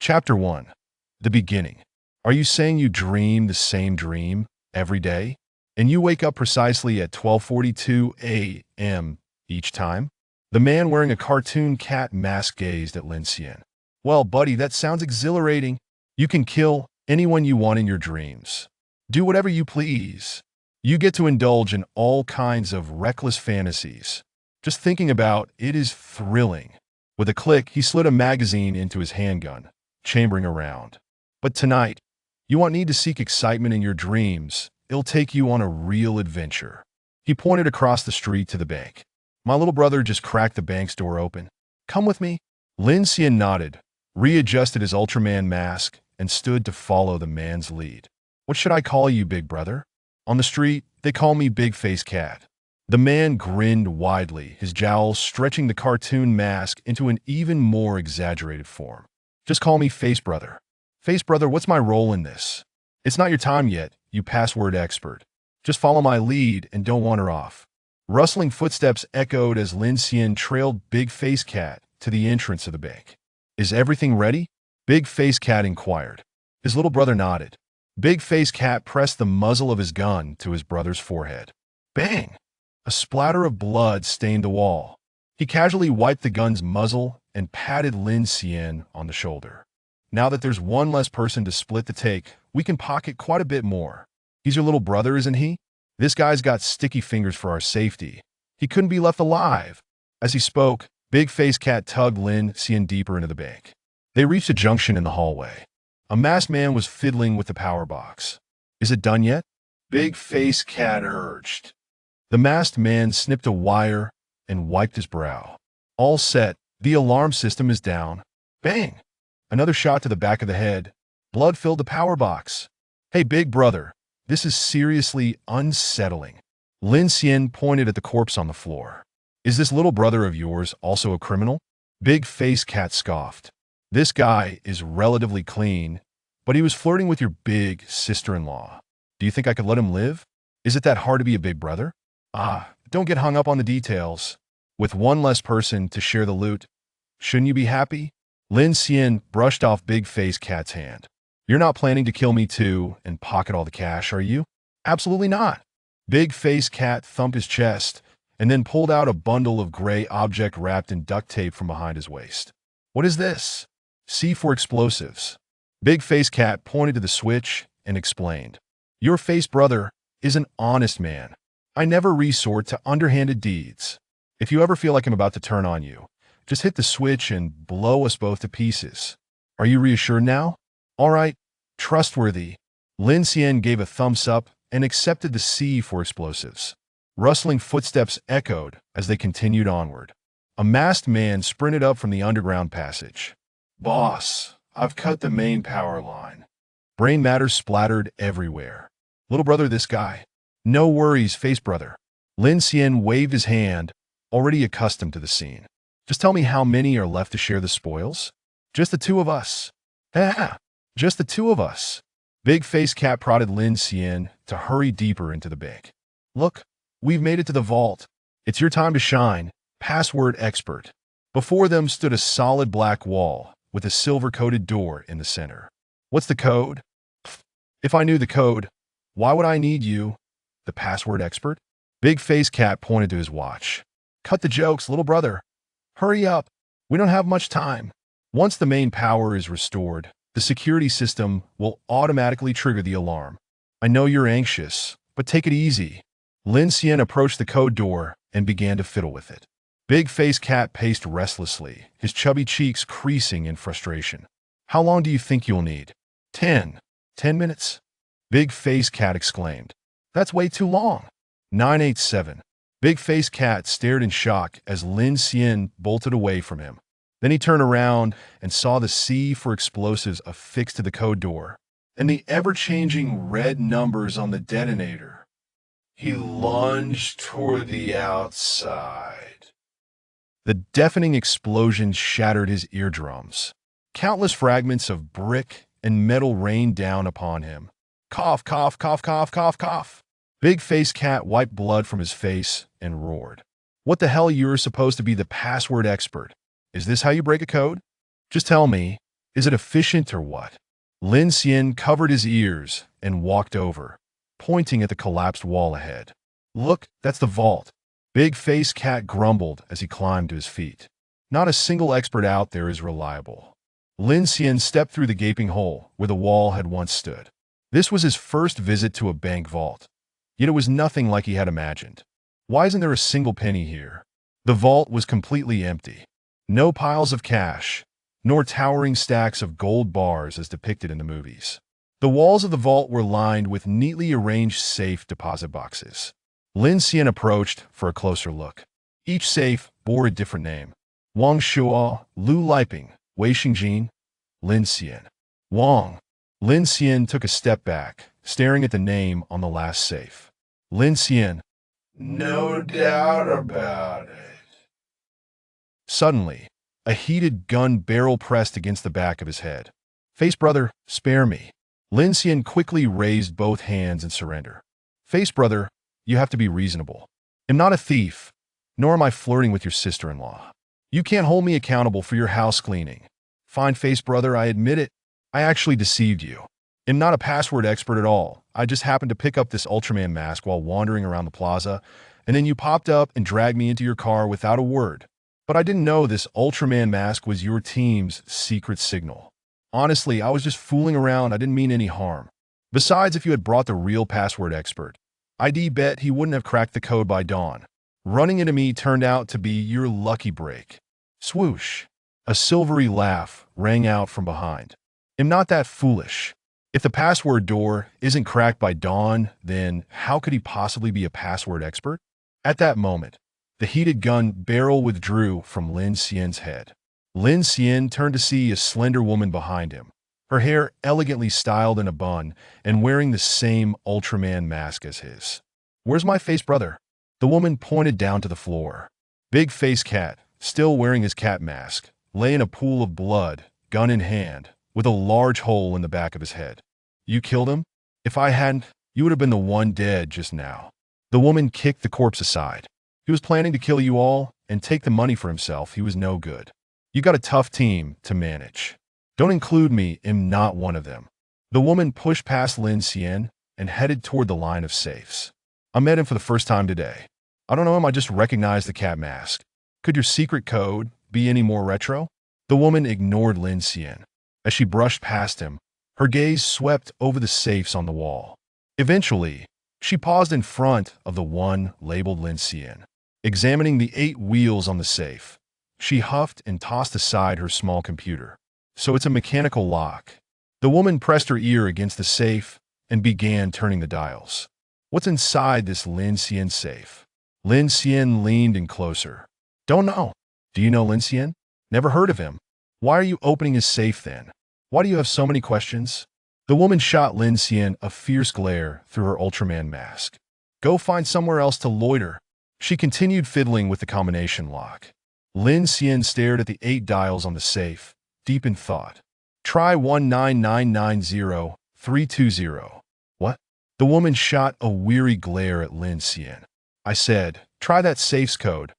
Chapter 1. The Beginning. Are you saying you dream the same dream every day? And you wake up precisely at 12:42 a.m. each time? The man wearing a cartoon cat mask gazed at Lin Xian. Well, buddy, that sounds exhilarating. You can kill anyone you want in your dreams. Do whatever you please. You get to indulge in all kinds of reckless fantasies. Just thinking about it is thrilling. With a click, he slid a magazine into his handgun, chambering around. But tonight, you won't need to seek excitement in your dreams. It'll take you on a real adventure. He pointed across the street to the bank. My little brother just cracked the bank's door open. Come with me. Lin Xian nodded, readjusted his Ultraman mask, and stood to follow the man's lead. What should I call you, big brother? On the street, they call me Big Face Cat. The man grinned widely, his jowls stretching the cartoon mask into an even more exaggerated form. Just call me Face Brother. Face Brother, what's my role in this? It's not your time yet, you password expert. Just follow my lead and don't wander off. Rustling footsteps echoed as Lin Xian trailed Big Face Cat to the entrance of the bank. Is everything ready? Big Face Cat inquired. His little brother nodded. Big Face Cat pressed the muzzle of his gun to his brother's forehead. Bang! A splatter of blood stained the wall. He casually wiped the gun's muzzle and patted Lin Xian on the shoulder. Now that there's one less person to split the take, we can pocket quite a bit more. He's your little brother, isn't he? This guy's got sticky fingers for our safety. He couldn't be left alive. As he spoke, Big Face Cat tugged Lin Xian deeper into the bank. They reached a junction in the hallway. A masked man was fiddling with the power box. Is it done yet? Big Face Cat urged. The masked man snipped a wire and wiped his brow. All set, the alarm system is down. Bang! Another shot to the back of the head. Blood filled the power box. Hey, big brother, this is seriously unsettling. Lin Xian pointed at the corpse on the floor. Is this little brother of yours also a criminal? Big Face Cat scoffed. This guy is relatively clean, but he was flirting with your big sister-in-law. Do you think I could let him live? Is it that hard to be a big brother? Don't get hung up on the details. With one less person to share the loot, shouldn't you be happy? Lin Xian brushed off Big Face Cat's hand. You're not planning to kill me too and pocket all the cash, are you? Absolutely not. Big Face Cat thumped his chest and then pulled out a bundle of gray object wrapped in duct tape from behind his waist. What is this? C for explosives. Big Face Cat pointed to the switch and explained. Your face brother is an honest man. I never resort to underhanded deeds. If you ever feel like I'm about to turn on you, just hit the switch and blow us both to pieces. Are you reassured now? All right, trustworthy. Lin Xian gave a thumbs up and accepted the C for explosives. Rustling footsteps echoed as they continued onward. A masked man sprinted up from the underground passage. Boss, I've cut the main power line. Brain matter splattered everywhere. Little brother, this guy. No worries, Face Brother. Lin Xian waved his hand, already accustomed to the scene. Just tell me how many are left to share the spoils? Just the two of us. Just the two of us. Big Face Cat prodded Lin Xian to hurry deeper into the bank. Look, we've made it to the vault. It's your time to shine, password expert. Before them stood a solid black wall with a silver-coated door in the center. What's the code? If I knew the code, why would I need you? The password expert? Big Face Cat pointed to his watch. Cut the jokes, little brother. Hurry up. We don't have much time. Once the main power is restored, the security system will automatically trigger the alarm. I know you're anxious, but take it easy. Lin Xian approached the code door and began to fiddle with it. Big Face Cat paced restlessly, his chubby cheeks creasing in frustration. How long do you think you'll need? 10 minutes? Big Face Cat exclaimed. That's way too long. 987. Big Face Cat stared in shock as Lin Xian bolted away from him. Then he turned around and saw the C for explosives affixed to the code door and the ever-changing red numbers on the detonator. He lunged toward the outside. The deafening explosion shattered his eardrums. Countless fragments of brick and metal rained down upon him. Cough, cough, cough, cough, cough, cough. Big Face Cat wiped blood from his face and roared. What the hell, you're supposed to be the password expert. Is this how you break a code? Just tell me, Is it efficient or what? Lin Xian covered his ears and walked over, pointing at the collapsed wall ahead. Look, that's the vault. Big Face Cat grumbled as he climbed to his feet. Not a single expert out there is reliable. Lin Xian stepped through the gaping hole where the wall had once stood. This was his first visit to a bank vault, yet it was nothing like he had imagined. Why isn't there a single penny here? The vault was completely empty. No piles of cash, nor towering stacks of gold bars as depicted in the movies. The walls of the vault were lined with neatly arranged safe deposit boxes. Lin Xian approached for a closer look. Each safe bore a different name. Wang Shuo, Lu Liping, Wei Xingjin, Lin Xian. Wang. Lin Xian took a step back, staring at the name on the last safe. Lin Xian. No doubt about it. Suddenly, a heated gun barrel pressed against the back of his head. Face brother, spare me. Lin Xian quickly raised both hands in surrender. Face brother, you have to be reasonable. I'm not a thief, nor am I flirting with your sister-in-law. You can't hold me accountable for your house cleaning. Fine face brother, I admit it. I actually deceived you. I'm not a password expert at all. I just happened to pick up this Ultraman mask while wandering around the plaza, and then you popped up and dragged me into your car without a word. But I didn't know this Ultraman mask was your team's secret signal. Honestly, I was just fooling around. I didn't mean any harm. Besides, if you had brought the real password expert, I'd bet he wouldn't have cracked the code by dawn. Running into me turned out to be your lucky break. Swoosh. A silvery laugh rang out from behind. I'm not that foolish. If the password door isn't cracked by dawn, then how could he possibly be a password expert? At that moment, the heated gun barrel withdrew from Lin Xian's head. Lin Xian turned to see a slender woman behind him, her hair elegantly styled in a bun and wearing the same Ultraman mask as his. Where's my face brother? The woman pointed down to the floor. Big Face Cat, still wearing his cat mask, lay in a pool of blood, gun in hand, with a large hole in the back of his head. You killed him? If I hadn't, you would have been the one dead just now. The woman kicked the corpse aside. He was planning to kill you all and take the money for himself. He was no good. You got a tough team to manage. Don't include me, I'm not one of them. The woman pushed past Lin Xian and headed toward the line of safes. I met him for the first time today. I don't know him, I just recognized the cat mask. Could your secret code be any more retro? The woman ignored Lin Xian. As she brushed past him, her gaze swept over the safes on the wall. Eventually, she paused in front of the one labeled Lin Xian. Examining the 8 wheels on the safe, she huffed and tossed aside her small computer. So it's a mechanical lock. The woman pressed her ear against the safe and began turning the dials. What's inside this Lin Xian safe? Lin Xian leaned in closer. Don't know. Do you know Lin Xian? Never heard of him. Why are you opening his safe then? Why do you have so many questions? The woman shot Lin Xian a fierce glare through her Ultraman mask. Go find somewhere else to loiter. She continued fiddling with the combination lock. Lin Xian stared at the 8 dials on the safe, deep in thought. Try 19990-320. What? The woman shot a weary glare at Lin Xian. I said, try that safe's code.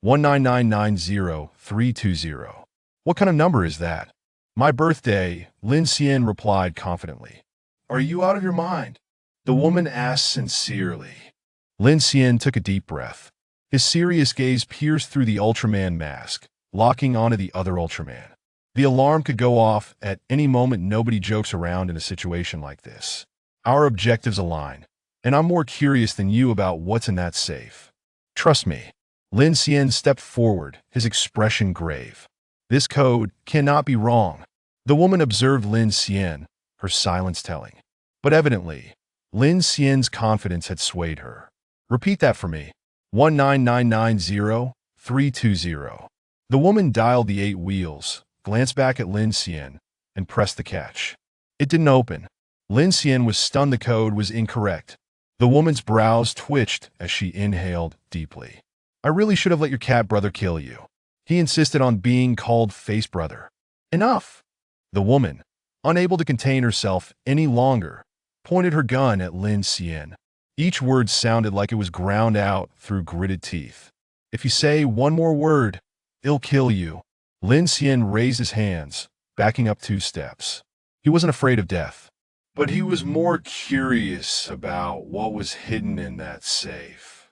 19990-320. What kind of number is that? My birthday, Lin Xian replied confidently. Are you out of your mind? The woman asked sincerely. Lin Xian took a deep breath. His serious gaze pierced through the Ultraman mask, locking onto the other Ultraman. The alarm could go off at any moment. Nobody jokes around in a situation like this. Our objectives align, and I'm more curious than you about what's in that safe. Trust me. Lin Xian stepped forward, his expression grave. This code cannot be wrong. The woman observed Lin Xian, her silence telling. But evidently, Lin Xian's confidence had swayed her. Repeat that for me. 19990-320. The woman dialed the 8 wheels, glanced back at Lin Xian, and pressed the catch. It didn't open. Lin Xian was stunned. The code was incorrect. The woman's brows twitched as she inhaled deeply. I really should have let your cat brother kill you. He insisted on being called face brother. Enough! The woman, unable to contain herself any longer, pointed her gun at Lin Xian. Each word sounded like it was ground out through gritted teeth. If you say one more word, I'll kill you. Lin Xian raised his hands, backing up 2 steps. He wasn't afraid of death, but he was more curious about what was hidden in that safe.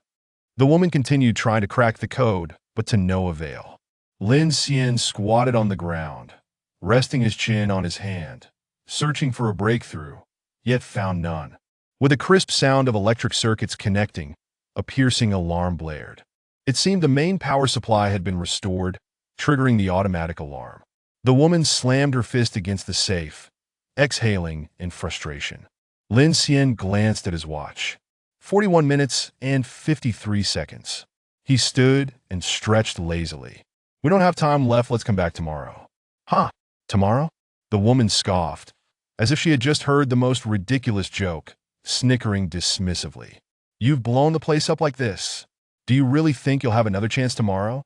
The woman continued trying to crack the code, but to no avail. Lin Xian squatted on the ground, resting his chin on his hand, searching for a breakthrough, yet found none. With a crisp sound of electric circuits connecting, a piercing alarm blared. It seemed the main power supply had been restored, triggering the automatic alarm. The woman slammed her fist against the safe, exhaling in frustration. Lin Xian glanced at his watch. 41 minutes and 53 seconds. He stood and stretched lazily. We don't have time left, let's come back tomorrow. Huh, tomorrow? The woman scoffed, as if she had just heard the most ridiculous joke, snickering dismissively. You've blown the place up like this. Do you really think you'll have another chance tomorrow?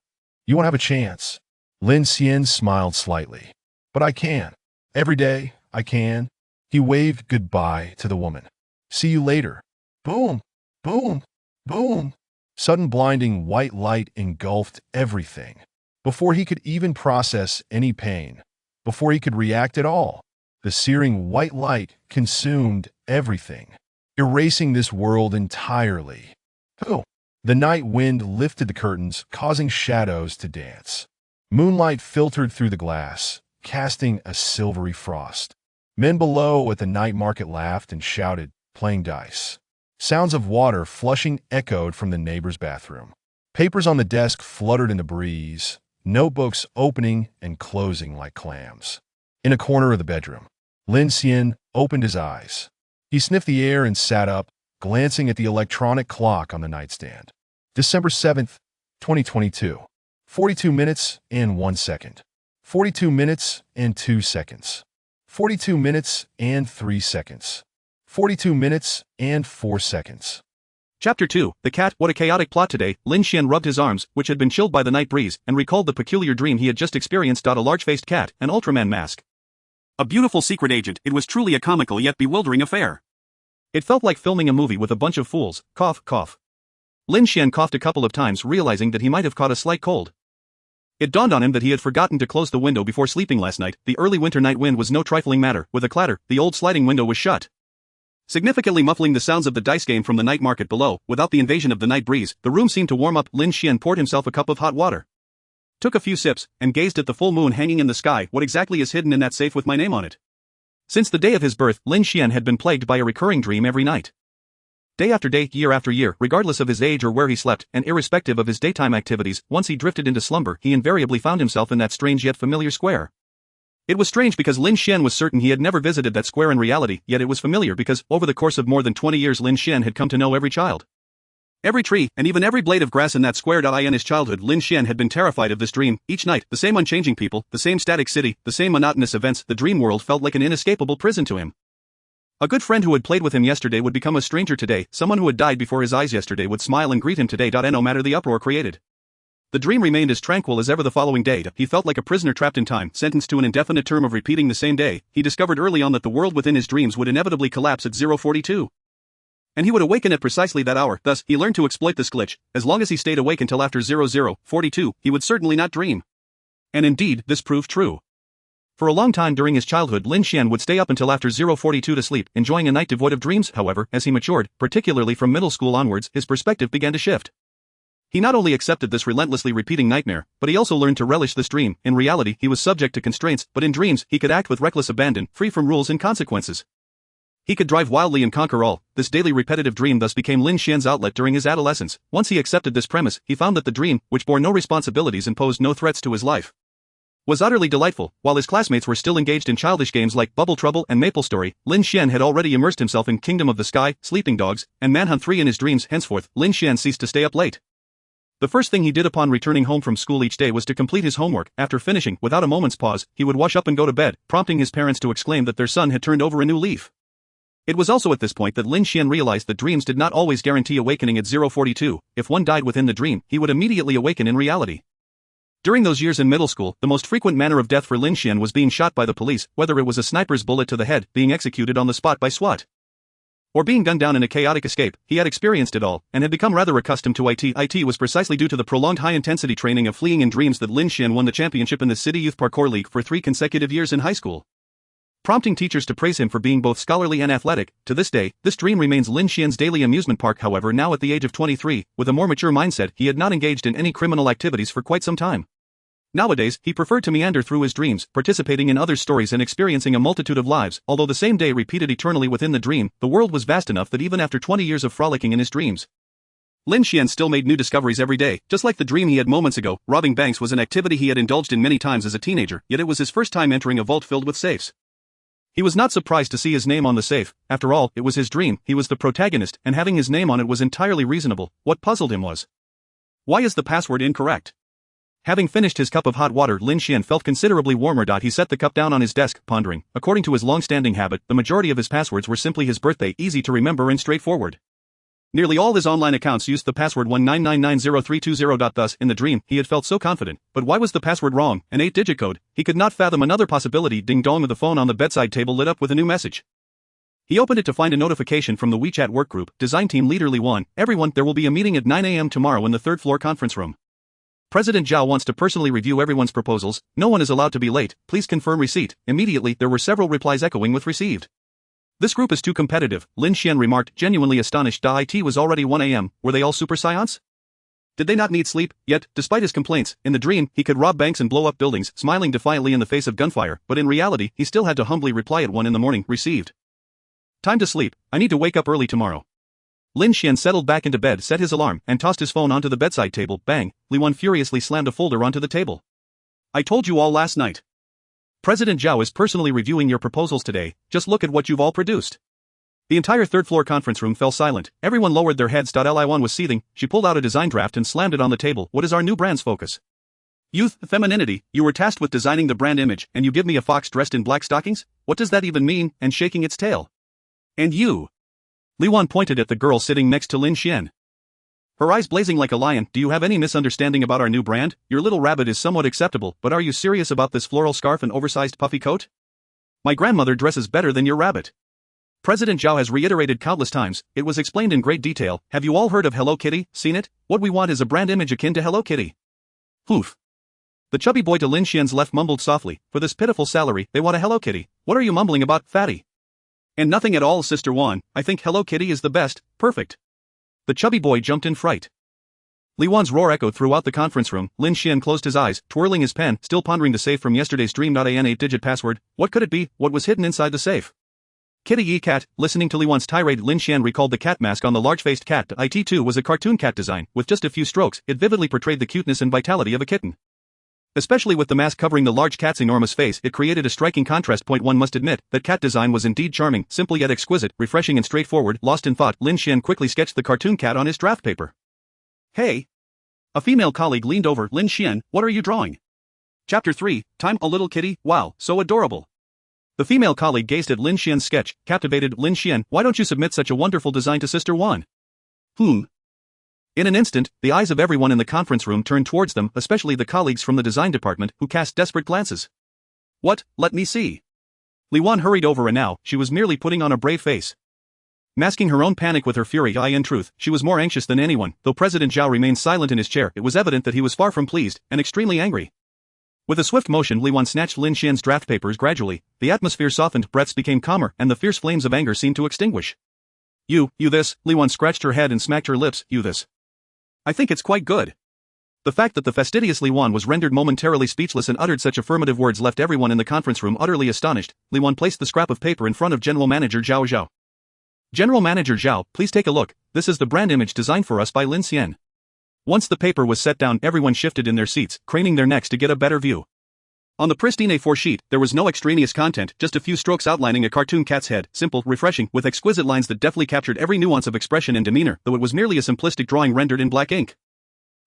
You won't have a chance. Lin Xian smiled slightly. But I can. Every day, I can. He waved goodbye to the woman. See you later. Boom, boom, boom. Sudden blinding white light engulfed everything. Before he could even process any pain, before he could react at all, the searing white light consumed everything, erasing this world entirely. Oh! The night wind lifted the curtains, causing shadows to dance. Moonlight filtered through the glass, casting a silvery frost. Men below at the night market laughed and shouted, playing dice. Sounds of water flushing echoed from the neighbor's bathroom. Papers on the desk fluttered in the breeze, notebooks opening and closing like clams. In a corner of the bedroom, Lin Xian opened his eyes. He sniffed the air and sat up, glancing at the electronic clock on the nightstand. December 7th, 2022. 42 minutes and 1 second. 42 minutes and 2 seconds. 42 minutes and 3 seconds. 42 minutes and 4 seconds. Chapter 2, The Cat. What a chaotic plot today. Lin Xian rubbed his arms, which had been chilled by the night breeze, and recalled the peculiar dream he had just experienced. A large-faced cat, an Ultraman mask. A beautiful secret agent. It was truly a comical yet bewildering affair. It felt like filming a movie with a bunch of fools. Cough, cough. Lin Xian coughed a couple of times, realizing that he might have caught a slight cold. It dawned on him that he had forgotten to close the window before sleeping last night. The early winter night wind was no trifling matter. With a clatter, the old sliding window was shut, significantly muffling the sounds of the dice game from the night market below. Without the invasion of the night breeze, the room seemed to warm up. Lin Xian poured himself a cup of hot water, took a few sips, and gazed at the full moon hanging in the sky. What exactly is hidden in that safe with my name on it? Since the day of his birth, Lin Xian had been plagued by a recurring dream every night. Day after day, year after year, regardless of his age or where he slept, and irrespective of his daytime activities, once he drifted into slumber, he invariably found himself in that strange yet familiar square. It was strange because Lin Xian was certain he had never visited that square in reality, yet it was familiar because, over the course of more than 20 years, Lin Xian had come to know every child, every tree, and even every blade of grass in that square. In his childhood, Lin Xian had been terrified of this dream. Each night, the same unchanging people, the same static city, the same monotonous events. The dream world felt like an inescapable prison to him. A good friend who had played with him yesterday would become a stranger today. Someone who had died before his eyes yesterday would smile and greet him today. No matter the uproar created, the dream remained as tranquil as ever. The following day, he felt like a prisoner trapped in time, sentenced to an indefinite term of repeating the same day. He discovered early on that the world within his dreams would inevitably collapse at 0:42. And he would awaken at precisely that hour. Thus, he learned to exploit this glitch. As long as he stayed awake until after 00:42, he would certainly not dream. And indeed, this proved true. For a long time during his childhood, Lin Xian would stay up until after 0:42 to sleep, enjoying a night devoid of dreams. However, as he matured, particularly from middle school onwards, his perspective began to shift. He not only accepted this relentlessly repeating nightmare, but he also learned to relish this dream. In reality, he was subject to constraints, but in dreams, he could act with reckless abandon, free from rules and consequences. He could drive wildly and conquer all. This daily repetitive dream thus became Lin Xian's outlet during his adolescence. Once he accepted this premise, he found that the dream, which bore no responsibilities and posed no threats to his life, was utterly delightful. While his classmates were still engaged in childish games like Bubble Trouble and Maple Story, Lin Xian had already immersed himself in Kingdom of the Sky, Sleeping Dogs, and Manhunt 3 in his dreams. Henceforth, Lin Xian ceased to stay up late. The first thing he did upon returning home from school each day was to complete his homework. After finishing, without a moment's pause, he would wash up and go to bed, prompting his parents to exclaim that their son had turned over a new leaf. It was also at this point that Lin Xian realized that dreams did not always guarantee awakening at 0:42. If one died within the dream, he would immediately awaken in reality. During those years in middle school, the most frequent manner of death for Lin Xian was being shot by the police, whether it was a sniper's bullet to the head, being executed on the spot by SWAT Or being gunned down in a chaotic escape. He had experienced it all, and had become rather accustomed to it. It was precisely due to the prolonged high-intensity training of fleeing in dreams that Lin Xian won the championship in the City Youth Parkour League for 3 consecutive years in high school, prompting teachers to praise him for being both scholarly and athletic. To this day, this dream remains Lin Xian's daily amusement park. However, now at the age of 23, with a more mature mindset, he had not engaged in any criminal activities for quite some time. Nowadays, he preferred to meander through his dreams, participating in others' stories and experiencing a multitude of lives. Although the same day repeated eternally within the dream, the world was vast enough that even after 20 years of frolicking in his dreams, Lin Xian still made new discoveries every day. Just like the dream he had moments ago, robbing banks was an activity he had indulged in many times as a teenager, yet it was his first time entering a vault filled with safes. He was not surprised to see his name on the safe. After all, it was his dream, he was the protagonist, and having his name on it was entirely reasonable. What puzzled him was, why is the password incorrect? Having finished his cup of hot water, Lin Xian felt considerably warmer. He set the cup down on his desk, pondering. According to his long-standing habit, the majority of his passwords were simply his birthday, easy to remember and straightforward. Nearly all his online accounts used the password 199903220. Thus, in the dream, he had felt so confident. But why was the password wrong? An 8-digit code. He could not fathom another possibility. Ding dong, the phone on the bedside table lit up with a new message. He opened it to find a notification from the WeChat workgroup. Design team leader Li Wan. Everyone, there will be a meeting at 9 a.m. tomorrow in the 3rd floor conference room. President Zhao wants to personally review everyone's proposals. No one is allowed to be late. Please confirm receipt. Immediately, there were several replies echoing with received. This group is too competitive, Lin Xian remarked, genuinely astonished. It was already 1 a.m. Were they all super scions? Did they not need sleep? Yet, despite his complaints, in the dream, he could rob banks and blow up buildings, smiling defiantly in the face of gunfire, but in reality, he still had to humbly reply at 1 in the morning, received. Time to sleep. I need to wake up early tomorrow. Lin Xian settled back into bed, set his alarm, and tossed his phone onto the bedside table. Bang! Li Wan furiously slammed a folder onto the table. I told you all last night. President Zhao is personally reviewing your proposals today. Just look at what you've all produced. The entire 3rd floor conference room fell silent. Everyone lowered their heads. Li Wan was seething. She pulled out a design draft and slammed it on the table. What is our new brand's focus? Youth, femininity. You were tasked with designing the brand image, and you give me a fox dressed in black stockings? What does that even mean? And shaking its tail. And you? Li Wan pointed at the girl sitting next to Lin Xian, her eyes blazing like a lion. Do you have any misunderstanding about our new brand? Your little rabbit is somewhat acceptable, but are you serious about this floral scarf and oversized puffy coat? My grandmother dresses better than your rabbit. President Zhao has reiterated countless times. It was explained in great detail. Have you all heard of Hello Kitty? Seen it? What we want is a brand image akin to Hello Kitty. Poof. The chubby boy to Lin Xian's left mumbled softly. For this pitiful salary, they want a Hello Kitty. What are you mumbling about, fatty? And nothing at all, Sister Wan. I think Hello Kitty is the best. Perfect. The chubby boy jumped in fright. Li Wan's roar echoed throughout the conference room. Lin Xian closed his eyes, twirling his pen, still pondering the safe from yesterday's dream. An 8-digit password. What could it be? What was hidden inside the safe? Kitty Yi cat. Listening to Li Wan's tirade, Lin Xian recalled the cat mask on the large-faced cat. It too was a cartoon cat design. With just a few strokes, it vividly portrayed the cuteness and vitality of a kitten. Especially with the mask covering the large cat's enormous face, it created a striking contrast. One must admit, that cat design was indeed charming, simple yet exquisite, refreshing and straightforward. Lost in thought, Lin Xian quickly sketched the cartoon cat on his draft paper. Hey! A female colleague leaned over. Lin Xian, what are you drawing? Chapter 3, Time. A little kitty. Wow, so adorable. The female colleague gazed at Lin Xian's sketch, captivated. Lin Xian, why don't you submit such a wonderful design to Sister Wan? In an instant, the eyes of everyone in the conference room turned towards them, especially the colleagues from the design department, who cast desperate glances. What? Let me see. Li Wan hurried over, and now, she was merely putting on a brave face, masking her own panic with her fury. In truth, she was more anxious than anyone. Though President Zhao remained silent in his chair, it was evident that he was far from pleased, and extremely angry. With a swift motion, Li Wan snatched Lin Xian's draft papers. Gradually, the atmosphere softened, breaths became calmer, and the fierce flames of anger seemed to extinguish. You this? Li Wan scratched her head and smacked her lips. You this? I think it's quite good. The fact that the fastidious Li Wan was rendered momentarily speechless and uttered such affirmative words left everyone in the conference room utterly astonished. Li Wan placed the scrap of paper in front of General Manager Zhao. General Manager Zhao, please take a look. This is the brand image designed for us by Lin Xian. Once the paper was set down, everyone shifted in their seats, craning their necks to get a better view. On the pristine A4 sheet, there was no extraneous content, just a few strokes outlining a cartoon cat's head, simple, refreshing, with exquisite lines that deftly captured every nuance of expression and demeanor, though it was merely a simplistic drawing rendered in black ink.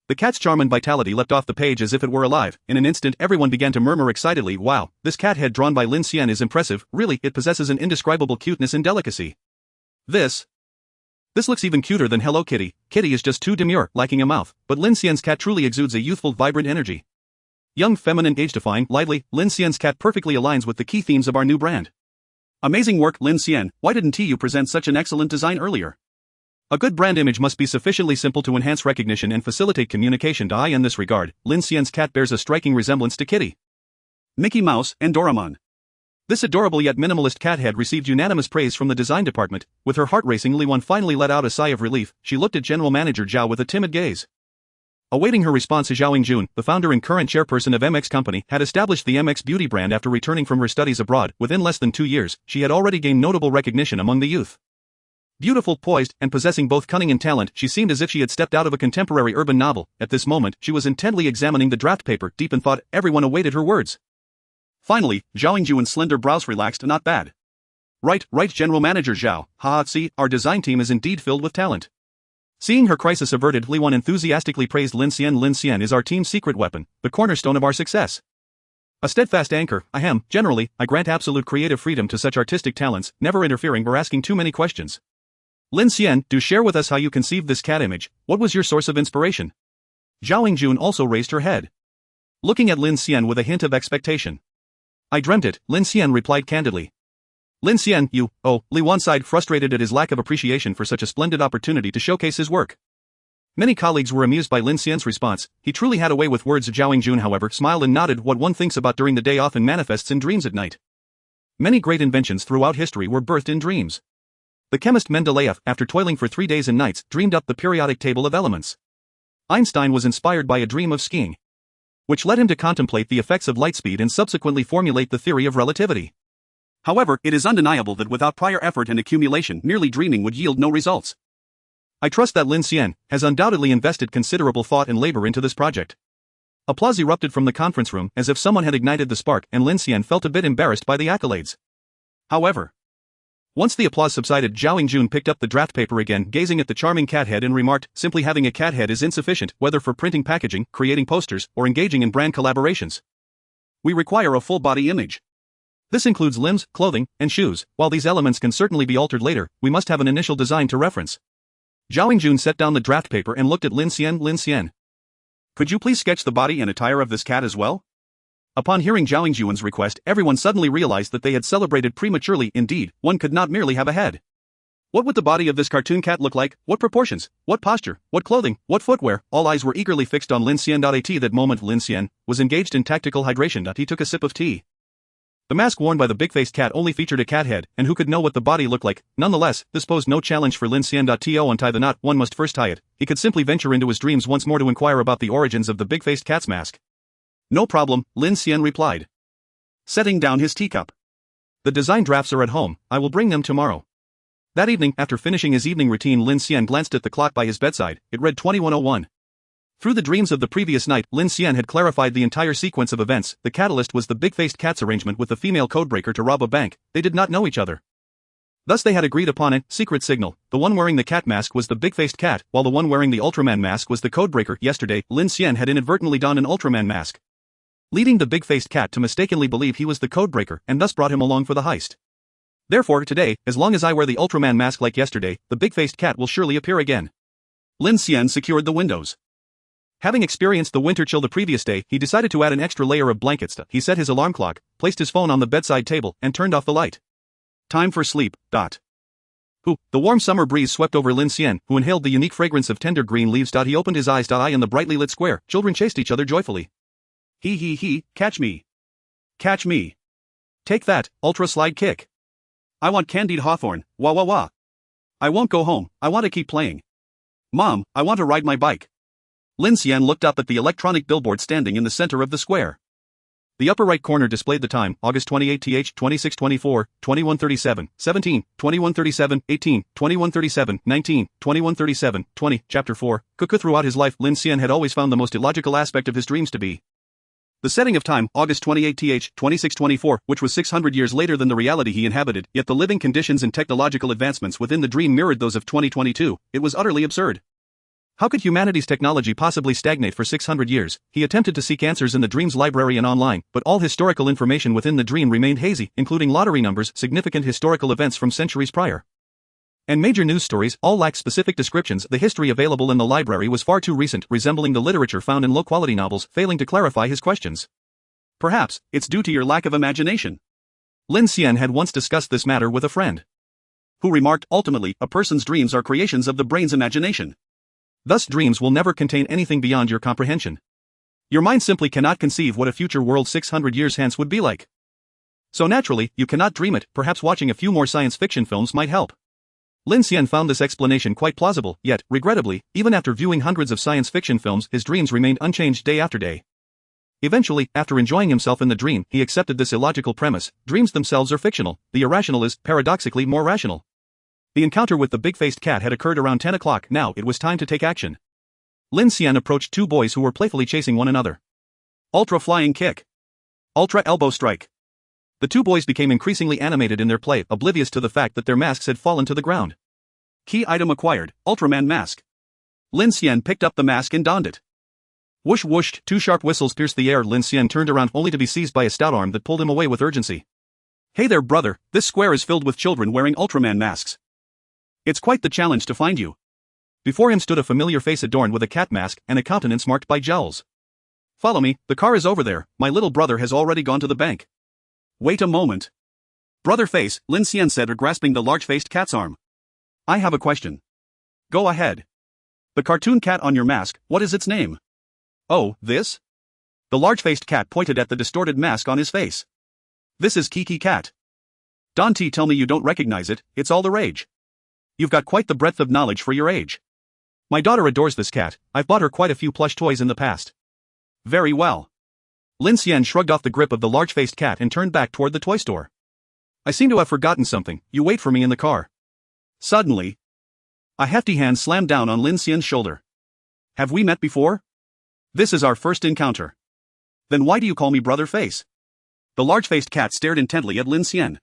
The cat's charm and vitality leapt off the page as if it were alive. In an instant, everyone began to murmur excitedly, wow, this cat head drawn by Lin Xian is impressive. Really, it possesses an indescribable cuteness and delicacy. This looks even cuter than Hello Kitty. Kitty is just too demure, lacking a mouth, but Lin Xian's cat truly exudes a youthful, vibrant energy. Young, feminine, age-defying, lively, Lin Xian's cat perfectly aligns with the key themes of our new brand. Amazing work, Lin Xian. Why didn't you present such an excellent design earlier? A good brand image must be sufficiently simple to enhance recognition and facilitate communication. In this regard, Lin Xian's cat bears a striking resemblance to Kitty, Mickey Mouse, and Doraemon. This adorable yet minimalist cat head received unanimous praise from the design department. With her heart racing, Li Wan finally let out a sigh of relief. She looked at General Manager Zhao with a timid gaze. Awaiting her response, Zhao Yingjun, the founder and current chairperson of MX Company, had established the MX Beauty brand after returning from her studies abroad. Within less than 2 years, she had already gained notable recognition among the youth. Beautiful, poised, and possessing both cunning and talent, she seemed as if she had stepped out of a contemporary urban novel. At this moment, she was intently examining the draft paper, deep in thought. Everyone awaited her words. Finally, Zhao Yingjun's slender brows relaxed. Not bad. Right, General Manager Zhao. See, our design team is indeed filled with talent. Seeing her crisis averted, Li Wan enthusiastically praised Lin Xian. Lin Xian is our team's secret weapon, the cornerstone of our success. A steadfast anchor. Generally, I grant absolute creative freedom to such artistic talents, never interfering or asking too many questions. Lin Xian, do share with us how you conceived this cat image. What was your source of inspiration? Zhao Yingjun also raised her head, looking at Lin Xian with a hint of expectation. I dreamt it, Lin Xian replied candidly. Lin Xian, Li Wan sighed, frustrated at his lack of appreciation for such a splendid opportunity to showcase his work. Many colleagues were amused by Lin Xian's response. He truly had a way with words. Zhao Yingjun, however, smiled and nodded. What one thinks about during the day often manifests in dreams at night. Many great inventions throughout history were birthed in dreams. The chemist Mendeleev, after toiling for 3 days and nights, dreamed up the periodic table of elements. Einstein was inspired by a dream of skiing, which led him to contemplate the effects of light speed and subsequently formulate the theory of relativity. However, it is undeniable that without prior effort and accumulation, merely dreaming would yield no results. I trust that Lin Xian has undoubtedly invested considerable thought and labor into this project. Applause erupted from the conference room as if someone had ignited the spark, and Lin Xian felt a bit embarrassed by the accolades. However, once the applause subsided, Zhao Yingjun picked up the draft paper again, gazing at the charming cat head, and remarked, simply having a cat head is insufficient, whether for printing packaging, creating posters, or engaging in brand collaborations. We require a full body image. This includes limbs, clothing, and shoes. While these elements can certainly be altered later, we must have an initial design to reference. Zhao Yingjun set down the draft paper and looked at Lin Xian. Lin Xian, could you please sketch the body and attire of this cat as well? Upon hearing Zhao Yingjun's request, everyone suddenly realized that they had celebrated prematurely. Indeed, one could not merely have a head. What would the body of this cartoon cat look like? What proportions? What posture? What clothing? What footwear? All eyes were eagerly fixed on Lin Xian. At that moment, Lin Xian was engaged in tactical hydration. He took a sip of tea. The mask worn by the big-faced cat only featured a cat head, and who could know what the body looked like? Nonetheless, this posed no challenge for Lin Xian. To untie the knot, one must first tie it. He could simply venture into his dreams once more to inquire about the origins of the big-faced cat's mask. No problem, Lin Xian replied, setting down his teacup. The design drafts are at home, I will bring them tomorrow. That evening, after finishing his evening routine, Lin Xian glanced at the clock by his bedside. It read 21:01. Through the dreams of the previous night, Lin Xian had clarified the entire sequence of events. The catalyst was the big-faced cat's arrangement with the female codebreaker to rob a bank. They did not know each other. Thus they had agreed upon a secret signal. The one wearing the cat mask was the big-faced cat, while the one wearing the Ultraman mask was the codebreaker. Yesterday, Lin Xian had inadvertently donned an Ultraman mask, leading the big-faced cat to mistakenly believe he was the codebreaker and thus brought him along for the heist. Therefore, today, as long as I wear the Ultraman mask like yesterday, the big-faced cat will surely appear again. Lin Xian secured the windows. Having experienced the winter chill the previous day, he decided to add an extra layer of blankets. He set his alarm clock, placed his phone on the bedside table, and turned off the light. Time for sleep. The warm summer breeze swept over Lin Xian, who inhaled the unique fragrance of tender green leaves. He opened his eyes. In the brightly lit square, children chased each other joyfully. He, catch me. Catch me. Take that, ultra slide kick. I want candied hawthorn, wah wah wah. I won't go home, I want to keep playing. Mom, I want to ride my bike. Lin Xian looked up at the electronic billboard standing in the center of the square. The upper right corner displayed the time, August 28 th 2624, 2137, 17, 2137, 18, 2137, 19, 2137, 20, Chapter 4. Throughout his life, Lin Xian had always found the most illogical aspect of his dreams to be the setting of time, August 28 th 2624, which was 600 years later than the reality he inhabited, yet the living conditions and technological advancements within the dream mirrored those of 2022. It was utterly absurd. How could humanity's technology possibly stagnate for 600 years? He attempted to seek answers in the dream's library and online, but all historical information within the dream remained hazy, including lottery numbers, significant historical events from centuries prior, and major news stories. All lacked specific descriptions. The history available in the library was far too recent, resembling the literature found in low-quality novels, failing to clarify his questions. Perhaps, it's due to your lack of imagination. Lin Xian had once discussed this matter with a friend, who remarked, ultimately, a person's dreams are creations of the brain's imagination. Thus dreams will never contain anything beyond your comprehension. Your mind simply cannot conceive what a future world 600 years hence would be like. So naturally, you cannot dream it. Perhaps watching a few more science fiction films might help. Lin Xian found this explanation quite plausible, yet, regrettably, even after viewing hundreds of science fiction films, his dreams remained unchanged day after day. Eventually, after enjoying himself in the dream, he accepted this illogical premise: dreams themselves are fictional, the irrational is, paradoxically, more rational. The encounter with the big-faced cat had occurred around 10 o'clock. Now it was time to take action. Lin Xian approached two boys who were playfully chasing one another. Ultra flying kick. Ultra elbow strike. The two boys became increasingly animated in their play, oblivious to the fact that their masks had fallen to the ground. Key item acquired, Ultraman mask. Lin Xian picked up the mask and donned it. Whoosh whoosh, two sharp whistles pierced the air. Lin Xian turned around only to be seized by a stout arm that pulled him away with urgency. Hey there, brother, this square is filled with children wearing Ultraman masks. It's quite the challenge to find you. Before him stood a familiar face adorned with a cat mask and a countenance marked by jowls. Follow me, the car is over there, my little brother has already gone to the bank. Wait a moment. Brother face, Lin Xian said, grasping the large-faced cat's arm. I have a question. Go ahead. The cartoon cat on your mask, what is its name? Oh, this? The large-faced cat pointed at the distorted mask on his face. This is Kiki Cat. Dante, tell me you don't recognize it, it's all the rage. You've got quite the breadth of knowledge for your age. My daughter adores this cat, I've bought her quite a few plush toys in the past. Very well. Lin Xian shrugged off the grip of the large-faced cat and turned back toward the toy store. I seem to have forgotten something, you wait for me in the car. Suddenly, a hefty hand slammed down on Lin Xian's shoulder. Have we met before? This is our first encounter. Then why do you call me brother face? The large-faced cat stared intently at Lin Xian.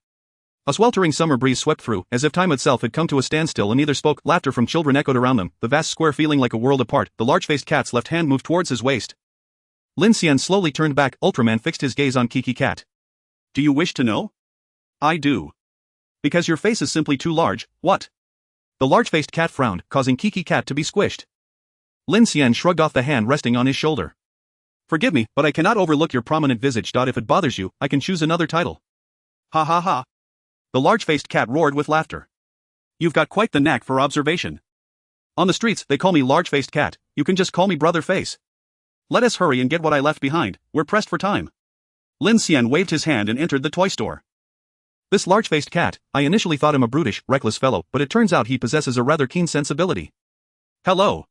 A sweltering summer breeze swept through, as if time itself had come to a standstill and neither spoke. Laughter from children echoed around them, the vast square feeling like a world apart. The large-faced cat's left hand moved towards his waist. Lin Xian slowly turned back. Ultraman fixed his gaze on Kiki Cat. Do you wish to know? I do. Because your face is simply too large, what? The large-faced cat frowned, causing Kiki Cat to be squished. Lin Xian shrugged off the hand resting on his shoulder. Forgive me, but I cannot overlook your prominent visage. If it bothers you, I can choose another title. Ha ha ha. The large-faced cat roared with laughter. You've got quite the knack for observation. On the streets, they call me large-faced cat, you can just call me brother face. Let us hurry and get what I left behind, we're pressed for time. Lin Xian waved his hand and entered the toy store. This large-faced cat, I initially thought him a brutish, reckless fellow, but it turns out he possesses a rather keen sensibility. Hello.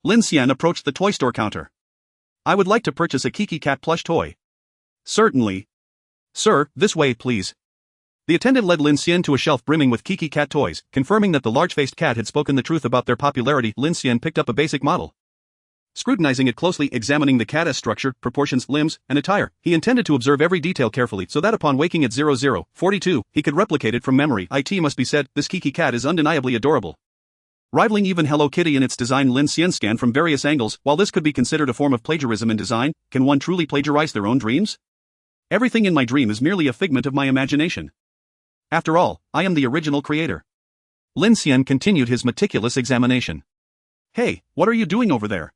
Lin Xian approached the toy store counter. I would like to purchase a Kiki Cat plush toy. Certainly. Sir, this way, please. The attendant led Lin Xian to a shelf brimming with Kiki Cat toys, confirming that the large-faced cat had spoken the truth about their popularity. Lin Xian picked up a basic model. Scrutinizing it closely, examining the cat's structure, proportions, limbs, and attire, he intended to observe every detail carefully so that upon waking at 0042, he could replicate it from memory. It must be said, this Kiki Cat is undeniably adorable. Rivaling even Hello Kitty in its design. Lin Xian scanned from various angles. While this could be considered a form of plagiarism in design, can one truly plagiarize their own dreams? Everything in my dream is merely a figment of my imagination. After all, I am the original creator. Lin Xian continued his meticulous examination. Hey, what are you doing over there?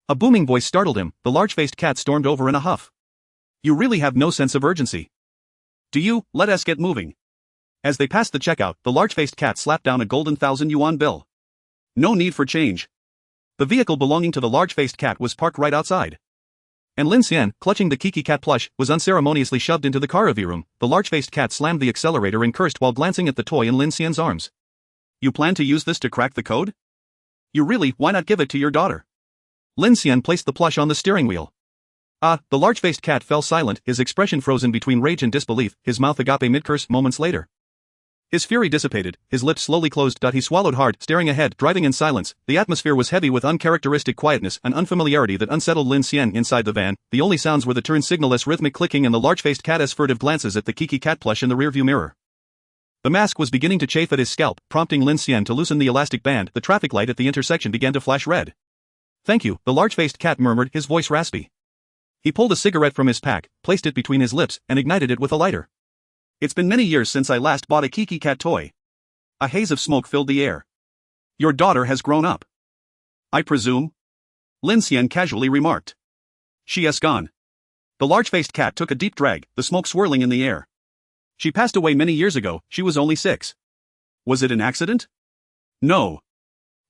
A booming voice startled him. The large-faced cat stormed over in a huff. You really have no sense of urgency. Do you? Let us get moving. As they passed the checkout, the large-faced cat slapped down a golden 1,000 yuan bill. No need for change. The vehicle belonging to the large-faced cat was parked right outside. And Lin Xian, clutching the Kiki Cat plush, was unceremoniously shoved into the car room. The large-faced cat slammed the accelerator and cursed while glancing at the toy in Lin Xian's arms. You plan to use this to crack the code? You really, why not give it to your daughter? Lin Xian placed the plush on the steering wheel. The large-faced cat fell silent, his expression frozen between rage and disbelief, his mouth agape mid-curse. Moments later, his fury dissipated, his lips slowly closed. He swallowed hard, staring ahead, driving in silence. The atmosphere was heavy with uncharacteristic quietness, an unfamiliarity that unsettled Lin Xian. Inside the van, the only sounds were the turn signal-less rhythmic clicking and the large-faced cat's furtive glances at the Kiki Cat plush in the rearview mirror. The mask was beginning to chafe at his scalp, prompting Lin Xian to loosen the elastic band. The traffic light at the intersection began to flash red. Thank you, the large-faced cat murmured, his voice raspy. He pulled a cigarette from his pack, placed it between his lips, and ignited it with a lighter. It's been many years since I last bought a Kiki Cat toy. A haze of smoke filled the air. Your daughter has grown up. I presume? Lin Xian casually remarked. She has gone. The large-faced cat took a deep drag, the smoke swirling in the air. She passed away many years ago, she was only 6. Was it an accident? No.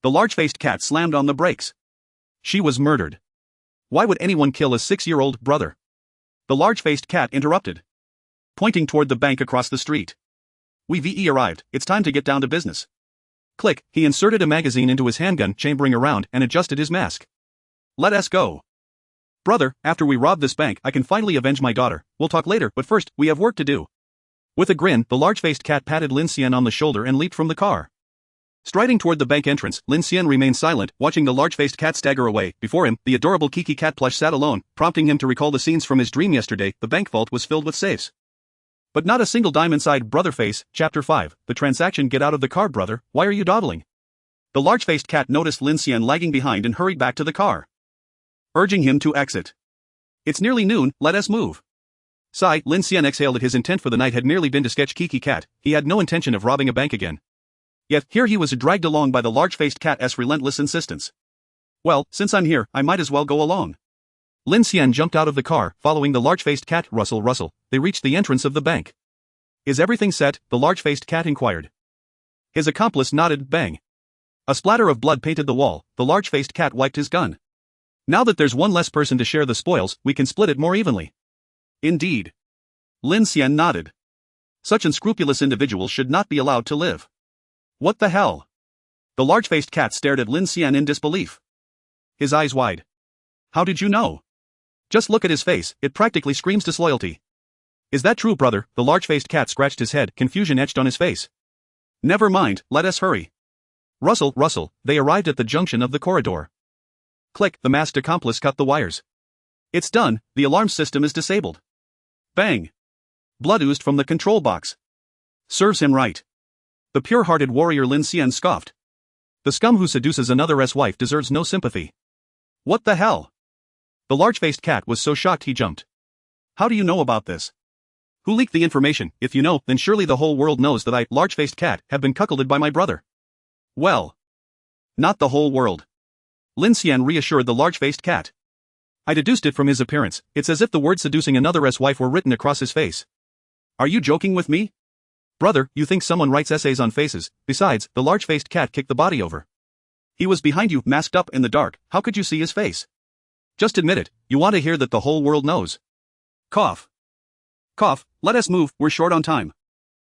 The large-faced cat slammed on the brakes. She was murdered. Why would anyone kill a 6-year-old brother? The large-faced cat interrupted, pointing toward the bank across the street. We've arrived, it's time to get down to business. Click, he inserted a magazine into his handgun, chambering around, and adjusted his mask. Let us go. Brother, after we rob this bank, I can finally avenge my daughter. We'll talk later, but first, we have work to do. With a grin, the large-faced cat patted Lin Xian on the shoulder and leaped from the car. Striding toward the bank entrance, Lin Xian remained silent, watching the large-faced cat stagger away. Before him, the adorable Kiki cat plush sat alone, prompting him to recall the scenes from his dream yesterday. The bank vault was filled with safes, but not a single dime inside. Brother face, Chapter 5, the transaction. Get out of the car, brother, why are you dawdling? The large-faced cat noticed Lin Xian lagging behind and hurried back to the car, urging him to exit. It's nearly noon, let us move. Sigh, Lin Xian exhaled. His intent for the night had merely been to sketch Kiki cat, he had no intention of robbing a bank again. Yet, here he was dragged along by the large-faced cat's relentless insistence. Well, since I'm here, I might as well go along. Lin Xian jumped out of the car, following the large-faced cat. Rustle, rustle, they reached the entrance of the bank. Is everything set? The large-faced cat inquired. His accomplice nodded. Bang. A splatter of blood painted the wall. The large-faced cat wiped his gun. Now that there's one less person to share the spoils, we can split it more evenly. Indeed. Lin Xian nodded. Such unscrupulous individuals should not be allowed to live. What the hell? The large-faced cat stared at Lin Xian in disbelief, his eyes wide. How did you know? Just look at his face, it practically screams disloyalty. Is that true, brother? The large-faced cat scratched his head, confusion etched on his face. Never mind, let us hurry. Rustle, rustle, they arrived at the junction of the corridor. Click, the masked accomplice cut the wires. It's done, the alarm system is disabled. Bang. Blood oozed from the control box. Serves him right. The pure-hearted warrior Lin Xian scoffed. The scum who seduces another's wife deserves no sympathy. What the hell? The large-faced cat was so shocked he jumped. How do you know about this? Who leaked the information? If you know, then surely the whole world knows that I, large-faced cat, have been cuckolded by my brother. Well. Not the whole world. Lin Xian reassured the large-faced cat. I deduced it from his appearance, it's as if the word seducing another's wife were written across his face. Are you joking with me? Brother, you think someone writes essays on faces? Besides, the large-faced cat kicked the body over. He was behind you, masked up in the dark, how could you see his face? Just admit it, you want to hear that the whole world knows. Cough. Cough, let us move, we're short on time.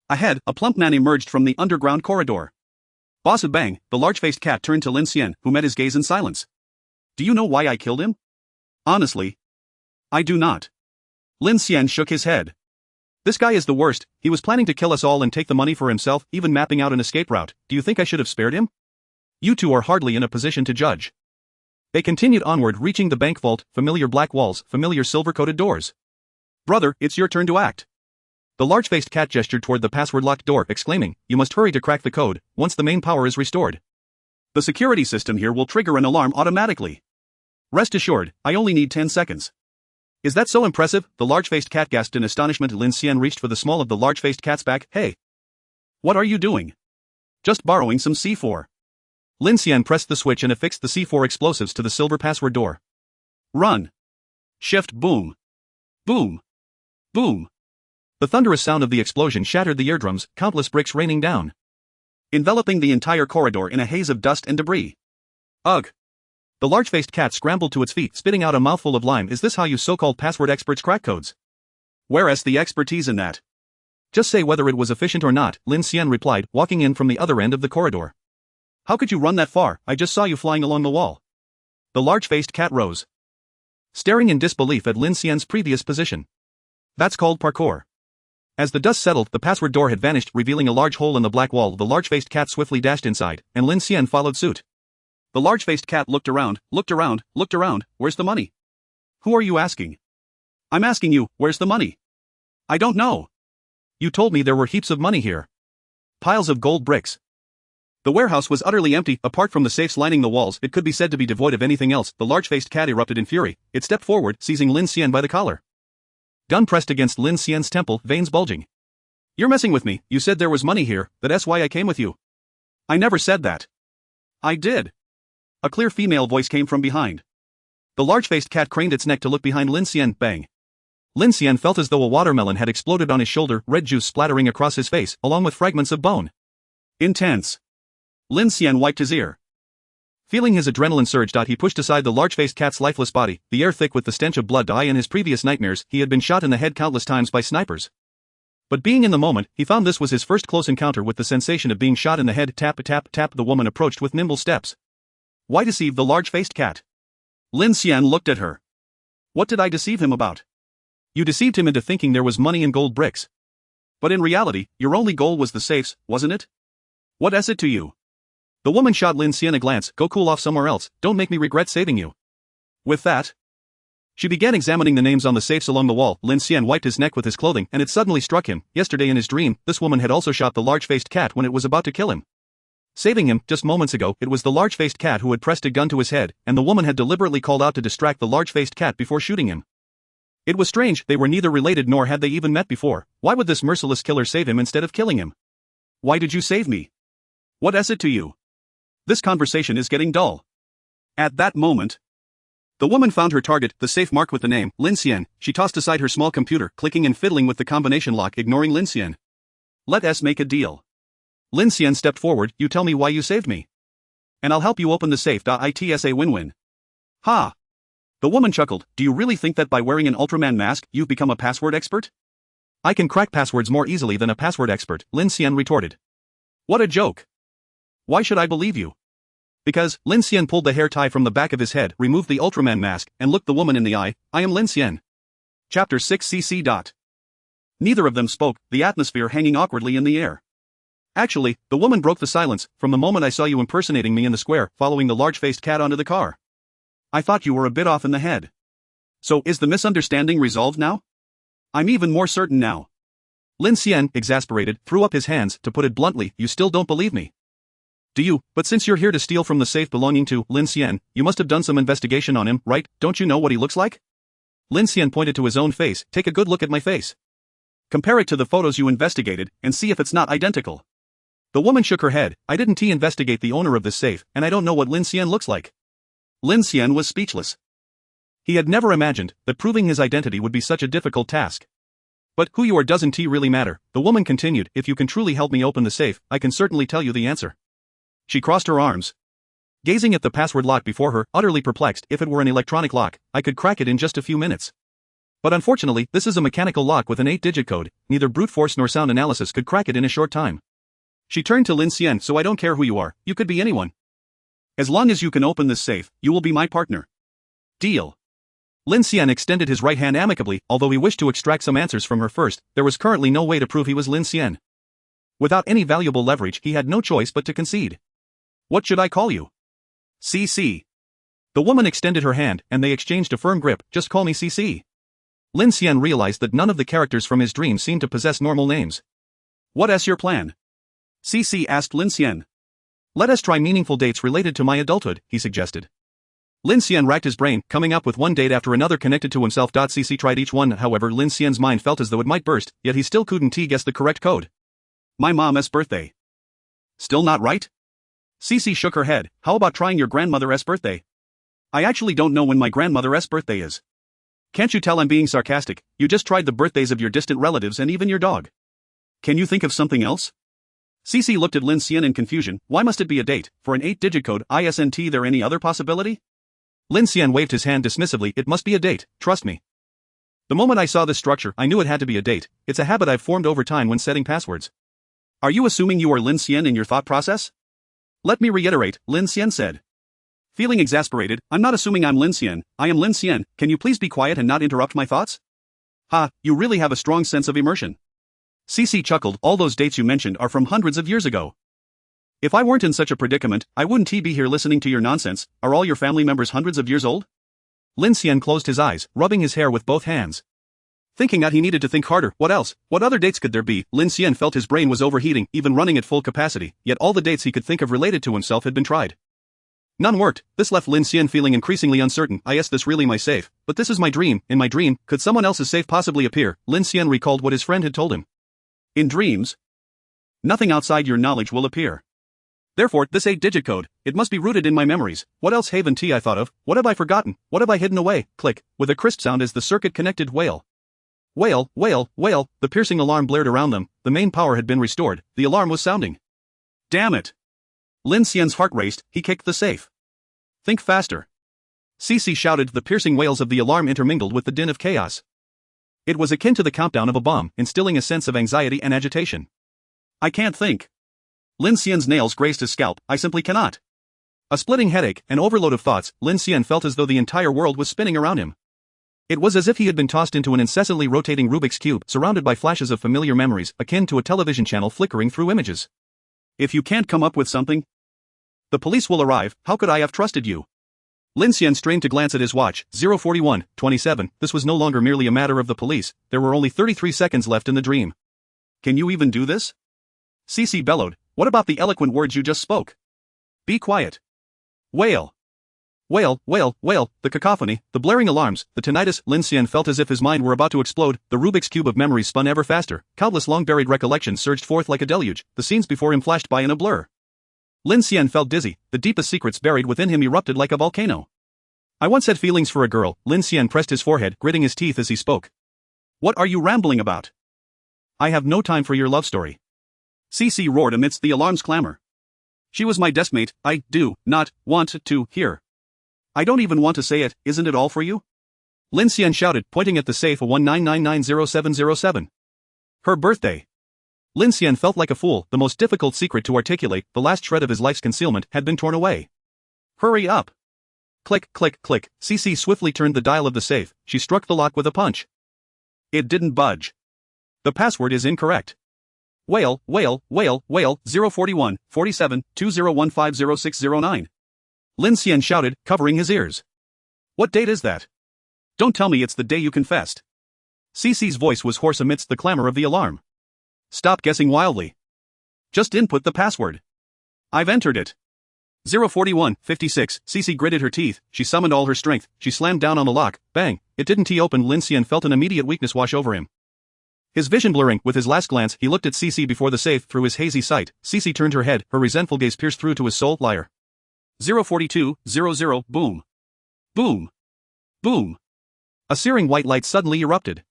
Ahead, a plump man emerged from the underground corridor. Boss of Bang, the large-faced cat turned to Lin Xian, who met his gaze in silence. Do you know why I killed him? Honestly. I do not. Lin Xian shook his head. This guy is the worst, he was planning to kill us all and take the money for himself, even mapping out an escape route. Do you think I should have spared him? You two are hardly in a position to judge. They continued onward, reaching the bank vault, familiar black walls, familiar silver-coated doors. Brother, it's your turn to act. The large-faced cat gestured toward the password-locked door, exclaiming, you must hurry to crack the code, once the main power is restored. The security system here will trigger an alarm automatically. Rest assured, I only need 10 seconds. Is that so impressive? The large-faced cat gasped in astonishment. Lin Xian reached for the small of the large-faced cat's back. Hey! What are you doing? Just borrowing some C4. Lin Xian pressed the switch and affixed the C4 explosives to the silver password door. Run. Shift boom. Boom. Boom. The thunderous sound of the explosion shattered the eardrums, countless bricks raining down, enveloping the entire corridor in a haze of dust and debris. Ugh. The large-faced cat scrambled to its feet, spitting out a mouthful of lime. Is this how you so-called password experts crack codes? Where's the expertise in that? Just say whether it was efficient or not, Lin Xian replied, walking in from the other end of the corridor. How could you run that far? I just saw you flying along the wall. The large-faced cat rose, staring in disbelief at Lin Xian's previous position. That's called parkour. As the dust settled, the password door had vanished, revealing a large hole in the black wall. The large-faced cat swiftly dashed inside, and Lin Xian followed suit. The large-faced cat looked around, looked around, looked around. Where's the money? Who are you asking? I'm asking you, where's the money? I don't know. You told me there were heaps of money here. Piles of gold bricks. The warehouse was utterly empty, apart from the safes lining the walls. It could be said to be devoid of anything else. The large-faced cat erupted in fury. It stepped forward, seizing Lin Xian by the collar. Gun pressed against Lin Xian's temple, veins bulging. You're messing with me. You said there was money here, that's why I came with you. I never said that. I did. A clear female voice came from behind. The large-faced cat craned its neck to look behind Lin Xian. Bang. Lin Xian felt as though a watermelon had exploded on his shoulder, red juice splattering across his face, along with fragments of bone. Intense. Lin Xian wiped his ear. Feeling his adrenaline surge. He pushed aside the large-faced cat's lifeless body, the air thick with the stench of blood. In his previous nightmares, he had been shot in the head countless times by snipers. But being in the moment, he found this was his first close encounter with the sensation of being shot in the head. Tap, tap, tap. The woman approached with nimble steps. Why deceive the large-faced cat? Lin Xian looked at her. What did I deceive him about? You deceived him into thinking there was money in gold bricks. But in reality, your only goal was the safes, wasn't it? What is it to you? The woman shot Lin Xian a glance. Go cool off somewhere else, don't make me regret saving you. With that, she began examining the names on the safes along the wall. Lin Xian wiped his neck with his clothing, and it suddenly struck him. Yesterday in his dream, this woman had also shot the large-faced cat when it was about to kill him. Saving him, just moments ago, it was the large-faced cat who had pressed a gun to his head, and the woman had deliberately called out to distract the large-faced cat before shooting him. It was strange, they were neither related nor had they even met before. Why would this merciless killer save him instead of killing him? Why did you save me? What is it to you? This conversation is getting dull. At that moment, the woman found her target, the safe marked with the name, Lin Xian. She tossed aside her small computer, clicking and fiddling with the combination lock, ignoring Lin Xian. Let us make a deal. Lin Xian stepped forward. You tell me why you saved me, and I'll help you open the safe. It's a win-win. Ha! The woman chuckled. Do you really think that by wearing an Ultraman mask, you've become a password expert? I can crack passwords more easily than a password expert, Lin Xian retorted. What a joke. Why should I believe you? Because, Lin Xian pulled the hair tie from the back of his head, removed the Ultraman mask, and looked the woman in the eye. I am Lin Xian. Chapter 6 CC. Neither of them spoke, the atmosphere hanging awkwardly in the air. Actually, the woman broke the silence. From the moment I saw you impersonating me in the square, following the large-faced cat onto the car, I thought you were a bit off in the head. So, is the misunderstanding resolved now? I'm even more certain now. Lin Xian, exasperated, threw up his hands. To put it bluntly, you still don't believe me. Do you? But since you're here to steal from the safe belonging to Lin Xian, you must have done some investigation on him, right? Don't you know what he looks like? Lin Xian pointed to his own face. Take a good look at my face. Compare it to the photos you investigated, and see if it's not identical. The woman shook her head. I didn't investigate the owner of this safe, and I don't know what Lin Xian looks like. Lin Xian was speechless. He had never imagined that proving his identity would be such a difficult task. But who you are doesn't really matter, the woman continued. If you can truly help me open the safe, I can certainly tell you the answer. She crossed her arms, gazing at the password lock before her, utterly perplexed. If it were an electronic lock, I could crack it in just a few minutes. But unfortunately, this is a mechanical lock with an 8-digit code. Neither brute force nor sound analysis could crack it in a short time. She turned to Lin Xian. So I don't care who you are, you could be anyone. As long as you can open this safe, you will be my partner. Deal. Lin Xian extended his right hand amicably. Although he wished to extract some answers from her first, there was currently no way to prove he was Lin Xian. Without any valuable leverage, he had no choice but to concede. What should I call you? CC. The woman extended her hand, and they exchanged a firm grip. Just call me CC. Lin Xian realized that none of the characters from his dream seemed to possess normal names. What is your plan? CC asked Lin Xian. Let us try meaningful dates related to my adulthood, he suggested. Lin Xian racked his brain, coming up with one date after another connected to himself. CC tried each one. However, Lin Xian's mind felt as though it might burst, yet he still couldn't guess the correct code. My mom's birthday. Still not right? CC shook her head. How about trying your grandmother's birthday? I actually don't know when my grandmother's birthday is. Can't you tell I'm being sarcastic? You just tried the birthdays of your distant relatives and even your dog. Can you think of something else? CC looked at Lin Xian in confusion. Why must it be a date? For an 8-digit code, isn't there any other possibility? Lin Xian waved his hand dismissively. It must be a date, trust me. The moment I saw this structure, I knew it had to be a date. It's a habit I've formed over time when setting passwords. Are you assuming you are Lin Xian in your thought process? Let me reiterate, Lin Xian said. Feeling exasperated, I'm not assuming I'm Lin Xian, I am Lin Xian. Can you please be quiet and not interrupt my thoughts? Ha, you really have a strong sense of immersion. CC chuckled. All those dates you mentioned are from hundreds of years ago. If I weren't in such a predicament, I wouldn't be here listening to your nonsense. Are all your family members hundreds of years old? Lin Xian closed his eyes, rubbing his hair with both hands. Thinking that he needed to think harder. What else? What other dates could there be? Lin Xian felt his brain was overheating, even running at full capacity, yet all the dates he could think of related to himself had been tried. None worked. This left Lin Xian feeling increasingly uncertain. Is this really my safe? But this is my dream. In my dream, could someone else's safe possibly appear? Lin Xian recalled what his friend had told him. In dreams, nothing outside your knowledge will appear. Therefore, this 8-digit code, it must be rooted in my memories. What else haven't I thought of? What have I forgotten? What have I hidden away? Click, with a crisp sound as the circuit connected. Whale. Wail, wail, wail, the piercing alarm blared around them, the main power had been restored, the alarm was sounding. Damn it! Lin Xian's heart raced, he kicked the safe. Think faster. Cece shouted, the piercing wails of the alarm intermingled with the din of chaos. It was akin to the countdown of a bomb, instilling a sense of anxiety and agitation. I can't think. Lin Xian's nails grazed his scalp, I simply cannot. A splitting headache, an overload of thoughts, Lin Xian felt as though the entire world was spinning around him. It was as if he had been tossed into an incessantly rotating Rubik's Cube, surrounded by flashes of familiar memories, akin to a television channel flickering through images. If you can't come up with something, the police will arrive, how could I have trusted you? Lin Xian strained to glance at his watch, 0:41:27, this was no longer merely a matter of the police, there were only 33 seconds left in the dream. Can you even do this? Cece bellowed, what about the eloquent words you just spoke? Be quiet. Wail. Wail, wail, wail, the cacophony, the blaring alarms, the tinnitus. Lin Xian felt as if his mind were about to explode, the Rubik's Cube of memories spun ever faster, countless long-buried recollections surged forth like a deluge, the scenes before him flashed by in a blur. Lin Xian felt dizzy, the deepest secrets buried within him erupted like a volcano. I once had feelings for a girl, Lin Xian pressed his forehead, gritting his teeth as he spoke. What are you rambling about? I have no time for your love story. Cece roared amidst the alarm's clamor. She was my deskmate, I do not want to hear. I don't even want to say it, isn't it all for you? Lin Xian shouted, pointing at the safe 19990707. Her birthday. Lin Xian felt like a fool, the most difficult secret to articulate, the last shred of his life's concealment, had been torn away. Hurry up. Click, click, click, Cece swiftly turned the dial of the safe, she struck the lock with a punch. It didn't budge. The password is incorrect. Wail, wail, wail, wail, 041-47-20150609. Lin Xian shouted, covering his ears. What date is that? Don't tell me it's the day you confessed. Cece's voice was hoarse amidst the clamor of the alarm. Stop guessing wildly. Just input the password. I've entered it. 041-56, Cece gritted her teeth, she summoned all her strength, she slammed down on the lock, bang, it didn't open. Lin Xian felt an immediate weakness wash over him. His vision blurring, with his last glance, he looked at Cece before the safe through his hazy sight. Cece turned her head, her resentful gaze pierced through to his soul. Liar. 042-00, boom. Boom. Boom. A searing white light suddenly erupted.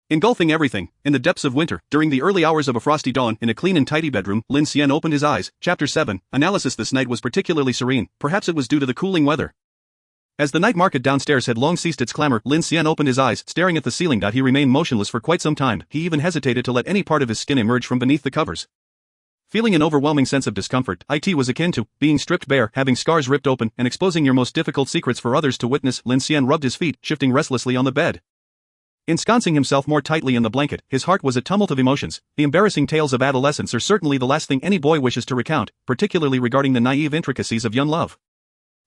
Engulfing everything, in the depths of winter, during the early hours of a frosty dawn, in a clean and tidy bedroom, Lin Xian opened his eyes. Chapter 7, Analysis. This night was particularly serene, perhaps it was due to the cooling weather. As the night market downstairs had long ceased its clamor, Lin Xian opened his eyes, staring at the ceiling. He remained motionless for quite some time, he even hesitated to let any part of his skin emerge from beneath the covers. Feeling an overwhelming sense of discomfort, it was akin to being stripped bare, having scars ripped open, and exposing your most difficult secrets for others to witness. Lin Xian rubbed his feet, shifting restlessly on the bed. Ensconcing himself more tightly in the blanket, his heart was a tumult of emotions. The embarrassing tales of adolescence are certainly the last thing any boy wishes to recount, particularly regarding the naive intricacies of young love.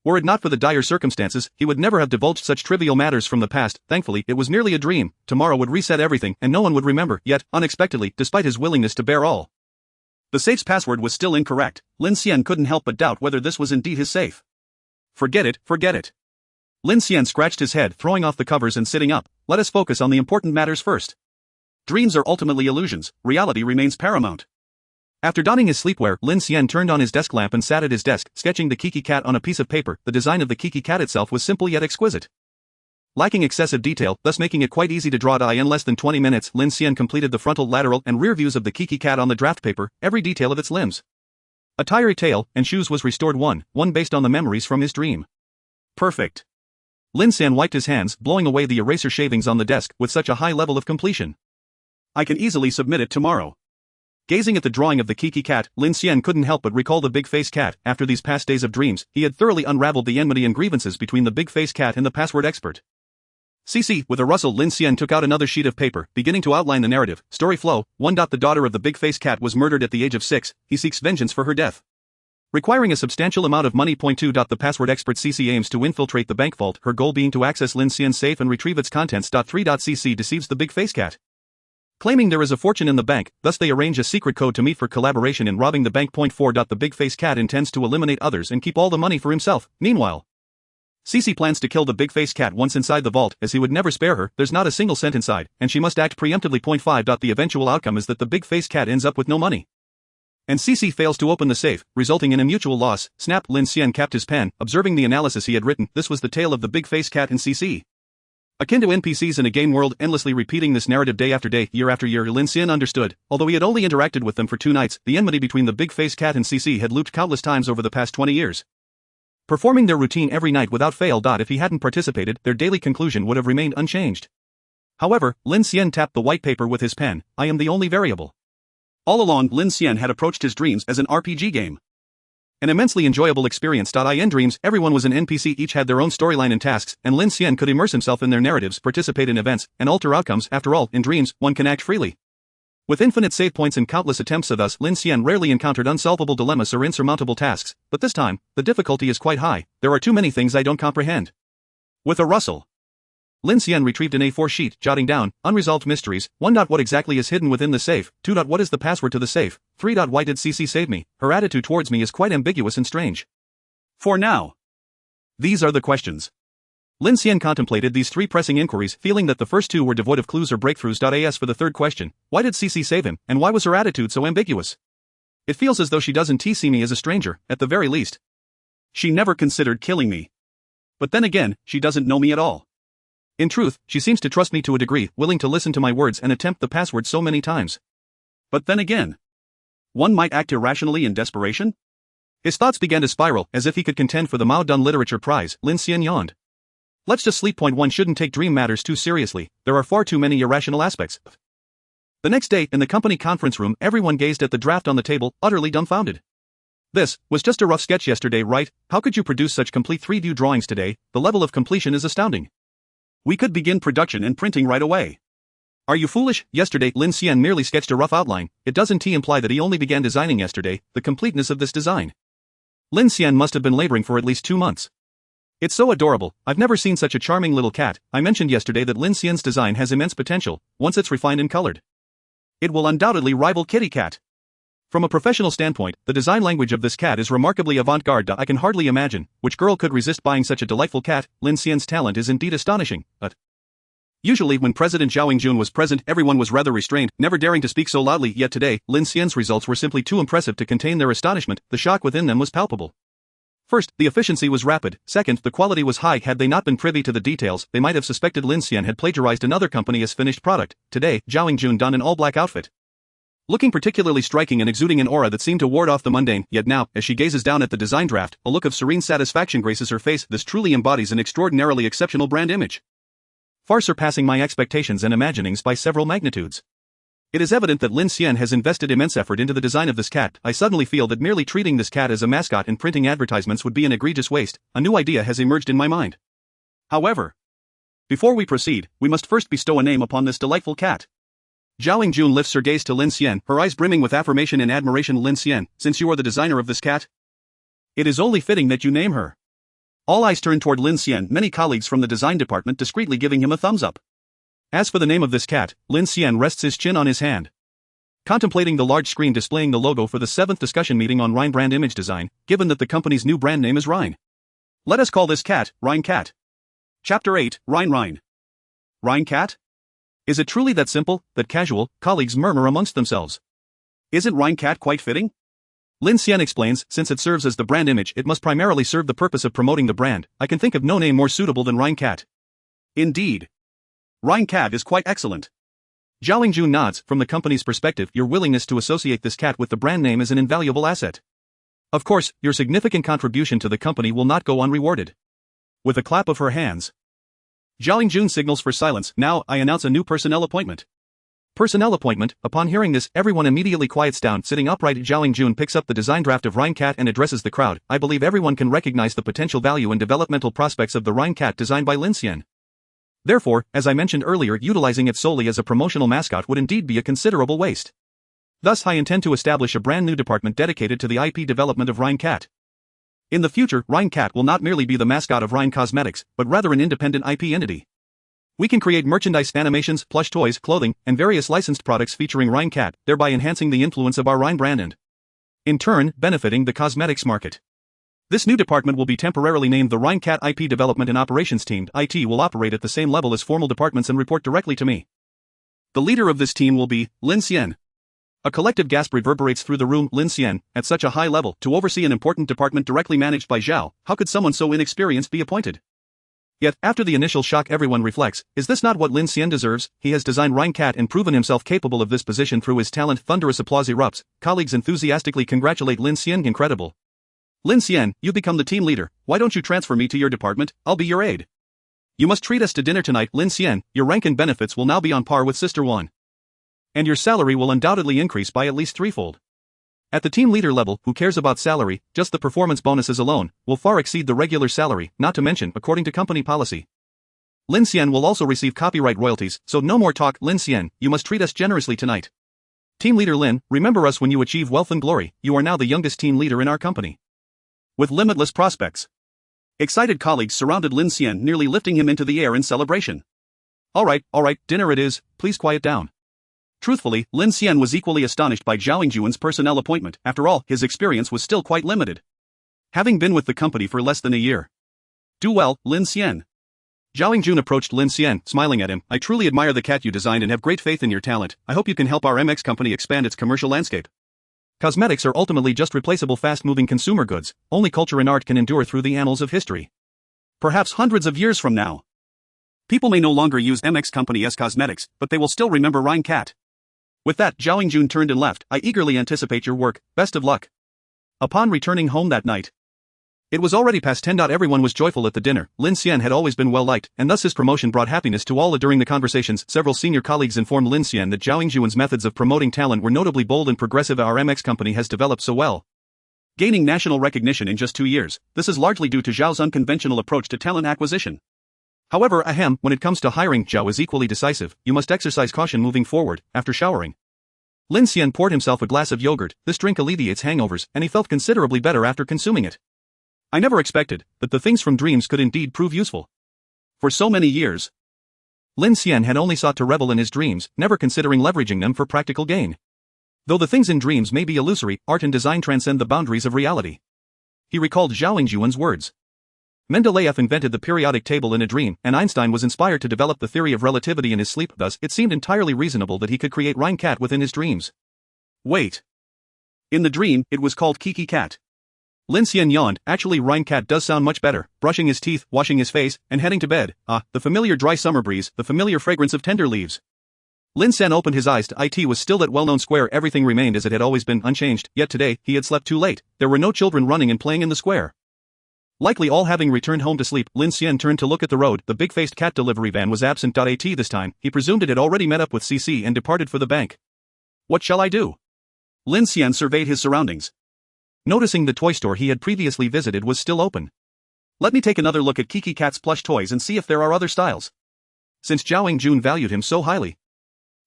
Were it not for the dire circumstances, he would never have divulged such trivial matters from the past. Thankfully, it was merely a dream. Tomorrow would reset everything, and no one would remember. Yet, unexpectedly, despite his willingness to bear all, the safe's password was still incorrect. Lin Xian couldn't help but doubt whether this was indeed his safe. Forget it, forget it. Lin Xian scratched his head, throwing off the covers and sitting up. Let us focus on the important matters first. Dreams are ultimately illusions, reality remains paramount. After donning his sleepwear, Lin Xian turned on his desk lamp and sat at his desk, sketching the Kiki cat on a piece of paper. The design of the Kiki cat itself was simple yet exquisite. Lacking excessive detail, thus making it quite easy to draw. In less than 20 minutes, Lin Xian completed the frontal, lateral, and rear views of the Kiki cat on the draft paper, every detail of its limbs. Attire, tail, and shoes was restored one based on the memories from his dream. Perfect. Lin Xian wiped his hands, blowing away the eraser shavings on the desk with such a high level of completion. I can easily submit it tomorrow. Gazing at the drawing of the Kiki cat, Lin Xian couldn't help but recall the big-faced cat. After these past days of dreams, he had thoroughly unraveled the enmity and grievances between the big-faced cat and the password expert. Cece, with a rustle, Lin Xian took out another sheet of paper, beginning to outline the narrative. Story flow. 1. The daughter of the big-faced cat was murdered at the age of 6, he seeks vengeance for her death, requiring a substantial amount of money. 2. The password expert Cece aims to infiltrate the bank vault, her goal being to access Lin Xian's safe and retrieve its contents. 3. Cece deceives the big-faced cat, claiming there is a fortune in the bank, thus they arrange a secret code to meet for collaboration in robbing the bank. 4. The big-faced cat intends to eliminate others and keep all the money for himself. Meanwhile, Cece plans to kill the big-faced cat once inside the vault, as he would never spare her. There's not a single cent inside, and she must act preemptively. 5. The eventual outcome is that the big-faced cat ends up with no money, and Cece fails to open the safe, resulting in a mutual loss. Snap. Lin Xian capped his pen, observing the analysis he had written. This was the tale of the big-faced cat and Cece. Akin to NPCs in a game world endlessly repeating this narrative day after day, year after year. Lin Xian understood. Although he had only interacted with them for 2 nights, the enmity between the big-faced cat and CC had looped countless times over the past 20 years. Performing their routine every night without fail. If he hadn't participated, their daily conclusion would have remained unchanged. However, Lin Xian tapped the white paper with his pen. I am the only variable. All along, Lin Xian had approached his dreams as an RPG game. An immensely enjoyable experience. In dreams, everyone was an NPC, each had their own storyline and tasks, and Lin Xian could immerse himself in their narratives, participate in events, and alter outcomes. After all, in dreams, one can act freely. With infinite save points and countless attempts, thus Lin Xian rarely encountered unsolvable dilemmas or insurmountable tasks, but this time, the difficulty is quite high. There are too many things I don't comprehend. With a rustle, Lin Xian retrieved an A4 sheet, jotting down unresolved mysteries. 1. What exactly is hidden within the safe? 2. What is the password to the safe? 3. Why did CC save me? Her attitude towards me is quite ambiguous and strange. For now, these are the questions. Lin Xian contemplated these 3 pressing inquiries, feeling that the first 2 were devoid of clues or breakthroughs. As for the third question, why did CC save him, and why was her attitude so ambiguous? It feels as though she doesn't see me as a stranger, at the very least. She never considered killing me. But then again, she doesn't know me at all. In truth, she seems to trust me to a degree, willing to listen to my words and attempt the password so many times. But then again, one might act irrationally in desperation? His thoughts began to spiral, as if he could contend for the Mao Dun Literature Prize. Lin Xian yawned. Let's just sleep. One shouldn't take dream matters too seriously, there are far too many irrational aspects. The next day, in the company conference room, everyone gazed at the draft on the table, utterly dumbfounded. This was just a rough sketch yesterday, right? How could you produce such complete 3D drawings today? The level of completion is astounding. We could begin production and printing right away. Are you foolish? Yesterday, Lin Xian merely sketched a rough outline. It doesn't imply that he only began designing yesterday. The completeness of this design. Lin Xian must have been laboring for at least 2 months. It's so adorable. I've never seen such a charming little cat. I mentioned yesterday that Lin Xian's design has immense potential, once it's refined and colored. It will undoubtedly rival Kitty Cat. From a professional standpoint, the design language of this cat is remarkably avant-garde. I can hardly imagine which girl could resist buying such a delightful cat. Lin Xian's talent is indeed astonishing, but usually when President Zhao Yingjun was present, everyone was rather restrained, never daring to speak so loudly. Yet today, Lin Xian's results were simply too impressive to contain their astonishment. The shock within them was palpable. First, the efficiency was rapid. Second, the quality was high. Had they not been privy to the details, they might have suspected Lin Xian had plagiarized another company as finished product. Today, Zhao Yingjun donned an all-black outfit, looking particularly striking and exuding an aura that seemed to ward off the mundane. Yet now, as she gazes down at the design draft, a look of serene satisfaction graces her face. This truly embodies an extraordinarily exceptional brand image, far surpassing my expectations and imaginings by several magnitudes. It is evident that Lin Xian has invested immense effort into the design of this cat. I suddenly feel that merely treating this cat as a mascot and printing advertisements would be an egregious waste. A new idea has emerged in my mind. However, before we proceed, we must first bestow a name upon this delightful cat. Zhao Yingjun lifts her gaze to Lin Xian, her eyes brimming with affirmation and admiration. Lin Xian, since you are the designer of this cat, it is only fitting that you name her. All eyes turn toward Lin Xian, many colleagues from the design department discreetly giving him a thumbs up. As for the name of this cat, Lin Xian rests his chin on his hand, contemplating the large screen displaying the logo for the 7th discussion meeting on Rhine brand image design, given that the company's new brand name is Rhine. Let us call this cat, Rhine Cat. Chapter 8, Rhine. Rhine Cat? Is it truly that simple? That casual, colleagues murmur amongst themselves. Isn't Rhine Cat quite fitting? Lin Xian explains, since it serves as the brand image, it must primarily serve the purpose of promoting the brand. I can think of no name more suitable than Rhine Cat. Indeed, Rhine Cat is quite excellent. Zhao Yingjun nods. From the company's perspective, your willingness to associate this cat with the brand name is an invaluable asset. Of course, your significant contribution to the company will not go unrewarded. With a clap of her hands, Zhao Yingjun signals for silence. Now, I announce a new personnel appointment. Personnel appointment. Upon hearing this, everyone immediately quiets down. Sitting upright, Zhao Yingjun picks up the design draft of Rhine Cat and addresses the crowd. I believe everyone can recognize the potential value and developmental prospects of the Rhine Cat designed by Lin Xian. Therefore, as I mentioned earlier, utilizing it solely as a promotional mascot would indeed be a considerable waste. Thus, I intend to establish a brand new department dedicated to the IP development of Rhine Cat. In the future, Rhine Cat will not merely be the mascot of Rhine Cosmetics, but rather an independent IP entity. We can create merchandise, animations, plush toys, clothing, and various licensed products featuring Rhine Cat, thereby enhancing the influence of our Rhine brand and, in turn, benefiting the cosmetics market. This new department will be temporarily named the Rhine Cat IP Development and Operations Team. IT will operate at the same level as formal departments and report directly to me. The leader of this team will be Lin Xian. A collective gasp reverberates through the room. Lin Xian, at such a high level, to oversee an important department directly managed by Zhao, how could someone so inexperienced be appointed? Yet, after the initial shock everyone reflects, is this not what Lin Xian deserves? He has designed Rhine Cat and proven himself capable of this position through his talent. Thunderous applause erupts, colleagues enthusiastically congratulate Lin Xian. Incredible. Lin Xian, you become the team leader, why don't you transfer me to your department, I'll be your aide. You must treat us to dinner tonight. Lin Xian, your rank and benefits will now be on par with Sister Wan. And your salary will undoubtedly increase by at least threefold. At the team leader level, who cares about salary, just the performance bonuses alone, will far exceed the regular salary, not to mention, according to company policy. Lin Xian will also receive copyright royalties, so no more talk. Lin Xian, you must treat us generously tonight. Team leader Lin, remember us when you achieve wealth and glory, you are now the youngest team leader in our company. With limitless prospects. Excited colleagues surrounded Lin Xian, nearly lifting him into the air in celebration. Alright, dinner it is, please quiet down. Truthfully, Lin Xian was equally astonished by Zhao Yingjuan's personnel appointment. After all, his experience was still quite limited. Having been with the company for less than a year. Do well, Lin Xian. Zhao Yingjun approached Lin Xian, smiling at him. I truly admire the cat you designed and have great faith in your talent. I hope you can help our MX company expand its commercial landscape. Cosmetics are ultimately just replaceable fast-moving consumer goods. Only culture and art can endure through the annals of history. Perhaps hundreds of years from now. People may no longer use MX company as cosmetics, but they will still remember Rhine Cat. With that, Zhao Yingjun turned and left. I eagerly anticipate your work, best of luck. Upon returning home that night, it was already past 10. Everyone was joyful at the dinner. Lin Xian had always been well liked, and thus his promotion brought happiness to all. During the conversations, several senior colleagues informed Lin Xian that Zhao Yingjuan's methods of promoting talent were notably bold and progressive. Our MX company has developed so well, gaining national recognition in just 2 years. This is largely due to Zhao's unconventional approach to talent acquisition. However, when it comes to hiring, Zhao is equally decisive. You must exercise caution moving forward. After showering, Lin Xian poured himself a glass of yogurt. This drink alleviates hangovers, and he felt considerably better after consuming it. I never expected that the things from dreams could indeed prove useful. For so many years, Lin Xian had only sought to revel in his dreams, never considering leveraging them for practical gain. Though the things in dreams may be illusory, art and design transcend the boundaries of reality. He recalled Zhao Yingjuan's words. Mendeleev invented the periodic table in a dream, and Einstein was inspired to develop the theory of relativity in his sleep. Thus, it seemed entirely reasonable that he could create Rhine Cat within his dreams. Wait. In the dream, it was called Kiki Cat. Lin Xian yawned. Actually, Rhine Cat does sound much better. Brushing his teeth, washing his face, and heading to bed. The familiar dry summer breeze, the familiar fragrance of tender leaves. Lin Xian opened his eyes. It was still that well-known square. Everything remained as it had always been, unchanged. Yet today, he had slept too late. There were no children running and playing in the square. Likely all having returned home to sleep. Lin Xian turned to look at the road. The big-faced cat delivery van was absent. This time, he presumed it had already met up with CC and departed for the bank. What shall I do? Lin Xian surveyed his surroundings, noticing the toy store he had previously visited was still open. Let me take another look at Kiki Cat's plush toys and see if there are other styles. Since Zhao Yingjun valued him so highly,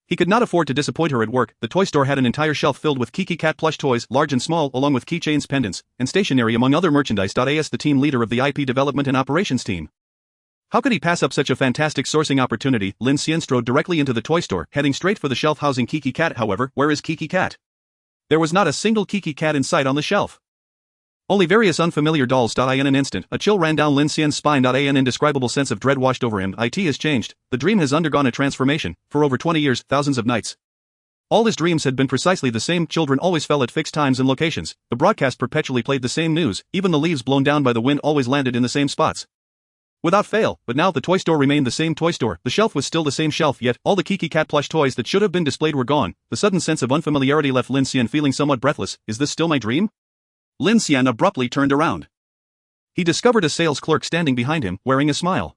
he could not afford to disappoint her at work. The toy store had an entire shelf filled with Kiki Cat plush toys, large and small, along with keychains, pendants, and stationery among other merchandise. As the team leader of the IP development and operations team, how could he pass up such a fantastic sourcing opportunity? Lin Xian strode directly into the toy store, heading straight for the shelf housing Kiki Cat. However, where is Kiki Cat? There was not a single Kiki Cat in sight on the shelf. Only various unfamiliar dolls. In an instant, a chill ran down Lin Xian's spine. An indescribable sense of dread washed over him. It has changed. The dream has undergone a transformation. For over 20 years, thousands of nights, all his dreams had been precisely the same. Children always fell at fixed times and locations. The broadcast perpetually played the same news. Even the leaves blown down by the wind always landed in the same spots, without fail. But now the toy store remained the same toy store. The shelf was still the same shelf, yet all the Kiki Cat plush toys that should have been displayed were gone. The sudden sense of unfamiliarity left Lin Xian feeling somewhat breathless. Is this still my dream? Lin Xian abruptly turned around. He discovered a sales clerk standing behind him, wearing a smile.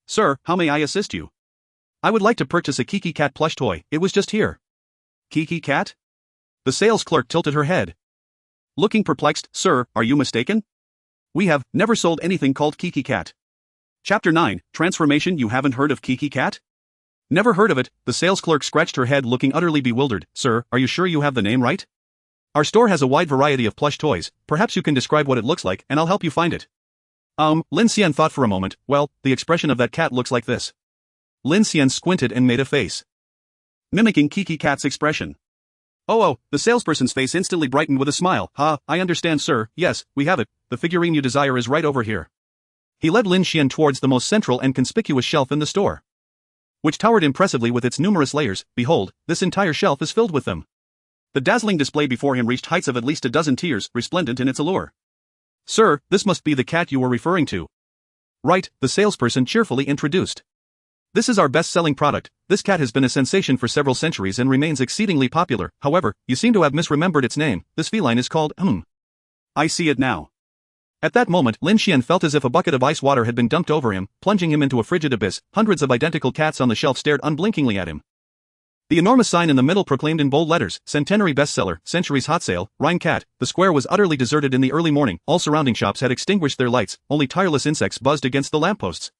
Sir, how may I assist you? I would like to purchase a Kiki Cat plush toy. It was just here. Kiki Cat? The sales clerk tilted her head, looking perplexed. Sir, are you mistaken? We have never sold anything called Kiki Cat. Chapter 9, Transformation. You haven't heard of Kiki Cat? Never heard of it. The sales clerk scratched her head, looking utterly bewildered. Sir, are you sure you have the name right? Our store has a wide variety of plush toys. Perhaps you can describe what it looks like, and I'll help you find it. Lin Xian thought for a moment. Well, the expression of that cat looks like this. Lin Xian squinted and made a face, mimicking Kiki Cat's expression. Oh, the salesperson's face instantly brightened with a smile. I understand, sir. Yes, we have it. The figurine you desire is right over here. He led Lin Xian towards the most central and conspicuous shelf in the store, which towered impressively with its numerous layers. Behold, this entire shelf is filled with them. The dazzling display before him reached heights of at least a dozen tiers, resplendent in its allure. Sir, this must be the cat you were referring to. Right, the salesperson cheerfully introduced. This is our best-selling product. This cat has been a sensation for several centuries and remains exceedingly popular. However, you seem to have misremembered its name. This feline is called, I see it now. At that moment, Lin Xian felt as if a bucket of ice water had been dumped over him, plunging him into a frigid abyss. Hundreds of identical cats on the shelf stared unblinkingly at him. The enormous sign in the middle proclaimed in bold letters, Centenary Bestseller, Century's Hot Sale, Rhine Cat. The square was utterly deserted in the early morning. All surrounding shops had extinguished their lights, only tireless insects buzzed against the lampposts.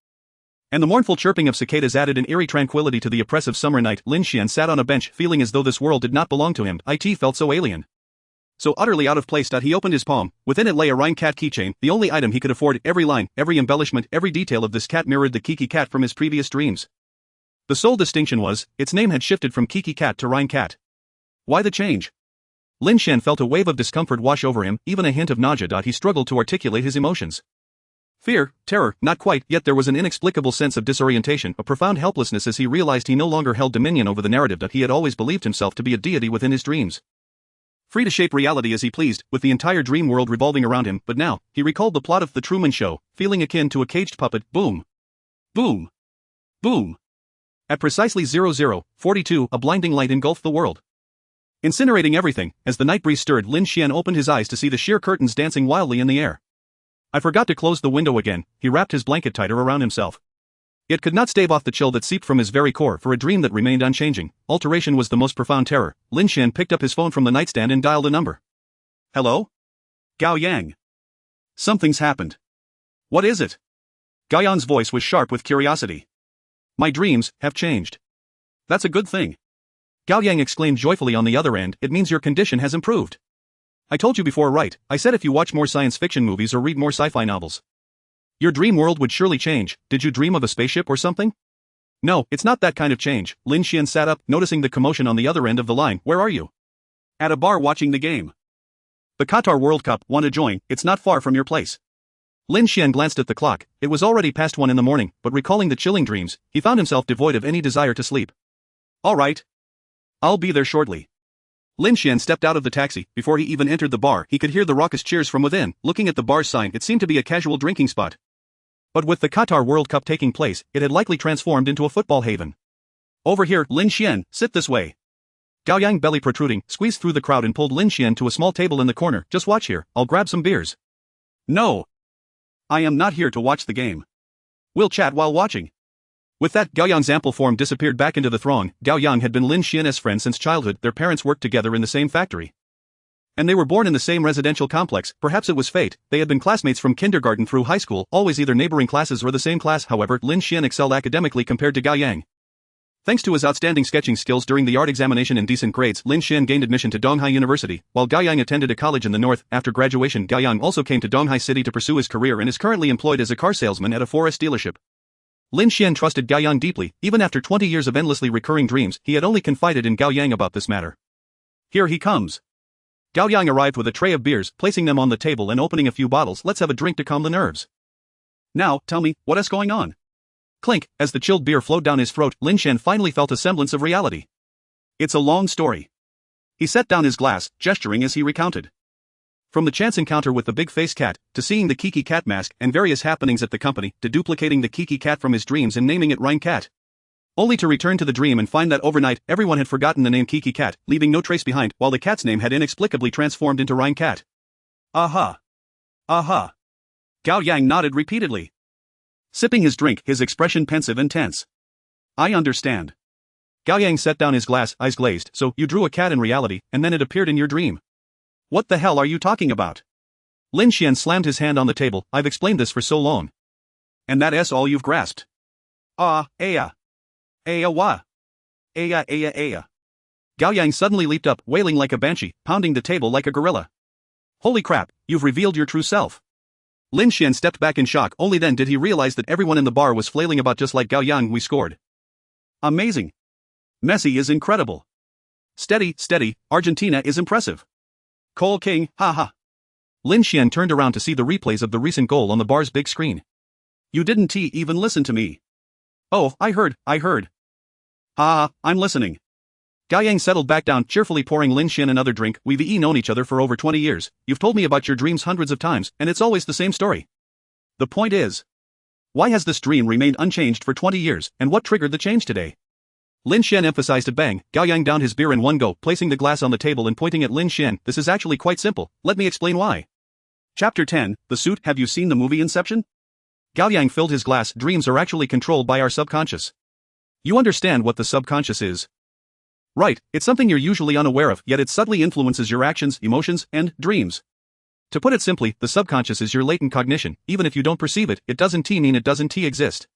And the mournful chirping of cicadas added an eerie tranquility to the oppressive summer night. Lin Xian sat on a bench, feeling as though this world did not belong to him. It felt so alien. So utterly out of place. He opened his palm. Within it lay a Rhine Cat keychain, the only item he could afford. Every line, every embellishment, every detail of this cat mirrored the Kiki cat from his previous dreams. The sole distinction was, its name had shifted from Kiki cat to Rhine cat. Why the change? Lin Xian felt a wave of discomfort wash over him, even a hint of nausea. He struggled to articulate his emotions. Fear, terror, not quite, yet there was an inexplicable sense of disorientation, a profound helplessness as he realized he no longer held dominion over the narrative. He had always believed himself to be a deity within his dreams, free to shape reality as he pleased, with the entire dream world revolving around him. But now, he recalled the plot of The Truman Show, feeling akin to a caged puppet. Boom. Boom. Boom. At precisely 00:42, a blinding light engulfed the world, incinerating everything. As the night breeze stirred, Lin Xian opened his eyes to see the sheer curtains dancing wildly in the air. I forgot to close the window again. He wrapped his blanket tighter around himself. It could not stave off the chill that seeped from his very core. For a dream that remained unchanging, alteration was the most profound terror. Lin Xian picked up his phone from the nightstand and dialed a number. Hello? Gao Yang. Something's happened. What is it? Gao Yang's voice was sharp with curiosity. My dreams have changed. That's a good thing. Gao Yang exclaimed joyfully on the other end. It means your condition has improved. I told you before, right? I said if you watch more science fiction movies or read more sci-fi novels, your dream world would surely change. Did you dream of a spaceship or something? No, it's not that kind of change. Lin Xian sat up, noticing the commotion on the other end of the line. Where are you? At a bar watching the game. The Qatar World Cup. Want to join? It's not far from your place. Lin Xian glanced at the clock. It was already past 1 in the morning, but recalling the chilling dreams, he found himself devoid of any desire to sleep. All right. I'll be there shortly. Lin Xian stepped out of the taxi. Before he even entered the bar, he could hear the raucous cheers from within. Looking at the bar's sign, it seemed to be a casual drinking spot. But with the Qatar World Cup taking place, it had likely transformed into a football haven. Over here, Lin Xian, sit this way. Gao Yang, belly protruding, squeezed through the crowd and pulled Lin Xian to a small table in the corner. Just watch here, I'll grab some beers. No. I am not here to watch the game. We'll chat while watching. With that, Gao Yang's ample form disappeared back into the throng. Gao Yang had been Lin Xian's friend since childhood. Their parents worked together in the same factory, and they were born in the same residential complex. Perhaps it was fate. They had been classmates from kindergarten through high school, always either neighboring classes or the same class. However, Lin Xian excelled academically compared to Gao Yang. Thanks to his outstanding sketching skills during the art examination and decent grades, Lin Xian gained admission to Donghai University, while Gao Yang attended a college in the north. After graduation, Gao Yang also came to Donghai City to pursue his career and is currently employed as a car salesman at a forest dealership. Lin Xian trusted Gao Yang deeply. Even after 20 years of endlessly recurring dreams, he had only confided in Gao Yang about this matter. Here he comes. Gao Yang arrived with a tray of beers, placing them on the table and opening a few bottles. Let's have a drink to calm the nerves. Now, tell me, what is going on? Clink, as the chilled beer flowed down his throat, Lin Xian finally felt a semblance of reality. It's a long story. He set down his glass, gesturing as he recounted. From the chance encounter with the big-faced cat, to seeing the Kiki cat mask and various happenings at the company, to duplicating the Kiki cat from his dreams and naming it Rhine cat. Only to return to the dream and find that overnight, everyone had forgotten the name Kiki cat, leaving no trace behind, while the cat's name had inexplicably transformed into Rhine cat. Aha. Aha. Gao Yang nodded repeatedly, sipping his drink, his expression pensive and tense. I understand. Gao Yang set down his glass, eyes glazed. So, you drew a cat in reality, and then it appeared in your dream. What the hell are you talking about? Lin Xian slammed his hand on the table. I've explained this for so long. And that is all you've grasped? Aya. Aya wa. Aya aya aya. Gao Yang suddenly leaped up, wailing like a banshee, pounding the table like a gorilla. Holy crap, you've revealed your true self. Lin Xian stepped back in shock. Only then did he realize that everyone in the bar was flailing about just like Gao Yang. We scored. Amazing. Messi is incredible. Steady, Argentina is impressive. Cole King, haha. Lin Xian turned around to see the replays of the recent goal on the bar's big screen. You didn't even listen to me. Oh, I heard. I'm listening. Gao Yang settled back down, cheerfully pouring Lin Xian another drink. We've known each other for over 20 years. You've told me about your dreams hundreds of times, and it's always the same story. The point is, Why has this dream remained unchanged for 20 years, and what triggered the change today? Lin Xian emphasized a bang. Gao Yang downed his beer in one go, placing the glass on the table and pointing at Lin Xian. This is actually quite simple, let me explain why. Chapter 10, The Suit. Have you seen the movie Inception? Gao Yang filled his glass. Dreams are actually controlled by our subconscious. You understand what the subconscious is? Right, it's something you're usually unaware of, yet it subtly influences your actions, emotions, and dreams. To put it simply, the subconscious is your latent cognition. Even if you don't perceive it, it doesn't mean it doesn't exist.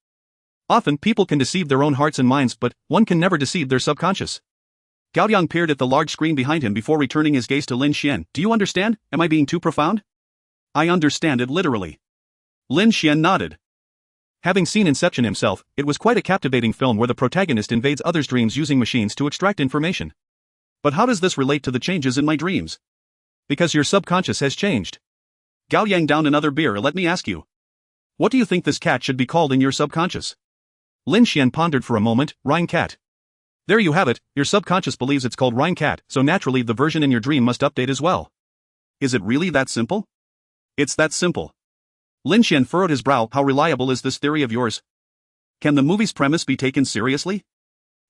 Often, people can deceive their own hearts and minds, but one can never deceive their subconscious. Gao Yang peered at the large screen behind him before returning his gaze to Lin Xian. Do you understand? Am I being too profound? I understand it literally. Lin Xian nodded. Having seen Inception himself, it was quite a captivating film where the protagonist invades others' dreams using machines to extract information. But how does this relate to the changes in my dreams? Because your subconscious has changed. Gao Yang downed another beer. Let me ask you. What do you think this cat should be called in your subconscious? Lin Xian pondered for a moment. Rhine cat. There you have it, your subconscious believes it's called Rhine cat, so naturally the version in your dream must update as well. Is it really that simple? It's that simple. Lin Xian furrowed his brow. How reliable is this theory of yours? Can the movie's premise be taken seriously?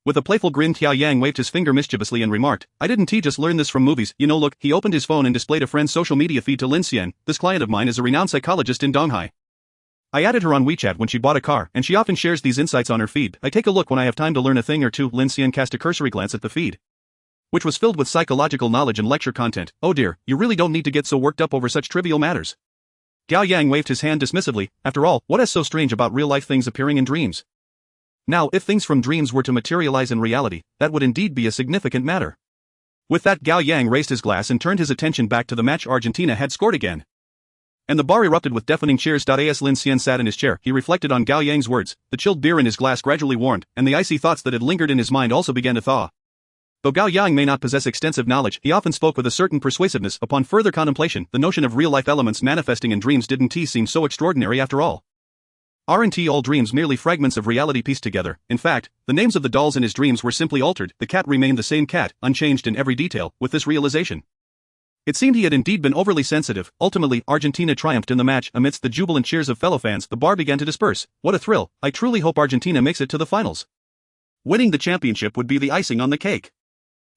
With a playful grin, Tiao Yang waved his finger mischievously and remarked, I didn't just learn this from movies, you know. Look, he opened his phone and displayed a friend's social media feed to Lin Xian. This client of mine is a renowned psychologist in Donghai. I added her on WeChat when she bought a car, and she often shares these insights on her feed. I take a look when I have time to learn a thing or two. Lin Xian cast a cursory glance at the feed, which was filled with psychological knowledge and lecture content. Oh dear, you really don't need to get so worked up over such trivial matters. Gao Yang waved his hand dismissively. After all, what is so strange about real-life things appearing in dreams? Now, if things from dreams were to materialize in reality, that would indeed be a significant matter. With that, Gao Yang raised his glass and turned his attention back to the match Argentina had scored again. And the bar erupted with deafening cheers. As Lin Xian sat in his chair, he reflected on Gao Yang's words. The chilled beer in his glass gradually warmed, and the icy thoughts that had lingered in his mind also began to thaw. Though Gao Yang may not possess extensive knowledge, he often spoke with a certain persuasiveness. Upon further contemplation, the notion of real-life elements manifesting in dreams didn't seem so extraordinary after all. Aren't all dreams merely fragments of reality pieced together? In fact, the names of the dolls in his dreams were simply altered. The cat remained the same cat, unchanged in every detail. With this realization, it seemed he had indeed been overly sensitive. Ultimately, Argentina triumphed in the match. Amidst the jubilant cheers of fellow fans, the bar began to disperse. What a thrill! I truly hope Argentina makes it to the finals. Winning the championship would be the icing on the cake.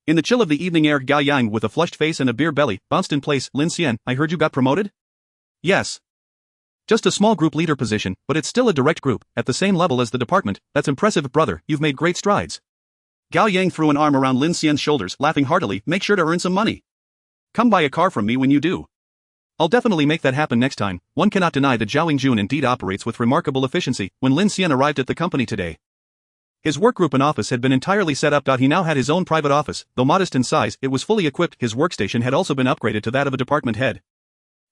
In the chill of the evening air, Gao Yang, with a flushed face and a beer belly, bounced in place. Lin Xian, I heard you got promoted? Yes. Just a small group leader position, but it's still a direct group, at the same level as the department. That's impressive, brother, you've made great strides. Gao Yang threw an arm around Lin Xian's shoulders, laughing heartily. Make sure to earn some money. Come buy a car from me when you do. I'll definitely make that happen next time. One cannot deny that Zhao Yingjun indeed operates with remarkable efficiency. When Lin Xian arrived at the company today, his workgroup and office had been entirely set up. He now had his own private office. Though modest in size, it was fully equipped. His workstation had also been upgraded to that of a department head,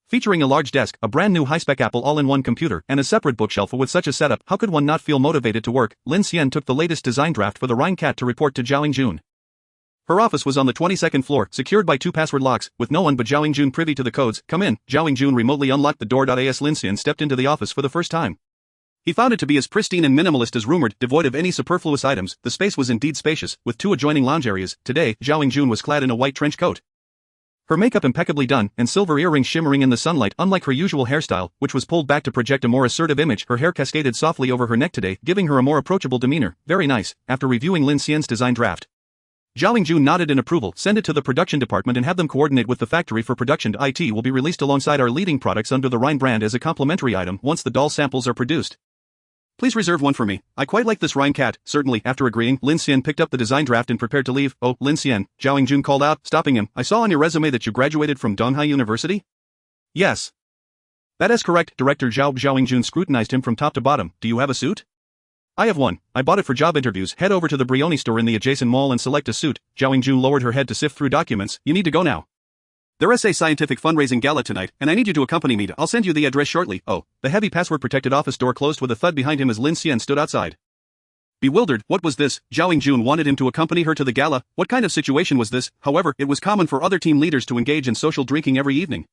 featuring a large desk, a brand new high-spec Apple all-in-one computer, and a separate bookshelf. With such a setup, how could one not feel motivated to work? Lin Xian took the latest design draft for the Rhine cat to report to Zhao Yingjun. Her office was on the 22nd floor, secured by 2 password locks, with no one but Zhao Yingjun privy to the codes. Come in. Zhao Yingjun remotely unlocked the door. As Lin Xian stepped into the office for the first time, he found it to be as pristine and minimalist as rumored, devoid of any superfluous items. The space was indeed spacious, with 2 adjoining lounge areas. Today, Zhao Yingjun was clad in a white trench coat, her makeup impeccably done, and silver earrings shimmering in the sunlight. Unlike her usual hairstyle, which was pulled back to project a more assertive image, her hair cascaded softly over her neck today, giving her a more approachable demeanor. Very nice. After reviewing Lin Xian's design draft, Zhao Yingjun nodded in approval. Send it to the production department and have them coordinate with the factory for production. IT will be released alongside our leading products under the Rhine brand as a complimentary item once the doll samples are produced. Please reserve one for me. I quite like this Rhine cat. Certainly. After agreeing, Lin Xian picked up the design draft and prepared to leave. Oh, Lin Xian, Zhao Yingjun called out, stopping him. I saw on your resume that you graduated from Donghai University? Yes. That is correct. Director Zhao Yingjun scrutinized him from top to bottom. Do you have a suit? I have one. I bought it for job interviews. Head over to the Brioni store in the adjacent mall and select a suit. Zhao Yingjun lowered her head to sift through documents. You need to go now. There's a scientific fundraising gala tonight, and I need you to accompany me. I'll send you the address shortly. Oh, the heavy password-protected office door closed with a thud behind him as Lin Xian stood outside. Bewildered, what was this? Zhao Yingjun wanted him to accompany her to the gala. What kind of situation was this? However, it was common for other team leaders to engage in social drinking every evening.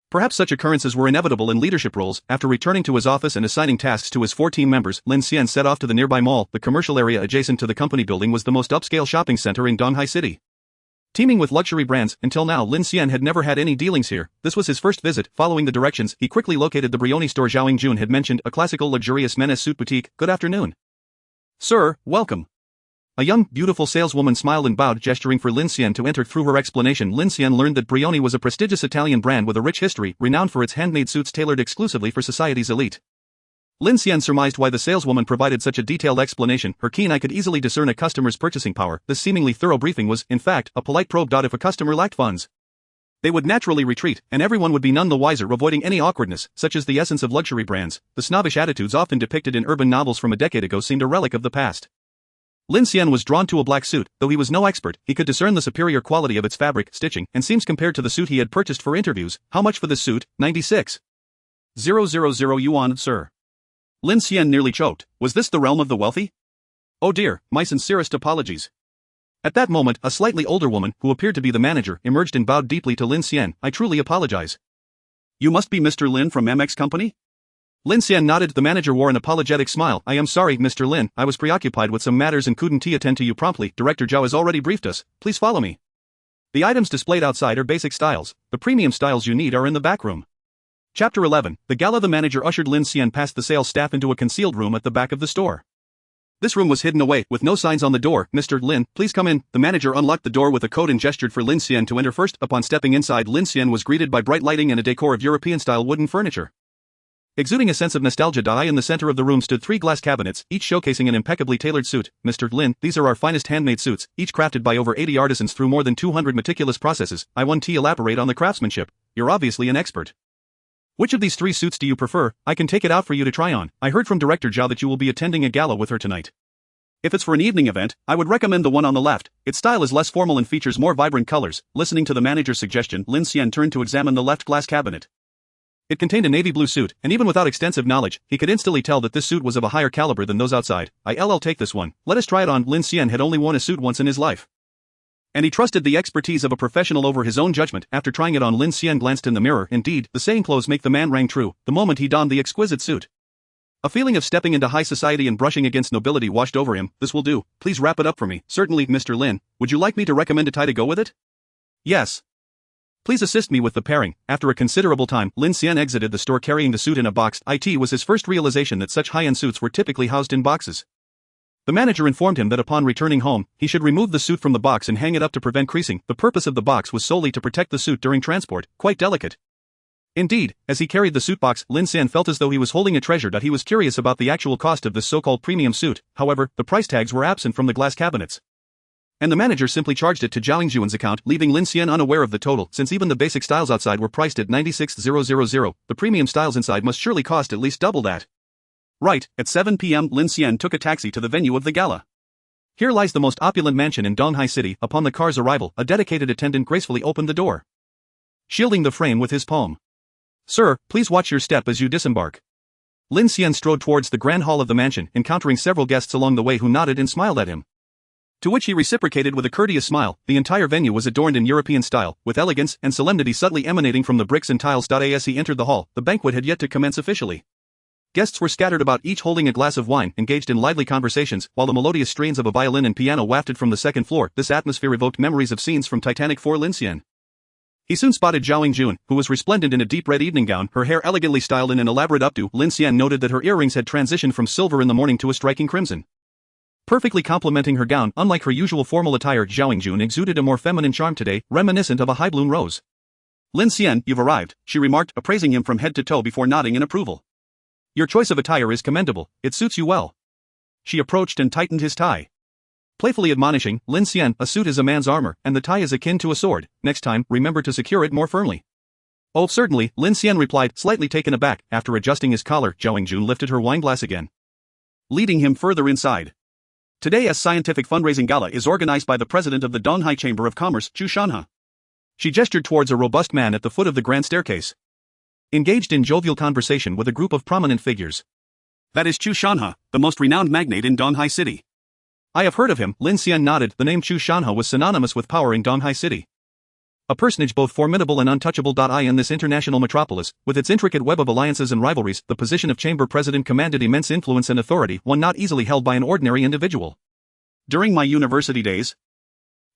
Perhaps such occurrences were inevitable in leadership roles. After returning to his office and assigning tasks to his 4 team members, Lin Xian set off to the nearby mall. The commercial area adjacent to the company building was the most upscale shopping center in Donghai City. Teeming with luxury brands, until now Lin Xian had never had any dealings here. This was his first visit. Following the directions, he quickly located the Brioni store Zhao Yingjun had mentioned, a classical luxurious men's suit boutique. Good afternoon. Sir, welcome. A young, beautiful saleswoman smiled and bowed, gesturing for Lin Xian to enter. Through her explanation, Lin Xian learned that Brioni was a prestigious Italian brand with a rich history, renowned for its handmade suits tailored exclusively for society's elite. Lin Xian surmised why the saleswoman provided such a detailed explanation. Her keen eye could easily discern a customer's purchasing power. This seemingly thorough briefing was, in fact, a polite probe. If a customer lacked funds, they would naturally retreat, and everyone would be none the wiser, avoiding any awkwardness, such as the essence of luxury brands. The snobbish attitudes often depicted in urban novels from a decade ago seemed a relic of the past. Lin Xian was drawn to a black suit. Though he was no expert, he could discern the superior quality of its fabric, stitching, and seams compared to the suit he had purchased for interviews. How much for this suit? 96,000 yuan, sir. Lin Xian nearly choked. Was this the realm of the wealthy? Oh dear, my sincerest apologies. At that moment, a slightly older woman, who appeared to be the manager, emerged and bowed deeply to Lin Xian. I truly apologize. You must be Mr. Lin from MX Company? Lin Xian nodded. The manager wore an apologetic smile. I am sorry, Mr. Lin, I was preoccupied with some matters and couldn't attend to you promptly. Director Zhao has already briefed us. Please follow me. The items displayed outside are basic styles. The premium styles you need are in the back room. Chapter 11. The Gala. The manager ushered Lin Xian past the sales staff into a concealed room at the back of the store. This room was hidden away, with no signs on the door. Mr. Lin, please come in. The manager unlocked the door with a code and gestured for Lin Xian to enter first. Upon stepping inside, Lin Xian was greeted by bright lighting and a decor of European-style wooden furniture. Exuding a sense of nostalgia, in the center of the room stood 3 glass cabinets, each showcasing an impeccably tailored suit. Mr. Lin, these are our finest handmade suits, each crafted by over 80 artisans through more than 200 meticulous processes. I want to elaborate on the craftsmanship. You're obviously an expert. Which of these 3 suits do you prefer? I can take it out for you to try on. I heard from Director Zhao that you will be attending a gala with her tonight. If it's for an evening event, I would recommend the one on the left. Its style is less formal and features more vibrant colors. Listening to the manager's suggestion, Lin Xian turned to examine the left glass cabinet. It contained a navy blue suit, and even without extensive knowledge, he could instantly tell that this suit was of a higher caliber than those outside. I'll take this one. Let us try it on. Lin Xian had only worn a suit once in his life, and he trusted the expertise of a professional over his own judgment. After trying it on, Lin Xian glanced in the mirror. Indeed, the saying clothes make the man rang true. The moment he donned the exquisite suit, a feeling of stepping into high society and brushing against nobility washed over him. This will do. Please wrap it up for me. Certainly, Mr. Lin. Would you like me to recommend a tie to go with it? Yes. Please assist me with the pairing. After a considerable time, Lin Xian exited the store carrying the suit in a box. It was his first realization that such high-end suits were typically housed in boxes. The manager informed him that upon returning home, he should remove the suit from the box and hang it up to prevent creasing. The purpose of the box was solely to protect the suit during transport. Quite delicate. Indeed, as he carried the suit box, Lin Xian felt as though he was holding a treasure. He was curious about the actual cost of this so-called premium suit. However, the price tags were absent from the glass cabinets, and the manager simply charged it to Zhao Yingjun's account, leaving Lin Xian unaware of the total. Since even the basic styles outside were priced at 96,000, the premium styles inside must surely cost at least double that. Right, at 7 p.m. Lin Xian took a taxi to the venue of the gala. Here lies the most opulent mansion in Donghai City. Upon the car's arrival, a dedicated attendant gracefully opened the door, shielding the frame with his palm. Sir, please watch your step as you disembark. Lin Xian strode towards the grand hall of the mansion, encountering several guests along the way who nodded and smiled at him, to which he reciprocated with a courteous smile. The entire venue was adorned in European style, with elegance and solemnity subtly emanating from the bricks and tiles. As he entered the hall, the banquet had yet to commence officially. Guests were scattered about, each holding a glass of wine, engaged in lively conversations, while the melodious strains of a violin and piano wafted from the second floor. This atmosphere evoked memories of scenes from Titanic for Lin Xian. He soon spotted Zhao Yingjun, who was resplendent in a deep red evening gown, her hair elegantly styled in an elaborate updo. Lin Xian noted that her earrings had transitioned from silver in the morning to a striking crimson, perfectly complementing her gown. Unlike her usual formal attire, Zhao Yingjun exuded a more feminine charm today, reminiscent of a high-bloom rose. Lin Xian, you've arrived, she remarked, appraising him from head to toe before nodding in approval. Your choice of attire is commendable, it suits you well. She approached and tightened his tie, playfully admonishing, Lin Xian, a suit is a man's armor, and the tie is akin to a sword. Next time, remember to secure it more firmly. Oh certainly, Lin Xian replied, slightly taken aback. After adjusting his collar, Zhao Yingjun lifted her wine glass again, leading him further inside. Today's scientific fundraising gala is organized by the president of the Donghai Chamber of Commerce, Chu Shanhe. She gestured towards a robust man at the foot of the grand staircase, engaged in jovial conversation with a group of prominent figures. That is Chu Shanhe, the most renowned magnate in Donghai City. I have heard of him. Lin Xian nodded. The name Chu Shanhe was synonymous with power in Donghai City, a personage both formidable and untouchable. In this international metropolis, with its intricate web of alliances and rivalries, the position of chamber president commanded immense influence and authority, one not easily held by an ordinary individual. During my university days,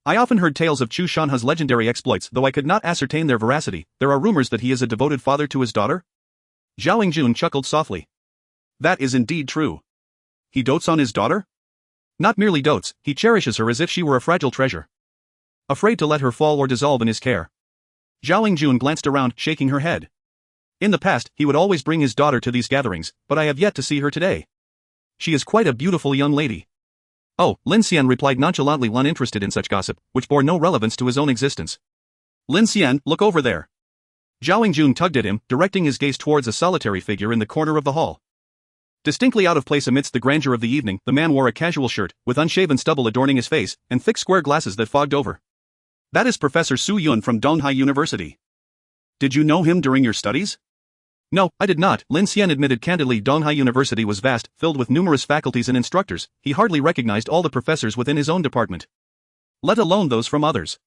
I often heard tales of Chu Shanha's legendary exploits, though I could not ascertain their veracity. There are rumors that he is a devoted father to his daughter? Zhao Yingjun chuckled softly. That is indeed true. He dotes on his daughter? Not merely dotes, he cherishes her as if she were a fragile treasure. Afraid to let her fall or dissolve in his care. Zhao Yingjun glanced around, shaking her head. In the past, he would always bring his daughter to these gatherings, but I have yet to see her today. She is quite a beautiful young lady. Oh, Lin Xian replied nonchalantly, uninterested in such gossip, which bore no relevance to his own existence. Lin Xian, look over there. Zhao Yingjun tugged at him, directing his gaze towards a solitary figure in the corner of the hall. Distinctly out of place amidst the grandeur of the evening, the man wore a casual shirt, with unshaven stubble adorning his face, and thick square glasses that fogged over. That is Professor Su Yun from Donghai University. Did you know him during your studies? No, I did not, Lin Xian admitted candidly. Donghai University was vast, filled with numerous faculties and instructors. He hardly recognized all the professors within his own department, let alone those from others.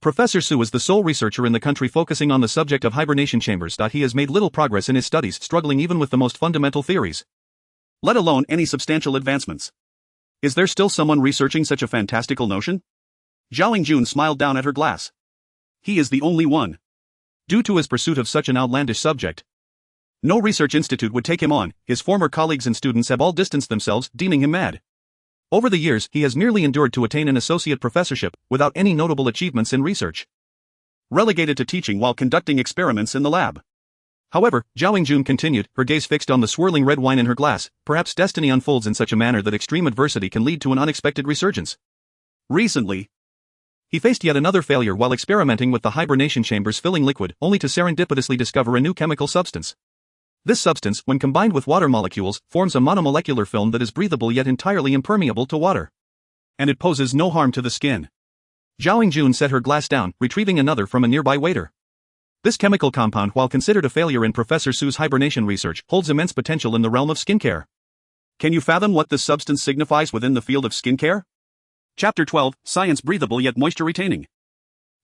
Professor Su is the sole researcher in the country focusing on the subject of hibernation chambers. He has made little progress in his studies, struggling even with the most fundamental theories, let alone any substantial advancements. Is there still someone researching such a fantastical notion? Zhao Yingjun smiled down at her glass. He is the only one. Due to his pursuit of such an outlandish subject, no research institute would take him on. His former colleagues and students have all distanced themselves, deeming him mad. Over the years, he has merely endured to attain an associate professorship, without any notable achievements in research. Relegated to teaching while conducting experiments in the lab. However, Zhao Yingjun continued, her gaze fixed on the swirling red wine in her glass. Perhaps destiny unfolds in such a manner that extreme adversity can lead to an unexpected resurgence. Recently, he faced yet another failure while experimenting with the hibernation chambers filling liquid, only to serendipitously discover a new chemical substance. This substance, when combined with water molecules, forms a monomolecular film that is breathable yet entirely impermeable to water. And it poses no harm to the skin. Zhao Yingjun set her glass down, retrieving another from a nearby waiter. This chemical compound, while considered a failure in Professor Su's hibernation research, holds immense potential in the realm of skincare. Can you fathom what this substance signifies within the field of skincare? Chapter 12, Science breathable yet moisture retaining.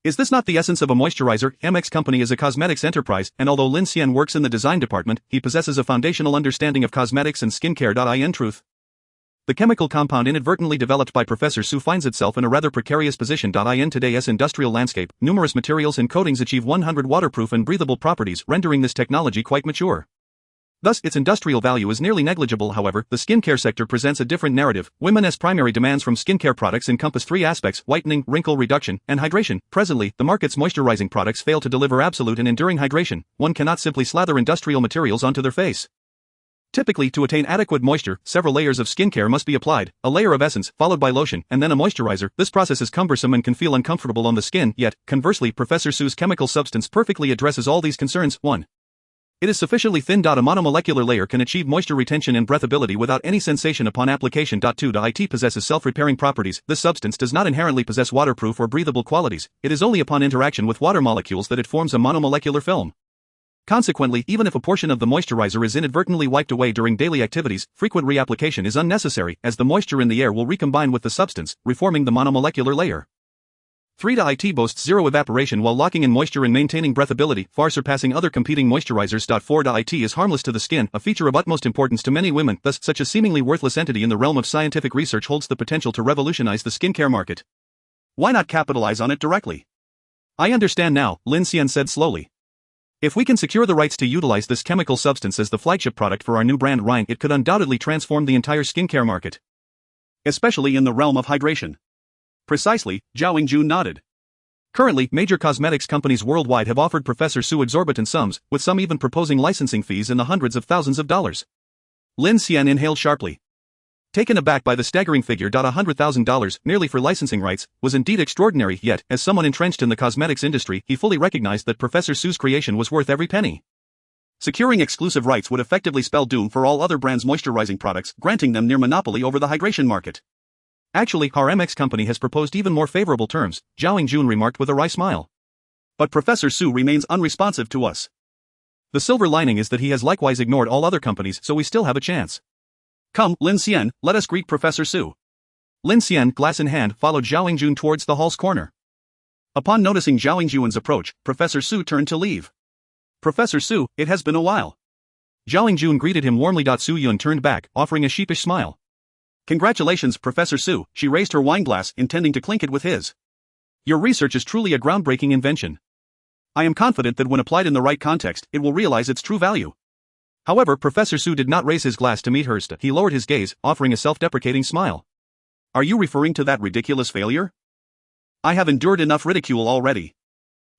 Is this not the essence of a moisturizer? MX Company is a cosmetics enterprise, and although Lin Xian works in the design department, he possesses a foundational understanding of cosmetics and skincare. In truth, the chemical compound inadvertently developed by Professor Su finds itself in a rather precarious position. In today's industrial landscape, numerous materials and coatings achieve 100% waterproof and breathable properties, rendering this technology quite mature. Thus, its industrial value is nearly negligible. However, the skincare sector presents a different narrative. Women's primary demands from skincare products encompass three aspects: whitening, wrinkle reduction, and hydration. Presently, the market's moisturizing products fail to deliver absolute and enduring hydration. One cannot simply slather industrial materials onto their face. Typically, to attain adequate moisture, several layers of skincare must be applied: a layer of essence, followed by lotion, and then a moisturizer. This process is cumbersome and can feel uncomfortable on the skin, yet, conversely, Professor Su's chemical substance perfectly addresses all these concerns. 1. It is sufficiently thin. A monomolecular layer can achieve moisture retention and breathability without any sensation upon application. 2. It possesses self-repairing properties. This substance does not inherently possess waterproof or breathable qualities. It is only upon interaction with water molecules that it forms a monomolecular film. Consequently, even if a portion of the moisturizer is inadvertently wiped away during daily activities, frequent reapplication is unnecessary, as the moisture in the air will recombine with the substance, reforming the monomolecular layer. 3. It boasts zero evaporation while locking in moisture and maintaining breathability, far surpassing other competing moisturizers. 4. It is harmless to the skin, a feature of utmost importance to many women. Thus, such a seemingly worthless entity in the realm of scientific research holds the potential to revolutionize the skincare market. Why not capitalize on it directly? I understand now, Lin Xian said slowly. If we can secure the rights to utilize this chemical substance as the flagship product for our new brand line, it could undoubtedly transform the entire skincare market, especially in the realm of hydration. Precisely, Zhao Yingjun nodded. Currently, major cosmetics companies worldwide have offered Professor Su exorbitant sums, with some even proposing licensing fees in the hundreds of thousands of dollars. Lin Xian inhaled sharply. Taken aback by the staggering figure. $100,000, merely for licensing rights, was indeed extraordinary, yet, as someone entrenched in the cosmetics industry, he fully recognized that Professor Su's creation was worth every penny. Securing exclusive rights would effectively spell doom for all other brands' moisturizing products, granting them near monopoly over the hydration market. Actually, our MX Company has proposed even more favorable terms, Zhao Yingjun remarked with a wry smile. But Professor Su remains unresponsive to us. The silver lining is that he has likewise ignored all other companies, so we still have a chance. Come, Lin Xian, let us greet Professor Su. Lin Xian, glass in hand, followed Zhao Yingjun towards the hall's corner. Upon noticing Zhao Yingjun's approach, Professor Su turned to leave. Professor Su, it has been a while. Zhao Yingjun greeted him warmly. Su Yun turned back, offering a sheepish smile. Congratulations, Professor Su. She raised her wineglass, intending to clink it with his. Your research is truly a groundbreaking invention. I am confident that when applied in the right context, it will realize its true value. However, Professor Su did not raise his glass to meet hers. He lowered his gaze, offering a self-deprecating smile. Are you referring to that ridiculous failure? I have endured enough ridicule already.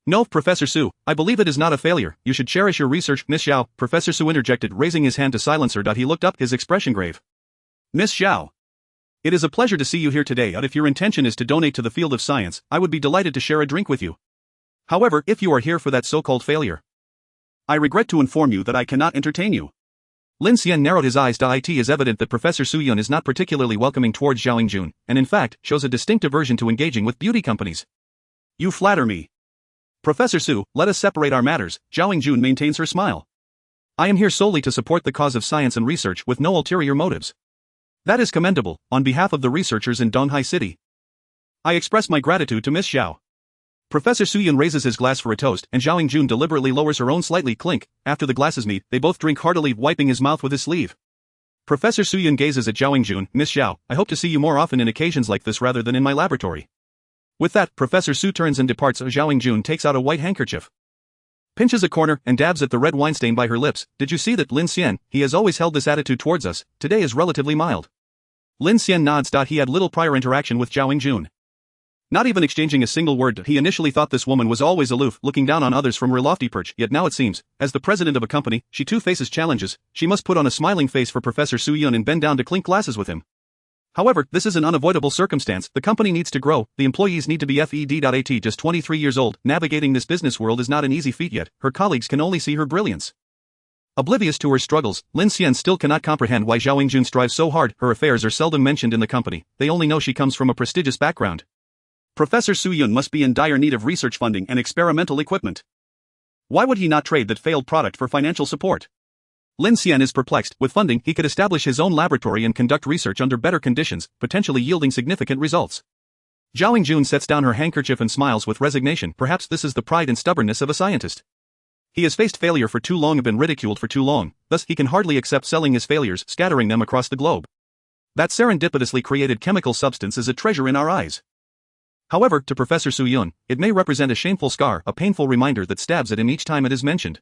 No, Professor Su, I believe it is not a failure. You should cherish your research, Miss Xiao, Professor Su interjected, raising his hand to silence her. He looked up, his expression grave. Miss Xiao. It is a pleasure to see you here today. If your intention is to donate to the field of science, I would be delighted to share a drink with you. However, if you are here for that so-called failure, I regret to inform you that I cannot entertain you. Lin Xian narrowed his eyes. It is evident that Professor Su Yun is not particularly welcoming towards Zhao Jun, and in fact, shows a distinct aversion to engaging with beauty companies. You flatter me. Professor Su, let us separate our matters. Zhao Jun maintains her smile. I am here solely to support the cause of science and research with no ulterior motives. That is commendable. On behalf of the researchers in Donghai City, I express my gratitude to Miss Xiao. Professor Su Yun raises his glass for a toast, and Zhao Jun deliberately lowers her own slightly. Clink. After the glasses meet, they both drink heartily, wiping his mouth with his sleeve. Professor Su Yun gazes at Zhao Jun. Miss Xiao, I hope to see you more often in occasions like this rather than in my laboratory. With that, Professor Su turns and departs. Zhao Jun takes out a white handkerchief, pinches a corner, and dabs at the red wine stain by her lips. Did you see that, Lin Xian? He has always held this attitude towards us. Today is relatively mild. Lin Xian nods. He had little prior interaction with Zhao Jun. Not even exchanging a single word. He initially thought this woman was always aloof, looking down on others from her lofty perch, yet now it seems, as the president of a company, she too faces challenges. She must put on a smiling face for Professor Su Yun and bend down to clink glasses with him. However, this is an unavoidable circumstance. The company needs to grow, the employees need to be fed. Just 23 years old, navigating this business world is not an easy feat yet. Her colleagues can only see her brilliance. Oblivious to her struggles, Lin Xian still cannot comprehend why Zhao Jun strives so hard. Her affairs are seldom mentioned in the company. They only know she comes from a prestigious background. Professor Su Yun must be in dire need of research funding and experimental equipment. Why would he not trade that failed product for financial support? Lin Xian is perplexed. With funding, he could establish his own laboratory and conduct research under better conditions, potentially yielding significant results. Zhao Jun sets down her handkerchief and smiles with resignation. Perhaps this is the pride and stubbornness of a scientist. He has faced failure for too long and been ridiculed for too long, thus he can hardly accept selling his failures, scattering them across the globe. That serendipitously created chemical substance is a treasure in our eyes. However, to Professor Su Yun, it may represent a shameful scar, a painful reminder that stabs at him each time it is mentioned.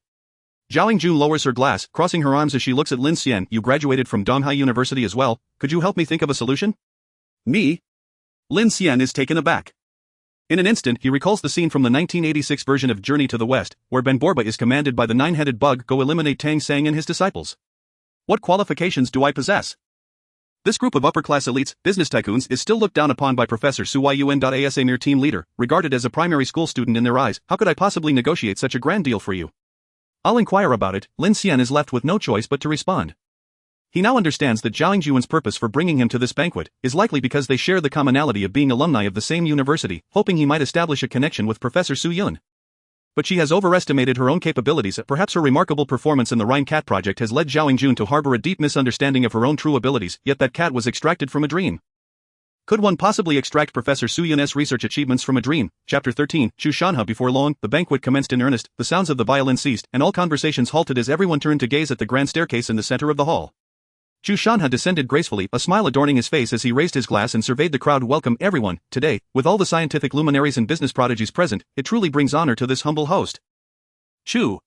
Zhao Jun lowers her glass, crossing her arms as she looks at Lin Xian. You graduated from Donghai University as well, could you help me think of a solution? Me? Lin Xian is taken aback. In an instant, he recalls the scene from the 1986 version of Journey to the West, where Ben Borba is commanded by the nine-headed bug, go eliminate Tang Sang and his disciples. What qualifications do I possess? This group of upper-class elites, business tycoons, is still looked down upon by Professor Su Yun as a mere team leader, regarded as a primary school student in their eyes. How could I possibly negotiate such a grand deal for you? I'll inquire about it. Lin Xian is left with no choice but to respond. He now understands that Zhao Jun's purpose for bringing him to this banquet is likely because they share the commonality of being alumni of the same university, hoping he might establish a connection with Professor Su Yun. But she has overestimated her own capabilities. Perhaps her remarkable performance in the Rhine Cat project has led Zhao Jun to harbor a deep misunderstanding of her own true abilities, yet that cat was extracted from a dream. Could one possibly extract Professor Su Yun's research achievements from a dream? Chapter 13, Chu Shanha. Before long, the banquet commenced in earnest, the sounds of the violin ceased, and all conversations halted as everyone turned to gaze at the grand staircase in the center of the hall. Chu Shanha descended gracefully, a smile adorning his face as he raised his glass and surveyed the crowd. Welcome, everyone. Today, with all the scientific luminaries and business prodigies present, it truly brings honor to this humble host. Chu.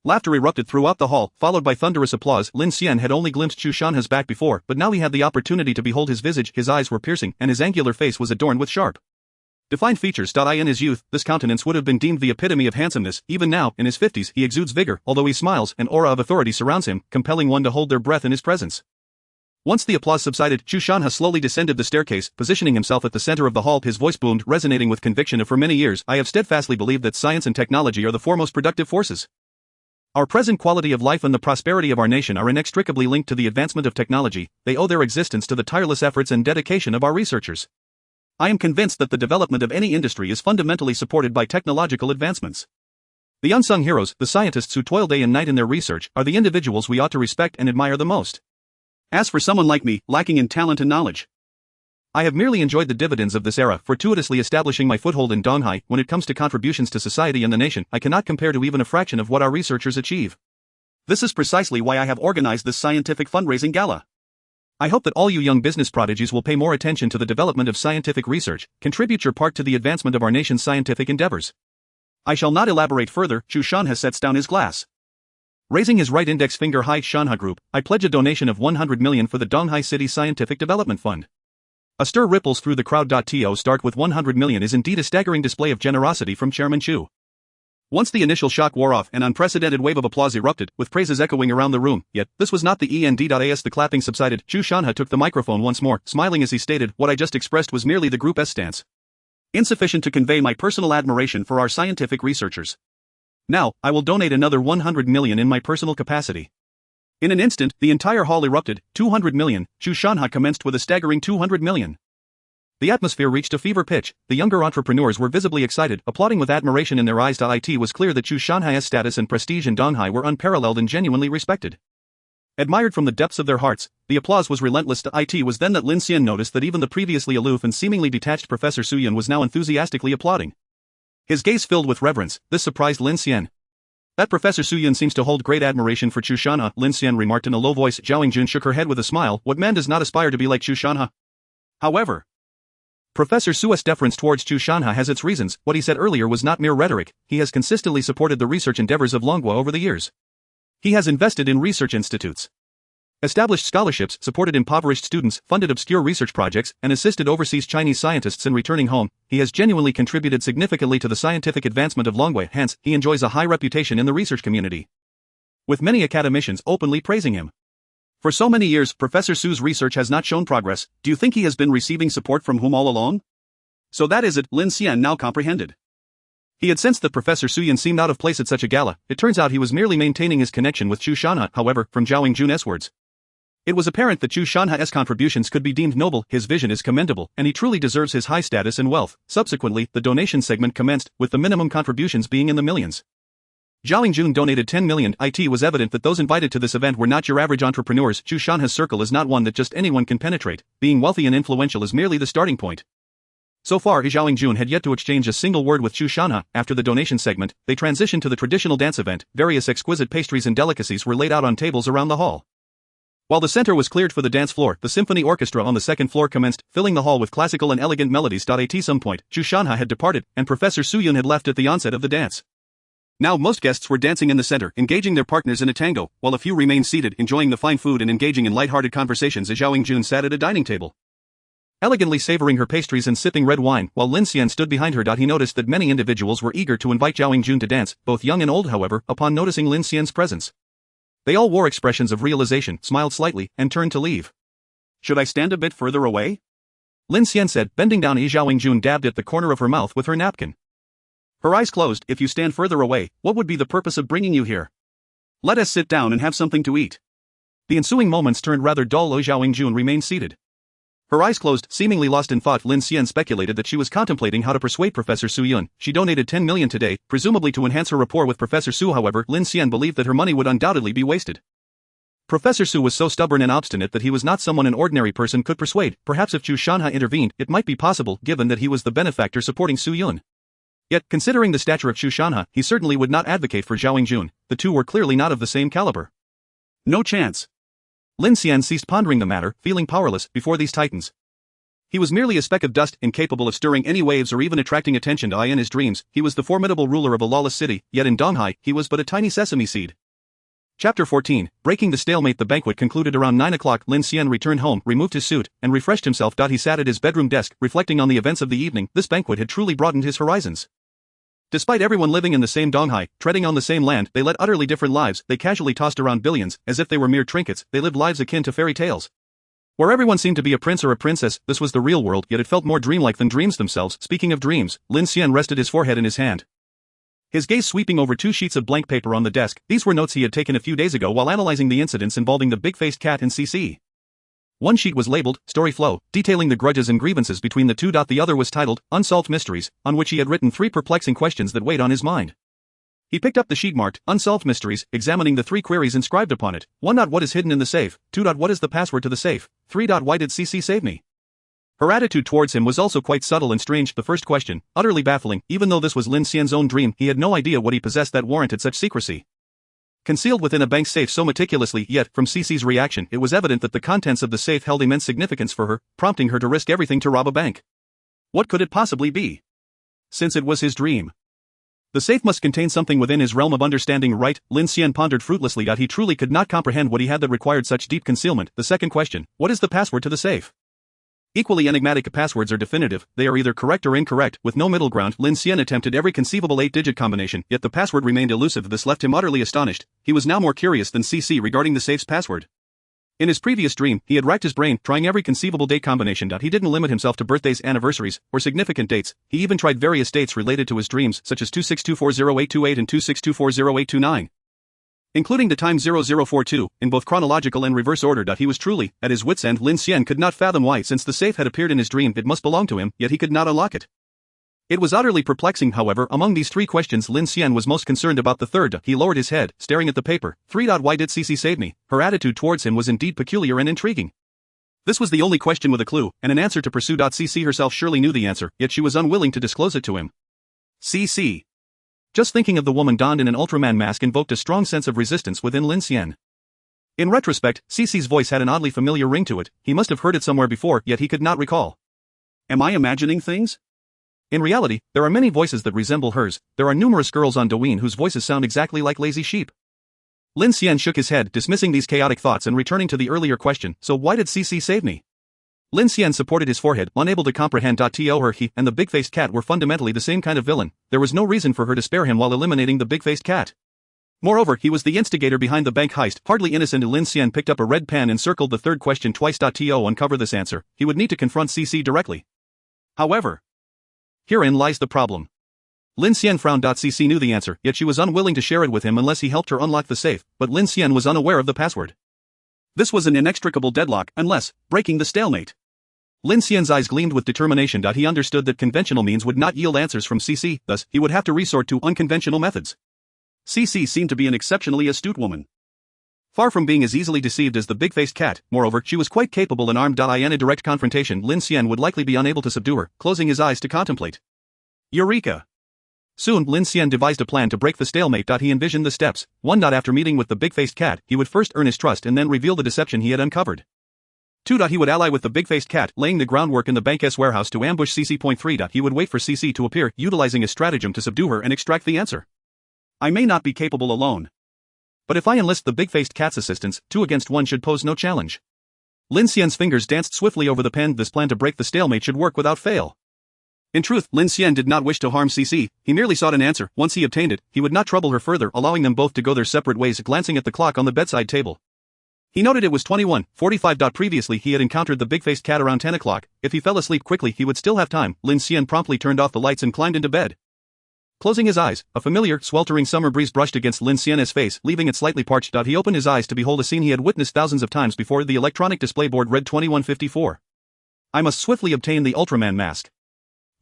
Laughter erupted throughout the hall, followed by thunderous applause. Lin Xian had only glimpsed Chu Shanha's back before, but now he had the opportunity to behold his visage. His eyes were piercing, and his angular face was adorned with sharp, defined features. In his youth, this countenance would have been deemed the epitome of handsomeness. Even now, in his 50s, he exudes vigor. Although he smiles, an aura of authority surrounds him, compelling one to hold their breath in his presence. Once the applause subsided, Chu Shanha slowly descended the staircase, positioning himself at the center of the hall. His voice boomed, resonating with conviction. For many years, I have steadfastly believed that science and technology are the foremost productive forces. Our present quality of life and the prosperity of our nation are inextricably linked to the advancement of technology. They owe their existence to the tireless efforts and dedication of our researchers. I am convinced that the development of any industry is fundamentally supported by technological advancements. The unsung heroes, the scientists who toil day and night in their research, are the individuals we ought to respect and admire the most. As for someone like me, lacking in talent and knowledge, I have merely enjoyed the dividends of this era, fortuitously establishing my foothold in Donghai. When it comes to contributions to society and the nation, I cannot compare to even a fraction of what our researchers achieve. This is precisely why I have organized this scientific fundraising gala. I hope that all you young business prodigies will pay more attention to the development of scientific research, contribute your part to the advancement of our nation's scientific endeavors. I shall not elaborate further. Chu Shanha sets down his glass. Raising his right index finger, Hi Shanha Group, I pledge a donation of 100 million for the Donghai City Scientific Development Fund. A stir ripples through the crowd. To start with 100 million is indeed a staggering display of generosity from Chairman Chu. Once the initial shock wore off, an unprecedented wave of applause erupted, with praises echoing around the room. Yet, this was not the end. As the clapping subsided, Chu Shanha took the microphone once more, smiling as he stated, "What I just expressed was merely the Group's stance. Insufficient to convey my personal admiration for our scientific researchers. Now, I will donate another 100 million in my personal capacity." In an instant, the entire hall erupted. 200 million, Chu Shanha commenced with a staggering 200 million. The atmosphere reached a fever pitch. The younger entrepreneurs were visibly excited, applauding with admiration in their eyes. It was clear that Chu Shanhai's status and prestige in Donghai were unparalleled and genuinely respected. Admired from the depths of their hearts, the applause was relentless. It was then that Lin Xian noticed that even the previously aloof and seemingly detached Professor Su Yun was now enthusiastically applauding. His gaze filled with reverence. This surprised Lin Xian. "That Professor Su Yun seems to hold great admiration for Chu Shanha," Lin Xian remarked in a low voice. Zhao Yingjun shook her head with a smile. What man does not aspire to be like Chu Shanha? However, Professor Su's deference towards Chu Shanha has its reasons. What he said earlier was not mere rhetoric. He has consistently supported the research endeavors of Longhua over the years. He has invested in research institutes, established scholarships, supported impoverished students, funded obscure research projects, and assisted overseas Chinese scientists in returning home. He has genuinely contributed significantly to the scientific advancement of Longhua. Hence, he enjoys a high reputation in the research community, with many academicians openly praising him. For so many years, Professor Su's research has not shown progress. Do you think he has been receiving support from whom all along? So that is it, Lin Xian now comprehended. He had sensed that Professor Su Yun seemed out of place at such a gala. It turns out he was merely maintaining his connection with Chu Shanha. However, from Zhao Yingjun's words, it was apparent that Chu Shanha's contributions could be deemed noble. His vision is commendable, and he truly deserves his high status and wealth. Subsequently, the donation segment commenced, with the minimum contributions being in the millions. Zhao Yingjun donated 10 million. It was evident that those invited to this event were not your average entrepreneurs. Chu Shanha's circle is not one that just anyone can penetrate. Being wealthy and influential is merely the starting point. So far, Zhao Yingjun had yet to exchange a single word with Chu Shanha. After the donation segment, they transitioned to the traditional dance event. Various exquisite pastries and delicacies were laid out on tables around the hall. While the center was cleared for the dance floor, the symphony orchestra on the second floor commenced, filling the hall with classical and elegant melodies. At some point, Chu Shanha had departed, and Professor Su Yun had left at the onset of the dance. Now most guests were dancing in the center, engaging their partners in a tango, while a few remained seated, enjoying the fine food and engaging in light-hearted conversations as Zhao Yingjun sat at a dining table, elegantly savoring her pastries and sipping red wine, while Lin Xian stood behind her. He noticed that many individuals were eager to invite Zhao Yingjun to dance, both young and old. However, upon noticing Lin Xian's presence, they all wore expressions of realization, smiled slightly, and turned to leave. "Should I stand a bit further away?" Lin Xian said, bending down. Zhao Yingjun dabbed at the corner of her mouth with her napkin. Her eyes closed. "If you stand further away, what would be the purpose of bringing you here? Let us sit down and have something to eat." The ensuing moments turned rather dull. Zhao Yingjun remained seated, her eyes closed, seemingly lost in thought. Lin Xian speculated that she was contemplating how to persuade Professor Su Yun. She donated 10 million today, presumably to enhance her rapport with Professor Su. However, Lin Xian believed that her money would undoubtedly be wasted. Professor Su was so stubborn and obstinate that he was not someone an ordinary person could persuade. Perhaps if Chu Shanha intervened, it might be possible, given that he was the benefactor supporting Su Yun. Yet, considering the stature of Chu Shanha, he certainly would not advocate for Zhao Yingjun. The two were clearly not of the same caliber. No chance. Lin Xian ceased pondering the matter, feeling powerless before these titans. He was merely a speck of dust, incapable of stirring any waves or even attracting attention. In his dreams, he was the formidable ruler of a lawless city, yet in Donghai, he was but a tiny sesame seed. Chapter 14, Breaking the Stalemate. The banquet concluded around 9 o'clock. Lin Xian returned home, removed his suit, and refreshed himself. He sat at his bedroom desk, reflecting on the events of the evening. This banquet had truly broadened his horizons. Despite everyone living in the same Donghai, treading on the same land, they led utterly different lives. They casually tossed around billions, as if they were mere trinkets. They lived lives akin to fairy tales, where everyone seemed to be a prince or a princess. This was the real world, yet it felt more dreamlike than dreams themselves. Speaking of dreams, Lin Xian rested his forehead in his hand, his gaze sweeping over 2 sheets of blank paper on the desk. These were notes he had taken a few days ago while analyzing the incidents involving the big-faced cat and CC. One sheet was labeled, Story Flow, detailing the grudges and grievances between the two. The other was titled, Unsolved Mysteries, on which he had written 3 perplexing questions that weighed on his mind. He picked up the sheet marked, Unsolved Mysteries, examining the 3 queries inscribed upon it. 1. What is hidden in the safe? 2. What is the password to the safe? 3. Why did CC save me? Her attitude towards him was also quite subtle and strange. The first question, utterly baffling. Even though this was Lin Xian's own dream, he had no idea what he possessed that warranted such secrecy. concealed within a bank safe so meticulously, yet, from Cece's reaction, it was evident that the contents of the safe held immense significance for her, prompting her to risk everything to rob a bank. What could it possibly be? Since it was his dream. The safe must contain something within his realm of understanding, right? Lin Xian pondered fruitlessly. He truly could not comprehend what he had that required such deep concealment. The second question, what is the password to the safe? Equally enigmatic passwords are definitive, they are either correct or incorrect, with no middle ground. Lin Xian attempted every conceivable 8-digit combination, yet the password remained elusive. This left him utterly astonished. He was now more curious than CC regarding the safe's password. In his previous dream, he had racked his brain, trying every conceivable date combination. He didn't limit himself to birthdays, anniversaries, or significant dates. He even tried various dates related to his dreams, such as 26240828 and 26240829. Including the time 0042, in both chronological and reverse order. He was truly at his wit's end. Lin Xian could not fathom why, since the safe had appeared in his dream, it must belong to him, yet he could not unlock it. It was utterly perplexing. However, among these three questions, Lin Xian was most concerned about the third. He lowered his head, staring at the paper. 3. Why did Cece save me? Her attitude towards him was indeed peculiar and intriguing. This was the only question with a clue, and an answer to pursue. Cece herself surely knew the answer, yet she was unwilling to disclose it to him. Cece. Just thinking of the woman donned in an Ultraman mask invoked a strong sense of resistance within Lin Xian. In retrospect, Cece's voice had an oddly familiar ring to it. He must have heard it somewhere before, yet he could not recall. Am I imagining things? In reality, there are many voices that resemble hers. There are numerous girls on Douyin whose voices sound exactly like lazy sheep. Lin Xian shook his head, dismissing these chaotic thoughts and returning to the earlier question, so why did Cece save me? Lin Xian supported his forehead, unable to comprehend. He and the big-faced cat were fundamentally the same kind of villain. There was no reason for her to spare him while eliminating the big-faced cat. Moreover, he was the instigator behind the bank heist. Hardly innocent, Lin Xian picked up a red pen and circled the third question twice. To uncover this answer, he would need to confront Cece directly. However, herein lies the problem. Lin Xian frowned. Cece knew the answer, yet she was unwilling to share it with him unless he helped her unlock the safe, but Lin Xian was unaware of the password. This was an inextricable deadlock, unless, breaking the stalemate. Lin Xian's eyes gleamed with determination. He understood that conventional means would not yield answers from Cece, thus, he would have to resort to unconventional methods. Cece seemed to be an exceptionally astute woman. Far from being as easily deceived as the big-faced cat, moreover, she was quite capable and armed. In a direct confrontation, Lin Xian would likely be unable to subdue her, closing his eyes to contemplate. Eureka! Soon, Lin Xian devised a plan to break the stalemate. He envisioned the steps. 1. After meeting with the big-faced cat, he would first earn his trust and then reveal the deception he had uncovered. 2. He would ally with the big-faced cat, laying the groundwork in the bank's warehouse to ambush Cece. 3. He would wait for Cece to appear, utilizing a stratagem to subdue her and extract the answer. I may not be capable alone. But if I enlist the big-faced cat's assistance, 2 against 1 should pose no challenge. Lin Xian's fingers danced swiftly over the pen. This plan to break the stalemate should work without fail. In truth, Lin Xian did not wish to harm Cece, he merely sought an answer. Once he obtained it, he would not trouble her further, allowing them both to go their separate ways. Glancing at the clock on the bedside table, he noted it was 21:45. Previously he had encountered the big-faced cat around 10 o'clock, if he fell asleep quickly he would still have time. Lin Xian promptly turned off the lights and climbed into bed. Closing his eyes, a familiar, sweltering summer breeze brushed against Lin Xian's face, leaving it slightly parched. He opened his eyes to behold a scene he had witnessed thousands of times before. The electronic display board read 21:54. I must swiftly obtain the Ultraman mask.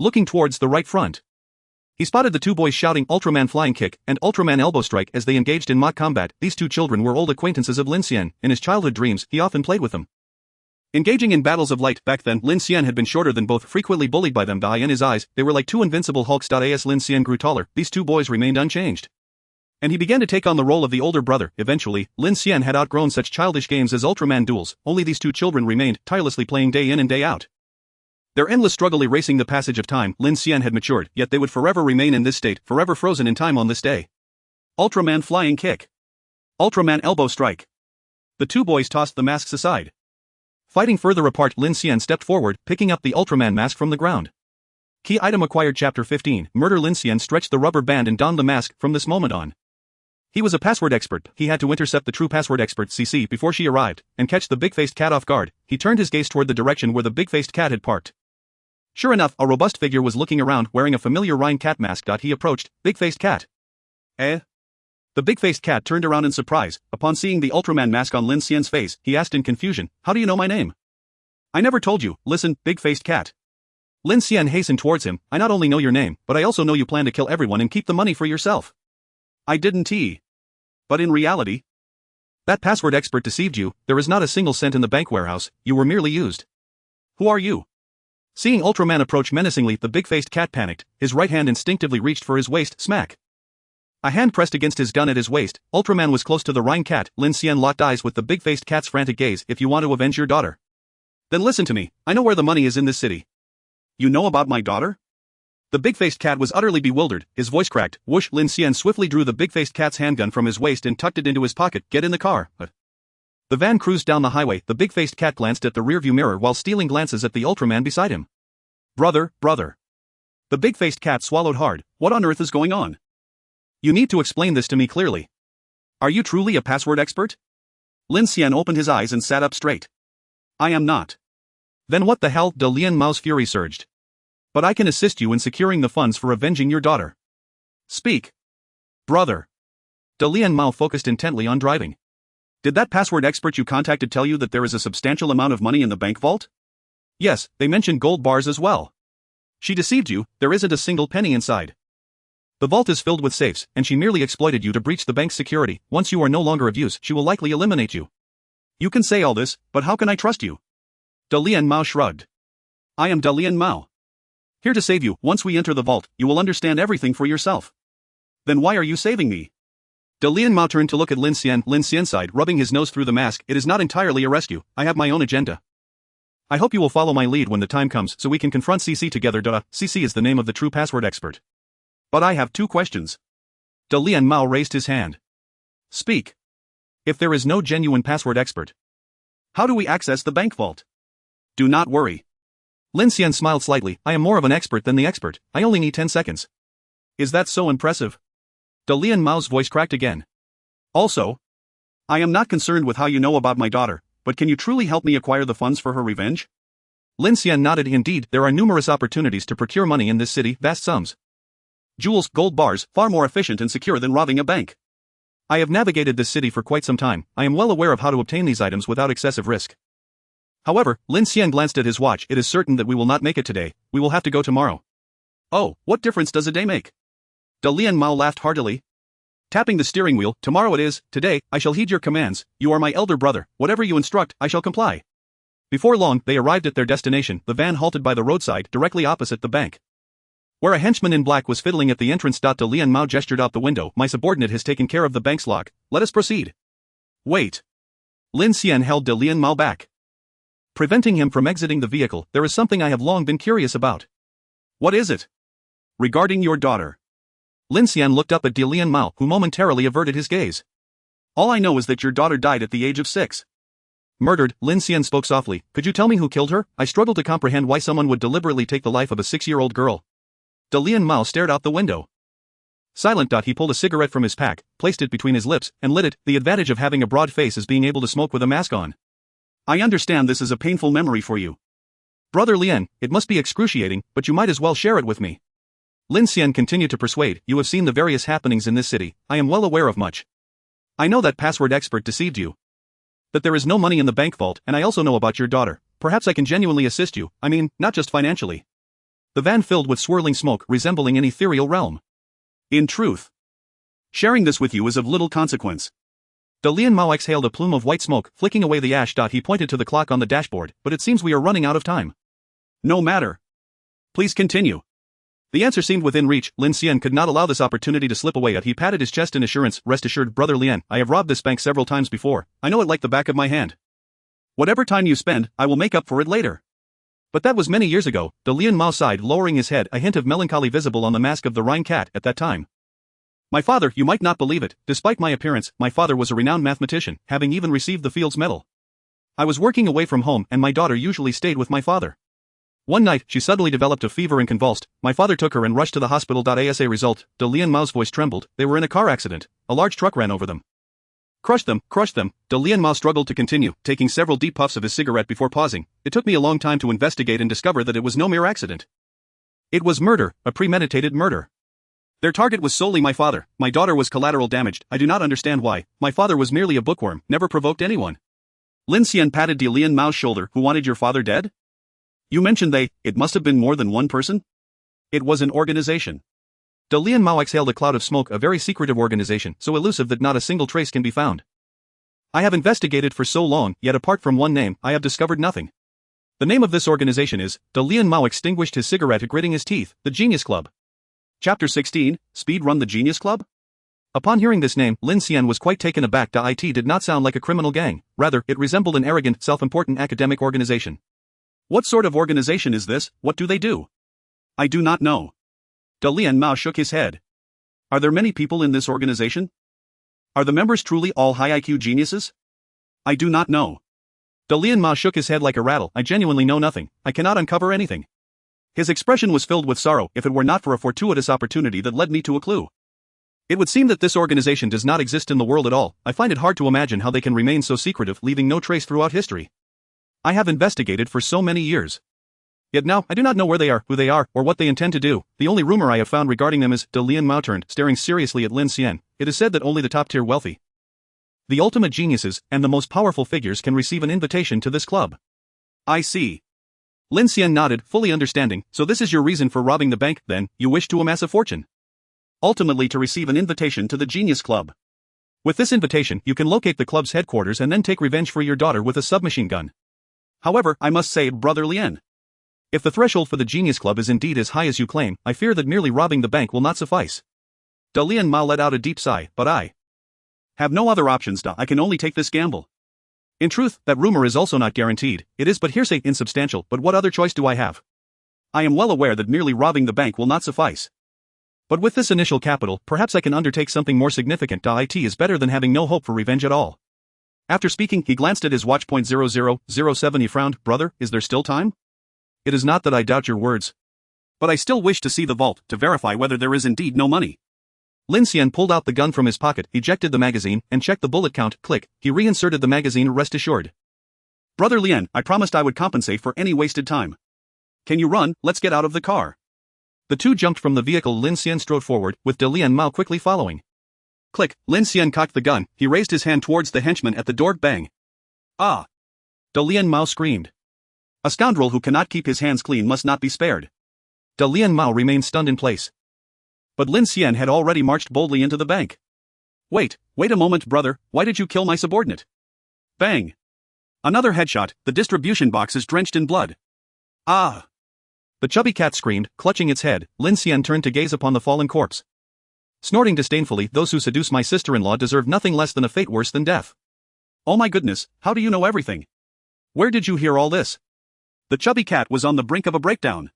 Looking towards the right front, he spotted the two boys shouting Ultraman flying kick and Ultraman elbow strike as they engaged in mock combat. These two children were old acquaintances of Lin Xian. In his childhood dreams, he often played with them. Engaging in battles of light. Back then, Lin Xian had been shorter than both, frequently bullied by them. In his eyes, they were like two invincible hulks. As Lin Xian grew taller, these two boys remained unchanged. And he began to take on the role of the older brother. Eventually, Lin Xian had outgrown such childish games as Ultraman duels. Only these two children remained, tirelessly playing day in and day out. Their endless struggle erasing the passage of time. Lin Xian had matured, yet they would forever remain in this state, forever frozen in time on this day. Ultraman flying kick. Ultraman elbow strike. The two boys tossed the masks aside. Fighting further apart, Lin Xian stepped forward, picking up the Ultraman mask from the ground. Key item acquired. Chapter 15, Murder. Lin Xian stretched the rubber band and donned the mask. From this moment on, he was a password expert. He had to intercept the true password expert, Cece, before she arrived, and catch the big-faced cat off guard. He turned his gaze toward the direction where the big-faced cat had parked. Sure enough, a robust figure was looking around, wearing a familiar Rhine cat mask. He approached. Big-faced cat. Eh? The big-faced cat turned around in surprise. Upon seeing the Ultraman mask on Lin Xian's face, he asked in confusion, how do you know my name? I never told you. Listen, big-faced cat. Lin Xian hastened towards him. I not only know your name, but I also know you plan to kill everyone and keep the money for yourself. I didn't. But in reality, that password expert deceived you. There is not a single cent in the bank warehouse. You were merely used. Who are you? Seeing Ultraman approach menacingly, the big-faced cat panicked. His right hand instinctively reached for his waist. Smack. A hand pressed against his gun at his waist, Ultraman was close to the Rhine cat. Lin Xian locked eyes with the big-faced cat's frantic gaze. If you want to avenge your daughter, then listen to me, I know where the money is in this city. You know about my daughter? The big-faced cat was utterly bewildered, his voice cracked. Whoosh! Lin Xian swiftly drew the big-faced cat's handgun from his waist and tucked it into his pocket. Get in the car. The van cruised down the highway. The big-faced cat glanced at the rearview mirror while stealing glances at the Ultraman beside him. Brother. The big-faced cat swallowed hard. What on earth is going on? You need to explain this to me clearly. Are you truly a password expert? Lin Xian opened his eyes and sat up straight. I am not. Then what the hell? De Lian Mao's fury surged. But I can assist you in securing the funds for avenging your daughter. Speak. Brother. De Lian Mao focused intently on driving. Did that password expert you contacted tell you that there is a substantial amount of money in the bank vault? Yes, they mentioned gold bars as well. She deceived you, there isn't a single penny inside. The vault is filled with safes, and she merely exploited you to breach the bank's security. Once you are no longer of use, she will likely eliminate you. You can say all this, but how can I trust you? De Lian Mao shrugged. I am De Lian Mao. Here to save you. Once we enter the vault, you will understand everything for yourself. Then why are you saving me? De Lian Mao turned to look at Lin Xian. Lin Xian sighed, rubbing his nose through the mask. It is not entirely a rescue, I have my own agenda. I hope you will follow my lead when the time comes so we can confront CC together. CC is the name of the true password expert. But I have 2 questions. De Lian Mao raised his hand. Speak. If there is no genuine password expert, how do we access the bank vault? Do not worry. Lin Xian smiled slightly. I am more of an expert than the expert. I only need 10 seconds. Is that so impressive? De Lian Mao's voice cracked again. Also, I am not concerned with how you know about my daughter, but can you truly help me acquire the funds for her revenge? Lin Xian nodded. Indeed, there are numerous opportunities to procure money in this city, vast sums. Jewels, gold bars, far more efficient and secure than robbing a bank. I have navigated this city for quite some time. I am well aware of how to obtain these items without excessive risk. However, Lin Xian glanced at his watch. It is certain that we will not make it today. We will have to go tomorrow. Oh, what difference does a day make? De Lian Mao laughed heartily. Tapping the steering wheel, tomorrow it is, today, I shall heed your commands. You are my elder brother. Whatever you instruct, I shall comply. Before long, they arrived at their destination. The van halted by the roadside, directly opposite the bank, where a henchman in black was fiddling at the entrance. De Lian Mao gestured out the window. My subordinate has taken care of the bank's lock. Let us proceed. Wait. Lin Xian held De Lian Mao back, preventing him from exiting the vehicle. There is something I have long been curious about. What is it? Regarding your daughter. Lin Xian looked up at De Lian Mao, who momentarily averted his gaze. All I know is that your daughter died at the age of 6. Murdered, Lin Xian spoke softly. Could you tell me who killed her? I struggle to comprehend why someone would deliberately take the life of a 6-year-old girl. De Lian Mao stared out the window. Silent. He pulled a cigarette from his pack, placed it between his lips, and lit it. The advantage of having a broad face is being able to smoke with a mask on. I understand this is a painful memory for you. Brother Lian, it must be excruciating, but you might as well share it with me. Lin Xian continued to persuade. You have seen the various happenings in this city. I am well aware of much. I know that password expert deceived you, that there is no money in the bank vault, and I also know about your daughter. Perhaps I can genuinely assist you. I mean, not just financially. The van filled with swirling smoke, resembling an ethereal realm. In truth, sharing this with you is of little consequence. De Lian Mao exhaled a plume of white smoke, flicking away the ash. He pointed to the clock on the dashboard. But it seems we are running out of time. No matter. Please continue. The answer seemed within reach. Lin Xian could not allow this opportunity to slip away. He patted his chest in assurance. Rest assured, Brother Lian, I have robbed this bank several times before. I know it like the back of my hand. Whatever time you spend, I will make up for it later. But that was many years ago. De Lian Mao sighed, lowering his head, a hint of melancholy visible on the mask of the Rhine cat. At that time, my father, you might not believe it, despite my appearance, my father was a renowned mathematician, having even received the Fields Medal. I was working away from home and my daughter usually stayed with my father. One night, she suddenly developed a fever and convulsed. My father took her and rushed to the hospital. As a result, De Lian Mao's voice trembled. They were in a car accident. A large truck ran over them. Crushed them. De Lian Mao struggled to continue, taking several deep puffs of his cigarette before pausing. It took me a long time to investigate and discover that it was no mere accident. It was murder, a premeditated murder. Their target was solely my father. My daughter was collateral damaged. I do not understand why. My father was merely a bookworm, never provoked anyone. Lin Xian patted De Lian Mao's shoulder. Who wanted your father dead? You mentioned it must have been more than one person? It was an organization. De Lian Mao exhaled a cloud of smoke. A very secretive organization, so elusive that not a single trace can be found. I have investigated for so long, yet apart from one name, I have discovered nothing. The name of this organization is, De Lian Mao extinguished his cigarette, gritting his teeth, the Genius Club. Chapter 16, Speed Run the Genius Club? Upon hearing this name, Lin Xian was quite taken aback. It did not sound like a criminal gang, rather, it resembled an arrogant, self-important academic organization. What sort of organization is this? What do they do? I do not know. Lian Mao shook his head. Are there many people in this organization? Are the members truly all high IQ geniuses? I do not know. Lian Mao shook his head like a rattle. I genuinely know nothing. I cannot uncover anything. His expression was filled with sorrow, if it were not for a fortuitous opportunity that led me to a clue. It would seem that this organization does not exist in the world at all. I find it hard to imagine how they can remain so secretive, leaving no trace throughout history. I have investigated for so many years. Yet now, I do not know where they are, who they are, or what they intend to do. The only rumor I have found regarding them is, Lian Mao turned, staring seriously at Lin Xian. It is said that only the top-tier wealthy, the ultimate geniuses, and the most powerful figures can receive an invitation to this club. I see. Lin Xian nodded, fully understanding. So this is your reason for robbing the bank, then? You wish to amass a fortune. Ultimately to receive an invitation to the Genius Club. With this invitation, you can locate the club's headquarters and then take revenge for your daughter with a submachine gun. However, I must say, Brother Lian, if the threshold for the Genius Club is indeed as high as you claim, I fear that merely robbing the bank will not suffice. Lian Mao let out a deep sigh, but I have no other options. I can only take this gamble. In truth, that rumor is also not guaranteed. It is but hearsay, insubstantial, but what other choice do I have? I am well aware that merely robbing the bank will not suffice. But with this initial capital, perhaps I can undertake something more significant. It is better than having no hope for revenge at all. After speaking, he glanced at his watch. 0007. He frowned. Brother, is there still time? It is not that I doubt your words. But I still wish to see the vault, to verify whether there is indeed no money. Lin Xian pulled out the gun from his pocket, ejected the magazine, and checked the bullet count. Click. He reinserted the magazine. Rest assured. Brother Lian, I promised I would compensate for any wasted time. Can you run? Let's get out of the car. The two jumped from the vehicle. Lin Xian strode forward, with Lian Mao quickly following. Click. Lin Xian cocked the gun. He raised his hand towards the henchman at the door. Bang. Ah! Lian Mao screamed. A scoundrel who cannot keep his hands clean must not be spared. Lian Mao remained stunned in place. But Lin Xian had already marched boldly into the bank. Wait a moment, brother, why did you kill my subordinate? Bang! Another headshot. The distribution box is drenched in blood. Ah! The chubby cat screamed, clutching its head. Lin Xian turned to gaze upon the fallen corpse. Snorting disdainfully, those who seduce my sister-in-law deserve nothing less than a fate worse than death. Oh my goodness, how do you know everything? Where did you hear all this? The chubby cat was on the brink of a breakdown.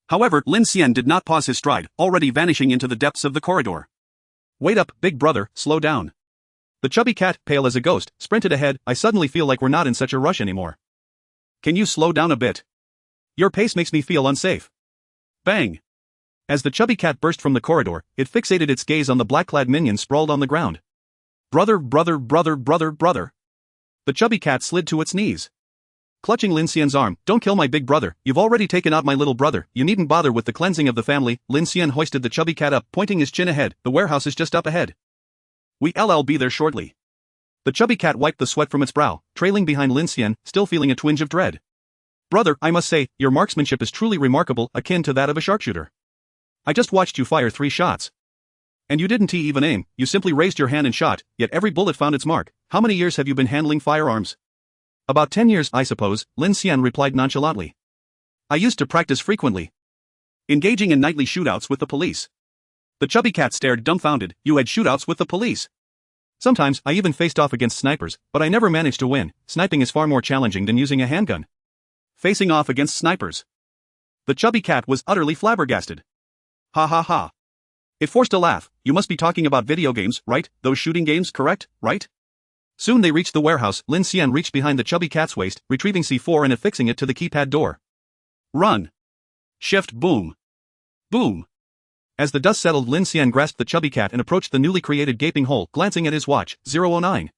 However, Lin Xian did not pause his stride, already vanishing into the depths of the corridor. Wait up, big brother, slow down. The chubby cat, pale as a ghost, sprinted ahead. I suddenly feel like we're not in such a rush anymore. Can you slow down a bit? Your pace makes me feel unsafe. Bang! As the chubby cat burst from the corridor, it fixated its gaze on the black-clad minion sprawled on the ground. Brother. The chubby cat slid to its knees. Clutching Lin Xian's arm, don't kill my big brother, you've already taken out my little brother, you needn't bother with the cleansing of the family. Lin Xian hoisted the chubby cat up, pointing his chin ahead. The warehouse is just up ahead. We'll be there shortly. The chubby cat wiped the sweat from its brow, trailing behind Lin Xian, still feeling a twinge of dread. Brother, I must say, your marksmanship is truly remarkable, akin to that of a sharpshooter. I just watched you fire 3 shots. And you didn't even aim, you simply raised your hand and shot, yet every bullet found its mark. How many years have you been handling firearms? About 10 years, I suppose, Lin Xian replied nonchalantly. I used to practice frequently, engaging in nightly shootouts with the police. The chubby cat stared dumbfounded. You had shootouts with the police? Sometimes, I even faced off against snipers, but I never managed to win. Sniping is far more challenging than using a handgun. Facing off against snipers. The chubby cat was utterly flabbergasted. Ha ha ha. It forced a laugh. You must be talking about video games, right? Those shooting games, correct, right? Soon they reached the warehouse. Lin Xian reached behind the chubby cat's waist, retrieving C4 and affixing it to the keypad door. Run. Shift boom. Boom. As the dust settled, Lin Xian grasped the chubby cat and approached the newly created gaping hole, glancing at his watch. 009.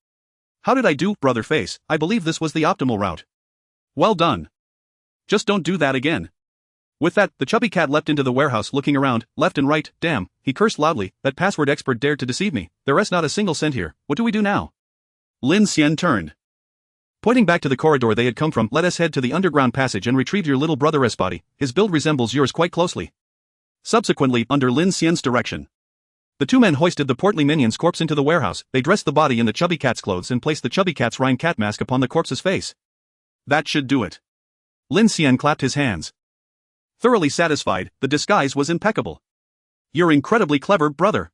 How did I do, brother face? I believe this was the optimal route. Well done. Just don't do that again. With that, the chubby cat leapt into the warehouse, looking around, left and right. Damn, he cursed loudly. That password expert dared to deceive me. There is not a single cent here. What do we do now? Lin Xian turned. Pointing back to the corridor they had come from, let us head to the underground passage and retrieve your little brother's body. His build resembles yours quite closely. Subsequently, under Lin Xian's direction, the two men hoisted the portly minion's corpse into the warehouse. They dressed the body in the chubby cat's clothes and placed the chubby cat's Rhine cat mask upon the corpse's face. That should do it. Lin Xian clapped his hands. Thoroughly satisfied, the disguise was impeccable. You're incredibly clever, brother.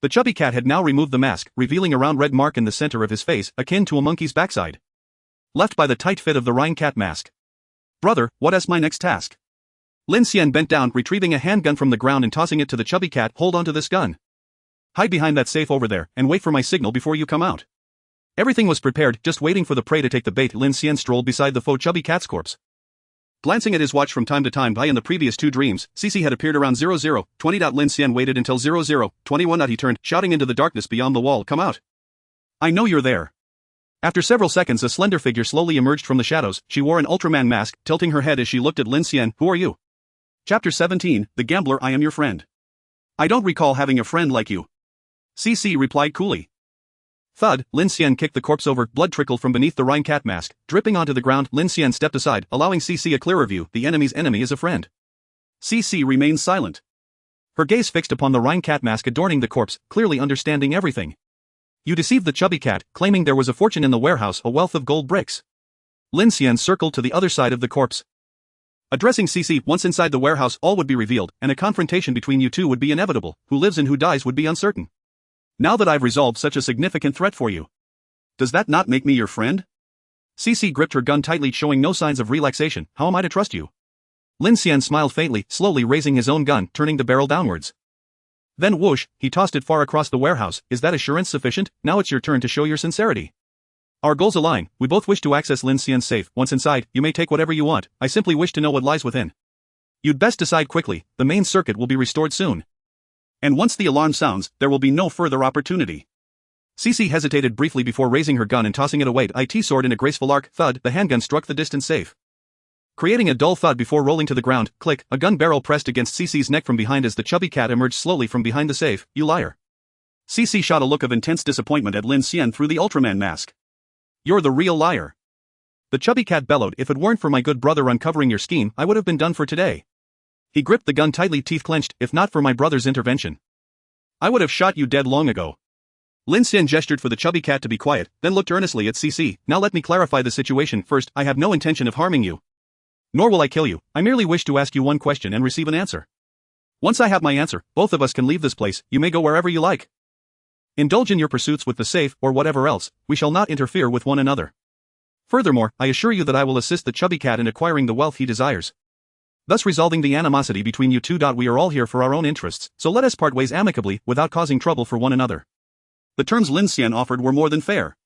The chubby cat had now removed the mask, revealing a round red mark in the center of his face, akin to a monkey's backside, left by the tight fit of the Rhine cat mask. Brother, what is my next task? Lin Xian bent down, retrieving a handgun from the ground and tossing it to the chubby cat. Hold on to this gun. Hide behind that safe over there, and wait for my signal before you come out. Everything was prepared, just waiting for the prey to take the bait. Lin Xian strolled beside the faux chubby cat's corpse. Glancing at his watch from time to time, in the previous 2 dreams, CC had appeared around 00:20. Lin Xian waited until 00:21. He turned, shouting into the darkness beyond the wall, "Come out! I know you're there!" After several seconds, a slender figure slowly emerged from the shadows. She wore an Ultraman mask, tilting her head as she looked at Lin Xian. "Who are you?" Chapter 17, The Gambler. "I am your friend. I don't recall having a friend like you," CC replied coolly. Thud, Lin Xian kicked the corpse over. Blood trickled from beneath the Rhine cat mask, dripping onto the ground. Lin Xian stepped aside, allowing CC a clearer view. The enemy's enemy is a friend. CC remained silent, her gaze fixed upon the Rhine cat mask adorning the corpse, clearly understanding everything. "You deceived the chubby cat, claiming there was a fortune in the warehouse, a wealth of gold bricks." Lin Xian circled to the other side of the corpse, addressing CC. "Once inside the warehouse, all would be revealed, and a confrontation between you two would be inevitable. Who lives and who dies would be uncertain. Now that I've resolved such a significant threat for you, does that not make me your friend?" CC gripped her gun tightly, showing no signs of relaxation. "How am I to trust you?" Lin Xian smiled faintly, slowly raising his own gun, turning the barrel downwards. Then whoosh, he tossed it far across the warehouse. "Is that assurance sufficient? Now it's your turn to show your sincerity." "Our goals align. We both wish to access Lin Xian's safe. Once inside, you may take whatever you want. I simply wish to know what lies within. You'd best decide quickly. The main circuit will be restored soon, and once the alarm sounds, there will be no further opportunity." CC hesitated briefly before raising her gun and tossing it away. IT soared in a graceful arc. Thud, the handgun struck the distant safe, creating a dull thud before rolling to the ground. Click, a gun barrel pressed against CC's neck from behind as the chubby cat emerged slowly from behind the safe. "You liar." CC shot a look of intense disappointment at Lin Xian through the Ultraman mask. "You're the real liar." The chubby cat bellowed. "If it weren't for my good brother uncovering your scheme, I would have been done for today." He gripped the gun tightly, teeth clenched. "If not for my brother's intervention, I would have shot you dead long ago." Lin Xian gestured for the chubby cat to be quiet, then looked earnestly at CC. "Now let me clarify the situation. First, I have no intention of harming you, nor will I kill you. I merely wish to ask you one question and receive an answer. Once I have my answer, both of us can leave this place. You may go wherever you like. Indulge in your pursuits with the safe or whatever else. We shall not interfere with one another. Furthermore, I assure you that I will assist the chubby cat in acquiring the wealth he desires, thus resolving the animosity between you two. We are all here for our own interests, so let us part ways amicably without causing trouble for one another." The terms Lin Xian offered were more than fair.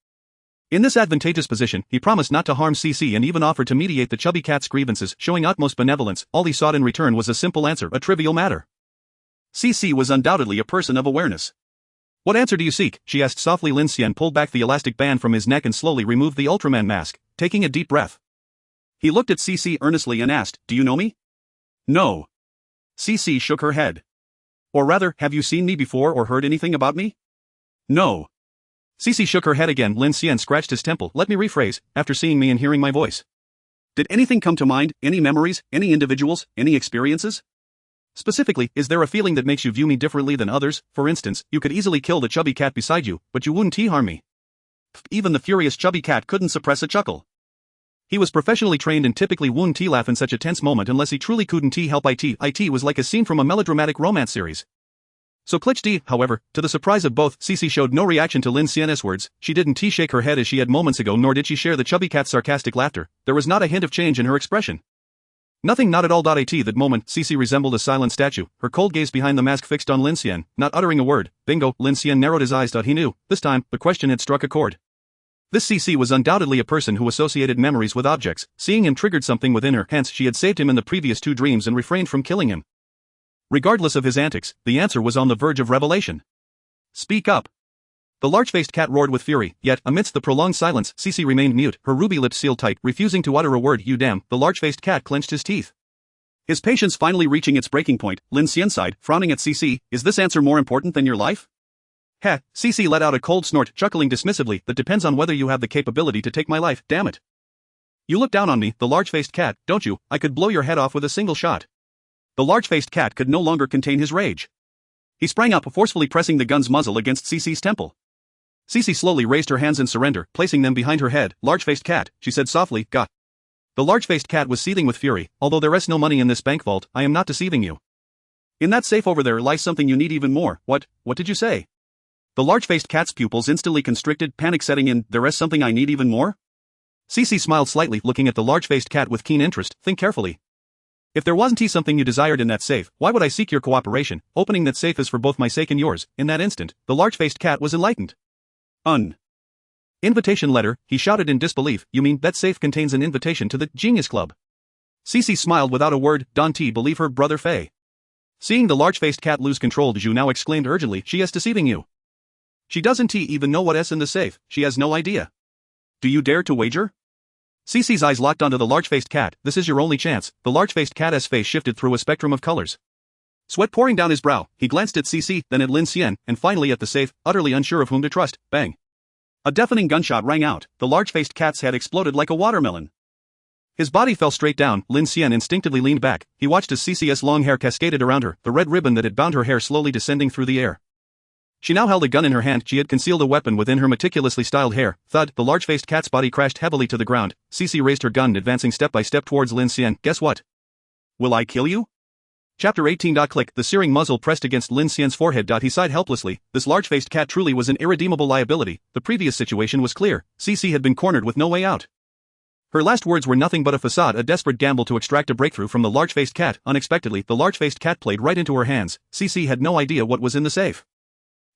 In this advantageous position, he promised not to harm CC and even offered to mediate the chubby cat's grievances, showing utmost benevolence. All he sought in return was a simple answer, a trivial matter. CC was undoubtedly a person of awareness. "What answer do you seek?" she asked softly. Lin Xian pulled back the elastic band from his neck and slowly removed the Ultraman mask, taking a deep breath. He looked at CC earnestly and asked, "Do you know me?" "No." CC shook her head. "Or rather, have you seen me before or heard anything about me?" "No." CC shook her head again. Lin Xian scratched his temple. "Let me rephrase, after seeing me and hearing my voice, did anything come to mind, any memories, any individuals, any experiences? Specifically, is there a feeling that makes you view me differently than others? For instance, you could easily kill the chubby cat beside you, but you wouldn't harm me." Even the furious chubby cat couldn't suppress a chuckle. He was professionally trained and typically wouldn't laugh in such a tense moment unless he truly couldn't help it. It was like a scene from a melodramatic romance series. So Klitsch D, however, to the surprise of both, CC showed no reaction to Lin Xian's words. She didn't shake her head as she had moments ago, nor did she share the chubby cat's sarcastic laughter. There was not a hint of change in her expression. Nothing, not at all. At that moment, CC resembled a silent statue, her cold gaze behind the mask fixed on Lin Xian, not uttering a word. Bingo, Lin Xian narrowed his eyes. He knew, this time, the question had struck a chord. This CC was undoubtedly a person who associated memories with objects. Seeing him triggered something within her, hence she had saved him in the previous 2 dreams and refrained from killing him. Regardless of his antics, the answer was on the verge of revelation. "Speak up." The large-faced cat roared with fury, yet, amidst the prolonged silence, CC remained mute, her ruby lips sealed tight, refusing to utter a word. "You damn." The large-faced cat clenched his teeth, his patience finally reaching its breaking point. Lin Xian sighed, frowning at CC. "Is this answer more important than your life?" "Heh," CC let out a cold snort, chuckling dismissively. "That depends on whether you have the capability to take my life, damn it. You look down on me, the large-faced cat, don't you? I could blow your head off with a single shot." The large-faced cat could no longer contain his rage. He sprang up, forcefully pressing the gun's muzzle against CC's temple. CC slowly raised her hands in surrender, placing them behind her head. "Large-faced cat," she said softly, "Gah." The large-faced cat was seething with fury. "Although there is no money in this bank vault, I am not deceiving you. In that safe over there lies something you need even more." What did you say?" The large-faced cat's pupils instantly constricted, panic setting in. There is something I need even more? Cece smiled slightly, looking at the large-faced cat with keen interest. Think carefully. If there wasn't something you desired in that safe, why would I seek your cooperation? Opening that safe is for both my sake and yours. In that instant, the large-faced cat was enlightened. Invitation letter, he shouted in disbelief. You mean that safe contains an invitation to the Genius Club? Cece smiled without a word. Don't believe her, brother Faye. Seeing the large-faced cat lose control, Zhu now exclaimed urgently, she is deceiving you. She doesn't even know what's in the safe. She has no idea. Do you dare to wager? Cece's eyes locked onto the large-faced cat. This is your only chance. The large-faced cat's face shifted through a spectrum of colors. Sweat pouring down his brow, he glanced at Cece, then at Lin Xian, and finally at the safe, utterly unsure of whom to trust. Bang. A deafening gunshot rang out. The large-faced cat's head exploded like a watermelon. His body fell straight down. Lin Xian instinctively leaned back. He watched as Cece's long hair cascaded around her, the red ribbon that had bound her hair slowly descending through the air. She now held a gun in her hand. She had concealed a weapon within her meticulously styled hair. Thud, the large-faced cat's body crashed heavily to the ground. Cece raised her gun, advancing step by step towards Lin Xian. Guess what? Will I kill you? Chapter 18. Click. The searing muzzle pressed against Lin Xian's forehead. He sighed helplessly. This large-faced cat truly was an irredeemable liability. The previous situation was clear. Cece had been cornered with no way out. Her last words were nothing but a facade, a desperate gamble to extract a breakthrough from the large-faced cat. Unexpectedly, the large-faced cat played right into her hands. Cece had no idea what was in the safe.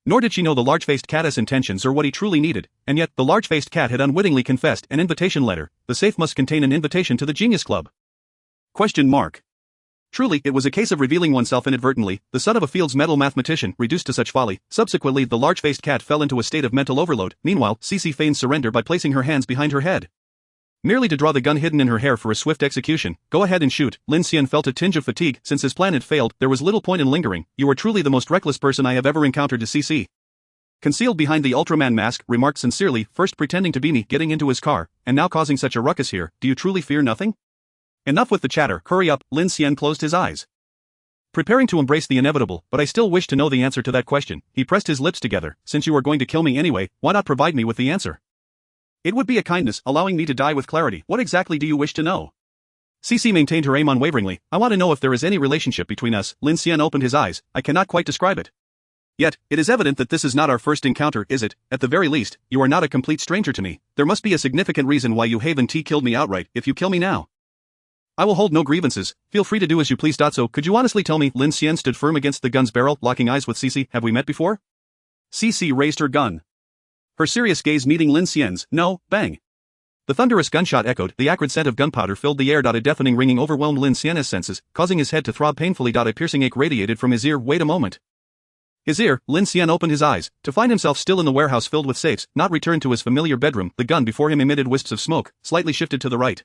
Nor did she know the large-faced cat's intentions or what he truly needed, and yet the large-faced cat had unwittingly confessed. An invitation letter. The safe must contain an invitation to the Genius Club. Truly, it was a case of revealing oneself inadvertently, the son of a Fields Medal mathematician, reduced to such folly. Subsequently, the large-faced cat fell into a state of mental overload. Meanwhile, Cece feigned surrender by placing her hands behind her head. Merely to draw the gun hidden in her hair for a swift execution. Go ahead and shoot. Lin Xian felt a tinge of fatigue. Since his plan had failed, there was little point in lingering. You are truly the most reckless person I have ever encountered. To Cece, concealed behind the Ultraman mask, remarked sincerely, first pretending to be me, getting into his car, and now causing such a ruckus here. Do you truly fear nothing? Enough with the chatter. Hurry up. Lin Xian closed his eyes, preparing to embrace the inevitable. But I still wish to know the answer to that question. He pressed his lips together. Since you are going to kill me anyway, why not provide me with the answer? It would be a kindness, allowing me to die with clarity. What exactly do you wish to know? Cece maintained her aim unwaveringly. I want to know if there is any relationship between us. Lin Xian opened his eyes. I cannot quite describe it. Yet, it is evident that this is not our first encounter, is it? At the very least, you are not a complete stranger to me. There must be a significant reason why you haven't killed me outright. If you kill me now, I will hold no grievances. Feel free to do as you please. So, could you honestly tell me? Lin Xian stood firm against the gun's barrel, locking eyes with Cece. Have we met before? Cece raised her gun, her serious gaze meeting Lin Xian's. No. Bang. The thunderous gunshot echoed. The acrid scent of gunpowder filled the air. A deafening ringing overwhelmed Lin Xian's senses, causing his head to throb painfully. A piercing ache radiated from his ear. Wait a moment. His ear. Lin Xian opened his eyes, to find himself still in the warehouse filled with safes, not returned to his familiar bedroom. The gun before him emitted wisps of smoke, slightly shifted to the right.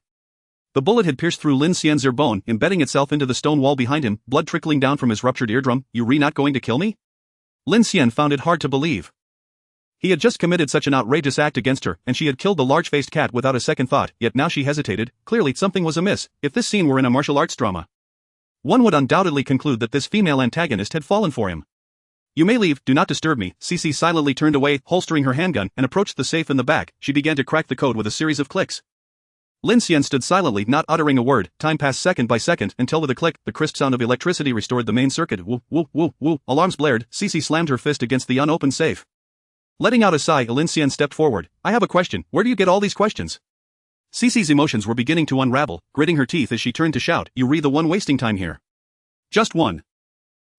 The bullet had pierced through Lin Xian's ear bone, embedding itself into the stone wall behind him, blood trickling down from his ruptured eardrum. You not going to kill me? Lin Xian found it hard to believe. He had just committed such an outrageous act against her, and she had killed the large-faced cat without a second thought, yet now she hesitated. Clearly something was amiss. If this scene were in a martial arts drama, one would undoubtedly conclude that this female antagonist had fallen for him. You may leave, do not disturb me. Cece silently turned away, holstering her handgun, and approached the safe in the back. She began to crack the code with a series of clicks. Lin Xian stood silently, not uttering a word. Time passed second by second, until with a click, the crisp sound of electricity restored the main circuit. Woo, woo, woo, woo. Alarms blared. Cece slammed her fist against the unopened safe. Letting out a sigh, Lin Xian stepped forward. I have a question. Where do you get all these questions? Cece's emotions were beginning to unravel, gritting her teeth as she turned to shout. You re the one wasting time here. Just one.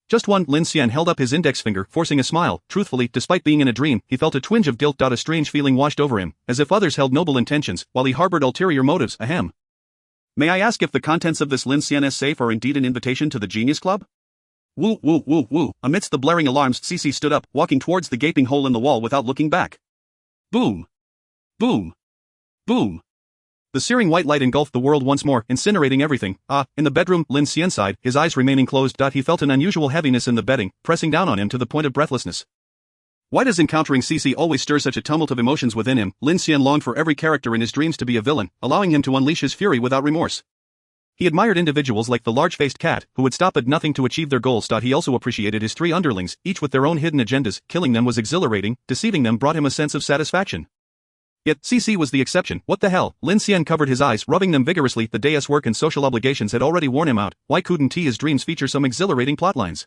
Just one. Lin Xian held up his index finger, forcing a smile. Truthfully, despite being in a dream, he felt a twinge of guilt. A strange feeling washed over him, as if others held noble intentions, while he harbored ulterior motives. Ahem. May I ask if the contents of this Lin Xian's safe are indeed an invitation to the Genius Club? Woo, woo, woo, woo. Amidst the blaring alarms, Cece stood up, walking towards the gaping hole in the wall without looking back. Boom. Boom. Boom. The searing white light engulfed the world once more, incinerating everything. In the bedroom, Lin Xian sighed, his eyes remaining closed. He felt an unusual heaviness in the bedding, pressing down on him to the point of breathlessness. Why does encountering Cece always stir such a tumult of emotions within him? Lin Xian longed for every character in his dreams to be a villain, allowing him to unleash his fury without remorse. He admired individuals like the large-faced cat, who would stop at nothing to achieve their goals. He also appreciated his three underlings, each with their own hidden agendas. Killing them was exhilarating, deceiving them brought him a sense of satisfaction. Yet, Cece was the exception. What the hell? Lin Xian covered his eyes, rubbing them vigorously. The day's work and social obligations had already worn him out. Why couldn't his dreams feature some exhilarating plotlines?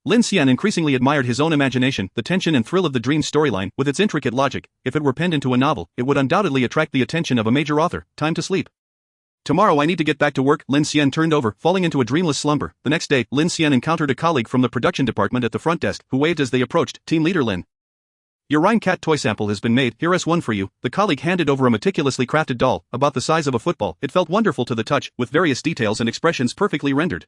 Lin Xian increasingly admired his own imagination, the tension and thrill of the dream storyline, with its intricate logic. If it were penned into a novel, it would undoubtedly attract the attention of a major author. Time to sleep. Tomorrow I need to get back to work. Lin Xian turned over, falling into a dreamless slumber. The next day, Lin Xian encountered a colleague from the production department at the front desk, who waved as they approached. Team leader Lin. Your Rhine cat toy sample has been made, here is one for you. The colleague handed over a meticulously crafted doll, about the size of a football. It felt wonderful to the touch, with various details and expressions perfectly rendered.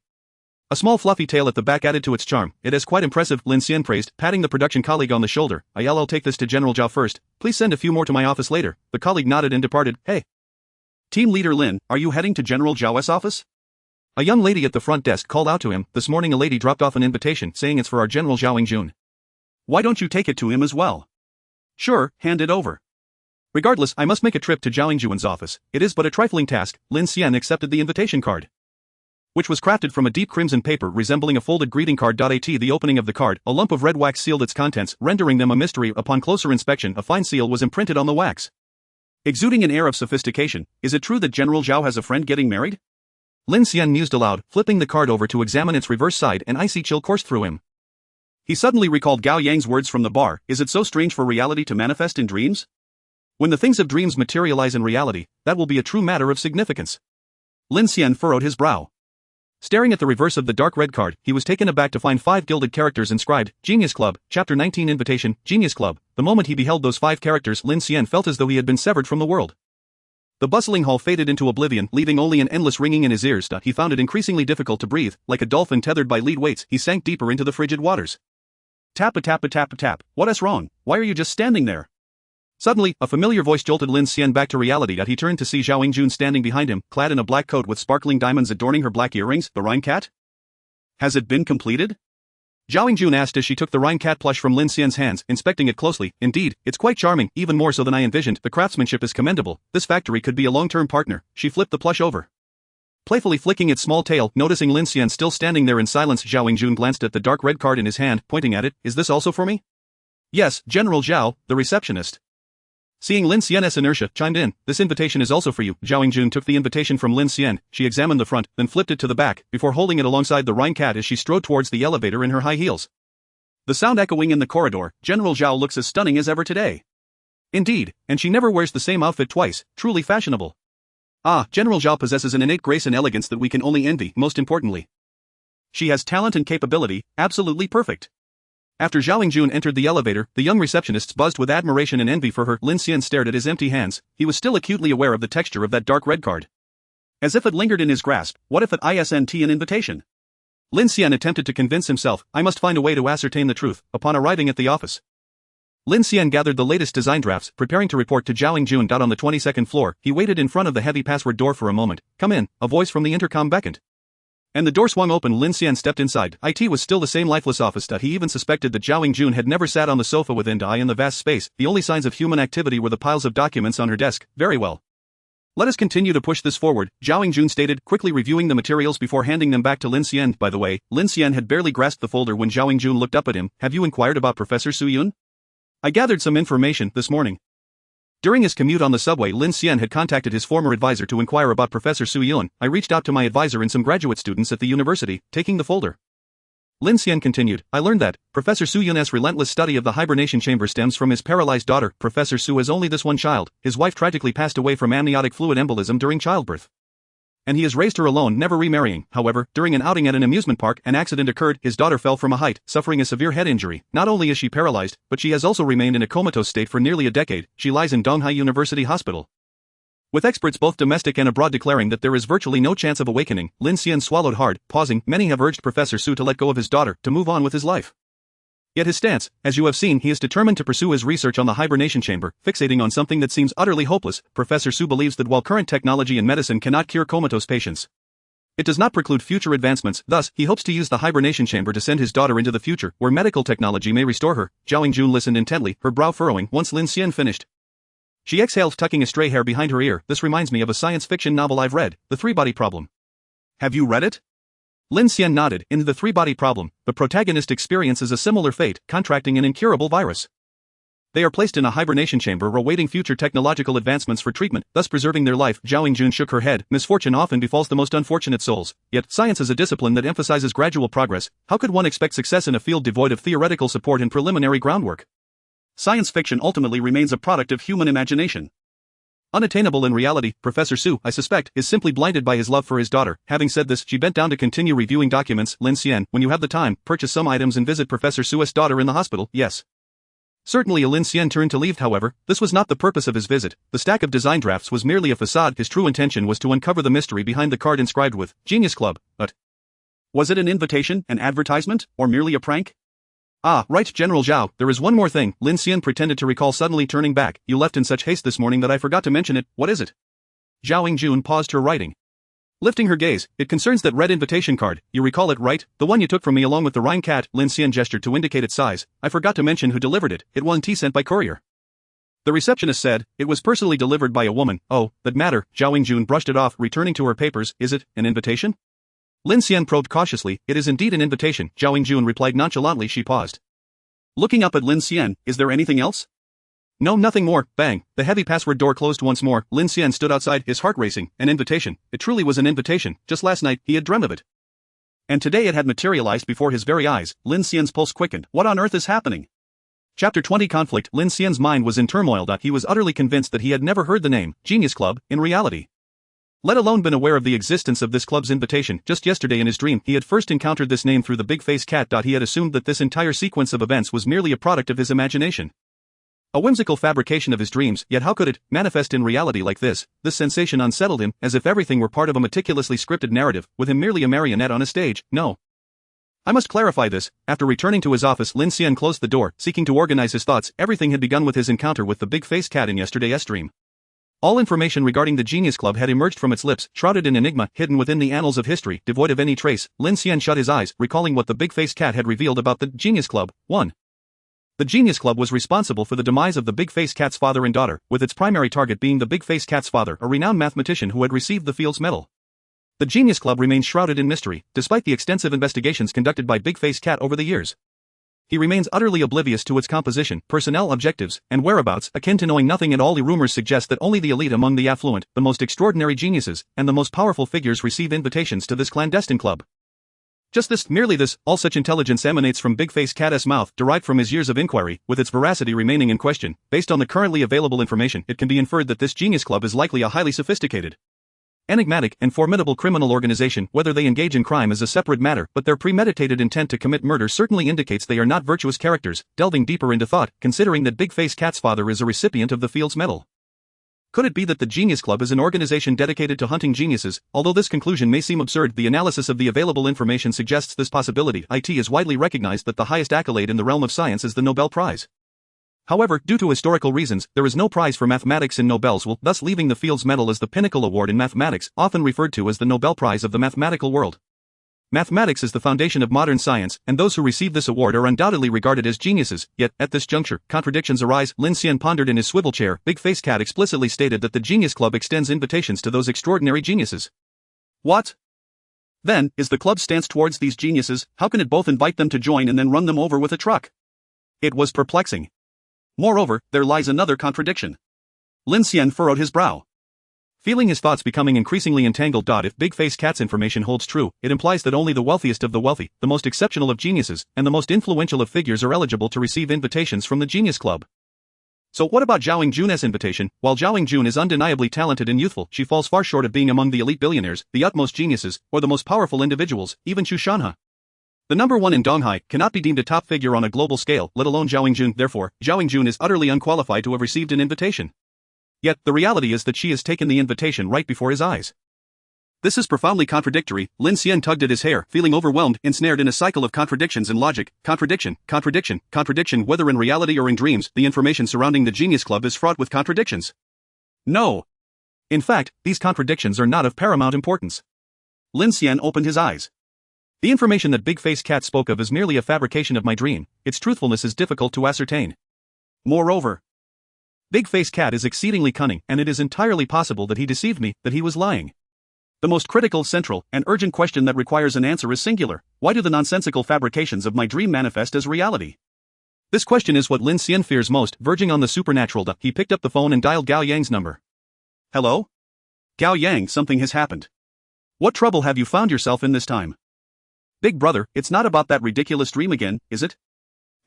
A small fluffy tail at the back added to its charm. It is quite impressive, Lin Xian praised, patting the production colleague on the shoulder. I'll take this to General Zhao first. Please send a few more to my office later. The colleague nodded and departed. Hey. Team leader Lin, are you heading to General Zhao's office? A young lady at the front desk called out to him. This morning a lady dropped off an invitation saying it's for our General Zhao Jun. Why don't you take it to him as well? Sure, hand it over. Regardless, I must make a trip to Zhao Jun's office. It is but a trifling task. Lin Xian accepted the invitation card, which was crafted from a deep crimson paper resembling a folded greeting card. At the opening of the card, a lump of red wax sealed its contents, rendering them a mystery. Upon closer inspection, a fine seal was imprinted on the wax, exuding an air of sophistication. Is it true that General Zhao has a friend getting married? Lin Xian mused aloud, flipping the card over to examine its reverse side. An icy chill coursed through him. He suddenly recalled Gao Yang's words from the bar. Is it so strange for reality to manifest in dreams? When the things of dreams materialize in reality, that will be a true matter of significance. Lin Xian furrowed his brow. Staring at the reverse of the dark red card, he was taken aback to find 5 gilded characters inscribed, Genius Club, Chapter 19 Invitation, Genius Club. The moment he beheld those 5 characters, Lin Xian felt as though he had been severed from the world. The bustling hall faded into oblivion, leaving only an endless ringing in his ears. He found it increasingly difficult to breathe. Like a dolphin tethered by lead weights, he sank deeper into the frigid waters. Tap. What is wrong? Why are you just standing there? Suddenly, a familiar voice jolted Lin Xian back to reality. He turned to see Zhao Jun standing behind him, clad in a black coat with sparkling diamonds adorning her black earrings. The Rhine cat? Has it been completed? Zhao Jun asked as she took the Rhine cat plush from Lin Xian's hands, inspecting it closely. Indeed, it's quite charming, even more so than I envisioned. The craftsmanship is commendable. This factory could be a long-term partner. She flipped the plush over, playfully flicking its small tail. Noticing Lin Xian still standing there in silence, Zhao Jun glanced at the dark red card in his hand, pointing at it. Is this also for me? Yes, General Zhao, the receptionist, seeing Lin Xian's inertia, chimed in. This invitation is also for you. Zhao Jun took the invitation from Lin Xian. She examined the front, then flipped it to the back, before holding it alongside the Rhine cat as she strode towards the elevator in her high heels. The sound echoing in the corridor. General Zhao looks as stunning as ever today. Indeed, and she never wears the same outfit twice. Truly fashionable. Ah, General Zhao possesses an innate grace and elegance that we can only envy. Most importantly, she has talent and capability, absolutely perfect. After Zhao Jun entered the elevator, the young receptionists buzzed with admiration and envy for her. Lin Xian stared at his empty hands. He was still acutely aware of the texture of that dark red card, as if it lingered in his grasp. What if it isn't an invitation? Lin Xian attempted to convince himself. I must find a way to ascertain the truth. Upon arriving at the office, Lin Xian gathered the latest design drafts, preparing to report to Zhao Jun. On the 22nd floor, he waited in front of the heavy password door for a moment. Come in, a voice from the intercom beckoned, and the door swung open. Lin Xian stepped inside. It was still the same lifeless office. He even suspected that Zhao Jun had never sat on the sofa within. In the vast space, the only signs of human activity were the piles of documents on her desk. Very well. Let us continue to push this forward, Zhao Jun stated, quickly reviewing the materials before handing them back to Lin Xian. By the way, Lin Xian had barely grasped the folder when Zhao Jun looked up at him. Have you inquired about Professor Su Yun? I gathered some information this morning. During his commute on the subway, Lin Xian had contacted his former advisor to inquire about Professor Su Yun. I reached out to my advisor and some graduate students at the university, taking the folder. Lin Xian continued, I learned that Professor Su Yun's relentless study of the hibernation chamber stems from his paralyzed daughter. Professor Su has only this one child. His wife tragically passed away from amniotic fluid embolism during childbirth, and he has raised her alone, never remarrying. However, during an outing at an amusement park, an accident occurred. His daughter fell from a height, suffering a severe head injury. Not only is she paralyzed, but she has also remained in a comatose state for nearly a decade. She lies in Donghai University Hospital, with experts both domestic and abroad declaring that there is virtually no chance of awakening. Lin Xian swallowed hard, pausing. Many have urged Professor Su to let go of his daughter, to move on with his life. Yet his stance, as you have seen, he is determined to pursue his research on the hibernation chamber, fixating on something that seems utterly hopeless. Professor Su believes that while current technology and medicine cannot cure comatose patients, it does not preclude future advancements. Thus, he hopes to use the hibernation chamber to send his daughter into the future, where medical technology may restore her. Zhao Jun listened intently, her brow furrowing. Once Lin Xian finished, she exhaled, tucking a stray hair behind her ear. This reminds me of a science fiction novel I've read, The Three-Body Problem. Have you read it? Lin Xian nodded. In The Three-Body Problem, the protagonist experiences a similar fate, contracting an incurable virus. They are placed in a hibernation chamber awaiting future technological advancements for treatment, thus preserving their life. Zhao Yingjun shook her head. Misfortune often befalls the most unfortunate souls. Yet, science is a discipline that emphasizes gradual progress. How could one expect success in a field devoid of theoretical support and preliminary groundwork? Science fiction ultimately remains a product of human imagination. Unattainable in reality, Professor Su, I suspect, is simply blinded by his love for his daughter. Having said this, she bent down to continue reviewing documents. Lin Xian, when you have the time, purchase some items and visit Professor Su's daughter in the hospital. Yes. Certainly. Lin Xian turned to leave. However, this was not the purpose of his visit. The stack of design drafts was merely a facade. His true intention was to uncover the mystery behind the card inscribed with Genius Club. But was it an invitation, an advertisement, or merely a prank? Ah, right, General Zhao, there is one more thing. Lin Xian pretended to recall, suddenly turning back. You left in such haste this morning that I forgot to mention it. What is it? Zhao Yingjun paused her writing. Lifting her gaze, it concerns that red invitation card. You recall it, right? The one you took from me along with the Rhine cat. Lin Xian gestured to indicate its size. I forgot to mention who delivered it. It wasn't sent by courier. The receptionist said, it was personally delivered by a woman. Oh, that matter. Zhao Yingjun brushed it off, returning to her papers. Is it an invitation? Lin Xian probed cautiously. It is indeed an invitation. Zhao Yingjun replied nonchalantly. She paused. Looking up at Lin Xian, is there anything else? No, nothing more. Bang. The heavy password door closed once more. Lin Xian stood outside, his heart racing. An invitation. It truly was an invitation. Just last night, he had dreamt of it. And today it had materialized before his very eyes. Lin Xian's pulse quickened. What on earth is happening? Chapter 20 Conflict. Lin Xian's mind was in turmoil. He was utterly convinced that he had never heard the name, Genius Club, in reality. Let alone been aware of the existence of this club's invitation. Just yesterday in his dream, he had first encountered this name through the big-faced cat. He had assumed that this entire sequence of events was merely a product of his imagination. A whimsical fabrication of his dreams, yet how could it manifest in reality like this? This sensation unsettled him, as if everything were part of a meticulously scripted narrative, with him merely a marionette on a stage. No. I must clarify this. After returning to his office, Lin Xian closed the door, seeking to organize his thoughts. Everything had begun with his encounter with the big-faced cat in yesterday's dream. All information regarding the Genius Club had emerged from its lips, shrouded in enigma, hidden within the annals of history, devoid of any trace. Lin Xian shut his eyes, recalling what the big-faced cat had revealed about the Genius Club. 1. The Genius Club was responsible for the demise of the big-faced cat's father and daughter, with its primary target being the big-faced cat's father, a renowned mathematician who had received the Fields Medal. The Genius Club remains shrouded in mystery, despite the extensive investigations conducted by big-faced cat over the years. He remains utterly oblivious to its composition, personnel, objectives, and whereabouts, akin to knowing nothing at all. The rumors suggest that only the elite among the affluent, the most extraordinary geniuses, and the most powerful figures receive invitations to this clandestine club. Just this, merely this, all such intelligence emanates from big-faced cat's mouth, derived from his years of inquiry, with its veracity remaining in question. Based on the currently available information, it can be inferred that this Genius Club is likely a highly sophisticated, enigmatic, and formidable criminal organization. Whether they engage in crime is a separate matter, but their premeditated intent to commit murder certainly indicates they are not virtuous characters. Delving deeper into thought, considering that big-faced cat's father is a recipient of the Fields Medal. Could it be that the Genius Club is an organization dedicated to hunting geniuses? Although this conclusion may seem absurd, the analysis of the available information suggests this possibility. It is widely recognized that the highest accolade in the realm of science is the Nobel Prize. However, due to historical reasons, there is no prize for mathematics in Nobel's will, thus leaving the Fields Medal as the pinnacle award in mathematics, often referred to as the Nobel Prize of the mathematical world. Mathematics is the foundation of modern science, and those who receive this award are undoubtedly regarded as geniuses. Yet, at this juncture, contradictions arise. Lin Xian pondered in his swivel chair. Big-faced cat explicitly stated that the Genius Club extends invitations to those extraordinary geniuses. What? Then, is the club's stance towards these geniuses? How can it both invite them to join and then run them over with a truck? It was perplexing. Moreover, there lies another contradiction. Lin Xian furrowed his brow. Feeling his thoughts becoming increasingly entangled. If big-faced cat's information holds true, it implies that only the wealthiest of the wealthy, the most exceptional of geniuses, and the most influential of figures are eligible to receive invitations from the Genius Club. So what about Zhao Yingjun's invitation? While Zhao Yingjun is undeniably talented and youthful, she falls far short of being among the elite billionaires, the utmost geniuses, or the most powerful individuals, even Chu Shanhe. The number one in Donghai cannot be deemed a top figure on a global scale, let alone Zhao Yingjun. Therefore, Zhao Yingjun is utterly unqualified to have received an invitation. Yet, the reality is that she has taken the invitation right before his eyes. This is profoundly contradictory. Lin Xian tugged at his hair, feeling overwhelmed, ensnared in a cycle of contradictions in logic. Contradiction, contradiction, contradiction. Whether in reality or in dreams, the information surrounding the Genius Club is fraught with contradictions. No. In fact, these contradictions are not of paramount importance. Lin Xian opened his eyes. The information that big-faced cat spoke of is merely a fabrication of my dream. Its truthfulness is difficult to ascertain. Moreover, big-faced cat is exceedingly cunning, and it is entirely possible that he deceived me, that he was lying. The most critical, central, and urgent question that requires an answer is singular. Why do the nonsensical fabrications of my dream manifest as reality? This question is what Lin Xian fears most, verging on the supernatural. He picked up the phone and dialed Gao Yang's number. Hello? Gao Yang, something has happened. What trouble have you found yourself in this time? Big brother, it's not about that ridiculous dream again, is it?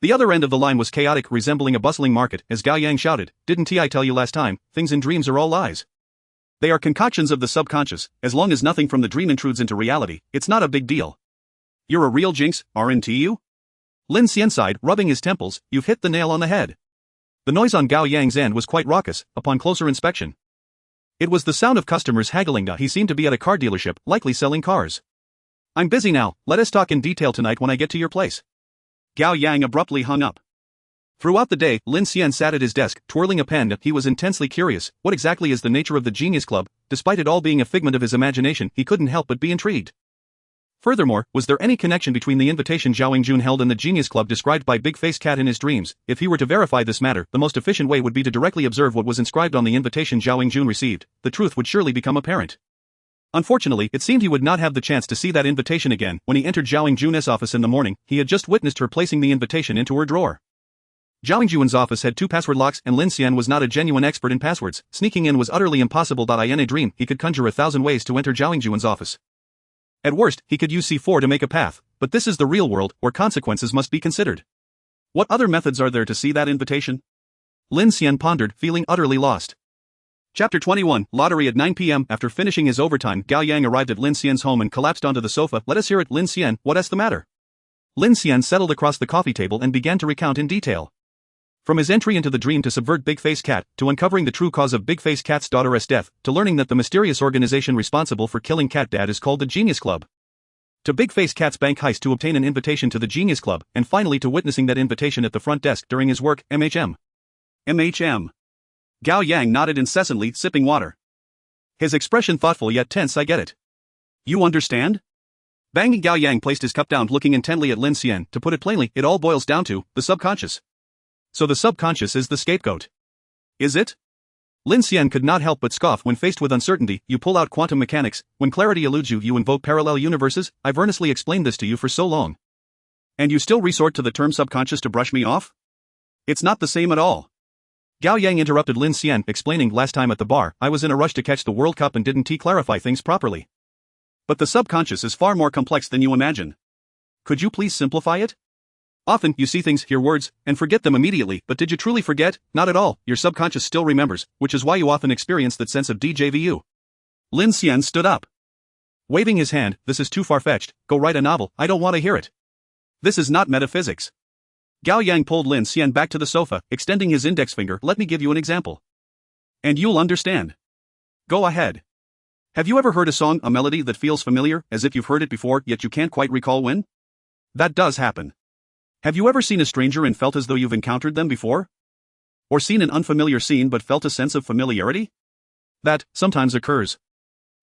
The other end of the line was chaotic, resembling a bustling market, as Gao Yang shouted, didn't I tell you last time, things in dreams are all lies. They are concoctions of the subconscious, as long as nothing from the dream intrudes into reality, it's not a big deal. You're a real jinx, aren't you? Lin Xian sighed, rubbing his temples, you've hit the nail on the head. The noise on Gao Yang's end was quite raucous, upon closer inspection. It was the sound of customers haggling. He seemed to be at a car dealership, likely selling cars. I'm busy now, let us talk in detail tonight when I get to your place. Gao Yang abruptly hung up. Throughout the day, Lin Xian sat at his desk, twirling a pen. He was intensely curious, what exactly is the nature of the Genius Club? Despite it all being a figment of his imagination, he couldn't help but be intrigued. Furthermore, was there any connection between the invitation Zhao Yingjun held and the Genius Club described by Big Face Cat in his dreams? If he were to verify this matter, the most efficient way would be to directly observe what was inscribed on the invitation Zhao Yingjun received. The truth would surely become apparent. Unfortunately, it seemed he would not have the chance to see that invitation again. When he entered Zhao Yingjun's office in the morning, he had just witnessed her placing the invitation into her drawer. Zhao Yingjun's office had 2 password locks, and Lin Xian was not a genuine expert in passwords. Sneaking in was utterly impossible. In a dream, he could conjure 1,000 ways to enter Zhao Yingjun's office. At worst, he could use C4 to make a path, but this is the real world, where consequences must be considered. What other methods are there to see that invitation? Lin Xian pondered, feeling utterly lost. Chapter 21, Lottery at 9 p.m. After finishing his overtime, Gao Yang arrived at Lin Xian's home and collapsed onto the sofa. Let us hear it, Lin Xian, what's the matter? Lin Xian settled across the coffee table and began to recount in detail. From his entry into the dream to subvert Big Face Cat, to uncovering the true cause of Big Face Cat's daughter's death, to learning that the mysterious organization responsible for killing Cat Dad is called the Genius Club. To Big Face Cat's bank heist to obtain an invitation to the Genius Club, and finally to witnessing that invitation at the front desk during his work, MHM. Gao Yang nodded incessantly, sipping water. His expression thoughtful yet tense. I get it. You understand? Banging. Gao Yang placed his cup down, looking intently at Lin Xian. To put it plainly, it all boils down to the subconscious. So the subconscious is the scapegoat. Is it? Lin Xian could not help but scoff. When faced with uncertainty, you pull out quantum mechanics. When clarity eludes you, you invoke parallel universes. I've earnestly explained this to you for so long. And you still resort to the term subconscious to brush me off? It's not the same at all. Gao Yang interrupted Lin Xian, explaining, last time at the bar, I was in a rush to catch the World Cup and didn't clarify things properly. But the subconscious is far more complex than you imagine. Could you please simplify it? Often, you see things, hear words, and forget them immediately, but did you truly forget? Not at all, your subconscious still remembers, which is why you often experience that sense of déjà vu. Lin Xian stood up. Waving his hand, this is too far-fetched, go write a novel, I don't want to hear it. This is not metaphysics. Gao Yang pulled Lin Xian back to the sofa, extending his index finger. Let me give you an example. And you'll understand. Go ahead. Have you ever heard a song, a melody that feels familiar, as if you've heard it before, yet you can't quite recall when? That does happen. Have you ever seen a stranger and felt as though you've encountered them before? Or seen an unfamiliar scene but felt a sense of familiarity? That, sometimes occurs.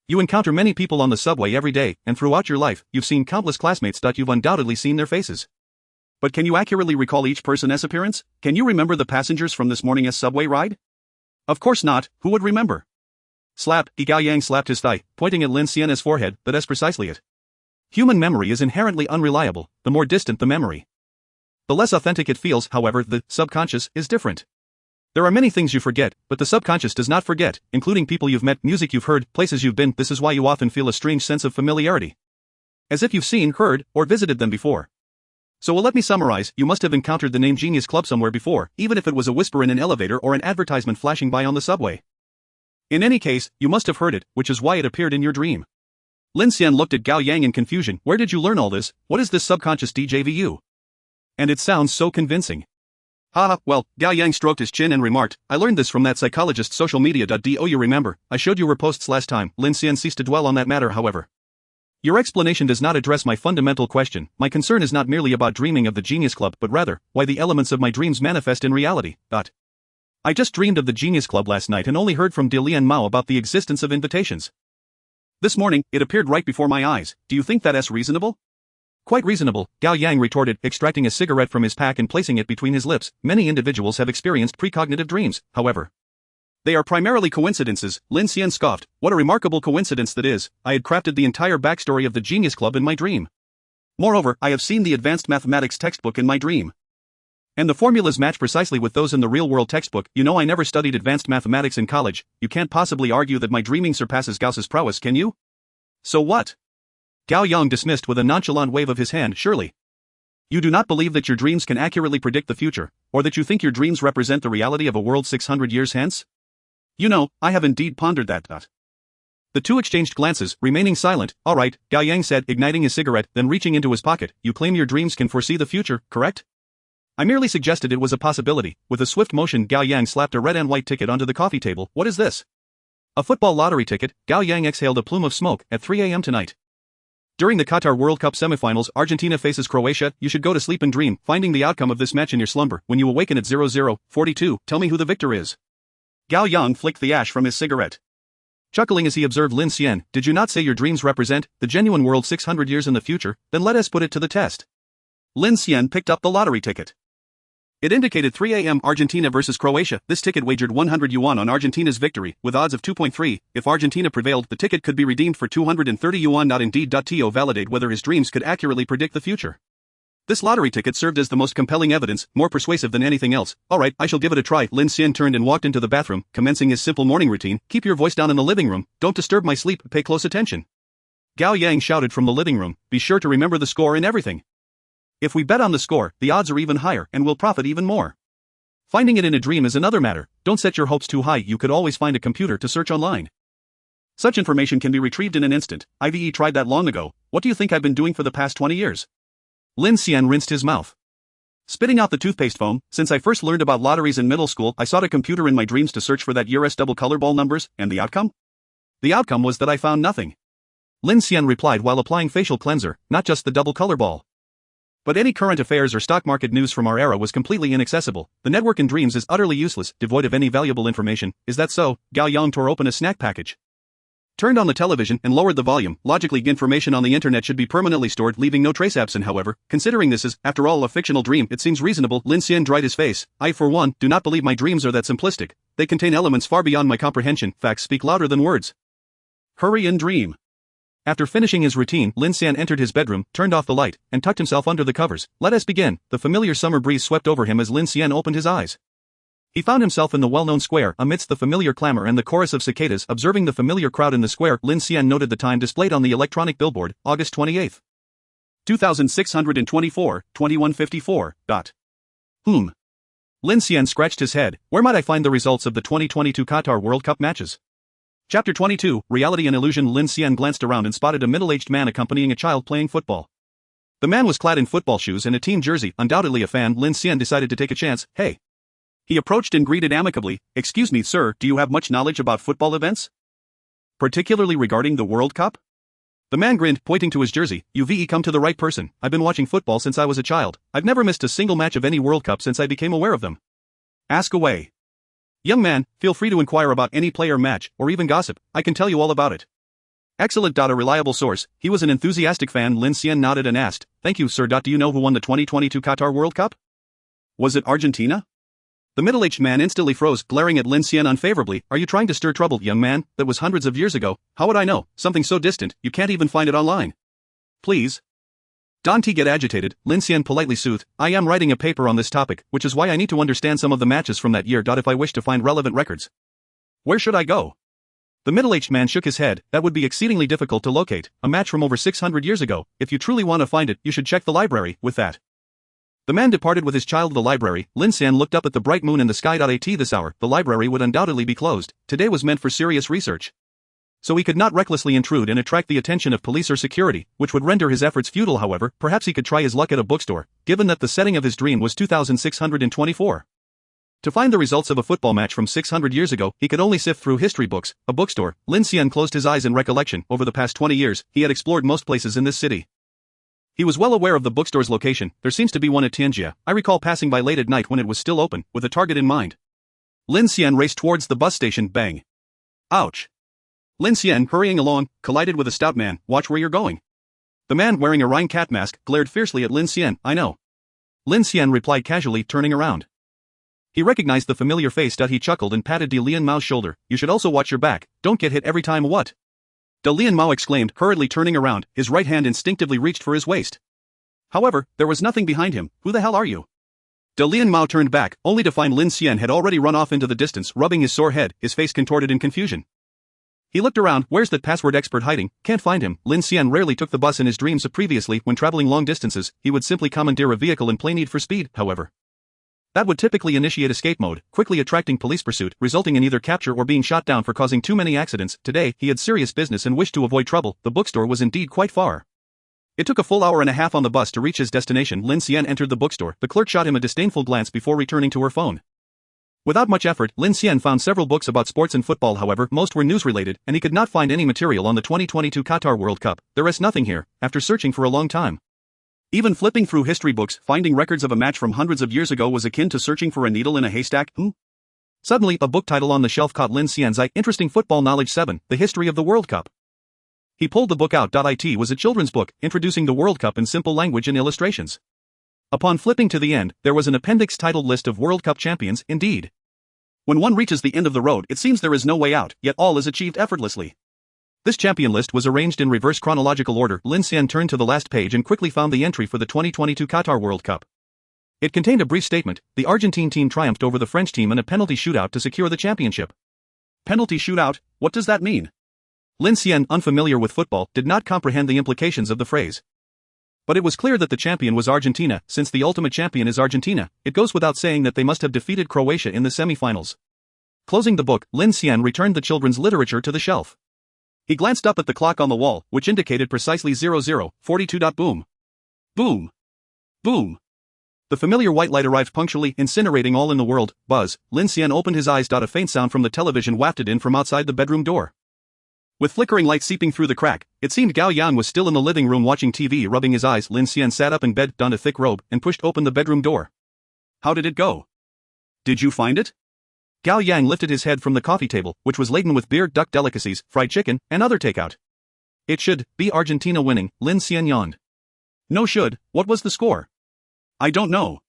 You encounter many people on the subway every day, and throughout your life, you've seen countless classmates that you've undoubtedly seen their faces. But can you accurately recall each person's appearance? Can you remember the passengers from this morning's subway ride? Of course not, who would remember? Slap, Gao Yang slapped his thigh, pointing at Lin Xian's forehead, that's precisely it. Human memory is inherently unreliable, the more distant the memory. The less authentic it feels, however, the subconscious is different. There are many things you forget, but the subconscious does not forget, including people you've met, music you've heard, places you've been. This is why you often feel a strange sense of familiarity. As if you've seen, heard, or visited them before. So let me summarize, you must have encountered the name Genius Club somewhere before, even if it was a whisper in an elevator or an advertisement flashing by on the subway. In any case, you must have heard it, which is why it appeared in your dream. Lin Xian looked at Gao Yang in confusion. Where did you learn all this? What is this subconscious déjà vu? And it sounds so convincing. Haha, well, Gao Yang stroked his chin and remarked, I learned this from that psychologist social media.do. You remember, I showed you her posts last time. Lin Xian ceased to dwell on that matter, however. Your explanation does not address my fundamental question. My concern is not merely about dreaming of the Genius Club, but rather, why the elements of my dreams manifest in reality. I just dreamed of the Genius Club last night and only heard from Dilian Mao about the existence of invitations. This morning, it appeared right before my eyes. Do you think that's reasonable? Quite reasonable, Gao Yang retorted, extracting a cigarette from his pack and placing it between his lips. Many individuals have experienced precognitive dreams, however. They are primarily coincidences. Lin Xian scoffed. What a remarkable coincidence that is. I had crafted the entire backstory of the Genius Club in my dream. Moreover, I have seen the advanced mathematics textbook in my dream. And the formulas match precisely with those in the real-world textbook. You know I never studied advanced mathematics in college. You can't possibly argue that my dreaming surpasses Gauss's prowess, can you? So what? Gao Yang dismissed with a nonchalant wave of his hand. Surely. You do not believe that your dreams can accurately predict the future, or that you think your dreams represent the reality of a world 600 years hence? You know, I have indeed pondered that. The two exchanged glances, remaining silent. All right, Gao Yang said, igniting his cigarette, then reaching into his pocket. You claim your dreams can foresee the future, correct? I merely suggested it was a possibility. With a swift motion, Gao Yang slapped a red and white ticket onto the coffee table. What is this? A football lottery ticket. Gao Yang exhaled a plume of smoke. At 3 a.m. tonight. During the Qatar World Cup semifinals, Argentina faces Croatia. You should go to sleep and dream, finding the outcome of this match in your slumber. When you awaken at 00:42, tell me who the victor is. Gao Yang flicked the ash from his cigarette. Chuckling as he observed Lin Xian, did you not say your dreams represent the genuine world 600 years in the future? Then let us put it to the test. Lin Xian picked up the lottery ticket. It indicated 3 a.m. Argentina versus Croatia. This ticket wagered 100 yuan on Argentina's victory, with odds of 2.3. If Argentina prevailed, the ticket could be redeemed for 230 yuan. Indeed.to validate whether his dreams could accurately predict the future. This lottery ticket served as the most compelling evidence, more persuasive than anything else. Alright, I shall give it a try. Lin Xian turned and walked into the bathroom, commencing his simple morning routine. Keep your voice down in the living room, don't disturb my sleep, pay close attention. Gao Yang shouted from the living room, be sure to remember the score in everything. If we bet on the score, the odds are even higher, and we'll profit even more. Finding it in a dream is another matter. Don't set your hopes too high. You could always find a computer to search online. Such information can be retrieved in an instant. I've tried that long ago. What do you think I've been doing for the past 20 years? Lin Xian rinsed his mouth, spitting out the toothpaste foam. Since I first learned about lotteries in middle school, I sought a computer in my dreams to search for that year's double color ball numbers, and the outcome? The outcome was that I found nothing. Lin Xian replied while applying facial cleanser, not just the double color ball. But any current affairs or stock market news from our era was completely inaccessible. The network in dreams is utterly useless, devoid of any valuable information. Is that so? Gao Yang tore open a snack package, turned on the television, and lowered the volume. Logically, information on the internet should be permanently stored, leaving no trace. Absent, however, considering this is, after all, a fictional dream, it seems reasonable. Lin Xian dried his face. I, for one, do not believe my dreams are that simplistic. They contain elements far beyond my comprehension. Facts speak louder than words. Hurry and dream. After finishing his routine, Lin Xian entered his bedroom, turned off the light, and tucked himself under the covers. Let us begin. The familiar summer breeze swept over him as Lin Xian opened his eyes. He found himself in the well-known square, amidst the familiar clamor and the chorus of cicadas. Observing the familiar crowd in the square, Lin Xian noted the time displayed on the electronic billboard, August 28, 2624, 2154. Lin Xian scratched his head. Where might I find the results of the 2022 Qatar World Cup matches? Chapter 22, Reality and Illusion. Lin Xian glanced around and spotted a middle-aged man accompanying a child playing football. The man was clad in football shoes and a team jersey, undoubtedly a fan. Lin Xian decided to take a chance. Hey. He approached and greeted amicably. Excuse me, sir, do you have much knowledge about football events? Particularly regarding the World Cup? The man grinned, pointing to his jersey. You've come to the right person. I've been watching football since I was a child. I've never missed a single match of any World Cup since I became aware of them. Ask away. Young man, feel free to inquire about any player, match, or even gossip. I can tell you all about it. Excellent. A reliable source. He was an enthusiastic fan. Lin Xian nodded and asked, thank you, sir. Do you know who won the 2022 Qatar World Cup? Was it Argentina? The middle-aged man instantly froze, glaring at Lin Xian unfavorably. Are you trying to stir trouble, young man? That was hundreds of years ago. How would I know? Something so distant, you can't even find it online. Please. Don't get agitated, Lin Xian politely soothed. I am writing a paper on this topic, which is why I need to understand some of the matches from that year. If I wish to find relevant records. Where should I go? The middle-aged man shook his head. That would be exceedingly difficult to locate. A match from over 600 years ago. If you truly want to find it, you should check the library. With that, the man departed with his child to the library. Lin Xian looked up at the bright moon in the sky. At this hour, the library would undoubtedly be closed. Today was meant for serious research, so he could not recklessly intrude and attract the attention of police or security, which would render his efforts futile. However, perhaps he could try his luck at a bookstore, given that the setting of his dream was 2624. To find the results of a football match from 600 years ago, he could only sift through history books. A bookstore. Lin Xian closed his eyes in recollection. Over the past 20 years, he had explored most places in this city. He was well aware of the bookstore's location. There seems to be one at Tianjia. I recall passing by late at night when it was still open, with a target in mind. Lin Xian raced towards the bus station. Bang. Ouch. Lin Xian, hurrying along, collided with a stout man. Watch where you're going. The man wearing a Rhine cat mask glared fiercely at Lin Xian. I know. Lin Xian replied casually, turning around. He recognized the familiar face. He chuckled and patted De Lian Mao's shoulder. You should also watch your back. Don't get hit every time. What? De Lian Mao exclaimed, hurriedly turning around. His right hand instinctively reached for his waist. However, there was nothing behind him. Who the hell are you? De Lian Mao turned back, only to find Lin Xian had already run off into the distance, rubbing his sore head, his face contorted in confusion. He looked around, where's that password expert hiding? Can't find him. Lin Xian rarely took the bus in his dreams. Previously, when traveling long distances, he would simply commandeer a vehicle in plain need for speed, however. That would typically initiate escape mode, quickly attracting police pursuit, resulting in either capture or being shot down for causing too many accidents. Today, he had serious business and wished to avoid trouble. The bookstore was indeed quite far. It took a full hour and a half on the bus to reach his destination. Lin Xian entered the bookstore. The clerk shot him a disdainful glance before returning to her phone. Without much effort, Lin Xian found several books about sports and football. However, most were news-related, and he could not find any material on the 2022 Qatar World Cup. There is nothing here, after searching for a long time. Even flipping through history books, finding records of a match from hundreds of years ago was akin to searching for a needle in a haystack. Suddenly, a book title on the shelf caught Lin Xian's eye. Interesting Football Knowledge 7, The History of the World Cup. He pulled the book out. It was a children's book, introducing the World Cup in simple language and illustrations. Upon flipping to the end, there was an appendix titled List of World Cup Champions. Indeed. When one reaches the end of the road, it seems there is no way out, yet all is achieved effortlessly. This champion list was arranged in reverse chronological order. Lin Xian turned to the last page and quickly found the entry for the 2022 Qatar World Cup. It contained a brief statement: the Argentine team triumphed over the French team in a penalty shootout to secure the championship. Penalty shootout? What does that mean? Lin Xian, unfamiliar with football, did not comprehend the implications of the phrase. But it was clear that the champion was Argentina. Since the ultimate champion is Argentina, it goes without saying that they must have defeated Croatia in the semi-finals. Closing the book, Lin Xian returned the children's literature to the shelf. He glanced up at the clock on the wall, which indicated precisely 00:42. Boom. Boom. Boom. The familiar white light arrived punctually, incinerating all in the world. Buzz. Lin Xian opened his eyes. A faint sound from the television wafted in from outside the bedroom door. With flickering light seeping through the crack, it seemed Gao Yang was still in the living room watching TV. Rubbing his eyes, Lin Xian sat up in bed, donned a thick robe, and pushed open the bedroom door. How did it go? Did you find it? Gao Yang lifted his head from the coffee table, which was laden with beer, duck delicacies, fried chicken, and other takeout. It should be Argentina winning, Lin Xian yawned. No should. What was the score? I don't know.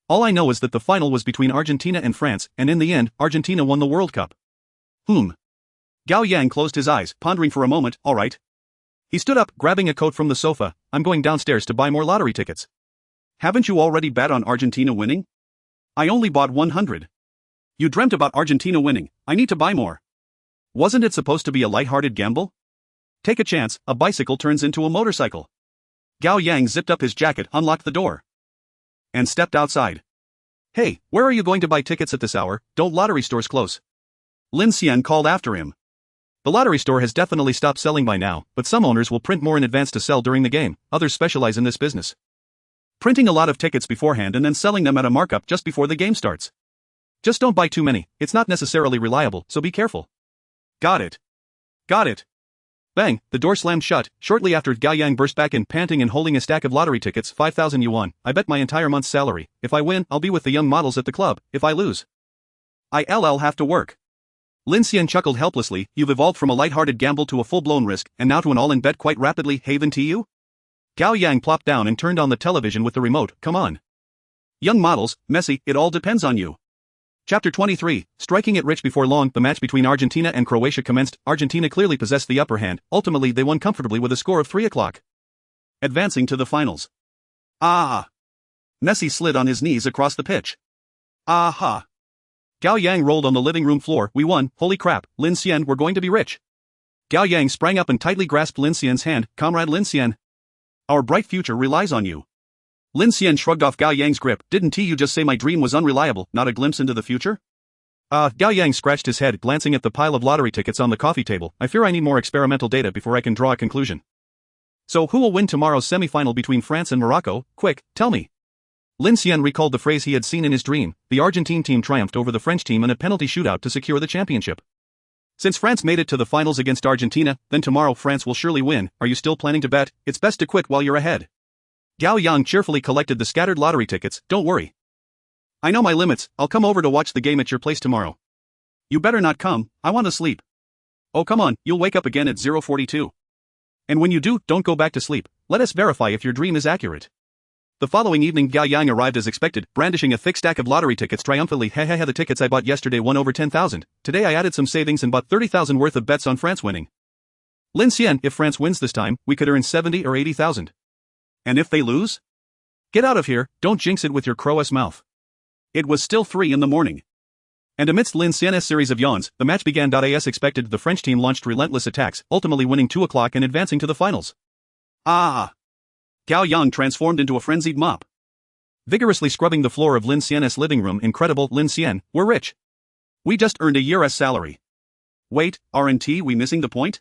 All I know is that the final was between Argentina and France, and in the end, Argentina won the World Cup. Gao Yang closed his eyes, pondering for a moment. All right. He stood up, grabbing a coat from the sofa. I'm going downstairs to buy more lottery tickets. Haven't you already bet on Argentina winning? I only bought 100. You dreamt about Argentina winning. I need to buy more. Wasn't it supposed to be a light-hearted gamble? Take a chance. A bicycle turns into a motorcycle. Gao Yang zipped up his jacket, unlocked the door, and stepped outside. Hey, where are you going to buy tickets at this hour? Don't lottery stores close? Lin Xian called after him. The lottery store has definitely stopped selling by now, but some owners will print more in advance to sell during the game. Others specialize in this business, printing a lot of tickets beforehand and then selling them at a markup just before the game starts. Just don't buy too many. It's not necessarily reliable, so be careful. Got it. Got it. Bang, the door slammed shut. Shortly after, Gao Yang burst back in, panting and holding a stack of lottery tickets. 5,000 yuan. I bet my entire month's salary. If I win, I'll be with the young models at the club. If I lose, I'll have to work. Lin Xian chuckled helplessly. You've evolved from a light-hearted gamble to a full-blown risk, and now to an all-in bet quite rapidly. Haven to you? Gao Yang plopped down and turned on the television with the remote. Come on. Young models, Messi, it all depends on you. Chapter 23, striking it rich. Before long, the match between Argentina and Croatia commenced. Argentina clearly possessed the upper hand. Ultimately, they won comfortably with a score of 3-0, advancing to the finals. Messi slid on his knees across the pitch. Aha! Gao Yang rolled on the living room floor. We won. Holy crap, Lin Xian, we're going to be rich. Gao Yang sprang up and tightly grasped Lin Xian's hand. Comrade Lin Xian, our bright future relies on you. Lin Xian shrugged off Gao Yang's grip. Didn't you just say my dream was unreliable, not a glimpse into the future? Gao Yang scratched his head, glancing at the pile of lottery tickets on the coffee table. I fear I need more experimental data before I can draw a conclusion. So who will win tomorrow's semi-final between France and Morocco? Quick, tell me. Lin Xian recalled the phrase he had seen in his dream. The Argentine team triumphed over the French team in a penalty shootout to secure the championship. Since France made it to the finals against Argentina, then tomorrow France will surely win. Are you still planning to bet? It's best to quit while you're ahead. Gao Yang cheerfully collected the scattered lottery tickets. Don't worry. I know my limits. I'll come over to watch the game at your place tomorrow. You better not come. I want to sleep. Oh come on, you'll wake up again at 0:42. And when you do, don't go back to sleep. Let us verify if your dream is accurate. The following evening, Gao Yang arrived as expected, brandishing a thick stack of lottery tickets triumphantly. The tickets I bought yesterday won over 10,000. Today I added some savings and bought 30,000 worth of bets on France winning. Lin Xian, if France wins this time, we could earn 70 or 80,000. And if they lose? Get out of here, don't jinx it with your crow-ass mouth. It was still 3 in the morning. And amidst Lin Xian's series of yawns, the match began. As expected, the French team launched relentless attacks, ultimately winning 2 o'clock and advancing to the finals. Ah! Gao Yang transformed into a frenzied mop, vigorously scrubbing the floor of Lin Xian's living room. Incredible, Lin Xian, we're rich. We just earned a year's salary. Wait, aren't we missing the point?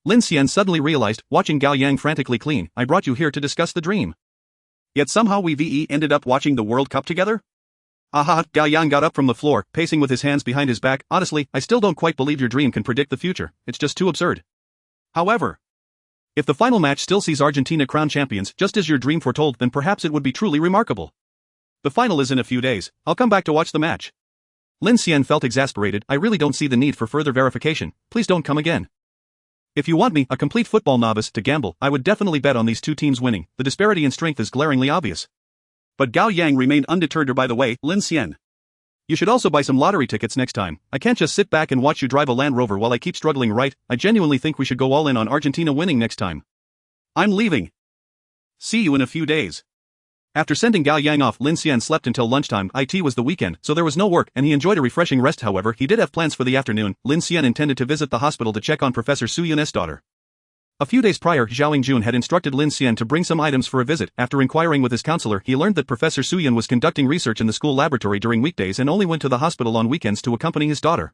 Lin Xian suddenly realized, watching Gao Yang frantically clean. I brought you here to discuss the dream. Yet somehow we ended up watching the World Cup together? Aha, Gao Yang got up from the floor, pacing with his hands behind his back. Honestly, I still don't quite believe your dream can predict the future. It's just too absurd. However, if the final match still sees Argentina crowned champions, just as your dream foretold, then perhaps it would be truly remarkable. The final is in a few days. I'll come back to watch the match. Lin Xian felt exasperated. I really don't see the need for further verification. Please don't come again. If you want me, a complete football novice, to gamble, I would definitely bet on these two teams winning. The disparity in strength is glaringly obvious. But Gao Yang remained undeterred. By the way, Lin Xian, you should also buy some lottery tickets next time. I can't just sit back and watch you drive a Land Rover while I keep struggling, right? I genuinely think we should go all in on Argentina winning next time. I'm leaving. See you in a few days. After sending Gao Yang off, Lin Xian slept until lunchtime. It was the weekend, so there was no work, and he enjoyed a refreshing rest. However, he did have plans for the afternoon. Lin Xian intended to visit the hospital to check on Professor Su Yun's daughter. A few days prior, Zhao Yingjun had instructed Lin Xian to bring some items for a visit. After inquiring with his counselor, he learned that Professor Su Yun was conducting research in the school laboratory during weekdays and only went to the hospital on weekends to accompany his daughter.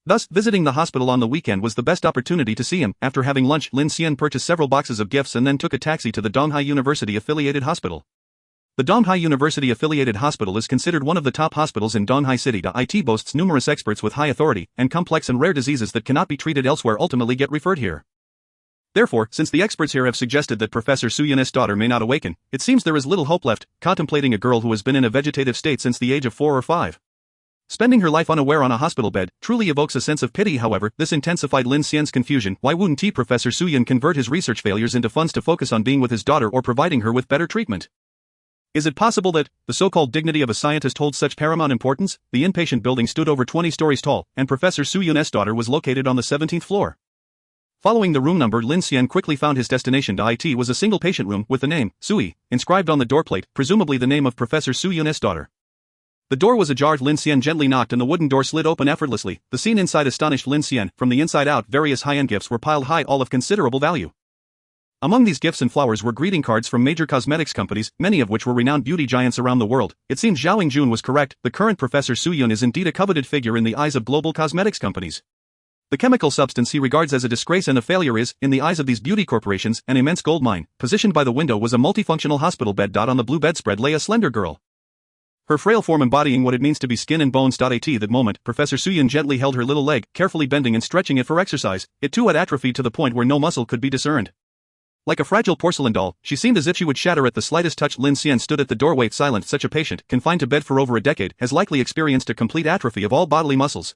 Thus, visiting the hospital on the weekend was the best opportunity to see him. After having lunch, Lin Xian purchased several boxes of gifts and then took a taxi to the Donghai University-affiliated hospital. The Donghai University-affiliated hospital is considered one of the top hospitals in Donghai City. It boasts numerous experts with high authority, and complex and rare diseases that cannot be treated elsewhere ultimately get referred here. Therefore, since the experts here have suggested that Professor Su Yun's daughter may not awaken, it seems there is little hope left. Contemplating a girl who has been in a vegetative state since the age of 4 or 5. Spending her life unaware on a hospital bed truly evokes a sense of pity. However, this intensified Lin Xian's confusion. Why wouldn't Professor Su Yun convert his research failures into funds to focus on being with his daughter or providing her with better treatment? Is it possible that the so-called dignity of a scientist holds such paramount importance? The inpatient building stood over 20 stories tall, and Professor Su Yun's daughter was located on the 17th floor. Following the room number, Lin Xian quickly found his destination. It was a single patient room with the name Sui inscribed on the doorplate, presumably the name of Professor Su Yun's daughter. The door was ajar. Lin Xian gently knocked and the wooden door slid open effortlessly. The scene inside astonished Lin Xian. From the inside out, various high-end gifts were piled high, all of considerable value. Among these gifts and flowers were greeting cards from major cosmetics companies, many of which were renowned beauty giants around the world. It seems Zhao Yingjun was correct. The current Professor Su Yun is indeed a coveted figure in the eyes of global cosmetics companies. The chemical substance he regards as a disgrace and a failure is, in the eyes of these beauty corporations, an immense gold mine. Positioned by the window was a multifunctional hospital bed. On the blue bedspread lay a slender girl, her frail form embodying what it means to be skin and bones. At that moment, Professor Su Yun gently held her little leg, carefully bending and stretching it for exercise. It too had atrophied to the point where no muscle could be discerned. Like a fragile porcelain doll, she seemed as if she would shatter at the slightest touch. Lin Xian stood at the doorway silent. Such a patient, confined to bed for over a decade, has likely experienced a complete atrophy of all bodily muscles.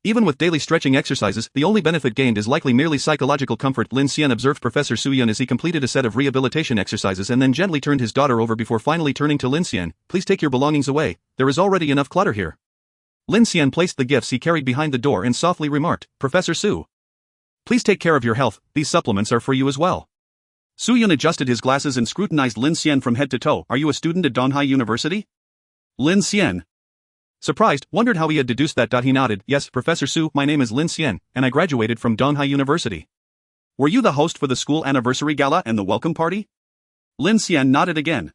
Even with daily stretching exercises, the only benefit gained is likely merely psychological comfort. Lin Xian observed Professor Su Yun as he completed a set of rehabilitation exercises and then gently turned his daughter over before finally turning to Lin Xian. Please take your belongings away, there is already enough clutter here. Lin Xian placed the gifts he carried behind the door and softly remarked, Professor Su, please take care of your health, these supplements are for you as well. Su Yun adjusted his glasses and scrutinized Lin Xian from head to toe. Are you a student at Donghai University? Lin Xian, surprised, wondered how he had deduced that. He nodded. Yes, Professor Su, my name is Lin Xian, and I graduated from Donghai University. Were you the host for the school anniversary gala and the welcome party? Lin Xian nodded again,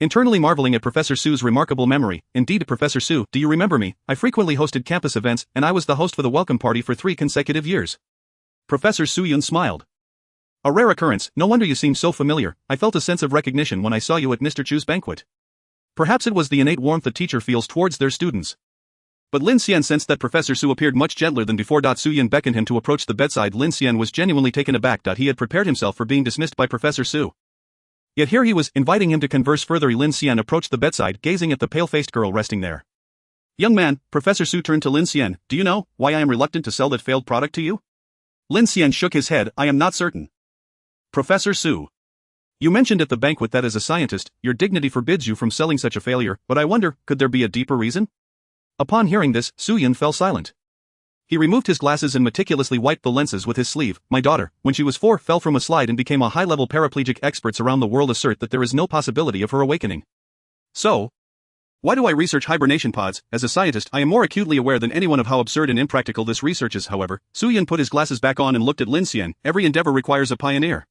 internally marveling at Professor Su's remarkable memory. Indeed, Professor Su, do you remember me? I frequently hosted campus events, and I was the host for the welcome party for 3 consecutive years. Professor Su Yun smiled. A rare occurrence, no wonder you seem so familiar. I felt a sense of recognition when I saw you at Mr. Chu's banquet. Perhaps it was the innate warmth a teacher feels towards their students. But Lin Xian sensed that Professor Su appeared much gentler than before. Su Yun beckoned him to approach the bedside. Lin Xian was genuinely taken aback. He had prepared himself for being dismissed by Professor Su. Yet here he was, inviting him to converse further. Lin Xian approached the bedside, gazing at the pale-faced girl resting there. Young man, Professor Su turned to Lin Xian, do you know why I am reluctant to sell that failed product to you? Lin Xian shook his head. I am not certain. Professor Su, you mentioned at the banquet that as a scientist, your dignity forbids you from selling such a failure, but I wonder, could there be a deeper reason? Upon hearing this, Su Yun fell silent. He removed his glasses and meticulously wiped the lenses with his sleeve. My daughter, when she was 4, fell from a slide and became a high-level paraplegic. Experts around the world assert that there is no possibility of her awakening. So, Why do I research hibernation pods? As a scientist, I am more acutely aware than anyone of how absurd and impractical this research is. However, Su Yun put his glasses back on and looked at Lin Xian. Every endeavor requires a pioneer.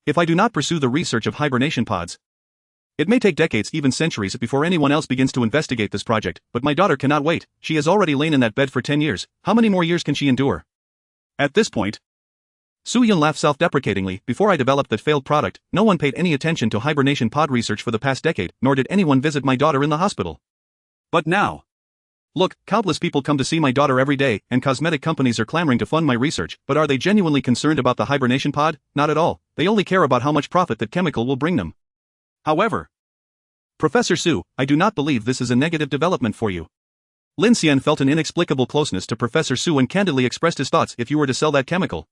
If I do not pursue the research of hibernation pods, it may take decades, even centuries, before anyone else begins to investigate this project, but my daughter cannot wait. She has already lain in that bed for 10 years. How many more years can she endure? At this point, Su Yun laughed self-deprecatingly. Before I developed that failed product, no one paid any attention to hibernation pod research for the past decade, nor did anyone visit my daughter in the hospital. But now, look, countless people come to see my daughter every day, and cosmetic companies are clamoring to fund my research, but are they genuinely concerned about the hibernation pod? Not at all. They only care about how much profit that chemical will bring them. However, Professor Su, I do not believe this is a negative development for you. Lin Xian felt an inexplicable closeness to Professor Su and candidly expressed his thoughts. If you were to sell that chemical,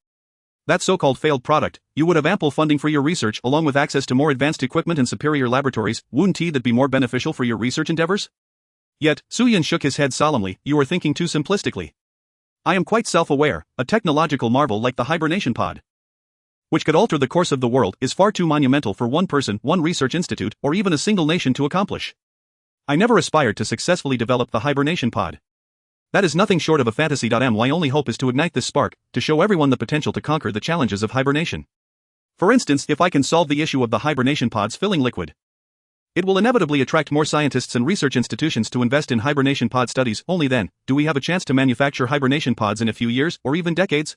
that so-called failed product, you would have ample funding for your research along with access to more advanced equipment and superior laboratories. Wouldn't that be more beneficial for your research endeavors? Yet, Su Yun shook his head solemnly. You are thinking too simplistically. I am quite self-aware. A technological marvel like the hibernation pod, which could alter the course of the world, is far too monumental for one person, one research institute, or even a single nation to accomplish. I never aspired to successfully develop the hibernation pod. That is nothing short of a fantasy. My only hope is to ignite this spark, to show everyone the potential to conquer the challenges of hibernation. For instance, if I can solve the issue of the hibernation pod's filling liquid, it will inevitably attract more scientists and research institutions to invest in hibernation pod studies. Only then do we have a chance to manufacture hibernation pods in a few years, or even decades.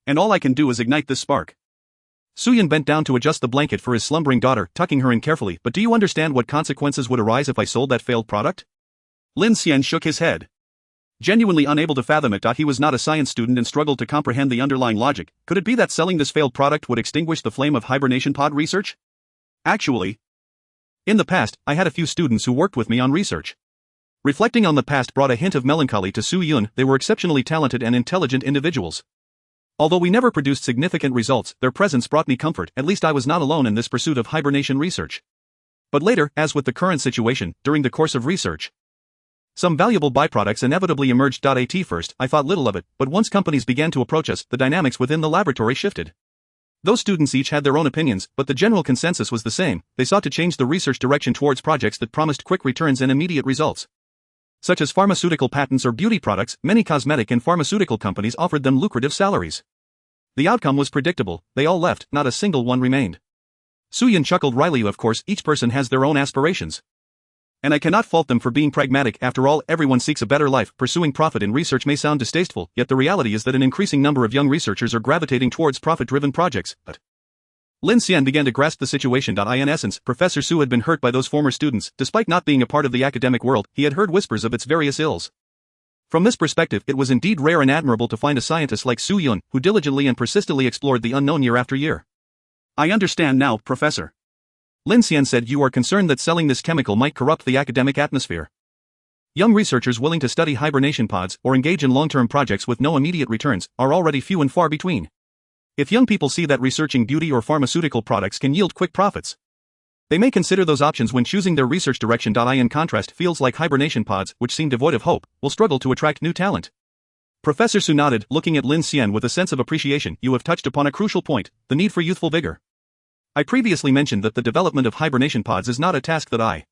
And all I can do is ignite this spark. Su Yun bent down to adjust the blanket for his slumbering daughter, tucking her in carefully. But do you understand what consequences would arise if I sold that failed product? Lin Xian shook his head, genuinely unable to fathom it. He was not a science student and struggled to comprehend the underlying logic. Could it be that selling this failed product would extinguish the flame of hibernation pod research? Actually, in the past, I had a few students who worked with me on research. Reflecting on the past brought a hint of melancholy to Su Yun. They were exceptionally talented and intelligent individuals. Although we never produced significant results, their presence brought me comfort. At least I was not alone in this pursuit of hibernation research. But later, as with the current situation, during the course of research, some valuable byproducts inevitably emerged. At first, I thought little of it, but once companies began to approach us, the dynamics within the laboratory shifted. Those students each had their own opinions, but the general consensus was the same. They sought to change the research direction towards projects that promised quick returns and immediate results, such as pharmaceutical patents or beauty products. Many cosmetic and pharmaceutical companies offered them lucrative salaries. The outcome was predictable. They all left, not a single one remained. Su Yun chuckled wryly. Of course, each person has their own aspirations, and I cannot fault them for being pragmatic. After all, everyone seeks a better life. Pursuing profit in research may sound distasteful, yet the reality is that an increasing number of young researchers are gravitating towards profit-driven projects. But Lin Xian began to grasp the situation. In essence, Professor Su had been hurt by those former students. Despite not being a part of the academic world, he had heard whispers of its various ills. From this perspective, it was indeed rare and admirable to find a scientist like Su Yun, who diligently and persistently explored the unknown year after year. I understand now, Professor. Lin Xian said. You are concerned that selling this chemical might corrupt the academic atmosphere. Young researchers willing to study hibernation pods or engage in long-term projects with no immediate returns are already few and far between. If young people see that researching beauty or pharmaceutical products can yield quick profits, they may consider those options when choosing their research direction. In contrast, fields like hibernation pods, which seem devoid of hope, will struggle to attract new talent. Professor Su nodded, looking at Lin Xian with a sense of appreciation. You have touched upon a crucial point, the need for youthful vigor. I previously mentioned that the development of hibernation pods is not a task that I,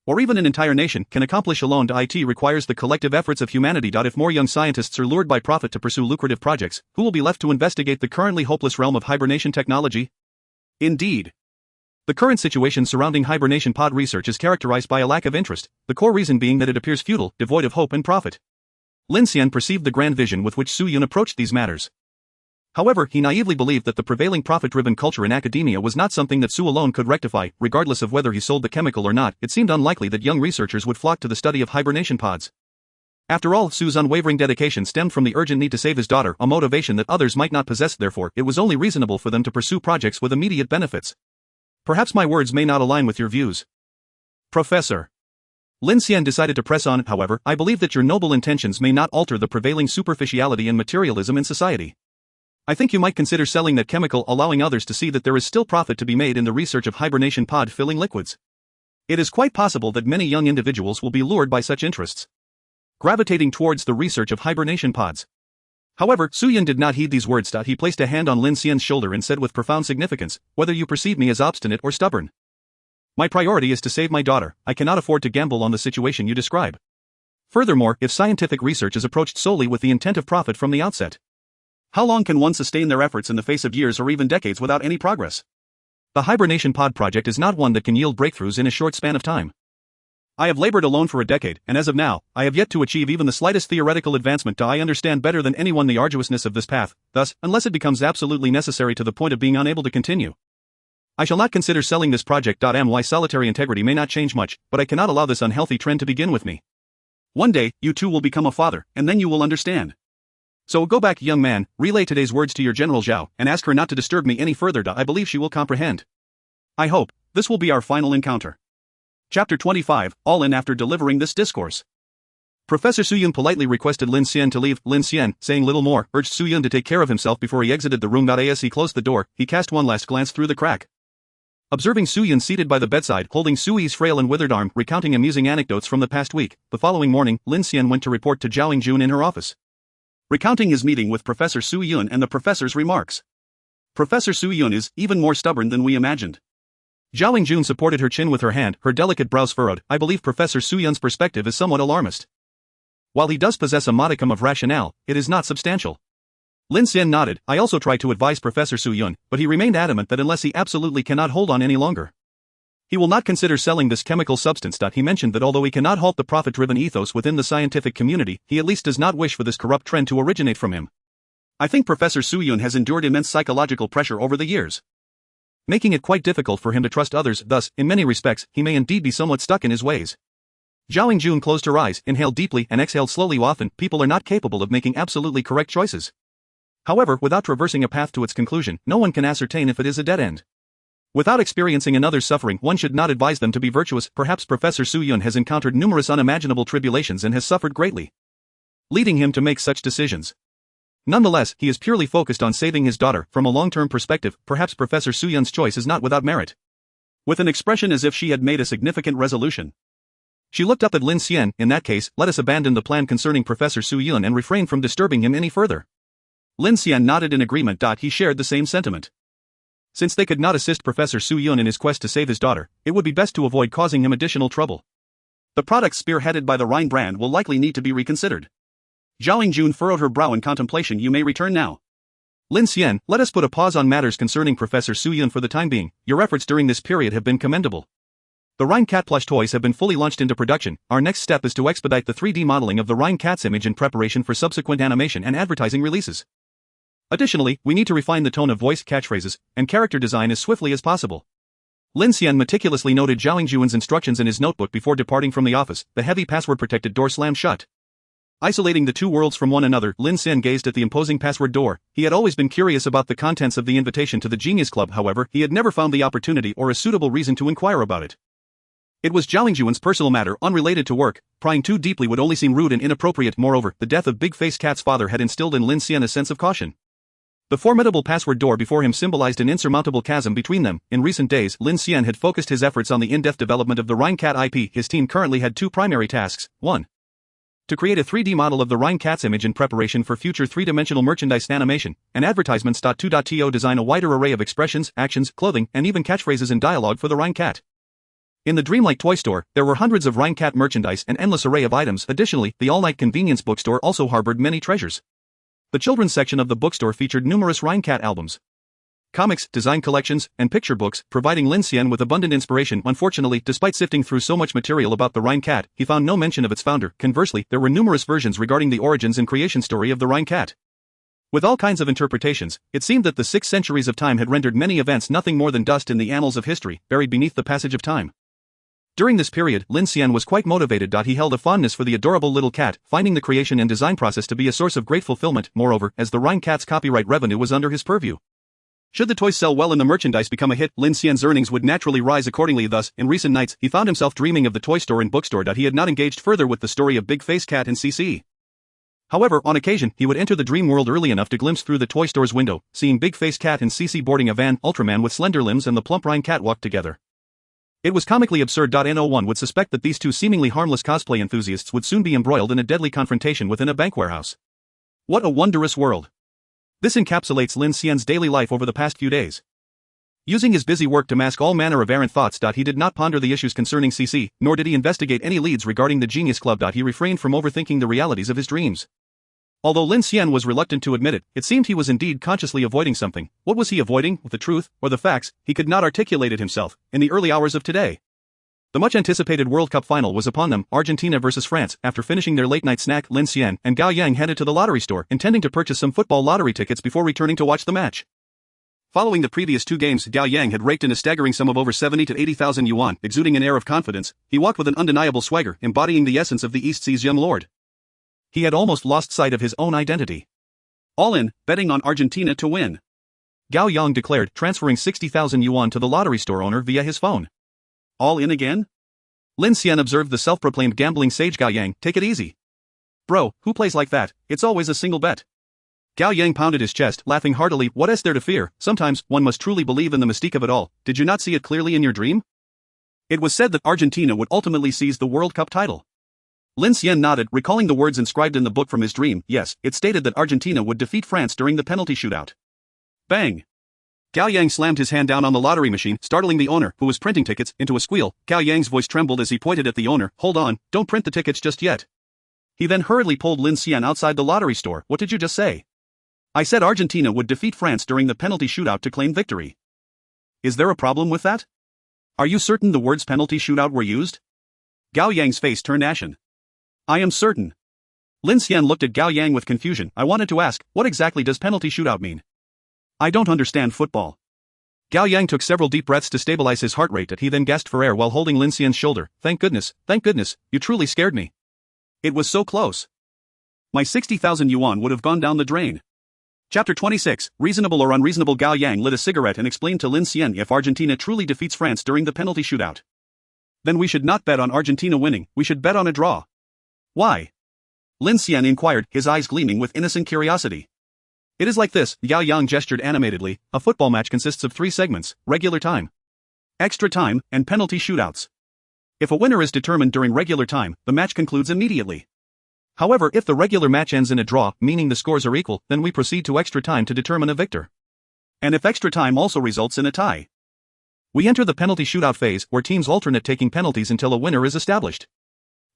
or even an entire nation, can accomplish alone. It requires the collective efforts of humanity. If more young scientists are lured by profit to pursue lucrative projects, who will be left to investigate the currently hopeless realm of hibernation technology? Indeed, the current situation surrounding hibernation pod research is characterized by a lack of interest, the core reason being that it appears futile, devoid of hope and profit. Lin Xian perceived the grand vision with which Su Yun approached these matters. However, he naively believed that the prevailing profit-driven culture in academia was not something that Su alone could rectify. Regardless of whether he sold the chemical or not, it seemed unlikely that young researchers would flock to the study of hibernation pods. After all, Su's unwavering dedication stemmed from the urgent need to save his daughter, a motivation that others might not possess. Therefore, it was only reasonable for them to pursue projects with immediate benefits. Perhaps my words may not align with your views, Professor. Lin Xian decided to press on. However, I believe that your noble intentions may not alter the prevailing superficiality and materialism in society. I think you might consider selling that chemical, allowing others to see that there is still profit to be made in the research of hibernation pod filling liquids. It is quite possible that many young individuals will be lured by such interests, gravitating towards the research of hibernation pods. However, Su Yun did not heed these words. He placed a hand on Lin Xian's shoulder and said with profound significance, whether you perceive me as obstinate or stubborn, My priority is to save my daughter. I cannot afford to gamble on the situation you describe. Furthermore, if scientific research is approached solely with the intent of profit from the outset, how long can one sustain their efforts in the face of years or even decades without any progress? The hibernation pod project is not one that can yield breakthroughs in a short span of time. I have labored alone for a decade, and as of now, I have yet to achieve even the slightest theoretical advancement. I understand better than anyone the arduousness of this path, thus, unless it becomes absolutely necessary to the point of being unable to continue, I shall not consider selling this project. My solitary integrity may not change much, but I cannot allow this unhealthy trend to begin with me. One day, you too will become a father, and then you will understand. So go back, young man, relay today's words to your General Zhao, and ask her not to disturb me any further. I believe she will comprehend. I hope this will be our final encounter. Chapter 25, all in. After delivering this discourse, Professor Su Yun politely requested Lin Xian to leave. Lin Xian, saying little more, urged Su Yun to take care of himself before he exited the room. As he closed the door, he cast one last glance through the crack. Observing Su Yun seated by the bedside, holding Su Yi's frail and withered arm, recounting amusing anecdotes from the past week, the following morning, Lin Xian went to report to Zhao Jun in her office, recounting his meeting with Professor Su Yun and the professor's remarks. Professor Su Yun is even more stubborn than we imagined. Zhao Jun supported her chin with her hand, her delicate brows furrowed. I believe Professor Su Yun's perspective is somewhat alarmist. While he does possess a modicum of rationale, it is not substantial. Lin Xian nodded. I also tried to advise Professor Su Yun, but he remained adamant that unless he absolutely cannot hold on any longer, he will not consider selling this chemical substance. He mentioned that although he cannot halt the profit-driven ethos within the scientific community, he at least does not wish for this corrupt trend to originate from him. I think Professor Su Yun has endured immense psychological pressure over the years, making it quite difficult for him to trust others. Thus, in many respects, he may indeed be somewhat stuck in his ways. Zhao Jun closed her eyes, inhaled deeply, and exhaled slowly. Often, people are not capable of making absolutely correct choices. However, without traversing a path to its conclusion, no one can ascertain if it is a dead end. Without experiencing another's suffering, one should not advise them to be virtuous. Perhaps Professor Su Yun has encountered numerous unimaginable tribulations and has suffered greatly, leading him to make such decisions. Nonetheless, he is purely focused on saving his daughter. From a long-term perspective, perhaps Professor Su Yun's choice is not without merit. With an expression as if she had made a significant resolution, she looked up at Lin Xian. In that case, let us abandon the plan concerning Professor Su Yun and refrain from disturbing him any further. Lin Xian nodded in agreement. He shared the same sentiment. Since they could not assist Professor Su Yun in his quest to save his daughter, it would be best to avoid causing him additional trouble. The products spearheaded by the Rhine brand will likely need to be reconsidered. Zhao Jun furrowed her brow in contemplation. You may return now. Lin Xian, let us put a pause on matters concerning Professor Su Yun for the time being. Your efforts during this period have been commendable. The Rhine Cat plush toys have been fully launched into production. Our next step is to expedite the 3D modeling of the Rhine Cat's image in preparation for subsequent animation and advertising releases. Additionally, we need to refine the tone of voice, catchphrases, and character design as swiftly as possible. Lin Xian meticulously noted Zhao Jun's instructions in his notebook before departing from the office. The heavy password-protected door slammed shut, isolating the two worlds from one another. Lin Xian gazed at the imposing password door. He had always been curious about the contents of the invitation to the Genius Club. However, he had never found the opportunity or a suitable reason to inquire about it. It was Zhao Jun's personal matter, unrelated to work. Prying too deeply would only seem rude and inappropriate. Moreover, the death of Big Face Cat's father had instilled in Lin Xian a sense of caution. The formidable password door before him symbolized an insurmountable chasm between them. In recent days, Lin Xian had focused his efforts on the in-depth development of the Rhine Cat IP. His team currently had two primary tasks. 1. To create a 3D model of the Rhine Cat's image in preparation for future three-dimensional merchandise animation and advertisements. 2. To design a wider array of expressions, actions, clothing, and even catchphrases and dialogue for the Rhine Cat. In the dreamlike toy store, there were hundreds of Rhine Cat merchandise and endless array of items. Additionally, the all-night convenience bookstore also harbored many treasures. The children's section of the bookstore featured numerous Rhine Cat albums, comics, design collections, and picture books, providing Lin Xian with abundant inspiration. Unfortunately, despite sifting through so much material about the Rhine Cat, he found no mention of its founder. Conversely, there were numerous versions regarding the origins and creation story of the Rhine Cat. With all kinds of interpretations, it seemed that the 6 centuries of time had rendered many events nothing more than dust in the annals of history, buried beneath the passage of time. During this period, Lin Xian was quite motivated. He held a fondness for the adorable little cat, finding the creation and design process to be a source of great fulfillment. Moreover, as the Rhine Cat's copyright revenue was under his purview, should the toys sell well and the merchandise become a hit, Lin Xian's earnings would naturally rise accordingly. Thus, in recent nights, he found himself dreaming of the toy store and bookstore. He had not engaged further with the story of Big Face Cat and CC. However, on occasion, he would enter the dream world early enough to glimpse through the toy store's window, seeing Big Face Cat and CC boarding a van, Ultraman with slender limbs and the plump Rhine Cat walked together. It was comically absurd. No one would suspect that these two seemingly harmless cosplay enthusiasts would soon be embroiled in a deadly confrontation within a bank warehouse. What a wondrous world! This encapsulates Lin Xian's daily life over the past few days. Using his busy work to mask all manner of errant thoughts. He did not ponder the issues concerning CC, nor did he investigate any leads regarding the Genius Club. He refrained from overthinking the realities of his dreams. Although Lin Xian was reluctant to admit it, it seemed he was indeed consciously avoiding something. What was he avoiding? The truth, or the facts? He could not articulate it himself, in the early hours of today. The much-anticipated World Cup final was upon them, Argentina versus France. After finishing their late-night snack, Lin Xian and Gao Yang headed to the lottery store, intending to purchase some football lottery tickets before returning to watch the match. Following the previous 2 games, Gao Yang had raked in a staggering sum of over 70 to 80,000 yuan. Exuding an air of confidence, he walked with an undeniable swagger, embodying the essence of the East Sea's young lord. He had almost lost sight of his own identity. All in, betting on Argentina to win. Gao Yang declared, transferring 60,000 yuan to the lottery store owner via his phone. All in again? Lin Xian observed the self-proclaimed gambling sage Gao Yang. Take it easy. Bro, who plays like that? It's always a single bet. Gao Yang pounded his chest, laughing heartily. What is there to fear? Sometimes, one must truly believe in the mystique of it all. Did you not see it clearly in your dream? It was said that Argentina would ultimately seize the World Cup title. Lin Xian nodded, recalling the words inscribed in the book from his dream. Yes, it stated that Argentina would defeat France during the penalty shootout. Bang! Gao Yang slammed his hand down on the lottery machine, startling the owner, who was printing tickets, into a squeal. Gao Yang's voice trembled as he pointed at the owner. Hold on, don't print the tickets just yet. He then hurriedly pulled Lin Xian outside the lottery store. What did you just say? I said Argentina would defeat France during the penalty shootout to claim victory. Is there a problem with that? Are you certain the words penalty shootout were used? Gao Yang's face turned ashen. I am certain. Lin Xian looked at Gao Yang with confusion. I wanted to ask, what exactly does penalty shootout mean? I don't understand football. Gao Yang took several deep breaths to stabilize his heart rate. He then gasped for air while holding Lin Xian's shoulder. Thank goodness, you truly scared me. It was so close. My 60,000 yuan would have gone down the drain. Chapter 26, Reasonable or Unreasonable. Gao Yang lit a cigarette and explained to Lin Xian, if Argentina truly defeats France during the penalty shootout, then we should not bet on Argentina winning, we should bet on a draw. Why? Lin Xian inquired, his eyes gleaming with innocent curiosity. It is like this, Gao Yang gestured animatedly. A football match consists of 3 segments: regular time, extra time, and penalty shootouts. If a winner is determined during regular time, the match concludes immediately. However, if the regular match ends in a draw, meaning the scores are equal, then we proceed to extra time to determine a victor. And if extra time also results in a tie, we enter the penalty shootout phase, where teams alternate taking penalties until a winner is established.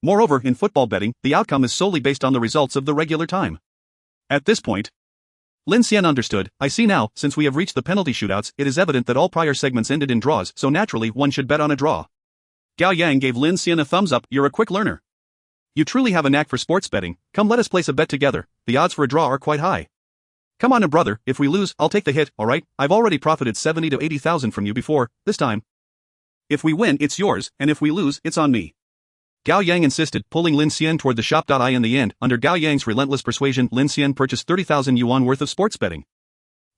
Moreover, in football betting, the outcome is solely based on the results of the regular time. At this point, Lin Xian understood. I see now, since we have reached the penalty shootouts, it is evident that all prior segments ended in draws, so naturally one should bet on a draw. Gao Yang gave Lin Xian a thumbs up. You're a quick learner. You truly have a knack for sports betting. Come, let us place a bet together. The odds for a draw are quite high. Come on, brother, if we lose, I'll take the hit, alright? I've already profited 70 to 80,000 from you before, this time. If we win, it's yours, and if we lose, it's on me. Gao Yang insisted, pulling Lin Xian toward the shop. In the end, under Gao Yang's relentless persuasion, Lin Xian purchased 30,000 yuan worth of sports betting.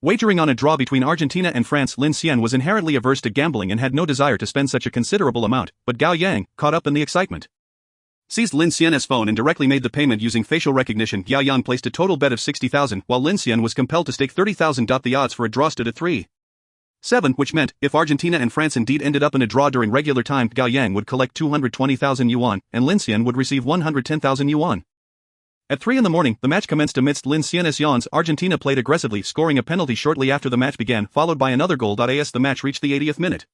Wagering on a draw between Argentina and France, Lin Xian was inherently averse to gambling and had no desire to spend such a considerable amount, but Gao Yang, caught up in the excitement, seized Lin Xian's phone and directly made the payment using facial recognition. Gao Yang placed a total bet of 60,000, while Lin Xian was compelled to stake 30,000. The odds for a draw stood at 3-7, which meant, if Argentina and France indeed ended up in a draw during regular time, Gao Yang would collect 220,000 yuan, and Lin Xian would receive 110,000 yuan. At 3 in the morning, the match commenced. Amidst Lin Xian's yawns, Argentina played aggressively, scoring a penalty shortly after the match began, followed by another goal. As the match reached the 80th minute,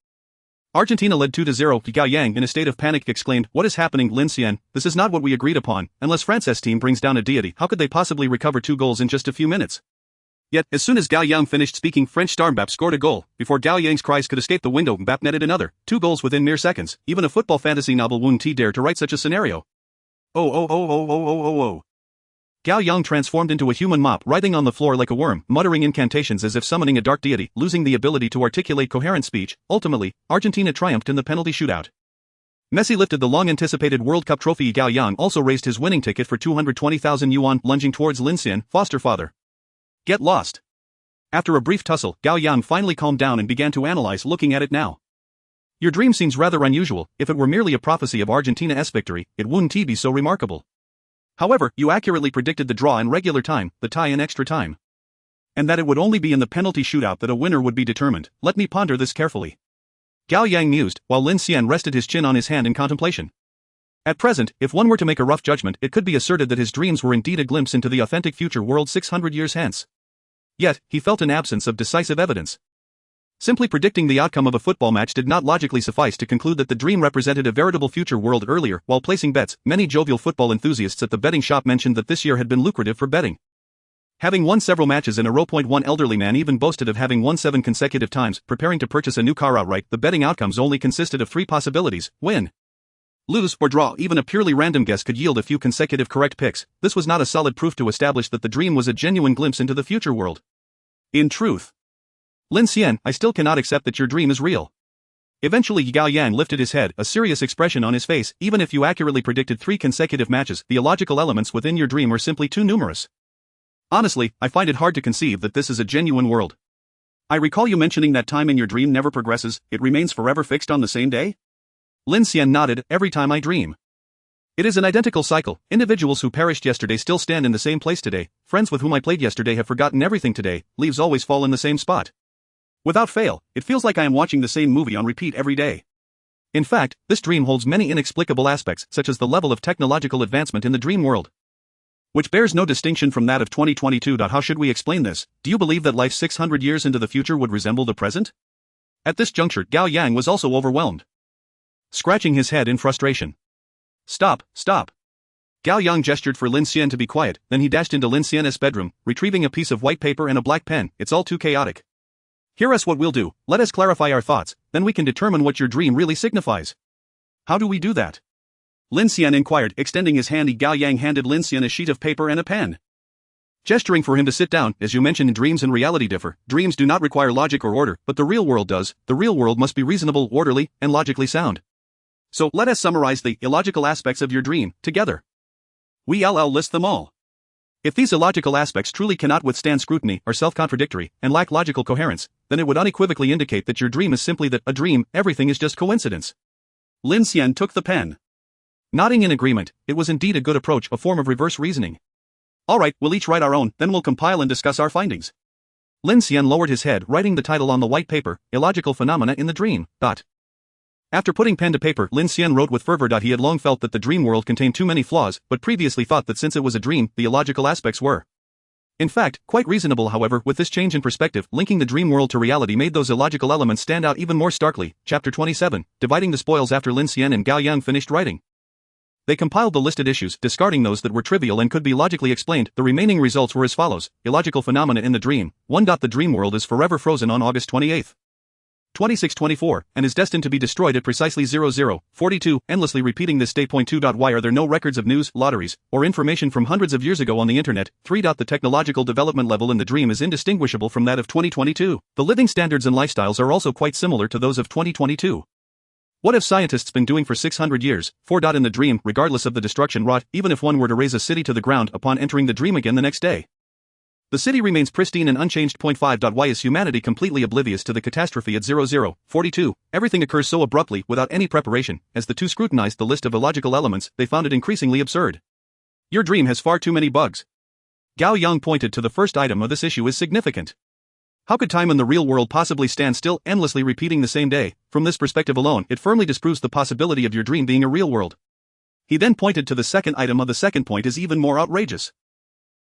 Argentina led 2-0. Gao Yang, in a state of panic, exclaimed, "What is happening, Lin Xian? This is not what we agreed upon. Unless France's team brings down a deity, how could they possibly recover 2 goals in just a few minutes?" Yet, as soon as Gao Yang finished speaking French, Mbappé scored a goal. Before Gao Yang's cries could escape the window, Mbappé netted another. 2 goals within mere seconds. Even a football fantasy novel wouldn't dare to write such a scenario. Oh. Gao Yang transformed into a human mop, writhing on the floor like a worm, muttering incantations as if summoning a dark deity, losing the ability to articulate coherent speech. Ultimately, Argentina triumphed in the penalty shootout. Messi lifted the long-anticipated World Cup trophy. Gao Yang also raised his winning ticket for 220,000 yuan, lunging towards Lin Xian, foster father. Get lost. After a brief tussle, Gao Yang finally calmed down and began to analyze. Looking at it now, your dream seems rather unusual. If it were merely a prophecy of Argentina's victory, it wouldn't be so remarkable. However, you accurately predicted the draw in regular time, the tie in extra time, and that it would only be in the penalty shootout that a winner would be determined. Let me ponder this carefully. Gao Yang mused, while Lin Xian rested his chin on his hand in contemplation. At present, if one were to make a rough judgment, it could be asserted that his dreams were indeed a glimpse into the authentic future world 600 years hence. Yet, he felt an absence of decisive evidence. Simply predicting the outcome of a football match did not logically suffice to conclude that the dream represented a veritable future world. Earlier, while placing bets, many jovial football enthusiasts at the betting shop mentioned that this year had been lucrative for betting. Having won several matches in a row. One elderly man even boasted of having won 7 consecutive times. Preparing to purchase a new car outright, the betting outcomes only consisted of 3 possibilities: win, lose, or draw. Even a purely random guess could yield a few consecutive correct picks. This was not a solid proof to establish that the dream was a genuine glimpse into the future world. In truth, Lin Xian, I still cannot accept that your dream is real. Eventually Gao Yang lifted his head, a serious expression on his face. Even if you accurately predicted 3 consecutive matches, the illogical elements within your dream are simply too numerous. Honestly, I find it hard to conceive that this is a genuine world. I recall you mentioning that time in your dream never progresses, it remains forever fixed on the same day? Lin Xian nodded. Every time I dream, it is an identical cycle. Individuals who perished yesterday still stand in the same place today. Friends with whom I played yesterday have forgotten everything today. Leaves always fall in the same spot. Without fail, it feels like I am watching the same movie on repeat every day. In fact, this dream holds many inexplicable aspects, such as the level of technological advancement in the dream world, which bears no distinction from that of 2022. How should we explain this? Do you believe that life 600 years into the future would resemble the present? At this juncture, Gao Yang was also overwhelmed, scratching his head in frustration. Stop, stop. Gao Yang gestured for Lin Xian to be quiet, then he dashed into Lin Xian's bedroom, retrieving a piece of white paper and a black pen. It's all too chaotic. Hear us what we'll do, let us clarify our thoughts, then we can determine what your dream really signifies. How do we do that? Lin Xian inquired, extending his hand. Gao Yang handed Lin Xian a sheet of paper and a pen, gesturing for him to sit down. As you mentioned, dreams and reality differ. Dreams do not require logic or order, but the real world does. The real world must be reasonable, orderly, and logically sound. So, let us summarize the illogical aspects of your dream, together. We'll list them all. If these illogical aspects truly cannot withstand scrutiny, are self-contradictory, and lack logical coherence, then it would unequivocally indicate that your dream is simply that, a dream. Everything is just coincidence. Lin Xian took the pen, nodding in agreement. It was indeed a good approach, a form of reverse reasoning. Alright, we'll each write our own, then we'll compile and discuss our findings. Lin Xian lowered his head, writing the title on the white paper, Illogical Phenomena in the Dream. After putting pen to paper, Lin Xian wrote with fervor. He had long felt that the dream world contained too many flaws, but previously thought that since it was a dream, the illogical aspects were, in fact, quite reasonable. However, with this change in perspective, linking the dream world to reality made those illogical elements stand out even more starkly. Chapter 27, Dividing the Spoils. After Lin Xian and Gao Yang finished writing, they compiled the listed issues, discarding those that were trivial and could be logically explained. The remaining results were as follows. Illogical phenomena in the dream. 1. The dream world is forever frozen on August 28, 2624, and is destined to be destroyed at precisely 0042, endlessly repeating this date. 2. Why are there no records of news, lotteries, or information from hundreds of years ago on the internet? 3. The technological development level in the dream is indistinguishable from that of 2022. The living standards and lifestyles are also quite similar to those of 2022. What have scientists been doing for 600 years? 4. In the dream, regardless of the destruction wrought, even if one were to raise a city to the ground upon entering the dream again the next day, the city remains pristine and unchanged. 5. Why is humanity completely oblivious to the catastrophe at 0042? Everything occurs so abruptly, without any preparation. As the two scrutinized the list of illogical elements, they found it increasingly absurd. Your dream has far too many bugs. Gao Yang pointed to the first item of this issue as significant. How could time in the real world possibly stand still, endlessly repeating the same day? From this perspective alone, it firmly disproves the possibility of your dream being a real world. He then pointed to the second item. The second point is even more outrageous.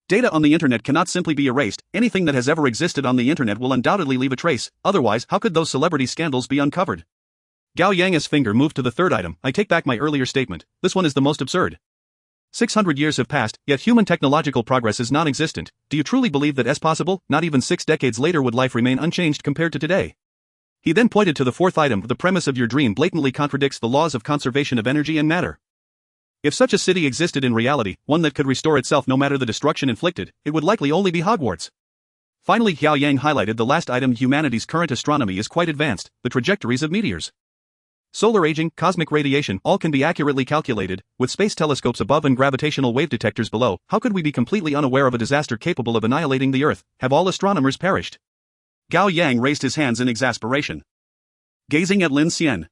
Data on the internet cannot simply be erased. Anything that has ever existed on the internet will undoubtedly leave a trace. Otherwise, how could those celebrity scandals be uncovered? Gao Yang's finger moved to the third item. I take back my earlier statement. This one is the most absurd. 600 years have passed, yet human technological progress is non-existent. Do you truly believe that is possible? Not even 6 decades later would life remain unchanged compared to today. He then pointed to the fourth item. The premise of your dream blatantly contradicts the laws of conservation of energy and matter. If such a city existed in reality, one that could restore itself no matter the destruction inflicted, it would likely only be Hogwarts. Finally, Gao Yang highlighted the last item. Humanity's current astronomy is quite advanced. The trajectories of meteors, solar aging, cosmic radiation, all can be accurately calculated. With space telescopes above and gravitational wave detectors below, how could we be completely unaware of a disaster capable of annihilating the Earth? Have all astronomers perished? Gao Yang raised his hands in exasperation, gazing at Lin Xian.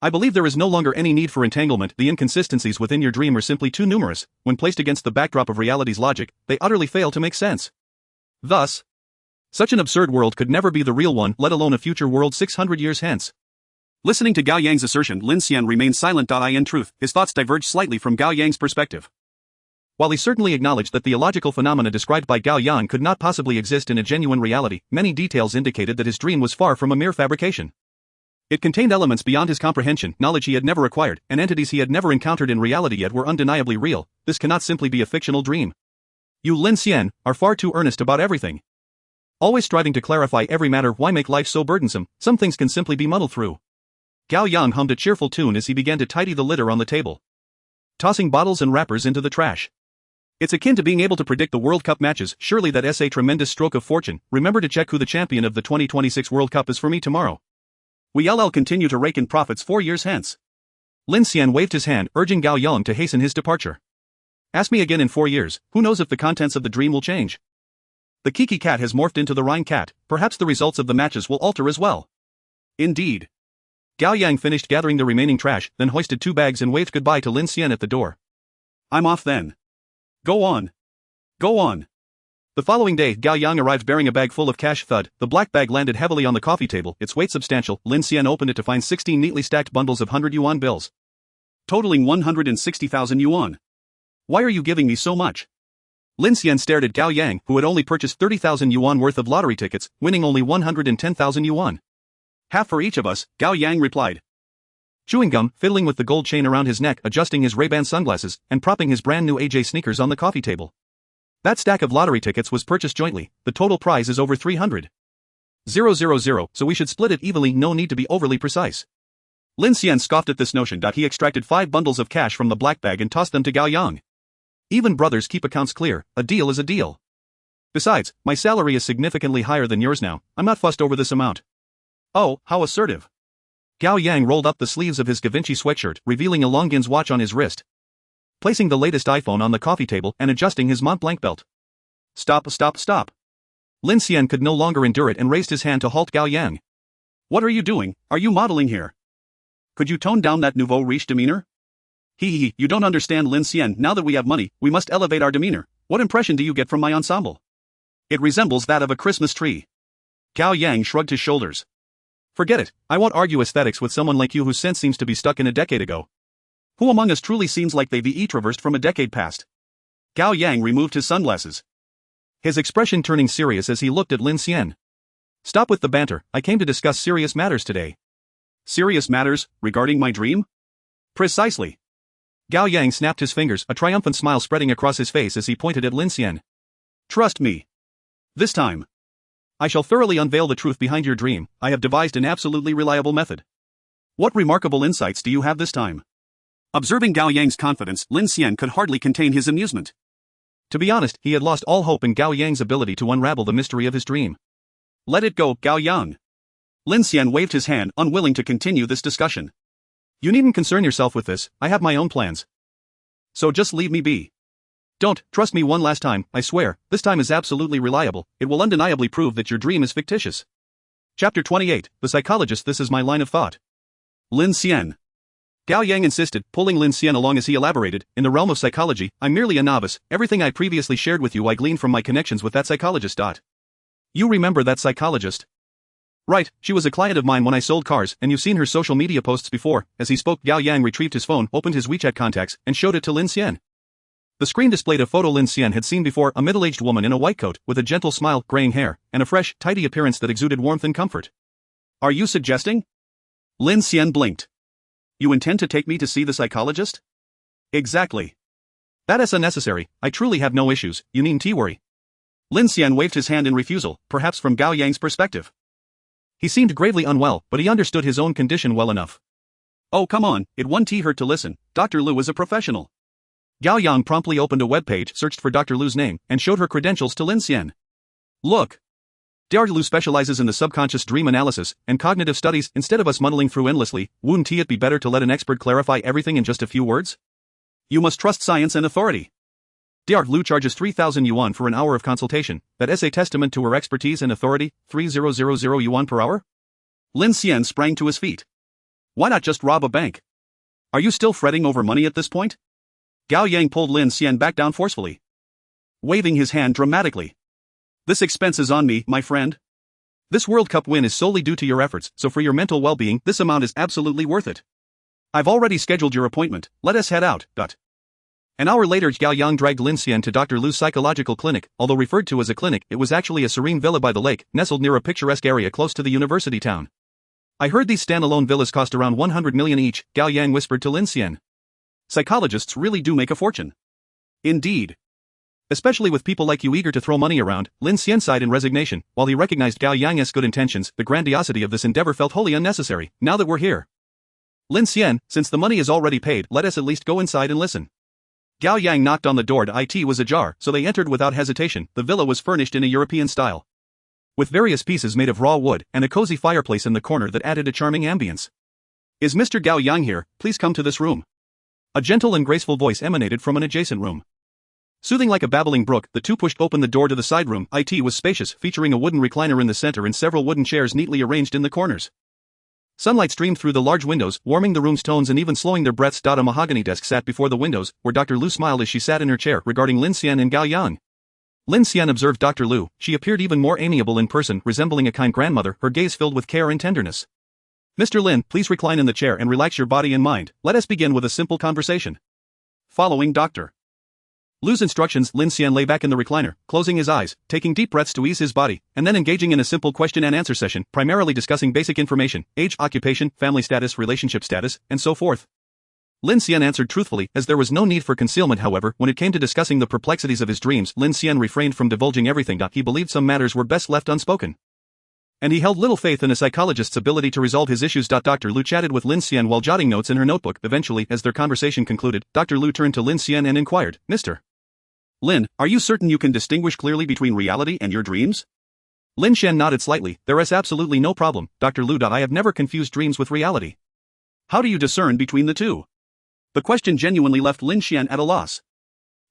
I believe there is no longer any need for entanglement. The inconsistencies within your dream are simply too numerous. When placed against the backdrop of reality's logic, they utterly fail to make sense. Thus, such an absurd world could never be the real one, let alone a future world 600 years hence. Listening to Gao Yang's assertion, Lin Xian remained silent. In truth, his thoughts diverged slightly from Gao Yang's perspective. While he certainly acknowledged that the illogical phenomena described by Gao Yang could not possibly exist in a genuine reality, many details indicated that his dream was far from a mere fabrication. It contained elements beyond his comprehension, knowledge he had never acquired, and entities he had never encountered in reality yet were undeniably real. This cannot simply be a fictional dream. You, Lin Xian, are far too earnest about everything. Always striving to clarify every matter, why make life so burdensome? Some things can simply be muddled through. Gao Yang hummed a cheerful tune as he began to tidy the litter on the table, tossing bottles and wrappers into the trash. It's akin to being able to predict the World Cup matches. Surely that's a tremendous stroke of fortune. Remember to check who the champion of the 2026 World Cup is for me tomorrow. We'll continue to rake in profits 4 years hence. Lin Xian waved his hand, urging Gao Yang to hasten his departure. Ask me again in 4 years, who knows if the contents of the dream will change. The Kiki cat has morphed into the Rhine cat, perhaps the results of the matches will alter as well. Indeed. Gao Yang finished gathering the remaining trash, then hoisted 2 bags and waved goodbye to Lin Xian at the door. I'm off then. Go on. Go on. The following day, Gao Yang arrived bearing a bag full of cash. Thud, the black bag landed heavily on the coffee table, its weight substantial. Lin Xian opened it to find 16 neatly stacked bundles of 100 yuan bills, totaling 160,000 yuan. Why are you giving me so much? Lin Xian stared at Gao Yang, who had only purchased 30,000 yuan worth of lottery tickets, winning only 110,000 yuan. Half for each of us, Gao Yang replied. Chewing gum, fiddling with the gold chain around his neck, adjusting his Ray-Ban sunglasses, and propping his brand new AJ sneakers on the coffee table. That stack of lottery tickets was purchased jointly. The total prize is over 300,000, so we should split it evenly, no need to be overly precise. Lin Xian scoffed at this notion. He extracted 5 bundles of cash from the black bag and tossed them to Gao Yang. Even brothers keep accounts clear, a deal is a deal. Besides, my salary is significantly higher than yours now, I'm not fussed over this amount. Oh, how assertive. Gao Yang rolled up the sleeves of his Givenchy sweatshirt, revealing a Longines watch on his wrist, placing the latest iPhone on the coffee table and adjusting his Mont Blanc belt. Stop. Lin Xian could no longer endure it and raised his hand to halt Gao Yang. What are you doing? Are you modeling here? Could you tone down that nouveau riche demeanor? You don't understand, Lin Xian. Now that we have money, we must elevate our demeanor. What impression do you get from my ensemble? It resembles that of a Christmas tree. Gao Yang shrugged his shoulders. Forget it, I won't argue aesthetics with someone like you whose sense seems to be stuck in a decade ago. Who among us truly seems like they've traversed from a decade past? Gao Yang removed his sunglasses, his expression turning serious as he looked at Lin Xian. Stop with the banter, I came to discuss serious matters today. Serious matters, regarding my dream? Precisely. Gao Yang snapped his fingers, a triumphant smile spreading across his face as he pointed at Lin Xian. Trust me. This time, I shall thoroughly unveil the truth behind your dream. I have devised an absolutely reliable method. What remarkable insights do you have this time? Observing Gao Yang's confidence, Lin Xian could hardly contain his amusement. To be honest, he had lost all hope in Gao Yang's ability to unravel the mystery of his dream. Let it go, Gao Yang. Lin Xian waved his hand, unwilling to continue this discussion. You needn't concern yourself with this, I have my own plans. So just leave me be. Don't, trust me one last time, I swear, this time is absolutely reliable, it will undeniably prove that your dream is fictitious. Chapter 28, The Psychologist. This is my line of thought. Lin Xian. Gao Yang insisted, pulling Lin Xian along as he elaborated, in the realm of psychology, I'm merely a novice, everything I previously shared with you I gleaned from my connections with that psychologist. You remember that psychologist? Right, she was a client of mine when I sold cars, and you've seen her social media posts before. As he spoke, Gao Yang retrieved his phone, opened his WeChat contacts, and showed it to Lin Xian. The screen displayed a photo Lin Xian had seen before, a middle-aged woman in a white coat, with a gentle smile, graying hair, and a fresh, tidy appearance that exuded warmth and comfort. Are you suggesting? Lin Xian blinked. You intend to take me to see the psychologist? Exactly. That is unnecessary, I truly have no issues, you needn't worry. Lin Xian waved his hand in refusal, perhaps from Gao Yang's perspective. He seemed gravely unwell, but he understood his own condition well enough. Oh come on, it won't hurt to listen, Dr. Liu is a professional. Gao Yang promptly opened a web page, searched for Dr. Liu's name, and showed her credentials to Lin Xian. Look. Dr. Liu specializes in the subconscious dream analysis and cognitive studies. Instead of us muddling through endlessly, wouldn't it be better to let an expert clarify everything in just a few words? You must trust science and authority. Dr. Liu charges 3,000 yuan for an hour of consultation. That is a testament to her expertise and authority. 3,000 yuan per hour? Lin Xian sprang to his feet. Why not just rob a bank? Are you still fretting over money at this point? Gao Yang pulled Lin Xian back down forcefully, waving his hand dramatically. This expense is on me, my friend. This World Cup win is solely due to your efforts, so for your mental well-being, this amount is absolutely worth it. I've already scheduled your appointment, let us head out. An hour later, Gao Yang dragged Lin Xian to Dr. Lu's psychological clinic. Although referred to as a clinic, it was actually a serene villa by the lake, nestled near a picturesque area close to the university town. I heard these standalone villas cost around 100 million each, Gao Yang whispered to Lin Xian. Psychologists really do make a fortune. Indeed. Especially with people like you eager to throw money around, Lin Xian sighed in resignation. While he recognized Gao Yang's good intentions, the grandiosity of this endeavor felt wholly unnecessary. Now that we're here, Lin Xian, since the money is already paid, let us at least go inside and listen. Gao Yang knocked on the door. It was ajar, so they entered without hesitation. The villa was furnished in a European style, with various pieces made of raw wood and a cozy fireplace in the corner that added a charming ambience. Is Mr. Gao Yang here? Please come to this room. A gentle and graceful voice emanated from an adjacent room. Soothing like a babbling brook, the two pushed open the door to the side room. It was spacious, featuring a wooden recliner in the center and several wooden chairs neatly arranged in the corners. Sunlight streamed through the large windows, warming the room's tones and even slowing their breaths. A mahogany desk sat before the windows, where Dr. Lu smiled as she sat in her chair, regarding Lin Xian and Gao Yang. Lin Xian observed Dr. Lu. She appeared even more amiable in person, resembling a kind grandmother, her gaze filled with care and tenderness. Mr. Lin, please recline in the chair and relax your body and mind. Let us begin with a simple conversation. Following Dr. Lu's instructions, Lin Xian lay back in the recliner, closing his eyes, taking deep breaths to ease his body, and then engaging in a simple question-and-answer session, primarily discussing basic information, age, occupation, family status, relationship status, and so forth. Lin Xian answered truthfully, as there was no need for concealment. However, when it came to discussing the perplexities of his dreams, Lin Xian refrained from divulging everything. He believed some matters were best left unspoken, and he held little faith in a psychologist's ability to resolve his issues. Dr. Lu chatted with Lin Xian while jotting notes in her notebook. Eventually, as their conversation concluded, Dr. Lu turned to Lin Xian and inquired, Mr. Lin, are you certain you can distinguish clearly between reality and your dreams? Lin Xian nodded slightly. There is absolutely no problem, Dr. Lu. I have never confused dreams with reality. How do you discern between the two? The question genuinely left Lin Xian at a loss.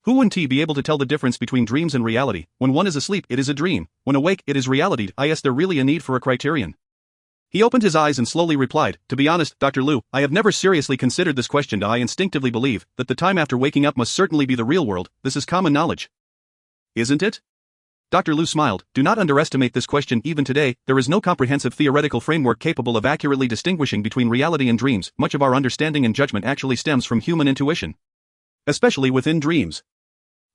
Who wouldn't he be able to tell the difference between dreams and reality? When one is asleep, it is a dream. When awake, it is reality. Is there really a need for a criterion? He opened his eyes and slowly replied, to be honest, Dr. Lu, I have never seriously considered this question. I instinctively believe that the time after waking up must certainly be the real world. This is common knowledge. Isn't it? Dr. Lu smiled. Do not underestimate this question. Even today, there is no comprehensive theoretical framework capable of accurately distinguishing between reality and dreams. Much of our understanding and judgment actually stems from human intuition, especially within dreams.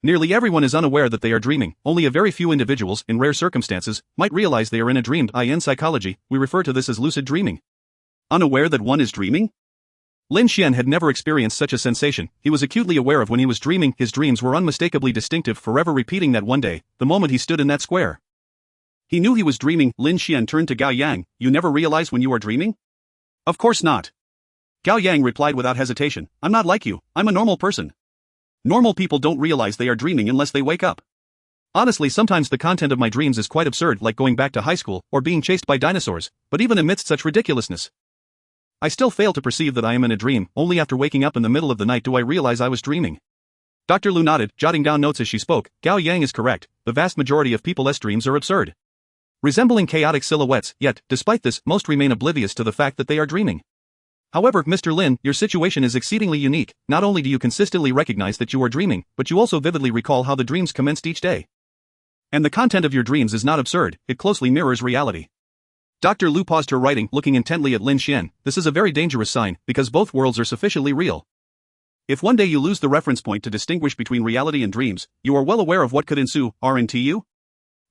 Nearly everyone is unaware that they are dreaming. Only a very few individuals, in rare circumstances, might realize they are in a dream. In psychology, we refer to this as lucid dreaming. Unaware that one is dreaming? Lin Xian had never experienced such a sensation. He was acutely aware of when he was dreaming. His dreams were unmistakably distinctive, forever repeating that one day, the moment he stood in that square, he knew he was dreaming. Lin Xian turned to Gao Yang. You never realize when you are dreaming? Of course not. Gao Yang replied without hesitation. I'm not like you. I'm a normal person. Normal people don't realize they are dreaming unless they wake up. Honestly, sometimes the content of my dreams is quite absurd, like going back to high school or being chased by dinosaurs, but even amidst such ridiculousness, I still fail to perceive that I am in a dream. Only after waking up in the middle of the night do I realize I was dreaming. Dr. Lu nodded, jotting down notes as she spoke. Gao Yang is correct. The vast majority of people's dreams are absurd, resembling chaotic silhouettes, yet, despite this, most remain oblivious to the fact that they are dreaming. However, Mr. Lin, your situation is exceedingly unique. Not only do you consistently recognize that you are dreaming, but you also vividly recall how the dreams commenced each day. And the content of your dreams is not absurd, it closely mirrors reality. Dr. Lu paused her writing, looking intently at Lin Xian. This is a very dangerous sign, because both worlds are sufficiently real. If one day you lose the reference point to distinguish between reality and dreams, you are well aware of what could ensue, aren't you?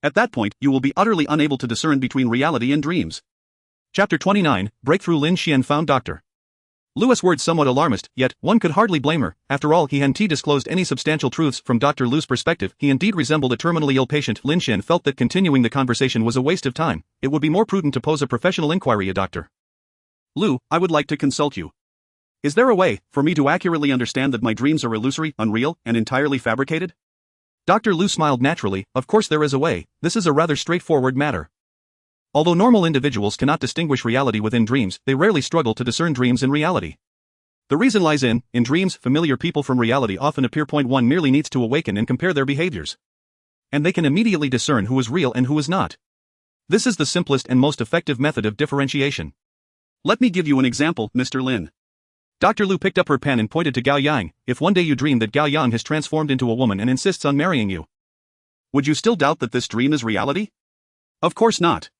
At that point, you will be utterly unable to discern between reality and dreams. Chapter 29, Breakthrough. Lin Xian found Dr. Lu's words somewhat alarmist, yet, one could hardly blame her. After all, he hadn't disclosed any substantial truths. From Dr. Lu's perspective, he indeed resembled a terminally ill patient. Lin Xian felt that continuing the conversation was a waste of time. It would be more prudent to pose a professional inquiry. Dr. Lu, I would like to consult you. Is there a way for me to accurately understand that my dreams are illusory, unreal, and entirely fabricated? Dr. Lu smiled naturally. Of course there is a way. This is a rather straightforward matter. Although normal individuals cannot distinguish reality within dreams, they rarely struggle to discern dreams and reality. The reason lies in dreams, familiar people from reality often appear. One merely needs to awaken and compare their behaviors, and they can immediately discern who is real and who is not. This is the simplest and most effective method of differentiation. Let me give you an example, Mr. Lin. Dr. Lu picked up her pen and pointed to Gao Yang. If one day you dream that Gao Yang has transformed into a woman and insists on marrying you, would you still doubt that this dream is reality? Of course not.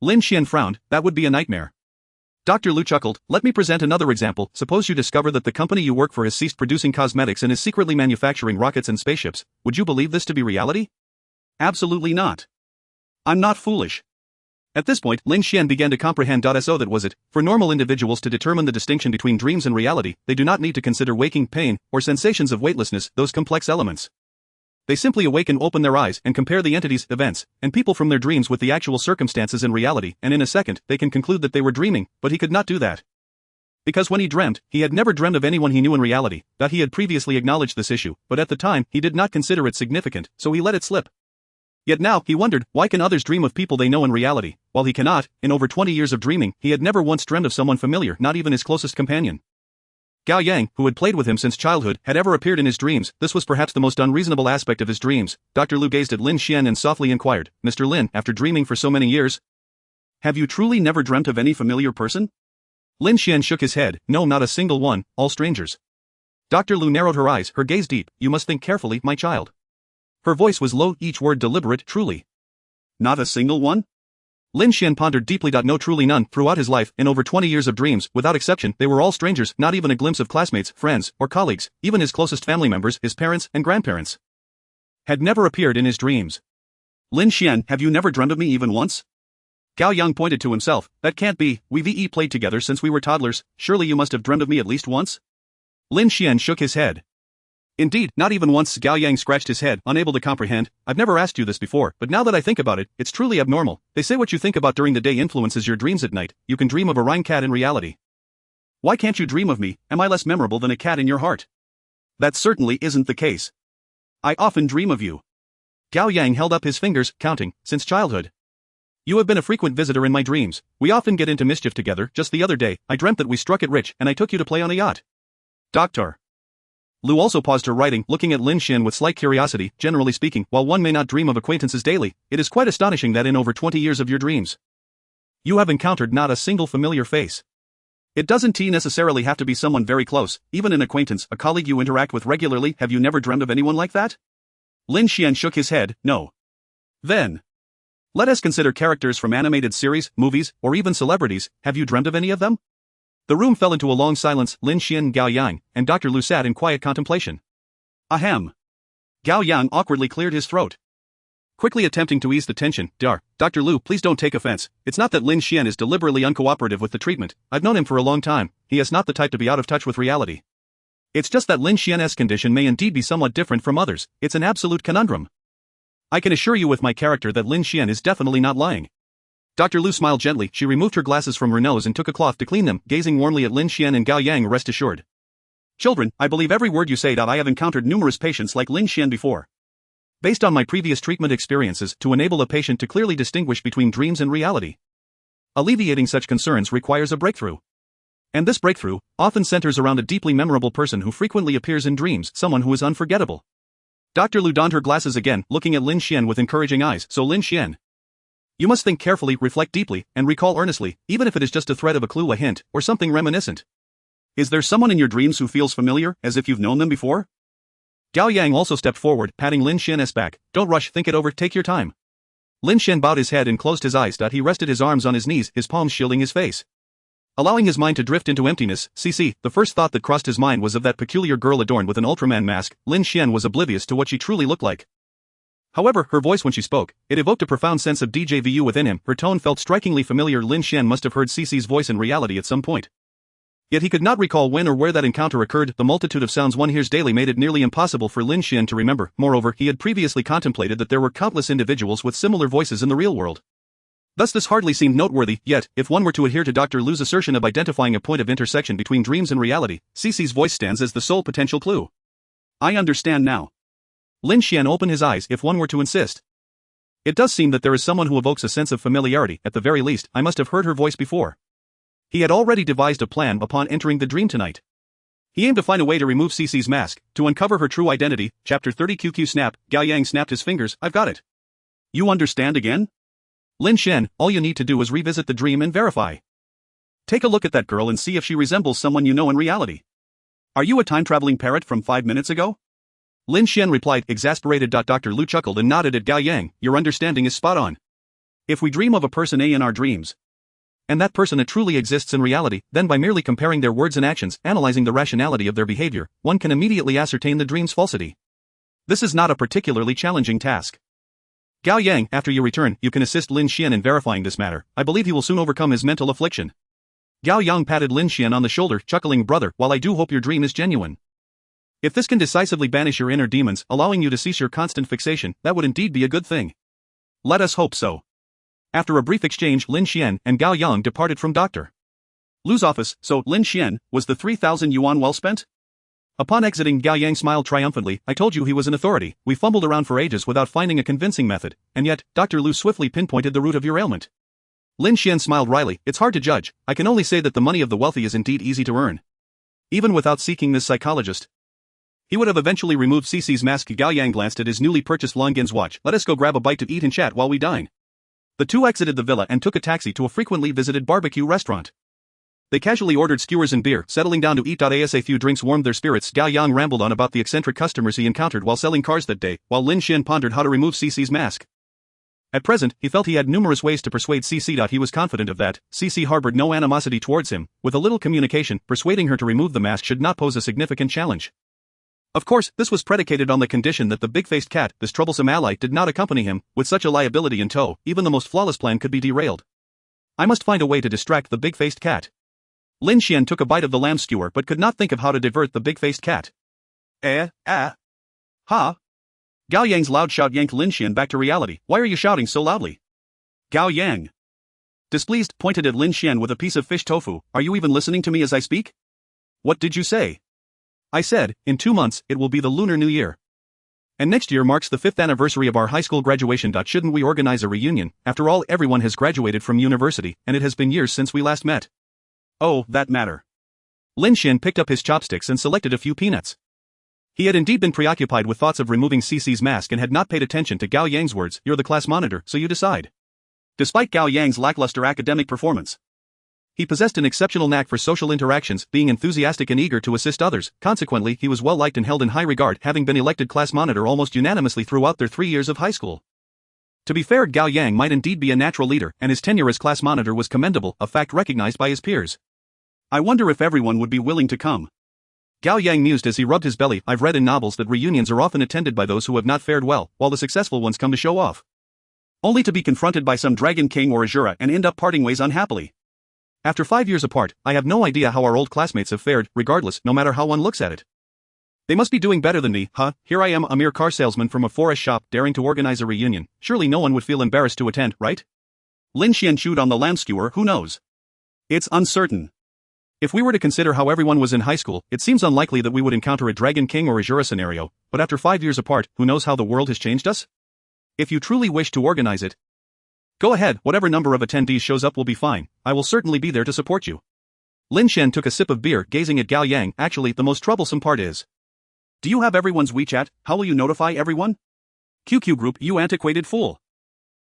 Lin Xian frowned. That would be a nightmare. Dr. Lu chuckled. Let me present another example. Suppose you discover that the company you work for has ceased producing cosmetics and is secretly manufacturing rockets and spaceships. Would you believe this to be reality? Absolutely not. I'm not foolish. At this point, Lin Xian began to comprehend. So that was it. For normal individuals to determine the distinction between dreams and reality, they do not need to consider waking pain or sensations of weightlessness, those complex elements. They simply awaken, open their eyes, and compare the entities, events, and people from their dreams with the actual circumstances in reality, and in a second, they can conclude that they were dreaming, but he could not do that. Because when he dreamt, he had never dreamed of anyone he knew in reality, that he had previously acknowledged this issue, but at the time, he did not consider it significant, so he let it slip. Yet now, he wondered, why can others dream of people they know in reality, while he cannot? In over 20 years of dreaming, he had never once dreamed of someone familiar, not even his closest companion. Gao Yang, who had played with him since childhood, had ever appeared in his dreams. This was perhaps the most unreasonable aspect of his dreams. Dr. Lu gazed at Lin Xian and softly inquired, Mr. Lin, after dreaming for so many years, have you truly never dreamt of any familiar person? Lin Xian shook his head, no, not a single one, all strangers. Dr. Lu narrowed her eyes, her gaze deep. You must think carefully, my child. Her voice was low, each word deliberate. Truly. Not a single one? Lin Xian pondered deeply. No, truly none. Throughout his life, in over 20 years of dreams, without exception, they were all strangers, not even a glimpse of classmates, friends, or colleagues, even his closest family members, his parents and grandparents, had never appeared in his dreams. Lin Xian, have you never dreamed of me even once? Gao Yang pointed to himself. That can't be, we've played together since we were toddlers, surely you must have dreamed of me at least once? Lin Xian shook his head. Indeed, not even once. Gao Yang scratched his head, unable to comprehend. I've never asked you this before, but now that I think about it, it's truly abnormal. They say what you think about during the day influences your dreams at night. You can dream of a rhine cat in reality. Why can't you dream of me? Am I less memorable than a cat in your heart? That certainly isn't the case. I often dream of you. Gao Yang held up his fingers, counting, since childhood. You have been a frequent visitor in my dreams. We often get into mischief together. Just the other day, I dreamt that we struck it rich, and I took you to play on a yacht. Doctor. Lu also paused her writing, looking at Lin Xian with slight curiosity. Generally speaking, while one may not dream of acquaintances daily, it is quite astonishing that in over 20 years of your dreams, you have encountered not a single familiar face. It doesn't necessarily have to be someone very close, even an acquaintance, a colleague you interact with regularly. Have you never dreamed of anyone like that? Lin Xian shook his head, no. Then, let us consider characters from animated series, movies, or even celebrities. Have you dreamed of any of them? The room fell into a long silence. Lin Xian, Gao Yang, and Dr. Lu sat in quiet contemplation. Ahem. Gao Yang awkwardly cleared his throat, quickly attempting to ease the tension. Dr. Lu, please don't take offense. It's not that Lin Xian is deliberately uncooperative with the treatment. I've known him for a long time. He is not the type to be out of touch with reality. It's just that Lin Xian's condition may indeed be somewhat different from others. It's an absolute conundrum. I can assure you with my character that Lin Xian is definitely not lying. Dr. Lu smiled gently. She removed her glasses from her nose and took a cloth to clean them, gazing warmly at Lin Xian and Gao Yang. Rest assured, children, I believe every word you say. I have encountered numerous patients like Lin Xian before. Based on my previous treatment experiences, to enable a patient to clearly distinguish between dreams and reality, alleviating such concerns requires a breakthrough. And this breakthrough often centers around a deeply memorable person who frequently appears in dreams, someone who is unforgettable. Dr. Lu donned her glasses again, looking at Lin Xian with encouraging eyes. So Lin Xian, you must think carefully, reflect deeply, and recall earnestly, even if it is just a thread of a clue, a hint, or something reminiscent. Is there someone in your dreams who feels familiar, as if you've known them before? Gao Yang also stepped forward, patting Lin Xian's back. Don't rush, think it over, take your time. Lin Xian bowed his head and closed his eyes. He rested his arms on his knees, his palms shielding his face, allowing his mind to drift into emptiness. The first thought that crossed his mind was of that peculiar girl adorned with an Ultraman mask. Lin Xian was oblivious to what she truly looked like. However, her voice when she spoke, it evoked a profound sense of déjà vu within him. Her tone felt strikingly familiar. Lin Xian must have heard Cece's voice in reality at some point. Yet he could not recall when or where that encounter occurred. The multitude of sounds one hears daily made it nearly impossible for Lin Xian to remember. Moreover, he had previously contemplated that there were countless individuals with similar voices in the real world. Thus this hardly seemed noteworthy. Yet, if one were to adhere to Dr. Lu's assertion of identifying a point of intersection between dreams and reality, Cece's voice stands as the sole potential clue. I understand now. Lin Xian opened his eyes. If one were to insist, it does seem that there is someone who evokes a sense of familiarity. At the very least, I must have heard her voice before. He had already devised a plan upon entering the dream tonight. He aimed to find a way to remove Cece's mask, to uncover her true identity. Chapter 30 QQ Snap. Gao Yang snapped his fingers. I've got it. You understand again? Lin Xian, all you need to do is revisit the dream and verify. Take a look at that girl and see if she resembles someone you know in reality. Are you a time-traveling parrot from 5 minutes ago? Lin Xian replied, exasperated. Dr. Lu chuckled and nodded at Gao Yang. Your understanding is spot on. If we dream of a person A in our dreams, and that person truly exists in reality, then by merely comparing their words and actions, analyzing the rationality of their behavior, one can immediately ascertain the dream's falsity. This is not a particularly challenging task. Gao Yang, after you return, you can assist Lin Xian in verifying this matter. I believe he will soon overcome his mental affliction. Gao Yang patted Lin Xian on the shoulder, chuckling, brother, while I do hope your dream is genuine. If this can decisively banish your inner demons, allowing you to cease your constant fixation, that would indeed be a good thing. Let us hope so. After a brief exchange, Lin Xian and Gao Yang departed from Dr. Lu's office. So, Lin Xian, was the 3,000 yuan well spent? Upon exiting, Gao Yang smiled triumphantly. I told you he was an authority. We fumbled around for ages without finding a convincing method, and yet, Dr. Lu swiftly pinpointed the root of your ailment. Lin Xian smiled wryly. It's hard to judge. I can only say that the money of the wealthy is indeed easy to earn. Even without seeking this psychologist, he would have eventually removed CC's mask. Gao Yang glanced at his newly purchased Longin's watch. Let us go grab a bite to eat and chat while we dine. The two exited the villa and took a taxi to a frequently visited barbecue restaurant. They casually ordered skewers and beer, settling down to eat. As a few drinks warmed their spirits, Gao Yang rambled on about the eccentric customers he encountered while selling cars that day, while Lin Xian pondered how to remove CC's mask. At present, he felt he had numerous ways to persuade CC. He was confident of that. CC harbored no animosity towards him. With a little communication, persuading her to remove the mask should not pose a significant challenge. Of course, this was predicated on the condition that the big-faced cat, this troublesome ally, did not accompany him. With such a liability in tow, even the most flawless plan could be derailed. I must find a way to distract the big-faced cat. Lin Xian took a bite of the lamb skewer but could not think of how to divert the big-faced cat. Ha! Gao Yang's loud shout yanked Lin Xian back to reality. Why are you shouting so loudly? Gao Yang, displeased, pointed at Lin Xian with a piece of fish tofu. Are you even listening to me as I speak? What did you say? I said, in 2 months, it will be the Lunar New Year. And next year marks the 5th anniversary of our high school graduation. Shouldn't we organize a reunion? After all, everyone has graduated from university, and it has been years since we last met. Oh, that matter. Lin Xian picked up his chopsticks and selected a few peanuts. He had indeed been preoccupied with thoughts of removing CC's mask and had not paid attention to Gao Yang's words. You're the class monitor, so you decide. Despite Gao Yang's lackluster academic performance, he possessed an exceptional knack for social interactions, being enthusiastic and eager to assist others. Consequently, he was well liked and held in high regard, having been elected class monitor almost unanimously throughout their 3 years of high school. To be fair, Gao Yang might indeed be a natural leader, and his tenure as class monitor was commendable, a fact recognized by his peers. I wonder if everyone would be willing to come. Gao Yang mused as he rubbed his belly. I've read in novels that reunions are often attended by those who have not fared well, while the successful ones come to show off, only to be confronted by some dragon king or Azura and end up parting ways unhappily. After 5 years apart, I have no idea how our old classmates have fared, regardless, no matter how one looks at it. They must be doing better than me, huh? Here I am, a mere car salesman from a forest shop, daring to organize a reunion. Surely no one would feel embarrassed to attend, right? Lin Xian chewed on the lamb skewer. Who knows? It's uncertain. If we were to consider how everyone was in high school, it seems unlikely that we would encounter a Dragon King or Azura scenario, but after 5 years apart, who knows how the world has changed us? If you truly wish to organize it, go ahead, whatever number of attendees shows up will be fine. I will certainly be there to support you. Lin Xian took a sip of beer, gazing at Gao Yang. Actually, the most troublesome part is, do you have everyone's WeChat? How will you notify everyone? QQ group, you antiquated fool.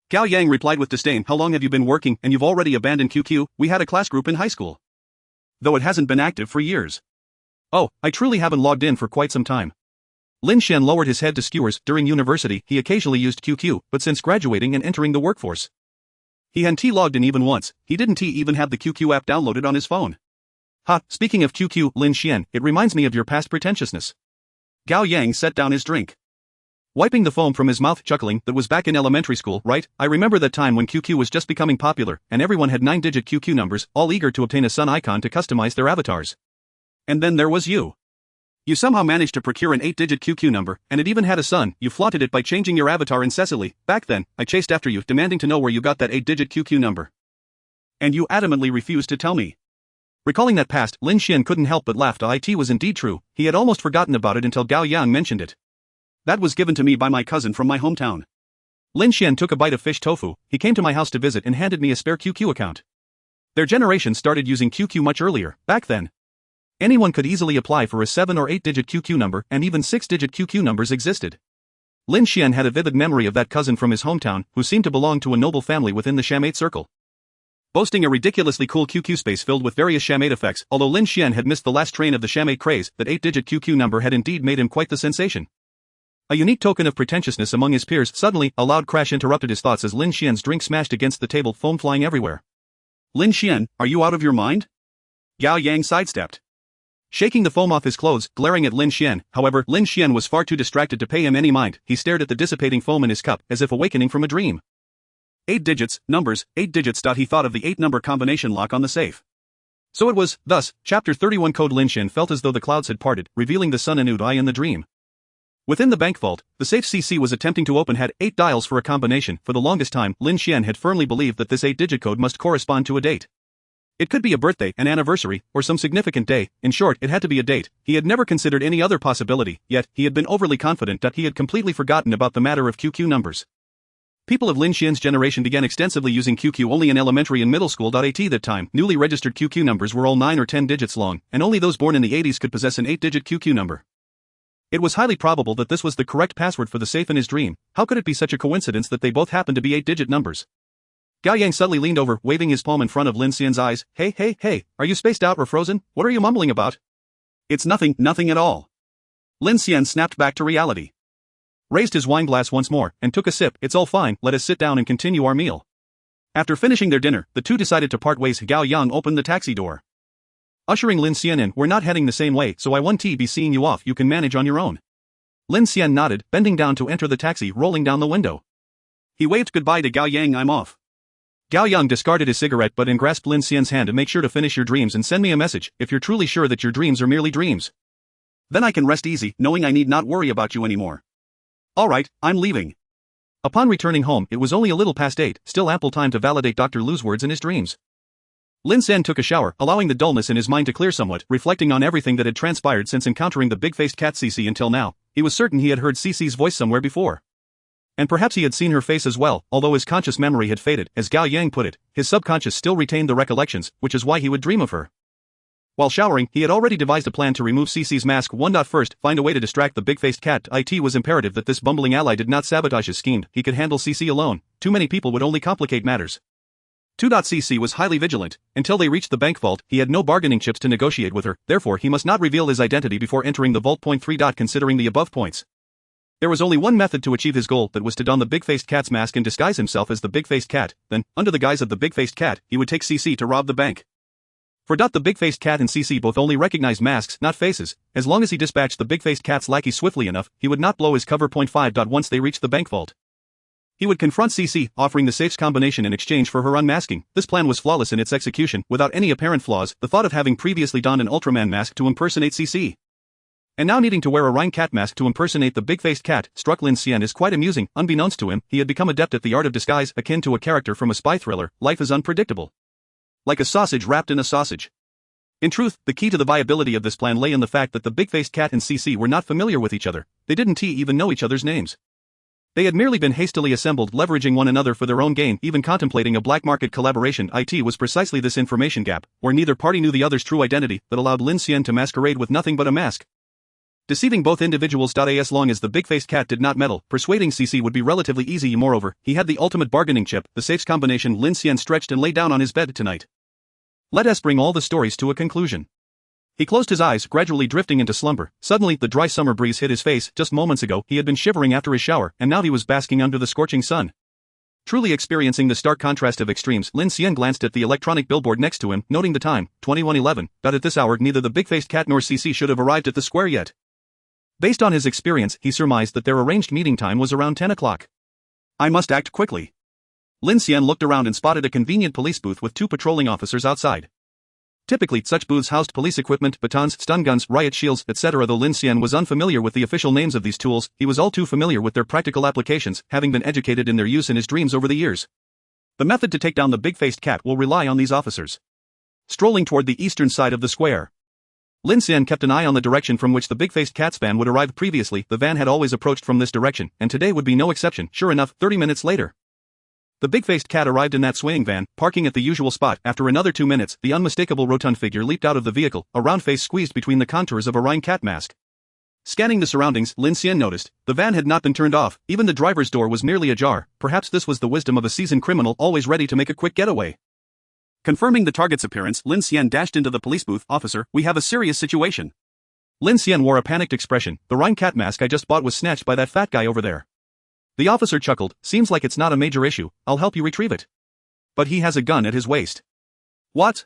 Gao Yang replied with disdain. How long have you been working and you've already abandoned QQ? We had a class group in high school, though it hasn't been active for years. Oh, I truly haven't logged in for quite some time. Lin Xian lowered his head to skewers. During university, he occasionally used QQ, but since graduating and entering the workforce, he hadn't logged in even once. He didn't even have the QQ app downloaded on his phone. Ha, speaking of QQ, Lin Xian, it reminds me of your past pretentiousness. Gao Yang set down his drink, wiping the foam from his mouth, chuckling. That was back in elementary school, right? I remember that time when QQ was just becoming popular, and everyone had 9-digit QQ numbers, all eager to obtain a sun icon to customize their avatars. And then there was you. You somehow managed to procure an 8-digit QQ number, and it even had a sun. You flaunted it by changing your avatar incessantly. Back then, I chased after you, demanding to know where you got that 8-digit QQ number. And you adamantly refused to tell me. Recalling that past, Lin Xian couldn't help but laugh. It was indeed true. He had almost forgotten about it until Gao Yang mentioned it. That was given to me by my cousin from my hometown. Lin Xian took a bite of fish tofu. He came to my house to visit and handed me a spare QQ account. Their generation started using QQ much earlier. Back then, anyone could easily apply for a 7 or 8-digit QQ number, and even 6-digit QQ numbers existed. Lin Xian had a vivid memory of that cousin from his hometown, who seemed to belong to a noble family within the Shamate circle, boasting a ridiculously cool QQ space filled with various Shamate effects. Although Lin Xian had missed the last train of the Shamate craze, that 8-digit QQ number had indeed made him quite the sensation. A unique token of pretentiousness among his peers. Suddenly, a loud crash interrupted his thoughts as Lin Xian's drink smashed against the table, foam flying everywhere. Lin Xian, are you out of your mind? Gao Yang sidestepped. Shaking the foam off his clothes, glaring at Lin Xian, however, Lin Xian was far too distracted to pay him any mind. He stared at the dissipating foam in his cup, as if awakening from a dream. 8 digits, numbers, 8 digits. He thought of the 8-number combination lock on the safe. So it was, thus, Chapter 31 Code. Lin Xian felt as though the clouds had parted, revealing the sun and Udai in the dream. Within the bank vault, the safe CC was attempting to open had 8 dials for a combination. For the longest time, Lin Xian had firmly believed that this 8-digit code must correspond to a date. It could be a birthday, an anniversary, or some significant day. In short, it had to be a date. He had never considered any other possibility, yet he had been overly confident that he had completely forgotten about the matter of QQ numbers. People of Lin Xian's generation began extensively using QQ only in elementary and middle school. At that time, newly registered QQ numbers were all 9 or 10 digits long, and only those born in the 80s could possess an 8-digit QQ number. It was highly probable that this was the correct password for the safe in his dream. How could it be such a coincidence that they both happened to be 8-digit numbers? Gao Yang suddenly leaned over, waving his palm in front of Lin Xian's eyes. Hey, are you spaced out or frozen? What are you mumbling about? It's nothing at all. Lin Xian snapped back to reality. Raised his wine glass once more, and took a sip. It's all fine, let us sit down and continue our meal. After finishing their dinner, the two decided to part ways. Gao Yang opened the taxi door, ushering Lin Xian in. We're not heading the same way, so I won't be seeing you off. You can manage on your own. Lin Xian nodded, bending down to enter the taxi, rolling down the window. He waved goodbye to Gao Yang. I'm off. Gao Yang discarded his cigarette but grasped Lin Xian's hand. And make sure to finish your dreams and send me a message, if you're truly sure that your dreams are merely dreams. Then I can rest easy, knowing I need not worry about you anymore. Alright, I'm leaving. Upon returning home, it was only a little past 8, still ample time to validate Dr. Lu's words in his dreams. Lin Xian took a shower, allowing the dullness in his mind to clear somewhat. Reflecting on everything that had transpired since encountering the big-faced cat CC until now, he was certain he had heard CC's voice somewhere before. And perhaps he had seen her face as well. Although his conscious memory had faded, as Gao Yang put it, his subconscious still retained the recollections, which is why he would dream of her. While showering, he had already devised a plan to remove CC's mask. First, find a way to distract the big-faced cat. It was imperative that this bumbling ally did not sabotage his scheme. He could handle CC alone. Too many people would only complicate matters. 2. CC was highly vigilant. Until they reached the bank vault, he had no bargaining chips to negotiate with her, therefore he must not reveal his identity before entering the vault. 3. Considering the above points, there was only one method to achieve his goal, that was to don the big-faced cat's mask and disguise himself as the big-faced cat. Then, under the guise of the big-faced cat, he would take CC to rob the bank. For the big-faced cat and CC both only recognized masks, not faces. As long as he dispatched the big-faced cat's lackey swiftly enough, he would not blow his cover. 5. Once they reached the bank vault, he would confront CC, offering the safe's combination in exchange for her unmasking. This plan was flawless in its execution, without any apparent flaws. The thought of having previously donned an Ultraman mask to impersonate CC, and now needing to wear a Rhine cat mask to impersonate the big-faced cat, struck Lin Xian as quite amusing. Unbeknownst to him, he had become adept at the art of disguise, akin to a character from a spy thriller. Life is unpredictable, like a sausage wrapped in a sausage. In truth, the key to the viability of this plan lay in the fact that the big-faced cat and CC were not familiar with each other. They didn't even know each other's names. They had merely been hastily assembled, leveraging one another for their own gain, even contemplating a black market collaboration. It was precisely this information gap, where neither party knew the other's true identity, that allowed Lin Xian to masquerade with nothing but a mask, deceiving both individuals. As long as the big-faced cat did not meddle, persuading CC would be relatively easy. Moreover, he had the ultimate bargaining chip, the safe's combination. Lin Xian stretched and lay down on his bed. Tonight, let us bring all the stories to a conclusion. He closed his eyes, gradually drifting into slumber. Suddenly, the dry summer breeze hit his face. Just moments ago, he had been shivering after his shower, and now he was basking under the scorching sun. Truly experiencing the stark contrast of extremes, Lin Xian glanced at the electronic billboard next to him, noting the time, 21:11. At this hour, neither the big-faced cat nor CC should have arrived at the square yet. Based on his experience, he surmised that their arranged meeting time was around 10 o'clock. I must act quickly. Lin Xian looked around and spotted a convenient police booth with 2 patrolling officers outside. Typically, such booths housed police equipment, batons, stun guns, riot shields, etc. Though Lin Xian was unfamiliar with the official names of these tools, he was all too familiar with their practical applications, having been educated in their use in his dreams over the years. The method to take down the big-faced cat will rely on these officers. Strolling toward the eastern side of the square, Lin Xian kept an eye on the direction from which the big-faced cat's van would arrive. Previously, the van had always approached from this direction, and today would be no exception. Sure enough, 30 minutes later, the big-faced cat arrived in that swaying van, parking at the usual spot. After another 2 minutes, the unmistakable rotund figure leaped out of the vehicle, a round face squeezed between the contours of a Rhine cat mask. Scanning the surroundings, Lin Xian noticed, the van had not been turned off, even the driver's door was merely ajar. Perhaps this was the wisdom of a seasoned criminal always ready to make a quick getaway. Confirming the target's appearance, Lin Xian dashed into the police booth. Officer, we have a serious situation. Lin Xian wore a panicked expression. The Rhine cat mask I just bought was snatched by that fat guy over there. The officer chuckled. Seems like it's not a major issue, I'll help you retrieve it. But he has a gun at his waist. What?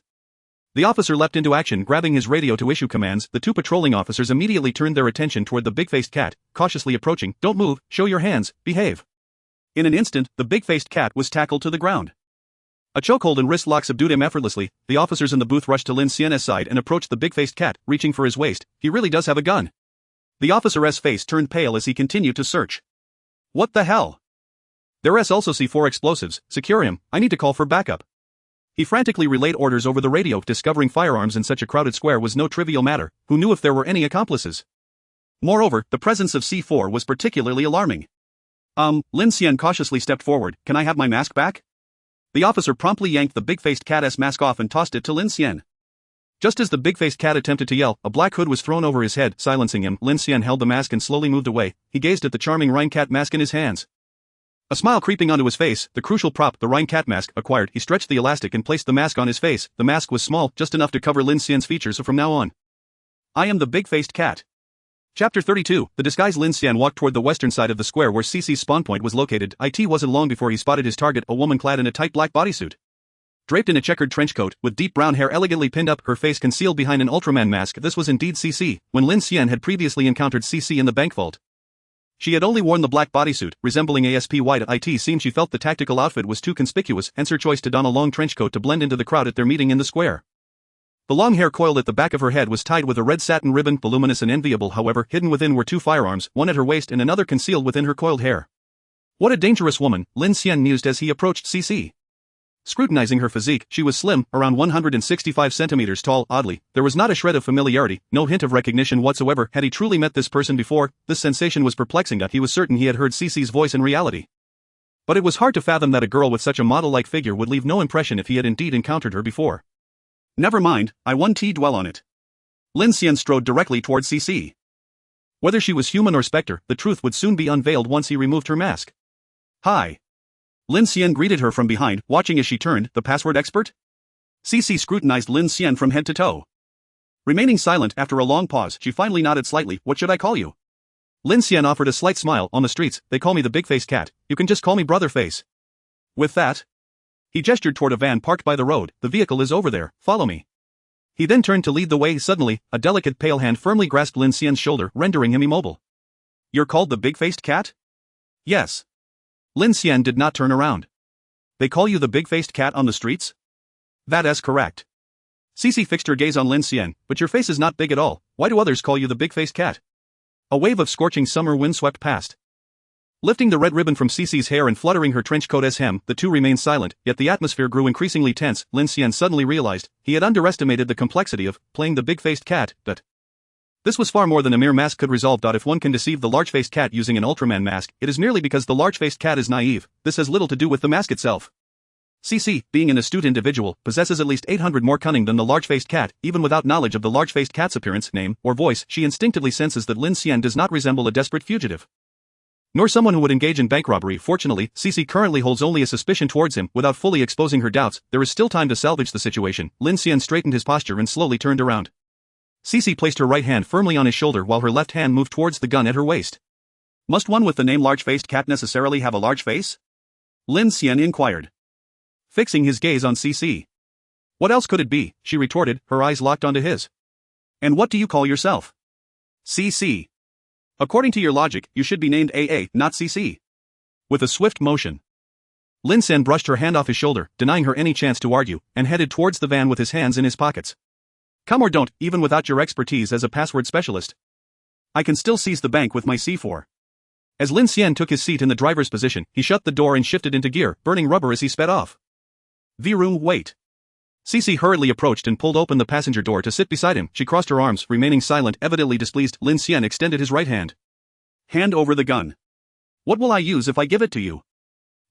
The officer leapt into action, grabbing his radio to issue commands. The two patrolling officers immediately turned their attention toward the big-faced cat, cautiously approaching. Don't move, show your hands, behave. In an instant, the big-faced cat was tackled to the ground. A chokehold and wrist lock subdued him effortlessly. The officers in the booth rushed to Lin Xian's side and approached the big-faced cat, reaching for his waist. He really does have a gun. The officer's face turned pale as he continued to search. What the hell? There's also C4 explosives. Secure him, I need to call for backup. He frantically relayed orders over the radio. Discovering firearms in such a crowded square was no trivial matter. Who knew if there were any accomplices? Moreover, the presence of C4 was particularly alarming. Lin Xian cautiously stepped forward. Can I have my mask back? The officer promptly yanked the big-faced cat's mask off and tossed it to Lin Xian. Just as the big-faced cat attempted to yell, a black hood was thrown over his head, silencing him. Lin Xian held the mask and slowly moved away. He gazed at the charming Rhine cat mask in his hands. A smile creeping onto his face, the crucial prop, the Rhine cat mask, acquired. He stretched the elastic and placed the mask on his face. The mask was small, just enough to cover Lin Xian's features. So from now on, I am the big-faced cat. Chapter 32. The disguised Lin Xian walked toward the western side of the square where CC's spawn point was located. It wasn't long before he spotted his target, a woman clad in a tight black bodysuit. Draped in a checkered trench coat, with deep brown hair elegantly pinned up, her face concealed behind an Ultraman mask. This was indeed CC. When Lin Xian had previously encountered CC in the bank vault, she had only worn the black bodysuit, resembling ASP white. It seemed she felt the tactical outfit was too conspicuous, hence her choice to don a long trench coat to blend into the crowd at their meeting in the square. The long hair coiled at the back of her head was tied with a red satin ribbon, voluminous and enviable. However, hidden within were two firearms, one at her waist and another concealed within her coiled hair. What a dangerous woman, Lin Xian mused as he approached CC. Scrutinizing her physique, she was slim, around 165 centimeters tall. Oddly, there was not a shred of familiarity, no hint of recognition whatsoever. Had he truly met this person before? This sensation was perplexing. He was certain he had heard CC's voice in reality. But it was hard to fathom that a girl with such a model-like figure would leave no impression if he had indeed encountered her before. Never mind, I won't dwell on it. Lin Xian strode directly toward CC. Whether she was human or specter, the truth would soon be unveiled once he removed her mask. Hi. Lin Xian greeted her from behind, watching as she turned. The password expert? CC scrutinized Lin Xian from head to toe. Remaining silent after a long pause, she finally nodded slightly. What should I call you? Lin Xian offered a slight smile. On the streets, they call me the big-faced cat. You can just call me Brother Face. With that, he gestured toward a van parked by the road. The vehicle is over there, follow me. He then turned to lead the way. Suddenly, a delicate pale hand firmly grasped Lin Xian's shoulder, rendering him immobile. You're called the big-faced cat? Yes. Lin Xian did not turn around. They call you the big-faced cat on the streets? That is correct. CC fixed her gaze on Lin Xian. But your face is not big at all. Why do others call you the big-faced cat? A wave of scorching summer wind swept past. Lifting the red ribbon from CC's hair and fluttering her trench coat's hem, the two remained silent, yet the atmosphere grew increasingly tense. Lin Xian suddenly realized he had underestimated the complexity of playing the big-faced cat. That this was far more than a mere mask could resolve. If one can deceive the large-faced cat using an Ultraman mask, it is merely because the large-faced cat is naive. This has little to do with the mask itself. CC, being an astute individual, possesses at least 800 more cunning than the large-faced cat. Even without knowledge of the large-faced cat's appearance, name, or voice, she instinctively senses that Lin Xian does not resemble a desperate fugitive, nor someone who would engage in bank robbery. Fortunately, CC currently holds only a suspicion towards him. Without fully exposing her doubts, there is still time to salvage the situation. Lin Xian straightened his posture and slowly turned around. CC placed her right hand firmly on his shoulder while her left hand moved towards the gun at her waist. Must one with the name large-faced cat necessarily have a large face? Lin Xian inquired, fixing his gaze on CC. What else could it be? She retorted, her eyes locked onto his. And what do you call yourself? CC. According to your logic, you should be named AA, not CC. With a swift motion, Lin Xian brushed her hand off his shoulder, denying her any chance to argue, and headed towards the van with his hands in his pockets. Come or don't, even without your expertise as a password specialist, I can still seize the bank with my C4. As Lin Xian took his seat in the driver's position, he shut the door and shifted into gear, burning rubber as he sped off. V-room, wait. CC hurriedly approached and pulled open the passenger door to sit beside him. She crossed her arms, remaining silent, evidently displeased. Lin Xian extended his right hand. Hand over the gun. What will I use if I give it to you?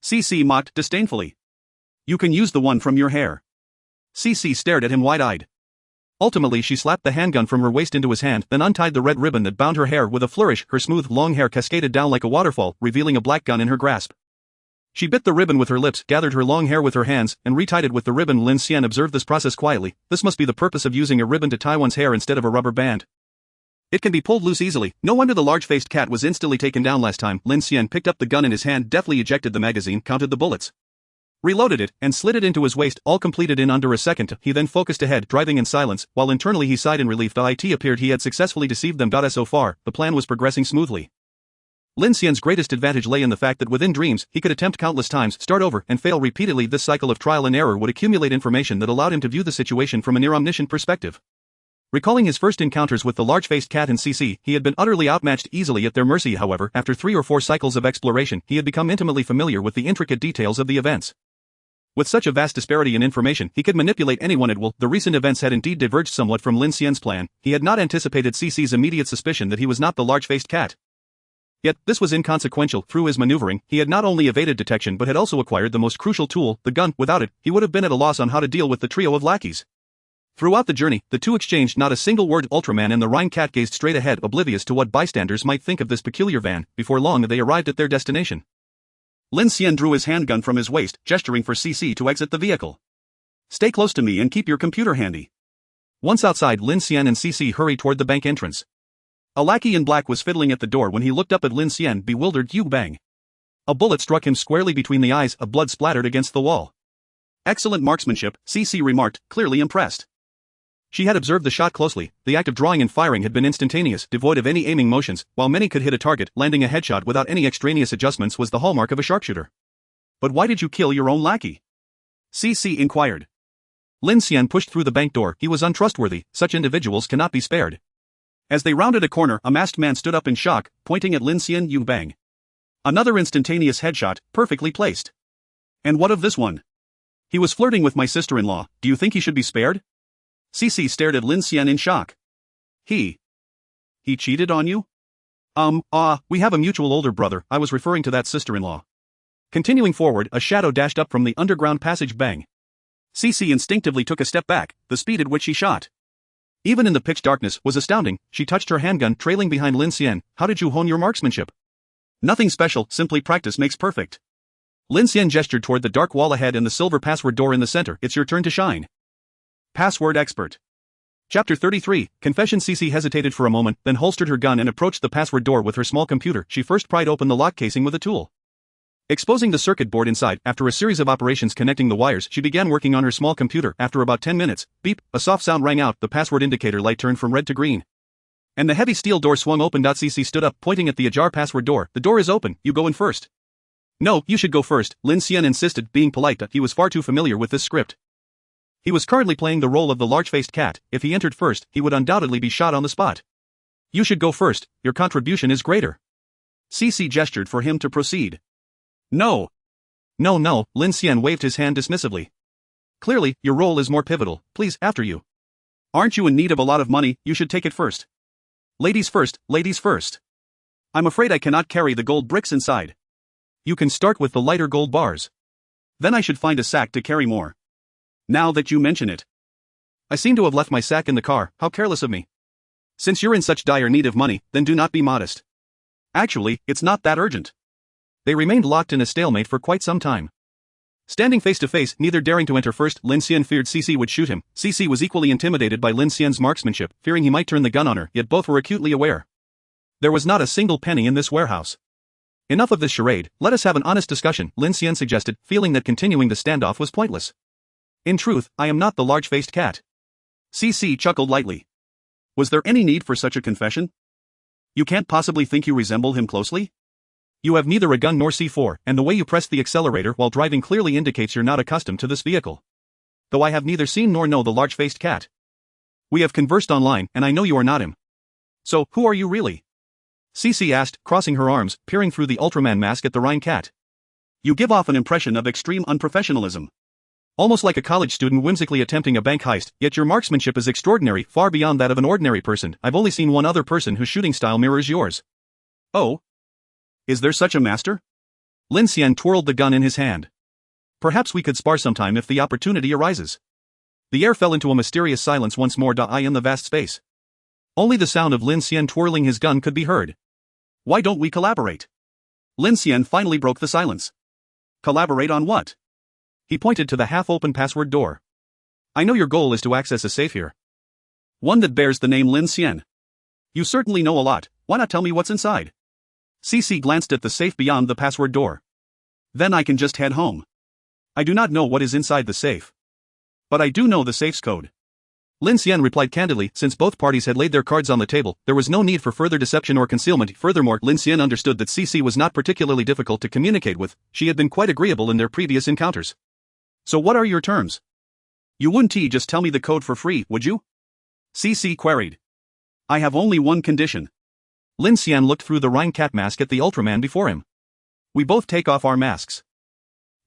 CC mocked disdainfully. You can use the one from your hair. CC stared at him wide-eyed. Ultimately, she slapped the handgun from her waist into his hand, then untied the red ribbon that bound her hair. With a flourish, her smooth, long hair cascaded down like a waterfall, revealing a black gun in her grasp. She bit the ribbon with her lips, gathered her long hair with her hands, and retied it with the ribbon. Lin Xian observed this process quietly. This must be the purpose of using a ribbon to tie one's hair instead of a rubber band. It can be pulled loose easily. No wonder the large-faced cat was instantly taken down last time. Lin Xian picked up the gun in his hand, deftly ejected the magazine, counted the bullets. reloaded it, and slid it into his waist, all completed in under a second. He then focused ahead, driving in silence, while internally he sighed in relief. It appeared he had successfully deceived them. So far, the plan was progressing smoothly. Lin Xian's greatest advantage lay in the fact that within dreams, he could attempt countless times, start over, and fail repeatedly. This cycle of trial and error would accumulate information that allowed him to view the situation from a near-omniscient perspective. Recalling his first encounters with the large-faced cat and CC, he had been utterly outmatched, easily at their mercy. However, after 3 or 4 cycles of exploration, he had become intimately familiar with the intricate details of the events. With such a vast disparity in information, he could manipulate anyone at will. The recent events had indeed diverged somewhat from Lin Xian's plan. He had not anticipated CC's immediate suspicion that he was not the large-faced cat. Yet, this was inconsequential. Through his maneuvering, he had not only evaded detection but had also acquired the most crucial tool, the gun. Without it, he would have been at a loss on how to deal with the trio of lackeys. Throughout the journey, the two exchanged not a single word. Ultraman and the Rhine cat gazed straight ahead, oblivious to what bystanders might think of this peculiar van. Before long they arrived at their destination. Lin Xian drew his handgun from his waist, gesturing for CC to exit the vehicle. "Stay close to me and keep your computer handy." Once outside, Lin Xian and CC hurried toward the bank entrance. A lackey in black was fiddling at the door when he looked up at Lin Xian, bewildered. "You bang." A bullet struck him squarely between the eyes, of blood splattered against the wall. "Excellent marksmanship," CC remarked, clearly impressed. She had observed the shot closely. The act of drawing and firing had been instantaneous, devoid of any aiming motions. While many could hit a target, landing a headshot without any extraneous adjustments was the hallmark of a sharpshooter. "But why did you kill your own lackey?" CC inquired. Lin Xian pushed through the bank door. He was untrustworthy. Such individuals cannot be spared. As they rounded a corner, a masked man stood up in shock, pointing at Lin Xian. "You bang." Another instantaneous headshot, perfectly placed. "And what of this one?" "He was flirting with my sister-in-law. Do you think he should be spared?" CC stared at Lin Xian in shock. He cheated on you?" We have a mutual older brother. I was referring to that sister-in-law." Continuing forward, a shadow dashed up from the underground passage. Bang. CC instinctively took a step back. The speed at which she shot, even in the pitch darkness, was astounding. She touched her handgun, trailing behind Lin Xian. "How did you hone your marksmanship?" "Nothing special, simply practice makes perfect." Lin Xian gestured toward the dark wall ahead and the silver password door in the center. "It's your turn to shine." Password expert. Chapter 33, Confession. CC hesitated for a moment, then holstered her gun and approached the password door with her small computer. She first pried open the lock casing with a tool. Exposing the circuit board inside, after a series of operations connecting the wires, she began working on her small computer. After about 10 minutes, beep, a soft sound rang out. The password indicator light turned from red to green. And the heavy steel door swung open. CC stood up, pointing at the ajar password door. "The door is open, you go in first." "No, you should go first," Lin Xian insisted, being polite. He was far too familiar with this script. He was currently playing the role of the large-faced cat. If he entered first, he would undoubtedly be shot on the spot. "You should go first, your contribution is greater." CC gestured for him to proceed. "No. No, Lin Xian waved his hand dismissively. "Clearly, your role is more pivotal. Please, after you. Aren't you in need of a lot of money? You should take it first." Ladies first, ladies first." "I'm afraid I cannot carry the gold bricks inside." "You can start with the lighter gold bars. Then I should find a sack to carry more." "Now that you mention it. I seem to have left my sack in the car. How careless of me." "Since you're in such dire need of money, then do not be modest. Actually, it's not that urgent." They remained locked in a stalemate for quite some time. Standing face to face, neither daring to enter first, Lin Xian feared CC would shoot him. CC was equally intimidated by Lin Xian's marksmanship, fearing he might turn the gun on her, yet both were acutely aware. There was not a single penny in this warehouse. "Enough of this charade, let us have an honest discussion," Lin Xian suggested, feeling that continuing the standoff was pointless. "In truth, I am not the large-faced cat." CC chuckled lightly. "Was there any need for such a confession? You can't possibly think you resemble him closely? You have neither a gun nor C4, and the way you press the accelerator while driving clearly indicates you're not accustomed to this vehicle. Though I have neither seen nor know the large-faced cat. We have conversed online, and I know you are not him. So, who are you really?" CC asked, crossing her arms, peering through the Ultraman mask at the Rhine cat. "You give off an impression of extreme unprofessionalism. Almost like a college student whimsically attempting a bank heist, yet your marksmanship is extraordinary, far beyond that of an ordinary person. I've only seen one other person whose shooting style mirrors yours." "Oh? Is there such a master?" Lin Xian twirled the gun in his hand. "Perhaps we could spar sometime if the opportunity arises." The air fell into a mysterious silence once more. In the vast space, only the sound of Lin Xian twirling his gun could be heard. "Why don't we collaborate?" Lin Xian finally broke the silence. "Collaborate on what?" He pointed to the half-open password door. "I know your goal is to access a safe here. One that bears the name Lin Xian. You certainly know a lot. Why not tell me what's inside?" CC glanced at the safe beyond the password door. "Then I can just head home." I do not know what is inside the safe. But I do know the safe's code. Lin Xian replied candidly. Since both parties had laid their cards on the table, there was no need for further deception or concealment. Furthermore, Lin Xian understood that Cici was not particularly difficult to communicate with. She had been quite agreeable in their previous encounters. So what are your terms? You wouldn't just tell me the code for free, would you? Cici queried. I have only one condition. Lin Xian looked through the Rhine cat mask at the Ultraman before him. We both take off our masks.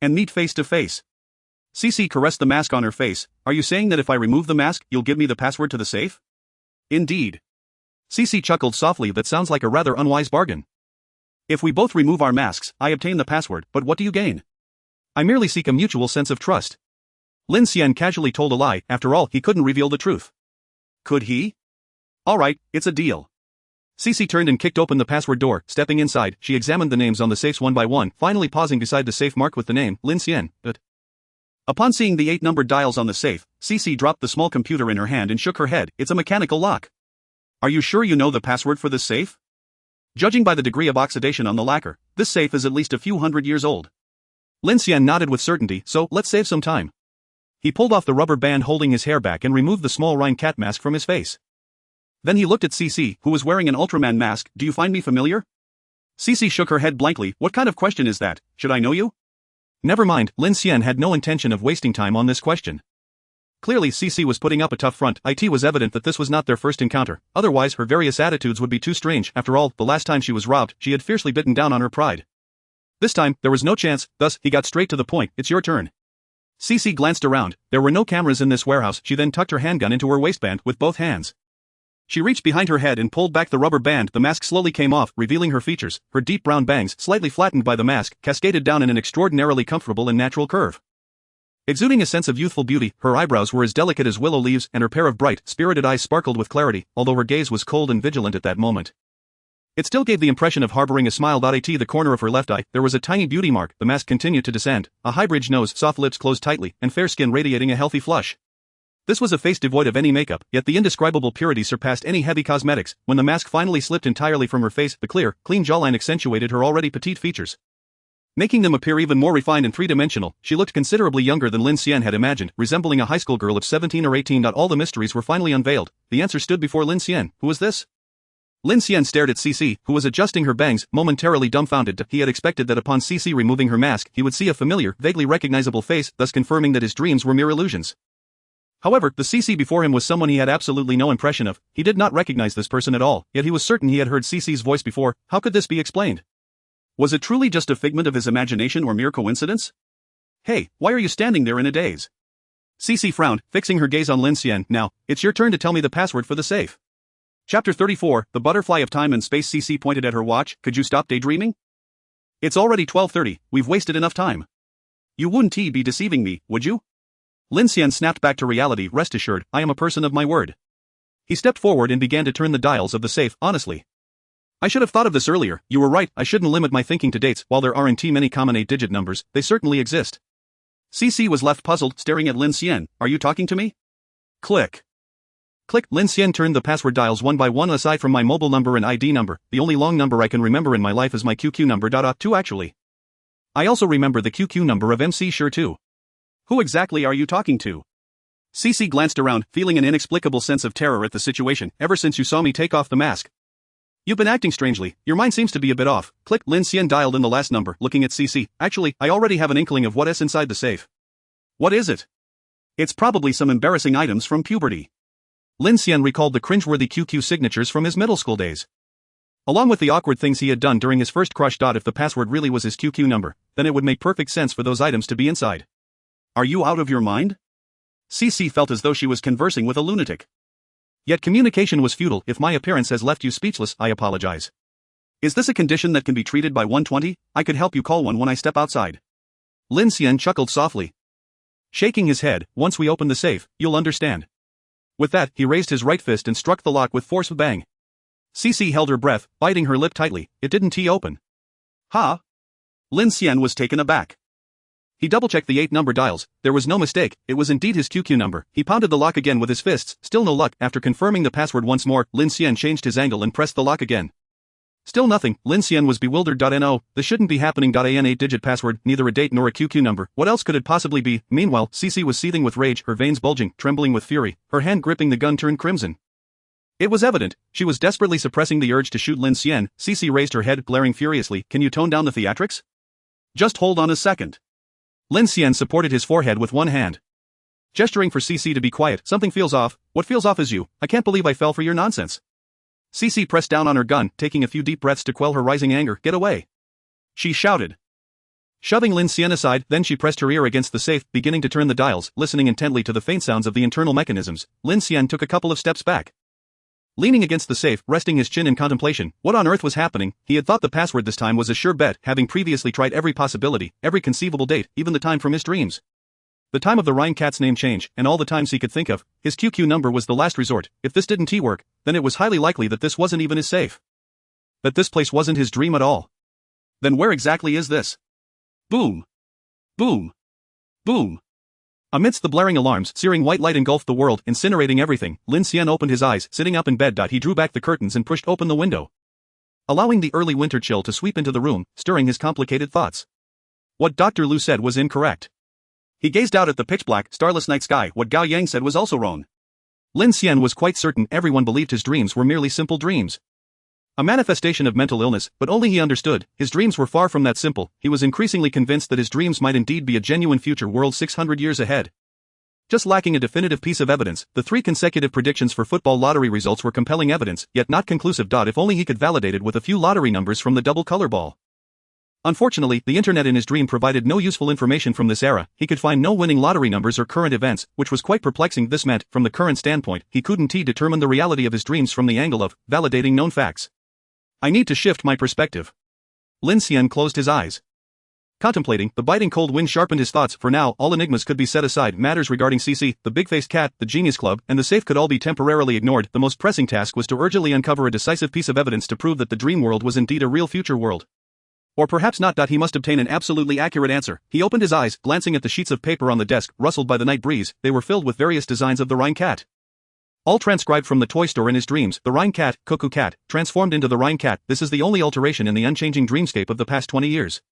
And meet face to face. Cici caressed the mask on her face. Are you saying that if I remove the mask, you'll give me the password to the safe? Indeed. Cici chuckled softly. That sounds like a rather unwise bargain. If we both remove our masks, I obtain the password, but what do you gain? I merely seek a mutual sense of trust. Lin Xian casually told a lie. After all, he couldn't reveal the truth. Could he? Alright, it's a deal. Cici turned and kicked open the password door. Stepping inside, she examined the names on the safes one by one, finally pausing beside the safe marked with the name, Lin Xian. But upon seeing the 8 numbered dials on the safe, Cici dropped the small computer in her hand and shook her head. It's a mechanical lock. Are you sure you know the password for this safe? Judging by the degree of oxidation on the lacquer, this safe is at least a few hundred years old. Lin Xian nodded with certainty. So, let's save some time. He pulled off the rubber band holding his hair back and removed the small Rhine cat mask from his face. Then he looked at Cici, who was wearing an Ultraman mask. Do you find me familiar? Cici shook her head blankly. What kind of question is that? Should I know you? Never mind, Lin Xian had no intention of wasting time on this question. Clearly Cici was putting up a tough front. It was evident that this was not their first encounter, otherwise her various attitudes would be too strange. After all, the last time she was robbed, she had fiercely bitten down on her pride. This time, there was no chance, thus, he got straight to the point. It's your turn. Cici glanced around. There were no cameras in this warehouse. She then tucked her handgun into her waistband with both hands. She reached behind her head and pulled back the rubber band. The mask slowly came off, revealing her features. Her deep brown bangs, slightly flattened by the mask, cascaded down in an extraordinarily comfortable and natural curve. Exuding a sense of youthful beauty, her eyebrows were as delicate as willow leaves and her pair of bright, spirited eyes sparkled with clarity, although her gaze was cold and vigilant at that moment. It still gave the impression of harboring a smile. At the corner of her left eye, there was a tiny beauty mark. The mask continued to descend, a high-bridged nose, soft lips closed tightly, and fair skin radiating a healthy flush. This was a face devoid of any makeup, yet the indescribable purity surpassed any heavy cosmetics. When the mask finally slipped entirely from her face, the clear, clean jawline accentuated her already petite features, making them appear even more refined and three-dimensional. She looked considerably younger than Lin Xian had imagined, resembling a high school girl of 17 or 18. All the mysteries were finally unveiled. The answer stood before Lin Xian. Who was this? Lin Xian stared at Cici, who was adjusting her bangs, momentarily dumbfounded. He had expected that upon Cici removing her mask, he would see a familiar, vaguely recognizable face, thus confirming that his dreams were mere illusions. However, the Cici before him was someone he had absolutely no impression of. He did not recognize this person at all, yet he was certain he had heard Cici's voice before. How could this be explained? Was it truly just a figment of his imagination or mere coincidence? Hey, why are you standing there in a daze? Cici frowned, fixing her gaze on Lin Xian. Now, it's your turn to tell me the password for the safe. Chapter 34, The Butterfly of Time and Space. Cici pointed at her watch. Could you stop daydreaming? It's already 12:30, we've wasted enough time. You wouldn't be deceiving me, would you? Lin Xian snapped back to reality. Rest assured, I am a person of my word. He stepped forward and began to turn the dials of the safe. Honestly, I should have thought of this earlier. You were right, I shouldn't limit my thinking to dates. While there aren't many common 8-digit numbers, they certainly exist. Cici was left puzzled, staring at Lin Xian. Are you talking to me? Click. Click. Lin Xian turned the password dials one by one. Aside from my mobile number and ID number, the only long number I can remember in my life is my QQ number. 2 actually. I also remember the QQ number of MC Sure too. Who exactly are you talking to? Cici glanced around, feeling an inexplicable sense of terror at the situation. Ever since you saw me take off the mask, you've been acting strangely. Your mind seems to be a bit off. Click. Lin Xian dialed in the last number, looking at Cici. Actually, I already have an inkling of what's inside the safe. What is it? It's probably some embarrassing items from puberty. Lin Xian recalled the cringeworthy QQ signatures from his middle school days, along with the awkward things he had done during his first crush. If the password really was his QQ number, then it would make perfect sense for those items to be inside. Are you out of your mind? Cici felt as though she was conversing with a lunatic. Yet communication was futile. If my appearance has left you speechless, I apologize. Is this a condition that can be treated by 120? I could help you call one when I step outside. Lin Xian chuckled softly, shaking his head. Once we open the safe, you'll understand. With that, he raised his right fist and struck the lock with force. Bang. Cici held her breath, biting her lip tightly. It didn't open. Huh? Lin Xian was taken aback. He double-checked the 8 number dials. There was no mistake, it was indeed his QQ number. He pounded the lock again with his fists, still no luck. After confirming the password once more, Lin Xian changed his angle and pressed the lock again. Still nothing. Lin Xian was bewildered. No, this shouldn't be happening. An 8-digit password, neither a date nor a QQ number. What else could it possibly be? Meanwhile, Cece was seething with rage, her veins bulging, trembling with fury, her hand gripping the gun turned crimson. It was evident, she was desperately suppressing the urge to shoot Lin Xian. Cece raised her head, glaring furiously. Can you tone down the theatrics? Just hold on a second. Lin Xian supported his forehead with one hand, gesturing for Cece to be quiet. Something feels off. What feels off is you. I can't believe I fell for your nonsense. Cece pressed down on her gun, taking a few deep breaths to quell her rising anger. Get away, she shouted, shoving Lin Xian aside. Then she pressed her ear against the safe, beginning to turn the dials, listening intently to the faint sounds of the internal mechanisms. Lin Xian took a couple of steps back, leaning against the safe, resting his chin in contemplation. What on earth was happening? He had thought the password this time was a sure bet, having previously tried every possibility, every conceivable date, even the time from his dreams. The time of the Rhine cat's name change, and all the times he could think of, his QQ number was the last resort. If this didn't work, then it was highly likely that this wasn't even his safe. That this place wasn't his dream at all. Then where exactly is this? Boom. Boom. Boom. Amidst the blaring alarms, searing white light engulfed the world, incinerating everything. Lin Xian opened his eyes, sitting up in bed. He drew back the curtains and pushed open the window, allowing the early winter chill to sweep into the room, stirring his complicated thoughts. What Dr. Lu said was incorrect. He gazed out at the pitch-black, starless night sky. What Gao Yang said was also wrong. Lin Xian was quite certain everyone believed his dreams were merely simple dreams, a manifestation of mental illness, but only he understood, his dreams were far from that simple. He was increasingly convinced that his dreams might indeed be a genuine future world 600 years ahead. Just lacking a definitive piece of evidence, the 3 consecutive predictions for football lottery results were compelling evidence, yet not conclusive. If only he could validate it with a few lottery numbers from the double color ball. Unfortunately, the internet in his dream provided no useful information from this era. He could find no winning lottery numbers or current events, which was quite perplexing. This meant, from the current standpoint, he couldn't determine the reality of his dreams from the angle of validating known facts. I need to shift my perspective. Lin Xian closed his eyes, contemplating. The biting cold wind sharpened his thoughts. For now, all enigmas could be set aside. Matters regarding Cece, the big-faced cat, the Genius Club, and the safe could all be temporarily ignored. The most pressing task was to urgently uncover a decisive piece of evidence to prove that the dream world was indeed a real future world. Or perhaps not. He must obtain an absolutely accurate answer. He opened his eyes, glancing at the sheets of paper on the desk, rustled by the night breeze. They were filled with various designs of the Rhine cat, all transcribed from the toy store in his dreams. The Rhine cat, cuckoo cat, transformed into the Rhine cat. This is the only alteration in the unchanging dreamscape of the past 20 years.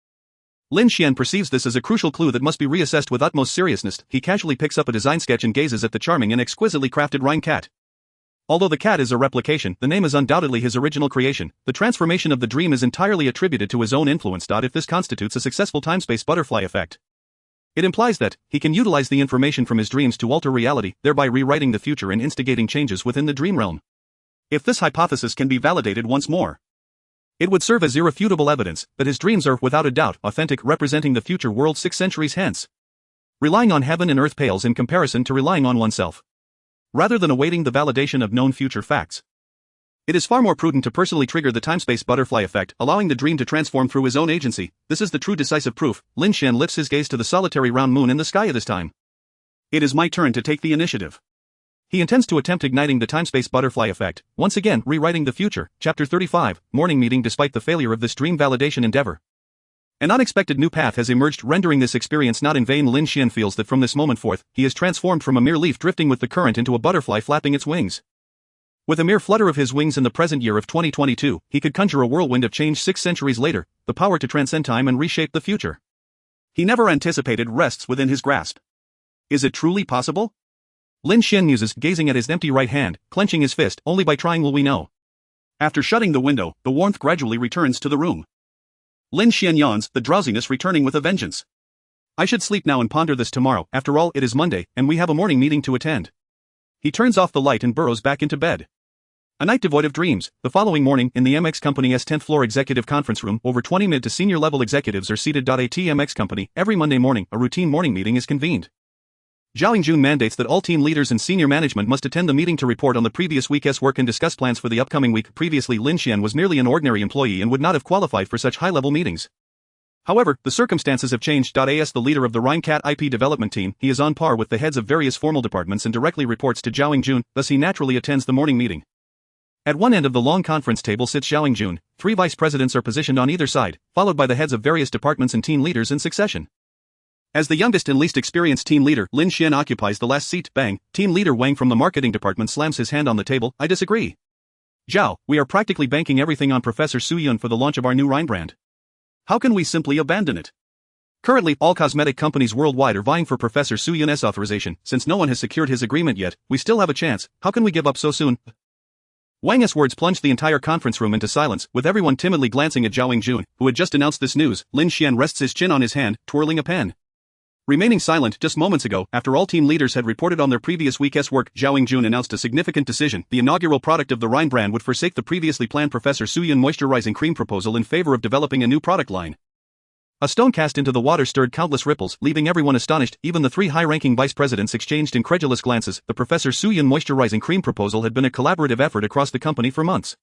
Lin Xian perceives this as a crucial clue that must be reassessed with utmost seriousness. He casually picks up a design sketch and gazes at the charming and exquisitely crafted Rhine cat. Although the cat is a replication, the name is undoubtedly his original creation. The transformation of the dream is entirely attributed to his own influence. If this constitutes a successful time-space butterfly effect, it implies that he can utilize the information from his dreams to alter reality, thereby rewriting the future and instigating changes within the dream realm. If this hypothesis can be validated once more, it would serve as irrefutable evidence that his dreams are, without a doubt, authentic, representing the future world 6 centuries hence. Relying on heaven and earth pales in comparison to relying on oneself, rather than awaiting the validation of known future facts. It is far more prudent to personally trigger the time-space butterfly effect, allowing the dream to transform through his own agency. This is the true decisive proof. Lin Xian lifts his gaze to the solitary round moon in the sky this time. It is my turn to take the initiative. He intends to attempt igniting the time-space butterfly effect, once again rewriting the future. Chapter 35, Morning Meeting. Despite the failure of this dream validation endeavor, an unexpected new path has emerged, rendering this experience not in vain. Lin Xian feels that from this moment forth, he is transformed from a mere leaf drifting with the current into a butterfly flapping its wings. With a mere flutter of his wings in the present year of 2022, he could conjure a whirlwind of change 6 centuries later, the power to transcend time and reshape the future he never anticipated rests within his grasp. Is it truly possible? Lin Xian muses, gazing at his empty right hand, clenching his fist. Only by trying will we know. After shutting the window, the warmth gradually returns to the room. Lin Xian yawns, the drowsiness returning with a vengeance. I should sleep now and ponder this tomorrow. After all, it is Monday, and we have a morning meeting to attend. He turns off the light and burrows back into bed. A night devoid of dreams. The following morning, in the MX Company's 10th floor executive conference room, over 20 mid to senior level executives are seated. At MX Company, every Monday morning, a routine morning meeting is convened. Zhao Yingjun mandates that all team leaders and senior management must attend the meeting to report on the previous week's work and discuss plans for the upcoming week. Previously, Lin Xian was merely an ordinary employee and would not have qualified for such high-level meetings. However, the circumstances have changed. As the leader of the Rhine Cat IP development team, he is on par with the heads of various formal departments and directly reports to Zhao Yingjun, thus he naturally attends the morning meeting. At one end of the long conference table sits Zhao Yingjun. 3 vice presidents are positioned on either side, followed by the heads of various departments and team leaders in succession. As the youngest and least experienced team leader, Lin Xian occupies the last seat. Bang! Team leader Wang from the marketing department slams his hand on the table. I disagree. Zhao, we are practically banking everything on Professor Su Yun for the launch of our new Rhine brand. How can we simply abandon it? Currently, all cosmetic companies worldwide are vying for Professor Su Yun's authorization. Since no one has secured his agreement yet, we still have a chance. How can we give up so soon? Wang's words plunged the entire conference room into silence, with everyone timidly glancing at Zhao Yingjun, who had just announced this news. Lin Xian rests his chin on his hand, twirling a pen. Remaining silent just moments ago, after all team leaders had reported on their previous week's work, Zhao Yingjun announced a significant decision. The inaugural product of the Rhine brand would forsake the previously planned Professor Su Yun moisturizing cream proposal in favor of developing a new product line. A stone cast into the water stirred countless ripples, leaving everyone astonished. Even the three high-ranking vice presidents exchanged incredulous glances. The Professor Su Yun moisturizing cream proposal had been a collaborative effort across the company for months.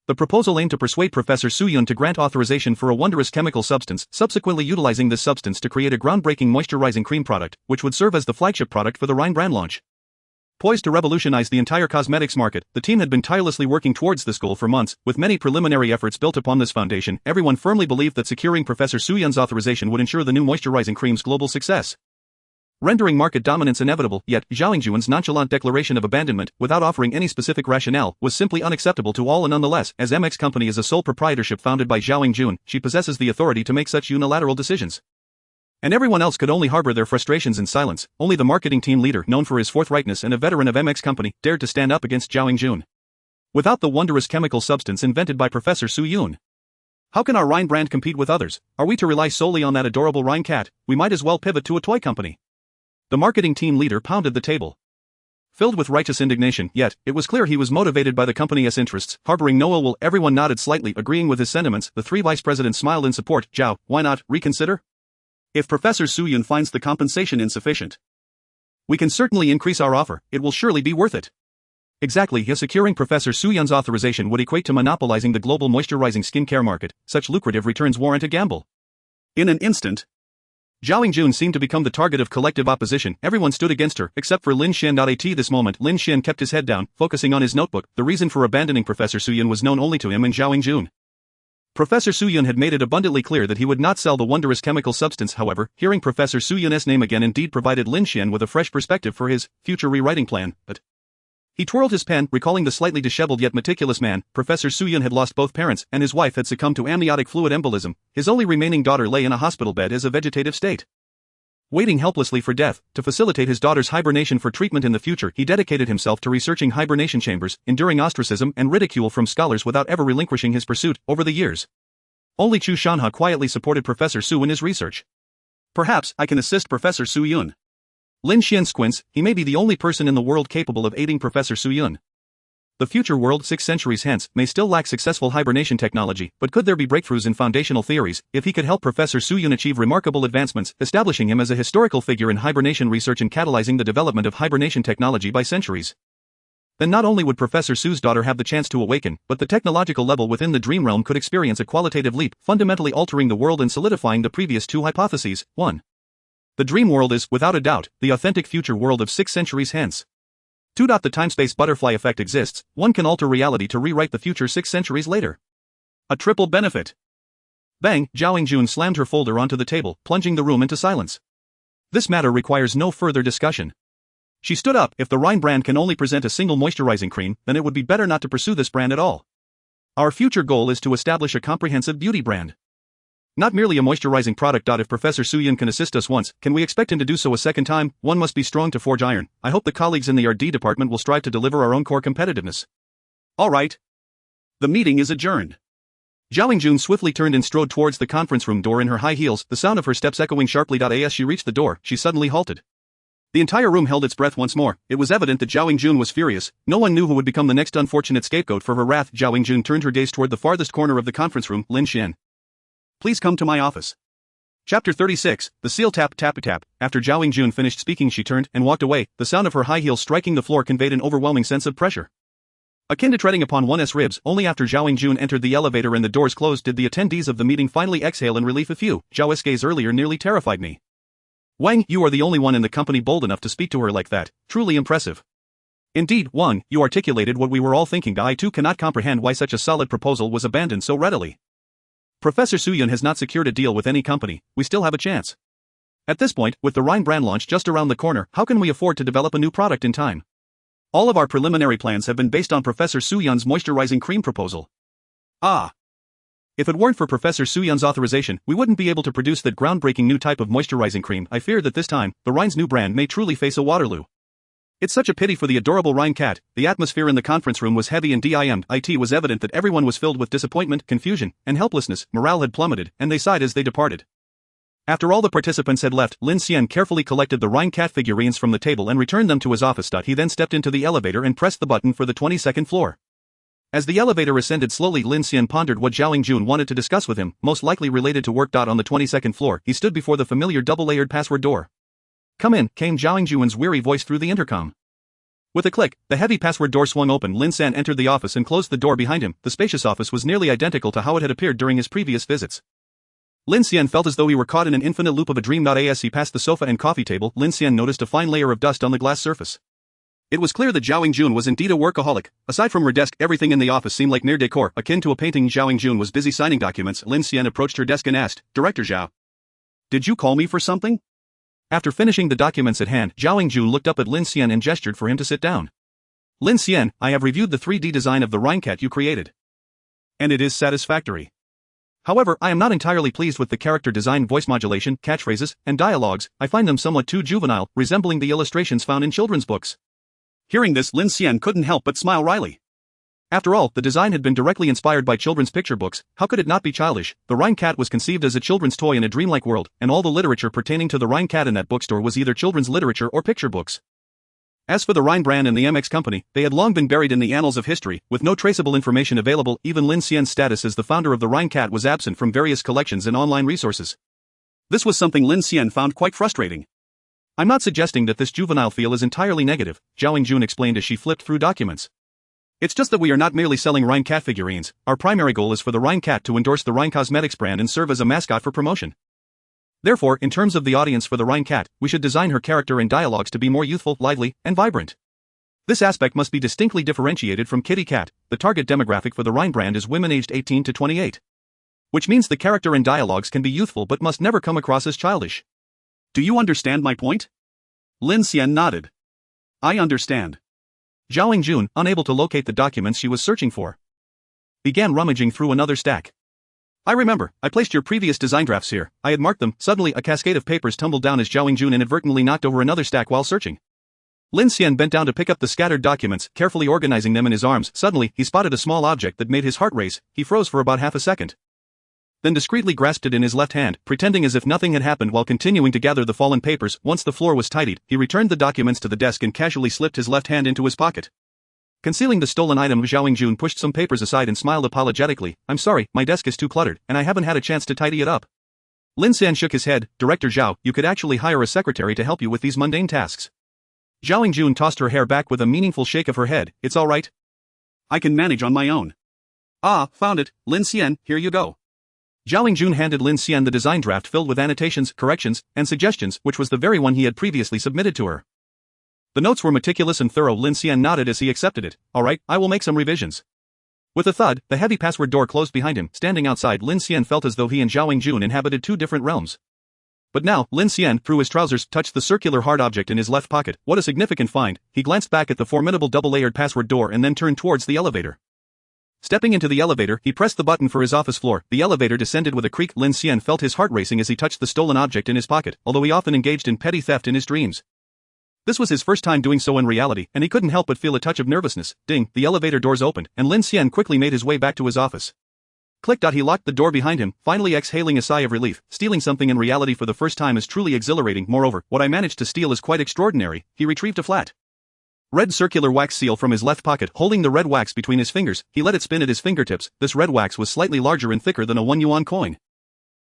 The proposal aimed to persuade Professor Su Yun to grant authorization for a wondrous chemical substance, subsequently utilizing this substance to create a groundbreaking moisturizing cream product, which would serve as the flagship product for the Rhine brand launch. Poised to revolutionize the entire cosmetics market, the team had been tirelessly working towards this goal for months. With many preliminary efforts built upon this foundation, everyone firmly believed that securing Professor Su Yun's authorization would ensure the new moisturizing cream's global success. Rendering market dominance inevitable, yet Zhao Yingjun's nonchalant declaration of abandonment, without offering any specific rationale, was simply unacceptable to all. And nonetheless, as MX Company is a sole proprietorship founded by Zhao Yingjun, she possesses the authority to make such unilateral decisions. And everyone else could only harbor their frustrations in silence. Only the marketing team leader, known for his forthrightness and a veteran of MX Company, dared to stand up against Zhao Yingjun. Without the wondrous chemical substance invented by Professor Su Yun, how can our Rhine brand compete with others? Are we to rely solely on that adorable Rhine cat? We might as well pivot to a toy company. The marketing team leader pounded the table. Filled with righteous indignation, yet, it was clear he was motivated by the company's interests, harboring no ill will. Everyone nodded slightly, agreeing with his sentiments. The three vice presidents smiled in support. Zhao, why not reconsider? If Professor Su Yun finds the compensation insufficient, we can certainly increase our offer. It will surely be worth it. Exactly, yes, securing Professor Su Yun's authorization would equate to monopolizing the global moisturizing skincare market. Such lucrative returns warrant a gamble. In an instant, Zhao Yingjun seemed to become the target of collective opposition. Everyone stood against her, except for Lin Xian. At this moment, Lin Xian kept his head down, focusing on his notebook. The reason for abandoning Professor Su Yun was known only to him and Zhao Yingjun. Professor Su Yun had made it abundantly clear that he would not sell the wondrous chemical substance. However, hearing Professor Su Yun's name again indeed provided Lin Xian with a fresh perspective for his future rewriting plan, but he twirled his pen, recalling the slightly disheveled yet meticulous man. Professor Su Yun had lost both parents, and his wife had succumbed to amniotic fluid embolism. His only remaining daughter lay in a hospital bed as a vegetative state, waiting helplessly for death. To facilitate his daughter's hibernation for treatment in the future, he dedicated himself to researching hibernation chambers, enduring ostracism and ridicule from scholars without ever relinquishing his pursuit. Over the years, only Chu Shanha quietly supported Professor Su in his research. Perhaps I can assist Professor Su Yun. Lin Xian squints. He may be the only person in the world capable of aiding Professor Su Yun. The future world 6 centuries hence may still lack successful hibernation technology, but could there be breakthroughs in foundational theories? If he could help Professor Su Yun achieve remarkable advancements, establishing him as a historical figure in hibernation research and catalyzing the development of hibernation technology by centuries, then not only would Professor Su's daughter have the chance to awaken, but the technological level within the dream realm could experience a qualitative leap, fundamentally altering the world and solidifying the previous two hypotheses. 1. The dream world is, without a doubt, the authentic future world of 6 centuries hence. 2. The time-space butterfly effect exists. One can alter reality to rewrite the future 6 centuries later. A triple benefit. Bang! Zhao Yingjun slammed her folder onto the table, plunging the room into silence. This matter requires no further discussion. She stood up. If the Rhine brand can only present a single moisturizing cream, then it would be better not to pursue this brand at all. Our future goal is to establish a comprehensive beauty brand, not merely a moisturizing product. If Professor Su Yun can assist us once, can we expect him to do so a second time? One must be strong to forge iron. I hope the colleagues in the R&D department will strive to deliver our own core competitiveness. All right. The meeting is adjourned. Zhao Yingjun swiftly turned and strode towards the conference room door in her high heels, the sound of her steps echoing sharply. As she reached the door, she suddenly halted. The entire room held its breath once more. It was evident that Zhao Yingjun was furious. No one knew who would become the next unfortunate scapegoat for her wrath. Zhao Yingjun turned her gaze toward the farthest corner of the conference room. Lin Xian, please come to my office. Chapter 36, The Seal. Tap. After Zhao Yingjun finished speaking, she turned and walked away. The sound of her high heels striking the floor conveyed an overwhelming sense of pressure, akin to treading upon one's ribs. Only after Zhao Yingjun entered the elevator and the doors closed did the attendees of the meeting finally exhale in relief. Zhao's gaze earlier nearly terrified me. Wang, you are the only one in the company bold enough to speak to her like that. Truly impressive. Indeed, Wang, you articulated what we were all thinking. I too cannot comprehend why such a solid proposal was abandoned so readily. Professor Su Yun has not secured a deal with any company. We still have a chance. At this point, with the Rhine brand launch just around the corner, how can we afford to develop a new product in time? All of our preliminary plans have been based on Professor Suyun's moisturizing cream proposal. Ah. If it weren't for Professor Suyun's authorization, we wouldn't be able to produce that groundbreaking new type of moisturizing cream. I fear that this time, the Rhine's new brand may truly face a Waterloo. It's such a pity for the adorable Rhine cat. The atmosphere in the conference room was heavy and dimmed. It was evident that everyone was filled with disappointment, confusion, and helplessness. Morale had plummeted, and they sighed as they departed. After all the participants had left, Lin Xian carefully collected the Rhine cat figurines from the table and returned them to his office. He then stepped into the elevator and pressed the button for the 22nd floor. As the elevator ascended slowly, Lin Xian pondered what Zhao Jun wanted to discuss with him, most likely related to work. On the 22nd floor, he stood before the familiar double-layered password door. "Come in," came Zhao Jun's weary voice through the intercom. With a click, the heavy password door swung open. Lin Xian entered the office and closed the door behind him. The spacious office was nearly identical to how it had appeared during his previous visits. Lin Xian felt as though he were caught in an infinite loop of a dream. As he passed the sofa and coffee table, Lin Xian noticed a fine layer of dust on the glass surface. It was clear that Zhao Jun was indeed a workaholic. Aside from her desk, everything in the office seemed like mere decor, akin to a painting. Zhao Jun was busy signing documents. Lin Xian approached her desk and asked, "Director Zhao, did you call me for something?" After finishing the documents at hand, Zhao Jun looked up at Lin Xian and gestured for him to sit down. "Lin Xian, I have reviewed the 3D design of the Rhine cat you created. And it is satisfactory. However, I am not entirely pleased with the character design, voice modulation, catchphrases, and dialogues. I find them somewhat too juvenile, resembling the illustrations found in children's books." Hearing this, Lin Xian couldn't help but smile wryly. After all, the design had been directly inspired by children's picture books. How could it not be childish? The Rhine cat was conceived as a children's toy in a dreamlike world, and all the literature pertaining to the Rhine cat in that bookstore was either children's literature or picture books. As for the Rhine brand and the MX company, they had long been buried in the annals of history, with no traceable information available. Even Lin Xian's status as the founder of the Rhine cat was absent from various collections and online resources. This was something Lin Xian found quite frustrating. "I'm not suggesting that this juvenile feel is entirely negative," Zhao Jun explained as she flipped through documents. "It's just that we are not merely selling Rhine cat figurines. Our primary goal is for the Rhine cat to endorse the Rhine Cosmetics brand and serve as a mascot for promotion. Therefore, in terms of the audience for the Rhine cat, we should design her character and dialogues to be more youthful, lively, and vibrant. This aspect must be distinctly differentiated from Kitty Cat. The target demographic for the Rhine brand is women aged 18 to 28. Which means the character and dialogues can be youthful but must never come across as childish. Do you understand my point?" Lin Xian nodded. "I understand." Zhao Jun, unable to locate the documents she was searching for, began rummaging through another stack. "I remember, I placed your previous design drafts here. I had marked them." Suddenly, a cascade of papers tumbled down as Zhao Jun inadvertently knocked over another stack while searching. Lin Xian bent down to pick up the scattered documents, carefully organizing them in his arms. Suddenly, he spotted a small object that made his heart race. He froze for about half a second, then discreetly grasped it in his left hand, pretending as if nothing had happened while continuing to gather the fallen papers. Once the floor was tidied, he returned the documents to the desk and casually slipped his left hand into his pocket. Concealing the stolen item, Zhao Jun pushed some papers aside and smiled apologetically. "I'm sorry, my desk is too cluttered, and I haven't had a chance to tidy it up." Lin Xian shook his head. "Director Zhao, you could actually hire a secretary to help you with these mundane tasks." Zhao Jun tossed her hair back with a meaningful shake of her head. "It's all right. I can manage on my own." "Ah, found it, Lin Xian, here you go." Zhao Jun handed Lin Xian the design draft filled with annotations, corrections, and suggestions, which was the very one he had previously submitted to her. The notes were meticulous and thorough. Lin Xian nodded as he accepted it. "All right, I will make some revisions." With a thud, the heavy password door closed behind him. Standing outside, Lin Xian felt as though he and Zhao Jun inhabited two different realms. But now, Lin Xian, through his trousers, touched the circular hard object in his left pocket. What a significant find. He glanced back at the formidable double-layered password door and then turned towards the elevator. Stepping into the elevator, he pressed the button for his office floor. The elevator descended with a creak. Lin Xian felt his heart racing as he touched the stolen object in his pocket, although he often engaged in petty theft in his dreams. This was his first time doing so in reality, and he couldn't help but feel a touch of nervousness. Ding, the elevator doors opened, and Lin Xian quickly made his way back to his office. Click. He locked the door behind him, finally exhaling a sigh of relief. Stealing something in reality for the first time is truly exhilarating. Moreover, what I managed to steal is quite extraordinary. He retrieved a flat red circular wax seal from his left pocket. Holding the red wax between his fingers, he let it spin at his fingertips. This red wax was slightly larger and thicker than a 1 yuan coin.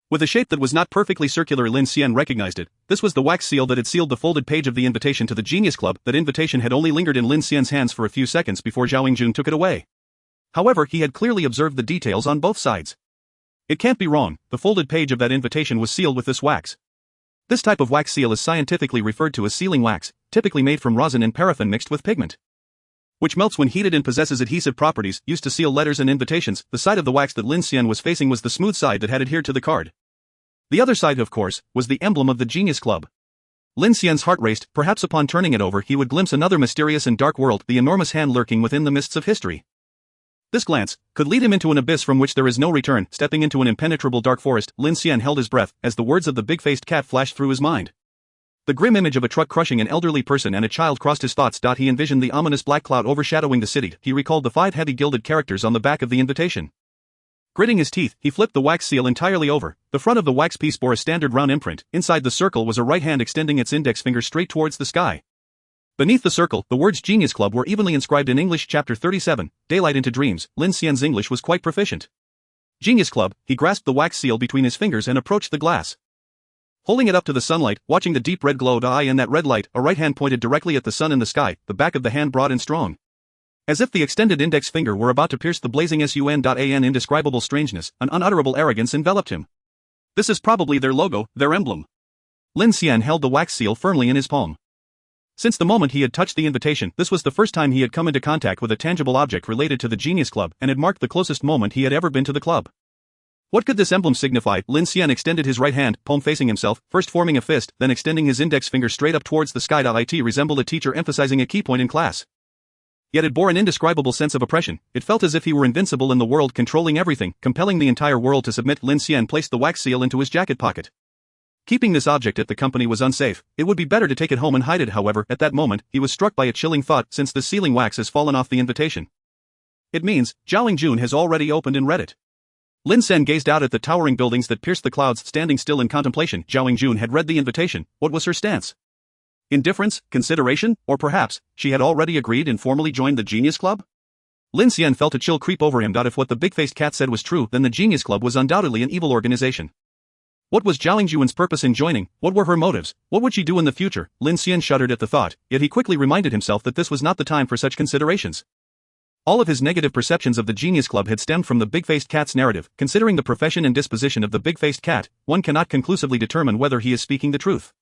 With a shape that was not perfectly circular, Lin Xian recognized it. This was the wax seal that had sealed the folded page of the invitation to the Genius Club. That invitation had only lingered in Lin Xian's hands for a few seconds before Zhao Jun took it away. However, he had clearly observed the details on both sides. It can't be wrong, the folded page of that invitation was sealed with this wax. This type of wax seal is scientifically referred to as sealing wax, typically made from rosin and paraffin mixed with pigment, which melts when heated and possesses adhesive properties, used to seal letters and invitations. The side of the wax that Lin Xian was facing was the smooth side that had adhered to the card. The other side, of course, was the emblem of the Genius Club. Lin Xian's heart raced, perhaps upon turning it over he would glimpse another mysterious and dark world, the enormous hand lurking within the mists of history. This glance could lead him into an abyss from which there is no return. Stepping into an impenetrable dark forest, Lin Xian held his breath as the words of the big-faced cat flashed through his mind. The grim image of a truck crushing an elderly person and a child crossed his thoughts. He envisioned the ominous black cloud overshadowing the city. He recalled the 5 heavy gilded characters on the back of the invitation. Gritting his teeth, he flipped the wax seal entirely over. The front of the wax piece bore a standard round imprint. Inside the circle was a right hand extending its index finger straight towards the sky. Beneath the circle, the words Genius Club were evenly inscribed in English. Chapter 37, Daylight into Dreams. Lin Xian's English was quite proficient. Genius Club. He grasped the wax seal between his fingers and approached the glass. Holding it up to the sunlight, watching the deep red glow in that red light, a right hand pointed directly at the sun in the sky, the back of the hand broad and strong. As if the extended index finger were about to pierce the blazing sun. Indescribable strangeness, an unutterable arrogance enveloped him. This is probably their logo, their emblem. Lin Xian held the wax seal firmly in his palm. Since the moment he had touched the invitation, this was the first time he had come into contact with a tangible object related to the Genius Club, and it marked the closest moment he had ever been to the club. What could this emblem signify? Lin Xian extended his right hand, palm facing himself, first forming a fist, then extending his index finger straight up towards the sky. It resembled a teacher emphasizing a key point in class. Yet it bore an indescribable sense of oppression. It felt as if he were invincible in the world, controlling everything, compelling the entire world to submit. Lin Xian placed the wax seal into his jacket pocket. Keeping this object at the company was unsafe. It would be better to take it home and hide it. However, at that moment, he was struck by a chilling thought. Since the sealing wax has fallen off the invitation, it means Zhao Jun has already opened and read it. Lin Xian gazed out at the towering buildings that pierced the clouds, standing still in contemplation. Zhao Jun had read the invitation. What was her stance? Indifference, consideration, or perhaps she had already agreed and formally joined the Genius Club? Lin Xian felt a chill creep over him. If what the big-faced cat said was true, then the Genius Club was undoubtedly an evil organization. What was Zhao Jun's purpose in joining? What were her motives? What would she do in the future? Lin Xian shuddered at the thought, yet he quickly reminded himself that this was not the time for such considerations. All of his negative perceptions of the Genius Club had stemmed from the big-faced cat's narrative. Considering the profession and disposition of the big-faced cat, one cannot conclusively determine whether he is speaking the truth.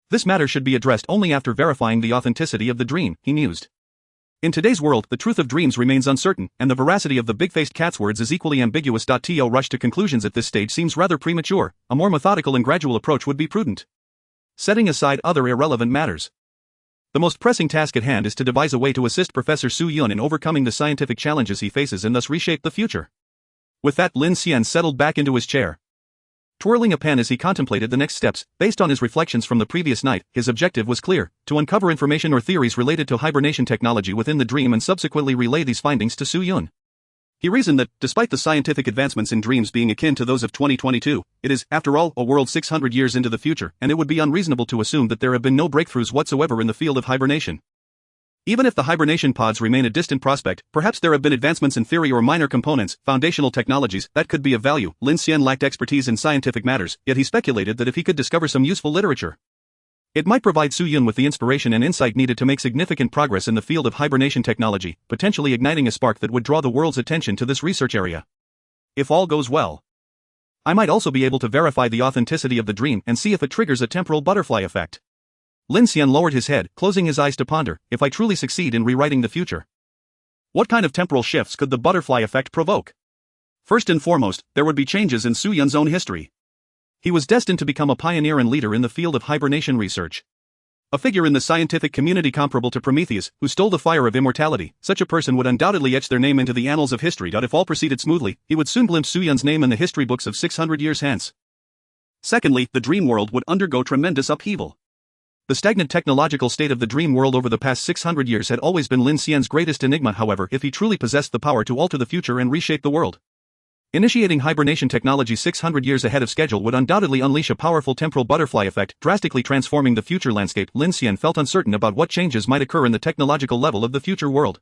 This matter should be addressed only after verifying the authenticity of the dream, he mused. In today's world, the truth of dreams remains uncertain, and the veracity of the big-faced cat's words is equally ambiguous. To rush to conclusions at this stage seems rather premature. A more methodical and gradual approach would be prudent. Setting aside other irrelevant matters, the most pressing task at hand is to devise a way to assist Professor Su Yun in overcoming the scientific challenges he faces and thus reshape the future. With that, Lin Xian settled back into his chair, twirling a pen as he contemplated the next steps. Based on his reflections from the previous night, his objective was clear: to uncover information or theories related to hibernation technology within the dream and subsequently relay these findings to Su Yun. He reasoned that, despite the scientific advancements in dreams being akin to those of 2022, it is, after all, a world 600 years into the future, and it would be unreasonable to assume that there have been no breakthroughs whatsoever in the field of hibernation. Even if the hibernation pods remain a distant prospect, perhaps there have been advancements in theory or minor components, foundational technologies, that could be of value. Lin Xian lacked expertise in scientific matters, yet he speculated that if he could discover some useful literature, it might provide Su Yun with the inspiration and insight needed to make significant progress in the field of hibernation technology, potentially igniting a spark that would draw the world's attention to this research area. If all goes well, I might also be able to verify the authenticity of the dream and see if it triggers a temporal butterfly effect. Lin Xian lowered his head, closing his eyes to ponder. If I truly succeed in rewriting the future, what kind of temporal shifts could the butterfly effect provoke? First and foremost, there would be changes in Su Yun's own history. He was destined to become a pioneer and leader in the field of hibernation research. A figure in the scientific community comparable to Prometheus, who stole the fire of immortality. Such a person would undoubtedly etch their name into the annals of history. If all proceeded smoothly, he would soon glimpse Su Yun's name in the history books of 600 years hence. Secondly, the dream world would undergo tremendous upheaval. The stagnant technological state of the dream world over the past 600 years had always been Lin Xian's greatest enigma. However, if he truly possessed the power to alter the future and reshape the world, initiating hibernation technology 600 years ahead of schedule would undoubtedly unleash a powerful temporal butterfly effect, drastically transforming the future landscape. Lin Xian felt uncertain about what changes might occur in the technological level of the future world.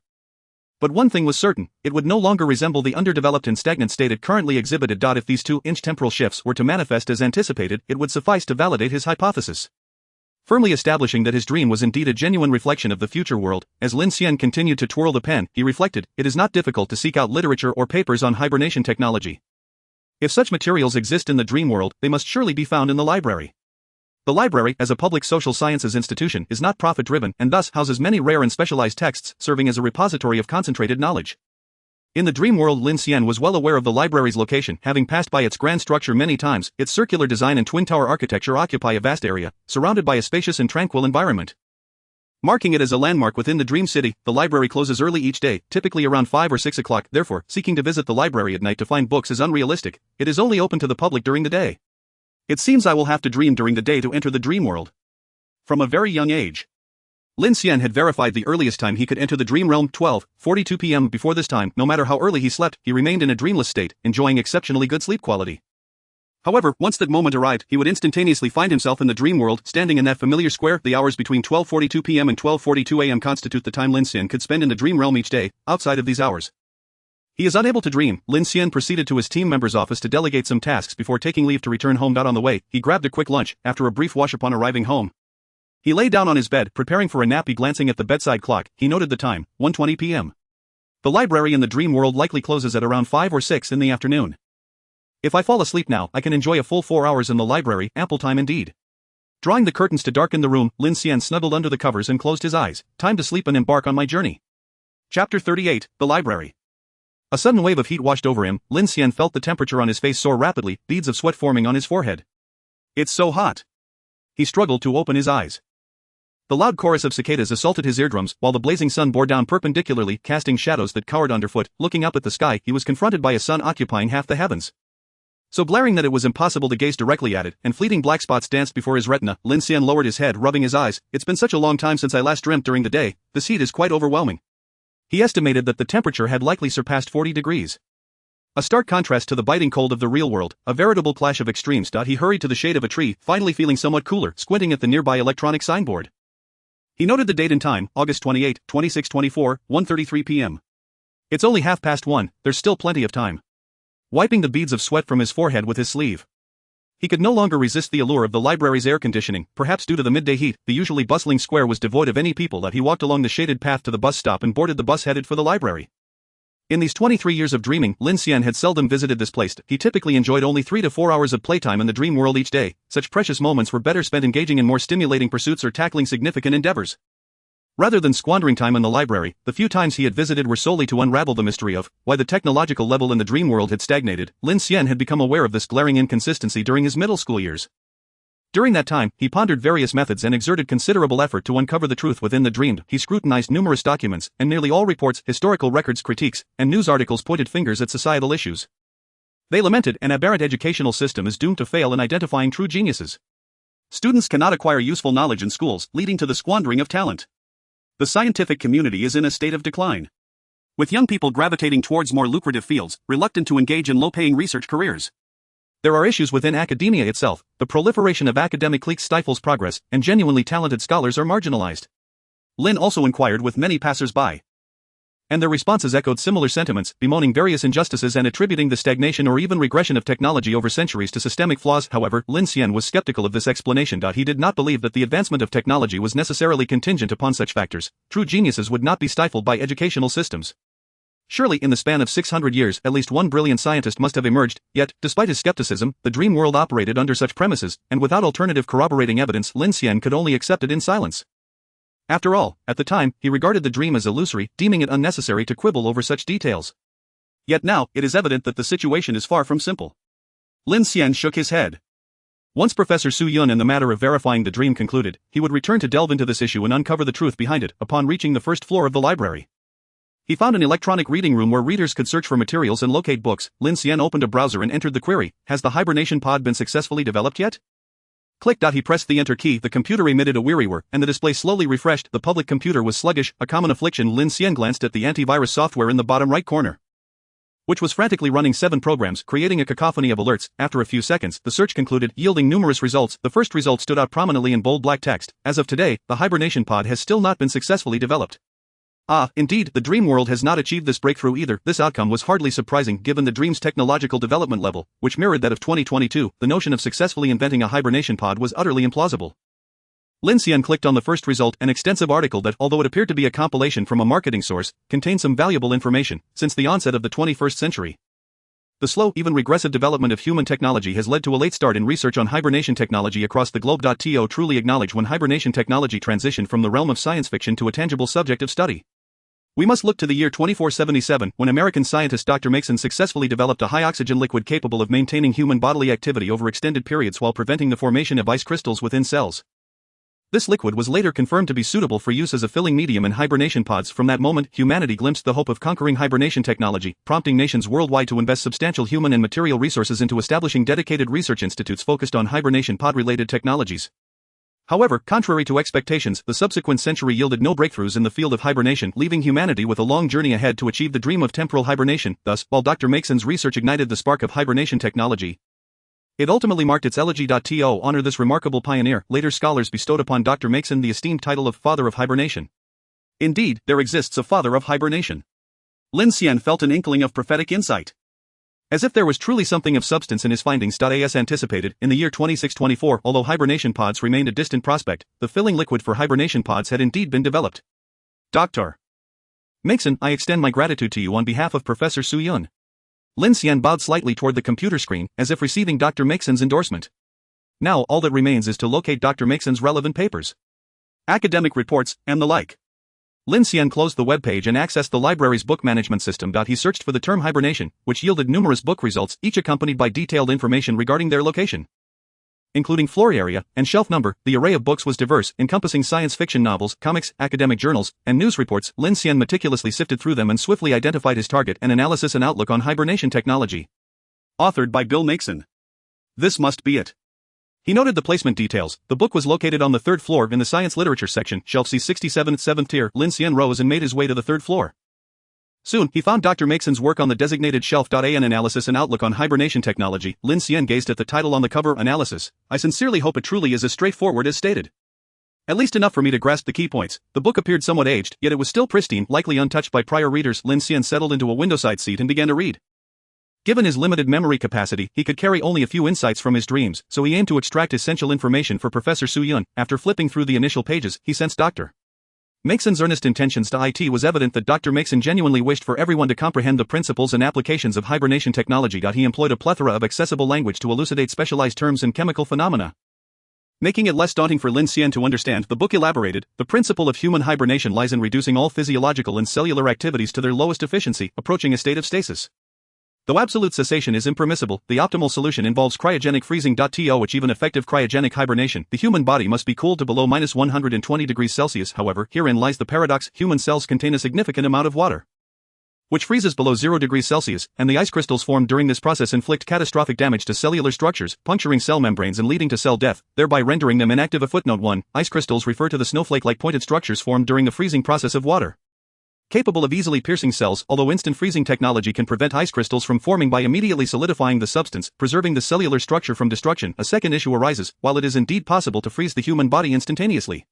But one thing was certain: it would no longer resemble the underdeveloped and stagnant state it currently exhibited. If these 2-inch temporal shifts were to manifest as anticipated, it would suffice to validate his hypothesis, firmly establishing that his dream was indeed a genuine reflection of the future world. As Lin Xian continued to twirl the pen, he reflected, it is not difficult to seek out literature or papers on hibernation technology. If such materials exist in the dream world, they must surely be found in the library. The library, as a public social sciences institution, is not profit-driven and thus houses many rare and specialized texts, serving as a repository of concentrated knowledge. In the dream world, Lin Xian was well aware of the library's location, having passed by its grand structure many times. Its circular design and twin tower architecture occupy a vast area, surrounded by a spacious and tranquil environment. Marking it as a landmark within the dream city, the library closes early each day, typically around 5 or 6 o'clock. Therefore, seeking to visit the library at night to find books is unrealistic. It is only open to the public during the day. It seems I will have to dream during the day to enter the dream world. From a very young age, Lin Xian had verified the earliest time he could enter the dream realm, 12:42 p.m. Before this time, no matter how early he slept, he remained in a dreamless state, enjoying exceptionally good sleep quality. However, once that moment arrived, he would instantaneously find himself in the dream world, standing in that familiar square. The hours between 12:42 p.m. and 12:42 a.m. constitute the time Lin Xian could spend in the dream realm each day. Outside of these hours, he is unable to dream. Lin Xian proceeded to his team member's office to delegate some tasks before taking leave to return home. On the way, he grabbed a quick lunch. After a brief wash upon arriving home, he lay down on his bed, preparing for a nap. Glancing at the bedside clock, he noted the time, 1:20 p.m. The library in the dream world likely closes at around 5 or 6 in the afternoon. If I fall asleep now, I can enjoy a full 4 hours in the library, ample time indeed. Drawing the curtains to darken the room, Lin Xian snuggled under the covers and closed his eyes. Time to sleep and embark on my journey. Chapter 38, The Library. A sudden wave of heat washed over him. Lin Xian felt the temperature on his face soar rapidly, beads of sweat forming on his forehead. It's so hot. He struggled to open his eyes. The loud chorus of cicadas assaulted his eardrums, while the blazing sun bore down perpendicularly, casting shadows that cowered underfoot. Looking up at the sky, he was confronted by a sun occupying half the heavens. So glaring that it was impossible to gaze directly at it, and fleeting black spots danced before his retina. Lin Xian lowered his head, rubbing his eyes. It's been such a long time since I last dreamt during the day. This heat is quite overwhelming. He estimated that the temperature had likely surpassed 40 degrees. A stark contrast to the biting cold of the real world, a veritable clash of extremes. He hurried to the shade of a tree, finally feeling somewhat cooler, squinting at the nearby electronic signboard. He noted the date and time, August 28, 2624, 1:33 p.m. It's only 1:30. There's still plenty of time. Wiping the beads of sweat from his forehead with his sleeve, he could no longer resist the allure of the library's air conditioning. Perhaps due to the midday heat, the usually bustling square was devoid of any people. He walked along the shaded path to the bus stop and boarded the bus headed for the library. In these 23 years of dreaming, Lin Xian had seldom visited this place. He typically enjoyed only 3 to 4 hours of playtime in the dream world each day. Such precious moments were better spent engaging in more stimulating pursuits or tackling significant endeavors. Rather than squandering time in the library, the few times he had visited were solely to unravel the mystery of why the technological level in the dream world had stagnated. Lin Xian had become aware of this glaring inconsistency during his middle school years. During that time, he pondered various methods and exerted considerable effort to uncover the truth within the dreamed. He scrutinized numerous documents, and nearly all reports, historical records, critiques, and news articles pointed fingers at societal issues. They lamented an aberrant educational system is doomed to fail in identifying true geniuses. Students cannot acquire useful knowledge in schools, leading to the squandering of talent. The scientific community is in a state of decline, with young people gravitating towards more lucrative fields, reluctant to engage in low-paying research careers. There are issues within academia itself. The proliferation of academic cliques stifles progress, and genuinely talented scholars are marginalized. Lin also inquired with many passers-by, and their responses echoed similar sentiments, bemoaning various injustices and attributing the stagnation or even regression of technology over centuries to systemic flaws. However, Lin Xian was skeptical of this explanation. He did not believe that the advancement of technology was necessarily contingent upon such factors. True geniuses would not be stifled by educational systems. Surely in the span of 600 years at least one brilliant scientist must have emerged. Yet, despite his skepticism, the dream world operated under such premises, and without alternative corroborating evidence, Lin Xian could only accept it in silence. After all, at the time, he regarded the dream as illusory, deeming it unnecessary to quibble over such details. Yet now, it is evident that the situation is far from simple. Lin Xian shook his head. Once Professor Su Yun in the matter of verifying the dream concluded, he would return to delve into this issue and uncover the truth behind it. Upon reaching the first floor of the library, he found an electronic reading room where readers could search for materials and locate books. Lin Xian opened a browser and entered the query, "Has the hibernation pod been successfully developed yet?" Click. He pressed the enter key. The computer emitted a weary whir, and the display slowly refreshed. The public computer was sluggish, a common affliction. Lin Xian glanced at the antivirus software in the bottom right corner, which was frantically running 7 programs, creating a cacophony of alerts. After a few seconds, the search concluded, yielding numerous results. The first result stood out prominently in bold black text. As of today, the hibernation pod has still not been successfully developed. Indeed, the dream world has not achieved this breakthrough either. This outcome was hardly surprising given the dream's technological development level, which mirrored that of 2022. The notion of successfully inventing a hibernation pod was utterly implausible. Lin Xian clicked on the first result, an extensive article that, although it appeared to be a compilation from a marketing source, contained some valuable information. Since the onset of the 21st century, the slow, even regressive development of human technology has led to a late start in research on hibernation technology across the globe. To truly acknowledge when hibernation technology transitioned from the realm of science fiction to a tangible subject of study. We must look to the year 2477, when American scientist Dr. Mason successfully developed a high-oxygen liquid capable of maintaining human bodily activity over extended periods while preventing the formation of ice crystals within cells. This liquid was later confirmed to be suitable for use as a filling medium in hibernation pods. From that moment, humanity glimpsed the hope of conquering hibernation technology, prompting nations worldwide to invest substantial human and material resources into establishing dedicated research institutes focused on hibernation pod-related technologies. However, contrary to expectations, the subsequent century yielded no breakthroughs in the field of hibernation, leaving humanity with a long journey ahead to achieve the dream of temporal hibernation. Thus, while Dr. Mason's research ignited the spark of hibernation technology, it ultimately marked its elegy. To honor this remarkable pioneer, later scholars bestowed upon Dr. Mason the esteemed title of Father of Hibernation. Indeed, there exists a Father of Hibernation. Lin Xian felt an inkling of prophetic insight. As if there was truly something of substance in his findings. As anticipated, in the year 2624, although hibernation pods remained a distant prospect, the filling liquid for hibernation pods had indeed been developed. Dr. Mason, I extend my gratitude to you on behalf of Professor Su Yun. Lin Xian bowed slightly toward the computer screen, as if receiving Dr. Mason's endorsement. Now, all that remains is to locate Dr. Mason's relevant papers, academic reports, and the like. Lin Xian closed the webpage and accessed the library's book management system. He searched for the term hibernation, which yielded numerous book results, each accompanied by detailed information regarding their location, including floor area and shelf number. The array of books was diverse, encompassing science fiction novels, comics, academic journals, and news reports. Lin Xian meticulously sifted through them and swiftly identified his target: An Analysis and Outlook on Hibernation Technology, authored by Bill Mason. This must be it. He noted the placement details. The book was located on the third floor in the science literature section, shelf C67, 7th tier. Lin Xian rose and made his way to the third floor. Soon, he found Dr. Mason's work on the designated shelf. An Analysis and Outlook on Hibernation Technology. Lin Xian gazed at the title on the cover. Analysis. I sincerely hope it truly is as straightforward as stated. At least enough for me to grasp the key points. The book appeared somewhat aged, yet it was still pristine, likely untouched by prior readers. Lin Xian settled into a windowside seat and began to read. Given his limited memory capacity, he could carry only a few insights from his dreams, so he aimed to extract essential information for Professor Su Yun. After flipping through the initial pages, he sensed Dr. Mason's earnest intentions. It was evident that Dr. Mason genuinely wished for everyone to comprehend the principles and applications of hibernation technology. He employed a plethora of accessible language to elucidate specialized terms and chemical phenomena, making it less daunting for Lin Xian to understand. The book elaborated, the principle of human hibernation lies in reducing all physiological and cellular activities to their lowest efficiency, approaching a state of stasis. Though absolute cessation is impermissible, the optimal solution involves cryogenic freezing. To achieve an effective cryogenic hibernation, the human body must be cooled to below -120 degrees Celsius. However, herein lies the paradox: human cells contain a significant amount of water, which freezes below 0 degrees Celsius, and the ice crystals formed during this process inflict catastrophic damage to cellular structures, puncturing cell membranes and leading to cell death, thereby rendering them inactive. Footnote 1. Ice crystals refer to the snowflake-like pointed structures formed during the freezing process of water, capable of easily piercing cells. Although instant freezing technology can prevent ice crystals from forming by immediately solidifying the substance, preserving the cellular structure from destruction, a second issue arises. While it is indeed possible to freeze the human body instantaneously,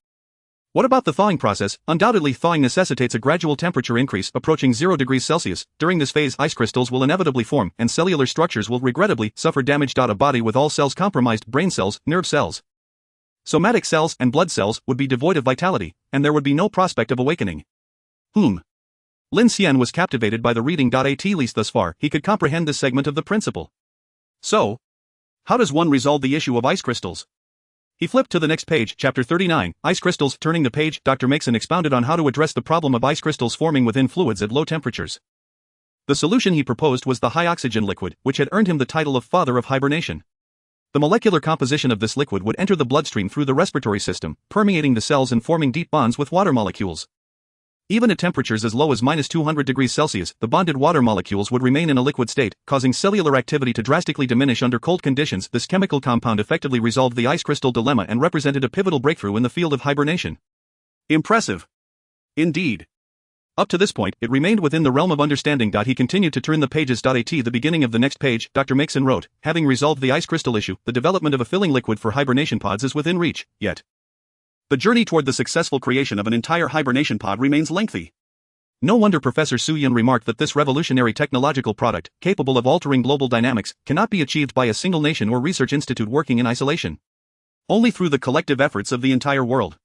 what about the thawing process? Undoubtedly, thawing necessitates a gradual temperature increase approaching 0 degrees Celsius. During this phase, ice crystals will inevitably form, and cellular structures will regrettably suffer damage. A body with all cells compromised, brain cells, nerve cells, somatic cells, and blood cells, would be devoid of vitality, and there would be no prospect of awakening. Lin Xian was captivated by the reading. At least thus far, he could comprehend this segment of the principle. So, how does one resolve the issue of ice crystals? He flipped to the next page, chapter 39, Ice Crystals. Turning the page, Dr. Mason expounded on how to address the problem of ice crystals forming within fluids at low temperatures. The solution he proposed was the high oxygen liquid, which had earned him the title of Father of Hibernation. The molecular composition of this liquid would enter the bloodstream through the respiratory system, permeating the cells and forming deep bonds with water molecules. Even at temperatures as low as -200 degrees Celsius, the bonded water molecules would remain in a liquid state, causing cellular activity to drastically diminish under cold conditions. This chemical compound effectively resolved the ice crystal dilemma and represented a pivotal breakthrough in the field of hibernation. Impressive. Indeed. Up to this point, it remained within the realm of understanding. He continued to turn the pages. At the beginning of the next page, Dr. Mason wrote, having resolved the ice crystal issue, the development of a filling liquid for hibernation pods is within reach, yet the journey toward the successful creation of an entire hibernation pod remains lengthy. No wonder Professor Su Yun remarked that this revolutionary technological product, capable of altering global dynamics, cannot be achieved by a single nation or research institute working in isolation. Only through the collective efforts of the entire world.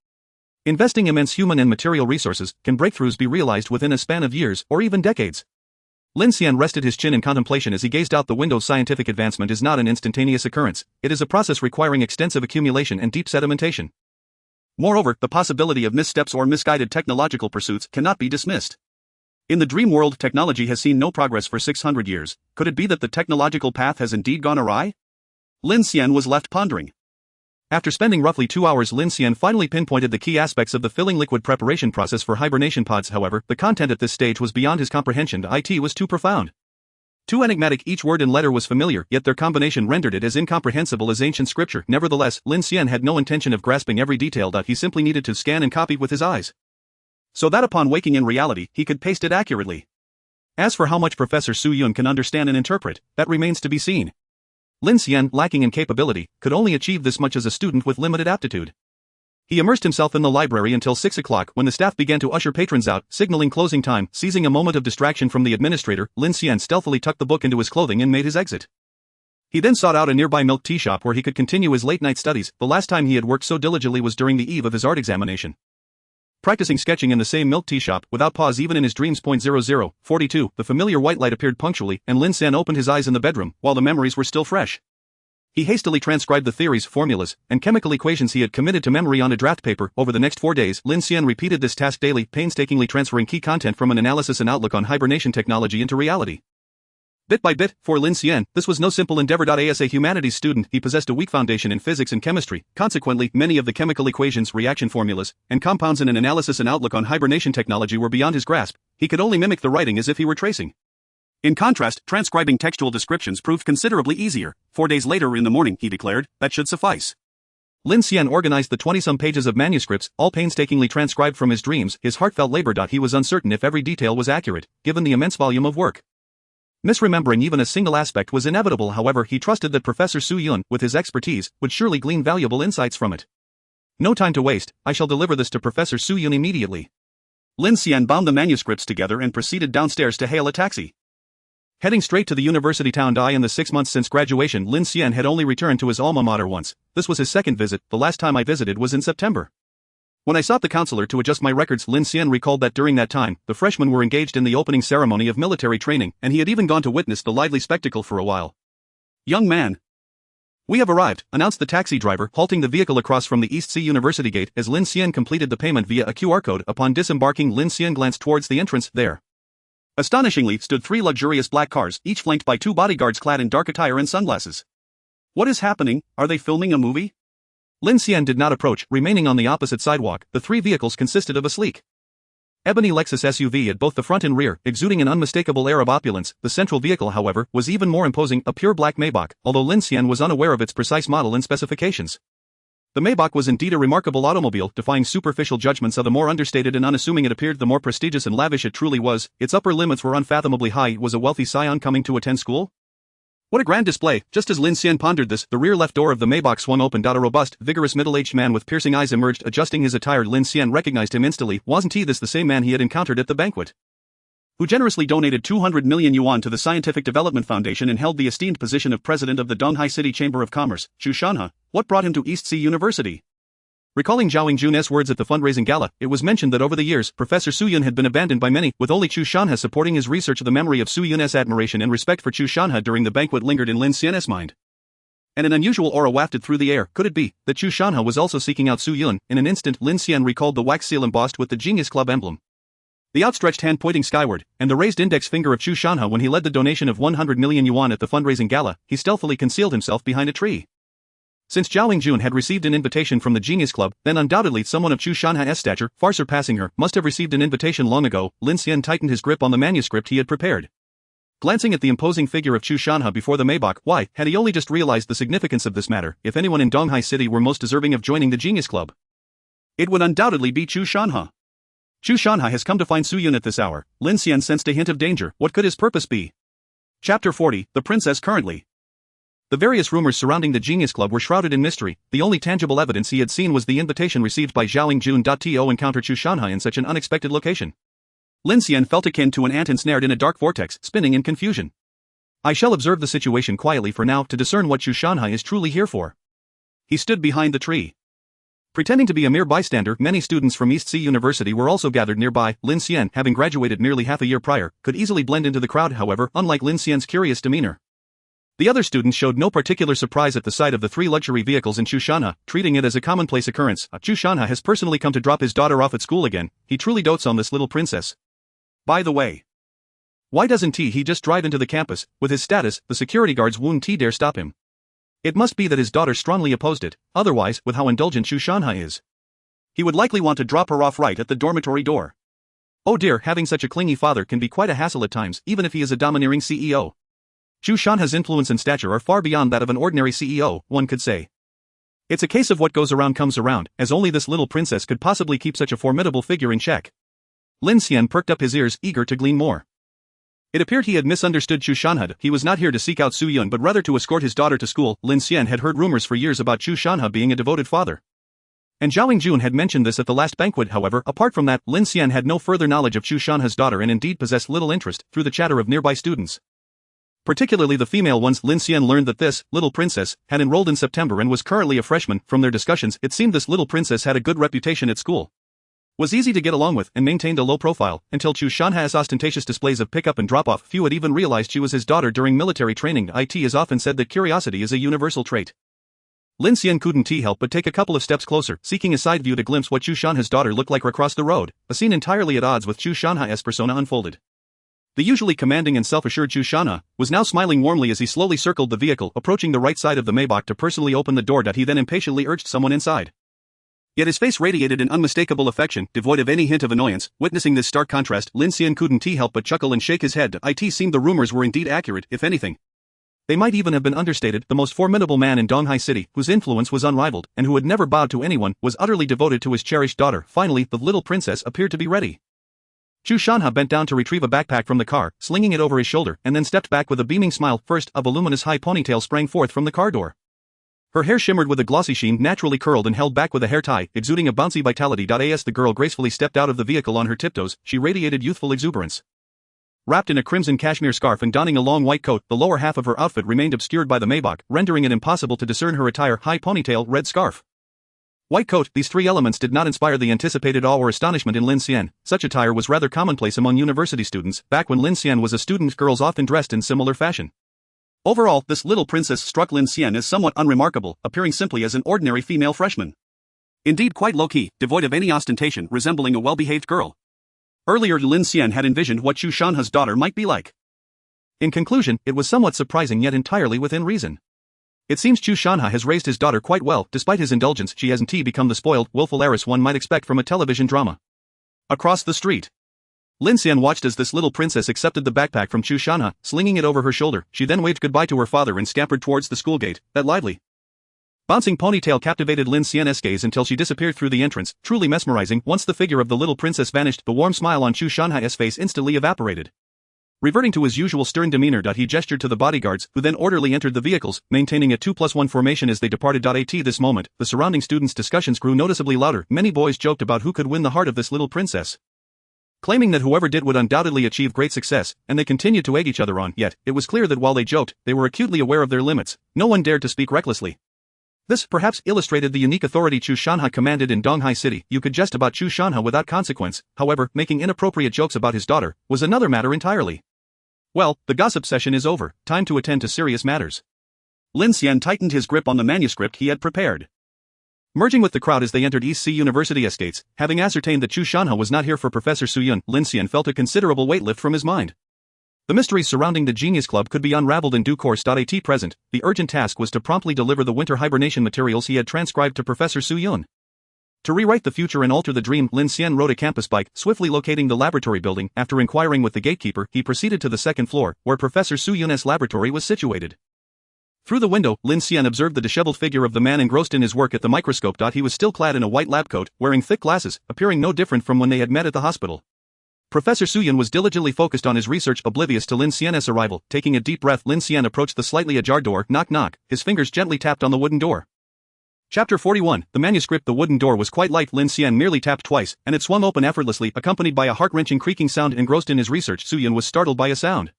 Investing immense human and material resources, can breakthroughs be realized within a span of years, or even decades. Lin Xian rested his chin in contemplation as he gazed out the window. Scientific advancement is not an instantaneous occurrence, it is a process requiring extensive accumulation and deep sedimentation. Moreover, the possibility of missteps or misguided technological pursuits cannot be dismissed. In the dream world, technology has seen no progress for 600 years. Could it be that the technological path has indeed gone awry? Lin Xian was left pondering. After spending roughly 2 hours, Lin Xian finally pinpointed the key aspects of the filling liquid preparation process for hibernation pods. However, the content at this stage was beyond his comprehension. It was too profound. Too enigmatic, each word and letter was familiar, yet their combination rendered it as incomprehensible as ancient scripture. Nevertheless, Lin Xian had no intention of grasping every detail. He simply needed to scan and copy with his eyes, so that upon waking in reality, he could paste it accurately. As for how much Professor Su Yun can understand and interpret, that remains to be seen. Lin Xian, lacking in capability, could only achieve this much as a student with limited aptitude. He immersed himself in the library until 6 o'clock when the staff began to usher patrons out, signaling closing time. Seizing a moment of distraction from the administrator, Lin Xian stealthily tucked the book into his clothing and made his exit. He then sought out a nearby milk tea shop where he could continue his late-night studies. The last time he had worked so diligently was during the eve of his art examination. Practicing sketching in the same milk tea shop, without pause even in his dreams. 0042, the familiar white light appeared punctually, and Lin Xian opened his eyes in the bedroom, while the memories were still fresh. He hastily transcribed the theories, formulas, and chemical equations he had committed to memory on a draft paper. Over the next 4 days, Lin Xian repeated this task daily, painstakingly transferring key content from an analysis and outlook on hibernation technology into reality. Bit by bit, for Lin Xian, this was no simple endeavor. As a humanities student, he possessed a weak foundation in physics and chemistry. Consequently, many of the chemical equations, reaction formulas, and compounds in an analysis and outlook on hibernation technology were beyond his grasp. He could only mimic the writing as if he were tracing. In contrast, transcribing textual descriptions proved considerably easier. 4 days later in the morning, he declared, that should suffice. Lin Xian organized the 20-some pages of manuscripts, all painstakingly transcribed from his dreams. His heartfelt labor. He was uncertain if every detail was accurate, given the immense volume of work. Misremembering even a single aspect was inevitable. However, he trusted that Professor Su Yun, with his expertise, would surely glean valuable insights from it. No time to waste, I shall deliver this to Professor Su Yun immediately. Lin Xian bound the manuscripts together and proceeded downstairs to hail a taxi. Heading straight to the university town. In the 6 months since graduation, Lin Xian had only returned to his alma mater once. This was his second visit. The last time I visited was in September. When I sought the counselor to adjust my records, Lin Xian recalled that during that time, the freshmen were engaged in the opening ceremony of military training, and he had even gone to witness the lively spectacle for a while. Young man. We have arrived, announced the taxi driver, halting the vehicle across from the East Sea University gate. As Lin Xian completed the payment via a QR code. Upon disembarking, Lin Xian glanced towards the entrance. There, astonishingly, stood 3 luxurious black cars, each flanked by 2 bodyguards clad in dark attire and sunglasses. What is happening? Are they filming a movie? Lin Xian did not approach, remaining on the opposite sidewalk. The 3 vehicles consisted of a sleek ebony Lexus SUV at both the front and rear, exuding an unmistakable air of opulence. The central vehicle, however, was even more imposing, a pure black Maybach, although Lin Xian was unaware of its precise model and specifications. The Maybach was indeed a remarkable automobile, defying superficial judgments of the more understated and unassuming it appeared, the more prestigious and lavish it truly was. Its upper limits were unfathomably high. Was a wealthy scion coming to attend school? What a grand display! Just as Lin Xian pondered this, the rear left door of the Maybach swung open. A robust, vigorous middle-aged man with piercing eyes emerged. Adjusting his attire, Lin Xian recognized him instantly. Wasn't he this the same man he had encountered at the banquet, who generously donated 200 million yuan to the Scientific Development Foundation and held the esteemed position of president of the Donghai City Chamber of Commerce? Chu Shanhe. What brought him to East Sea University? Recalling Zhao Jun's words at the fundraising gala, it was mentioned that over the years, Professor Su Yun had been abandoned by many, with only Chu Shanhe supporting his research. The memory of Su Yun's admiration and respect for Chu Shanhe during the banquet lingered in Lin Xian's mind, and an unusual aura wafted through the air. Could it be that Chu Shanhe was also seeking out Su Yun? In an instant, Lin Xian recalled the wax seal embossed with the Genius Club emblem, the outstretched hand pointing skyward, and the raised index finger of Chu Shanhe when he led the donation of 100 million yuan at the fundraising gala. He stealthily concealed himself behind a tree. Since Zhao Jun had received an invitation from the Genius Club, then undoubtedly someone of Chu Shanhe's stature, far surpassing her, must have received an invitation long ago. Lin Xian tightened his grip on the manuscript he had prepared. Glancing at the imposing figure of Chu Shanhe before the Maybach, why, had he only just realized the significance of this matter? If anyone in Donghai City were most deserving of joining the Genius Club, it would undoubtedly be Chu Shanhe. Chu Shanhe has come to find Su Yun at this hour. Lin Xian sensed a hint of danger. What could his purpose be? Chapter 40, The Princess Currently. The various rumors surrounding the Genius Club were shrouded in mystery. The only tangible evidence he had seen was the invitation received by Zhao Jun. To encounter Chu Shanhe in such an unexpected location, Lin Xian felt akin to an ant ensnared in a dark vortex, spinning in confusion. I shall observe the situation quietly for now to discern what Chu Shanhe is truly here for. He stood behind the tree, pretending to be a mere bystander. Many students from East Sea University were also gathered nearby. Lin Xian, having graduated nearly half a year prior, could easily blend into the crowd. However, unlike Lin Xian's curious demeanor, the other students showed no particular surprise at the sight of the 3 luxury vehicles in Chu Shanhe, treating it as a commonplace occurrence. Chu Shanhe has personally come to drop his daughter off at school again. He truly dotes on this little princess. By the way, why doesn't he just drive into the campus? With his status, the security guards won't dare stop him. It must be that his daughter strongly opposed it, otherwise, with how indulgent Chu Shanha is, he would likely want to drop her off right at the dormitory door. Oh dear, having such a clingy father can be quite a hassle at times, even if he is a domineering CEO. Chu Shanha's influence and stature are far beyond that of an ordinary CEO, one could say. It's a case of what goes around comes around, as only this little princess could possibly keep such a formidable figure in check. Lin Xian perked up his ears, eager to glean more. It appeared he had misunderstood Chu Shanha. He was not here to seek out Su Yun but rather to escort his daughter to school. Lin Xian had heard rumors for years about Chu Shanha being a devoted father. And Zhao Yingjun had mentioned this at the last banquet. However, apart from that, Lin Xian had no further knowledge of Chu Shanha's daughter and indeed possessed little interest, through the chatter of nearby students. Particularly the female ones. Lin Xian learned that this little princess had enrolled in September and was currently a freshman. From their discussions, it seemed this little princess had a good reputation at school, was easy to get along with, and maintained a low profile, until Chu Shanha's ostentatious displays of pickup and drop-off. Few had even realized she was his daughter during military training. It is often said that curiosity is a universal trait. Lin Xian couldn't help but take a couple of steps closer, seeking a side view to glimpse what Chu Shanha's daughter looked like across the road. A scene entirely at odds with Chu Shanha's persona unfolded. The usually commanding and self-assured Chu Shanha was now smiling warmly as he slowly circled the vehicle, approaching the right side of the Maybach to personally open the door. He then impatiently urged someone inside. Yet his face radiated an unmistakable affection, devoid of any hint of annoyance. Witnessing this stark contrast, Lin Xian couldn't help but chuckle and shake his head. It seemed the rumors were indeed accurate. If anything, they might even have been understated. The most formidable man in Donghai City, whose influence was unrivaled, and who had never bowed to anyone, was utterly devoted to his cherished daughter. Finally, the little princess appeared to be ready. Chu Shanha bent down to retrieve a backpack from the car, slinging it over his shoulder, and then stepped back with a beaming smile. First, a voluminous high ponytail sprang forth from the car door. Her hair shimmered with a glossy sheen, naturally curled and held back with a hair tie, exuding a bouncy vitality. As the girl gracefully stepped out of the vehicle on her tiptoes, she radiated youthful exuberance. Wrapped in a crimson cashmere scarf and donning a long white coat, the lower half of her outfit remained obscured by the Maybach, rendering it impossible to discern her attire. High ponytail, red scarf, white coat. These three elements did not inspire the anticipated awe or astonishment in Lin Xian. Such attire was rather commonplace among university students. Back when Lin Xian was a student, girls often dressed in similar fashion. Overall, this little princess struck Lin Xian as somewhat unremarkable, appearing simply as an ordinary female freshman. Indeed quite low-key, devoid of any ostentation, resembling a well-behaved girl. Earlier Lin Xian had envisioned what Chu Shanha's daughter might be like. In conclusion, it was somewhat surprising yet entirely within reason. It seems Chu Shanha has raised his daughter quite well. Despite his indulgence, she hasn't become the spoiled, willful heiress one might expect from a television drama. Across the street, Lin Xian watched as this little princess accepted the backpack from Chu Shanha, slinging it over her shoulder. She then waved goodbye to her father and scampered towards the school gate. That lively, bouncing ponytail captivated Lin Xian's gaze until she disappeared through the entrance, truly mesmerizing. Once the figure of the little princess vanished, the warm smile on Chu Shanha's face instantly evaporated. Reverting to his usual stern demeanor, he gestured to the bodyguards, who then orderly entered the vehicles, maintaining a 2+1 formation as they departed. At this moment, the surrounding students' discussions grew noticeably louder. Many boys joked about who could win the heart of this little princess, claiming that whoever did would undoubtedly achieve great success, and they continued to egg each other on. Yet, it was clear that while they joked, they were acutely aware of their limits. No one dared to speak recklessly. This perhaps illustrated the unique authority Chu Shanha commanded in Donghai City. You could jest about Chu Shanha without consequence. However, making inappropriate jokes about his daughter was another matter entirely. Well, the gossip session is over, time to attend to serious matters. Lin Xian tightened his grip on the manuscript he had prepared. Merging with the crowd as they entered East Sea University Estates, having ascertained that Chu Shanha was not here for Professor Su Yun, Lin Xian felt a considerable weight lift from his mind. The mysteries surrounding the Genius Club could be unraveled in due course. At present, the urgent task was to promptly deliver the winter hibernation materials he had transcribed to Professor Su Yun. To rewrite the future and alter the dream, Lin Xian rode a campus bike, swiftly locating the laboratory building. After inquiring with the gatekeeper, he proceeded to the second floor, where Professor Su Yun's laboratory was situated. Through the window, Lin Xian observed the disheveled figure of the man engrossed in his work at the microscope. He was still clad in a white lab coat, wearing thick glasses, appearing no different from when they had met at the hospital. Professor Su Yun was diligently focused on his research, oblivious to Lin Xian's arrival. Taking a deep breath, Lin Xian approached the slightly ajar door. Knock knock, his fingers gently tapped on the wooden door. Chapter 41, the manuscript. The wooden door was quite light. Lin Xian merely tapped twice, and it swung open effortlessly, accompanied by a heart-wrenching creaking sound. Engrossed in his research, Su Yun was startled by a sound.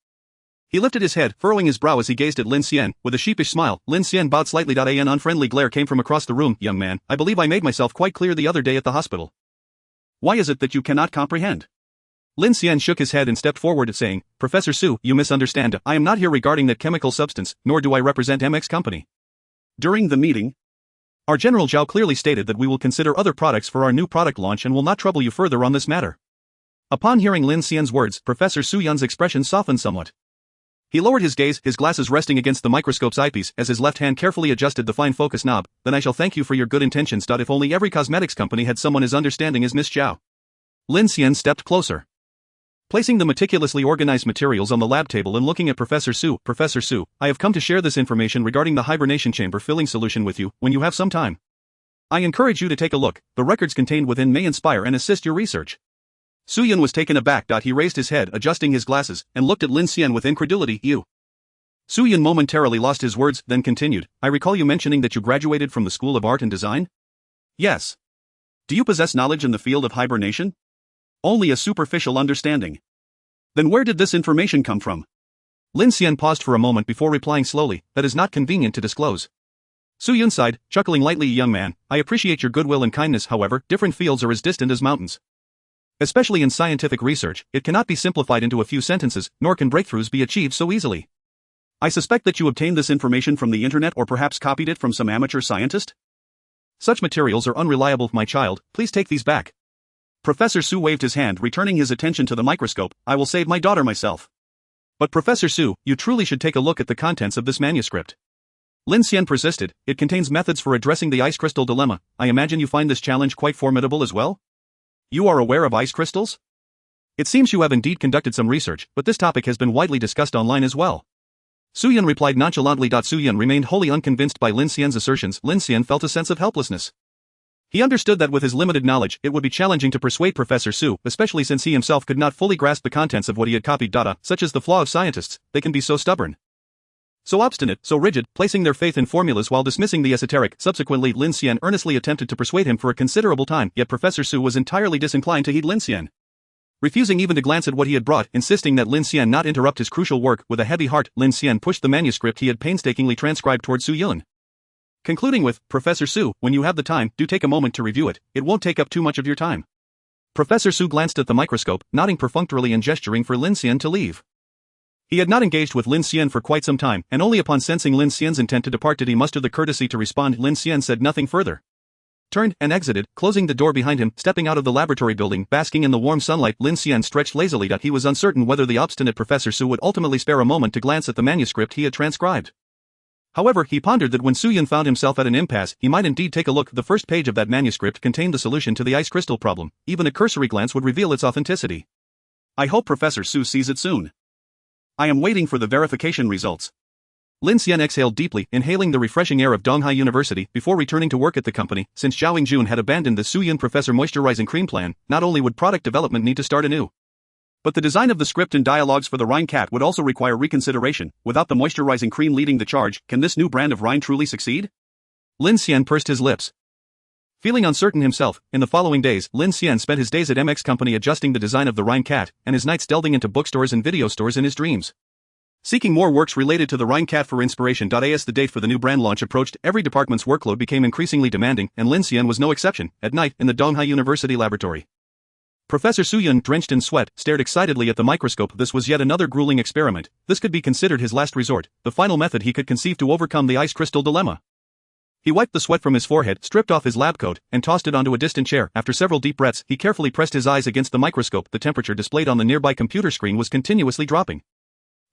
He lifted his head, furrowing his brow as he gazed at Lin Xian, with a sheepish smile. Lin Xian bowed slightly. An unfriendly glare came from across the room. Young man, I believe I made myself quite clear the other day at the hospital. Why is it that you cannot comprehend? Lin Xian shook his head and stepped forward, saying, Professor Su, you misunderstand. I am not here regarding that chemical substance, nor do I represent MX Company. During the meeting, our General Zhao clearly stated that we will consider other products for our new product launch and will not trouble you further on this matter. Upon hearing Lin Xian's words, Professor Su Yun's expression softened somewhat. He lowered his gaze, his glasses resting against the microscope's eyepiece as his left hand carefully adjusted the fine focus knob. Then I shall thank you for your good intentions. If only every cosmetics company had someone as understanding as Miss Zhao. Lin Xian stepped closer. Placing the meticulously organized materials on the lab table and looking at Professor Su, I have come to share this information regarding the hibernation chamber filling solution with you, when you have some time. I encourage you to take a look. The records contained within may inspire and assist your research. Su Yun was taken aback. He raised his head, adjusting his glasses, and looked at Lin Xian with incredulity. You. Su Yun momentarily lost his words, then continued, I recall you mentioning that you graduated from the School of Art and Design? Yes. Do you possess knowledge in the field of hibernation? Only a superficial understanding. Then where did this information come from? Lin Xian paused for a moment before replying slowly, that is not convenient to disclose. Su Yun sighed, chuckling lightly. Young man, I appreciate your goodwill and kindness. However, different fields are as distant as mountains. Especially in scientific research, it cannot be simplified into a few sentences, nor can breakthroughs be achieved so easily. I suspect that you obtained this information from the internet or perhaps copied it from some amateur scientist? Such materials are unreliable, my child, please take these back. Professor Su waved his hand, returning his attention to the microscope. I will save my daughter myself. But Professor Su, you truly should take a look at the contents of this manuscript. Lin Xian persisted, it contains methods for addressing the ice crystal dilemma. I imagine you find this challenge quite formidable as well? You are aware of ice crystals? It seems you have indeed conducted some research, but this topic has been widely discussed online as well. Su Yun replied nonchalantly. Su Yun remained wholly unconvinced by Lin Xian's assertions. Lin Xian felt a sense of helplessness. He understood that with his limited knowledge, it would be challenging to persuade Professor Su, especially since he himself could not fully grasp the contents of what he had copied. Such is the flaw of scientists, they can be so stubborn. So obstinate, so rigid, placing their faith in formulas while dismissing the esoteric. Subsequently, Lin Xian earnestly attempted to persuade him for a considerable time, yet Professor Su was entirely disinclined to heed Lin Xian. Refusing even to glance at what he had brought, insisting that Lin Xian not interrupt his crucial work, with a heavy heart, Lin Xian pushed the manuscript he had painstakingly transcribed toward Su Yun. Concluding with, Professor Su, when you have the time, do take a moment to review it, it won't take up too much of your time. Professor Su glanced at the microscope, nodding perfunctorily and gesturing for Lin Xian to leave. He had not engaged with Lin Xian for quite some time, and only upon sensing Lin Xian's intent to depart did he muster the courtesy to respond. Lin Xian said nothing further. Turned and exited, closing the door behind him. Stepping out of the laboratory building, basking in the warm sunlight, Lin Xian stretched lazily. He was uncertain whether the obstinate Professor Su would ultimately spare a moment to glance at the manuscript he had transcribed. However, he pondered that when Su Yun found himself at an impasse, he might indeed take a look. The first page of that manuscript contained the solution to the ice crystal problem. Even a cursory glance would reveal its authenticity. I hope Professor Su sees it soon. I am waiting for the verification results. Lin Xian exhaled deeply, inhaling the refreshing air of Donghai University, before returning to work at the company. Since Zhao Yingjun had abandoned the Su Yun Professor Moisturizing Cream plan, not only would product development need to start anew, but the design of the script and dialogues for the Rhine Cat would also require reconsideration. Without the moisturizing cream leading the charge, can this new brand of Rhine truly succeed? Lin Xian pursed his lips. Feeling uncertain himself, in the following days, Lin Xian spent his days at MX Company adjusting the design of the Rhine Cat, and his nights delving into bookstores and video stores in his dreams, seeking more works related to the Rhine Cat for inspiration. As the date for the new brand launch approached, every department's workload became increasingly demanding, and Lin Xian was no exception. At night, in the Donghai University laboratory, Professor Su Yun, drenched in sweat, stared excitedly at the microscope. This was yet another grueling experiment. This could be considered his last resort, the final method he could conceive to overcome the ice crystal dilemma. He wiped the sweat from his forehead, stripped off his lab coat, and tossed it onto a distant chair. After several deep breaths, he carefully pressed his eyes against the microscope. The temperature displayed on the nearby computer screen was continuously dropping.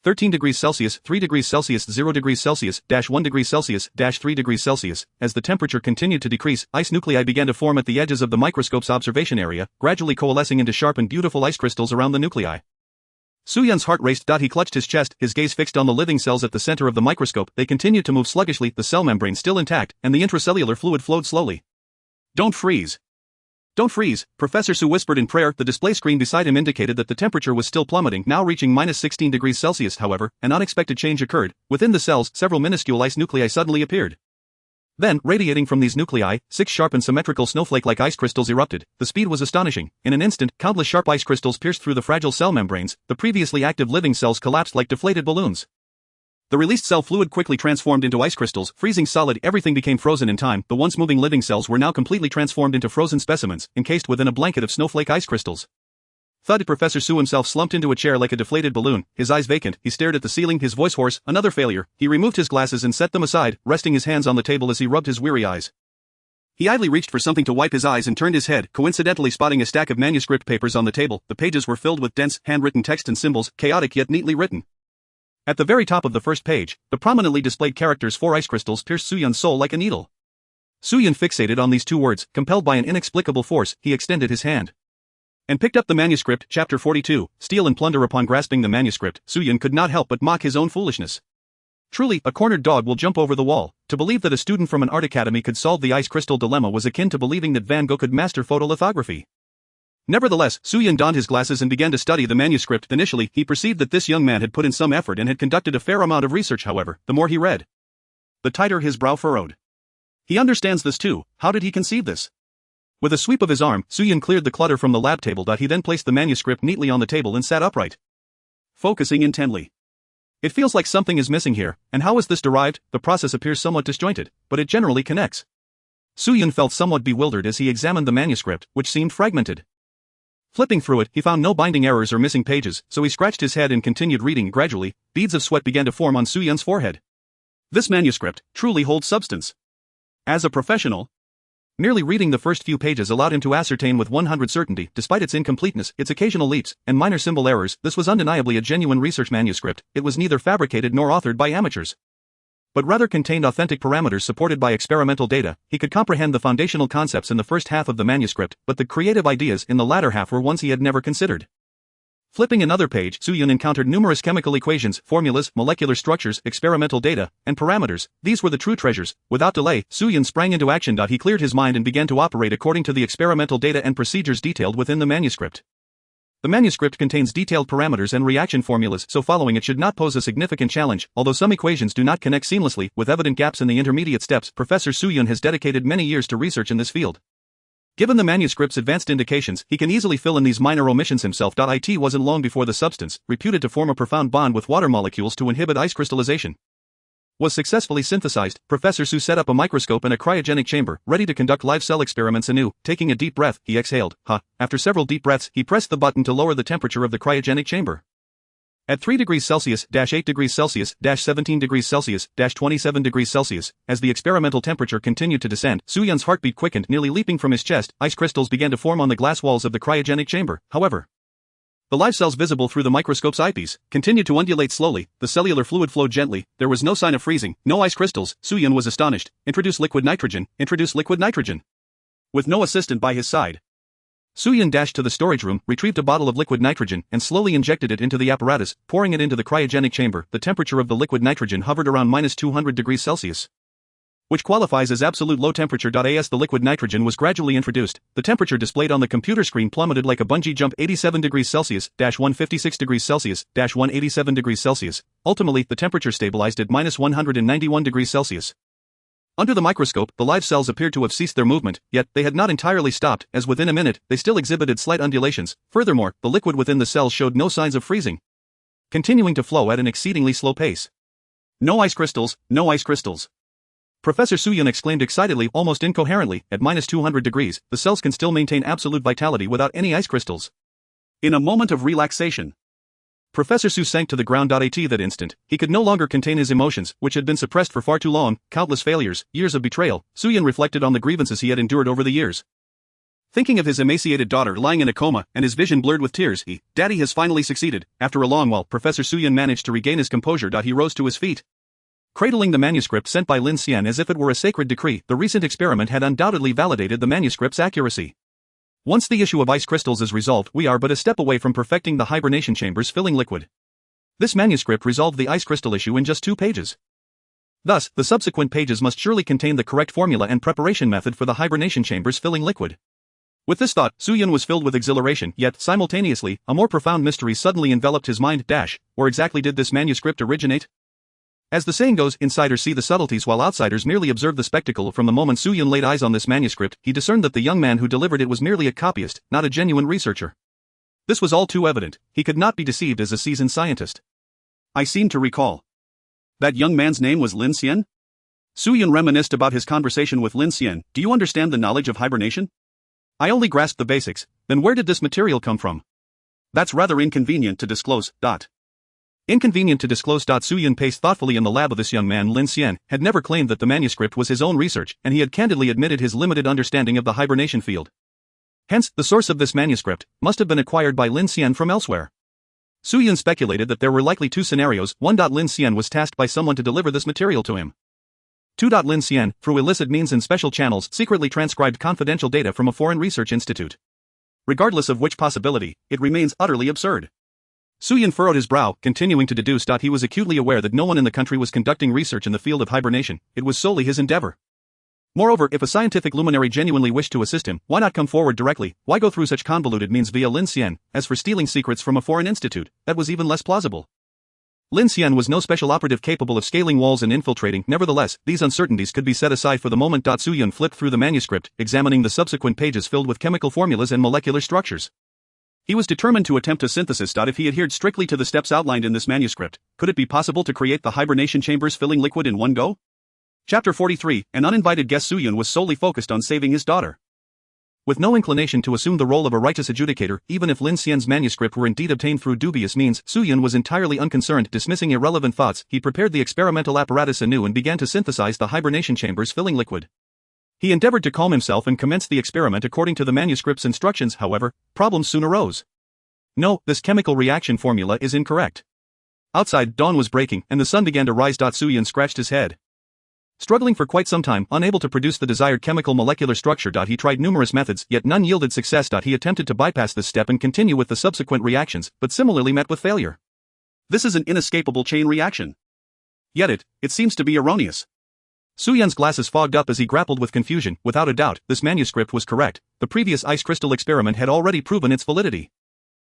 13 degrees Celsius, 3 degrees Celsius, 0 degrees Celsius, -1 degree Celsius, -3 degrees Celsius. As the temperature continued to decrease, ice nuclei began to form at the edges of the microscope's observation area, gradually coalescing into sharp and beautiful ice crystals around the nuclei. Su Yun's heart raced. He clutched his chest, his gaze fixed on the living cells at the center of the microscope. They continued to move sluggishly, the cell membrane still intact, and the intracellular fluid flowed slowly. Don't freeze. Don't freeze, Professor Su whispered in prayer. The display screen beside him indicated that the temperature was still plummeting, now reaching -16 degrees Celsius. However, an unexpected change occurred. Within the cells, several minuscule ice nuclei suddenly appeared. Then, radiating from these nuclei, 6 sharp and symmetrical snowflake-like ice crystals erupted. The speed was astonishing. In an instant, countless sharp ice crystals pierced through the fragile cell membranes. The previously active living cells collapsed like deflated balloons. The released cell fluid quickly transformed into ice crystals, freezing solid. Everything became frozen in time. The once moving living cells were now completely transformed into frozen specimens, encased within a blanket of snowflake ice crystals. Thud. Professor Su himself slumped into a chair like a deflated balloon, his eyes vacant. He stared at the ceiling, his voice hoarse. Another failure. He removed his glasses and set them aside, resting his hands on the table as he rubbed his weary eyes. He idly reached for something to wipe his eyes and turned his head, coincidentally spotting a stack of manuscript papers on the table. The pages were filled with dense, handwritten text and symbols, chaotic yet neatly written. At the very top of the first page, the prominently displayed characters 4 ice crystals pierced Suyun's soul like a needle. Suyun fixated on these 2 words, compelled by an inexplicable force, he extended his hand and picked up the manuscript. Chapter 42, Steal and Plunder. Upon grasping the manuscript, Suyun could not help but mock his own foolishness. Truly, a cornered dog will jump over the wall. To believe that a student from an art academy could solve the ice crystal dilemma was akin to believing that Van Gogh could master photolithography. Nevertheless, Suyun donned his glasses and began to study the manuscript. Initially, he perceived that this young man had put in some effort and had conducted a fair amount of research. However, the more he read, the tighter his brow furrowed. He understands this too. How did he conceive this? With a sweep of his arm, Suyun cleared the clutter from the lab table. He then placed the manuscript neatly on the table and sat upright, focusing intently. It feels like something is missing here, and how is this derived? The process appears somewhat disjointed, but it generally connects. Suyun felt somewhat bewildered as he examined the manuscript, which seemed fragmented. Flipping through it, he found no binding errors or missing pages, so he scratched his head and continued reading. Gradually, beads of sweat began to form on Suyun's forehead. This manuscript truly holds substance. As a professional, merely reading the first few pages allowed him to ascertain with 100% certainty, despite its incompleteness, its occasional leaps, and minor symbol errors, this was undeniably a genuine research manuscript. It was neither fabricated nor authored by amateurs, but rather contained authentic parameters supported by experimental data. He could comprehend the foundational concepts in the first half of the manuscript, but the creative ideas in the latter half were ones he had never considered. Flipping another page, Suyun encountered numerous chemical equations, formulas, molecular structures, experimental data, and parameters. These were the true treasures. Without delay, Suyun sprang into action. He cleared his mind and began to operate according to the experimental data and procedures detailed within the manuscript. The manuscript contains detailed parameters and reaction formulas, so following it should not pose a significant challenge. Although some equations do not connect seamlessly, with evident gaps in the intermediate steps, Professor Suyun has dedicated many years to research in this field. Given the manuscript's advanced indications, he can easily fill in these minor omissions himself. It wasn't long before the substance, reputed to form a profound bond with water molecules to inhibit ice crystallization, was successfully synthesized. Professor Su set up a microscope in a cryogenic chamber, ready to conduct live cell experiments anew. Taking a deep breath, he exhaled. After several deep breaths, he pressed the button to lower the temperature of the cryogenic chamber. At 3 degrees Celsius, 8 degrees Celsius, 17 degrees Celsius, 27 degrees Celsius, as the experimental temperature continued to descend, Suyun's heartbeat quickened, nearly leaping from his chest. Ice crystals began to form on the glass walls of the cryogenic chamber. However, the live cells visible through the microscope's eyepiece continued to undulate slowly. The cellular fluid flowed gently. There was no sign of freezing, no ice crystals. Suyun was astonished. Introduce liquid nitrogen. Introduce liquid nitrogen. With no assistant by his side, Suyun dashed to the storage room, retrieved a bottle of liquid nitrogen, and slowly injected it into the apparatus, pouring it into the cryogenic chamber. The temperature of the liquid nitrogen hovered around -200 degrees Celsius, which qualifies as absolute low temperature. As the liquid nitrogen was gradually introduced, the temperature displayed on the computer screen plummeted like a bungee jump. 87 degrees Celsius, 156 degrees Celsius, 187 degrees Celsius. Ultimately, the temperature stabilized at -191 degrees Celsius. Under the microscope, the live cells appeared to have ceased their movement, yet they had not entirely stopped, as within a minute, they still exhibited slight undulations. Furthermore, the liquid within the cells showed no signs of freezing, continuing to flow at an exceedingly slow pace. No ice crystals, no ice crystals. Professor Suyun exclaimed excitedly, almost incoherently. At -200 degrees, the cells can still maintain absolute vitality without any ice crystals. In a moment of relaxation, Professor Su sank to the ground. At that instant, he could no longer contain his emotions, which had been suppressed for far too long. Countless failures, years of betrayal. Suyun reflected on the grievances he had endured over the years. Thinking of his emaciated daughter lying in a coma, and his vision blurred with tears, Daddy has finally succeeded. After a long while, Professor Suyun managed to regain his composure. He rose to his feet, cradling the manuscript sent by Lin Xian as if it were a sacred decree. The recent experiment had undoubtedly validated the manuscript's accuracy. Once the issue of ice crystals is resolved, we are but a step away from perfecting the hibernation chamber's filling liquid. This manuscript resolved the ice crystal issue in just 2 pages. Thus, the subsequent pages must surely contain the correct formula and preparation method for the hibernation chamber's filling liquid. With this thought, Suyun was filled with exhilaration, yet, simultaneously, a more profound mystery suddenly enveloped his mind. Where exactly did this manuscript originate? As the saying goes, insiders see the subtleties while outsiders merely observe the spectacle. From the moment Suyun laid eyes on this manuscript, he discerned that the young man who delivered it was merely a copyist, not a genuine researcher. This was all too evident. He could not be deceived as a seasoned scientist. I seem to recall. That young man's name was Lin Xian? Suyun reminisced about his conversation with Lin Xian. Do you understand the knowledge of hibernation? I only grasped the basics. Then where did this material come from? That's rather inconvenient to disclose. Inconvenient to disclose. Su Yun paced thoughtfully in the lab of this young man. Lin Xian had never claimed that the manuscript was his own research, and he had candidly admitted his limited understanding of the hibernation field. Hence, the source of this manuscript must have been acquired by Lin Xian from elsewhere. Su Yun speculated that there were likely two scenarios. 1. Lin Xian was tasked by someone to deliver this material to him. 2. Lin Xian, through illicit means and special channels, secretly transcribed confidential data from a foreign research institute. Regardless of which possibility, it remains utterly absurd. Su Yun furrowed his brow, continuing to deduce. He was acutely aware that no one in the country was conducting research in the field of hibernation. It was solely his endeavor. Moreover, if a scientific luminary genuinely wished to assist him, why not come forward directly? Why go through such convoluted means via Lin Xian? As for stealing secrets from a foreign institute, that was even less plausible. Lin Xian was no special operative capable of scaling walls and infiltrating. Nevertheless, these uncertainties could be set aside for the moment. Su Yun flipped through the manuscript, examining the subsequent pages filled with chemical formulas and molecular structures. He was determined to attempt a synthesis. If he adhered strictly to the steps outlined in this manuscript, could it be possible to create the hibernation chambers filling liquid in one go? Chapter 43, an uninvited guest. Su Yun was solely focused on saving his daughter. With no inclination to assume the role of a righteous adjudicator, even if Lin Xian's manuscript were indeed obtained through dubious means, Su Yun was entirely unconcerned. Dismissing irrelevant thoughts, he prepared the experimental apparatus anew and began to synthesize the hibernation chambers filling liquid. He endeavored to calm himself and commenced the experiment according to the manuscript's instructions. However, problems soon arose. No, this chemical reaction formula is incorrect. Outside, dawn was breaking, and the sun began to rise. Su Yun scratched his head. Struggling for quite some time, unable to produce the desired chemical molecular structure. He tried numerous methods, yet none yielded success. He attempted to bypass this step and continue with the subsequent reactions, but similarly met with failure. This is an inescapable chain reaction. Yet it seems to be erroneous. Su Yun's glasses fogged up as he grappled with confusion. Without a doubt, this manuscript was correct. The previous ice crystal experiment had already proven its validity.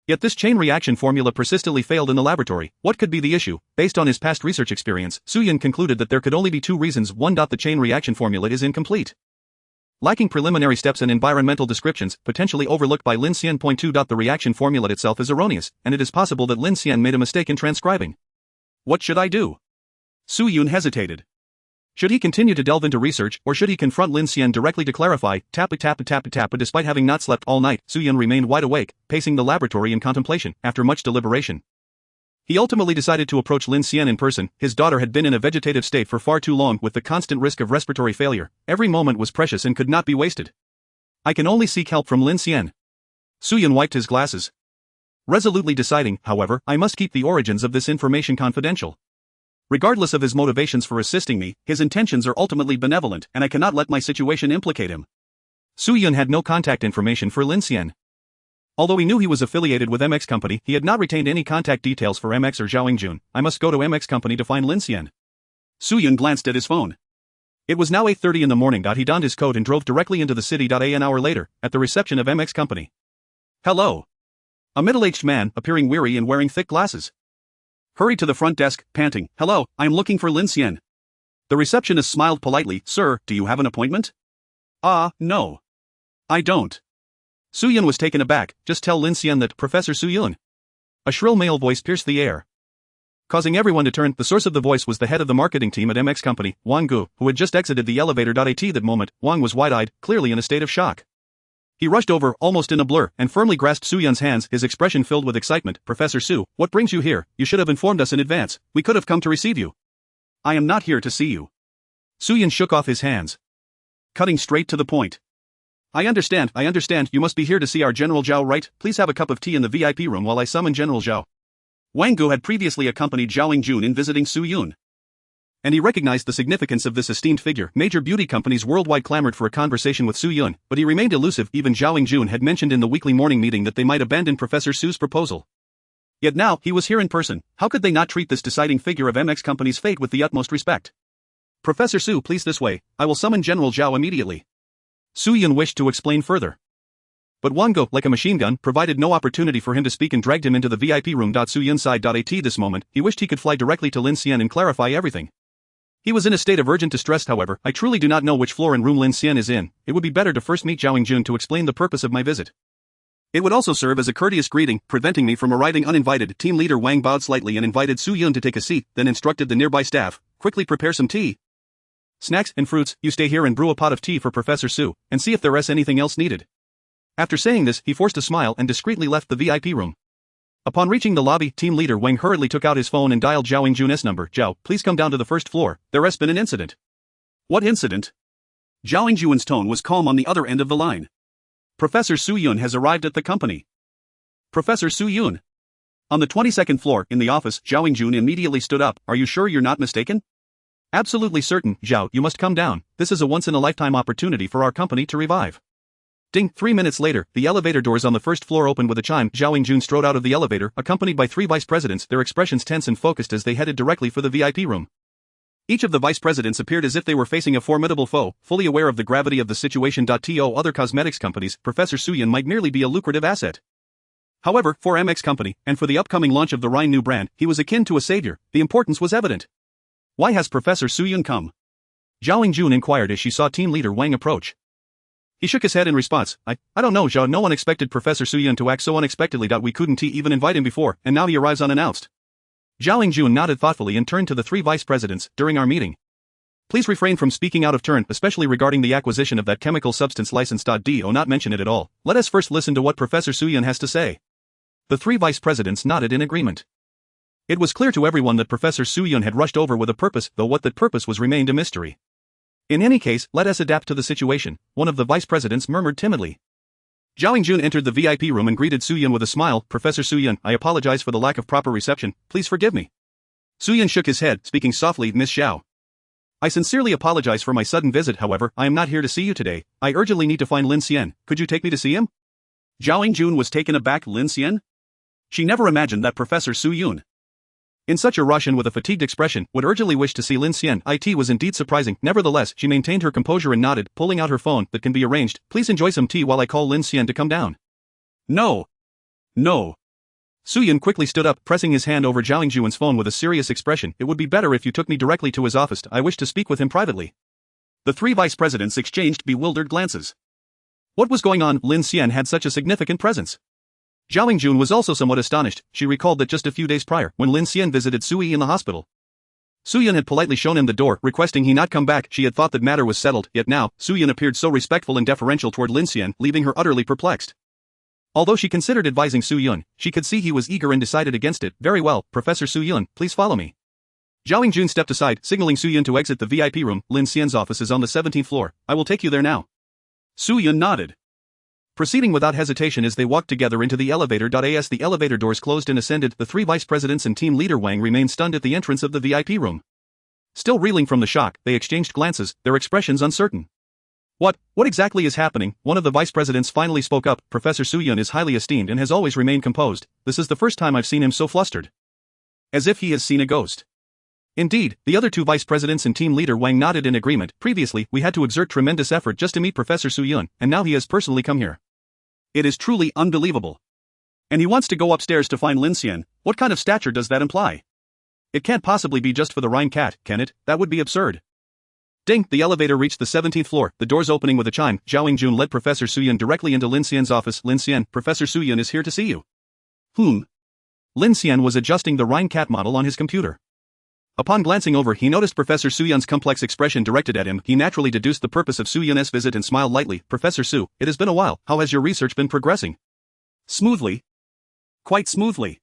Yet this chain reaction formula persistently failed in the laboratory. What could be the issue? Based on his past research experience, Su Yun concluded that there could only be two reasons. 1. The chain reaction formula is incomplete. Lacking preliminary steps and environmental descriptions, potentially overlooked by Lin Xian. 2. The reaction formula itself is erroneous, and it is possible that Lin Xian made a mistake in transcribing. What should I do? Su Yun hesitated. Should he continue to delve into research, or should he confront Lin Xian directly to clarify? Despite having not slept all night, Su Yun remained wide awake, pacing the laboratory in contemplation. After much deliberation, he ultimately decided to approach Lin Xian in person. His daughter had been in a vegetative state for far too long, with the constant risk of respiratory failure. Every moment was precious and could not be wasted. I can only seek help from Lin Xian. Su Yun wiped his glasses, resolutely deciding, however, I must keep the origins of this information confidential. Regardless of his motivations for assisting me, his intentions are ultimately benevolent, and I cannot let my situation implicate him. Su Yun had no contact information for Lin Xian. Although he knew he was affiliated with MX Company, he had not retained any contact details for MX or Zhao Yingjun. I must go to MX Company to find Lin Xian. Su Yun glanced at his phone. It was now 8:30 in the morning. He donned his coat and drove directly into the city. An hour later, at the reception of MX Company. Hello. A middle-aged man, appearing weary and wearing thick glasses, hurried to the front desk, panting, Hello, I am looking for Lin Xian. The receptionist smiled politely, Sir, do you have an appointment? No. I don't. Su Yun was taken aback. Just tell Lin Xian that, Professor Su Yun. A shrill male voice pierced the air, causing everyone to turn. The source of the voice was the head of the marketing team at MX Company, Wang Gu, who had just exited the elevator. At that moment, Wang was wide-eyed, clearly in a state of shock. He rushed over, almost in a blur, and firmly grasped Su Yun's hands, his expression filled with excitement. Professor Su, what brings you here? You should have informed us in advance. We could have come to receive you. I am not here to see you. Su Yun shook off his hands, cutting straight to the point. I understand, you must be here to see our General Zhao, right? Please have a cup of tea in the VIP room while I summon General Zhao. Wang Gu had previously accompanied Zhao Yingjun in visiting Su Yun, and he recognized the significance of this esteemed figure. Major beauty companies worldwide clamored for a conversation with Su Yun, but he remained elusive. Even Zhao Yingjun had mentioned in the weekly morning meeting that they might abandon Professor Su's proposal. Yet now, he was here in person. How could they not treat this deciding figure of MX Company's fate with the utmost respect? Professor Su, please this way. I will summon General Zhao immediately. Su Yun wished to explain further, but Wang Gu, like a machine gun, provided no opportunity for him to speak and dragged him into the VIP room. Su Yun sighed. At this moment, he wished he could fly directly to Lin Xian and clarify everything. He was in a state of urgent distress. However, I truly do not know which floor and room Lin Xian is in. It would be better to first meet Zhao Yingjun to explain the purpose of my visit. It would also serve as a courteous greeting, preventing me from arriving uninvited. Team leader Wang bowed slightly and invited Su Yun to take a seat, then instructed the nearby staff, quickly prepare some tea, snacks and fruits. You stay here and brew a pot of tea for Professor Su, and see if there is anything else needed. After saying this, he forced a smile and discreetly left the VIP room. Upon reaching the lobby, team leader Wang hurriedly took out his phone and dialed Zhao Yingjun's number. Zhao, please come down to the first floor, there has been an incident. What incident? Zhao Yingjun's tone was calm on the other end of the line. Professor Su Yun has arrived at the company. Professor Su Yun? On the 22nd floor, in the office, Zhao Yingjun immediately stood up. Are you sure you're not mistaken? Absolutely certain, Zhao, you must come down. This is a once-in-a-lifetime opportunity for our company to revive. Ding, 3 minutes later, the elevator doors on the first floor opened with a chime. Zhao Yingjun strode out of the elevator, accompanied by 3 vice presidents, their expressions tense and focused as they headed directly for the VIP room. Each of the vice presidents appeared as if they were facing a formidable foe, fully aware of the gravity of the situation. To other cosmetics companies, Professor Su Yun might merely be a lucrative asset. However, for MX Company, and for the upcoming launch of the Rhine new brand, he was akin to a savior. The importance was evident. Why has Professor Su Yun come? Zhao Yingjun inquired as she saw team leader Wang approach. He shook his head in response. I don't know, Zhao, no one expected Professor Su Yun to act so unexpectedly. We couldn't even invite him before, and now he arrives unannounced. Zhao Yingjun nodded thoughtfully and turned to the 3 vice presidents. During our meeting, please refrain from speaking out of turn, especially regarding the acquisition of that chemical substance license. Do not mention it at all. Let us first listen to what Professor Su Yun has to say. The 3 vice presidents nodded in agreement. It was clear to everyone that Professor Su Yun had rushed over with a purpose, though what that purpose was remained a mystery. In any case, let us adapt to the situation, one of the vice presidents murmured timidly. Zhao Yingjun entered the VIP room and greeted Su Yun with a smile. Professor Su Yun, I apologize for the lack of proper reception, please forgive me. Su Yun shook his head, speaking softly. Miss Xiao, I sincerely apologize for my sudden visit. However, I am not here to see you today. I urgently need to find Lin Xian. Could you take me to see him? Zhao Yingjun was taken aback. Lin Xian? She never imagined that Professor Su Yun, in such a rush and with a fatigued expression, would urgently wish to see Lin Xian. It was indeed surprising. Nevertheless, she maintained her composure and nodded, pulling out her phone. That can be arranged. Please enjoy some tea while I call Lin Xian to come down. No. No. Su Yun quickly stood up, pressing his hand over Zhao Yingjun's phone with a serious expression. It would be better if you took me directly to his office. I wish to speak with him privately. The 3 vice presidents exchanged bewildered glances. What was going on? Lin Xian had such a significant presence. Zhao Yingjun was also somewhat astonished. She recalled that just a few days prior, when Lin Xian visited Su Yi in the hospital, Su Yun had politely shown him the door, requesting he not come back. She had thought that matter was settled, yet now, Su Yun appeared so respectful and deferential toward Lin Xian, leaving her utterly perplexed. Although she considered advising Su Yun, she could see he was eager and decided against it. Very well, Professor Su Yun, please follow me. Zhao Yingjun stepped aside, signaling Su Yun to exit the VIP room. Lin Xian's office is on the 17th floor. I will take you there now. Su Yun nodded, proceeding without hesitation as they walked together into the elevator. As the elevator doors closed and ascended, the 3 vice presidents and team leader Wang remained stunned at the entrance of the VIP room. Still reeling from the shock, they exchanged glances, their expressions uncertain. What exactly is happening? One of the vice presidents finally spoke up. Professor Su Yun is highly esteemed and has always remained composed. This is the first time I've seen him so flustered. As if he has seen a ghost. Indeed, the other 2 vice presidents and team leader Wang nodded in agreement. Previously, we had to exert tremendous effort just to meet Professor Su Yun, and now he has personally come here. It is truly unbelievable. And he wants to go upstairs to find Lin Xian. What kind of stature does that imply? It can't possibly be just for the Rhine cat, can it? That would be absurd. Ding, the elevator reached the 17th floor, the doors opening with a chime. Zhao Yingjun led Professor Su Yun directly into Lin Xian's office. Lin Xian, Professor Su Yun is here to see you. Lin Xian was adjusting the Rhine cat model on his computer. Upon glancing over, he noticed Professor Su Yun's complex expression directed at him. He naturally deduced the purpose of Su Yun's visit and smiled lightly. Professor Su, it has been a while. How has your research been progressing? Smoothly. Quite smoothly.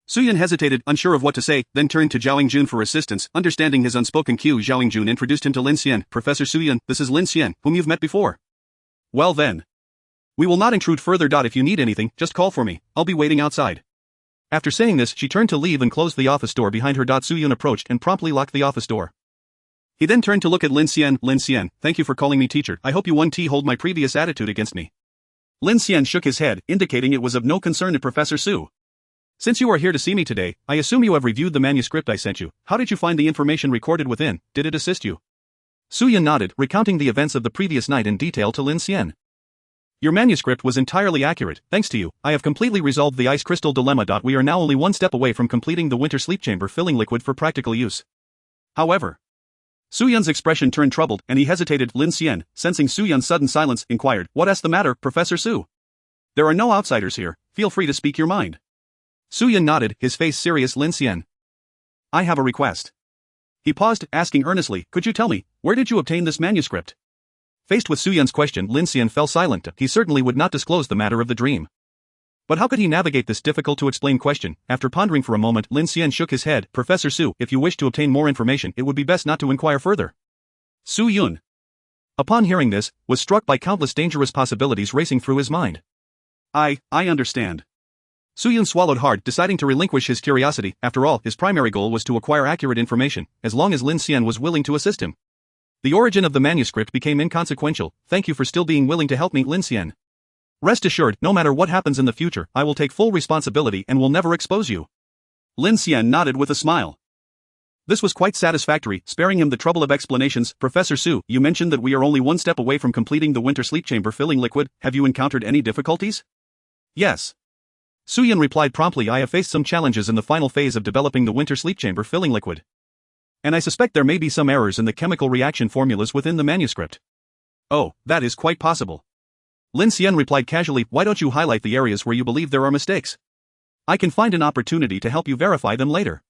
Su Yun hesitated, unsure of what to say, then turned to Zhao Yingjun for assistance. Understanding his unspoken cue, Zhao Yingjun introduced him to Lin Xian. Professor Su Yun, this is Lin Xian, whom you've met before. Well then. We will not intrude further. If you need anything, just call for me. I'll be waiting outside. After saying this, she turned to leave and closed the office door behind her. Su Yun approached and promptly locked the office door. He then turned to look at Lin Xian. Lin Xian, thank you for calling me teacher. I hope you won't hold my previous attitude against me. Lin Xian shook his head, indicating it was of no concern to Professor Su. Since you are here to see me today, I assume you have reviewed the manuscript I sent you. How did you find the information recorded within? Did it assist you? Su Yun nodded, recounting the events of the previous night in detail to Lin Xian. Your manuscript was entirely accurate. Thanks to you, I have completely resolved the ice crystal dilemma. We are now only one step away from completing the winter sleep chamber filling liquid for practical use. However, Su Yun's expression turned troubled, and he hesitated. Lin Xian, sensing Su Yun's sudden silence, inquired, "What's the matter, Professor Su? There are no outsiders here. Feel free to speak your mind." Su Yun nodded, his face serious. Lin Xian, I have a request. He paused, asking earnestly, "Could you tell me, where did you obtain this manuscript?" Faced with Su Yun's question, Lin Xian fell silent. He certainly would not disclose the matter of the dream. But how could he navigate this difficult-to-explain question? After pondering for a moment, Lin Xian shook his head. Professor Su, if you wish to obtain more information, it would be best not to inquire further. Su Yun, upon hearing this, was struck by countless dangerous possibilities racing through his mind. I understand. Su Yun swallowed hard, deciding to relinquish his curiosity. After all, his primary goal was to acquire accurate information, as long as Lin Xian was willing to assist him. The origin of the manuscript became inconsequential. Thank you for still being willing to help me, Lin Xian. Rest assured, no matter what happens in the future, I will take full responsibility and will never expose you. Lin Xian nodded with a smile. This was quite satisfactory, sparing him the trouble of explanations. Professor Su, you mentioned that we are only one step away from completing the winter sleep chamber filling liquid. Have you encountered any difficulties? Yes. Su Yun replied promptly. I have faced some challenges in the final phase of developing the winter sleep chamber filling liquid. And I suspect there may be some errors in the chemical reaction formulas within the manuscript. Oh, that is quite possible. Lin Xian replied casually. Why don't you highlight the areas where you believe there are mistakes? I can find an opportunity to help you verify them later.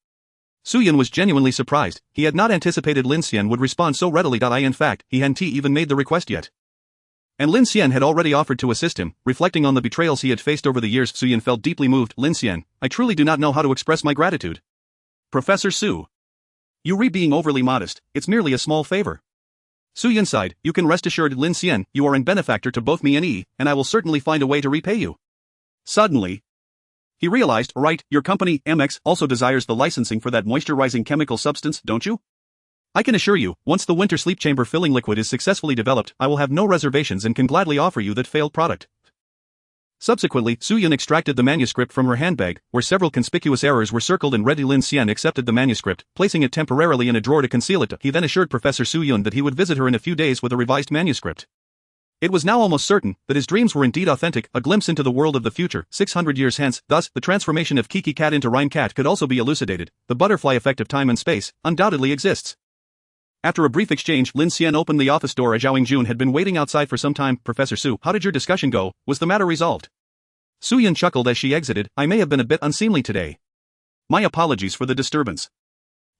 Su Yun was genuinely surprised. He had not anticipated Lin Xian would respond so readily. In fact, he hadn't even made the request yet. And Lin Xian had already offered to assist him. Reflecting on the betrayals he had faced over the years, Su Yun felt deeply moved. Lin Xian, I truly do not know how to express my gratitude. Professor Su, you are being overly modest. It's merely a small favor. Su Yun sighed. You can rest assured, Lin Xian, you are a benefactor to both me and Yi, and I will certainly find a way to repay you. Suddenly, he realized, right, your company, MX, also desires the licensing for that moisturizing chemical substance, don't you? I can assure you, once the winter sleep chamber filling liquid is successfully developed, I will have no reservations and can gladly offer you that failed product. Subsequently, Su Yun extracted the manuscript from her handbag, where several conspicuous errors were circled and read. Lin Xian accepted the manuscript, placing it temporarily in a drawer to conceal it. He then assured Professor Su Yun that he would visit her in a few days with a revised manuscript. It was now almost certain that his dreams were indeed authentic, a glimpse into the world of the future, 600 years hence. Thus, the transformation of Kiki Cat into Rhine Cat could also be elucidated. The butterfly effect of time and space undoubtedly exists. After a brief exchange, Lin Xian opened the office door. Zhao Jun had been waiting outside for some time. Professor Su, how did your discussion go? Was the matter resolved? Su Yun chuckled as she exited. I may have been a bit unseemly today. My apologies for the disturbance.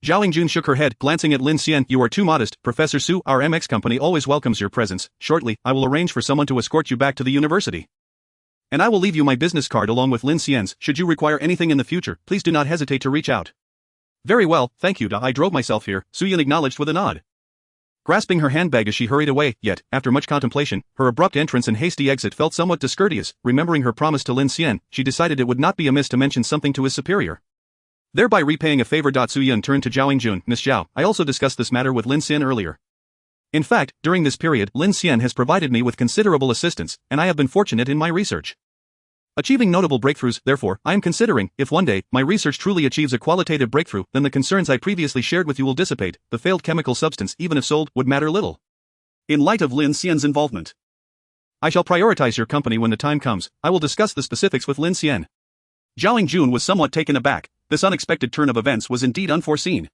Zhao Jun shook her head, glancing at Lin Xian. You are too modest, Professor Su. Our MX company always welcomes your presence. Shortly, I will arrange for someone to escort you back to the university. And I will leave you my business card along with Lin Xian's. Should you require anything in the future, please do not hesitate to reach out. Very well, thank you. I drove myself here, Su Yun acknowledged with a nod. Grasping her handbag as she hurried away, yet, after much contemplation, her abrupt entrance and hasty exit felt somewhat discourteous. Remembering her promise to Lin Xian, she decided it would not be amiss to mention something to his superior. Thereby repaying a favor. Su Yun turned to Zhao Jun. Miss Zhao, I also discussed this matter with Lin Xian earlier. In fact, during this period, Lin Xian has provided me with considerable assistance, and I have been fortunate in my research. Achieving notable breakthroughs, therefore, I am considering, if one day, my research truly achieves a qualitative breakthrough, then the concerns I previously shared with you will dissipate. The failed chemical substance, even if sold, would matter little. In light of Lin Xian's involvement, I shall prioritize your company when the time comes. I will discuss the specifics with Lin Xian. Zhao Jun was somewhat taken aback. This unexpected turn of events was indeed unforeseen.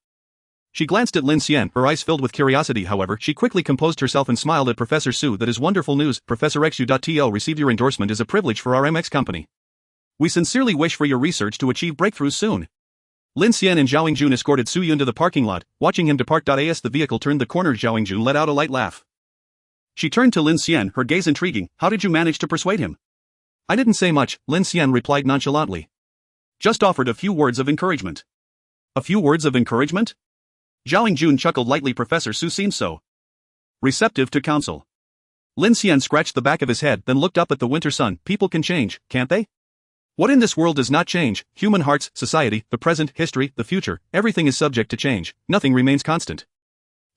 She glanced at Lin Xian, her eyes filled with curiosity. However, she quickly composed herself and smiled at Professor Su. That is wonderful news. Professor XU.TL received your endorsement is a privilege for our MX company. We sincerely wish for your research to achieve breakthroughs soon. Lin Xian and Zhao Jun escorted Su Yun to the parking lot. Watching him depart. As the vehicle turned the corner, Zhao Jun let out a light laugh. She turned to Lin Xian, her gaze intriguing. How did you manage to persuade him? I didn't say much, Lin Xian replied nonchalantly. Just offered a few words of encouragement. A few words of encouragement? Zhao Jun chuckled lightly. Professor Su seems so receptive to counsel. Lin Xian scratched the back of his head, then looked up at the winter sun. People can change, can't they? What in this world does not change? Human hearts, society, the present, history, the future, everything is subject to change, nothing remains constant.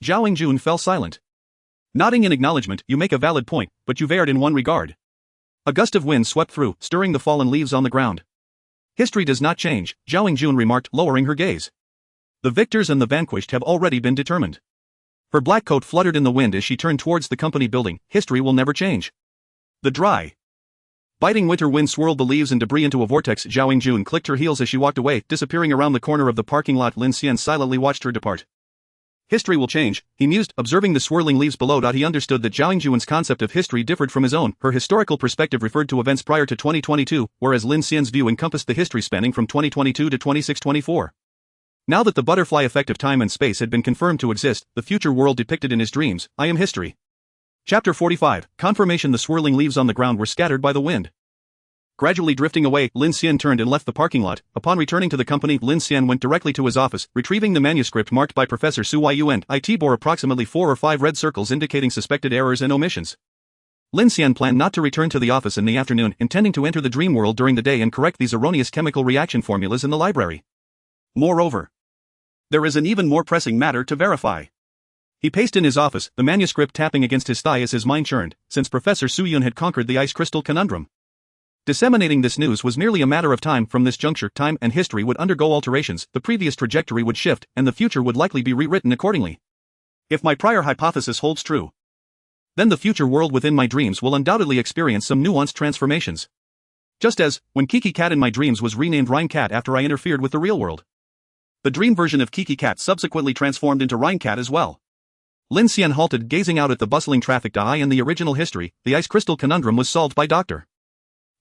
Zhao Jun fell silent. Nodding in acknowledgement, you make a valid point, but you've erred in one regard. A gust of wind swept through, stirring the fallen leaves on the ground. History does not change, Zhao Jun remarked, lowering her gaze. The victors and the vanquished have already been determined. Her black coat fluttered in the wind as she turned towards the company building. History will never change. The dry, biting winter wind swirled the leaves and debris into a vortex. Zhao Jun clicked her heels as she walked away, disappearing around the corner of the parking lot. Lin Xian silently watched her depart. History will change, he mused, observing the swirling leaves below. He understood that Zhao Jun's concept of history differed from his own. Her historical perspective referred to events prior to 2022, whereas Lin Xian's view encompassed the history spanning from 2022 to 2624. Now that the butterfly effect of time and space had been confirmed to exist, the future world depicted in his dreams, I am history. Chapter 45, Confirmation. The swirling leaves on the ground were scattered by the wind. Gradually drifting away, Lin Xian turned and left the parking lot. Upon returning to the company, Lin Xian went directly to his office, retrieving the manuscript marked by Professor Su Yu and it bore approximately 4 or 5 red circles indicating suspected errors and omissions. Lin Xian planned not to return to the office in the afternoon, intending to enter the dream world during the day and correct these erroneous chemical reaction formulas in the library. Moreover, there is an even more pressing matter to verify. He paced in his office, the manuscript tapping against his thigh as his mind churned, since Professor Su Yun had conquered the ice crystal conundrum. Disseminating this news was merely a matter of time. From this juncture, time and history would undergo alterations, the previous trajectory would shift, and the future would likely be rewritten accordingly. If my prior hypothesis holds true, then the future world within my dreams will undoubtedly experience some nuanced transformations. Just as, when Kiki Cat in my dreams was renamed Rhine Cat after I interfered with the real world. The dream version of Kiki Cat subsequently transformed into Rhine Cat as well. Lin Xian halted, gazing out at the bustling traffic eye. In the original history, the ice crystal conundrum was solved by Dr.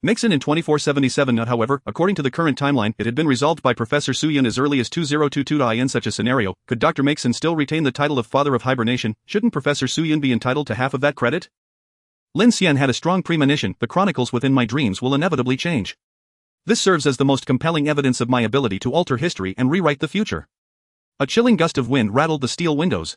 Mixon in 2477. However, according to the current timeline, it had been resolved by Professor Su Yun as early as 2022. In such a scenario, could Dr. Mixon still retain the title of Father of Hibernation? Shouldn't Professor Su Yun be entitled to half of that credit? Lin Xian had a strong premonition: the chronicles within my dreams will inevitably change. This serves as the most compelling evidence of my ability to alter history and rewrite the future. A chilling gust of wind rattled the steel windows.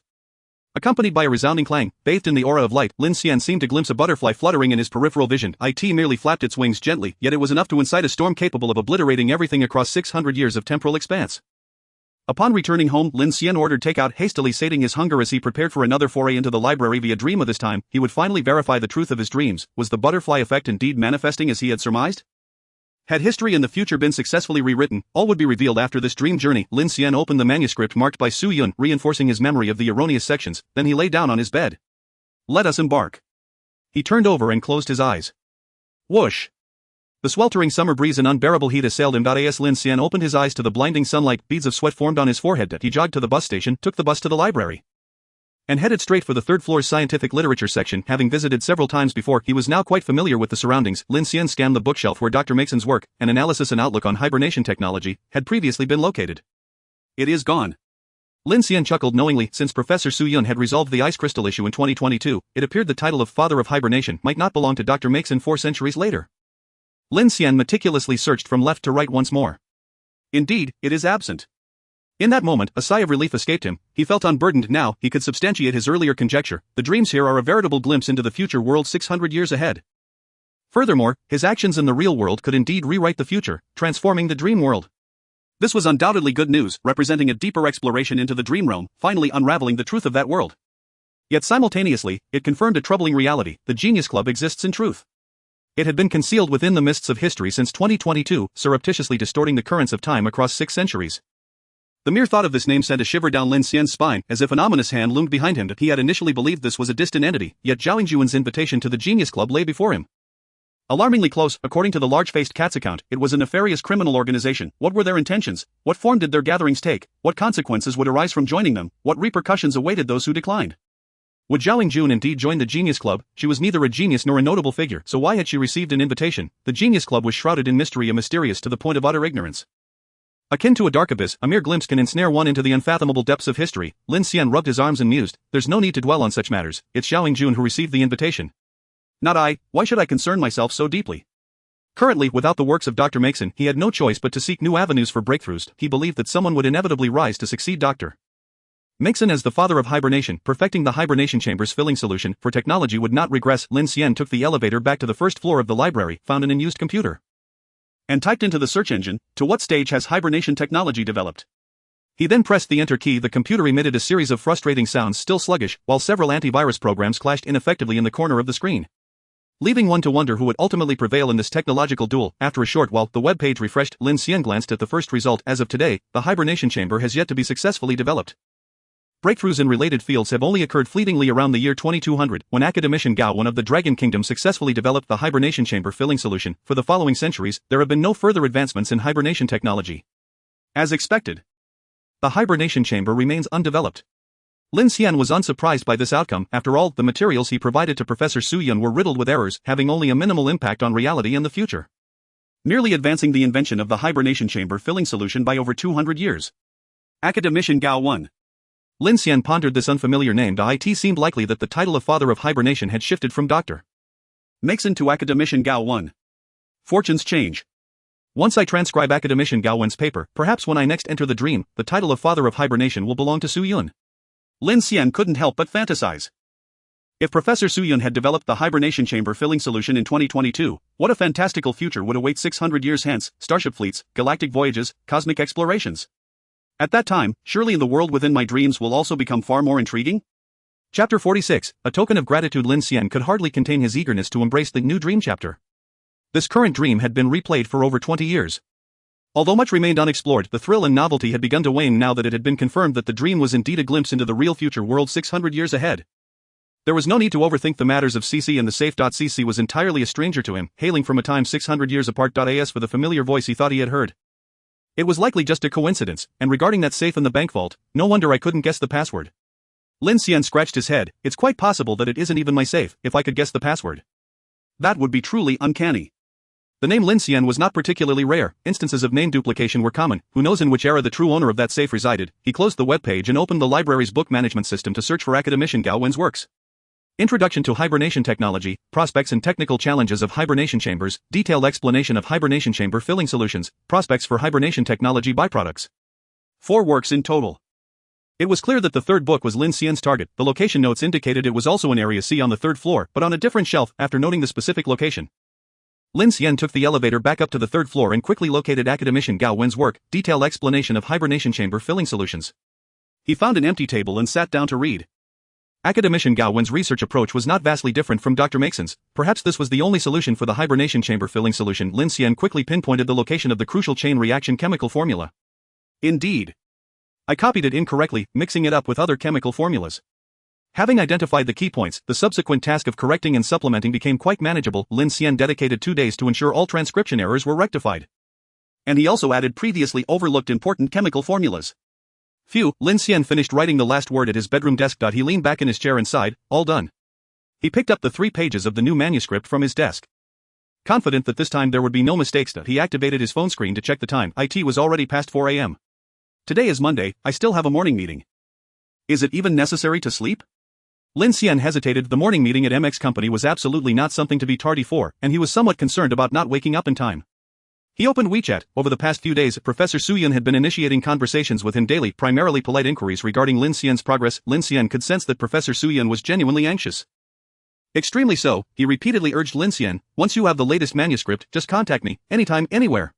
Accompanied by a resounding clang, bathed in the aura of light, Lin Xian seemed to glimpse a butterfly fluttering in his peripheral vision. It merely flapped its wings gently, yet it was enough to incite a storm capable of obliterating everything across 600 years of temporal expanse. Upon returning home, Lin Xian ordered takeout, hastily sating his hunger as he prepared for another foray into the library via dream. This time, he would finally verify the truth of his dreams. Was the butterfly effect indeed manifesting as he had surmised? Had history in the future been successfully rewritten, all would be revealed after this dream journey. Lin Xian opened the manuscript marked by Su Yun, reinforcing his memory of the erroneous sections, then he lay down on his bed. Let us embark. He turned over and closed his eyes. Whoosh! The sweltering summer breeze and unbearable heat assailed him. As Lin Xian opened his eyes to the blinding sunlight, beads of sweat formed on his forehead. He jogged to the bus station, took the bus to the library, and headed straight for the third floor's scientific literature section. Having visited several times before, he was now quite familiar with the surroundings. Lin Xian scanned the bookshelf where Dr. Mixon's work, an analysis and outlook on hibernation technology, had previously been located. It is gone. Lin Xian chuckled knowingly. Since Professor Su Yun had resolved the ice crystal issue in 2022, it appeared the title of Father of Hibernation might not belong to Dr. Mixon 4 centuries later. Lin Xian meticulously searched from left to right once more. Indeed, it is absent. In that moment, a sigh of relief escaped him. He felt unburdened now. He could substantiate his earlier conjecture. The dreams here are a veritable glimpse into the future world 600 years ahead. Furthermore, his actions in the real world could indeed rewrite the future, transforming the dream world. This was undoubtedly good news, representing a deeper exploration into the dream realm, finally unraveling the truth of that world. Yet simultaneously, it confirmed a troubling reality: the Genius Club exists in truth. It had been concealed within the mists of history since 2022, surreptitiously distorting the currents of time across 6 centuries. The mere thought of this name sent a shiver down Lin Xian's spine, as if an ominous hand loomed behind him. He had initially believed this was a distant entity, yet Zhao Yingjuan's invitation to the Genius Club lay before him. Alarmingly close, according to the large-faced cat's account, it was a nefarious criminal organization. What were their intentions? What form did their gatherings take? What consequences would arise from joining them? What repercussions awaited those who declined? Would Zhao Yingjun indeed join the Genius Club? She was neither a genius nor a notable figure, so why had she received an invitation? The Genius Club was shrouded in mystery, and mysterious to the point of utter ignorance. Akin to a dark abyss, a mere glimpse can ensnare one into the unfathomable depths of history. Lin Xian rubbed his arms and mused. There's no need to dwell on such matters. It's Zhao Yingjun who received the invitation. Not I. Why should I concern myself so deeply? Currently, without the works of Dr. Mixon, he had no choice but to seek new avenues for breakthroughs. He believed that someone would inevitably rise to succeed Dr. Mixon as the father of hibernation, perfecting the hibernation chamber's filling solution, for technology would not regress. Lin Xian took the elevator back to the first floor of the library, found an unused computer, and typed into the search engine, "To what stage has hibernation technology developed?" He then pressed the enter key. The computer emitted a series of frustrating sounds, still sluggish, while several antivirus programs clashed ineffectively in the corner of the screen, leaving one to wonder who would ultimately prevail in this technological duel. After a short while, the web page refreshed. Lin Xian glanced at the first result. As of today, the hibernation chamber has yet to be successfully developed. Breakthroughs in related fields have only occurred fleetingly around the year 2200, when academician Gao Wen of the Dragon Kingdom successfully developed the hibernation chamber filling solution. For the following centuries, there have been no further advancements in hibernation technology. As expected, the hibernation chamber remains undeveloped. Lin Xian was unsurprised by this outcome. After all, the materials he provided to Professor Su Yun were riddled with errors, having only a minimal impact on reality and the future, merely advancing the invention of the hibernation chamber filling solution by over 200 years. Academician Gao Wen. Lin Xian pondered this unfamiliar name. It seemed likely that the title of Father of Hibernation had shifted from Dr. Mixon to Academician Gao Wen. Fortunes change. Once I transcribe academician Gao Wen's paper, perhaps when I next enter the dream, the title of Father of Hibernation will belong to Su Yun. Lin Xian couldn't help but fantasize. If Professor Su Yun had developed the hibernation chamber filling solution in 2022, what a fantastical future would await 600 years hence: starship fleets, galactic voyages, cosmic explorations. At that time, surely the world within my dreams will also become far more intriguing? Chapter 46, a token of gratitude. Lin Xian could hardly contain his eagerness to embrace the new dream chapter. This current dream had been replayed for over 20 years. Although much remained unexplored, the thrill and novelty had begun to wane now that it had been confirmed that the dream was indeed a glimpse into the real future world 600 years ahead. There was no need to overthink the matters of CC, and the safe. CC was entirely a stranger to him, hailing from a time 600 years apart. As for the familiar voice he thought he had heard, it was likely just a coincidence, and regarding that safe in the bank vault, no wonder I couldn't guess the password. Lin Xian scratched his head. It's quite possible that it isn't even my safe, if I could guess the password. That would be truly uncanny. The name Lin Xian was not particularly rare, instances of name duplication were common. Who knows in which era the true owner of that safe resided? He closed the webpage and opened the library's book management system to search for academician Gao Wen's works. Introduction to Hibernation Technology, Prospects and Technical Challenges of Hibernation Chambers, Detailed Explanation of Hibernation Chamber Filling Solutions, Prospects for Hibernation Technology Byproducts. 4 works in total. It was clear that the third book was Lin Xian's target. The location notes indicated it was also in Area C on the 3rd floor, but on a different shelf. After noting the specific location, Lin Xian took the elevator back up to the 3rd floor and quickly located academician Gao Wen's work, Detailed Explanation of Hibernation Chamber Filling Solutions. He found an empty table and sat down to read. Academician Gao Wen's research approach was not vastly different from Dr. Mason's. Perhaps this was the only solution for the hibernation chamber filling solution. Lin Xian quickly pinpointed the location of the crucial chain reaction chemical formula. Indeed. I copied it incorrectly, mixing it up with other chemical formulas. Having identified the key points, the subsequent task of correcting and supplementing became quite manageable. Lin Xian dedicated 2 days to ensure all transcription errors were rectified. And he also added previously overlooked important chemical formulas. Phew, Lin Xian finished writing the last word at his bedroom desk. He leaned back in his chair and sighed, all done. He picked up the 3 pages of the new manuscript from his desk. Confident that this time there would be no mistakes, he activated his phone screen to check the time. It was already past 4 a.m. Today is Monday, I still have a morning meeting. Is it even necessary to sleep? Lin Xian hesitated. The morning meeting at MX Company was absolutely not something to be tardy for, and he was somewhat concerned about not waking up in time. He opened WeChat. Over the past few days, Professor Su Yun had been initiating conversations with him daily, primarily polite inquiries regarding Lin Xian's progress. Lin Xian could sense that Professor Su Yun was genuinely anxious. Extremely so, he repeatedly urged Lin Xian, once you have the latest manuscript, just contact me, anytime, anywhere.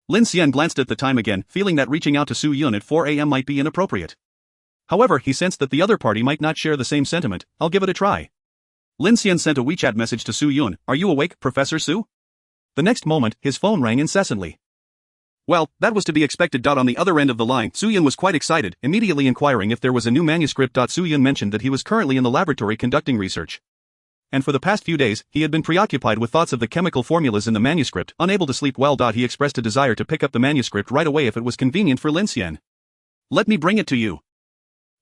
Lin Xian glanced at the time again, feeling that reaching out to Su Yun at 4 a.m. might be inappropriate. However, he sensed that the other party might not share the same sentiment. I'll give it a try. Lin Xian sent a WeChat message to Su Yun. Are you awake, Professor Su? The next moment, his phone rang incessantly. Well, that was to be expected. On the other end of the line, Su Yun was quite excited, immediately inquiring if there was a new manuscript. Su Yun mentioned that he was currently in the laboratory conducting research. And for the past few days, he had been preoccupied with thoughts of the chemical formulas in the manuscript, unable to sleep well. He expressed a desire to pick up the manuscript right away if it was convenient for Lin Xian. Let me bring it to you.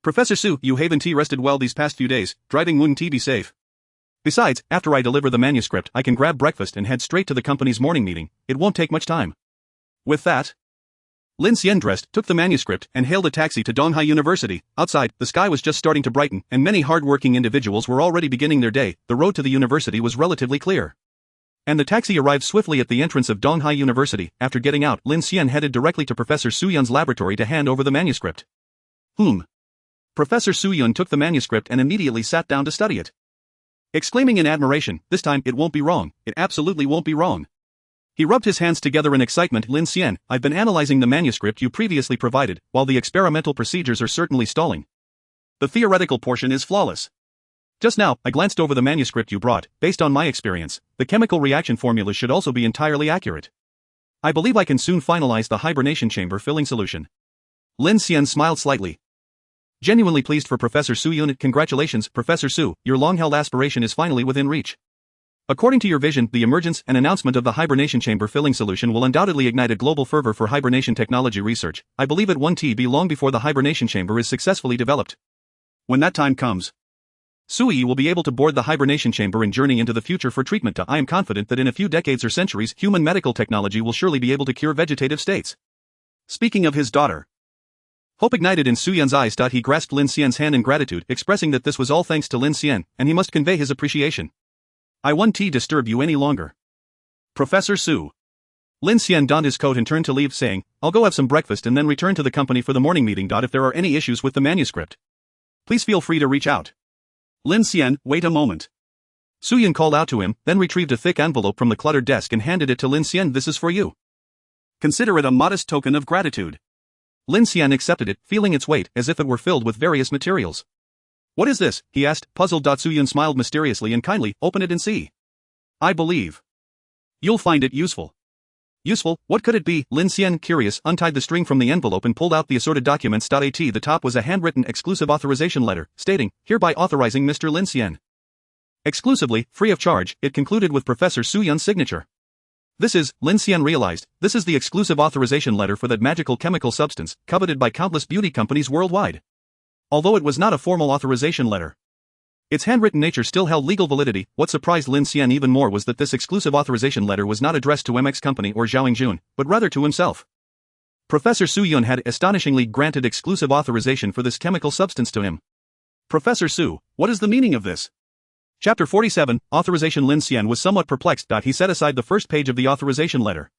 Professor Su, you haven't rested well these past few days, driving wouldn't be safe. Besides, after I deliver the manuscript, I can grab breakfast and head straight to the company's morning meeting. It won't take much time. With that, Lin Xian dressed, took the manuscript, and hailed a taxi to Donghai University. Outside, the sky was just starting to brighten, and many hard-working individuals were already beginning their day. The road to the university was relatively clear. And the taxi arrived swiftly at the entrance of Donghai University. After getting out, Lin Xian headed directly to Professor Su Yun's laboratory to hand over the manuscript. Professor Su Yun took the manuscript and immediately sat down to study it. Exclaiming in admiration, this time it won't be wrong, it absolutely won't be wrong. He rubbed his hands together in excitement. Lin Xian, I've been analyzing the manuscript you previously provided, while the experimental procedures are certainly stalling. The theoretical portion is flawless. Just now, I glanced over the manuscript you brought. Based on my experience, the chemical reaction formulas should also be entirely accurate. I believe I can soon finalize the hibernation chamber filling solution. Lin Xian smiled slightly. Genuinely pleased for Professor Su Yun. Congratulations, Professor Su, your long-held aspiration is finally within reach. According to your vision, the emergence and announcement of the hibernation chamber filling solution will undoubtedly ignite a global fervor for hibernation technology research. I believe it won't be long before the hibernation chamber is successfully developed. When that time comes, Sui will be able to board the hibernation chamber and journey into the future for treatment. I am confident that in a few decades or centuries, human medical technology will surely be able to cure vegetative states. Speaking of his daughter, hope ignited in Su Yun's eyes. He grasped Lin Xian's hand in gratitude, expressing that this was all thanks to Lin Xian, and he must convey his appreciation. I won't disturb you any longer. Professor Su. Lin Xian donned his coat and turned to leave, saying, "I'll go have some breakfast and then return to the company for the morning meeting. If there are any issues with the manuscript, please feel free to reach out." Lin Xian, wait a moment. Su Yun called out to him, then retrieved a thick envelope from the cluttered desk and handed it to Lin Xian. "This is for you. Consider it a modest token of gratitude." Lin Xian accepted it, feeling its weight as if it were filled with various materials. "What is this?" he asked, puzzled. Su Yun smiled mysteriously and kindly, "Open it and see. I believe you'll find it useful." "Useful? What could it be?" Lin Xian, curious, untied the string from the envelope and pulled out the assorted documents. At the top was a handwritten exclusive authorization letter, stating, "Hereby authorizing Mr. Lin Xian exclusively, free of charge." It concluded with Professor Su Yun's signature. "This is," Lin Xian realized, "this is the exclusive authorization letter for that magical chemical substance, coveted by countless beauty companies worldwide." Although it was not a formal authorization letter, its handwritten nature still held legal validity. What surprised Lin Xian even more was that this exclusive authorization letter was not addressed to MX Company or Zhao Jun, but rather to himself. Professor Su Yun had astonishingly granted exclusive authorization for this chemical substance to him. "Professor Su, what is the meaning of this?" Chapter 47, Authorization. Lin Xian was somewhat perplexed. He set aside the first page of the authorization letter,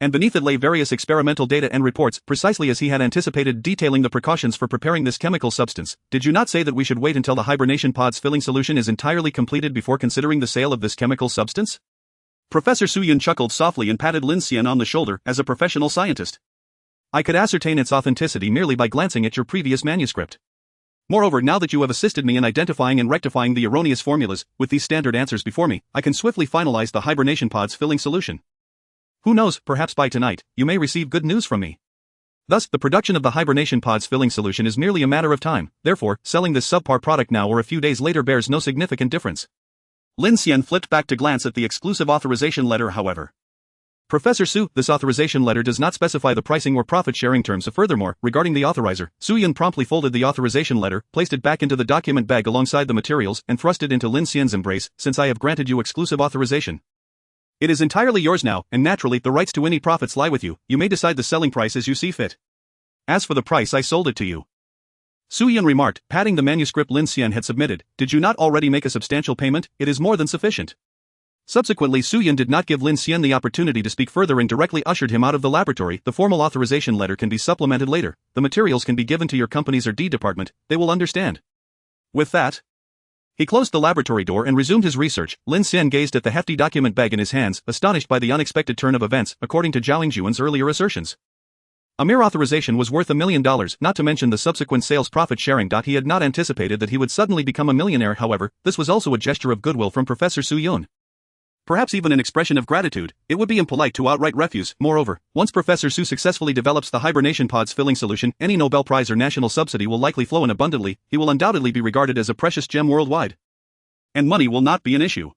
and beneath it lay various experimental data and reports, precisely as he had anticipated, detailing the precautions for preparing this chemical substance. "Did you not say that we should wait until the hibernation pod's filling solution is entirely completed before considering the sale of this chemical substance?" Professor Su Yun chuckled softly and patted Lin Xian on the shoulder. "As a professional scientist, I could ascertain its authenticity merely by glancing at your previous manuscript. Moreover, now that you have assisted me in identifying and rectifying the erroneous formulas, with these standard answers before me, I can swiftly finalize the hibernation pod's filling solution. Who knows, perhaps by tonight, you may receive good news from me." Thus, the production of the hibernation pod's filling solution is merely a matter of time. Therefore, selling this subpar product now or a few days later bears no significant difference. Lin Xian flipped back to glance at the exclusive authorization letter. However, "Professor Su, this authorization letter does not specify the pricing or profit-sharing terms. Furthermore, regarding the authorizer," Su Yun promptly folded the authorization letter, placed it back into the document bag alongside the materials, and thrust it into Lin Xian's embrace. "Since I have granted you exclusive authorization, it is entirely yours now, and naturally, the rights to any profits lie with you. You may decide the selling price as you see fit. As for the price I sold it to you," Su Yun remarked, patting the manuscript Lin Xian had submitted, "did you not already make a substantial payment? It is more than sufficient." Subsequently, Su Yun did not give Lin Xian the opportunity to speak further and directly ushered him out of the laboratory. "The formal authorization letter can be supplemented later. The materials can be given to your company's R&D department. They will understand." With that, he closed the laboratory door and resumed his research. Lin Xian gazed at the hefty document bag in his hands, astonished by the unexpected turn of events. According to Zhao Jun's earlier assertions, a mere authorization was worth $1 million, not to mention the subsequent sales profit sharing. He had not anticipated that he would suddenly become a millionaire. However, this was also a gesture of goodwill from Professor Su Yun. Perhaps even an expression of gratitude. It would be impolite to outright refuse. Moreover, once Professor Su successfully develops the hibernation pod's filling solution, any Nobel Prize or national subsidy will likely flow in abundantly. He will undoubtedly be regarded as a precious gem worldwide, and money will not be an issue.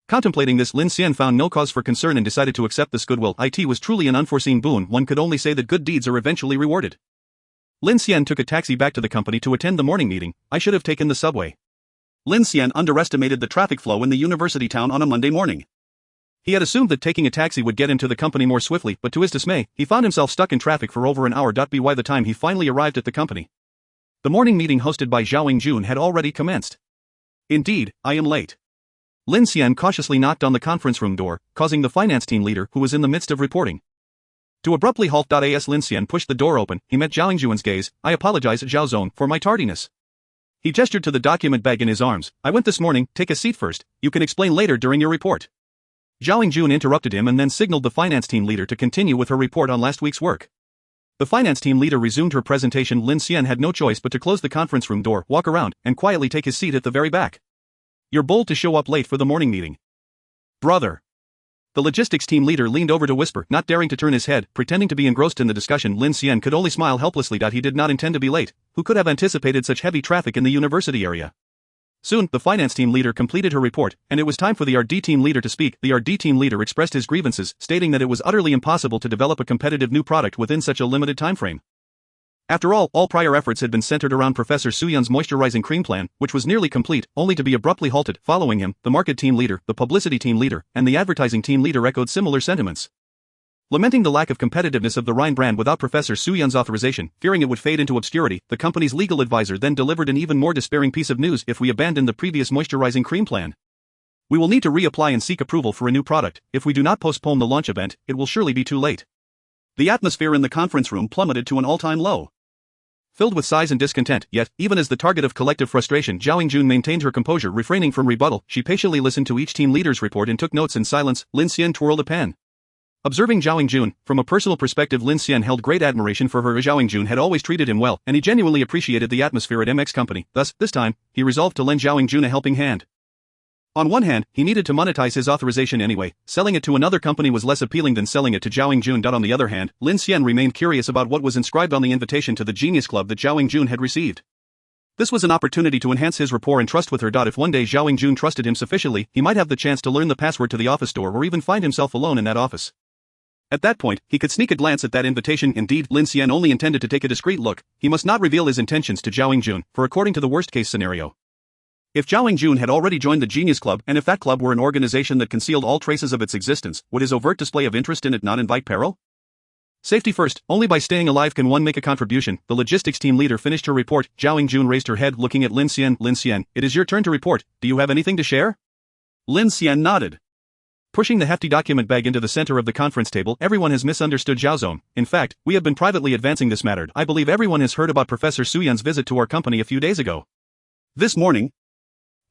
Contemplating this, Lin Xian found no cause for concern and decided to accept this goodwill. It was truly an unforeseen boon. One could only say that good deeds are eventually rewarded. Lin Xian took a taxi back to the company to attend the morning meeting. "I should have taken the subway." Lin Xian underestimated the traffic flow in the university town on a Monday morning. He had assumed that taking a taxi would get him to the company more swiftly, but to his dismay, he found himself stuck in traffic for over an hour. By the time he finally arrived at the company, the morning meeting hosted by Zhao Jun had already commenced. "Indeed, I am late." Lin Xian cautiously knocked on the conference room door, causing the finance team leader, who was in the midst of reporting, to abruptly halt. As Lin Xian pushed the door open, he met Zhao Jun's gaze. "I apologize, Zhao Zone, for my tardiness." He gestured to the document bag in his arms. "I went this morning. Take a seat first. You can explain later during your report." Zhao Jun interrupted him and then signaled the finance team leader to continue with her report on last week's work. The finance team leader resumed her presentation. Lin Xian had no choice but to close the conference room door, walk around, and quietly take his seat at the very back. "You're bold to show up late for the morning meeting, brother." The logistics team leader leaned over to whisper, not daring to turn his head, pretending to be engrossed in the discussion. Lin Xian could only smile helplessly. He did not intend to be late. Who could have anticipated such heavy traffic in the university area? Soon, the finance team leader completed her report, and it was time for the R&D team leader to speak. The R&D team leader expressed his grievances, stating that it was utterly impossible to develop a competitive new product within such a limited time frame. After all prior efforts had been centered around Professor Su Yun's moisturizing cream plan, which was nearly complete, only to be abruptly halted. Following him, the market team leader, the publicity team leader, and the advertising team leader echoed similar sentiments. Lamenting the lack of competitiveness of the Rhine brand without Professor Su Yun's authorization, fearing it would fade into obscurity, the company's legal advisor then delivered an even more despairing piece of news: if we abandon the previous moisturizing cream plan, We will need to reapply and seek approval for a new product. If we do not postpone the launch event, it will surely be too late. The atmosphere in the conference room plummeted to an all-time low. Filled with sighs and discontent, yet, even as the target of collective frustration, Zhao Yingjun maintained her composure, refraining from rebuttal. She patiently listened to each team leader's report and took notes in silence. Lin Xian twirled a pen. Observing Zhao Yingjun, from a personal perspective, Lin Xian held great admiration for her. Zhao Yingjun had always treated him well, and he genuinely appreciated the atmosphere at MX Company. Thus, this time, he resolved to lend Zhao Yingjun a helping hand. On one hand, he needed to monetize his authorization anyway. Selling it to another company was less appealing than selling it to Zhao Yingjun. On the other hand, Lin Xian remained curious about what was inscribed on the invitation to the Genius Club that Zhao Yingjun had received. This was an opportunity to enhance his rapport and trust with her. If one day Zhao Yingjun trusted him sufficiently, he might have the chance to learn the password to the office door or even find himself alone in that office. At that point, he could sneak a glance at that invitation. Indeed, Lin Xian only intended to take a discreet look. He must not reveal his intentions to Zhao Yingjun, for according to the worst-case scenario, if Zhao Yingjun had already joined the Genius Club, and if that club were an organization that concealed all traces of its existence, would his overt display of interest in it not invite peril? Safety first. Only by staying alive can one make a contribution. The logistics team leader finished her report. Zhao Yingjun raised her head, looking at Lin Xian. Lin Xian, it is your turn to report. Do you have anything to share? Lin Xian nodded. Pushing the hefty document bag into the center of the conference table, everyone has misunderstood Zhao Zong. In fact, we have been privately advancing this matter. I believe everyone has heard about Professor Su Yun's visit to our company a few days ago. This morning,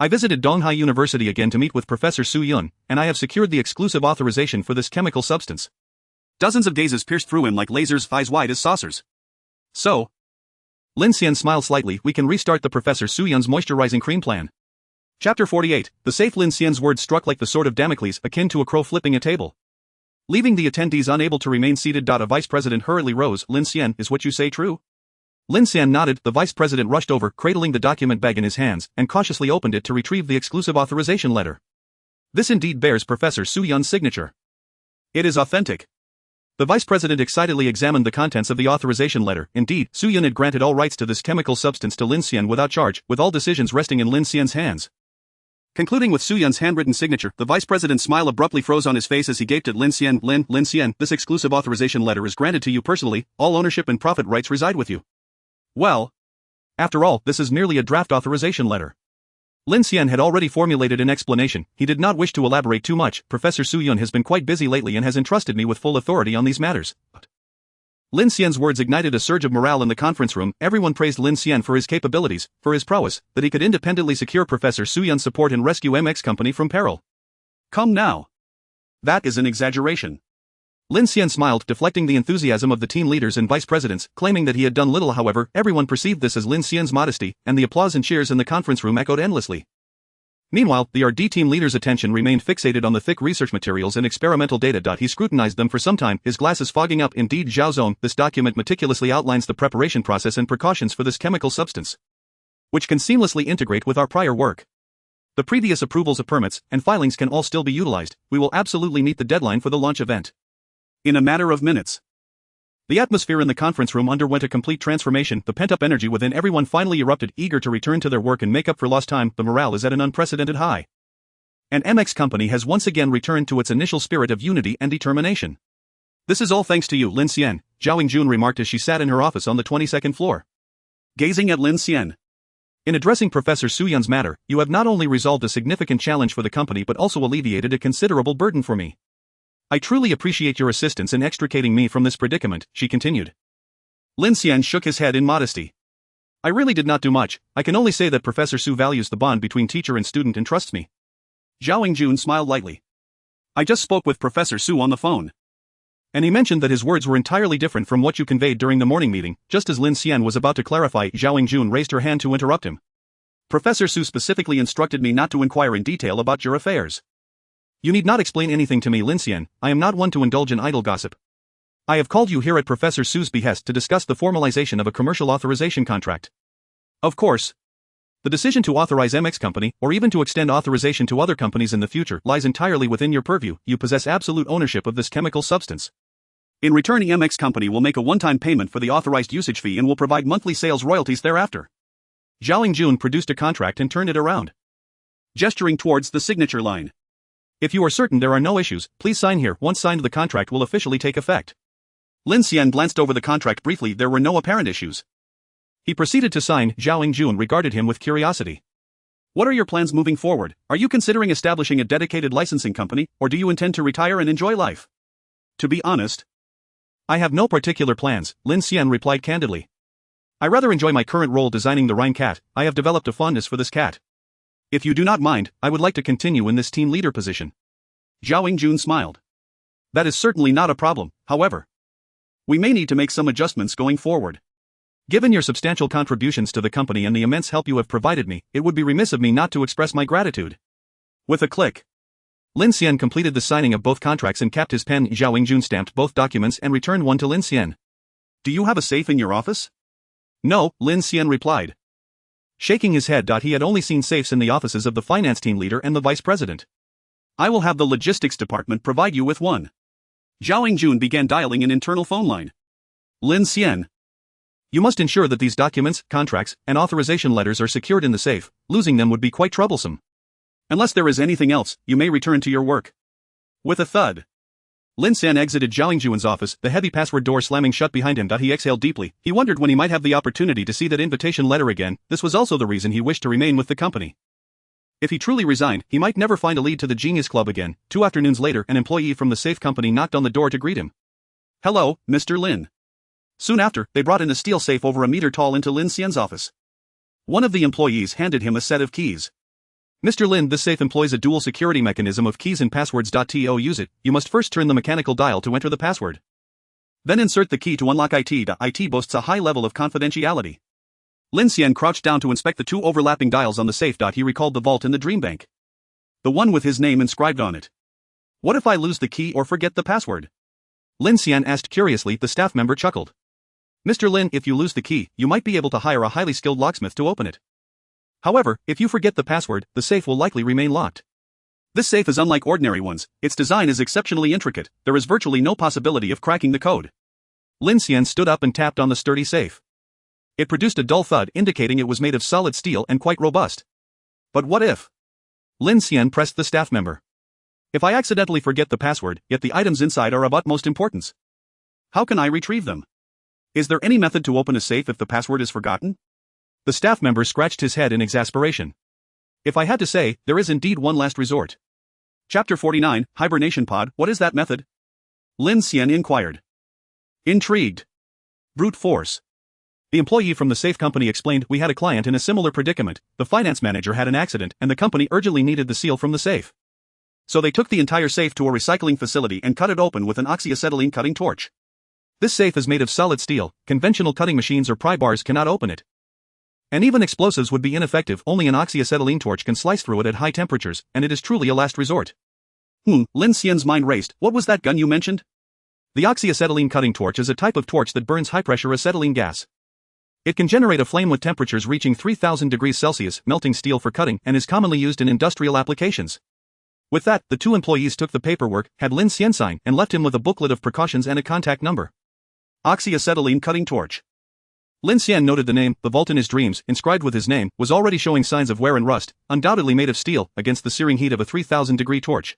I visited Donghai University again to meet with Professor Su Yun, and I have secured the exclusive authorization for this chemical substance. Dozens of gazes pierced through him like lasers, eyes wide as saucers. So, Lin Xian smiled slightly. We can restart the Professor Su Yun's moisturizing cream plan. Chapter 48. The safe. Lin Xian's words struck like the sword of Damocles, akin to a crow flipping a table. Leaving the attendees unable to remain seated. A vice president hurriedly rose. Lin Xian, is what you say true? Lin Xian nodded. The vice president rushed over, cradling the document bag in his hands, and cautiously opened it to retrieve the exclusive authorization letter. This indeed bears Professor Su Yun's signature. It is authentic. The vice president excitedly examined the contents of the authorization letter. Indeed, Su Yun had granted all rights to this chemical substance to Lin Xian without charge, with all decisions resting in Lin Xian's hands. Concluding with Su Yun's handwritten signature, the vice president's smile abruptly froze on his face as he gaped at Lin Xian. Lin Xian, this exclusive authorization letter is granted to you personally. All ownership and profit rights reside with you. Well, after all, this is merely a draft authorization letter. Lin Xian had already formulated an explanation. He did not wish to elaborate too much. Professor Su Yun has been quite busy lately and has entrusted me with full authority on these matters. Lin Xian's words ignited a surge of morale in the conference room. Everyone praised Lin Xian for his capabilities, for his prowess, that he could independently secure Professor Su Yun's support and rescue MX Company from peril. Come now. That is an exaggeration. Lin Xian smiled, deflecting the enthusiasm of the team leaders and vice presidents, claiming that he had done little. However, everyone perceived this as Lin Xian's modesty, and the applause and cheers in the conference room echoed endlessly. Meanwhile, the RD team leader's attention remained fixated on the thick research materials and experimental data. He scrutinized them for some time, his glasses fogging up. Indeed, Zhao Zong, this document meticulously outlines the preparation process and precautions for this chemical substance, which can seamlessly integrate with our prior work. The previous approvals of permits and filings can all still be utilized. We will absolutely meet the deadline for the launch event in a matter of minutes. The atmosphere in the conference room underwent a complete transformation. The pent-up energy within everyone finally erupted, eager to return to their work and make up for lost time. The morale is at an unprecedented high. And MX Company has once again returned to its initial spirit of unity and determination. This is all thanks to you, Lin Xian, Zhao Yingjun remarked as she sat in her office on the 22nd floor. Gazing at Lin Xian. In addressing Professor Su Yun's matter, you have not only resolved a significant challenge for the company but also alleviated a considerable burden for me. I truly appreciate your assistance in extricating me from this predicament, she continued. Lin Xian shook his head in modesty. I really did not do much. I can only say that Professor Su values the bond between teacher and student and trusts me. Zhao Yingjun smiled lightly. I just spoke with Professor Su on the phone, and he mentioned that his words were entirely different from what you conveyed during the morning meeting. Just as Lin Xian was about to clarify, Zhao Yingjun raised her hand to interrupt him. Professor Su specifically instructed me not to inquire in detail about your affairs. You need not explain anything to me, Lin Xian. I am not one to indulge in idle gossip. I have called you here at Professor Su's behest to discuss the formalization of a commercial authorization contract. Of course, the decision to authorize MX Company, or even to extend authorization to other companies in the future, lies entirely within your purview. You possess absolute ownership of this chemical substance. In return, MX Company will make a one-time payment for the authorized usage fee and will provide monthly sales royalties thereafter. Zhao Yingjun produced a contract and turned it around, gesturing towards the signature line. If you are certain there are no issues, please sign here. Once signed, the contract will officially take effect. Lin Xian glanced over the contract briefly. There were no apparent issues. He proceeded to sign. Zhao Yingjun regarded him with curiosity. What are your plans moving forward? Are you considering establishing a dedicated licensing company, or do you intend to retire and enjoy life? To be honest, I have no particular plans, Lin Xian replied candidly. I rather enjoy my current role designing the Rhine cat. I have developed a fondness for this cat. If you do not mind, I would like to continue in this team leader position. Zhao Yingjun smiled. That is certainly not a problem, however. We may need to make some adjustments going forward. Given your substantial contributions to the company and the immense help you have provided me, it would be remiss of me not to express my gratitude. With a click, Lin Xian completed the signing of both contracts and capped his pen. Zhao Yingjun stamped both documents and returned one to Lin Xian. Do you have a safe in your office? No, Lin Xian replied. Shaking his head. He had only seen safes in the offices of the finance team leader and the vice president. I will have the logistics department provide you with one. Zhao Yingjun began dialing an internal phone line. Lin Xian. You must ensure that these documents, contracts, and authorization letters are secured in the safe. Losing them would be quite troublesome. Unless there is anything else, you may return to your work. With a thud, Lin Xian exited Zhao Yingjun's office, the heavy password door slamming shut behind him. He exhaled deeply. He wondered when he might have the opportunity to see that invitation letter again. This was also the reason he wished to remain with the company. If he truly resigned, he might never find a lead to the Genius Club again. 2 afternoons later, an employee from the safe company knocked on the door to greet him. Hello, Mr. Lin. Soon after, they brought in a steel safe over a meter tall into Lin Xian's office. One of the employees handed him a set of keys. Mr. Lin, this safe employs a dual security mechanism of keys and passwords. To use it, you must first turn the mechanical dial to enter the password. Then insert the key to unlock it. It boasts a high level of confidentiality. Lin Xian crouched down to inspect the 2 overlapping dials on the safe. He recalled the vault in the dream bank. The one with his name inscribed on it. What if I lose the key or forget the password? Lin Xian asked curiously. The staff member chuckled. Mr. Lin, if you lose the key, you might be able to hire a highly skilled locksmith to open it. However, if you forget the password, the safe will likely remain locked. This safe is unlike ordinary ones. Its design is exceptionally intricate. There is virtually no possibility of cracking the code. Lin Xian stood up and tapped on the sturdy safe. It produced a dull thud, indicating it was made of solid steel and quite robust. But what if? Lin Xian pressed the staff member. If I accidentally forget the password, yet the items inside are of utmost importance, how can I retrieve them? Is there any method to open a safe if the password is forgotten? The staff member scratched his head in exasperation. If I had to say, there is indeed one last resort. Chapter 49, Hibernation Pod. What is that method? Lin Xian inquired. Intrigued. Brute force. The employee from the safe company explained. We had a client in a similar predicament. The finance manager had an accident and the company urgently needed the seal from the safe. So they took the entire safe to a recycling facility and cut it open with an oxyacetylene cutting torch. This safe is made of solid steel. Conventional cutting machines or pry bars cannot open it. And even explosives would be ineffective. Only an oxyacetylene torch can slice through it at high temperatures, and it is truly a last resort. Lin Xian's mind raced. What was that gun you mentioned? The oxyacetylene cutting torch is a type of torch that burns high-pressure acetylene gas. It can generate a flame with temperatures reaching 3000 degrees Celsius, melting steel for cutting, and is commonly used in industrial applications. With that, the 2 employees took the paperwork, had Lin Xian sign, and left him with a booklet of precautions and a contact number. Oxyacetylene cutting torch. Lin Xian noted the name. The vault in his dreams, inscribed with his name, was already showing signs of wear and rust, undoubtedly made of steel, against the searing heat of a 3000-degree torch.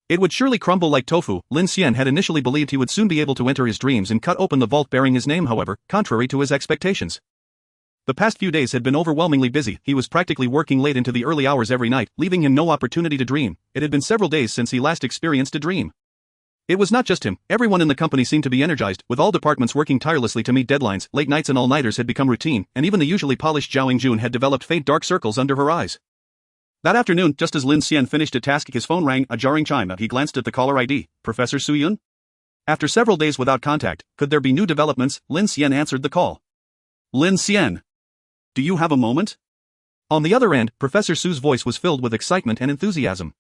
It would surely crumble like tofu. Lin Xian had initially believed he would soon be able to enter his dreams and cut open the vault bearing his name. However, contrary to his expectations, the past few days had been overwhelmingly busy. He was practically working late into the early hours every night, leaving him no opportunity to dream. It had been several days since he last experienced a dream. It was not just him. Everyone in the company seemed to be energized, with all departments working tirelessly to meet deadlines. Late nights and all-nighters had become routine, and even the usually polished Zhao Yingjun had developed faint dark circles under her eyes. That afternoon, just as Lin Xian finished a task, his phone rang, a jarring chime. He glanced at the caller ID. Professor Su Yun? After several days without contact, could there be new developments? Lin Xian answered the call. Lin Xian. Do you have a moment? On the other end, Professor Su's voice was filled with excitement and enthusiasm.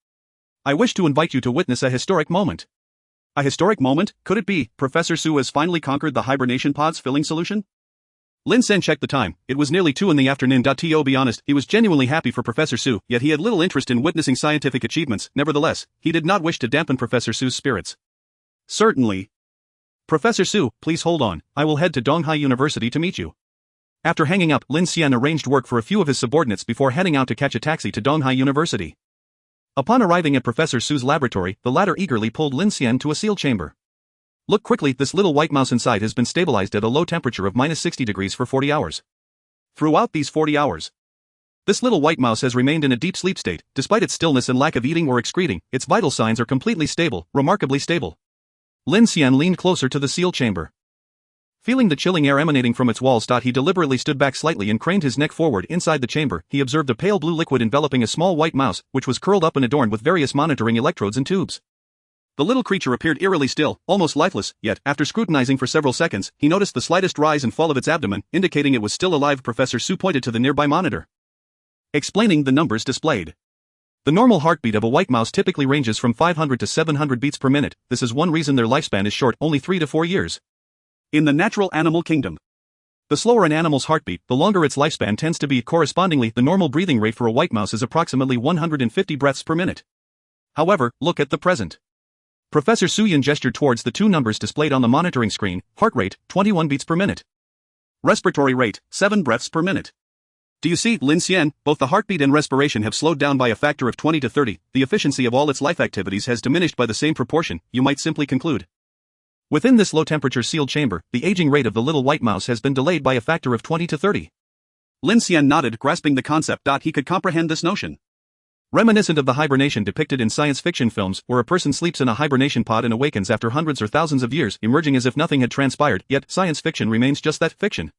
I wish to invite you to witness a historic moment. A historic moment? Could it be Professor Su has finally conquered the hibernation pod's filling solution? Lin Xian checked the time. It was nearly 2 in the afternoon. To be honest, he was genuinely happy for Professor Su, yet he had little interest in witnessing scientific achievements. Nevertheless, he did not wish to dampen Professor Su's spirits. Certainly. Professor Su, please hold on. I will head to Donghai University to meet you. After hanging up, Lin Xian arranged work for a few of his subordinates before heading out to catch a taxi to Donghai University. Upon arriving at Professor Su's laboratory, the latter eagerly pulled Lin Xian to a sealed chamber. Look quickly, this little white mouse inside has been stabilized at a low temperature of -60 degrees for 40 hours. Throughout these 40 hours, This little white mouse has remained in a deep sleep state, despite its stillness and lack of eating or excreting. Its vital signs are completely stable, remarkably stable. Lin Xian leaned closer to the seal chamber. Feeling the chilling air emanating from its walls. He deliberately stood back slightly and craned his neck forward. Inside the chamber, he observed a pale blue liquid enveloping a small white mouse, which was curled up and adorned with various monitoring electrodes and tubes. The little creature appeared eerily still, almost lifeless, yet, after scrutinizing for several seconds, he noticed the slightest rise and fall of its abdomen, indicating it was still alive. Professor Su pointed to the nearby monitor, explaining the numbers displayed. The normal heartbeat of a white mouse typically ranges from 500 to 700 beats per minute. This is one reason their lifespan is short, only 3 to 4 years. In the natural animal kingdom, the slower an animal's heartbeat, the longer its lifespan tends to be. Correspondingly, the normal breathing rate for a white mouse is approximately 150 breaths per minute. However, look at the present. Professor Suyin gestured towards the two numbers displayed on the monitoring screen. Heart rate, 21 beats per minute. Respiratory rate, 7 breaths per minute. Do you see, Lin Xian, both the heartbeat and respiration have slowed down by a factor of 20 to 30. The efficiency of all its life activities has diminished by the same proportion, you might simply conclude. Within this low-temperature sealed chamber, the aging rate of the little white mouse has been delayed by a factor of 20 to 30. Lin Xian nodded, grasping the concept. He could comprehend this notion. Reminiscent of the hibernation depicted in science fiction films, where a person sleeps in a hibernation pod and awakens after hundreds or thousands of years, emerging as if nothing had transpired, yet science fiction remains just that, fiction.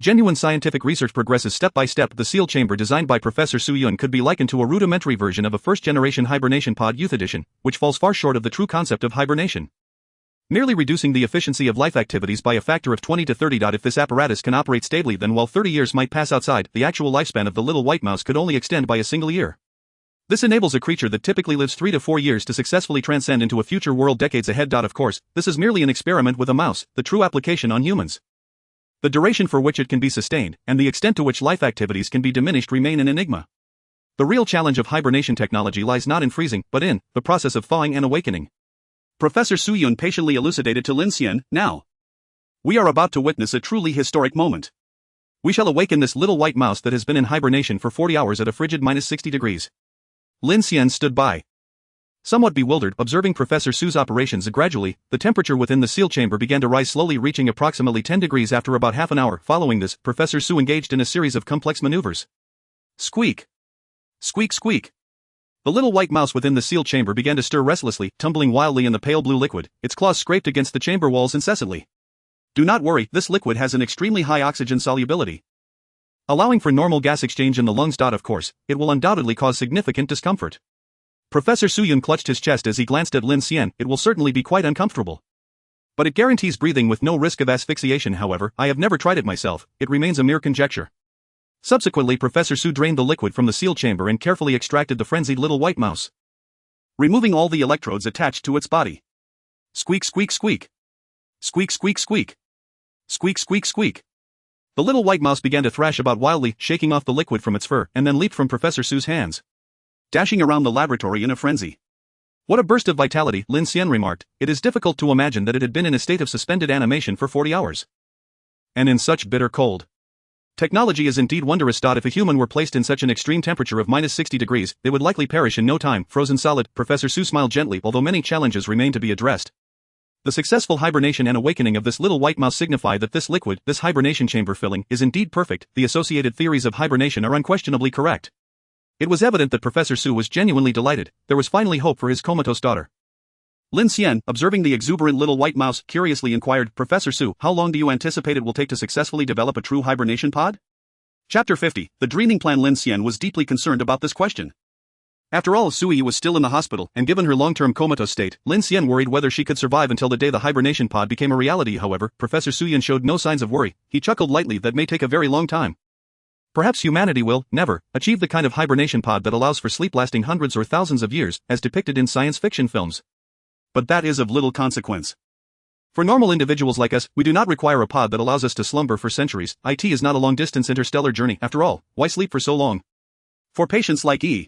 Genuine scientific research progresses step by step. The sealed chamber designed by Professor Su Yun could be likened to a rudimentary version of a first-generation hibernation pod youth edition, which falls far short of the true concept of hibernation, merely reducing the efficiency of life activities by a factor of 20 to 30. If this apparatus can operate stably, then while 30 years might pass outside, the actual lifespan of the little white mouse could only extend by a single year. This enables a creature that typically lives 3 to 4 years to successfully transcend into a future world decades ahead. Of course, this is merely an experiment with a mouse. The true application on humans, the duration for which it can be sustained, and the extent to which life activities can be diminished remain an enigma. The real challenge of hibernation technology lies not in freezing, but in the process of thawing and awakening. Professor Su Yun patiently elucidated to Lin Xian. Now, we are about to witness a truly historic moment. We shall awaken this little white mouse that has been in hibernation for 40 hours at a frigid -60 degrees. Lin Xian stood by, somewhat bewildered, observing Professor Su's operations. Gradually, the temperature within the seal chamber began to rise slowly, reaching approximately 10 degrees after about half an hour. Following this, Professor Su engaged in a series of complex maneuvers. Squeak! Squeak squeak! The little white mouse within the sealed chamber began to stir restlessly, tumbling wildly in the pale blue liquid. Its claws scraped against the chamber walls incessantly. Do not worry, this liquid has an extremely high oxygen solubility, allowing for normal gas exchange in the lungs. Of course, it will undoubtedly cause significant discomfort. Professor Su Yun clutched his chest as he glanced at Lin Xian. It will certainly be quite uncomfortable, but it guarantees breathing with no risk of asphyxiation. However, I have never tried it myself. It remains a mere conjecture. Subsequently, Professor Su drained the liquid from the sealed chamber and carefully extracted the frenzied little white mouse, removing all the electrodes attached to its body. Squeak squeak squeak! Squeak squeak squeak! Squeak squeak squeak! The little white mouse began to thrash about wildly, shaking off the liquid from its fur, and then leaped from Professor Su's hands, dashing around the laboratory in a frenzy. What a burst of vitality, Lin Xian remarked. It is difficult to imagine that it had been in a state of suspended animation for 40 hours. And in such bitter cold. Technology is indeed wondrous. If a human were placed in such an extreme temperature of -60 degrees, they would likely perish in no time, frozen solid. Professor Su smiled gently. Although many challenges remain to be addressed, the successful hibernation and awakening of this little white mouse signify that this liquid, this hibernation chamber filling, is indeed perfect. The associated theories of hibernation are unquestionably correct. It was evident that Professor Su was genuinely delighted. There was finally hope for his comatose daughter. Lin Xian, observing the exuberant little white mouse, curiously inquired, Professor Su, how long do you anticipate it will take to successfully develop a true hibernation pod? Chapter 50, The Dreaming Plan. Lin Xian was deeply concerned about this question. After all, Sui was still in the hospital, and given her long-term comatose state, Lin Xian worried whether she could survive until the day the hibernation pod became a reality. However, Professor Su Yun showed no signs of worry. He chuckled lightly. That may take a very long time. Perhaps humanity will, never, achieve the kind of hibernation pod that allows for sleep lasting hundreds or thousands of years, as depicted in science fiction films. But that is of little consequence. For normal individuals like us, we do not require a pod that allows us to slumber for centuries. It is not a long-distance interstellar journey. After all, why sleep for so long? For patients like E,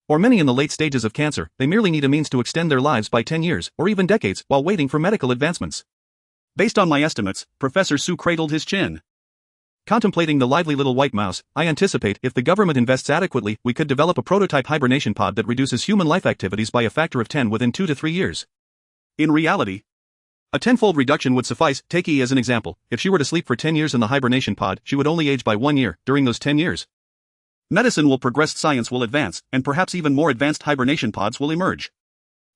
or many in the late stages of cancer, they merely need a means to extend their lives by 10 years, or even decades, while waiting for medical advancements. Based on my estimates, Professor Su cradled his chin, contemplating the lively little white mouse. I anticipate, if the government invests adequately, we could develop a prototype hibernation pod that reduces human life activities by a factor of 10 within 2 to 3 years. In reality, a tenfold reduction would suffice. Take E as an example. If she were to sleep for 10 years in the hibernation pod, she would only age by 1 year. During those 10 years, Medicine will progress, science will advance, and perhaps even more advanced hibernation pods will emerge.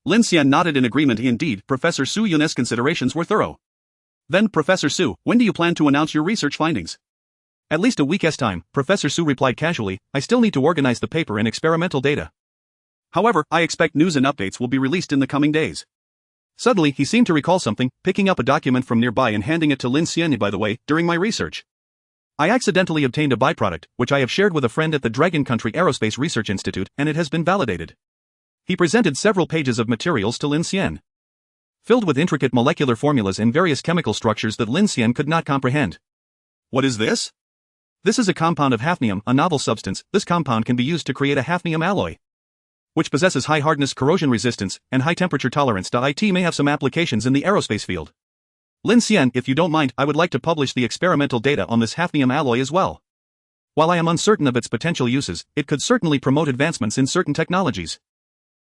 Lin Xian nodded in agreement. Indeed, Professor Su Yun's considerations were thorough. Then, Professor Su, when do you plan to announce your research findings? At least a week's time, Professor Su replied casually. I still need to organize the paper and experimental data. However, I expect news and updates will be released in the coming days. Suddenly, he seemed to recall something, picking up a document from nearby and handing it to Lin Xian. By the way, during my research, I accidentally obtained a byproduct, which I have shared with a friend at the Dragon Country Aerospace Research Institute, and it has been validated. He presented several pages of materials to Lin Xian, filled with intricate molecular formulas and various chemical structures that Lin Xian could not comprehend. What is this? This is a compound of hafnium, a novel substance. This compound can be used to create a hafnium alloy, which possesses high hardness, corrosion resistance, and high temperature tolerance. It may have some applications in the aerospace field. Lin Xian, if you don't mind, I would like to publish the experimental data on this hafnium alloy as well. While I am uncertain of its potential uses, it could certainly promote advancements in certain technologies.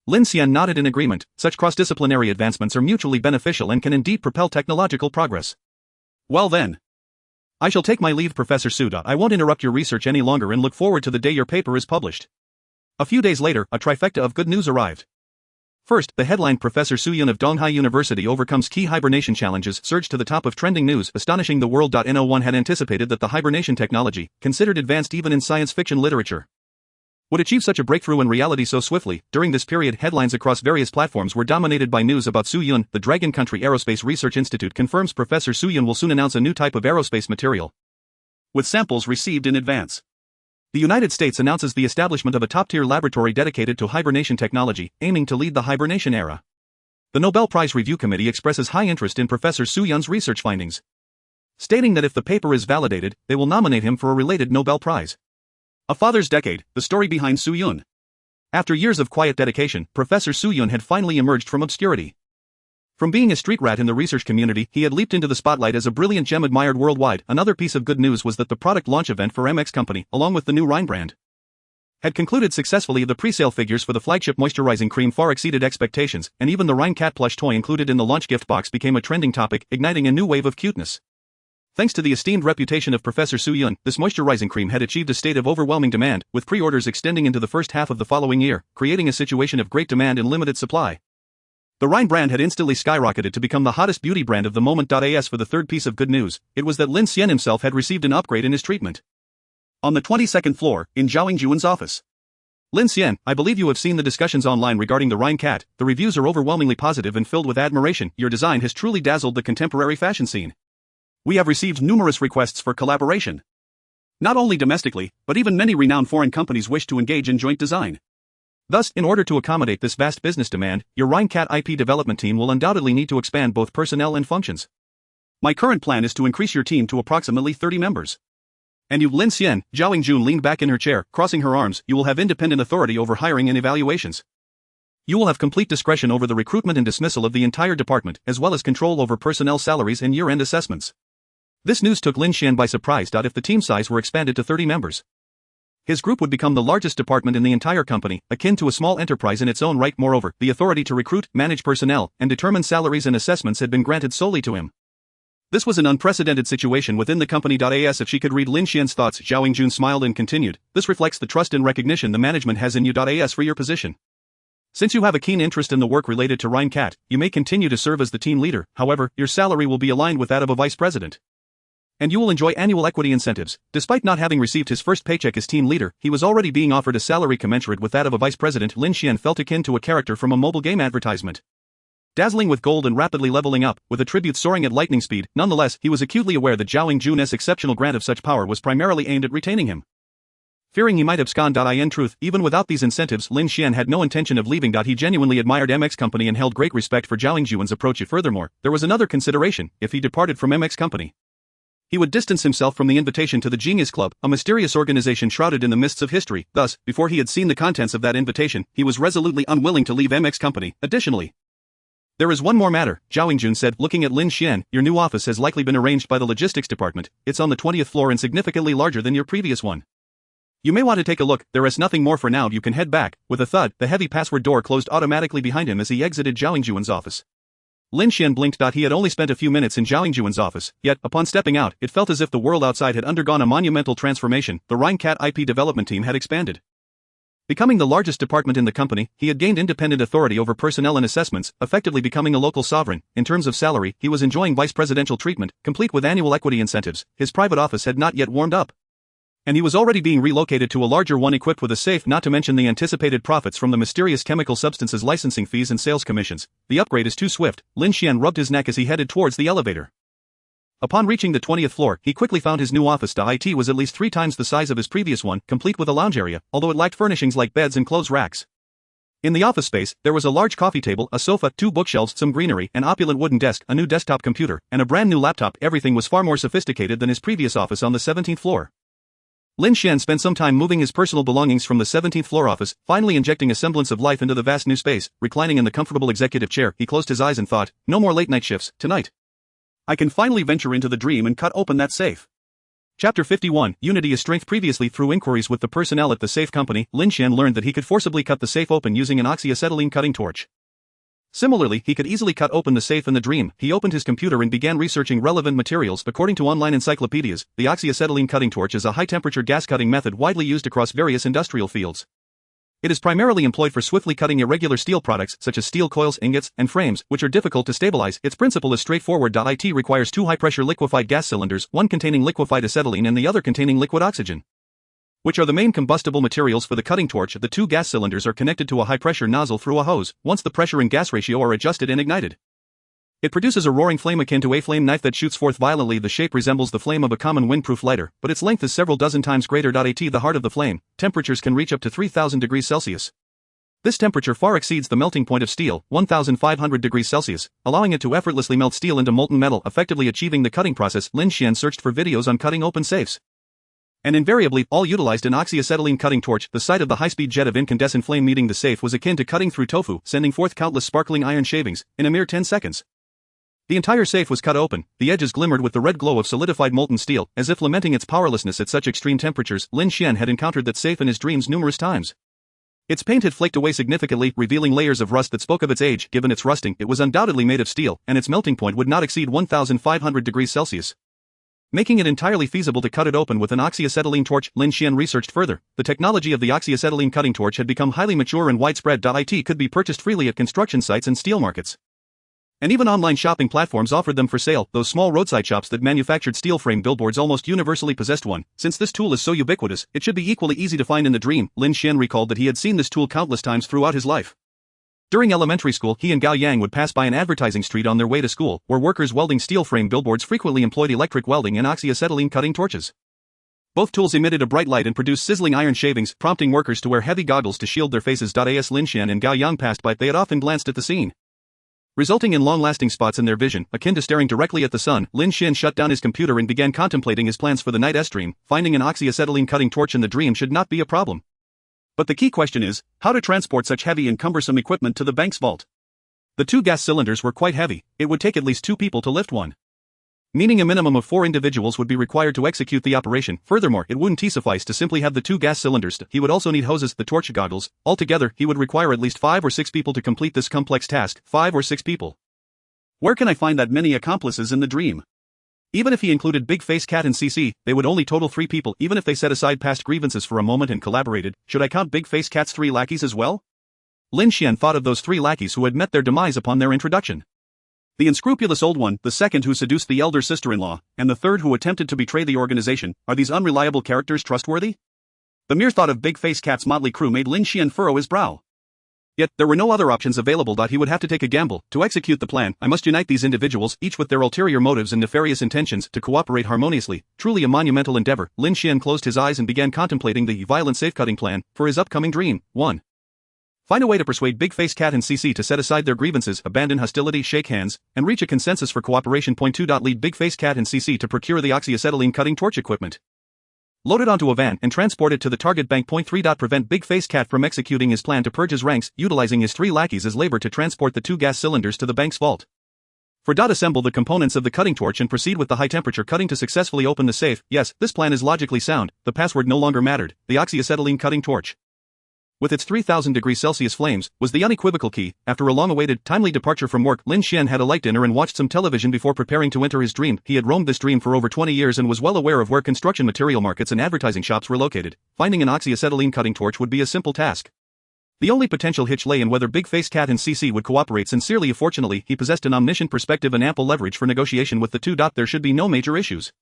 Lin Xian nodded in agreement. Such cross-disciplinary advancements are mutually beneficial and can indeed propel technological progress. Well then, I shall take my leave, Professor Su. I won't interrupt your research any longer and look forward to the day your paper is published. A few days later, a trifecta of good news arrived. First, the headline: Professor Su Yun of Donghai University overcomes key hibernation challenges, surged to the top of trending news, astonishing the world. No one had anticipated that the hibernation technology, considered advanced even in science fiction literature, would achieve such a breakthrough in reality so swiftly. During this period, headlines across various platforms were dominated by news about Su Yun. The Dragon Country Aerospace Research Institute confirms Professor Su Yun will soon announce a new type of aerospace material, with samples received in advance. The United States announces the establishment of a top-tier laboratory dedicated to hibernation technology, aiming to lead the hibernation era. The Nobel Prize Review Committee expresses high interest in Professor Su Yun's research findings, stating that if the paper is validated, they will nominate him for a related Nobel Prize. A Father's Decade, the story behind Su Yun. After years of quiet dedication, Professor Su Yun had finally emerged from obscurity. From being a street rat in the research community, he had leaped into the spotlight as a brilliant gem admired worldwide. Another piece of good news was that the product launch event for MX Company, along with the new Rhine brand, had concluded successfully. The pre-sale figures for the flagship moisturizing cream far exceeded expectations, and even the Rhine cat plush toy included in the launch gift box became a trending topic, igniting a new wave of cuteness. Thanks to the esteemed reputation of Professor Su Yun, this moisturizing cream had achieved a state of overwhelming demand, with pre-orders extending into the first half of the following year, creating a situation of great demand and limited supply. The Rhine brand had instantly skyrocketed to become the hottest beauty brand of the moment. As for the third piece of good news, it was that Lin Xian himself had received an upgrade in his treatment. On the 22nd floor, in Zhao Yingjuan's office. Lin Xian, I believe you have seen the discussions online regarding the Rhine cat. The reviews are overwhelmingly positive and filled with admiration. Your design has truly dazzled the contemporary fashion scene. We have received numerous requests for collaboration. Not only domestically, but even many renowned foreign companies wish to engage in joint design. Thus, in order to accommodate this vast business demand, your Rhine Cat IP development team will undoubtedly need to expand both personnel and functions. My current plan is to increase your team to approximately 30 members. And you, Lin Xian, Zhao Yingjun leaned back in her chair, crossing her arms. You will have independent authority over hiring and evaluations. You will have complete discretion over the recruitment and dismissal of the entire department, as well as control over personnel salaries and year-end assessments. This news took Lin Xian by surprise. If the team size were expanded to 30 members, his group would become the largest department in the entire company, akin to a small enterprise in its own right. Moreover, the authority to recruit, manage personnel, and determine salaries and assessments had been granted solely to him. This was an unprecedented situation within the company. As if she could read Lin Xian's thoughts, Zhao Yingjun smiled and continued, this reflects the trust and recognition the management has in you. As for your position, since you have a keen interest in the work related to Rhine Cat, you may continue to serve as the team leader. However, your salary will be aligned with that of a vice president, and you will enjoy annual equity incentives. Despite not having received his first paycheck as team leader, he was already being offered a salary commensurate with that of a vice president. Lin Xian felt akin to a character from a mobile game advertisement, dazzling with gold and rapidly leveling up, with attributes soaring at lightning speed. Nonetheless, he was acutely aware that Zhao Yingjun's exceptional grant of such power was primarily aimed at retaining him, fearing he might abscond. In truth, even without these incentives, Lin Xian had no intention of leaving. He genuinely admired MX Company and held great respect for Zhao Yingjun's approach. Furthermore, there was another consideration: if he departed from MX Company, he would distance himself from the invitation to the Genius Club, a mysterious organization shrouded in the mists of history. Thus, before he had seen the contents of that invitation, he was resolutely unwilling to leave MX Company. Additionally, there is one more matter, Zhao Yingjun said, looking at Lin Xian. Your new office has likely been arranged by the logistics department. It's on the 20th floor and significantly larger than your previous one. You may want to take a look. There is nothing more for now. You can head back. With a thud, the heavy password door closed automatically behind him as he exited Zhao Yingjun's office. Lin Xian blinked. He had only spent a few minutes in Zhao Yingjuan's office, yet, upon stepping out, it felt as if the world outside had undergone a monumental transformation. The Rhine Cat IP development team had expanded. Becoming the largest department in the company, he had gained independent authority over personnel and assessments, effectively becoming a local sovereign. In terms of salary, he was enjoying vice presidential treatment, complete with annual equity incentives. His private office had not yet warmed up, and he was already being relocated to a larger one equipped with a safe, not to mention the anticipated profits from the mysterious chemical substances licensing fees and sales commissions. The upgrade is too swift. Lin Xian rubbed his neck as he headed towards the elevator. Upon reaching the 20th floor, he quickly found his new office. It was at least 3 times the size of his previous one, complete with a lounge area, although it lacked furnishings like beds and clothes racks. In the office space, there was a large coffee table, a sofa, 2 bookshelves, some greenery, an opulent wooden desk, a new desktop computer, and a brand new laptop. Everything was far more sophisticated than his previous office on the 17th floor. Lin Xian spent some time moving his personal belongings from the 17th floor office, finally injecting a semblance of life into the vast new space. Reclining in the comfortable executive chair, he closed his eyes and thought, no more late night shifts, tonight I can finally venture into the dream and cut open that safe. Chapter 51, Unity is Strength. Previously, through inquiries with the personnel at the safe company, Lin Xian learned that he could forcibly cut the safe open using an oxyacetylene cutting torch. Similarly, he could easily cut open the safe in the dream. He opened his computer and began researching relevant materials. According to online encyclopedias, the oxyacetylene cutting torch is a high-temperature gas-cutting method widely used across various industrial fields. It is primarily employed for swiftly cutting irregular steel products such as steel coils, ingots, and frames, which are difficult to stabilize. Its principle is straightforward. It requires 2 high-pressure liquefied gas cylinders, one containing liquefied acetylene and the other containing liquid oxygen, which are the main combustible materials for the cutting torch. The 2 gas cylinders are connected to a high-pressure nozzle through a hose. Once the pressure and gas ratio are adjusted and ignited, it produces a roaring flame akin to a flame knife that shoots forth violently. The shape resembles the flame of a common windproof lighter, but its length is several dozen times greater. At the heart of the flame, temperatures can reach up to 3,000 degrees Celsius. This temperature far exceeds the melting point of steel, 1,500 degrees Celsius, allowing it to effortlessly melt steel into molten metal, effectively achieving the cutting process. Lin Xian searched for videos on cutting open safes, and invariably, all utilized an oxyacetylene cutting torch. The sight of the high-speed jet of incandescent flame meeting the safe was akin to cutting through tofu, sending forth countless sparkling iron shavings, in a mere 10 seconds. The entire safe was cut open, the edges glimmered with the red glow of solidified molten steel, as if lamenting its powerlessness at such extreme temperatures. Lin Xian had encountered that safe in his dreams numerous times. Its paint had flaked away significantly, revealing layers of rust that spoke of its age. Given its rusting, it was undoubtedly made of steel, and its melting point would not exceed 1,500 degrees Celsius, making it entirely feasible to cut it open with an oxyacetylene torch. Lin Xian researched further. The technology of the oxyacetylene cutting torch had become highly mature and widespread. It could be purchased freely at construction sites and steel markets, and even online shopping platforms offered them for sale. Those small roadside shops that manufactured steel frame billboards almost universally possessed one. Since this tool is so ubiquitous, it should be equally easy to find in the dream. Lin Xian recalled that he had seen this tool countless times throughout his life. During elementary school, he and Gao Yang would pass by an advertising street on their way to school, where workers welding steel frame billboards frequently employed electric welding and oxyacetylene cutting torches. Both tools emitted a bright light and produced sizzling iron shavings, prompting workers to wear heavy goggles to shield their faces. As Lin Xian and Gao Yang passed by, they had often glanced at the scene, resulting in long-lasting spots in their vision, akin to staring directly at the sun. Lin Xian shut down his computer and began contemplating his plans for the night's dream. Finding an oxyacetylene cutting torch in the dream should not be a problem. But the key question is, how to transport such heavy and cumbersome equipment to the bank's vault. The 2 gas cylinders were quite heavy. It would take at least 2 people to lift one, meaning a minimum of 4 individuals would be required to execute the operation. Furthermore, it wouldn't suffice to simply have the 2 gas cylinders. He would also need hoses, the torch goggles. Altogether, he would require at least 5 or 6 people to complete this complex task. 5 or 6 people. Where can I find that many accomplices in the dream? Even if he included Big Face Cat and CC, they would only total 3 people. Even if they set aside past grievances for a moment and collaborated, should I count Big Face Cat's 3 lackeys as well? Lin Xian thought of those 3 lackeys who had met their demise upon their introduction. The unscrupulous old one, the second who seduced the elder sister-in-law, and the third who attempted to betray the organization. Are these unreliable characters trustworthy? The mere thought of Big Face Cat's motley crew made Lin Xian furrow his brow. Yet, there were no other options available. He would have to take a gamble. To execute the plan, I must unite these individuals, each with their ulterior motives and nefarious intentions, to cooperate harmoniously. Truly a monumental endeavor. Lin Xian closed his eyes and began contemplating the violent safe-cutting plan for his upcoming dream. 1. Find a way to persuade Big Face Cat and CC to set aside their grievances, abandon hostility, shake hands, and reach a consensus for cooperation. 2. Lead Big Face Cat and CC to procure the oxyacetylene cutting torch equipment, load it onto a van, and transport it to the target bank. 3. Prevent Big Face Cat from executing his plan to purge his ranks, utilizing his 3 lackeys as labor to transport the 2 gas cylinders to the bank's vault. 4. Assemble the components of the cutting torch and proceed with the high-temperature cutting to successfully open the safe. Yes, this plan is logically sound. The password no longer mattered. The oxyacetylene cutting torch. with its 3000 degrees Celsius flames, was the unequivocal key. After a long-awaited, timely departure from work, Lin Xian had a light dinner and watched some television before preparing to enter his dream. He had roamed this dream for over 20 years and was well aware of where construction material markets and advertising shops were located. Finding an oxyacetylene cutting torch would be a simple task. The only potential hitch lay in whether Big-Faced Cat and CC would cooperate sincerely. Fortunately, he possessed an omniscient perspective and ample leverage for negotiation with the two. There should be no major issues.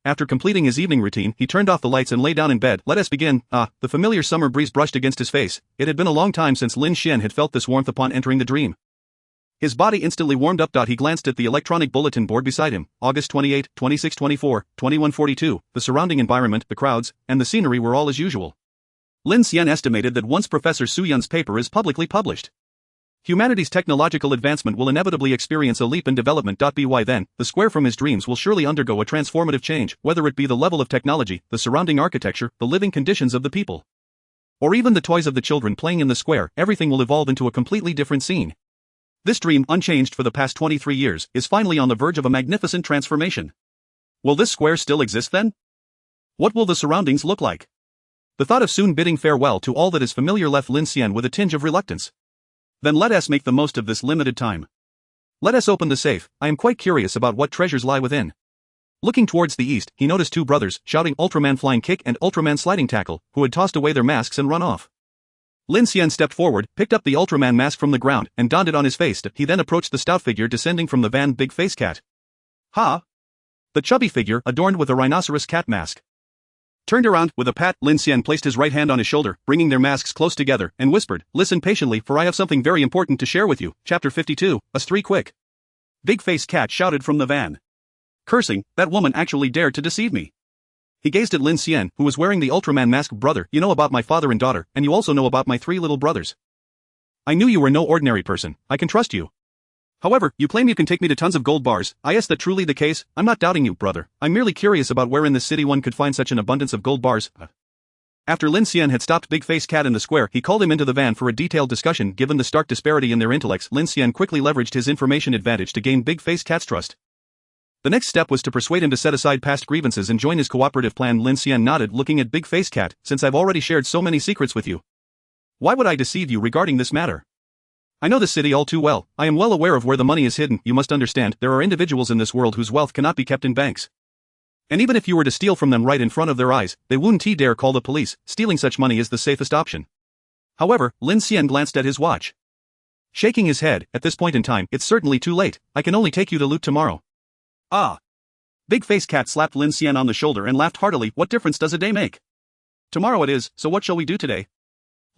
After completing his evening routine, he turned off the lights and lay down in bed. Let us begin. The familiar summer breeze brushed against his face. It had been a long time since Lin Xian had felt this warmth upon entering the dream. His body instantly warmed up. He glanced at the electronic bulletin board beside him. August 28, 2624, 2142. The surrounding environment, the crowds, and the scenery were all as usual. Lin Xian estimated that once Professor Su Yun's paper is publicly published, humanity's technological advancement will inevitably experience a leap in development. By then, the square from his dreams will surely undergo a transformative change, whether it be the level of technology, the surrounding architecture, the living conditions of the people, or even the toys of the children playing in the square. Everything will evolve into a completely different scene. This dream, unchanged for the past 23 years, is finally on the verge of a magnificent transformation. Will this square still exist then? What will the surroundings look like? The thought of soon bidding farewell to all that is familiar left Lin Xian with a tinge of reluctance. Then let us make the most of this limited time. Let us open the safe. I am quite curious about what treasures lie within. Looking towards the east, he noticed two brothers, shouting Ultraman Flying Kick and Ultraman Sliding Tackle, who had tossed away their masks and run off. Lin Xian stepped forward, picked up the Ultraman mask from the ground, and donned it on his face. He then approached the stout figure descending from the van. Big-Faced Cat. Ha! The chubby figure, adorned with a rhinoceros cat mask, turned around. With a pat, Lin Xian placed his right hand on his shoulder, bringing their masks close together, and whispered, "Listen patiently, for I have something very important to share with you." Chapter 52, Us Three Quick. Big-Faced Cat shouted from the van, cursing, "That woman actually dared to deceive me." He gazed at Lin Xian, who was wearing the Ultraman mask. "Brother, you know about my father and daughter, and you also know about my 3 little brothers. I knew you were no ordinary person. I can trust you. However, you claim you can take me to tons of gold bars. Is that truly the case? I'm not doubting you, brother. I'm merely curious about where in this city one could find such an abundance of gold bars." After Lin Xian had stopped Big-Faced Cat in the square, he called him into the van for a detailed discussion. Given the stark disparity in their intellects, Lin Xian quickly leveraged his information advantage to gain Big-Faced Cat's trust. The next step was to persuade him to set aside past grievances and join his cooperative plan. Lin Xian nodded, looking at Big-Faced Cat. "Since I've already shared so many secrets with you, why would I deceive you regarding this matter? I know the city all too well. I am well aware of where the money is hidden. You must understand, there are individuals in this world whose wealth cannot be kept in banks. And even if you were to steal from them right in front of their eyes, they wouldn't dare call the police. Stealing such money is the safest option." However, Lin Xian glanced at his watch, shaking his head. "At this point in time, it's certainly too late. I can only take you to loot tomorrow." "Ah." Big-Faced Cat slapped Lin Xian on the shoulder and laughed heartily. "What difference does a day make? Tomorrow it is, so what shall we do today?"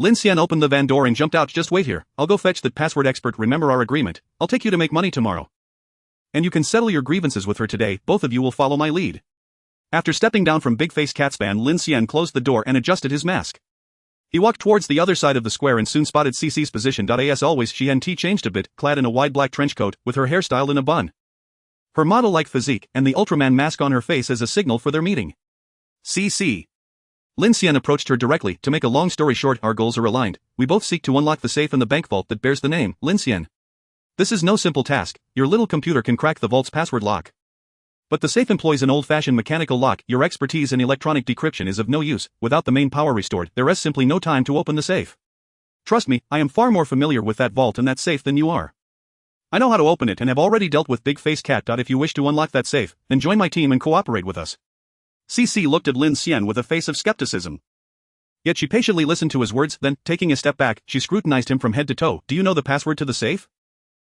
Lin Xian opened the van door and jumped out. "Just wait here. I'll go fetch the password expert. Remember our agreement. I'll take you to make money tomorrow, and you can settle your grievances with her today. Both of you will follow my lead." After stepping down from Big-Faced Cat's van, Lin Xian closed the door and adjusted his mask. He walked towards the other side of the square and soon spotted CC's position. As always, she hadn't changed a bit, clad in a wide black trench coat, with her hairstyle in a bun, her model-like physique, and the Ultraman mask on her face as a signal for their meeting. "CC." Lin Xian approached her directly. "To make a long story short, our goals are aligned. We both seek to unlock the safe in the bank vault that bears the name Lin Xian. This is no simple task. Your little computer can crack the vault's password lock, but the safe employs an old-fashioned mechanical lock. Your expertise in electronic decryption is of no use. Without the main power restored, there is simply no time to open the safe. Trust me, I am far more familiar with that vault and that safe than you are. I know how to open it and have already dealt with Big-Faced Cat. If you wish to unlock that safe, then join my team and cooperate with us." CC looked at Lin Xian with a face of skepticism. Yet she patiently listened to his words, then, taking a step back, she scrutinized him from head to toe. "Do you know the password to the safe?"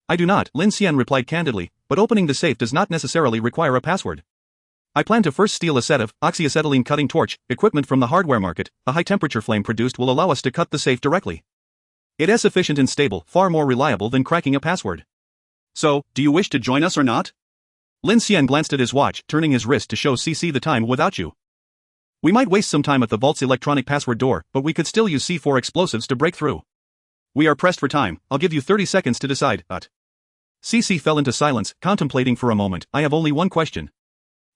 "I do not," Lin Xian replied candidly, "but opening the safe does not necessarily require a password. I plan to first steal a set of oxyacetylene cutting torch equipment from the hardware market. A high-temperature flame produced will allow us to cut the safe directly. It is efficient and stable, far more reliable than cracking a password. So, do you wish to join us or not?" Lin Xian glanced at his watch, turning his wrist to show CC the time. "Without you, we might waste some time at the vault's electronic password door, but we could still use C4 explosives to break through. We are pressed for time. I'll give you 30 seconds to decide." CC fell into silence, contemplating for a moment. "I have only one question."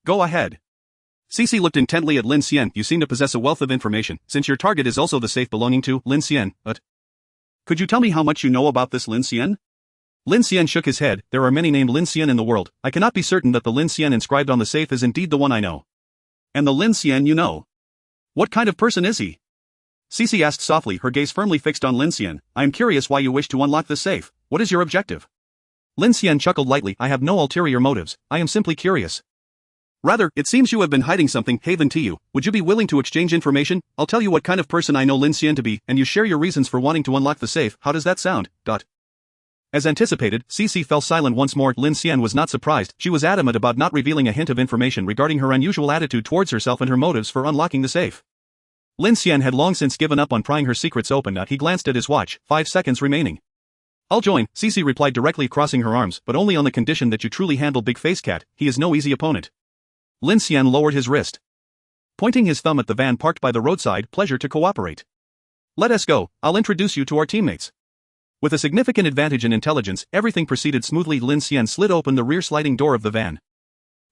"Go ahead." CC looked intently at Lin Xian. "You seem to possess a wealth of information, since your target is also the safe belonging to Lin Xian. Could you tell me how much you know about this Lin Xian?" Lin Xian shook his head. "There are many named Lin Xian in the world. I cannot be certain that the Lin Xian inscribed on the safe is indeed the one I know." "And the Lin Xian you know? What kind of person is he?" Cece asked softly, her gaze firmly fixed on Lin Xian. I am curious why you wish to unlock this safe. What is your objective? Lin Xian chuckled lightly. I have no ulterior motives, I am simply curious. Rather, it seems you have been hiding something. Haven to you. Would you be willing to exchange information? I'll tell you what kind of person I know Lin Xian to be, and you share your reasons for wanting to unlock the safe. How does that sound? As anticipated, Cece fell silent once more. Lin Xian was not surprised. She was adamant about not revealing a hint of information regarding her unusual attitude towards herself and her motives for unlocking the safe. Lin Xian had long since given up on prying her secrets open. He glanced at his watch, 5 seconds remaining. I'll join, Cece replied directly, crossing her arms, but only on the condition that you truly handle Big Face Cat. He is no easy opponent. Lin Xian lowered his wrist, pointing his thumb at the van parked by the roadside. Pleasure to cooperate. Let us go, I'll introduce you to our teammates. With a significant advantage in intelligence, everything proceeded smoothly. Lin Xian slid open the rear sliding door of the van,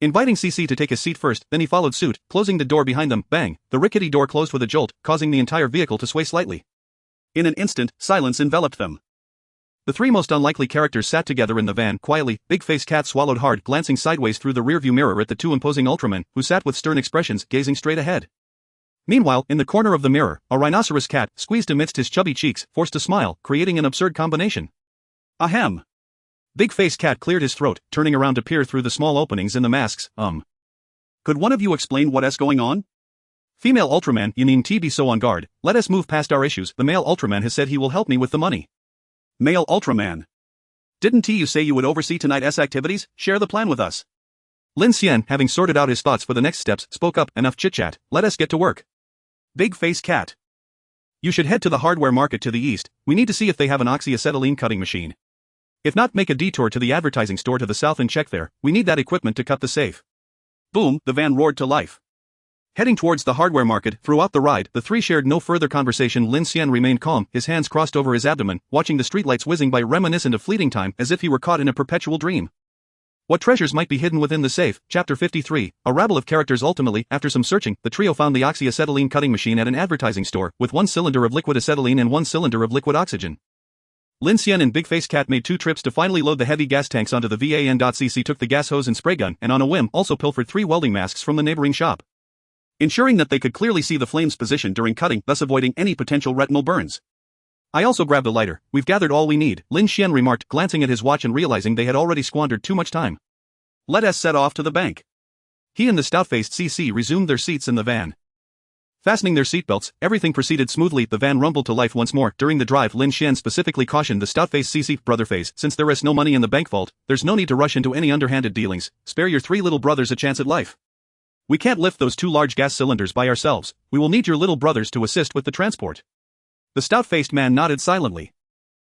inviting Cece to take a seat first, then he followed suit, closing the door behind them. Bang! The rickety door closed with a jolt, causing the entire vehicle to sway slightly. In an instant, silence enveloped them. The three most unlikely characters sat together in the van, quietly. Big Face Cat swallowed hard, glancing sideways through the rearview mirror at the two imposing Ultramen, who sat with stern expressions, gazing straight ahead. Meanwhile, in the corner of the mirror, a rhinoceros cat, squeezed amidst his chubby cheeks, forced a smile, creating an absurd combination. Ahem. Big Face Cat cleared his throat, turning around to peer through the small openings in the masks. Could one of you explain what is going on? Female Ultraman, you need to be so on guard. Let us move past our issues. The male Ultraman has said he will help me with the money. Male Ultraman. Didn't you say you would oversee tonight's activities? Share the plan with us. Lin Xian, having sorted out his thoughts for the next steps, spoke up. Enough chit-chat, let us get to work. Big Face Cat. You should head to the hardware market to the east. We need to see if they have an oxyacetylene cutting machine. If not, make a detour to the advertising store to the south and check there. We need that equipment to cut the safe. Boom, the van roared to life. Heading towards the hardware market, throughout the ride, the three shared no further conversation. Lin Xian remained calm, his hands crossed over his abdomen, watching the streetlights whizzing by, reminiscent of fleeting time, as if he were caught in a perpetual dream. What treasures might be hidden within the safe? Chapter 53, a rabble of characters. Ultimately, after some searching, the trio found the oxyacetylene cutting machine at an advertising store, with 1 cylinder of liquid acetylene and 1 cylinder of liquid oxygen. Lin Xian and Big Face Cat made 2 trips to finally load the heavy gas tanks onto the van. Cece took the gas hose and spray gun, and on a whim, also pilfered 3 welding masks from the neighboring shop, ensuring that they could clearly see the flame's position during cutting, thus avoiding any potential retinal burns. I also grabbed a lighter. We've gathered all we need, Lin Xian remarked, glancing at his watch and realizing they had already squandered too much time. Let us set off to the bank. He and the stout-faced Cece resumed their seats in the van. Fastening their seatbelts, everything proceeded smoothly. The van rumbled to life once more. During the drive, Lin Xian specifically cautioned the stout-faced Cece, brotherface, since there is no money in the bank vault, there's no need to rush into any underhanded dealings. Spare your 3 little brothers a chance at life. We can't lift those 2 large gas cylinders by ourselves. We will need your little brothers to assist with the transport. The stout-faced man nodded silently,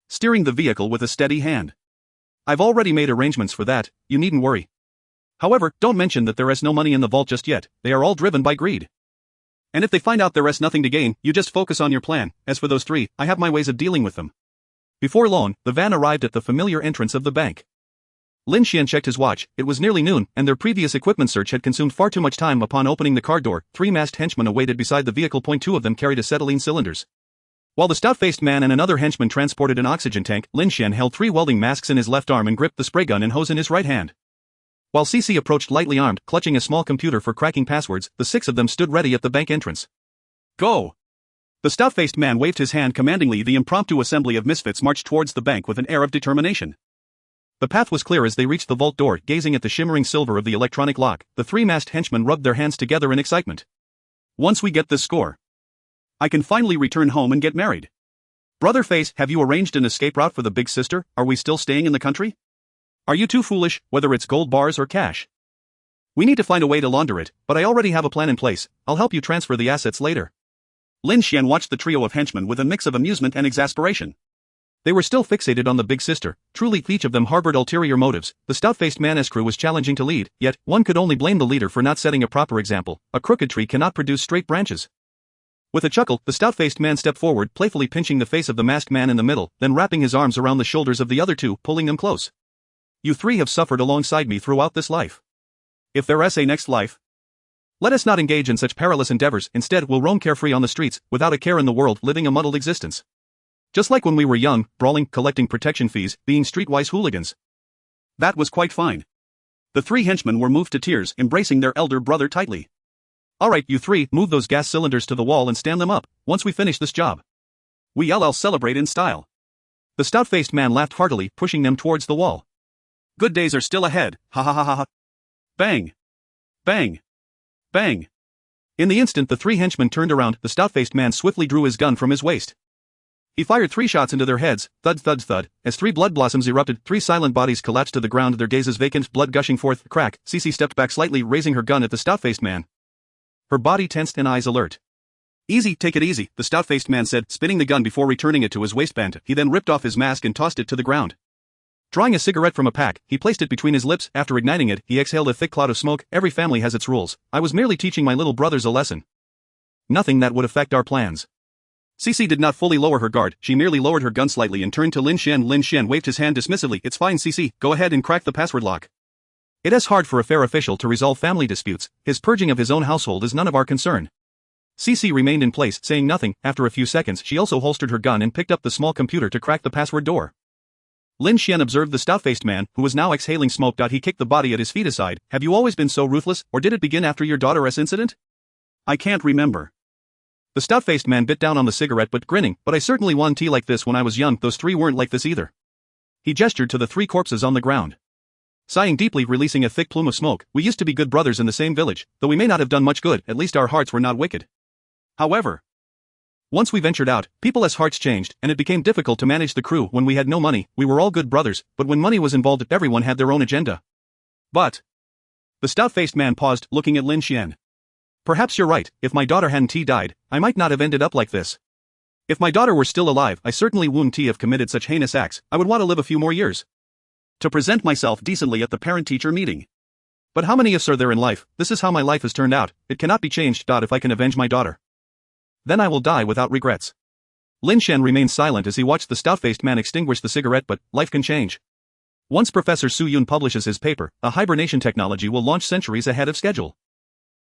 steering the vehicle with a steady hand. I've already made arrangements for that, you needn't worry. However, don't mention that there is no money in the vault just yet. They are all driven by greed. And if they find out there is nothing to gain, you just focus on your plan. As for those 3, I have my ways of dealing with them. Before long, the van arrived at the familiar entrance of the bank. Lin Xian checked his watch. It was nearly noon, and their previous equipment search had consumed far too much time. Upon opening the car door, 3 masked henchmen awaited beside the vehicle. 2 of them carried acetylene cylinders, while the stout-faced man and another henchman transported an oxygen tank. Lin Xian held 3 welding masks in his left arm and gripped the spray gun and hose in his right hand, while Cece approached lightly armed, clutching a small computer for cracking passwords. The 6 of them stood ready at the bank entrance. Go! The stout-faced man waved his hand commandingly. The impromptu assembly of misfits marched towards the bank with an air of determination. The path was clear as they reached the vault door. Gazing at the shimmering silver of the electronic lock, the 3 masked henchmen rubbed their hands together in excitement. Once we get this score, I can finally return home and get married. Brotherface, have you arranged an escape route for the big sister? Are we still staying in the country? Are you too foolish, whether it's gold bars or cash? We need to find a way to launder it, but I already have a plan in place. I'll help you transfer the assets later. Lin Xian watched the trio of henchmen with a mix of amusement and exasperation. They were still fixated on the big sister. Truly, each of them harbored ulterior motives. The stout-faced man's crew was challenging to lead, yet one could only blame the leader for not setting a proper example. A crooked tree cannot produce straight branches. With a chuckle, the stout-faced man stepped forward, playfully pinching the face of the masked man in the middle, then wrapping his arms around the shoulders of the other 2, pulling them close. You 3 have suffered alongside me throughout this life. If there is a next life, let us not engage in such perilous endeavors. Instead, we'll roam carefree on the streets, without a care in the world, living a muddled existence. Just like when we were young, brawling, collecting protection fees, being streetwise hooligans. That was quite fine. The 3 henchmen were moved to tears, embracing their elder brother tightly. Alright, you three, move those gas cylinders to the wall and stand them up, once we finish this job. We LL celebrate in style. The stout-faced man laughed heartily, pushing them towards the wall. Good days are still ahead, ha ha ha ha ha. Bang! Bang! Bang! In the instant the three henchmen turned around, the stout-faced man swiftly drew his gun from his waist. He fired 3 shots into their heads, thud thud thud, as 3 blood blossoms erupted, 3 silent bodies collapsed to the ground, their gazes vacant, blood gushing forth, crack. Cece stepped back slightly, raising her gun at the stout-faced man. Her body tensed and eyes alert. Easy, take it easy, the stout-faced man said, spinning the gun before returning it to his waistband. He then ripped off his mask and tossed it to the ground. Drawing a cigarette from a pack, he placed it between his lips. After igniting it, he exhaled a thick cloud of smoke. Every family has its rules. I was merely teaching my little brothers a lesson. Nothing that would affect our plans. Cece did not fully lower her guard, she merely lowered her gun slightly and turned to Lin Xian. Lin Xian waved his hand dismissively. It's fine, Cece, go ahead and crack the password lock. It is hard for a fair official to resolve family disputes. His purging of his own household is none of our concern. Cece remained in place, saying nothing. After a few seconds, she also holstered her gun and picked up the small computer to crack the password door. Lin Xian observed the stout-faced man, who was now exhaling smoke. He kicked the body at his feet aside. Have you always been so ruthless, or did it begin after your daughter's incident? I can't remember. The stout-faced man bit down on the cigarette but grinning, but I certainly won tea like this when I was young. Those 3 weren't like this either. He gestured to the 3 corpses on the ground. Sighing deeply, releasing a thick plume of smoke, we used to be good brothers in the same village, though we may not have done much good, at least our hearts were not wicked. However, once we ventured out, people's hearts changed, and it became difficult to manage the crew. When we had no money, we were all good brothers, but when money was involved, everyone had their own agenda. But the stout-faced man paused, looking at Lin Xian. Perhaps you're right, if my daughter hadn't died, I might not have ended up like this. If my daughter were still alive, I certainly wouldn't have committed such heinous acts. I would want to live a few more years to present myself decently at the parent-teacher meeting. But how many ifs are there in life? This is how my life has turned out. It cannot be changed. If I can avenge my daughter, then I will die without regrets. Lin Xian remained silent as he watched the stout-faced man extinguish the cigarette, but life can change. Once Professor Su Yun publishes his paper, a hibernation technology will launch centuries ahead of schedule.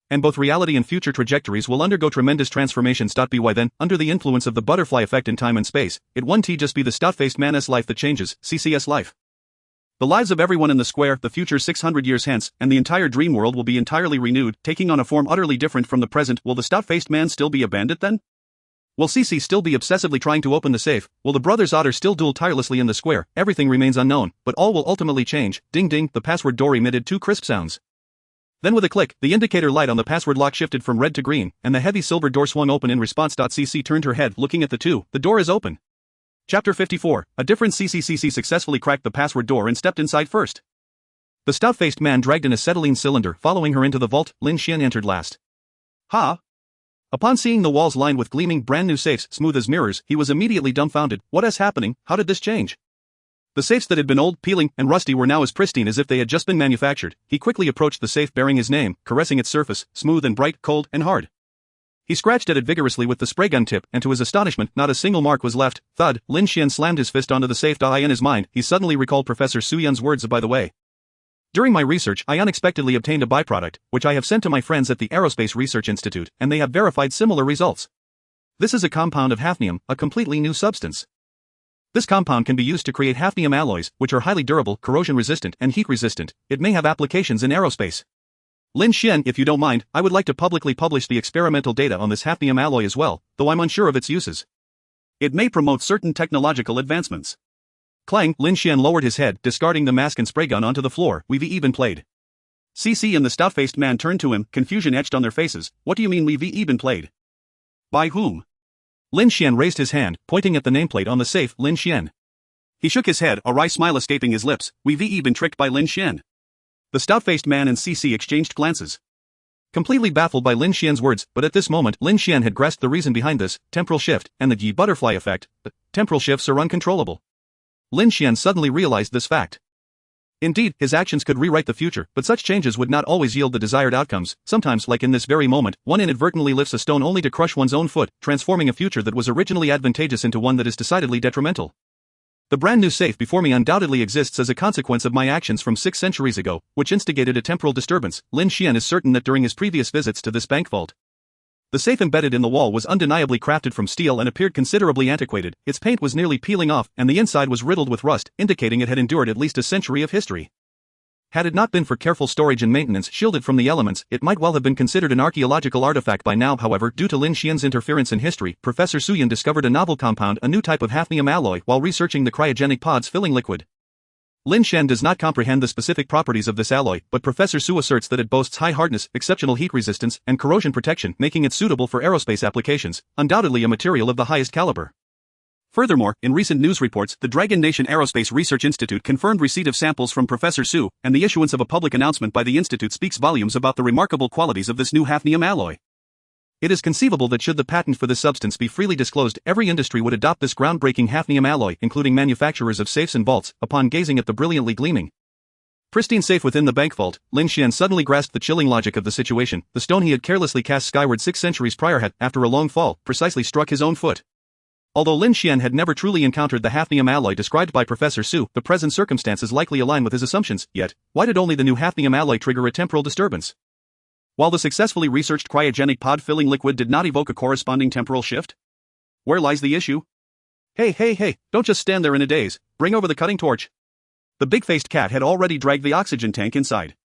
And both reality and future trajectories will undergo tremendous transformations. By then, under the influence of the butterfly effect in time and space, it won't just be the stout-faced man's life that changes, CCS life. The lives of everyone in the square, the future 600 years hence, and the entire dream world will be entirely renewed, taking on a form utterly different from the present. Will the stout-faced man still be a bandit then? Will Cece still be obsessively trying to open the safe? Will the brothers Otter still duel tirelessly in the square? Everything remains unknown, but all will ultimately change. Ding ding, the password door emitted 2 crisp sounds. Then with a click, the indicator light on the password lock shifted from red to green, and the heavy silver door swung open in response. Cece turned her head, looking at the 2. The door is open. Chapter 54, a different Cece successfully cracked the password door and stepped inside first. The stout-faced man dragged an acetylene cylinder, following her into the vault. Lin Xian entered last. Ha! Upon seeing the walls lined with gleaming brand-new safes, smooth as mirrors, he was immediately dumbfounded. What is happening? How did this change? The safes that had been old, peeling, and rusty were now as pristine as if they had just been manufactured. He quickly approached the safe bearing his name, caressing its surface, smooth and bright, cold and hard. He scratched at it vigorously with the spray gun tip, and to his astonishment, not a single mark was left. Thud, Lin Xian slammed his fist onto the safe. In his mind, he suddenly recalled Professor Su Yun's words. By the way, during my research, I unexpectedly obtained a byproduct, which I have sent to my friends at the Aerospace Research Institute, and they have verified similar results. This is a compound of hafnium, a completely new substance. This compound can be used to create hafnium alloys, which are highly durable, corrosion-resistant, and heat-resistant. It may have applications in aerospace. Lin Xian, if you don't mind, I would like to publicly publish the experimental data on this hafnium alloy as well, though I'm unsure of its uses. It may promote certain technological advancements. Clang, Lin Xian lowered his head, discarding the mask and spray gun onto the floor. We've even played. Cece and the stout-faced man turned to him, confusion etched on their faces. What do you mean we've even played? By whom? Lin Xian raised his hand, pointing at the nameplate on the safe. Lin Xian. He shook his head, a wry smile escaping his lips. We've even tricked by Lin Xian. The stout-faced man and Cece exchanged glances, completely baffled by Lin Xian's words, but at this moment Lin Xian had grasped the reason behind this, temporal shift, and the Yi butterfly effect. Temporal shifts are uncontrollable. Lin Xian suddenly realized this fact. Indeed, his actions could rewrite the future, but such changes would not always yield the desired outcomes. Sometimes, like in this very moment, one inadvertently lifts a stone only to crush one's own foot, transforming a future that was originally advantageous into one that is decidedly detrimental. The brand new safe before me undoubtedly exists as a consequence of my actions from 6 centuries ago, which instigated a temporal disturbance. Lin Xian is certain that during his previous visits to this bank vault, the safe embedded in the wall was undeniably crafted from steel and appeared considerably antiquated. Its paint was nearly peeling off, and the inside was riddled with rust, indicating it had endured at least a century of history. Had it not been for careful storage and maintenance shielded from the elements, it might well have been considered an archaeological artifact by now. However, due to Lin Xian's interference in history, Professor Suyin discovered a novel compound, a new type of hafnium alloy, while researching the cryogenic pod's filling liquid. Lin Xian does not comprehend the specific properties of this alloy, but Professor Su asserts that it boasts high hardness, exceptional heat resistance, and corrosion protection, making it suitable for aerospace applications, undoubtedly a material of the highest caliber. Furthermore, in recent news reports, the Dragon Nation Aerospace Research Institute confirmed receipt of samples from Professor Su, and the issuance of a public announcement by the institute speaks volumes about the remarkable qualities of this new hafnium alloy. It is conceivable that should the patent for this substance be freely disclosed, every industry would adopt this groundbreaking hafnium alloy, including manufacturers of safes and vaults. Upon gazing at the brilliantly gleaming, pristine safe within the bank vault, Lin Xian suddenly grasped the chilling logic of the situation. The stone he had carelessly cast skyward 6 centuries prior had, after a long fall, precisely struck his own foot. Although Lin Xian had never truly encountered the hafnium alloy described by Professor Su, the present circumstances likely align with his assumptions. Yet, why did only the new hafnium alloy trigger a temporal disturbance? While the successfully researched cryogenic pod filling liquid did not evoke a corresponding temporal shift? Where lies the issue? Hey, don't just stand there in a daze, bring over the cutting torch. The big-faced cat had already dragged the oxygen tank inside.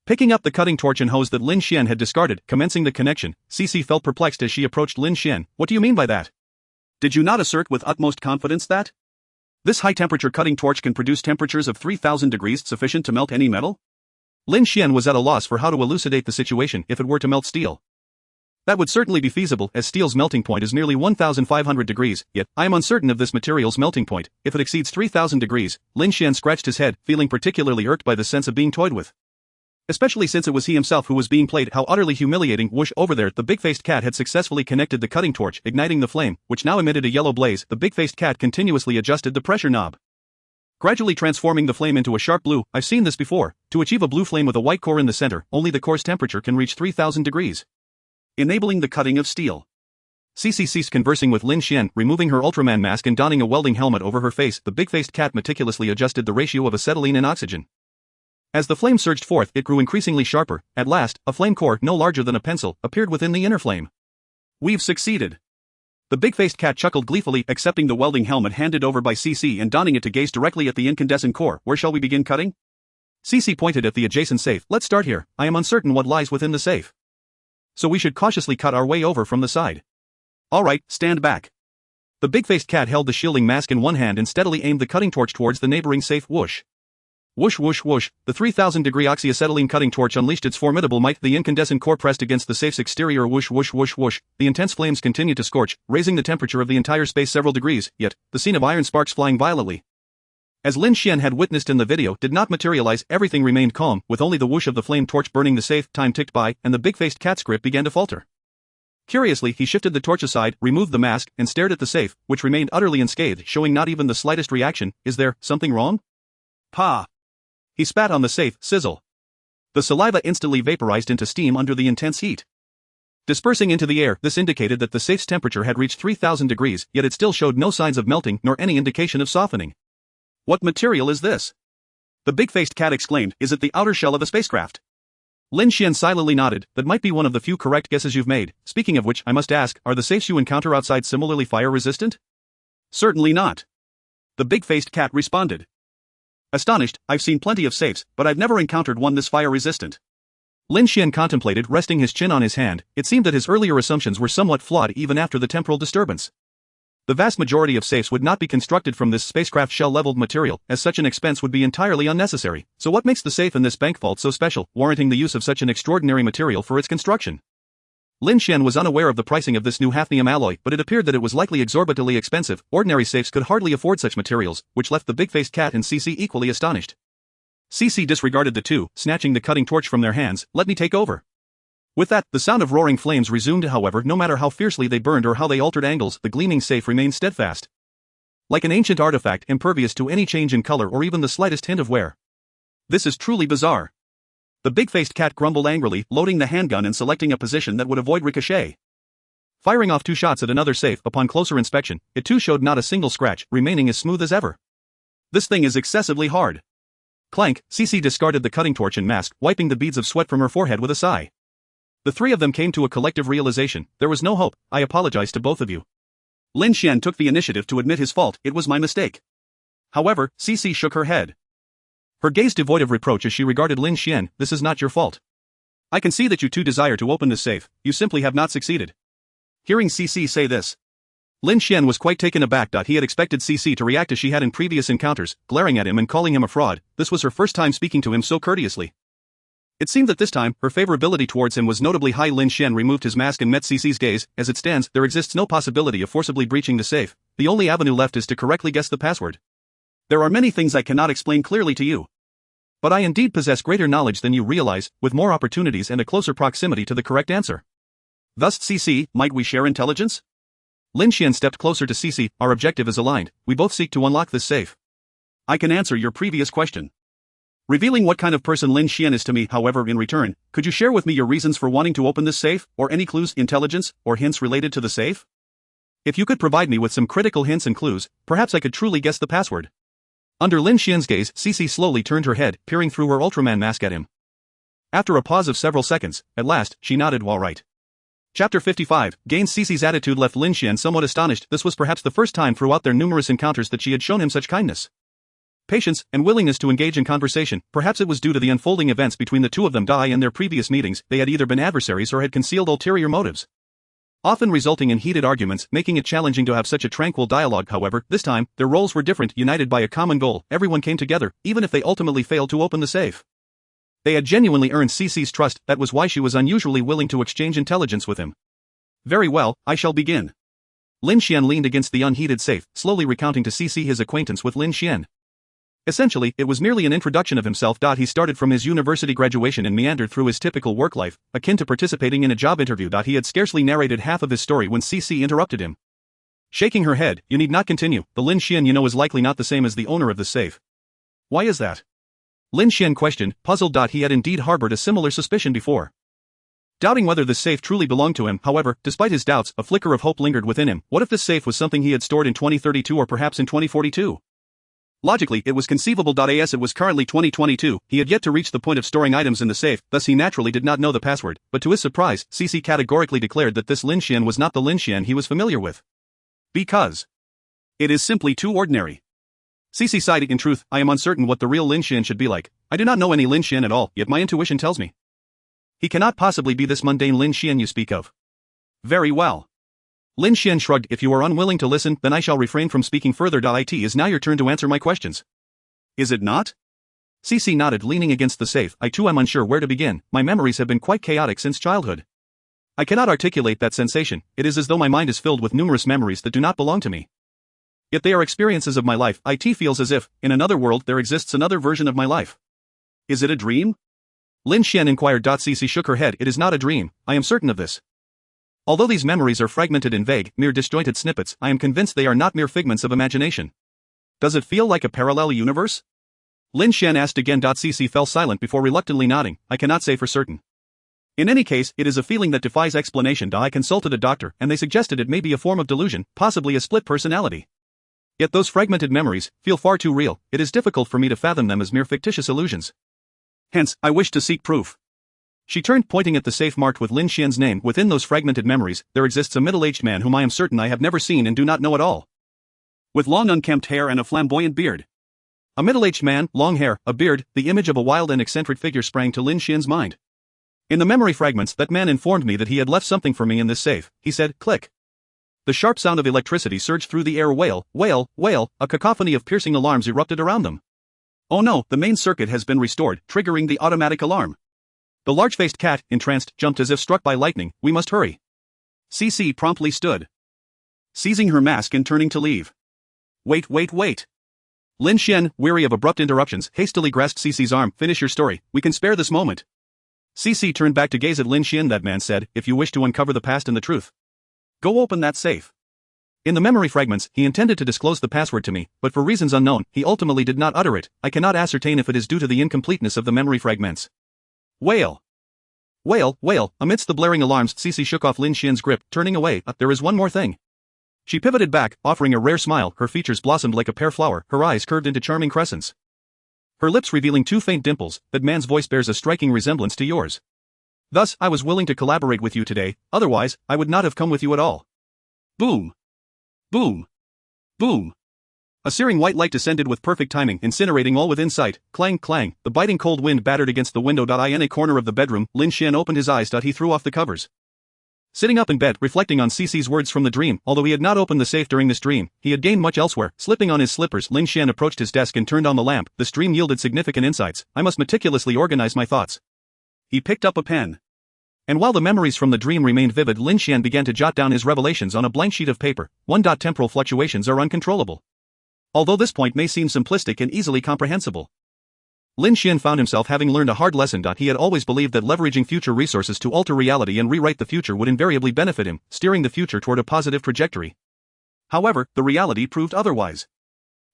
Picking up the cutting torch and hose that Lin Xian had discarded, commencing the connection, Cici felt perplexed as she approached Lin Xian. What do you mean by that? Did you not assert with utmost confidence that this high-temperature cutting torch can produce temperatures of 3,000 degrees sufficient to melt any metal? Lin Xian was at a loss for how to elucidate the situation if it were to melt steel. That would certainly be feasible, as steel's melting point is nearly 1,500 degrees, yet I am uncertain of this material's melting point. If it exceeds 3,000 degrees, Lin Xian scratched his head, feeling particularly irked by the sense of being toyed with. Especially since it was he himself who was being played. How utterly humiliating. Whoosh, over there, the big-faced cat had successfully connected the cutting torch, igniting the flame, which now emitted a yellow blaze. The big-faced cat continuously adjusted the pressure knob, gradually transforming the flame into a sharp blue. I've seen this before. To achieve a blue flame with a white core in the center, only the core's temperature can reach 3,000 degrees, enabling the cutting of steel. Cici ceased conversing with Lin Xian, removing her Ultraman mask and donning a welding helmet over her face. The big-faced cat meticulously adjusted the ratio of acetylene and oxygen. As the flame surged forth, it grew increasingly sharper. At last, a flame core no larger than a pencil appeared within the inner flame. We've succeeded. The big-faced cat chuckled gleefully, accepting the welding helmet handed over by Cici and donning it to gaze directly at the incandescent core. Where shall we begin cutting? Cici pointed at the adjacent safe. Let's start here. I am uncertain what lies within the safe, so we should cautiously cut our way over from the side. Alright, stand back. The big-faced cat held the shielding mask in one hand and steadily aimed the cutting torch towards the neighboring safe. Whoosh. Whoosh whoosh whoosh, the 3,000-degree oxyacetylene cutting torch unleashed its formidable might. The incandescent core pressed against the safe's exterior. Whoosh whoosh whoosh whoosh, the intense flames continued to scorch, raising the temperature of the entire space several degrees, yet, the scene of iron sparks flying violently, as Lin Xian had witnessed in the video, did not materialize. Everything remained calm, with only the whoosh of the flame torch burning the safe. Time ticked by, and the big-faced cat's grip began to falter. Curiously, he shifted the torch aside, removed the mask, and stared at the safe, which remained utterly unscathed, showing not even the slightest reaction. Is there something wrong? Pa! He spat on the safe. Sizzle. The saliva instantly vaporized into steam under the intense heat, dispersing into the air. This indicated that the safe's temperature had reached 3,000 degrees, yet it still showed no signs of melting nor any indication of softening. What material is this? The big-faced cat exclaimed. Is it the outer shell of a spacecraft? Lin Xian silently nodded. That might be one of the few correct guesses you've made. Speaking of which, I must ask, are the safes you encounter outside similarly fire-resistant? Certainly not. The big-faced cat responded. Astonished, I've seen plenty of safes, but I've never encountered one this fire-resistant. Lin Xian contemplated, resting his chin on his hand. It seemed that his earlier assumptions were somewhat flawed even after the temporal disturbance. The vast majority of safes would not be constructed from this spacecraft shell-leveled material, as such an expense would be entirely unnecessary. So what makes the safe in this bank vault so special, warranting the use of such an extraordinary material for its construction? Lin Xian was unaware of the pricing of this new hafnium alloy, but it appeared that it was likely exorbitantly expensive. Ordinary safes could hardly afford such materials, which left the big-faced cat and Cici equally astonished. Cici disregarded the two, snatching the cutting torch from their hands. Let me take over. With that, the sound of roaring flames resumed. However, no matter how fiercely they burned or how they altered angles, the gleaming safe remained steadfast, like an ancient artifact, impervious to any change in color or even the slightest hint of wear. This is truly bizarre. The big-faced cat grumbled angrily, loading the handgun and selecting a position that would avoid ricochet. Firing off 2 shots at another safe. Upon closer inspection, it too showed not a single scratch, remaining as smooth as ever. This thing is excessively hard. Clank. Cici discarded the cutting torch and mask, wiping the beads of sweat from her forehead with a sigh. The three of them came to a collective realization. There was no hope. I apologize to both of you. Lin Xian took the initiative to admit his fault. It was my mistake. However, Cici shook her head. Her gaze devoid of reproach as she regarded Lin Xian. This is not your fault. I can see that you two desire to open this safe, you simply have not succeeded. Hearing CC say this, Lin Xian was quite taken aback. He had expected CC to react as she had in previous encounters, glaring at him and calling him a fraud. This was her first time speaking to him so courteously. It seemed that this time, her favorability towards him was notably high. Lin Xian removed his mask and met CC's gaze. As it stands, there exists no possibility of forcibly breaching the safe. The only avenue left is to correctly guess the password. There are many things I cannot explain clearly to you. But I indeed possess greater knowledge than you realize, with more opportunities and a closer proximity to the correct answer. Thus, CC, might we share intelligence? Lin Xian stepped closer to CC. Our objective is aligned. We both seek to unlock this safe. I can answer your previous question. Revealing what kind of person Lin Xian is to me, however, in return, could you share with me your reasons for wanting to open this safe, or any clues, intelligence, or hints related to the safe? If you could provide me with some critical hints and clues, perhaps I could truly guess the password. Under Lin Xian's gaze, CC slowly turned her head, peering through her Ultraman mask at him. After a pause of several seconds, at last, she nodded. While right. Chapter 55, Gains. CC's attitude left Lin Xian somewhat astonished. This was perhaps the first time throughout their numerous encounters that she had shown him such kindness, patience, and willingness to engage in conversation. Perhaps it was due to the unfolding events between the two of them. In their previous meetings, they had either been adversaries or had concealed ulterior motives, often resulting in heated arguments, making it challenging to have such a tranquil dialogue. However, this time, their roles were different. United by a common goal, everyone came together, even if they ultimately failed to open the safe. They had genuinely earned CC's trust. That was why she was unusually willing to exchange intelligence with him. Very well, I shall begin. Lin Xian leaned against the unheated safe, slowly recounting to CC his acquaintance with Lin Xian. Essentially, it was merely an introduction of himself. He started from his university graduation and meandered through his typical work life, akin to participating in a job interview. He had scarcely narrated half of his story when CC interrupted him. Shaking her head, you need not continue. The Lin Xian you know is likely not the same as the owner of the safe. Why is that? Lin Xian questioned, puzzled. He had indeed harbored a similar suspicion before, doubting whether the safe truly belonged to him. However, despite his doubts, a flicker of hope lingered within him. What if this safe was something he had stored in 2032 or perhaps in 2042? Logically, it was conceivable. As it was currently 2022, he had yet to reach the point of storing items in the safe, thus he naturally did not know the password. But to his surprise, CC categorically declared that this Lin Xian was not the Lin Xian he was familiar with. Because it is simply too ordinary. CC sighed. In truth, I am uncertain what the real Lin Xian should be like. I do not know any Lin Xian at all, yet my intuition tells me he cannot possibly be this mundane Lin Xian you speak of. Very well. Lin Xian shrugged. If you are unwilling to listen, then I shall refrain from speaking further. It is now your turn to answer my questions. Is it not? CC nodded, leaning against the safe. I too am unsure where to begin. My memories have been quite chaotic since childhood. I cannot articulate that sensation. It is as though my mind is filled with numerous memories that do not belong to me. Yet they are experiences of my life. It feels as if, in another world, there exists another version of my life. Is it a dream? Lin Xian inquired. CC shook her head. It is not a dream, I am certain of this. Although these memories are fragmented and vague, mere disjointed snippets, I am convinced they are not mere figments of imagination. Does it feel like a parallel universe? Lin Xian asked again. CC fell silent before reluctantly nodding. I cannot say for certain. In any case, it is a feeling that defies explanation. I consulted a doctor, and they suggested it may be a form of delusion, possibly a split personality. Yet those fragmented memories feel far too real. It is difficult for me to fathom them as mere fictitious illusions. Hence, I wish to seek proof. She turned, pointing at the safe marked with Lin Xian's name. Within those fragmented memories, there exists a middle-aged man whom I am certain I have never seen and do not know at all, with long unkempt hair and a flamboyant beard. A middle-aged man, long hair, a beard, the image of a wild and eccentric figure sprang to Lin Xian's mind. In the memory fragments, that man informed me that he had left something for me in this safe. He said, click. The sharp sound of electricity surged through the air. Wail, wail, wail, a cacophony of piercing alarms erupted around them. Oh no, the main circuit has been restored, triggering the automatic alarm. The large-faced cat, entranced, jumped as if struck by lightning. We must hurry. CC promptly stood, seizing her mask and turning to leave. Wait. Lin Xian, weary of abrupt interruptions, hastily grasped CC's arm. Finish your story, we can spare this moment. CC turned back to gaze at Lin Xian. That man said, if you wish to uncover the past and the truth, go open that safe. In the memory fragments, he intended to disclose the password to me, but for reasons unknown, he ultimately did not utter it. I cannot ascertain if it is due to the incompleteness of the memory fragments. Wail. Wail, wail, amidst the blaring alarms, CC shook off Lin Xian's grip, turning away. There is one more thing. She pivoted back, offering a rare smile. Her features blossomed like a pear flower, her eyes curved into charming crescents, her lips revealing two faint dimples. That man's voice bears a striking resemblance to yours. Thus, I was willing to collaborate with you today, otherwise, I would not have come with you at all. Boom. Boom. Boom. A searing white light descended with perfect timing, incinerating all within sight. Clang, clang, the biting cold wind battered against the window. In a corner of the bedroom, Lin Xian opened his eyes. He threw off the covers. Sitting up in bed, reflecting on Cece's words from the dream, although he had not opened the safe during this dream, he had gained much elsewhere. Slipping on his slippers, Lin Xian approached his desk and turned on the lamp. This dream yielded significant insights. I must meticulously organize my thoughts. He picked up a pen. And while the memories from the dream remained vivid, Lin Xian began to jot down his revelations on a blank sheet of paper. 1. Temporal fluctuations are uncontrollable. Although this point may seem simplistic and easily comprehensible, Lin Xian found himself having learned a hard lesson. He had always believed that leveraging future resources to alter reality and rewrite the future would invariably benefit him, steering the future toward a positive trajectory. However, the reality proved otherwise.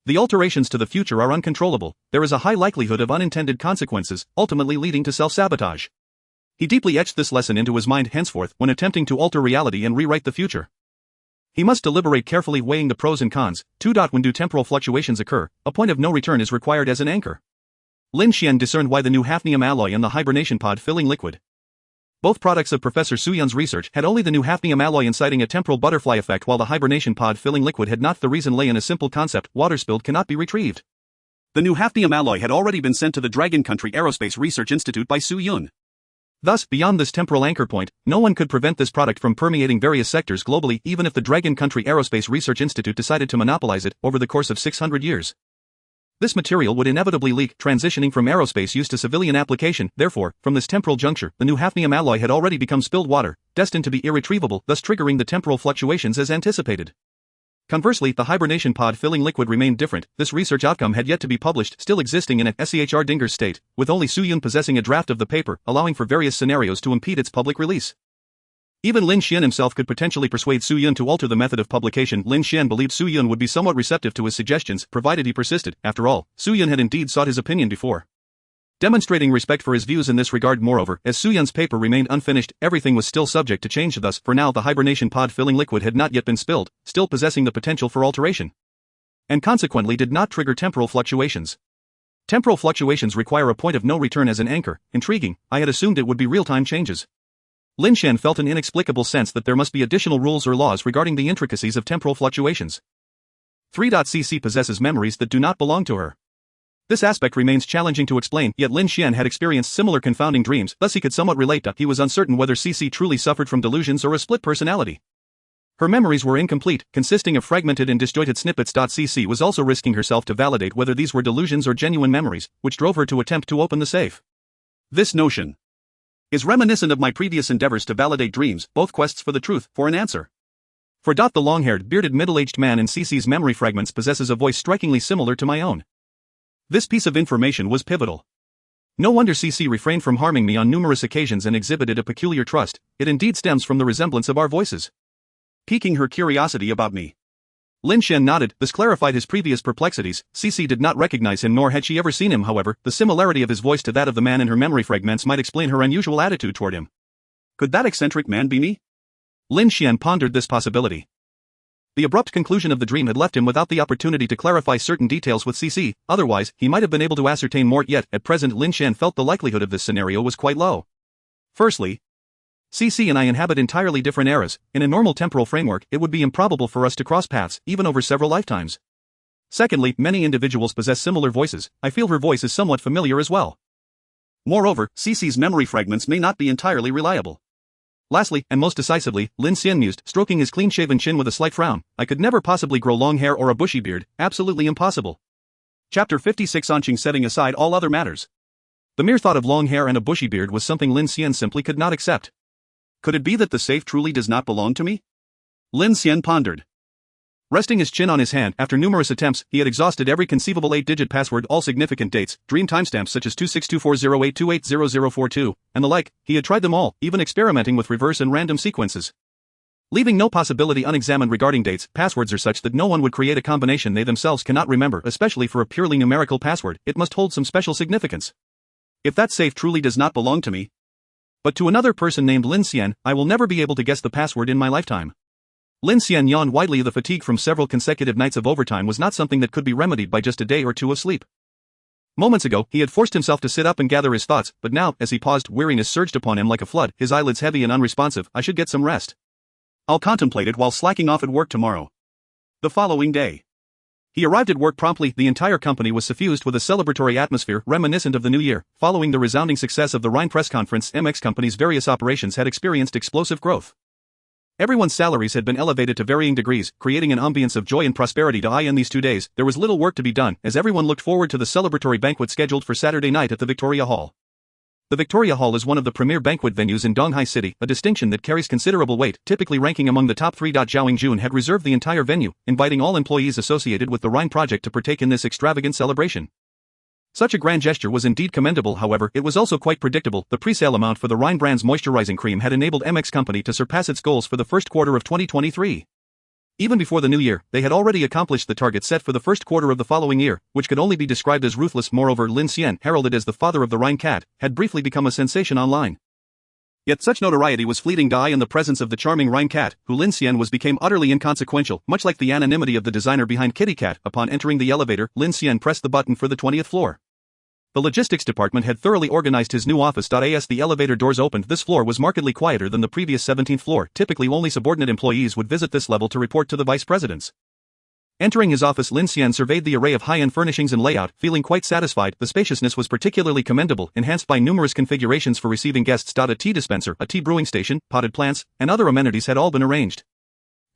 The alterations to the future are uncontrollable. There is a high likelihood of unintended consequences, ultimately leading to self-sabotage. He deeply etched this lesson into his mind henceforth when attempting to alter reality and rewrite the future. He must deliberate carefully, weighing the pros and cons. 2. When do temporal fluctuations occur, a point of no return is required as an anchor. Lin Xian discerned why the new hafnium alloy and the hibernation pod filling liquid, both products of Professor Su Yun's research, had only the new hafnium alloy inciting a temporal butterfly effect, while the hibernation pod filling liquid had not. The reason lay in a simple concept: water spilled cannot be retrieved. The new hafnium alloy had already been sent to the Dragon Country Aerospace Research Institute by Su Yun. Thus, beyond this temporal anchor point, no one could prevent this product from permeating various sectors globally, even if the Dragon Country Aerospace Research Institute decided to monopolize it over the course of 600 years. This material would inevitably leak, transitioning from aerospace use to civilian application. Therefore, from this temporal juncture, the new hafnium alloy had already become spilled water, destined to be irretrievable, thus triggering the temporal fluctuations as anticipated. Conversely, the hibernation pod filling liquid remained different. This research outcome had yet to be published, still existing in a SEHR Dinger's state, with only Su Yun possessing a draft of the paper, allowing for various scenarios to impede its public release. Even Lin Xian himself could potentially persuade Su Yun to alter the method of publication. Lin Xian believed Su Yun would be somewhat receptive to his suggestions, provided he persisted. After all, Su Yun had indeed sought his opinion before, demonstrating respect for his views in this regard. Moreover, as Su Yun's paper remained unfinished, everything was still subject to change. Thus, for now, the hibernation pod filling liquid had not yet been spilled, still possessing the potential for alteration, and consequently did not trigger temporal fluctuations. Temporal fluctuations require a point of no return as an anchor. Intriguing. I had assumed it would be real-time changes. Lin Xian felt an inexplicable sense that there must be additional rules or laws regarding the intricacies of temporal fluctuations. 3. CC possesses memories that do not belong to her. This aspect remains challenging to explain, yet Lin Xian had experienced similar confounding dreams, thus he could somewhat relate. He was uncertain whether CC truly suffered from delusions or a split personality. Her memories were incomplete, consisting of fragmented and disjointed snippets. CC was also risking herself to validate whether these were delusions or genuine memories, which drove her to attempt to open the safe. This notion is reminiscent of my previous endeavors to validate dreams, both quests for the truth, for an answer. For the long-haired, bearded middle-aged man in CC's memory fragments possesses a voice strikingly similar to my own. This piece of information was pivotal. No wonder CC refrained from harming me on numerous occasions and exhibited a peculiar trust. It indeed stems from the resemblance of our voices. Piquing her curiosity about me, Lin Xian nodded. This clarified his previous perplexities. CC did not recognize him, nor had she ever seen him. However, the similarity of his voice to that of the man in her memory fragments might explain her unusual attitude toward him. Could that eccentric man be me? Lin Xian pondered this possibility. The abrupt conclusion of the dream had left him without the opportunity to clarify certain details with CC, otherwise, he might have been able to ascertain more. Yet, at present, Lin Xian felt the likelihood of this scenario was quite low. Firstly, CC and I inhabit entirely different eras. In a normal temporal framework, it would be improbable for us to cross paths, even over several lifetimes. Secondly, many individuals possess similar voices. I feel her voice is somewhat familiar as well. Moreover, CC's memory fragments may not be entirely reliable. Lastly, and most decisively, Lin Xian mused, stroking his clean-shaven chin with a slight frown, I could never possibly grow long hair or a bushy beard, absolutely impossible. Chapter 56. Anqing. Setting aside all other matters, the mere thought of long hair and a bushy beard was something Lin Xian simply could not accept. Could it be that the safe truly does not belong to me? Lin Xian pondered. Resting his chin on his hand, after numerous attempts, he had exhausted every conceivable 8-digit password, all significant dates, dream timestamps such as 2624082800042, and the like. He had tried them all, even experimenting with reverse and random sequences, leaving no possibility unexamined regarding dates. Passwords are such that no one would create a combination they themselves cannot remember, especially for a purely numerical password. It must hold some special significance. If that safe truly does not belong to me, but to another person named Lin Xian, I will never be able to guess the password in my lifetime. Lin Xian yawned widely. The fatigue from several consecutive nights of overtime was not something that could be remedied by just a day or two of sleep. Moments ago, he had forced himself to sit up and gather his thoughts, but now, as he paused, weariness surged upon him like a flood, his eyelids heavy and unresponsive. I should get some rest. I'll contemplate it while slacking off at work tomorrow. The following day, He arrived at work promptly. The entire company was suffused with a celebratory atmosphere reminiscent of the new year. Following the resounding success of the Rhine press conference, MX company's various operations had experienced explosive growth. Everyone's salaries had been elevated to varying degrees, creating an ambience of joy and prosperity. In these 2 days, there was little work to be done, as everyone looked forward to the celebratory banquet scheduled for Saturday night at the Victoria Hall. The Victoria Hall is one of the premier banquet venues in Donghai City, a distinction that carries considerable weight, typically ranking among the top 3. Zhao Yingjun had reserved the entire venue, inviting all employees associated with the Rhine project to partake in this extravagant celebration. Such a grand gesture was indeed commendable. However, it was also quite predictable. The pre-sale amount for the Rhine brand's moisturizing cream had enabled MX company to surpass its goals for the first quarter of 2023. Even before the new year, they had already accomplished the target set for the first quarter of the following year, which could only be described as ruthless. Moreover, Lin Xian, heralded as the father of the Rhine cat, had briefly become a sensation online. Yet such notoriety was fleeting. In the presence of the charming Rhine cat, who Lin Xian was, became utterly inconsequential, much like the anonymity of the designer behind Kitty Cat. Upon entering the elevator, Lin Xian pressed the button for the 20th floor. The logistics department had thoroughly organized his new office. As the elevator doors opened, this floor was markedly quieter than the previous 17th floor. Typically only subordinate employees would visit this level to report to the vice presidents. Entering his office, Lin Xian surveyed the array of high-end furnishings and layout, feeling quite satisfied. The spaciousness was particularly commendable, enhanced by numerous configurations for receiving guests. A tea dispenser, a tea brewing station, potted plants, and other amenities had all been arranged.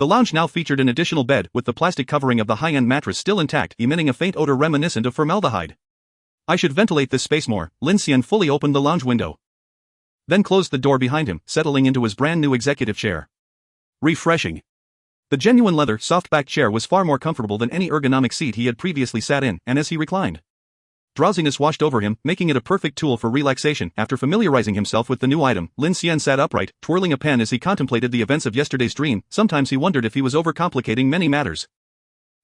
The lounge now featured an additional bed, with the plastic covering of the high-end mattress still intact, emitting a faint odor reminiscent of formaldehyde. I should ventilate this space more. Lin Xian fully opened the lounge window, then closed the door behind him, settling into his brand new executive chair. Refreshing. The genuine leather, soft-backed chair was far more comfortable than any ergonomic seat he had previously sat in, and as he reclined, drowsiness washed over him, making it a perfect tool for relaxation. After familiarizing himself with the new item, Lin Xian sat upright, twirling a pen as he contemplated the events of yesterday's dream. Sometimes he wondered if he was overcomplicating many matters.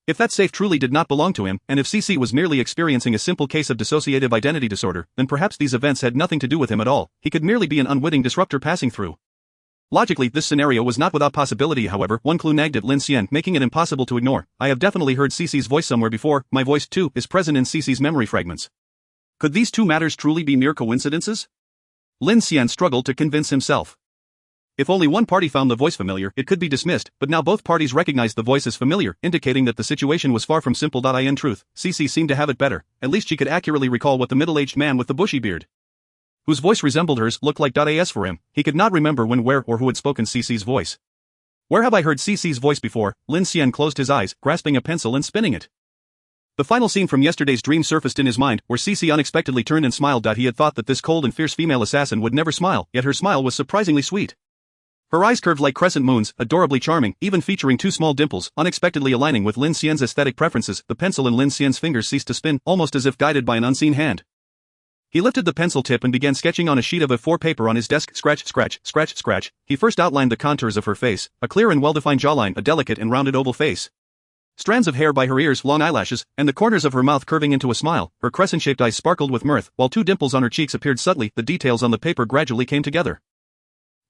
If that safe truly did not belong to him, and if CC was merely experiencing a simple case of dissociative identity disorder, then perhaps these events had nothing to do with him at all. He could merely be an unwitting disruptor passing through. Logically, this scenario was not without possibility. However, one clue nagged at Lin Xian, making it impossible to ignore. I have definitely heard CC's voice somewhere before. My voice, too, is present in CC's memory fragments. Could these two matters truly be mere coincidences? Lin Xian struggled to convince himself. If only one party found the voice familiar, it could be dismissed, but now both parties recognized the voice as familiar, indicating that the situation was far from simple. In truth, CC seemed to have it better. At least she could accurately recall what the middle-aged man with the bushy beard, whose voice resembled hers, looked like. As for him, he could not remember when, where, or who had spoken CC's voice. Where have I heard CC's voice before? Lin Xian closed his eyes, grasping a pencil and spinning it. The final scene from yesterday's dream surfaced in his mind, where CC unexpectedly turned and smiled. He had thought that this cold and fierce female assassin would never smile, yet her smile was surprisingly sweet. Her eyes curved like crescent moons, adorably charming, even featuring two small dimples, unexpectedly aligning with Lin Xian's aesthetic preferences. The pencil in Lin Xian's fingers ceased to spin, almost as if guided by an unseen hand. He lifted the pencil tip and began sketching on a sheet of A4 paper on his desk. Scratch, scratch, scratch, scratch. He first outlined the contours of her face, a clear and well-defined jawline, a delicate and rounded oval face, strands of hair by her ears, long eyelashes, and the corners of her mouth curving into a smile. Her crescent-shaped eyes sparkled with mirth, while two dimples on her cheeks appeared subtly. The details on the paper gradually came together.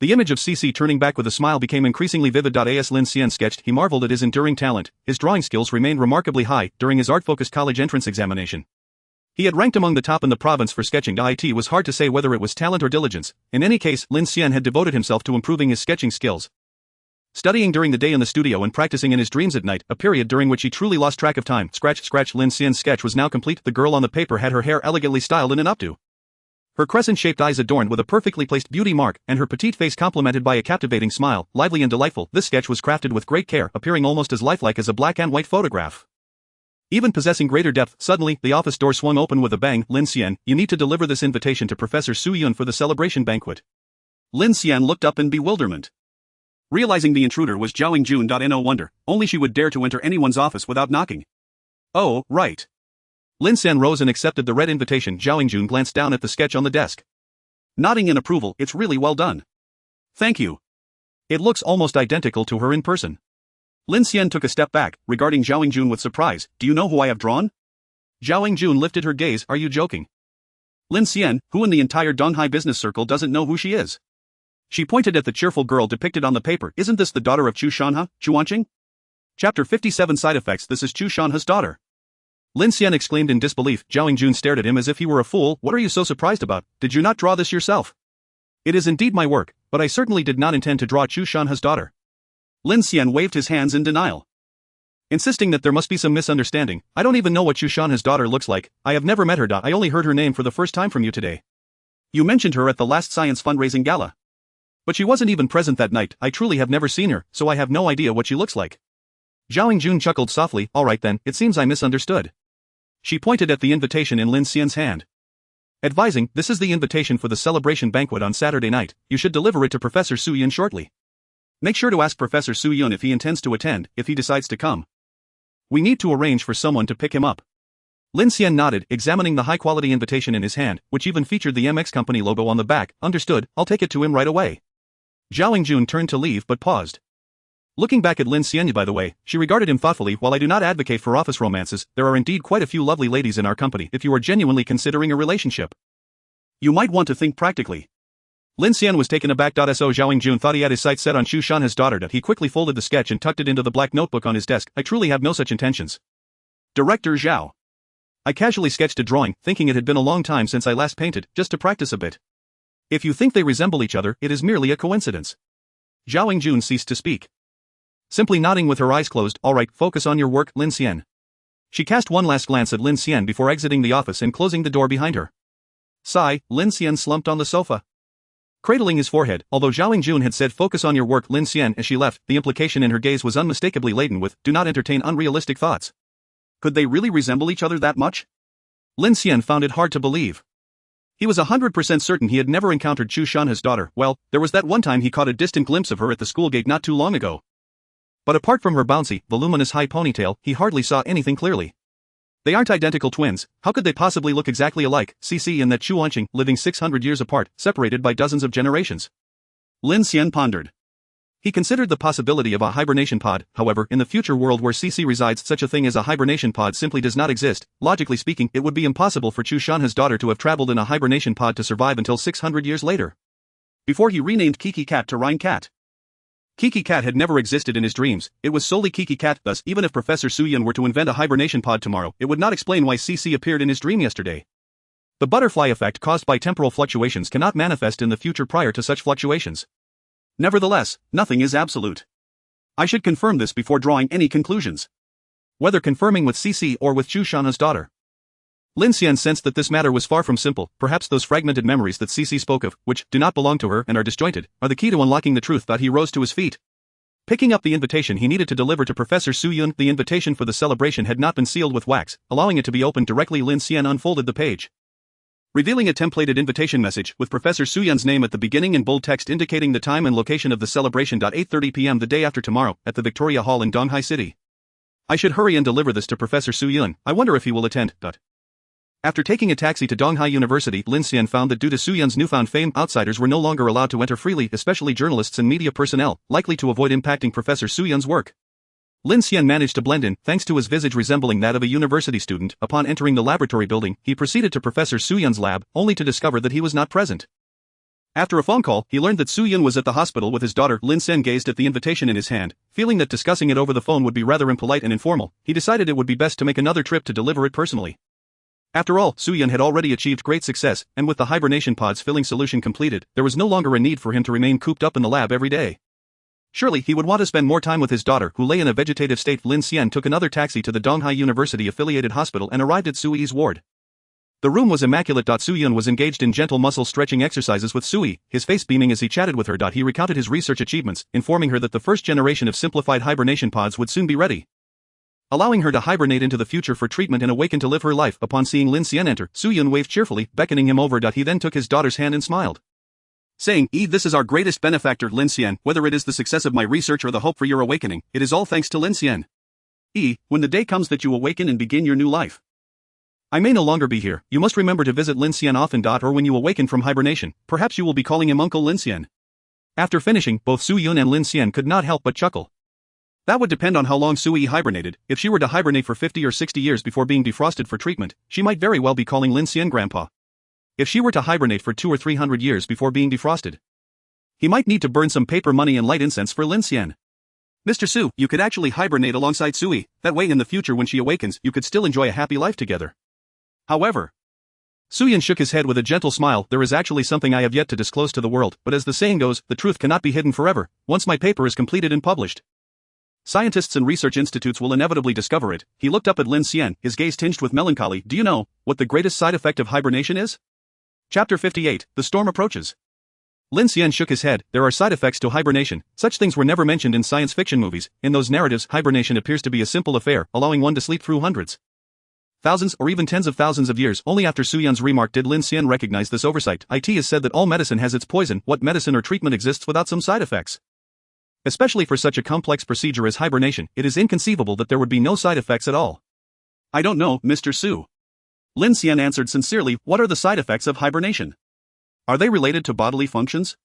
The image of CC turning back with a smile became increasingly vivid. As Lin Xian sketched, he marveled at his enduring talent. His drawing skills remained remarkably high during his art-focused college entrance examination. He had ranked among the top in the province for sketching. It was hard to say whether it was talent or diligence. In any case, Lin Xian had devoted himself to improving his sketching skills, studying during the day in the studio and practicing in his dreams at night, a period during which he truly lost track of time. Scratch, scratch. Lin Xian's sketch was now complete. The girl on the paper had her hair elegantly styled in an updo, her crescent-shaped eyes adorned with a perfectly placed beauty mark, and her petite face complemented by a captivating smile, lively and delightful. This sketch was crafted with great care, appearing almost as lifelike as a black and white photograph, even possessing greater depth. Suddenly, the office door swung open with a bang. Lin Xian, you need to deliver this invitation to Professor Su Yun for the celebration banquet. Lin Xian looked up in bewilderment, realizing the intruder was Zhao Yingjun. No wonder, only she would dare to enter anyone's office without knocking. Oh, right. Lin Xian rose and accepted the red invitation. Zhao Yingjun glanced down at the sketch on the desk, nodding in approval. It's really well done. Thank you. It looks almost identical to her in person. Lin Xian took a step back, regarding Zhao Yingjun with surprise. Do you know who I have drawn? Zhao Yingjun lifted her gaze. Are you joking? Lin Xian, who in the entire Donghai business circle doesn't know who she is? She pointed at the cheerful girl depicted on the paper. Isn't this the daughter of Chu Shanhe, Chu Wanqing? Chapter 57 Side Effects. This is Chu Shanhe's daughter. Lin Xian exclaimed in disbelief. Zhao Yingjun stared at him as if he were a fool. What are you so surprised about? Did you not draw this yourself? It is indeed my work, but I certainly did not intend to draw Chu Shanhe's daughter. Lin Xian waved his hands in denial. insisting that there must be some misunderstanding. I don't even know what Shushan's daughter looks like. I have never met her. I only heard her name for the first time from you today. You mentioned her at the last science fundraising gala. But she wasn't even present that night. I truly have never seen her, so I have no idea what she looks like. Zhao Jun chuckled softly. All right then, it seems I misunderstood. She pointed at the invitation in Lin Xian's hand, advising, this is the invitation for the celebration banquet on Saturday night. You should deliver it to Professor Su Yun shortly. Make sure to ask Professor Su Yun if he intends to attend, if he decides to come. We need to arrange for someone to pick him up. Lin Xian nodded, examining the high-quality invitation in his hand, which even featured the MX company logo on the back. Understood, I'll take it to him right away. Zhao Jun turned to leave but paused. Looking back at Lin Xian by the way, she regarded him thoughtfully. While I do not advocate for office romances, there are indeed quite a few lovely ladies in our company if you are genuinely considering a relationship. You might want to think practically. Lin Xian was taken aback. So Zhao Jun thought he had his sights set on Shushan's daughter. He quickly folded the sketch and tucked it into the black notebook on his desk. I truly have no such intentions. Director Zhao. I casually sketched a drawing, thinking it had been a long time since I last painted, just to practice a bit. If you think they resemble each other, it is merely a coincidence. Zhao Jun ceased to speak, simply nodding with her eyes closed. All right, focus on your work, Lin Xian. She cast one last glance at Lin Xian before exiting the office and closing the door behind her. Sigh, Lin Xian slumped on the sofa, cradling his forehead. Although Zhao Jun had said focus on your work, Lin Xian, as she left, the implication in her gaze was unmistakably laden with, do not entertain unrealistic thoughts. Could they really resemble each other that much? Lin Xian found it hard to believe. He was 100% certain he had never encountered Shushan's daughter. Well, there was that one time he caught a distant glimpse of her at the school gate not too long ago. But apart from her bouncy, voluminous high ponytail, he hardly saw anything clearly. They aren't identical twins. How could they possibly look exactly alike? CC and that Chuanqing, living 600 years apart, separated by dozens of generations. Lin Xian pondered. He considered the possibility of a hibernation pod. However, in the future world where CC resides, such a thing as a hibernation pod simply does not exist. Logically speaking, it would be impossible for Shushan's daughter to have traveled in a hibernation pod to survive until 600 years later, before he renamed Kiki Cat to Rhine Cat. Kiki Cat had never existed in his dreams. It was solely Kiki Cat. Thus, even if Professor Su Yun were to invent a hibernation pod tomorrow, it would not explain why CC appeared in his dream yesterday. The butterfly effect caused by temporal fluctuations cannot manifest in the future prior to such fluctuations. Nevertheless, nothing is absolute. I should confirm this before drawing any conclusions, whether confirming with CC or with Shushan's daughter. Lin Xian sensed that this matter was far from simple. Perhaps those fragmented memories that CC spoke of, which do not belong to her and are disjointed, are the key to unlocking the truth. He rose to his feet, picking up the invitation he needed to deliver to Professor Su Yun. The invitation for the celebration had not been sealed with wax, allowing it to be opened directly. Lin Xian unfolded the page, revealing a templated invitation message with Professor Su Yun's name at the beginning and bold text indicating the time and location of the celebration. 8:30 p.m. the day after tomorrow, at the Victoria Hall in Donghai City. I should hurry and deliver this to Professor Su Yun. I wonder if he will attend. After taking a taxi to Donghai University, Lin Xian found that due to Su Yun's newfound fame, outsiders were no longer allowed to enter freely, especially journalists and media personnel, likely to avoid impacting Professor Su Yun's work. Lin Xian managed to blend in, thanks to his visage resembling that of a university student. Upon entering the laboratory building, he proceeded to Professor Su Yun's lab, only to discover that he was not present. After a phone call, he learned that Su Yun was at the hospital with his daughter. Lin Xian gazed at the invitation in his hand, feeling that discussing it over the phone would be rather impolite and informal. He decided it would be best to make another trip to deliver it personally. After all, Su Yun had already achieved great success, and with the hibernation pod's filling solution completed, there was no longer a need for him to remain cooped up in the lab every day. Surely he would want to spend more time with his daughter, who lay in a vegetative state. Lin Xian took another taxi to the Donghai University-affiliated hospital and arrived at Sui Yi's ward. The room was immaculate. Su Yun was engaged in gentle muscle-stretching exercises with Sui, his face beaming as he chatted with her. He recounted his research achievements, informing her that the first generation of simplified hibernation pods would soon be ready, allowing her to hibernate into the future for treatment and awaken to live her life. Upon seeing Lin Xian enter, Su Yun waved cheerfully, beckoning him over. He then took his daughter's hand and smiled, saying, This is our greatest benefactor, Lin Xian. Whether it is the success of my research or the hope for your awakening, it is all thanks to Lin Xian. When the day comes that you awaken and begin your new life, I may no longer be here. You must remember to visit Lin Xian often. Or when you awaken from hibernation, perhaps you will be calling him Uncle Lin Xian. After finishing, both Su Yun and Lin Xian could not help but chuckle. That would depend on how long Sui hibernated. If she were to hibernate for 50 or 60 years before being defrosted for treatment, she might very well be calling Lin Xian grandpa. If she were to hibernate for 200 or 300 years before being defrosted, he might need to burn some paper money and light incense for Lin Xian. Mr. Su, you could actually hibernate alongside Sui. That way in the future when she awakens, you could still enjoy a happy life together. However, Su Yun shook his head with a gentle smile. There is actually something I have yet to disclose to the world, but as the saying goes, the truth cannot be hidden forever, once my paper is completed and published. Scientists and research institutes will inevitably discover it. He looked up at Lin Xian, his gaze tinged with melancholy. Do you know what the greatest side effect of hibernation is? Chapter 58, The Storm Approaches. Lin Xian shook his head. There are side effects to hibernation. Such things were never mentioned in science fiction movies. In those narratives, hibernation appears to be a simple affair, allowing one to sleep through hundreds, thousands, or even tens of thousands of years. Only after Su Yun's remark did Lin Xian recognize this oversight. It is said that all medicine has its poison. What medicine or treatment exists without some side effects? Especially for such a complex procedure as hibernation, it is inconceivable that there would be no side effects at all. I don't know, Mr. Su. Lin Xian answered sincerely. What are the side effects of hibernation? Are they related to bodily functions?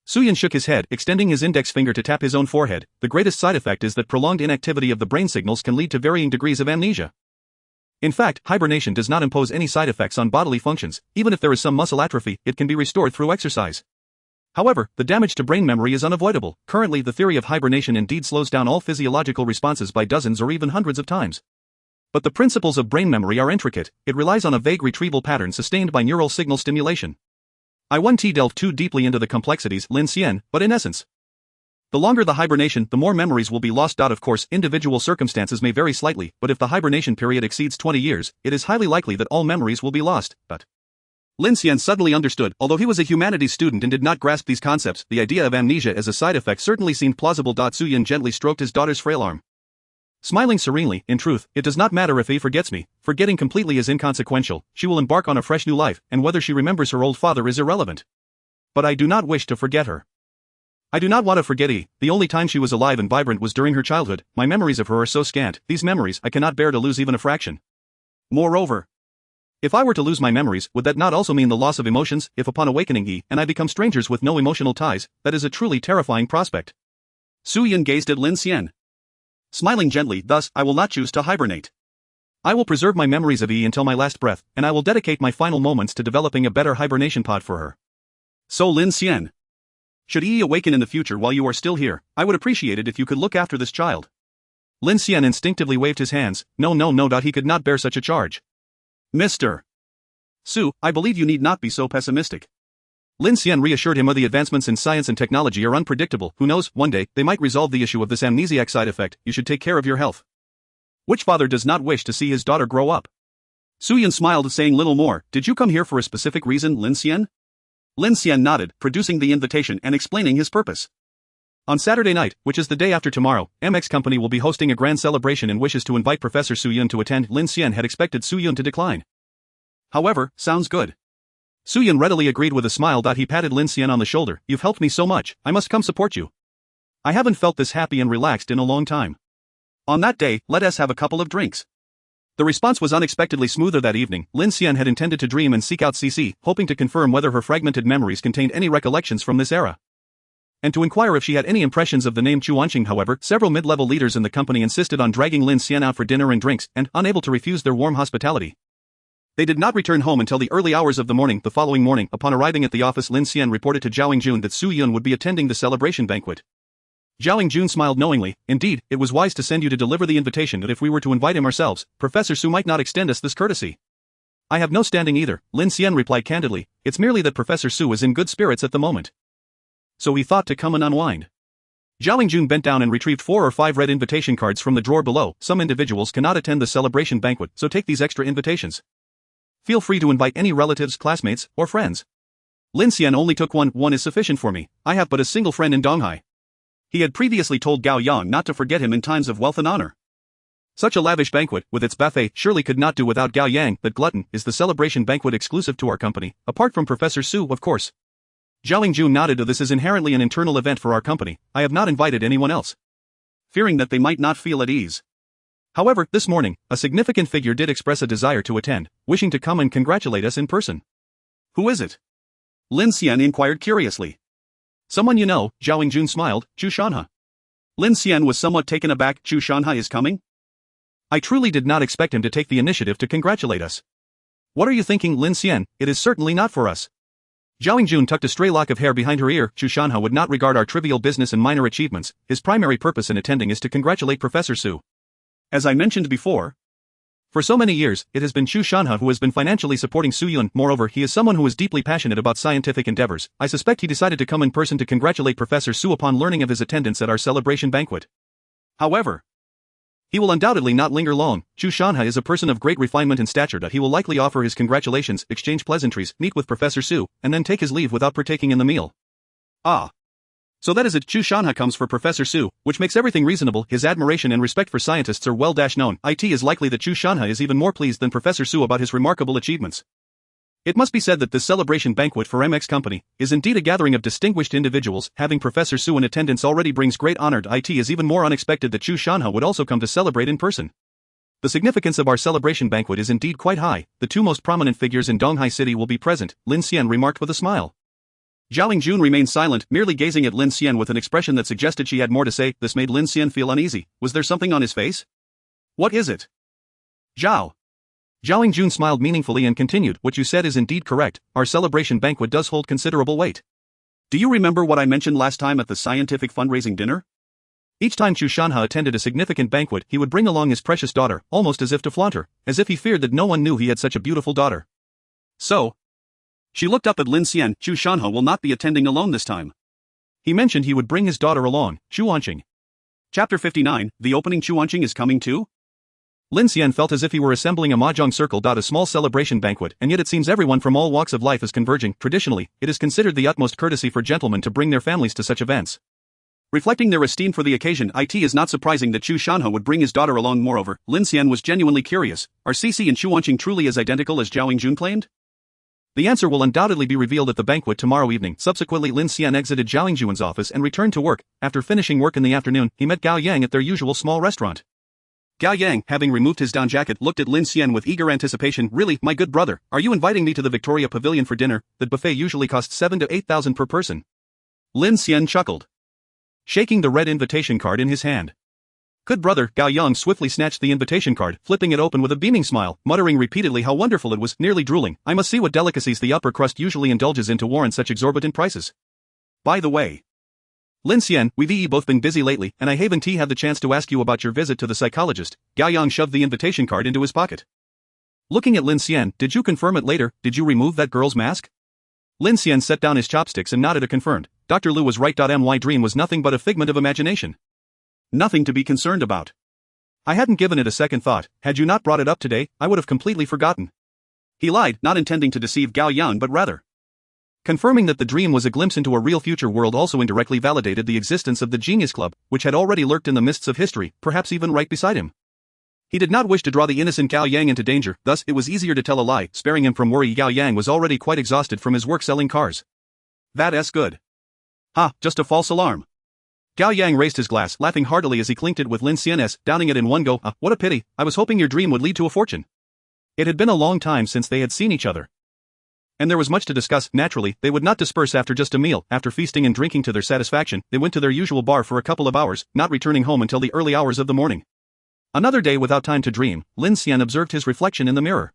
Su Yun shook his head, extending his index finger to tap his own forehead. The greatest side effect is that prolonged inactivity of the brain signals can lead to varying degrees of amnesia. In fact, hibernation does not impose any side effects on bodily functions. Even if there is some muscle atrophy, it can be restored through exercise. However, the damage to brain memory is unavoidable. Currently, the theory of hibernation indeed slows down all physiological responses by dozens or even hundreds of times. But the principles of brain memory are intricate. It relies on a vague retrieval pattern sustained by neural signal stimulation. I won't delve too deeply into the complexities, Lin Xian, but in essence, the longer the hibernation, the more memories will be lost. Of course, individual circumstances may vary slightly, but if the hibernation period exceeds 20 years, it is highly likely that all memories will be lost. But Lin Xian suddenly understood. Although he was a humanities student and did not grasp these concepts, the idea of amnesia as a side effect certainly seemed plausible. Su Yun gently stroked his daughter's frail arm, smiling serenely. In truth, it does not matter if he forgets me. Forgetting completely is inconsequential. She will embark on a fresh new life, and whether she remembers her old father is irrelevant. But I do not wish to forget her. I do not want to forget Yi. The only time she was alive and vibrant was during her childhood. My memories of her are so scant. These memories I cannot bear to lose even a fraction. Moreover, if I were to lose my memories, would that not also mean the loss of emotions? If upon awakening Yi and I become strangers with no emotional ties, that is a truly terrifying prospect. Su Yun gazed at Lin Xian, smiling gently. Thus, I will not choose to hibernate. I will preserve my memories of Yi until my last breath, and I will dedicate my final moments to developing a better hibernation pod for her. So Lin Xian, should Yi awaken in the future while you are still here, I would appreciate it if you could look after this child. Lin Xian instinctively waved his hands. No. He could not bear such a charge. Mr. Su, I believe you need not be so pessimistic. Lin Xian reassured him. The advancements in science and technology are unpredictable. Who knows, one day, they might resolve the issue of this amnesiac side effect. You should take care of your health. Which father does not wish to see his daughter grow up? Su Yun smiled, saying little more. Did you come here for a specific reason, Lin Xian? Lin Xian nodded, producing the invitation and explaining his purpose. On Saturday night, which is the day after tomorrow, MX Company will be hosting a grand celebration and wishes to invite Professor Su Yun to attend. Lin Xian had expected Su Yun to decline. However, sounds good. Su Yun readily agreed with a smile. He patted Lin Xian on the shoulder. You've helped me so much, I must come support you. I haven't felt this happy and relaxed in a long time. On that day, let us have a couple of drinks. The response was unexpectedly smoother that evening. Lin Xian had intended to dream and seek out CC, hoping to confirm whether her fragmented memories contained any recollections from this era, and to inquire if she had any impressions of the name Chu Wanqing. However, several mid-level leaders in the company insisted on dragging Lin Xian out for dinner and drinks, and, unable to refuse their warm hospitality, they did not return home until the early hours of the morning. The following morning, upon arriving at the office, Lin Xian reported to Zhao Jun that Su Yun would be attending the celebration banquet. Zhao Jun smiled knowingly. Indeed, it was wise to send you to deliver the invitation, that if we were to invite him ourselves, Professor Su might not extend us this courtesy. I have no standing either, Lin Xian replied candidly. It's merely that Professor Su is in good spirits at the moment, so he thought to come and unwind. Zhao Jun bent down and retrieved 4 or 5 red invitation cards from the drawer below. Some individuals cannot attend the celebration banquet, so take these extra invitations. Feel free to invite any relatives, classmates, or friends. Lin Xian only took one. One is sufficient for me. I have but a single friend in Donghai. He had previously told Gao Yang not to forget him in times of wealth and honor. Such a lavish banquet, with its buffet, surely could not do without Gao Yang. That glutton is the celebration banquet exclusive to our company, apart from Professor Su, of course. Zhao Jun nodded. This is inherently an internal event for our company. I have not invited anyone else, fearing that they might not feel at ease. However, this morning, a significant figure did express a desire to attend, wishing to come and congratulate us in person. Who is it? Lin Xian inquired curiously. Someone you know, Zhao Jun smiled. Chu Shanha. Lin Xian was somewhat taken aback. Chu Shanha is coming? I truly did not expect him to take the initiative to congratulate us. What are you thinking, Lin Xian? It is certainly not for us. Zhao Jun tucked a stray lock of hair behind her ear. Chu Shanha would not regard our trivial business and minor achievements. His primary purpose in attending is to congratulate Professor Su. As I mentioned before, for so many years, it has been Chu Shanha who has been financially supporting Su Yun. Moreover, he is someone who is deeply passionate about scientific endeavors. I suspect he decided to come in person to congratulate Professor Su upon learning of his attendance at our celebration banquet. However, he will undoubtedly not linger long. Chu Shanha is a person of great refinement and stature that he will likely offer his congratulations, exchange pleasantries, meet with Professor Su, and then take his leave without partaking in the meal. Ah. So that is it. Chu Shanha comes for Professor Su, which makes everything reasonable. His admiration and respect for scientists are well known. It is likely that Chu Shanha is even more pleased than Professor Su about his remarkable achievements. It must be said that this celebration banquet for MX Company is indeed a gathering of distinguished individuals. Having Professor Su in attendance already brings great honor. It is even more unexpected that Chu Shanha would also come to celebrate in person. The significance of our celebration banquet is indeed quite high. The two most prominent figures in Donghai City will be present, Lin Xian remarked with a smile. Zhao Jun remained silent, merely gazing at Lin Xian with an expression that suggested she had more to say. This made Lin Xian feel uneasy. Was there something on his face? What is it? Zhao Jun smiled meaningfully and continued, what you said is indeed correct, our celebration banquet does hold considerable weight. Do you remember what I mentioned last time at the scientific fundraising dinner? Each time Chu Shanha attended a significant banquet, he would bring along his precious daughter, almost as if to flaunt her, as if he feared that no one knew he had such a beautiful daughter. So? She looked up at Lin Xian. Chu Shanha will not be attending alone this time. He mentioned he would bring his daughter along, Chuanqing. Chapter 59, the opening Chuanqing is coming too? Lin Xian felt as if he were assembling a mahjong circle. A small celebration banquet, and yet it seems everyone from all walks of life is converging. Traditionally, it is considered the utmost courtesy for gentlemen to bring their families to such events. Reflecting their esteem for the occasion, it is not surprising that Chu Shanha would bring his daughter along. Moreover, Lin Xian was genuinely curious, are Cici and Chuanqing truly as identical as Zhao Jun claimed? The answer will undoubtedly be revealed at the banquet tomorrow evening. Subsequently, Lin Xian exited Zhao Jun's office and returned to work. After finishing work in the afternoon, he met Gao Yang at their usual small restaurant. Gao Yang, having removed his down jacket, looked at Lin Xian with eager anticipation. Really, my good brother, are you inviting me to the Victoria Pavilion for dinner? That buffet usually costs 7,000 to 8,000 per person. Lin Xian chuckled, shaking the red invitation card in his hand. Good brother. Gao Yang swiftly snatched the invitation card, flipping it open with a beaming smile, muttering repeatedly how wonderful it was, nearly drooling. I must see what delicacies the upper crust usually indulges in to warrant such exorbitant prices. By the way, Lin Xian, we've both been busy lately, and I haven't had the chance to ask you about your visit to the psychologist. Gao Yang shoved the invitation card into his pocket. Looking at Lin Xian, did you confirm it later? Did you remove that girl's mask? Lin Xian set down his chopsticks and nodded a confirmed. Dr. Lu was right. My dream was nothing but a figment of imagination. Nothing to be concerned about. I hadn't given it a second thought. Had you not brought it up today, I would have completely forgotten. He lied, not intending to deceive Gao Yang but rather confirming that the dream was a glimpse into a real future world. Also indirectly validated the existence of the Genius Club, which had already lurked in the mists of history, perhaps even right beside him. He did not wish to draw the innocent Gao Yang into danger, thus it was easier to tell a lie, sparing him from worry. Gao Yang was already quite exhausted from his work selling cars. That's good. Ha, just a false alarm. Gao Yang raised his glass, laughing heartily as he clinked it with Lin Xian's, downing it in one go. What a pity, I was hoping your dream would lead to a fortune. It had been a long time since they had seen each other, and there was much to discuss. Naturally, they would not disperse after just a meal. After feasting and drinking to their satisfaction, they went to their usual bar for a couple of hours, not returning home until the early hours of the morning. Another day without time to dream. Lin Xian observed his reflection in the mirror,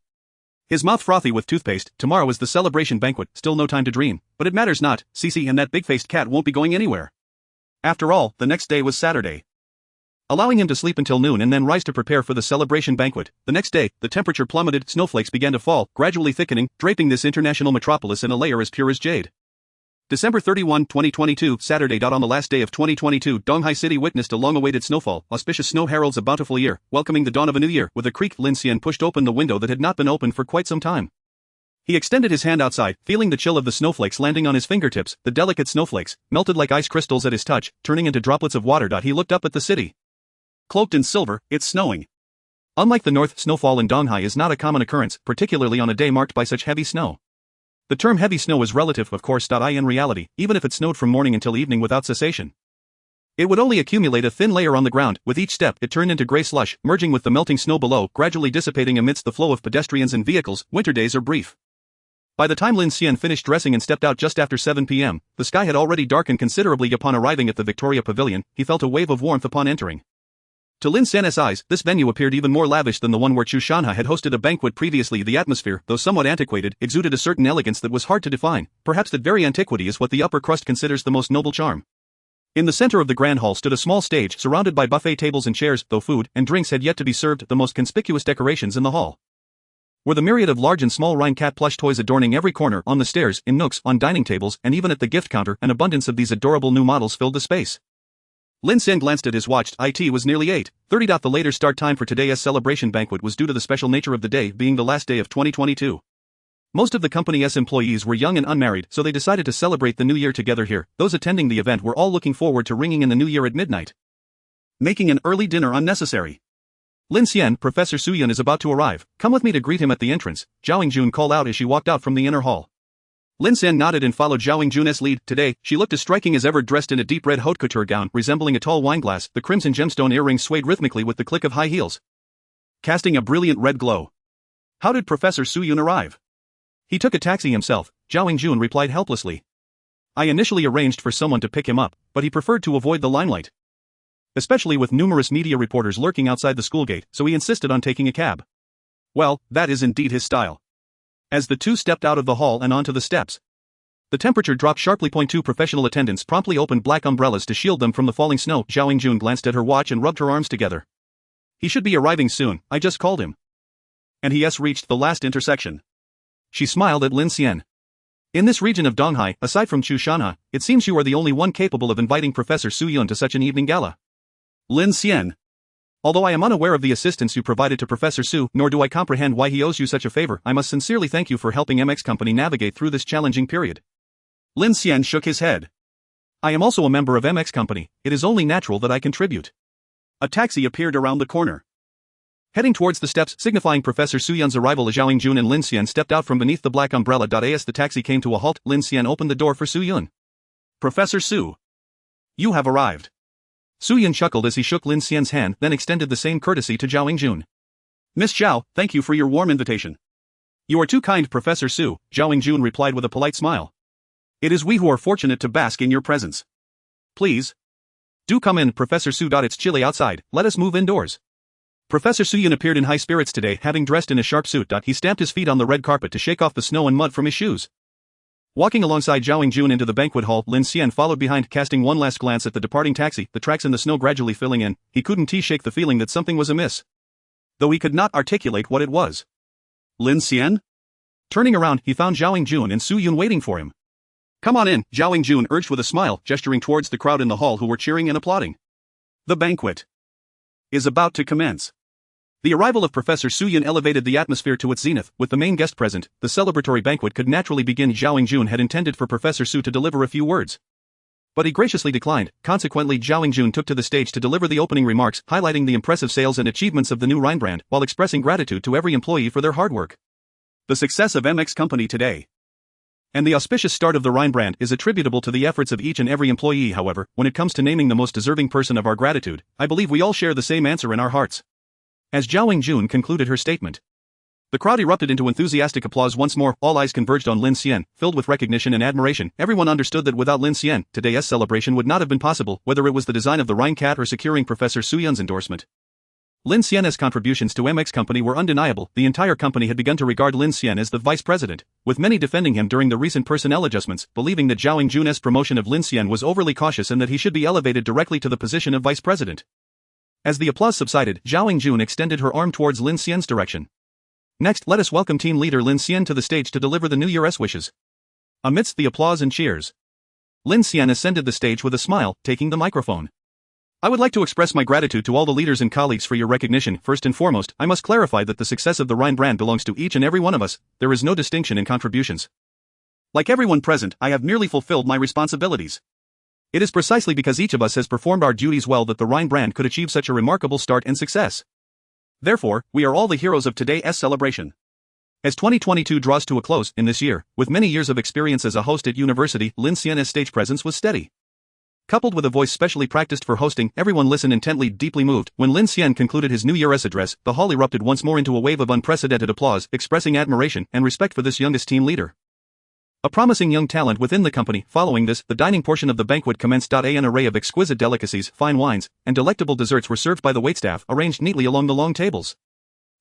his mouth frothy with toothpaste. Tomorrow is the celebration banquet, still no time to dream, but it matters not, Cici and that big-faced cat won't be going anywhere. After all, the next day was Saturday, allowing him to sleep until noon and then rise to prepare for the celebration banquet. The next day, the temperature plummeted, snowflakes began to fall, gradually thickening, draping this international metropolis in a layer as pure as jade. December 31, 2022, Saturday. On the last day of 2022, Donghai City witnessed a long-awaited snowfall. Auspicious snow heralds a bountiful year, welcoming the dawn of a new year. With a creak, Lin Xian pushed open the window that had not been opened for quite some time. He extended his hand outside, feeling the chill of the snowflakes landing on his fingertips. The delicate snowflakes melted like ice crystals at his touch, turning into droplets of water. He looked up at the city. Cloaked in silver, it's snowing. Unlike the north, snowfall in Donghai is not a common occurrence, particularly on a day marked by such heavy snow. The term heavy snow is relative, of course. In reality, even if it snowed from morning until evening without cessation, it would only accumulate a thin layer on the ground. With each step, it turned into gray slush, merging with the melting snow below, gradually dissipating amidst the flow of pedestrians and vehicles. Winter days are brief. By the time Lin Xian finished dressing and stepped out just after 7 p.m., the sky had already darkened considerably. Upon arriving at the Victoria Pavilion, he felt a wave of warmth upon entering. To Lin Xian's eyes, this venue appeared even more lavish than the one where Chu Shanha had hosted a banquet previously. The atmosphere, though somewhat antiquated, exuded a certain elegance that was hard to define. Perhaps that very antiquity is what the upper crust considers the most noble charm. In the center of the grand hall stood a small stage surrounded by buffet tables and chairs. Though food and drinks had yet to be served, the most conspicuous decorations in the hall were the myriad of large and small Rhine cat plush toys adorning every corner, on the stairs, in nooks, on dining tables, and even at the gift counter. An abundance of these adorable new models filled the space. Lin Xian glanced at his watch. It was nearly 8:30. The later start time for today's celebration banquet was due to the special nature of the day being the last day of 2022. Most of the company's employees were young and unmarried, so they decided to celebrate the new year together here. Those attending the event were all looking forward to ringing in the new year at midnight, making an early dinner unnecessary. Lin Xian, Professor Su Yun is about to arrive. Come with me to greet him at the entrance, Zhao Yingjun called out as she walked out from the inner hall. Lin Xian nodded and followed Zhao Yingjun's lead. Today, she looked as striking as ever, dressed in a deep red haute couture gown resembling a tall wine glass. The crimson gemstone earrings swayed rhythmically with the click of high heels, casting a brilliant red glow. How did Professor Su Yun arrive? He took a taxi himself, Zhao Yingjun replied helplessly. I initially arranged for someone to pick him up, but he preferred to avoid the limelight, especially with numerous media reporters lurking outside the school gate, so he insisted on taking a cab. Well, that is indeed his style. As the two stepped out of the hall and onto the steps, the temperature dropped sharply. 2 professional attendants promptly opened black umbrellas to shield them from the falling snow. Zhao Yingjun glanced at her watch and rubbed her arms together. He should be arriving soon, I just called him. And he has reached the last intersection. She smiled at Lin Xian. In this region of Donghai, aside from Chu Shanha, it seems you are the only one capable of inviting Professor Su Yun to such an evening gala. Lin Xian. Although I am unaware of the assistance you provided to Professor Su, nor do I comprehend why he owes you such a favor, I must sincerely thank you for helping MX Company navigate through this challenging period. Lin Xian shook his head. I am also a member of MX Company, it is only natural that I contribute. A taxi appeared around the corner, heading towards the steps, signifying Professor Su Yun's arrival. As Zhao Yingjun and Lin Xian stepped out from beneath the black umbrella. As the taxi came to a halt, Lin Xian opened the door for Su Yun. Professor Su, you have arrived. Su Yun chuckled as he shook Lin Xian's hand, then extended the same courtesy to Zhao Yingjun. Miss Zhao, thank you for your warm invitation. You are too kind, Professor Su, Zhao Yingjun replied with a polite smile. It is we who are fortunate to bask in your presence. Please. Do come in, Professor Su. It's chilly outside, let us move indoors. Professor Su Yun appeared in high spirits today, having dressed in a sharp suit. He stamped his feet on the red carpet to shake off the snow and mud from his shoes. Walking alongside Zhao Yingjun into the banquet hall, Lin Xian followed behind, casting one last glance at the departing taxi, the tracks in the snow gradually filling in. He couldn't shake the feeling that something was amiss, though he could not articulate what it was. Lin Xian? Turning around, he found Zhao Yingjun and Su Yun waiting for him. Come on in, Zhao Yingjun urged with a smile, gesturing towards the crowd in the hall who were cheering and applauding. The banquet is about to commence. The arrival of Professor Su Yun elevated the atmosphere to its zenith. With the main guest present, the celebratory banquet could naturally begin. Zhao Yingjun had intended for Professor Su to deliver a few words, but he graciously declined. Consequently, Zhao Yingjun took to the stage to deliver the opening remarks, highlighting the impressive sales and achievements of the new Rhine brand, while expressing gratitude to every employee for their hard work. The success of MX Company today and the auspicious start of the Rhine brand is attributable to the efforts of each and every employee. However, when it comes to naming the most deserving person of our gratitude, I believe we all share the same answer in our hearts. As Zhao Yingjun concluded her statement, the crowd erupted into enthusiastic applause once more. All eyes converged on Lin Xian, filled with recognition and admiration. Everyone understood that without Lin Xian, today's celebration would not have been possible, whether it was the design of the Rhine cat or securing Professor Su Yun's endorsement. Lin Xian's contributions to MX Company were undeniable. The entire company had begun to regard Lin Xian as the vice president, with many defending him during the recent personnel adjustments, believing that Zhao Yingjun's promotion of Lin Xian was overly cautious and that he should be elevated directly to the position of vice president. As the applause subsided, Zhao Yingjun extended her arm towards Lin Xian's direction. Next, let us welcome team leader Lin Xian to the stage to deliver the New Year's wishes. Amidst the applause and cheers, Lin Xian ascended the stage with a smile, taking the microphone. I would like to express my gratitude to all the leaders and colleagues for your recognition. First and foremost, I must clarify that the success of the Rhine brand belongs to each and every one of us. There is no distinction in contributions. Like everyone present, I have merely fulfilled my responsibilities. It is precisely because each of us has performed our duties well that the Rhine brand could achieve such a remarkable start and success. Therefore, we are all the heroes of today's celebration. As 2022 draws to a close, in this year, with many years of experience as a host at university, Lin Xian's stage presence was steady. Coupled with a voice specially practiced for hosting, everyone listened intently, deeply moved. When Lin Xian concluded his New Year's address, the hall erupted once more into a wave of unprecedented applause, expressing admiration and respect for this youngest team leader, a promising young talent within the company. Following this, the dining portion of the banquet commenced. An array of exquisite delicacies, fine wines, and delectable desserts were served by the waitstaff, arranged neatly along the long tables.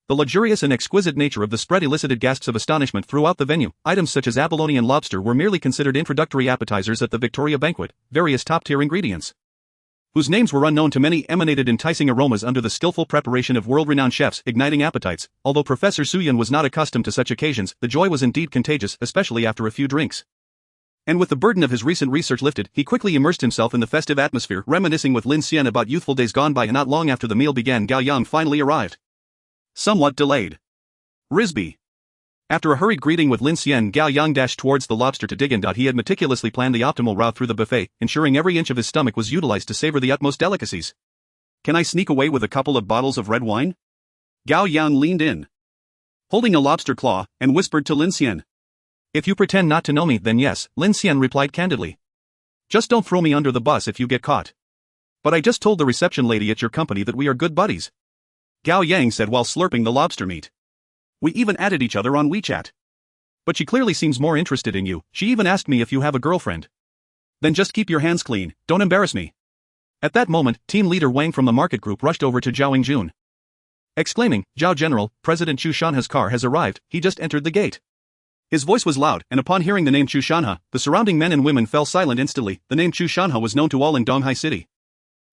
The luxurious and exquisite nature of the spread elicited gasps of astonishment throughout the venue. Items such as abalone and lobster were merely considered introductory appetizers at the Victoria banquet. Various top-tier ingredients, whose names were unknown to many, emanated enticing aromas under the skillful preparation of world-renowned chefs, igniting appetites. Although Professor Su Yun was not accustomed to such occasions, the joy was indeed contagious, especially after a few drinks. And with the burden of his recent research lifted, he quickly immersed himself in the festive atmosphere, reminiscing with Lin Xian about youthful days gone by, and not long after the meal began, Gao Yang finally arrived. Somewhat delayed. Risby. After a hurried greeting with Lin Xian, Gao Yang dashed towards the lobster to dig in. He had meticulously planned the optimal route through the buffet, ensuring every inch of his stomach was utilized to savor the utmost delicacies. Can I sneak away with a couple of bottles of red wine? Gao Yang leaned in, holding a lobster claw, and whispered to Lin Xian. If you pretend not to know me, then yes, Lin Xian replied candidly. Just don't throw me under the bus if you get caught. But I just told the reception lady at your company that we are good buddies, Gao Yang said while slurping the lobster meat. We even added each other on WeChat. But she clearly seems more interested in you. She even asked me if you have a girlfriend. Then just keep your hands clean, don't embarrass me. At that moment, team leader Wang from the market group rushed over to Zhao Yingjun, exclaiming, Zhao General, President Chu Shanha's car has arrived, he just entered the gate. His voice was loud, and upon hearing the name Chu Shanha, the surrounding men and women fell silent instantly. The name Chu Shanha was known to all in Donghai City.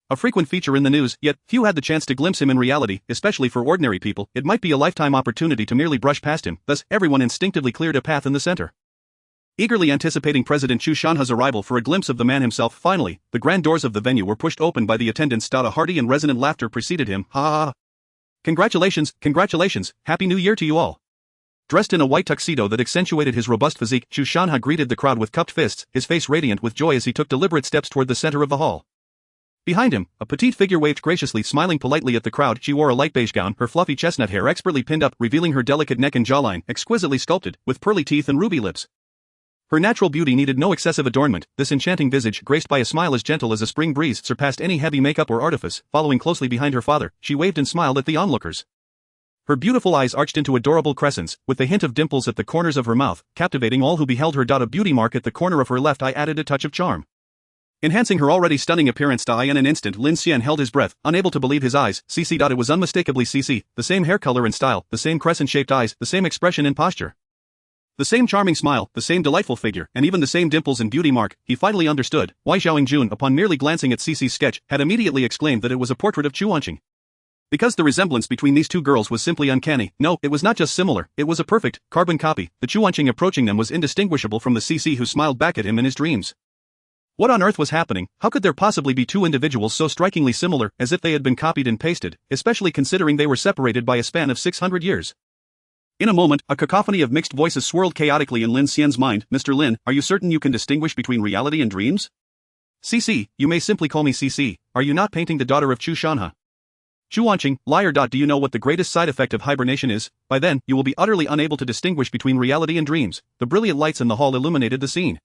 A frequent feature in the news, yet few had the chance to glimpse him in reality, especially for ordinary people. It might be a lifetime opportunity to merely brush past him, thus everyone instinctively cleared a path in the center, eagerly anticipating President Chu Shanha's arrival for a glimpse of the man himself. Finally, the grand doors of the venue were pushed open by the attendants. A hearty and resonant laughter preceded him. Ha ha ha. Congratulations, congratulations, Happy New Year to you all. Dressed in a white tuxedo that accentuated his robust physique, Chu Shanha greeted the crowd with cupped fists, his face radiant with joy as he took deliberate steps toward the center of the hall. Behind him, a petite figure waved graciously, smiling politely at the crowd. She wore a light beige gown, her fluffy chestnut hair expertly pinned up, revealing her delicate neck and jawline, exquisitely sculpted, with pearly teeth and ruby lips. Her natural beauty needed no excessive adornment. This enchanting visage, graced by a smile as gentle as a spring breeze, surpassed any heavy makeup or artifice. Following closely behind her father, she waved and smiled at the onlookers. Her beautiful eyes arched into adorable crescents, with the hint of dimples at the corners of her mouth, captivating all who beheld her. A beauty mark at the corner of her left eye added a touch of charm, enhancing her already stunning appearance. In an instant, Lin Xian held his breath, unable to believe his eyes. CC. It was unmistakably CC, the same hair color and style, the same crescent-shaped eyes, the same expression and posture. The same charming smile, the same delightful figure, and even the same dimples and beauty mark. He finally understood why Zhao Yingjun, upon merely glancing at CC's sketch, had immediately exclaimed that it was a portrait of Chu Wanqing. Because the resemblance between these two girls was simply uncanny. No, it was not just similar, it was a perfect, carbon copy. The Chu Wanqing approaching them was indistinguishable from the CC who smiled back at him in his dreams. What on earth was happening? How could there possibly be two individuals so strikingly similar, as if they had been copied and pasted, especially considering they were separated by a span of 600 years? In a moment, a cacophony of mixed voices swirled chaotically in Lin Xian's mind. Mr. Lin, are you certain you can distinguish between reality and dreams? CC, you may simply call me CC, are you not painting the daughter of Chu Shanha? Chu Wanqing, liar. Do you know what the greatest side effect of hibernation is? By then, you will be utterly unable to distinguish between reality and dreams. The brilliant lights in the hall illuminated the scene.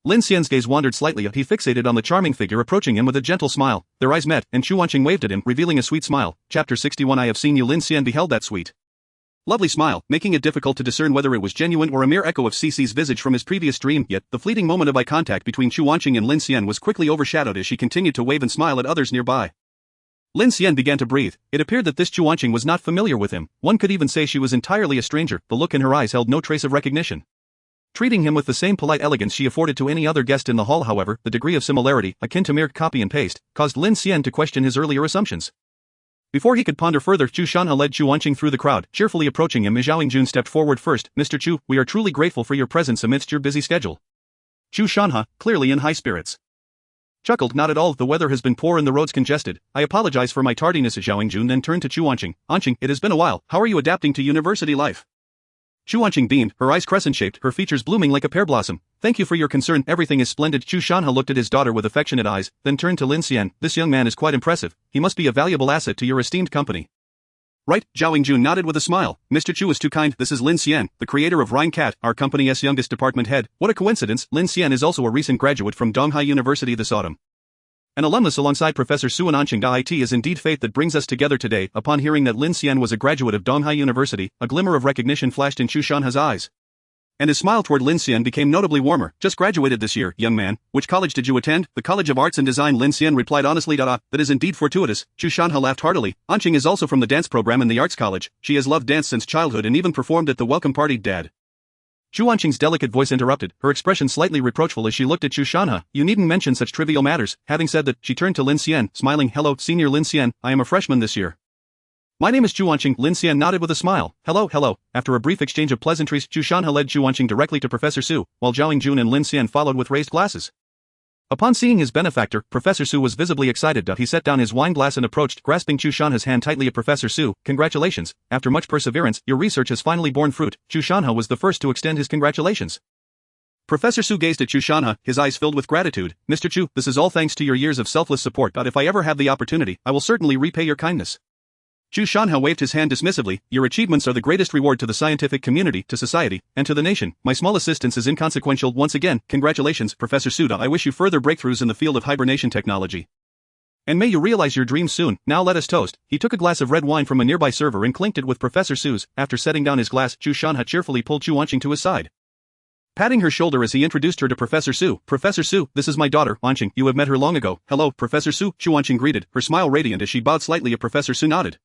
Lin Xian's gaze wandered slightly. He fixated on the charming figure approaching him with a gentle smile. Their eyes met, and Chu Wanqing waved at him, revealing a sweet smile. Chapter 61. I have seen you. Lin Xian beheld that sweet, lovely smile, making it difficult to discern whether it was genuine or a mere echo of CC's visage from his previous dream. Yet, the fleeting moment of eye contact between Chu Wanqing and Lin Xian was quickly overshadowed as she continued to wave and smile at others nearby. Lin Xian began to breathe. It appeared that this Chu Wanqing was not familiar with him. One could even say she was entirely a stranger. The look in her eyes held no trace of recognition. Treating him with the same polite elegance she afforded to any other guest in the hall. However, the degree of similarity, akin to mere copy and paste, caused Lin Xian to question his earlier assumptions. Before he could ponder further, Chu Shanha led Chu Wanqing through the crowd, cheerfully approaching him. Zhao Yingjun stepped forward first. Mr. Chu, we are truly grateful for your presence amidst your busy schedule. Chu Shanha, clearly in high spirits, chuckled. Not at all, the weather has been poor and the roads congested. I apologize for my tardiness. Zhao Yingjun then turned to Chu Wanqing. Wanqing, it has been a while, how are you adapting to university life? Chu Wanqing beamed, her eyes crescent-shaped, her features blooming like a pear blossom. Thank you for your concern, everything is splendid. Chu Shanha looked at his daughter with affectionate eyes, then turned to Lin Xian. This young man is quite impressive, he must be a valuable asset to your esteemed company. Right, Zhao Yingjun nodded with a smile. Mr. Chu is too kind. This is Lin Xian, the creator of Rhine Cat, our company's youngest department head. What a coincidence, Lin Xian is also a recent graduate from Donghai University this autumn. An alumnus alongside Professor Suan Anqing. It is indeed fate that brings us together today. Upon hearing that Lin Xian was a graduate of Donghai University, a glimmer of recognition flashed in Chu Shanha's eyes, and his smile toward Lin Xian became notably warmer. Just graduated this year, young man. Which college did you attend? The College of Arts and Design. Lin Xian replied honestly. That is indeed fortuitous. Chu Shanha laughed heartily. Anqing is also from the dance program in the arts college. She has loved dance since childhood and even performed at the welcome party. Dad. Chu Wanqing's delicate voice interrupted, her expression slightly reproachful as she looked at Chu Shanha. You needn't mention such trivial matters. Having said that, she turned to Lin Xian, smiling. Hello, Senior Lin Xian, I am a freshman this year. My name is Chu Wanqing. Lin Xian nodded with a smile. Hello, hello. After a brief exchange of pleasantries, Chu Shanha led Chu Wanqing directly to Professor Su, while Zhao Jun and Lin Xian followed with raised glasses. Upon seeing his benefactor, Professor Su was visibly excited. He set down his wine glass and approached, grasping Chu Shanha's hand tightly. At Professor Su, congratulations. After much perseverance, your research has finally borne fruit. Chu Shanha was the first to extend his congratulations. Professor Su gazed at Chu Shanha, his eyes filled with gratitude. Mr. Chu, this is all thanks to your years of selfless support. If I ever have the opportunity, I will certainly repay your kindness. Chu Shanha waved his hand dismissively. Your achievements are the greatest reward to the scientific community, to society, and to the nation. My small assistance is inconsequential. Once again, congratulations, Professor Su. I wish you further breakthroughs in the field of hibernation technology. And may you realize your dreams soon. Now let us toast. He took a glass of red wine from a nearby server and clinked it with Professor Su's. After setting down his glass, Chu Shanha cheerfully pulled Chu Wanqing to his side, patting her shoulder as he introduced her to Professor Su. Professor Su, this is my daughter, Wanqing. You have met her long ago. Hello, Professor Su. Chu Wanqing greeted, her smile radiant as she bowed slightly. At Professor Su nodded,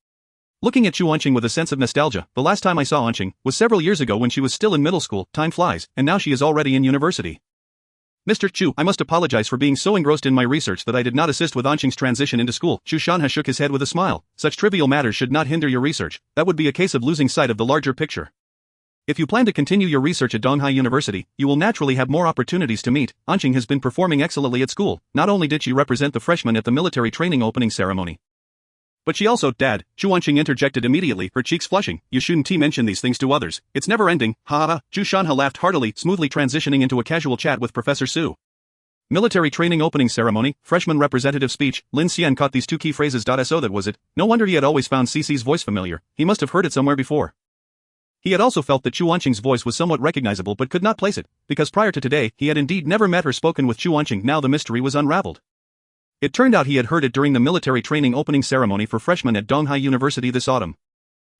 looking at Chu Wanqing with a sense of nostalgia. The last time I saw Wanqing was several years ago when she was still in middle school. Time flies, and now she is already in university. Mr. Chu, I must apologize for being so engrossed in my research that I did not assist with Wanqing's transition into school. Chu Shanha shook his head with a smile. Such trivial matters should not hinder your research. That would be a case of losing sight of the larger picture. If you plan to continue your research at Donghai University, you will naturally have more opportunities to meet. Wanqing has been performing excellently at school. Not only did she represent the freshmen at the military training opening ceremony, but she also, Dad, Chu Wanqing interjected immediately, her cheeks flushing. You shouldn't mention these things to others. It's never ending. Ha ha. Chu Shanha laughed heartily, smoothly transitioning into a casual chat with Professor Su. Military training opening ceremony, freshman representative speech. Lin Xian caught these two key phrases. So that was it. No wonder he had always found CC's voice familiar. He must have heard it somewhere before. He had also felt that Chu Wanqing's voice was somewhat recognizable but could not place it, because prior to today, he had indeed never met or spoken with Chu Wanqing. Now the mystery was unraveled. It turned out he had heard it during the military training opening ceremony for freshmen at Donghai University this autumn.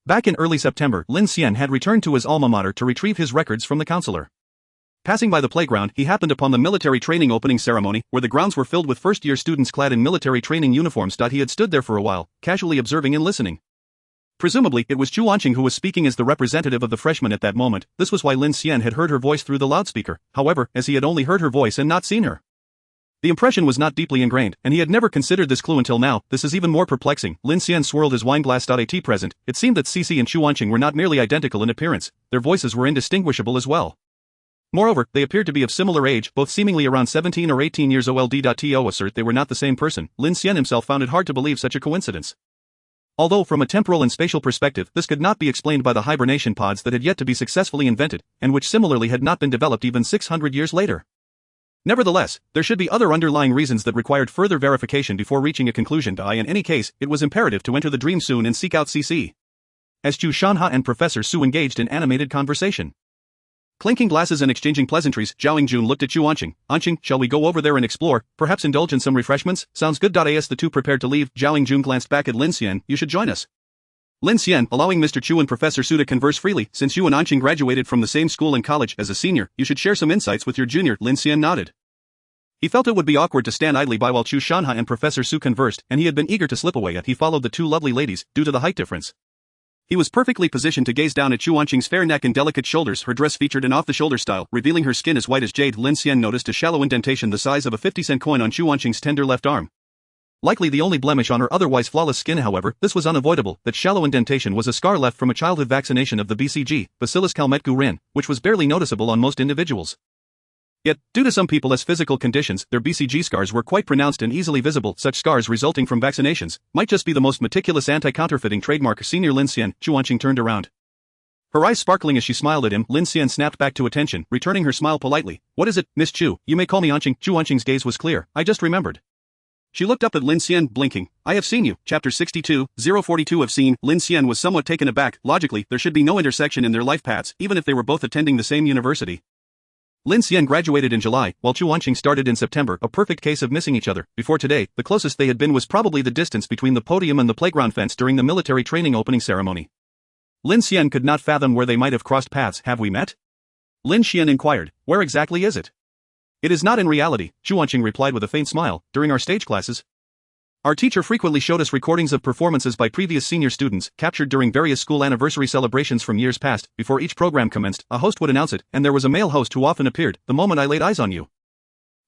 Back in early September, Lin Xian had returned to his alma mater to retrieve his records from the counselor. Passing by the playground, he happened upon the military training opening ceremony, where the grounds were filled with first-year students clad in military training uniforms. He had stood there for a while, casually observing and listening. Presumably, it was Chu Wanqing who was speaking as the representative of the freshmen at that moment. This was why Lin Xian had heard her voice through the loudspeaker. However, as he had only heard her voice and not seen her, the impression was not deeply ingrained, and he had never considered this clue until now. This is even more perplexing. Lin Xian swirled his wine glass. At present, it seemed that CC and Chu Wanqing were not merely identical in appearance, their voices were indistinguishable as well. Moreover, they appeared to be of similar age, both seemingly around 17 or 18 years old. To assert they were not the same person, Lin Xian himself found it hard to believe such a coincidence. Although from a temporal and spatial perspective, this could not be explained by the hibernation pods that had yet to be successfully invented, and which similarly had not been developed even 600 years later. Nevertheless, there should be other underlying reasons that required further verification before reaching a conclusion. In any case, it was imperative to enter the dream soon and seek out CC. As Chu Shanha and Professor Su engaged in animated conversation, clinking glasses and exchanging pleasantries, Zhao Jun looked at Chu Wanqing. Wanqing, shall we go over there and explore, perhaps indulge in some refreshments? Sounds good. As the two prepared to leave, Zhao Jun glanced back at Lin Xian. You should join us. Lin Xian, allowing Mr. Chu and Professor Su to converse freely. Since you and Wanqing graduated from the same school and college, as a senior, you should share some insights with your junior. Lin Xian nodded. He felt it would be awkward to stand idly by while Chu Shanha and Professor Su conversed, and he had been eager to slip away. Yet he followed the two lovely ladies, due to the height difference. He was perfectly positioned to gaze down at Chu Wanqing's fair neck and delicate shoulders. Her dress featured an off-the-shoulder style, revealing her skin as white as jade. Lin Xian noticed a shallow indentation the size of a 50-cent coin on Chu Wanqing's tender left arm. Likely the only blemish on her otherwise flawless skin. However, this was unavoidable. That shallow indentation was a scar left from a childhood vaccination of the BCG, Bacillus calmette-guerin, which was barely noticeable on most individuals. Yet, due to some people's physical conditions, their BCG scars were quite pronounced and easily visible. Such scars resulting from vaccinations might just be the most meticulous anti-counterfeiting trademark. Senior Lin Xian, Chu Wanqing turned around, her eyes sparkling as she smiled at him. Lin Xian snapped back to attention, returning her smile politely. What is it, Miss Chu? You may call me Wanqing. Chu Wanqing's gaze was clear. I just remembered. She looked up at Lin Xian, blinking. I have seen you. Chapter 62, 042 of Seen. Lin Xian was somewhat taken aback. Logically, there should be no intersection in their life paths, even if they were both attending the same university. Lin Xian graduated in July, while Chu Wanqing started in September, a perfect case of missing each other. Before today, the closest they had been was probably the distance between the podium and the playground fence during the military training opening ceremony. Lin Xian could not fathom where they might have crossed paths. Have we met? Lin Xian inquired. Where exactly is it? It is not in reality, Chu Wanqing replied with a faint smile. During our stage classes, our teacher frequently showed us recordings of performances by previous senior students, captured during various school anniversary celebrations from years past. Before each program commenced, a host would announce it, and there was a male host who often appeared. The moment I laid eyes on you,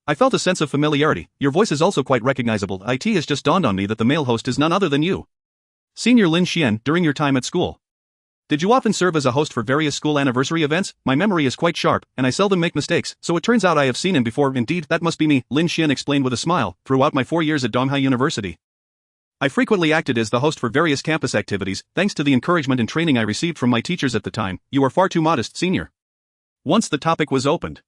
I felt a sense of familiarity. Your voice is also quite recognizable. It has just dawned on me that the male host is none other than you. Senior Lin Xian, during your time at school, did you often serve as a host for various school anniversary events? My memory is quite sharp, and I seldom make mistakes, so it turns out I have seen him before. Indeed, that must be me, Lin Xian explained with a smile. Throughout my 4 years at Donghai University, I frequently acted as the host for various campus activities, thanks to the encouragement and training I received from my teachers at the time. You are far too modest, senior. Once the topic was opened,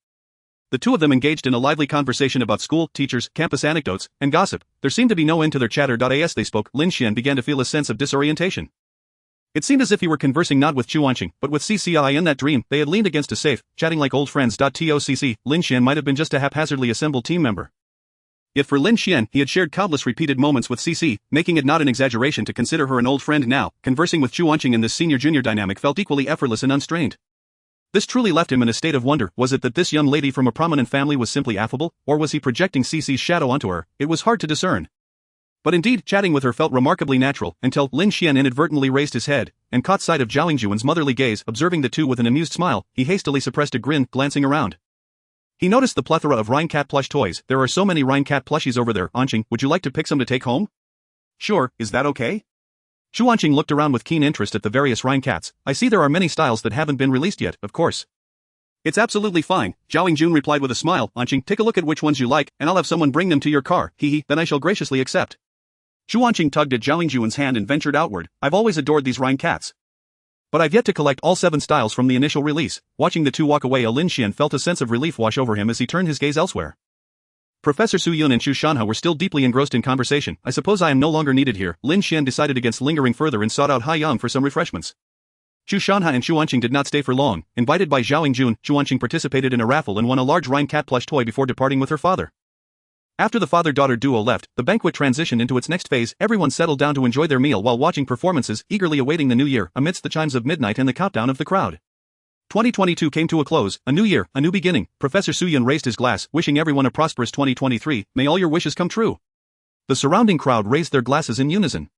the two of them engaged in a lively conversation about school, teachers, campus anecdotes, and gossip. There seemed to be no end to their chatter. As they spoke, Lin Xian began to feel a sense of disorientation. It seemed as if he were conversing not with Chu Wanqing, but with CCI. In that dream, they had leaned against a safe, chatting like old friends. TOCC, Lin Xian might have been just a haphazardly assembled team member. Yet for Lin Xian, he had shared countless repeated moments with CC, making it not an exaggeration to consider her an old friend now. Conversing with Chu Wanqing in this senior-junior dynamic felt equally effortless and unstrained. This truly left him in a state of wonder. Was it that this young lady from a prominent family was simply affable, or was he projecting CC's shadow onto her? It was hard to discern. But indeed, chatting with her felt remarkably natural, until Lin Xian inadvertently raised his head, and caught sight of Zhao Yingjuan's motherly gaze. Observing the two with an amused smile, he hastily suppressed a grin, glancing around. He noticed the plethora of Rhine cat plush toys. There are so many Rhine cat plushies over there. Anqing, would you like to pick some to take home? Sure, is that okay? Chu Wanqing looked around with keen interest at the various Rhine cats. I see there are many styles that haven't been released yet, of course. It's absolutely fine, Zhao Yingjun replied with a smile. Anqing, take a look at which ones you like, and I'll have someone bring them to your car. Hee, then I shall graciously accept. Chu Wanqing tugged at Zhao Yingjun's hand and ventured outward. I've always adored these Rhine cats, but I've yet to collect all 7 styles from the initial release. Watching the two walk away, Lin Xian felt a sense of relief wash over him as he turned his gaze elsewhere. Professor Su Yun and Chu Shanha were still deeply engrossed in conversation. I suppose I am no longer needed here. Lin Xian decided against lingering further and sought out Haiyang for some refreshments. Chu Shanha and Chu Wanqing did not stay for long. Invited by Zhao Yingjun, Chu Wanqing participated in a raffle and won a large Rhine cat plush toy before departing with her father. After the father-daughter duo left, the banquet transitioned into its next phase. Everyone settled down to enjoy their meal while watching performances, eagerly awaiting the new year amidst the chimes of midnight and the countdown of the crowd. 2022 came to a close, a new year, a new beginning. Professor Su Yun raised his glass, wishing everyone a prosperous 2023. May all your wishes come true. The surrounding crowd raised their glasses in unison,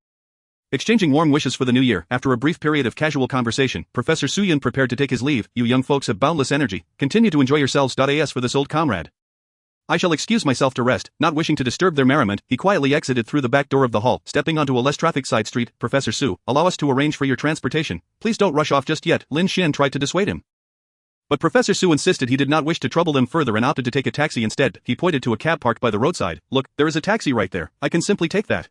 exchanging warm wishes for the new year. After a brief period of casual conversation, Professor Su Yun prepared to take his leave. You young folks have boundless energy. Continue to enjoy yourselves. As for this old comrade, I shall excuse myself to rest. Not wishing to disturb their merriment, he quietly exited through the back door of the hall, stepping onto a less traffic side street. Professor Su, allow us to arrange for your transportation. Please don't rush off just yet. Lin Xian tried to dissuade him, but Professor Su insisted he did not wish to trouble them further and opted to take a taxi instead. He pointed to a cab parked by the roadside. Look, there is a taxi right there. I can simply take that.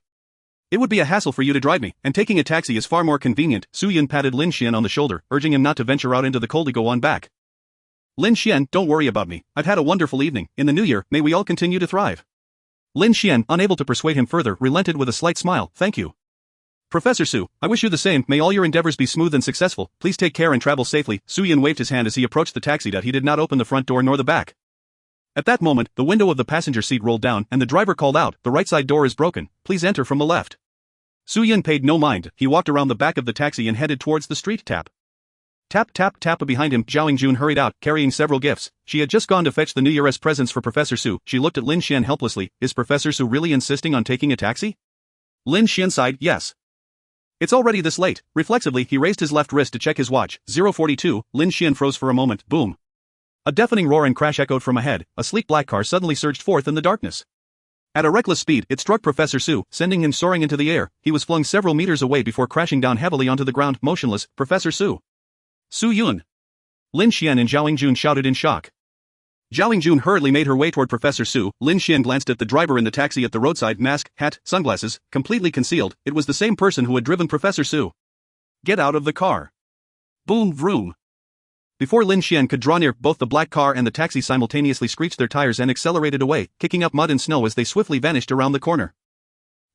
It would be a hassle for you to drive me, and taking a taxi is far more convenient. Su Yun patted Lin Xian on the shoulder, urging him not to venture out into the cold to go on back. Lin Xian, don't worry about me. I've had a wonderful evening. In the new year, may we all continue to thrive. Lin Xian, unable to persuade him further, relented with a slight smile. Thank you, Professor Su. I wish you the same. May all your endeavors be smooth and successful. Please take care and travel safely. Su Yun waved his hand as he approached the taxi. He did not open the front door nor the back. At that moment, the window of the passenger seat rolled down, and the driver called out, the right side door is broken. Please enter from the left. Su Yun paid no mind. He walked around the back of the taxi and headed towards the street. Tap. Tap tap tap. Behind him, Zhao Yingjun hurried out, carrying several gifts. She had just gone to fetch the New Year's presents for Professor Su. She looked at Lin Xian helplessly. Is Professor Su really insisting on taking a taxi? Lin Xian sighed, yes. It's already this late. Reflexively, he raised his left wrist to check his watch. 0:42, Lin Xian froze for a moment. Boom. A deafening roar and crash echoed from ahead. A sleek black car suddenly surged forth in the darkness. At a reckless speed, it struck Professor Su, sending him soaring into the air. He was flung several meters away before crashing down heavily onto the ground, motionless. Professor Su. Su Yun. Lin Xian and Zhao Yingjun shouted in shock. Zhao Yingjun hurriedly made her way toward Professor Su. Lin Xian glanced at the driver in the taxi at the roadside, mask, hat, sunglasses, completely concealed. It was the same person who had driven Professor Su. Get out of the car. Boom vroom. Before Lin Xian could draw near, both the black car and the taxi simultaneously screeched their tires and accelerated away, kicking up mud and snow as they swiftly vanished around the corner.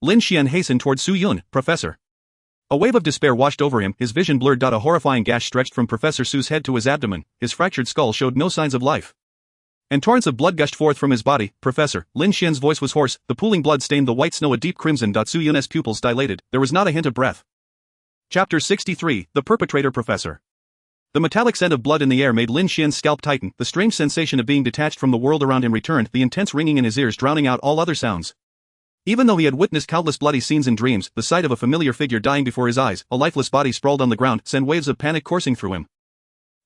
Lin Xian hastened toward Su Yun. Professor. A wave of despair washed over him, his vision blurred. A horrifying gash stretched from Professor Su's head to his abdomen, his fractured skull showed no signs of life, and torrents of blood gushed forth from his body. Professor. Lin Xian's voice was hoarse, the pooling blood stained the white snow a deep crimson. Su Yun's pupils dilated, there was not a hint of breath. Chapter 63, The Perpetrator. Professor. The metallic scent of blood in the air made Lin Xian's scalp tighten. The strange sensation of being detached from the world around him returned, the intense ringing in his ears drowning out all other sounds. Even though he had witnessed countless bloody scenes in dreams, the sight of a familiar figure dying before his eyes, a lifeless body sprawled on the ground, sent waves of panic coursing through him.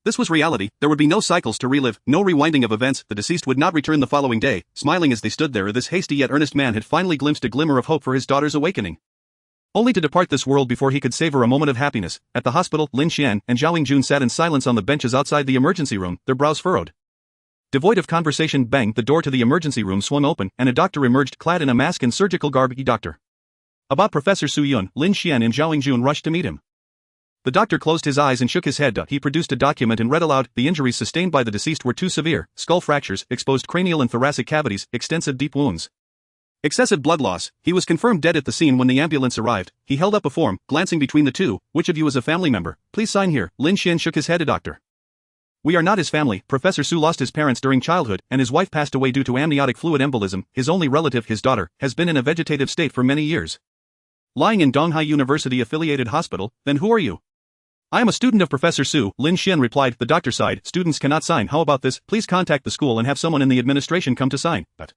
This was reality. There would be no cycles to relive, no rewinding of events. The deceased would not return the following day. Smiling as they stood there, this hasty yet earnest man had finally glimpsed a glimmer of hope for his daughter's awakening. only to depart this world before he could savor a moment of happiness. At the hospital, Lin Xian and Zhao Yingjun sat in silence on the benches outside the emergency room, their brows furrowed. Devoid of conversation, bang, the door to the emergency room swung open, and a doctor emerged clad in a mask and surgical garb. Doctor. About Professor Su Yun, Lin Xian and Zhao Yingjun rushed to meet him. The doctor closed his eyes and shook his head. He produced a document and read aloud. The injuries sustained by the deceased were too severe: skull fractures, exposed cranial and thoracic cavities, extensive deep wounds. Excessive blood loss. He was confirmed dead at the scene when the ambulance arrived. He held up a form, glancing between the two. Which of you is a family member? Please sign here. Lin Xian shook his head. Doctor. We are not his family. Professor Su lost his parents during childhood, and his wife passed away due to amniotic fluid embolism. His only relative, his daughter, has been in a vegetative state for many years. Lying in Donghai University-affiliated hospital. Then who are you? I am a student of Professor Su, Lin Xian replied. The doctor sighed. Students cannot sign. How about this? Please contact the school and have someone in the administration come to sign. But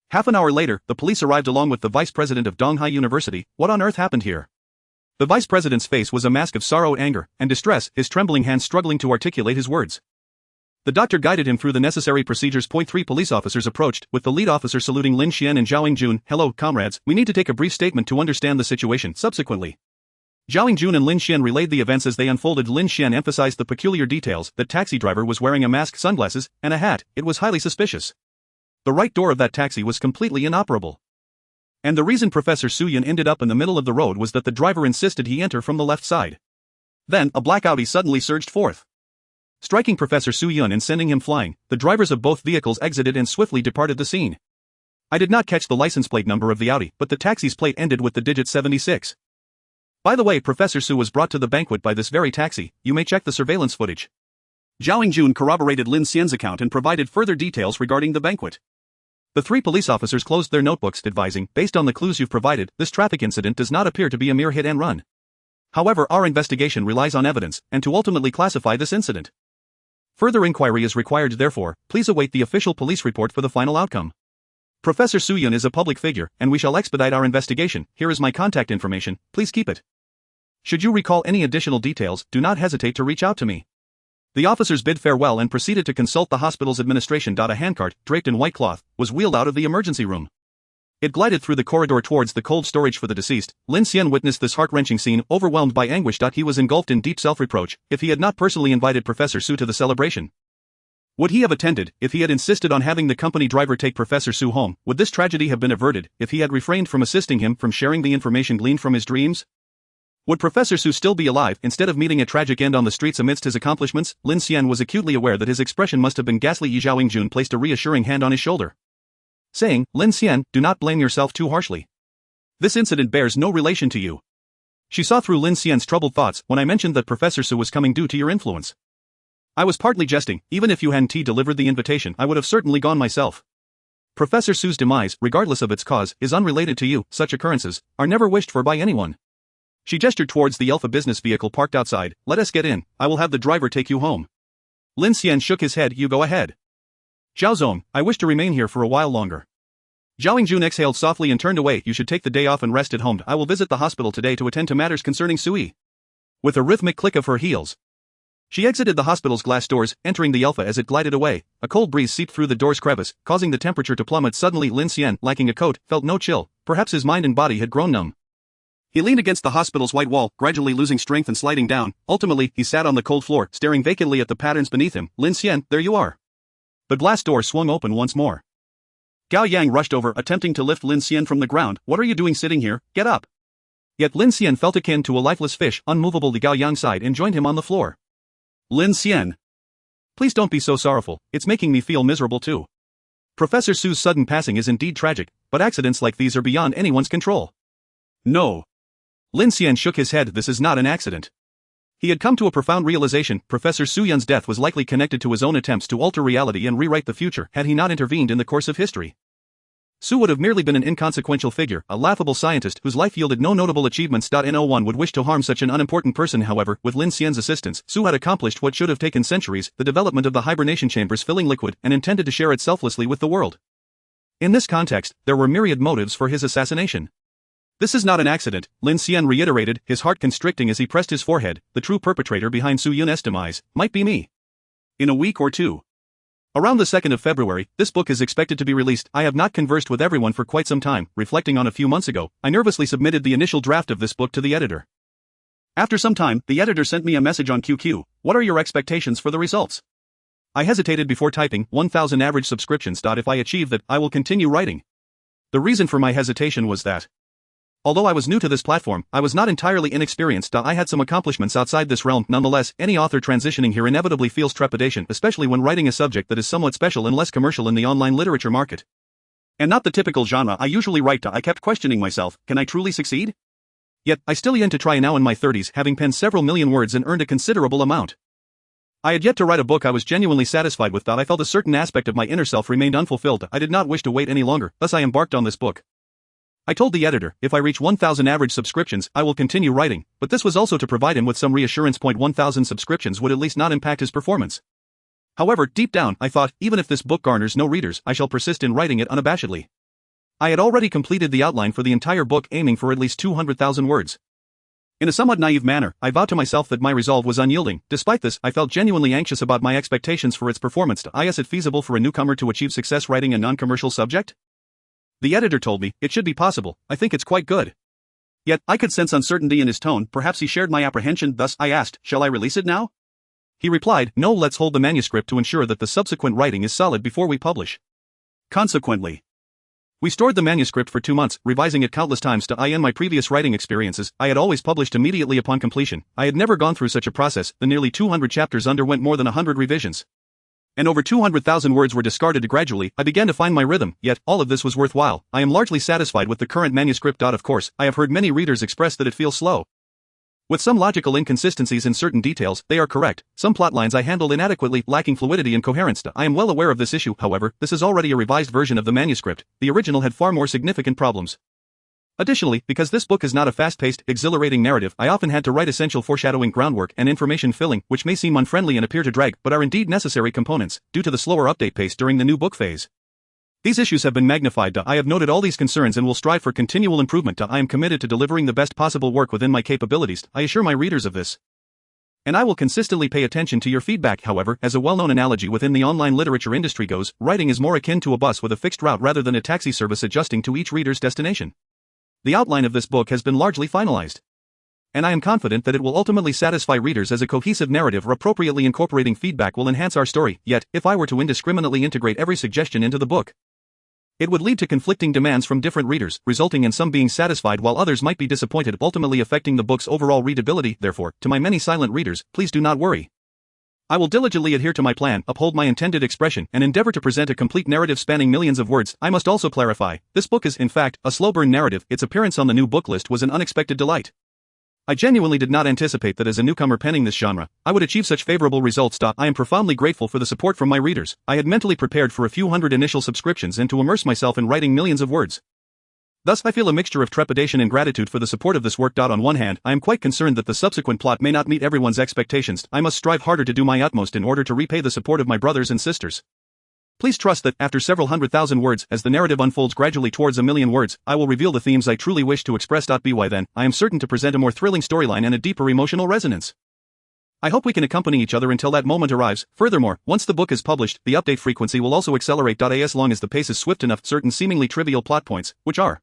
half an hour later, the police arrived along with the vice president of Donghai University. What on earth happened here? The vice president's face was a mask of sorrow, anger, and distress, his trembling hands struggling to articulate his words. The doctor guided him through the necessary procedures. Point 3 Police officers approached, with the lead officer saluting Lin Xian and Zhao Yingjun. Hello, comrades, we need to take a brief statement to understand the situation. Subsequently, Zhao Yingjun and Lin Xian relayed the events as they unfolded. Lin Xian emphasized the peculiar details. The taxi driver was wearing a mask, sunglasses, and a hat. It was highly suspicious. The right door of that taxi was completely inoperable. And the reason Professor Su Yun ended up in the middle of the road was that the driver insisted he enter from the left side. Then, a black Audi suddenly surged forth, striking Professor Su Yun and sending him flying. The drivers of both vehicles exited and swiftly departed the scene. I did not catch the license plate number of the Audi, but the taxi's plate ended with the digit 76. By the way, Professor Su was brought to the banquet by this very taxi. You may check the surveillance footage. Zhao Yingjun corroborated Lin Xian's account and provided further details regarding the banquet. The 3 police officers closed their notebooks, advising, based on the clues you've provided, this traffic incident does not appear to be a mere hit and run. However, our investigation relies on evidence, and to ultimately classify this incident, further inquiry is required. Therefore, please await the official police report for the final outcome. Professor Su Yun is a public figure, and we shall expedite our investigation. Here is my contact information, please keep it. Should you recall any additional details, do not hesitate to reach out to me. The officers bid farewell and proceeded to consult the hospital's administration. A handcart, draped in white cloth, was wheeled out of the emergency room. It glided through the corridor towards the cold storage for the deceased. Lin Xian witnessed this heart-wrenching scene, overwhelmed by anguish. He was engulfed in deep self-reproach. If he had not personally invited Professor Su to the celebration, would he have attended? If he had insisted on having the company driver take Professor Su home, would this tragedy have been averted? If he had refrained from assisting him from sharing the information gleaned from his dreams, would Professor Su still be alive? Instead of meeting a tragic end on the streets amidst his accomplishments, Lin Xian was acutely aware that his expression must have been ghastly. Zhao Yingjun placed a reassuring hand on his shoulder, saying, Lin Xian, do not blame yourself too harshly. This incident bears no relation to you. She saw through Lin Xian's troubled thoughts. When I mentioned that Professor Su was coming due to your influence, I was partly jesting. Even if you hadn't delivered the invitation, I would have certainly gone myself. Professor Su's demise, regardless of its cause, is unrelated to you. Such occurrences are never wished for by anyone. She gestured towards the Alpha business vehicle parked outside. Let us get in. I will have the driver take you home. Lin Xian shook his head. You go ahead. Zhao Zong, I wish to remain here for a while longer. Zhao Yingjun exhaled softly and turned away. You should take the day off and rest at home. I will visit the hospital today to attend to matters concerning Sui. With a rhythmic click of her heels, she exited the hospital's glass doors, entering the Alpha. As it glided away, a cold breeze seeped through the door's crevice, causing the temperature to plummet. Suddenly Lin Xian, lacking a coat, felt no chill. Perhaps his mind and body had grown numb. He leaned against the hospital's white wall, gradually losing strength and sliding down. Ultimately, he sat on the cold floor, staring vacantly at the patterns beneath him. Lin Xian, there you are. The glass door swung open once more. Gao Yang rushed over, attempting to lift Lin Xian from the ground. What are you doing sitting here? Get up. Yet Lin Xian felt akin to a lifeless fish, unmovable. Gao Yang sighed and joined him on the floor. Lin Xian, please don't be so sorrowful, it's making me feel miserable too. Professor Su's sudden passing is indeed tragic, but accidents like these are beyond anyone's control. No. Lin Xian shook his head. This is not an accident. He had come to a profound realization. Professor Su Yun's death was likely connected to his own attempts to alter reality and rewrite the future. Had he not intervened in the course of history, Su would have merely been an inconsequential figure, a laughable scientist whose life yielded no notable achievements. No one would wish to harm such an unimportant person. However, with Lin Xian's assistance, Su had accomplished what should have taken centuries, the development of the hibernation chambers filling liquid, and intended to share it selflessly with the world. In this context, there were myriad motives for his assassination. This is not an accident, Lin Xian reiterated, his heart constricting as he pressed his forehead. The true perpetrator behind Su Yun's demise might be me. In a week or two, Around the 2nd of February, this book is expected to be released. I have not conversed with everyone for quite some time. Reflecting on a few months ago, I nervously submitted the initial draft of this book to the editor. After some time, the editor sent me a message on QQ. What are your expectations for the results? I hesitated before typing 1,000 average subscriptions. If I achieve that, I will continue writing. The reason for my hesitation was that, although I was new to this platform, I was not entirely inexperienced. I had some accomplishments outside this realm. Nonetheless, any author transitioning here inevitably feels trepidation, especially when writing a subject that is somewhat special and less commercial in the online literature market. And not the typical genre I usually write. I kept questioning myself, can I truly succeed? Yet, I still intend to try now in my 30s, having penned several million words and earned a considerable amount. I had yet to write a book I was genuinely satisfied with. I felt a certain aspect of my inner self remained unfulfilled. I did not wish to wait any longer, thus I embarked on this book. I told the editor, if I reach 1,000 average subscriptions, I will continue writing, but this was also to provide him with some reassurance. 1,000 subscriptions would at least not impact his performance. However, deep down, I thought, even if this book garners no readers, I shall persist in writing it unabashedly. I had already completed the outline for the entire book, aiming for at least 200,000 words. In a somewhat naive manner, I vowed to myself that my resolve was unyielding. Despite this, I felt genuinely anxious about my expectations for its performance. Is it feasible for a newcomer to achieve success writing a non-commercial subject? The editor told me, it should be possible. I think it's quite good. Yet, I could sense uncertainty in his tone. Perhaps he shared my apprehension. Thus, I asked, shall I release it now? He replied, no, let's hold the manuscript to ensure that the subsequent writing is solid before we publish. Consequently, we stored the manuscript for 2 months, revising it countless times. In my previous writing experiences, I had always published immediately upon completion. I had never gone through such a process. The nearly 200 chapters underwent more than 100 revisions. And over 200,000 words were discarded. Gradually, I began to find my rhythm, yet, all of this was worthwhile. I am largely satisfied with the current manuscript. Of course, I have heard many readers express that it feels slow. With some logical inconsistencies in certain details, they are correct. Some plotlines I handled inadequately, lacking fluidity and coherence. I am well aware of this issue. However, this is already a revised version of the manuscript. The original had far more significant problems. Additionally, because this book is not a fast-paced, exhilarating narrative, I often had to write essential foreshadowing, groundwork, and information filling, which may seem unfriendly and appear to drag, but are indeed necessary components, due to the slower update pace during the new book phase. These issues have been magnified. I have noted all these concerns and will strive for continual improvement. I am committed to delivering the best possible work within my capabilities. I assure my readers of this. And I will consistently pay attention to your feedback. However, as a well-known analogy within the online literature industry goes, writing is more akin to a bus with a fixed route rather than a taxi service adjusting to each reader's destination. The outline of this book has been largely finalized. And I am confident that it will ultimately satisfy readers as a cohesive narrative. Appropriately incorporating feedback will enhance our story. Yet, if I were to indiscriminately integrate every suggestion into the book, it would lead to conflicting demands from different readers, resulting in some being satisfied while others might be disappointed, ultimately affecting the book's overall readability. Therefore, to my many silent readers, please do not worry. I will diligently adhere to my plan, uphold my intended expression, and endeavor to present a complete narrative spanning millions of words. I must also clarify, this book is, in fact, a slow burn narrative. Its appearance on the new book list was an unexpected delight. I genuinely did not anticipate that as a newcomer penning this genre, I would achieve such favorable results. I am profoundly grateful for the support from my readers. I had mentally prepared for a few hundred initial subscriptions and to immerse myself in writing millions of words. Thus, I feel a mixture of trepidation and gratitude for the support of this work. On one hand, I am quite concerned that the subsequent plot may not meet everyone's expectations. I must strive harder to do my utmost in order to repay the support of my brothers and sisters. Please trust that, after several 100,000 words, as the narrative unfolds gradually towards 1,000,000 words, I will reveal the themes I truly wish to express. By then, I am certain to present a more thrilling storyline and a deeper emotional resonance. I hope we can accompany each other until that moment arrives. Furthermore, once the book is published, the update frequency will also accelerate. As long as the pace is swift enough, certain seemingly trivial plot points, which are,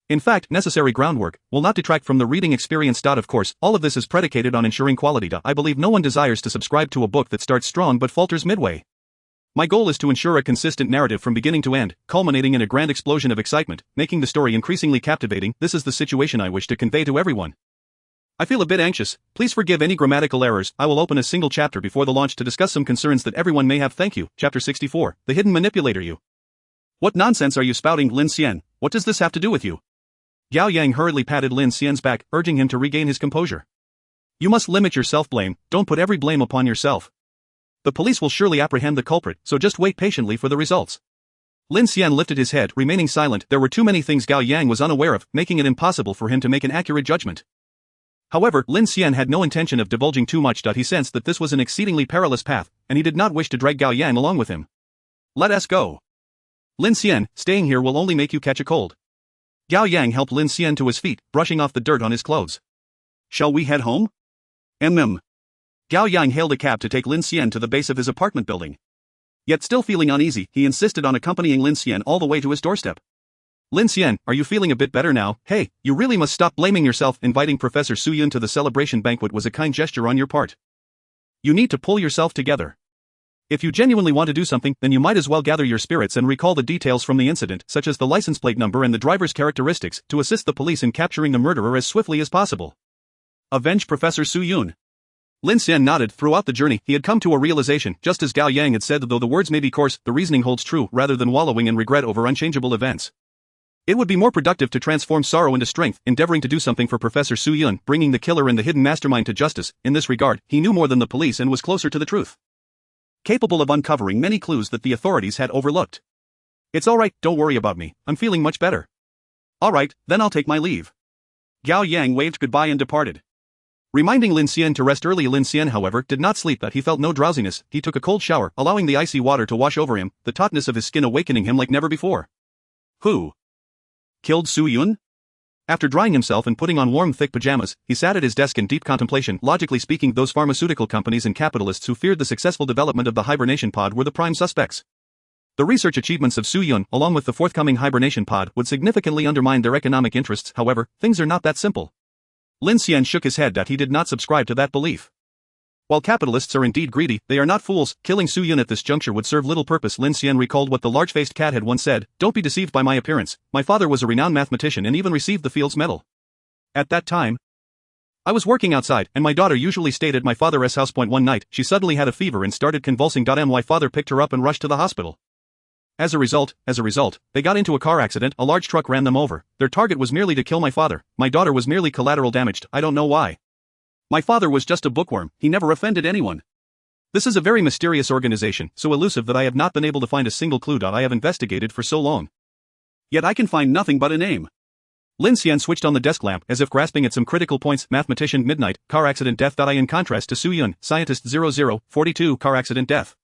in fact, necessary groundwork, will not detract from the reading experience. Of course, all of this is predicated on ensuring quality. I believe no one desires to subscribe to a book that starts strong but falters midway. My goal is to ensure a consistent narrative from beginning to end, culminating in a grand explosion of excitement, making the story increasingly captivating. This is the situation I wish to convey to everyone. I feel a bit anxious. Please forgive any grammatical errors. I will open a single chapter before the launch to discuss some concerns that everyone may have. Thank you. Chapter 64. The Hidden Manipulator. You. What nonsense are you spouting, Lin Xian? What does this have to do with you? Gao Yang hurriedly patted Lin Xian's back, urging him to regain his composure. You must limit your self-blame. Don't put every blame upon yourself. The police will surely apprehend the culprit, so just wait patiently for the results. Lin Xian lifted his head, remaining silent. There were too many things Gao Yang was unaware of, making it impossible for him to make an accurate judgment. However, Lin Xian had no intention of divulging too much. He sensed that this was an exceedingly perilous path, and he did not wish to drag Gao Yang along with him. Let us go. Lin Xian, staying here will only make you catch a cold. Gao Yang helped Lin Xian to his feet, brushing off the dirt on his clothes. Shall we head home? Gao Yang hailed a cab to take Lin Xian to the base of his apartment building. Yet still feeling uneasy, he insisted on accompanying Lin Xian all the way to his doorstep. Lin Xian, are you feeling a bit better now? Hey, you really must stop blaming yourself. Inviting Professor Su Yun to the celebration banquet was a kind gesture on your part. You need to pull yourself together. If you genuinely want to do something, then you might as well gather your spirits and recall the details from the incident, such as the license plate number and the driver's characteristics, to assist the police in capturing the murderer as swiftly as possible. Avenge Professor Su Yun. Lin Xian nodded. Throughout the journey, he had come to a realization, just as Gao Yang had said, though the words may be coarse, the reasoning holds true. Rather than wallowing in regret over unchangeable events, it would be more productive to transform sorrow into strength, endeavoring to do something for Professor Su Yun, bringing the killer and the hidden mastermind to justice. In this regard, he knew more than the police and was closer to the truth, capable of uncovering many clues that the authorities had overlooked. It's alright, don't worry about me, I'm feeling much better. Alright, then I'll take my leave. Gao Yang waved goodbye and departed, reminding Lin Xian to rest early. Lin Xian, however, did not sleep. That he felt no drowsiness. He took a cold shower, allowing the icy water to wash over him, the tautness of his skin awakening him like never before. Who killed Su Yun? After drying himself and putting on warm, thick pajamas, he sat at his desk in deep contemplation. Logically speaking, those pharmaceutical companies and capitalists who feared the successful development of the hibernation pod were the prime suspects. The research achievements of Su Yun, along with the forthcoming hibernation pod, would significantly undermine their economic interests. However, things are not that simple. Lin Xian shook his head that he did not subscribe to that belief. While capitalists are indeed greedy, they are not fools. Killing Su Yun at this juncture would serve little purpose. Lin Xian recalled what the large-faced cat had once said: "Don't be deceived by my appearance. My father was a renowned mathematician and even received the Fields Medal. At that time, I was working outside, and my daughter usually stayed at my father's house. One night, she suddenly had a fever and started convulsing. My father picked her up and rushed to the hospital. As a result, they got into a car accident. A large truck ran them over. Their target was merely to kill my father. My daughter was merely collateral damaged. I don't know why. My father was just a bookworm, he never offended anyone. This is a very mysterious organization, so elusive that I have not been able to find a single clue. I have investigated for so long, yet I can find nothing but a name." Lin Xian switched on the desk lamp, as if grasping at some critical points. Mathematician, midnight, car accident, death. In contrast to Su Yun, scientist, 0042, car accident, death.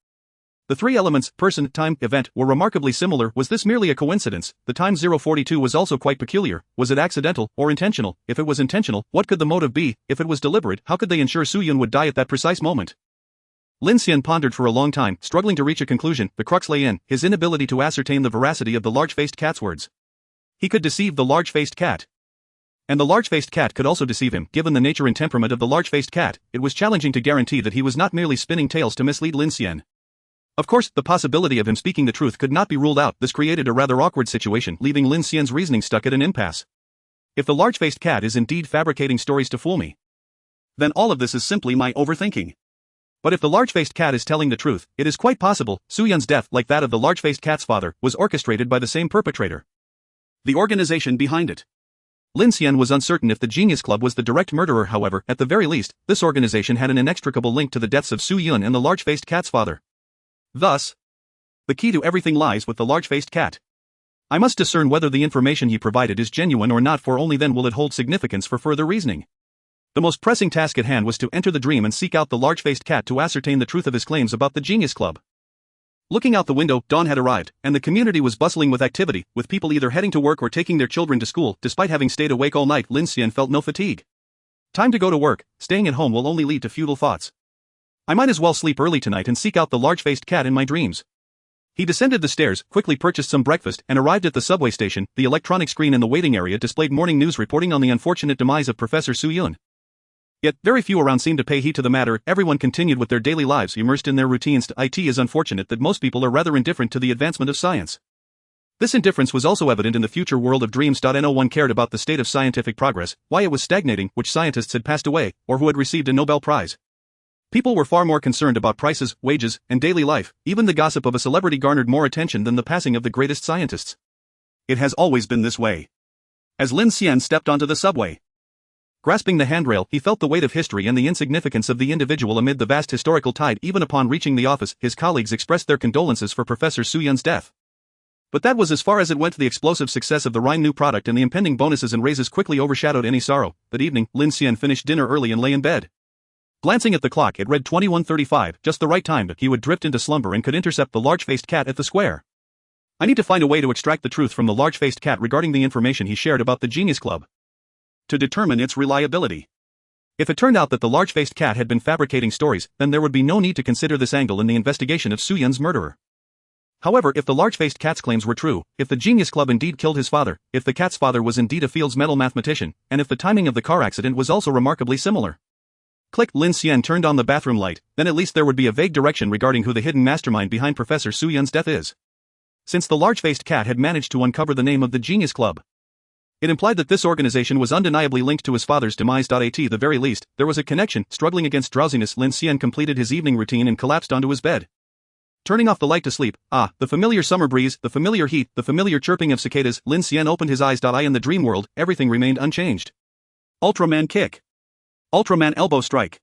The three elements, person, time, event, were remarkably similar. Was this merely a coincidence? The time 042 was also quite peculiar. Was it accidental, or intentional? If it was intentional, what could the motive be? If it was deliberate, how could they ensure Su Yun would die at that precise moment? Lin Xian pondered for a long time, struggling to reach a conclusion. The crux lay in his inability to ascertain the veracity of the large-faced cat's words. He could deceive the large-faced cat, and the large-faced cat could also deceive him. Given the nature and temperament of the large-faced cat, it was challenging to guarantee that he was not merely spinning tales to mislead Lin Xian. Of course, the possibility of him speaking the truth could not be ruled out. This created a rather awkward situation, leaving Lin Xian's reasoning stuck at an impasse. If the large-faced cat is indeed fabricating stories to fool me, then all of this is simply my overthinking. But if the large-faced cat is telling the truth, it is quite possible Su Yun's death, like that of the large-faced cat's father, was orchestrated by the same perpetrator. The organization behind it. Lin Xian was uncertain if the Genius Club was the direct murderer. However, at the very least, this organization had an inextricable link to the deaths of Su Yun and the large-faced cat's father. Thus, the key to everything lies with the large-faced cat. I must discern whether the information he provided is genuine or not, for only then will it hold significance for further reasoning. The most pressing task at hand was to enter the dream and seek out the large-faced cat to ascertain the truth of his claims about the Genius Club. Looking out the window, dawn had arrived, and the community was bustling with activity, with people either heading to work or taking their children to school. Despite having stayed awake all night, Lin Xian felt no fatigue. Time to go to work. Staying at home will only lead to futile thoughts. I might as well sleep early tonight and seek out the large-faced cat in my dreams. He descended the stairs, quickly purchased some breakfast, and arrived at the subway station. The electronic screen in the waiting area displayed morning news reporting on the unfortunate demise of Professor Su Yun. Yet, very few around seemed to pay heed to the matter. Everyone continued with their daily lives, immersed in their routines. It is unfortunate that most people are rather indifferent to the advancement of science. This indifference was also evident in the future world of dreams. No one cared about the state of scientific progress, why it was stagnating, which scientists had passed away, or who had received a Nobel Prize. People were far more concerned about prices, wages, and daily life. Even the gossip of a celebrity garnered more attention than the passing of the greatest scientists. It has always been this way. As Lin Xian stepped onto the subway, grasping the handrail, he felt the weight of history and the insignificance of the individual amid the vast historical tide. Even upon reaching the office, his colleagues expressed their condolences for Professor Su Yun's death. But that was as far as it went. The explosive success of the Rhine new product and the impending bonuses and raises quickly overshadowed any sorrow. That evening, Lin Xian finished dinner early and lay in bed. Glancing at the clock, it read 21:35, just the right time that he would drift into slumber and could intercept the large-faced cat at the square. I need to find a way to extract the truth from the large-faced cat regarding the information he shared about the Genius Club, to determine its reliability. If it turned out that the large-faced cat had been fabricating stories, then there would be no need to consider this angle in the investigation of Su Yun's murderer. However, if the large-faced cat's claims were true, if the Genius Club indeed killed his father, if the cat's father was indeed a Fields Medal mathematician, and if the timing of the car accident was also remarkably similar. Click. Lin Xian turned on the bathroom light, then at least there would be a vague direction regarding who the hidden mastermind behind Professor Su Yun's death is. Since the large-faced cat had managed to uncover the name of the Genius Club, it implied that this organization was undeniably linked to his father's demise. At the very least, there was a connection. Struggling against drowsiness, Lin Xian completed his evening routine and collapsed onto his bed. Turning off the light to sleep, the familiar summer breeze, the familiar heat, the familiar chirping of cicadas, Lin Xian opened his eyes. In the dream world, everything remained unchanged. Ultraman kick. Ultraman elbow strike.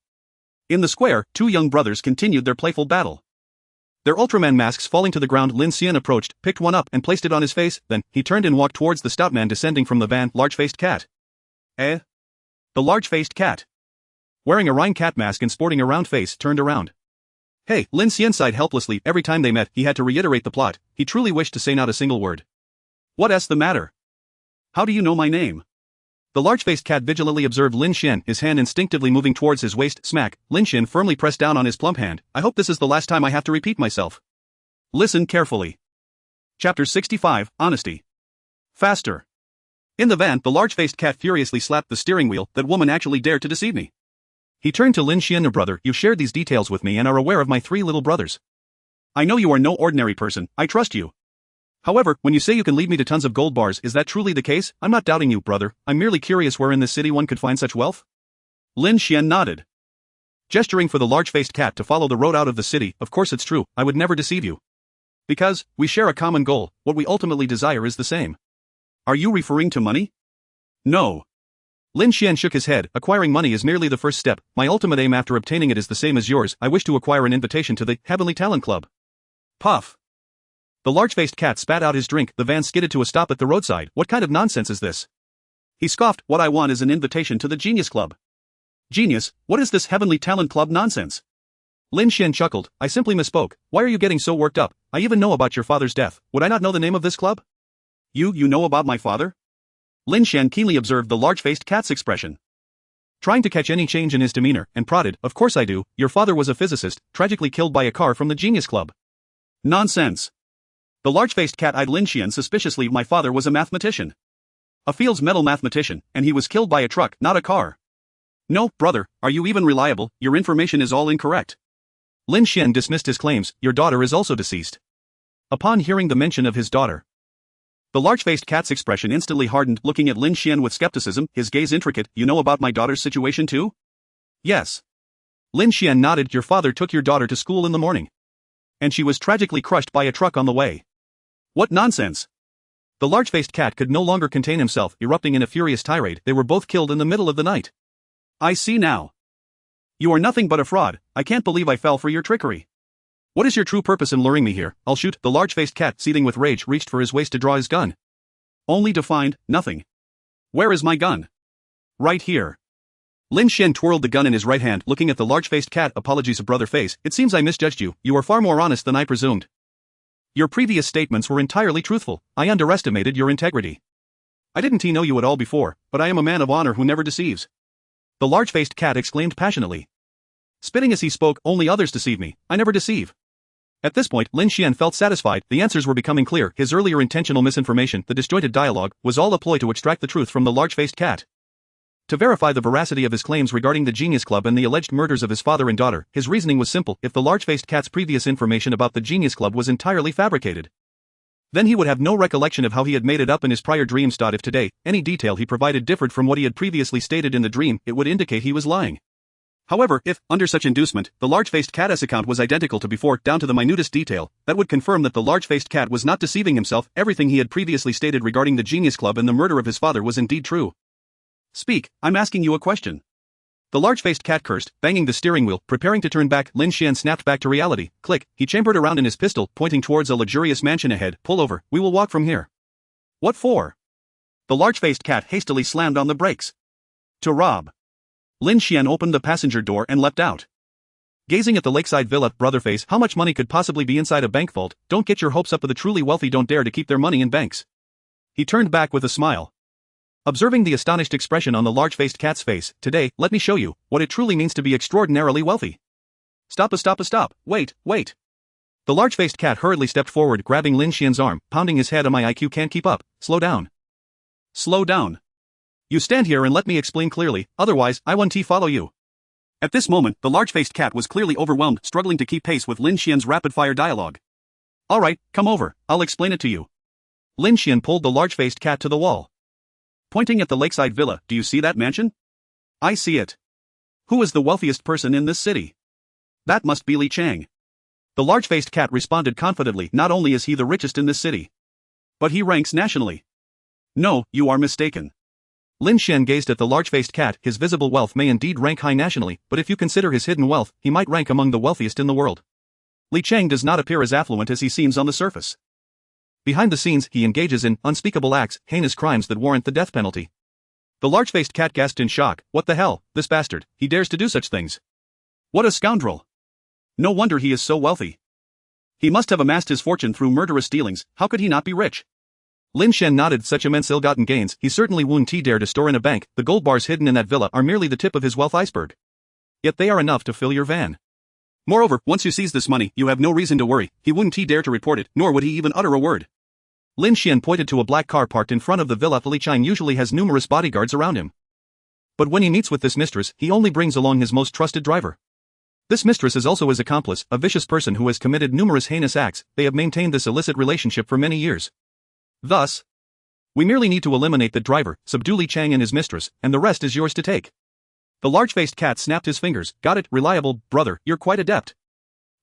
In the square, two young brothers continued their playful battle. Their Ultraman masks falling to the ground, Lin Xian approached, picked one up and placed it on his face, then, he turned and walked towards the stout man descending from the van. Large-faced cat. The large-faced cat, wearing a Rhine cat mask and sporting a round face, turned around. Hey, Lin Xian sighed helplessly. Every time they met, he had to reiterate the plot. He truly wished to say not a single word. What's the matter? How do you know my name? The large-faced cat vigilantly observed Lin Xian, his hand instinctively moving towards his waist. Smack. Lin Xian firmly pressed down on his plump hand. I hope this is the last time I have to repeat myself. Listen carefully. Chapter 65, Honesty. Faster. In the van, the large-faced cat furiously slapped the steering wheel. That woman actually dared to deceive me. He turned to Lin Xian. Brother, you shared these details with me and are aware of my 3 little brothers. I know you are no ordinary person, I trust you. However, when you say you can lead me to tons of gold bars, is that truly the case? I'm not doubting you, brother, I'm merely curious where in this city one could find such wealth? Lin Xian nodded, gesturing for the large-faced cat to follow the road out of the city. Of course it's true, I would never deceive you. Because, we share a common goal, what we ultimately desire is the same. Are you referring to money? No. Lin Xian shook his head. Acquiring money is merely the first step. My ultimate aim after obtaining it is the same as yours. I wish to acquire an invitation to the Heavenly Talent Club. Puff. The large-faced cat spat out his drink. The van skidded to a stop at the roadside. What kind of nonsense is this? He scoffed. What I want is an invitation to the Genius Club. Genius, what is this Heavenly Talent Club nonsense? Lin Xian chuckled. I simply misspoke. Why are you getting so worked up? I even know about your father's death. Would I not know the name of this club? You know about my father? Lin Xian keenly observed the large-faced cat's expression, trying to catch any change in his demeanor, and prodded. Of course I do. Your father was a physicist, tragically killed by a car from the Genius Club. Nonsense. The large-faced cat eyed Lin Xian suspiciously. My father was a mathematician. A Fields Medal mathematician, and he was killed by a truck, not a car. No, brother, are you even reliable? Your information is all incorrect. Lin Xian dismissed his claims. Your daughter is also deceased. Upon hearing the mention of his daughter, the large-faced cat's expression instantly hardened, looking at Lin Xian with skepticism, his gaze intricate. You know about my daughter's situation too? Yes. Lin Xian nodded. Your father took your daughter to school in the morning, and she was tragically crushed by a truck on the way. What nonsense! The large-faced cat could no longer contain himself, erupting in a furious tirade. They were both killed in the middle of the night. I see now. You are nothing but a fraud. I can't believe I fell for your trickery. What is your true purpose in luring me here? I'll shoot. The large-faced cat, seething with rage, reached for his waist to draw his gun. Only to find nothing. Where is my gun? Right here. Lin Xian twirled the gun in his right hand, looking at the large-faced cat. Apologies, brother face. It seems I misjudged you. You are far more honest than I presumed. Your previous statements were entirely truthful. I underestimated your integrity. I didn't know you at all before, but I am a man of honor who never deceives. The large-faced cat exclaimed passionately, spitting as he spoke. Only others deceive me. I never deceive. At this point, Lin Xian felt satisfied. The answers were becoming clear. His earlier intentional misinformation, the disjointed dialogue, was all a ploy to extract the truth from the large-faced cat. To verify the veracity of his claims regarding the Genius Club and the alleged murders of his father and daughter, his reasoning was simple. If the large-faced cat's previous information about the Genius Club was entirely fabricated, then he would have no recollection of how he had made it up in his prior dreams. If today, any detail he provided differed from what he had previously stated in the dream, it would indicate he was lying. However, if, under such inducement, the large-faced cat's account was identical to before, down to the minutest detail, that would confirm that the large-faced cat was not deceiving himself. Everything he had previously stated regarding the Genius Club and the murder of his father was indeed true. Speak, I'm asking you a question. The large-faced cat cursed, banging the steering wheel, preparing to turn back. Lin Xian snapped back to reality. Click, he chambered around in his pistol, pointing towards a luxurious mansion ahead. Pull over, we will walk from here. What for? The large-faced cat hastily slammed on the brakes. To rob. Lin Xian opened the passenger door and leapt out, gazing at the lakeside villa. Brotherface, how much money could possibly be inside a bank vault? Don't get your hopes up. The truly wealthy don't dare to keep their money in banks. He turned back with a smile, observing the astonished expression on the large-faced cat's face. Today, let me show you what it truly means to be extraordinarily wealthy. Stop. Wait. The large-faced cat hurriedly stepped forward, grabbing Lin Xian's arm, pounding his head on. My IQ can't keep up. Slow down. Slow down. You stand here and let me explain clearly, otherwise I won't follow you. At this moment, the large-faced cat was clearly overwhelmed, struggling to keep pace with Lin Xian's rapid-fire dialogue. Alright, come over, I'll explain it to you. Lin Xian pulled the large-faced cat to the wall. Pointing at the lakeside villa, do you see that mansion? I see it. Who is the wealthiest person in this city? That must be Li Chang. The large-faced cat responded confidently. Not only is he the richest in this city, but he ranks nationally. No, you are mistaken. Lin Xian gazed at the large-faced cat. His visible wealth may indeed rank high nationally, but if you consider his hidden wealth, he might rank among the wealthiest in the world. Li Chang does not appear as affluent as he seems on the surface. Behind the scenes, he engages in unspeakable acts, heinous crimes that warrant the death penalty. The large-faced cat gasped in shock. What the hell, this bastard, he dares to do such things. What a scoundrel. No wonder he is so wealthy. He must have amassed his fortune through murderous dealings. How could he not be rich? Lin Xian nodded. Such immense ill-gotten gains, he certainly wouldn't dare to store in a bank. The gold bars hidden in that villa are merely the tip of his wealth iceberg. Yet they are enough to fill your van. Moreover, once you seize this money, you have no reason to worry. He wouldn't dare to report it, nor would he even utter a word. Lin Xian pointed to a black car parked in front of the villa. Li Chang usually has numerous bodyguards around him. But when he meets with this mistress, he only brings along his most trusted driver. This mistress is also his accomplice, a vicious person who has committed numerous heinous acts. They have maintained this illicit relationship for many years. Thus, we merely need to eliminate the driver, subdue Li Chang and his mistress, and the rest is yours to take. The large-faced cat snapped his fingers. Got it, reliable, brother, you're quite adept.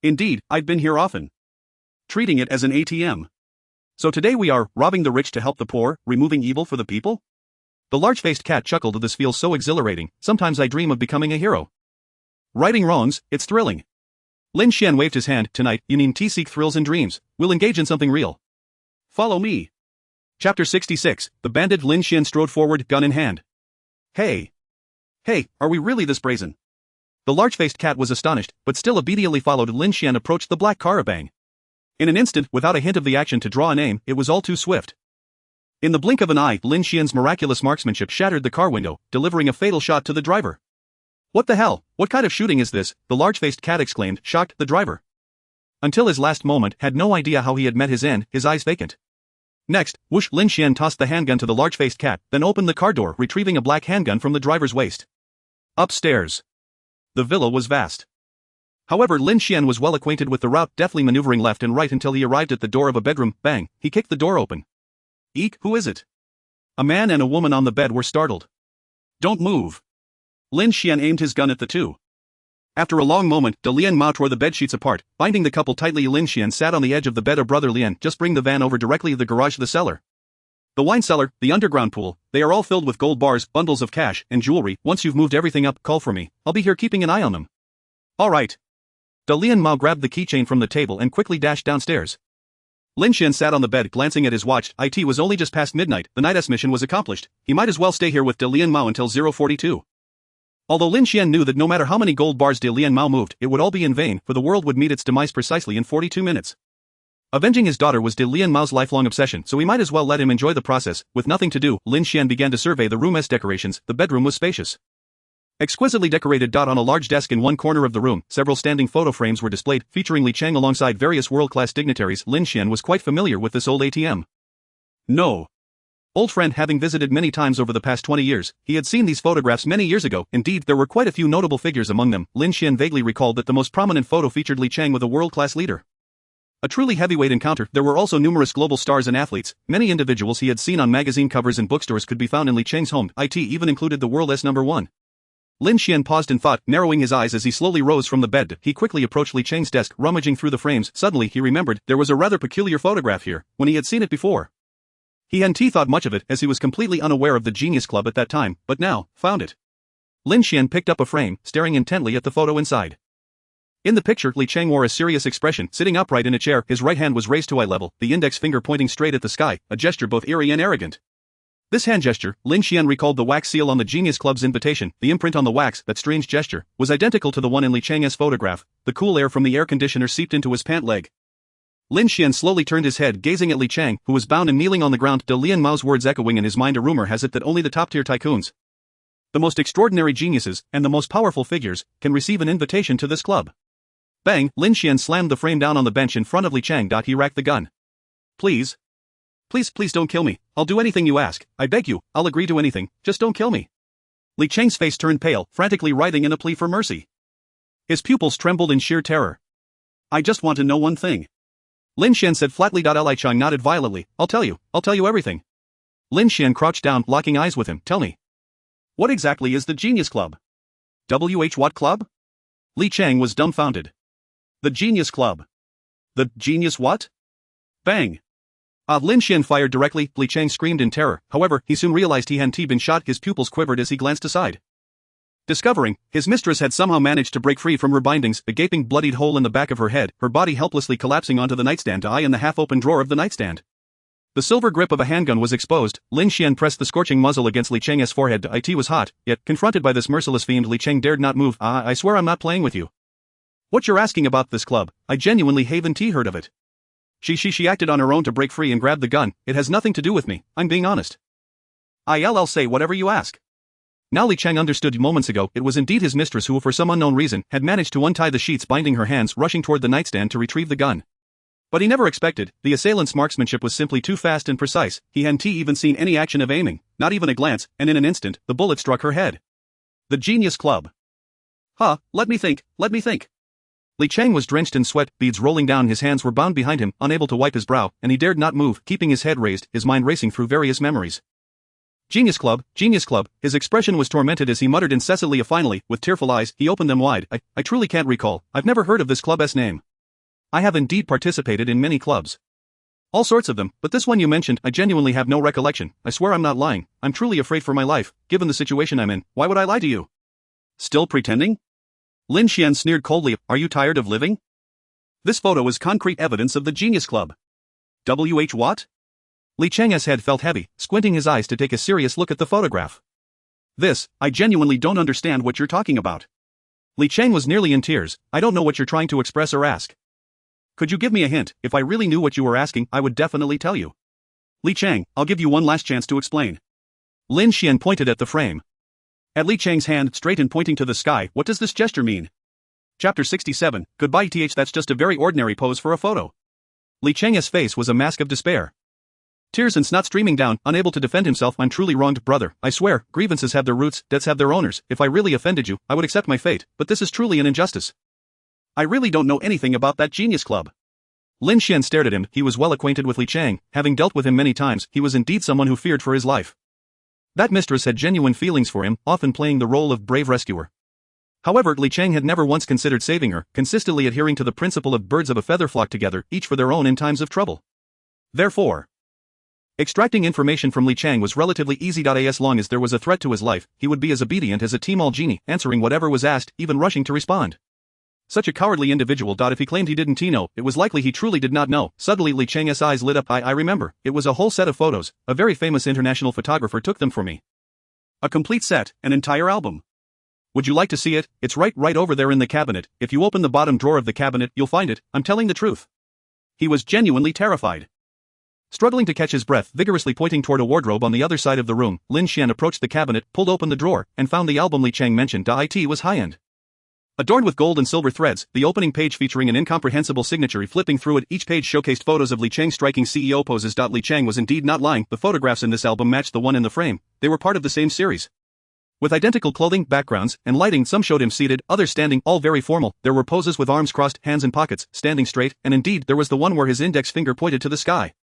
Indeed, I've been here often. Treating it as an ATM. So today we are robbing the rich to help the poor, removing evil for the people? The large-faced cat chuckled. This feels so exhilarating. Sometimes I dream of becoming a hero. Righting wrongs, it's thrilling. Lin Xian waved his hand. Tonight, you need to seek thrills and dreams. We'll engage in something real. Follow me. Chapter 66, the bandit. Lin Xian strode forward, gun in hand. Hey, are we really this brazen? The large-faced cat was astonished, but still obediently followed. Lin Xian approached the black car. Bang. In an instant, without a hint of the action to draw an aim, it was all too swift. In the blink of an eye, Lin Xian's miraculous marksmanship shattered the car window, delivering a fatal shot to the driver. What the hell? What kind of shooting is this? The large-faced cat exclaimed, shocked. The driver, until his last moment, had no idea how he had met his end, his eyes vacant. Next, whoosh, Lin Xian tossed the handgun to the large-faced cat, then opened the car door, retrieving a black handgun from the driver's waist. Upstairs. The villa was vast. However, Lin Xian was well acquainted with the route, deftly maneuvering left and right until he arrived at the door of a bedroom. Bang, he kicked the door open. Eek, who is it? A man and a woman on the bed were startled. Don't move. Lin Xian aimed his gun at the two. After a long moment, De Lian Mao tore the bedsheets apart, binding the couple tightly. Lin Xian sat on the edge of the bed. Brother Lian, just bring the van over directly. The garage, the cellar, the wine cellar, the underground pool, they are all filled with gold bars, bundles of cash, and jewelry. Once you've moved everything up, call for me. I'll be here keeping an eye on them. Alright. De Lian Mao grabbed the keychain from the table and quickly dashed downstairs. Lin Xian sat on the bed, glancing at his watch. It was only just past midnight. The night's mission was accomplished. He might as well stay here with De Lian Mao until 042. Although Lin Xian knew that no matter how many gold bars De Lian Mao moved, it would all be in vain, for the world would meet its demise precisely in 42 minutes. Avenging his daughter was De Lian Mao's lifelong obsession, so he might as well let him enjoy the process. With nothing to do, Lin Xian began to survey the room's decorations. The bedroom was spacious, exquisitely decorated. On a large desk in one corner of the room, several standing photo frames were displayed, featuring Li Chang alongside various world-class dignitaries. Lin Xian was quite familiar with this old ATM. No. Old friend, having visited many times over the past 20 years, he had seen these photographs many years ago. Indeed, there were quite a few notable figures among them. Lin Xian vaguely recalled that the most prominent photo featured Li Chang with a world-class leader. A truly heavyweight encounter. There were also numerous global stars and athletes. Many individuals he had seen on magazine covers and bookstores could be found in Li Chang's home. It even included the world's #1. Lin Xian paused in thought, narrowing his eyes as he slowly rose from the bed. He quickly approached Li Chang's desk, rummaging through the frames. Suddenly he remembered, there was a rather peculiar photograph here, when he had seen it before. He hadn't thought much of it, as he was completely unaware of the Genius Club at that time, but now, found it. Lin Xian picked up a frame, staring intently at the photo inside. In the picture, Li Chang wore a serious expression, sitting upright in a chair. His right hand was raised to eye level, the index finger pointing straight at the sky, a gesture both eerie and arrogant. This hand gesture, Lin Xian recalled the wax seal on the Genius Club's invitation. The imprint on the wax, that strange gesture, was identical to the one in Li Chang's photograph. The cool air from the air conditioner seeped into his pant leg. Lin Xian slowly turned his head, gazing at Li Chang, who was bound and kneeling on the ground. De Lian Mao's words echoing in his mind. A rumor has it that only the top-tier tycoons, the most extraordinary geniuses, and the most powerful figures, can receive an invitation to this club. Bang, Lin Xian slammed the frame down on the bench in front of Li Chang. He racked the gun. Please. Please don't kill me. I'll do anything you ask. I beg you, I'll agree to anything, just don't kill me. Li Chang's face turned pale, frantically writhing in a plea for mercy. His pupils trembled in sheer terror. I just want to know one thing. Lin Xian said flatly. Li Chang nodded violently. I'll tell you everything. Lin Xian crouched down, locking eyes with him. Tell me. What exactly is the Genius Club? What club? Li Chang was dumbfounded. The Genius Club. The Genius what? Bang. Lin Xian fired directly. Li Chang screamed in terror, however, he soon realized he hadn't been shot. His pupils quivered as he glanced aside. Discovering his mistress had somehow managed to break free from her bindings, a gaping bloodied hole in the back of her head, her body helplessly collapsing onto the nightstand, eye in the half-open drawer of the nightstand. The silver grip of a handgun was exposed. Lin Xian pressed the scorching muzzle against Li Chang's forehead. It was hot, yet, confronted by this merciless fiend, Li Chang dared not move. I swear I'm not playing with you. What you're asking about this club, I genuinely haven't heard of it. She acted on her own to break free and grabbed the gun. It has nothing to do with me, I'm being honest. I'll say whatever you ask. Now Li Chang understood moments ago, it was indeed his mistress who, for some unknown reason, had managed to untie the sheets binding her hands, rushing toward the nightstand to retrieve the gun. But he never expected, the assailant's marksmanship was simply too fast and precise. He hadn't even seen any action of aiming, not even a glance, and in an instant, the bullet struck her head. The Genius Club. Let me think. Li Chang was drenched in sweat, beads rolling down his hands were bound behind him, unable to wipe his brow, and he dared not move, keeping his head raised, his mind racing through various memories. Genius Club, his expression was tormented as he muttered incessantly. Finally, with tearful eyes, he opened them wide. I truly can't recall, I've never heard of this club's name. I have indeed participated in many clubs. All sorts of them, but this one you mentioned, I genuinely have no recollection. I swear I'm not lying, I'm truly afraid for my life, given the situation I'm in, why would I lie to you? Still pretending? Lin Xian sneered coldly. Are you tired of living? This photo is concrete evidence of the Genius Club. What? Li Chang's head felt heavy, squinting his eyes to take a serious look at the photograph. I genuinely don't understand what you're talking about. Li Chang was nearly in tears. I don't know what you're trying to express or ask. Could you give me a hint? If I really knew what you were asking, I would definitely tell you. Li Chang, I'll give you one last chance to explain. Lin Xian pointed at the frame. At Li Chang's hand, straight and pointing to the sky. What does this gesture mean? Chapter 67, Goodbye. That's just a very ordinary pose for a photo. Li Chang's face was a mask of despair. Tears and snot streaming down, unable to defend himself. I'm truly wronged, brother. I swear, grievances have their roots, debts have their owners. If I really offended you, I would accept my fate, but this is truly an injustice. I really don't know anything about that Genius Club. Lin Xian stared at him. He was well acquainted with Li Chang, having dealt with him many times. He was indeed someone who feared for his life. That mistress had genuine feelings for him, often playing the role of brave rescuer. However, Li Chang had never once considered saving her, consistently adhering to the principle of birds of a feather flock together, each for their own in times of trouble. Therefore, extracting information from Li Chang was relatively easy. As long as there was a threat to his life, he would be as obedient as a Tmall genie, answering whatever was asked, even rushing to respond. Such a cowardly individual. If he claimed he didn't know, it was likely he truly did not know. Suddenly Li Chang's eyes lit up. I remember, it was a whole set of photos, a very famous international photographer took them for me. A complete set, an entire album. Would you like to see it? It's right over there in the cabinet. If you open the bottom drawer of the cabinet, you'll find it. I'm telling the truth. He was genuinely terrified. Struggling to catch his breath, vigorously pointing toward a wardrobe on the other side of the room, Lin Xian approached the cabinet, pulled open the drawer, and found the album Li Chang mentioned. It was high-end. Adorned with gold and silver threads, the opening page featuring an incomprehensible signature. Flipping through it, each page showcased photos of Li Chang striking CEO poses. Li Chang was indeed not lying, the photographs in this album matched the one in the frame, they were part of the same series. With identical clothing, backgrounds, and lighting, some showed him seated, others standing, all very formal. There were poses with arms crossed, hands in pockets, standing straight, and indeed there was the one where his index finger pointed to the sky.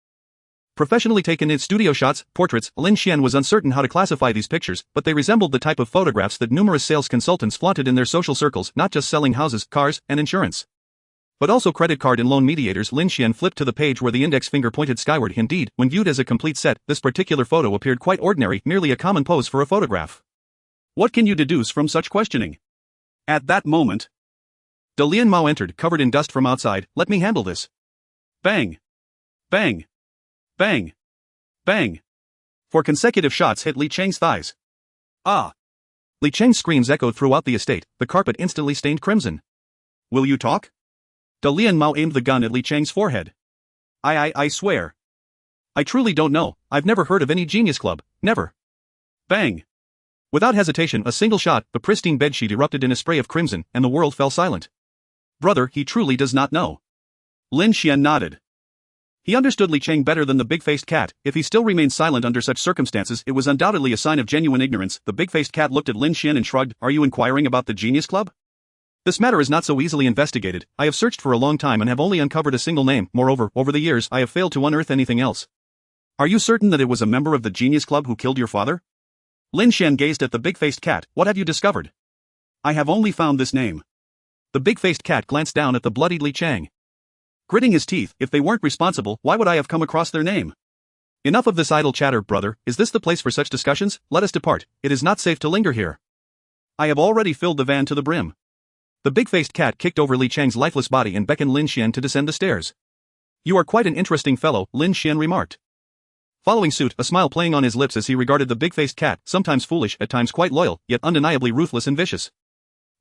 Professionally taken in studio shots, portraits. Lin Xian was uncertain how to classify these pictures, but they resembled the type of photographs that numerous sales consultants flaunted in their social circles, not just selling houses, cars, and insurance, but also credit card and loan mediators. Lin Xian flipped to the page where the index finger pointed skyward. Indeed, when viewed as a complete set, this particular photo appeared quite ordinary, merely a common pose for a photograph. What can you deduce from such questioning? At that moment, Dalian Mao entered, covered in dust from outside. Let me handle this. Bang! Bang! Bang! Bang! 4 consecutive shots hit Li Chang's thighs. Ah! Li Chang's screams echoed throughout the estate, the carpet instantly stained crimson. Will you talk? Dalian Mao aimed the gun at Li Chang's forehead. I swear. I truly don't know, I've never heard of any Genius Club, never. Bang! Without hesitation, a single shot, the pristine bedsheet erupted in a spray of crimson, and the world fell silent. Brother, he truly does not know. Lin Xian nodded. He understood Li Cheng better than the big-faced cat. If he still remained silent under such circumstances, it was undoubtedly a sign of genuine ignorance. The big-faced cat looked at Lin Xian and shrugged. Are you inquiring about the Genius Club? This matter is not so easily investigated. I have searched for a long time and have only uncovered a single name. Moreover, over the years, I have failed to unearth anything else. Are you certain that it was a member of the Genius Club who killed your father? Lin Xian gazed at the big-faced cat. What have you discovered? I have only found this name. The big-faced cat glanced down at the bloodied Li Cheng. Gritting his teeth, if they weren't responsible, why would I have come across their name? Enough of this idle chatter, brother. Is this the place for such discussions? Let us depart. It is not safe to linger here. I have already filled the van to the brim. The big-faced cat kicked over Li Cheng's lifeless body and beckoned Lin Xian to descend the stairs. You are quite an interesting fellow, Lin Xian remarked. Following suit, a smile playing on his lips as he regarded the big-faced cat, sometimes foolish, at times quite loyal, yet undeniably ruthless and vicious.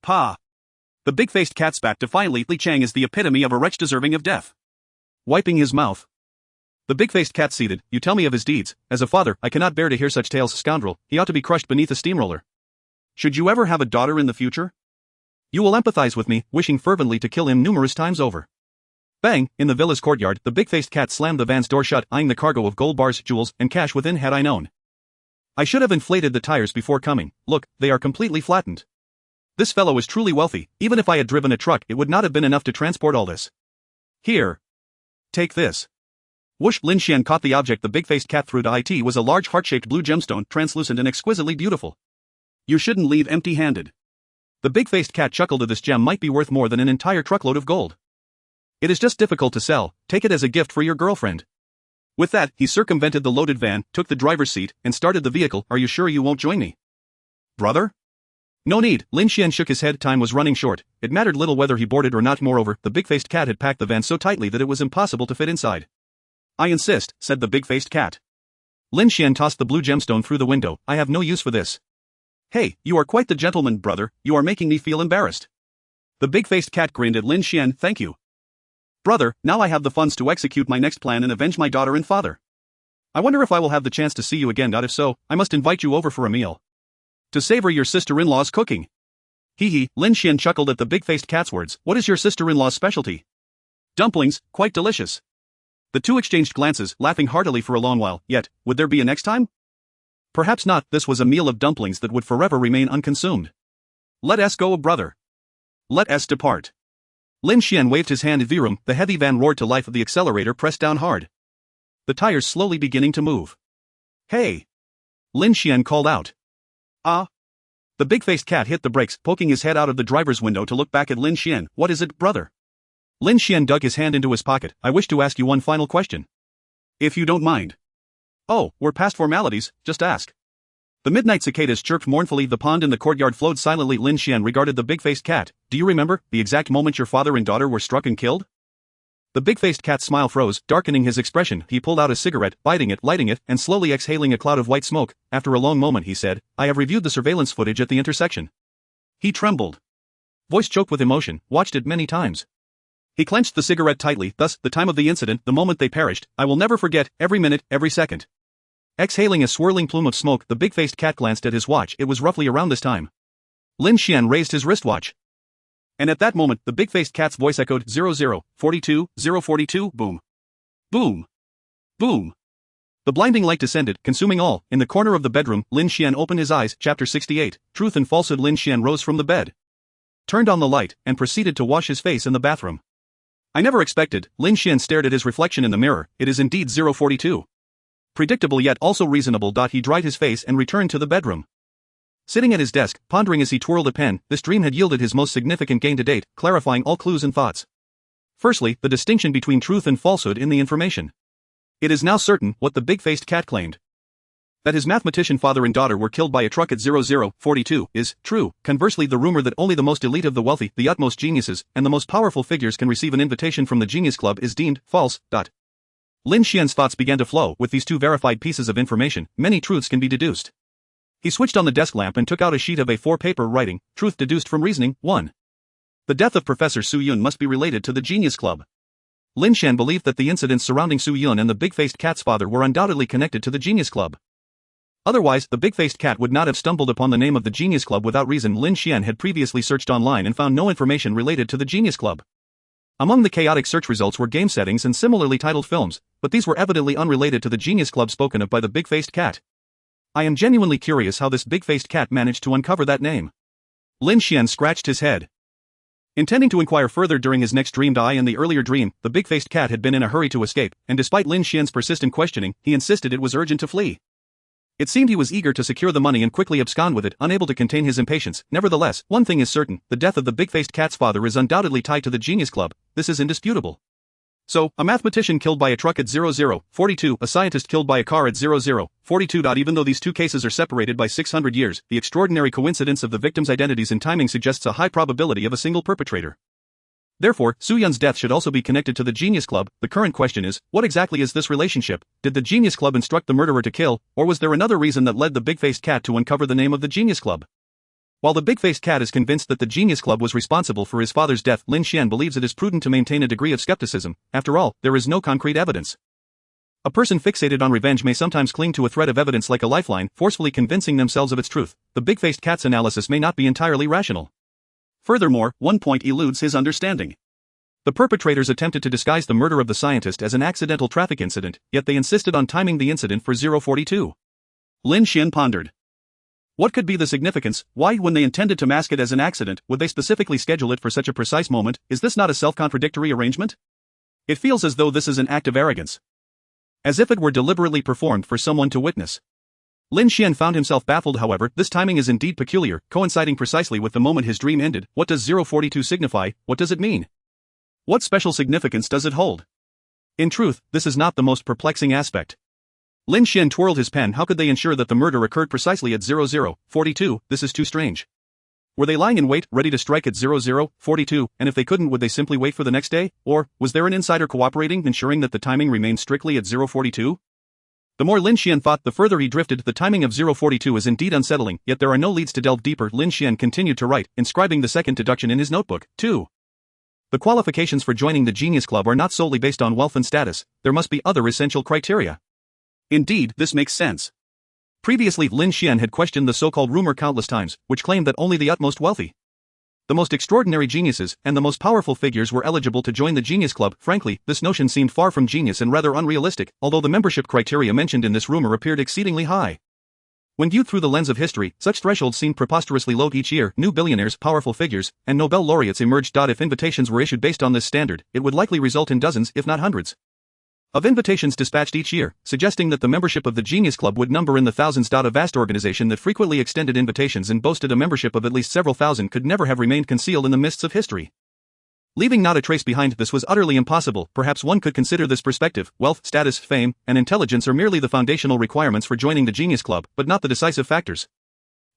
Pa! The big-faced cat spat defiantly. Li Cheng is the epitome of a wretch deserving of death. Wiping his mouth. The big-faced cat ceded. You tell me of his deeds. As a father, I cannot bear to hear such tales. Scoundrel, he ought to be crushed beneath a steamroller. Should you ever have a daughter in the future? You will empathize with me, wishing fervently to kill him numerous times over. Bang! In the villa's courtyard, the big-faced cat slammed the van's door shut, eyeing the cargo of gold bars, jewels, and cash within. Had I known. I should have inflated the tires before coming. Look, they are completely flattened. This fellow is truly wealthy. Even if I had driven a truck, it would not have been enough to transport all this. Here. Take this. Whoosh! Lin Xian caught the object the big-faced cat threw to it. Was a large heart-shaped blue gemstone, translucent and exquisitely beautiful. You shouldn't leave empty-handed. The big-faced cat chuckled. This gem might be worth more than an entire truckload of gold. It is just difficult to sell. Take it as a gift for your girlfriend. With that, he circumvented the loaded van, took the driver's seat, and started the vehicle. Are you sure you won't join me? Brother? No need. Lin Xian shook his head. Time was running short. It mattered little whether he boarded or not. Moreover, the big-faced cat had packed the van so tightly that it was impossible to fit inside. I insist, said the big-faced cat. Lin Xian tossed the blue gemstone through the window. I have no use for this. Hey, you are quite the gentleman, brother. You are making me feel embarrassed. The big-faced cat grinned at Lin Xian. Thank you. Brother, now I have the funds to execute my next plan and avenge my daughter and father. I wonder if I will have the chance to see you again. If so, I must invite you over for a meal. To savor your sister-in-law's cooking. Hee hee, Lin Xian chuckled at the big-faced cat's words. What is your sister-in-law's specialty? Dumplings, quite delicious. The two exchanged glances, laughing heartily for a long while. Yet, would there be a next time? Perhaps not. This was a meal of dumplings that would forever remain unconsumed. Let us go, brother. Let us depart. Lin Xian waved his hand. Virum, the heavy van roared to life. The accelerator pressed down hard. The tires slowly beginning to move. Hey! Lin Xian called out. Ah! The big-faced cat hit the brakes, poking his head out of the driver's window to look back at Lin Xian. What is it, brother? Lin Xian dug his hand into his pocket. I wish to ask you one final question. If you don't mind. Oh, we're past formalities, just ask. The midnight cicadas chirped mournfully. The pond in the courtyard flowed silently. Lin Xian regarded the big-faced cat. Do you remember the exact moment your father and daughter were struck and killed? The big-faced cat's smile froze, darkening his expression. He pulled out a cigarette, biting it, lighting it, and slowly exhaling a cloud of white smoke. After a long moment he said, I have reviewed the surveillance footage at the intersection. He trembled. Voice choked with emotion, watched it many times. He clenched the cigarette tightly. Thus, the time of the incident, the moment they perished, I will never forget, every minute, every second. Exhaling a swirling plume of smoke, the big-faced cat glanced at his watch. It was roughly around this time. Lin Xian raised his wristwatch. And at that moment, the big-faced cat's voice echoed, 0042, 042, boom. Boom. Boom. The blinding light descended, consuming all. In the corner of the bedroom, Lin Xian opened his eyes. Chapter 68, Truth and Falsehood. Lin Xian rose from the bed, turned on the light, and proceeded to wash his face in the bathroom. I never expected. Lin Xian stared at his reflection in the mirror. It is indeed 042. Predictable yet also reasonable. He dried his face and returned to the bedroom. Sitting at his desk, pondering as he twirled a pen, this dream had yielded his most significant gain to date, clarifying all clues and thoughts. Firstly, the distinction between truth and falsehood in the information. It is now certain what the big-faced cat claimed. That his mathematician father and daughter were killed by a truck at 0042 is true. Conversely, the rumor that only the most elite of the wealthy, the utmost geniuses, and the most powerful figures can receive an invitation from the Genius Club is deemed false. Lin Xian's thoughts began to flow. With these two verified pieces of information, many truths can be deduced. He switched on the desk lamp and took out a sheet of A4 paper, writing, Truth deduced from reasoning, 1. The death of Professor Su Yun must be related to the Genius Club. Lin Xian believed that the incidents surrounding Su Yun and the big-faced cat's father were undoubtedly connected to the Genius Club. Otherwise, the big-faced cat would not have stumbled upon the name of the Genius Club without reason. Lin Xian had previously searched online and found no information related to the Genius Club. Among the chaotic search results were game settings and similarly titled films, but these were evidently unrelated to the Genius Club spoken of by the big-faced cat. I am genuinely curious how this big-faced cat managed to uncover that name. Lin Xian scratched his head. Intending to inquire further during his next dream, in the earlier dream, the big-faced cat had been in a hurry to escape, and despite Lin Xian's persistent questioning, he insisted it was urgent to flee. It seemed he was eager to secure the money and quickly abscond with it, unable to contain his impatience. Nevertheless, one thing is certain, the death of the big-faced cat's father is undoubtedly tied to the Genius Club. This is indisputable. So, a mathematician killed by a truck at 0042, a scientist killed by a car at 0042. Even though these two cases are separated by 600 years, the extraordinary coincidence of the victims' identities and timing suggests a high probability of a single perpetrator. Therefore, Su Yun's death should also be connected to the Genius Club. The current question is, what exactly is this relationship? Did the Genius Club instruct the murderer to kill, or was there another reason that led the big-faced cat to uncover the name of the Genius Club? While the big-faced cat is convinced that the Genius Club was responsible for his father's death, Lin Xian believes it is prudent to maintain a degree of skepticism. After all, there is no concrete evidence. A person fixated on revenge may sometimes cling to a thread of evidence like a lifeline, forcefully convincing themselves of its truth. The big-faced cat's analysis may not be entirely rational. Furthermore, one point eludes his understanding. The perpetrators attempted to disguise the murder of the scientist as an accidental traffic incident, yet they insisted on timing the incident for 042. Lin Xian pondered. What could be the significance? Why, when they intended to mask it as an accident, would they specifically schedule it for such a precise moment? Is this not a self-contradictory arrangement? It feels as though this is an act of arrogance. As if it were deliberately performed for someone to witness. Lin Xian found himself baffled. However, this timing is indeed peculiar, coinciding precisely with the moment his dream ended. What does 042 signify? What does it mean? What special significance does it hold? In truth, this is not the most perplexing aspect. Lin Xian twirled his pen. How could they ensure that the murder occurred precisely at 0042? This is too strange. Were they lying in wait, ready to strike at 0042, and if they couldn't, would they simply wait for the next day? Or, was there an insider cooperating, ensuring that the timing remained strictly at 042? The more Lin Xian thought, the further he drifted. The timing of 042 is indeed unsettling, yet there are no leads to delve deeper. Lin Xian continued to write, inscribing the second deduction in his notebook. 2. The qualifications for joining the Genius Club are not solely based on wealth and status, there must be other essential criteria. Indeed, this makes sense. Previously, Lin Xian had questioned the so-called rumor countless times, which claimed that only the utmost wealthy, the most extraordinary geniuses, and the most powerful figures were eligible to join the Genius Club. Frankly, this notion seemed far from genius and rather unrealistic, although the membership criteria mentioned in this rumor appeared exceedingly high. When viewed through the lens of history, such thresholds seemed preposterously low. Each year, new billionaires, powerful figures, and Nobel laureates emerged. If invitations were issued based on this standard, it would likely result in dozens, if not hundreds, of invitations dispatched each year, suggesting that the membership of the Genius Club would number in the thousands. A vast organization that frequently extended invitations and boasted a membership of at least several thousand could never have remained concealed in the mists of history. Leaving not a trace behind, this was utterly impossible. Perhaps one could consider this perspective: wealth, status, fame, and intelligence are merely the foundational requirements for joining the Genius Club, but not the decisive factors.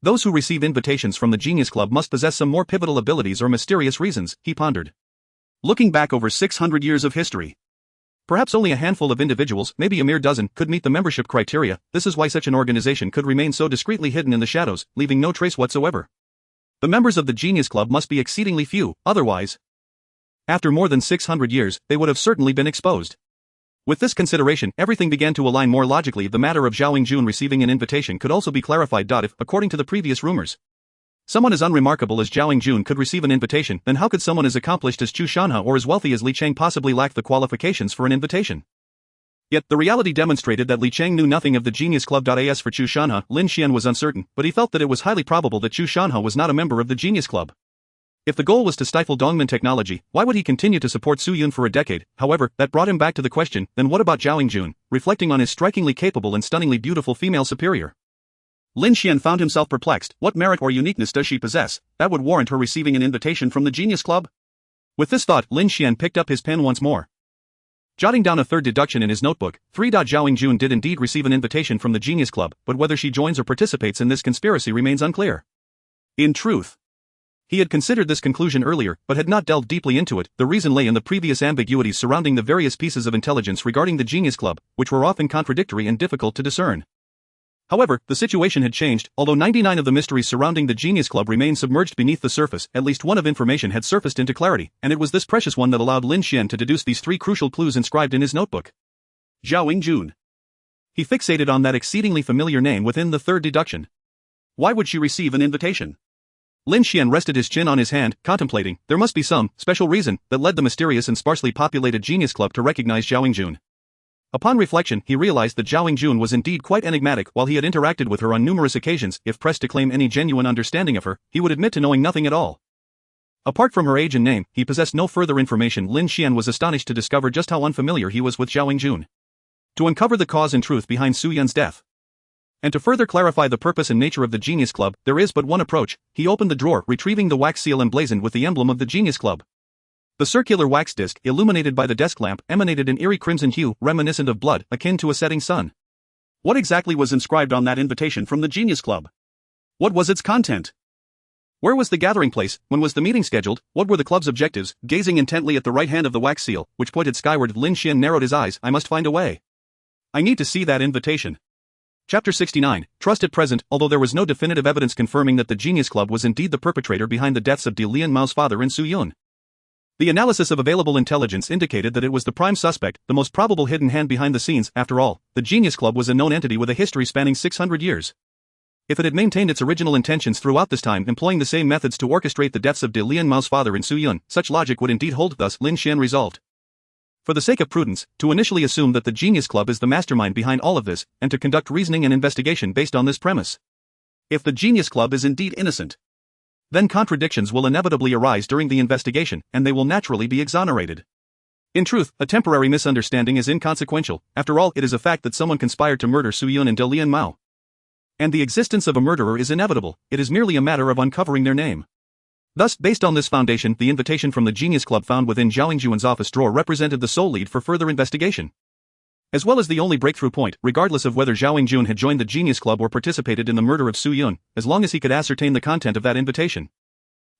Those who receive invitations from the Genius Club must possess some more pivotal abilities or mysterious reasons, he pondered. Looking back over 600 years of history, perhaps only a handful of individuals, maybe a mere dozen, could meet the membership criteria. This is why such an organization could remain so discreetly hidden in the shadows, leaving no trace whatsoever. The members of the Genius Club must be exceedingly few, otherwise, after more than 600 years, they would have certainly been exposed. With this consideration, everything began to align more logically. The matter of Zhao Yingjun receiving an invitation could also be clarified. If, according to the previous rumors, someone as unremarkable as Zhao Yingjun could receive an invitation, then how could someone as accomplished as Chu Shanhe or as wealthy as Li Cheng possibly lack the qualifications for an invitation? Yet, the reality demonstrated that Li Cheng knew nothing of the Genius Club. As for Chu Shanhe, Lin Xian was uncertain, but he felt that it was highly probable that Chu Shanhe was not a member of the Genius Club. If the goal was to stifle Dongmen technology, why would he continue to support Su Yun for a decade? However, that brought him back to the question, then what about Zhao Yingjun, reflecting on his strikingly capable and stunningly beautiful female superior? Lin Xian found himself perplexed. What merit or uniqueness does she possess that would warrant her receiving an invitation from the Genius Club? With this thought, Lin Xian picked up his pen once more, jotting down a third deduction in his notebook. 3. Zhao Yingjun did indeed receive an invitation from the Genius Club, but whether she joins or participates in this conspiracy remains unclear. In truth, he had considered this conclusion earlier, but had not delved deeply into it. The reason lay in the previous ambiguities surrounding the various pieces of intelligence regarding the Genius Club, which were often contradictory and difficult to discern. However, the situation had changed. Although 99 of the mysteries surrounding the Genius Club remained submerged beneath the surface, at least one of information had surfaced into clarity, and it was this precious one that allowed Lin Xian to deduce these 3 crucial clues inscribed in his notebook. Zhao Yingjun. He fixated on that exceedingly familiar name within the third deduction. Why would she receive an invitation? Lin Xian rested his chin on his hand, contemplating. There must be some special reason that led the mysterious and sparsely populated Genius Club to recognize Zhao Yingjun. Upon reflection, he realized that Zhao Yingjun was indeed quite enigmatic. While he had interacted with her on numerous occasions, if pressed to claim any genuine understanding of her, he would admit to knowing nothing at all. Apart from her age and name, he possessed no further information. Lin Xian was astonished to discover just how unfamiliar he was with Zhao Yingjun. To uncover the cause and truth behind Su Yun's death, and to further clarify the purpose and nature of the Genius Club, there is but one approach. He opened the drawer, retrieving the wax seal emblazoned with the emblem of the Genius Club. The circular wax disc, illuminated by the desk lamp, emanated an eerie crimson hue, reminiscent of blood, akin to a setting sun. What exactly was inscribed on that invitation from the Genius Club? What was its content? Where was the gathering place? When was the meeting scheduled? What were the club's objectives? Gazing intently at the right hand of the wax seal, which pointed skyward, Lin Xian narrowed his eyes. I must find a way. I need to see that invitation. Chapter 69, Trust at present. Although there was no definitive evidence confirming that the Genius Club was indeed the perpetrator behind the deaths of Lian Mao's father and Su Yun, the analysis of available intelligence indicated that it was the prime suspect, the most probable hidden hand behind the scenes. After all, the Genius Club was a known entity with a history spanning 600 years. If it had maintained its original intentions throughout this time, employing the same methods to orchestrate the deaths of Lian Mao's father and Su Yun, such logic would indeed hold. Thus, Lin Xian resolved, for the sake of prudence, to initially assume that the Genius Club is the mastermind behind all of this, and to conduct reasoning and investigation based on this premise. If the Genius Club is indeed innocent, then contradictions will inevitably arise during the investigation, and they will naturally be exonerated. In truth, a temporary misunderstanding is inconsequential. After all, it is a fact that someone conspired to murder Su Yun and Lian Mao. And the existence of a murderer is inevitable. It is merely a matter of uncovering their name. Thus, based on this foundation, the invitation from the Genius Club found within Zhao Yingjun's office drawer represented the sole lead for further investigation, as well as the only breakthrough point. Regardless of whether Zhao Yingjun had joined the Genius Club or participated in the murder of Su Yun, as long as he could ascertain the content of that invitation,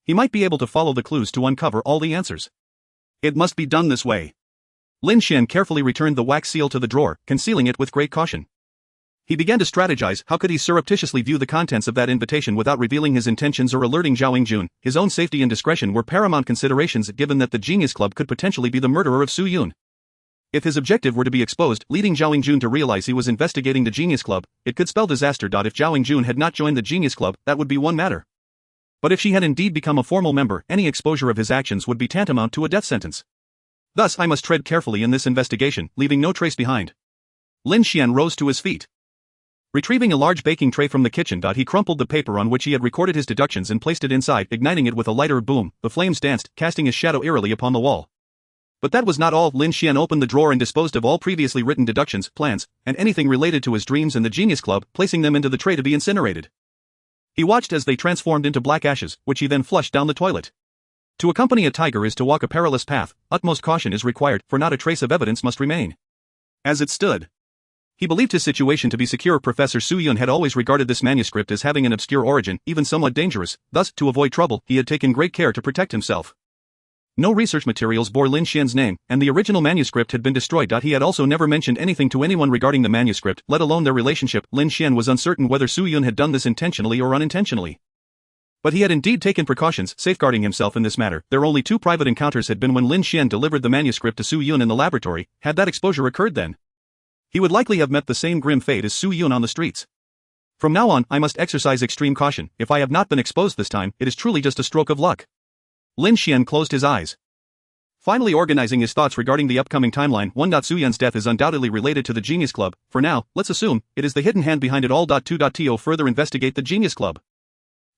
he might be able to follow the clues to uncover all the answers. It must be done this way. Lin Xian carefully returned the wax seal to the drawer, concealing it with great caution. He began to strategize. How could he surreptitiously view the contents of that invitation without revealing his intentions or alerting Zhao Yingjun? His own safety and discretion were paramount considerations given that the Genius Club could potentially be the murderer of Su Yun. If his objective were to be exposed, leading Zhao Yingjun to realize he was investigating the Genius Club, it could spell disaster. If Zhao Yingjun had not joined the Genius Club, that would be one matter. But if she had indeed become a formal member, any exposure of his actions would be tantamount to a death sentence. Thus, I must tread carefully in this investigation, leaving no trace behind. Lin Xian rose to his feet. Retrieving a large baking tray from the kitchen, he crumpled the paper on which he had recorded his deductions and placed it inside, igniting it with a lighter. Boom, the flames danced, casting his shadow eerily upon the wall. But that was not all. Lin Xian opened the drawer and disposed of all previously written deductions, plans, and anything related to his dreams and the Genius Club, placing them into the tray to be incinerated. He watched as they transformed into black ashes, which he then flushed down the toilet. To accompany a tiger is to walk a perilous path. Utmost caution is required, for not a trace of evidence must remain. As it stood, he believed his situation to be secure. Professor Su Yun had always regarded this manuscript as having an obscure origin, even somewhat dangerous. Thus, to avoid trouble, he had taken great care to protect himself. No research materials bore Lin Xian's name, and the original manuscript had been destroyed. He had also never mentioned anything to anyone regarding the manuscript, let alone their relationship. Lin Xian was uncertain whether Su Yun had done this intentionally or unintentionally. But he had indeed taken precautions, safeguarding himself in this matter. Their only two private encounters had been when Lin Xian delivered the manuscript to Su Yun in the laboratory. Had that exposure occurred then, he would likely have met the same grim fate as Su Yun on the streets. From now on, I must exercise extreme caution. If I have not been exposed this time, it is truly just a stroke of luck. Lin Xian closed his eyes, finally organizing his thoughts regarding the upcoming timeline. 1. Su Yun's death is undoubtedly related to the Genius Club. For now, let's assume it is the hidden hand behind it all. 2. To further investigate the Genius Club,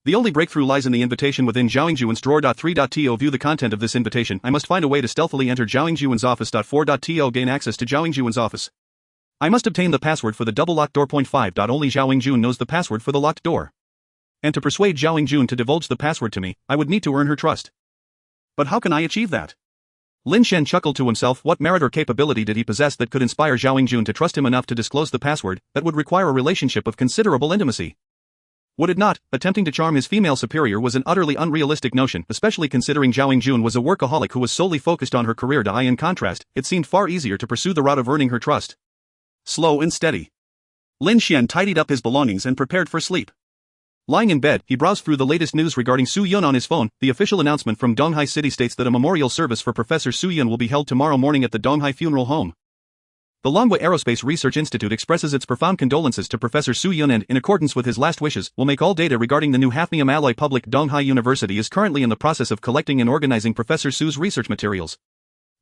the only breakthrough lies in the invitation within Zhao Yingjun's drawer. 3. To view the content of this invitation, I must find a way to stealthily enter Zhao Yingjun's office. 4. To gain access to Zhao Yingjun's office, I must obtain the password for the double locked door. 5. Only Zhao Yingjun knows the password for the locked door, and to persuade Zhao Yingjun to divulge the password to me, I would need to earn her trust. But how can I achieve that? Lin Xian chuckled to himself. What merit or capability did he possess that could inspire Zhao Yingjun to trust him enough to disclose the password? That would require a relationship of considerable intimacy, would it not? Attempting to charm his female superior was an utterly unrealistic notion, especially considering Zhao Yingjun was a workaholic who was solely focused on her career. In contrast, it seemed far easier to pursue the route of earning her trust. Slow and steady, Lin Xian tidied up his belongings and prepared for sleep. Lying in bed, he browsed through the latest news regarding Su Yun on his phone. The official announcement from Donghai City states that a memorial service for Professor Su Yun will be held tomorrow morning at the Donghai Funeral Home. The Longwa Aerospace Research Institute expresses its profound condolences to Professor Su Yun and, in accordance with his last wishes, will make all data regarding the new hafnium alloy public. Donghai University is currently in the process of collecting and organizing Professor Su's research materials,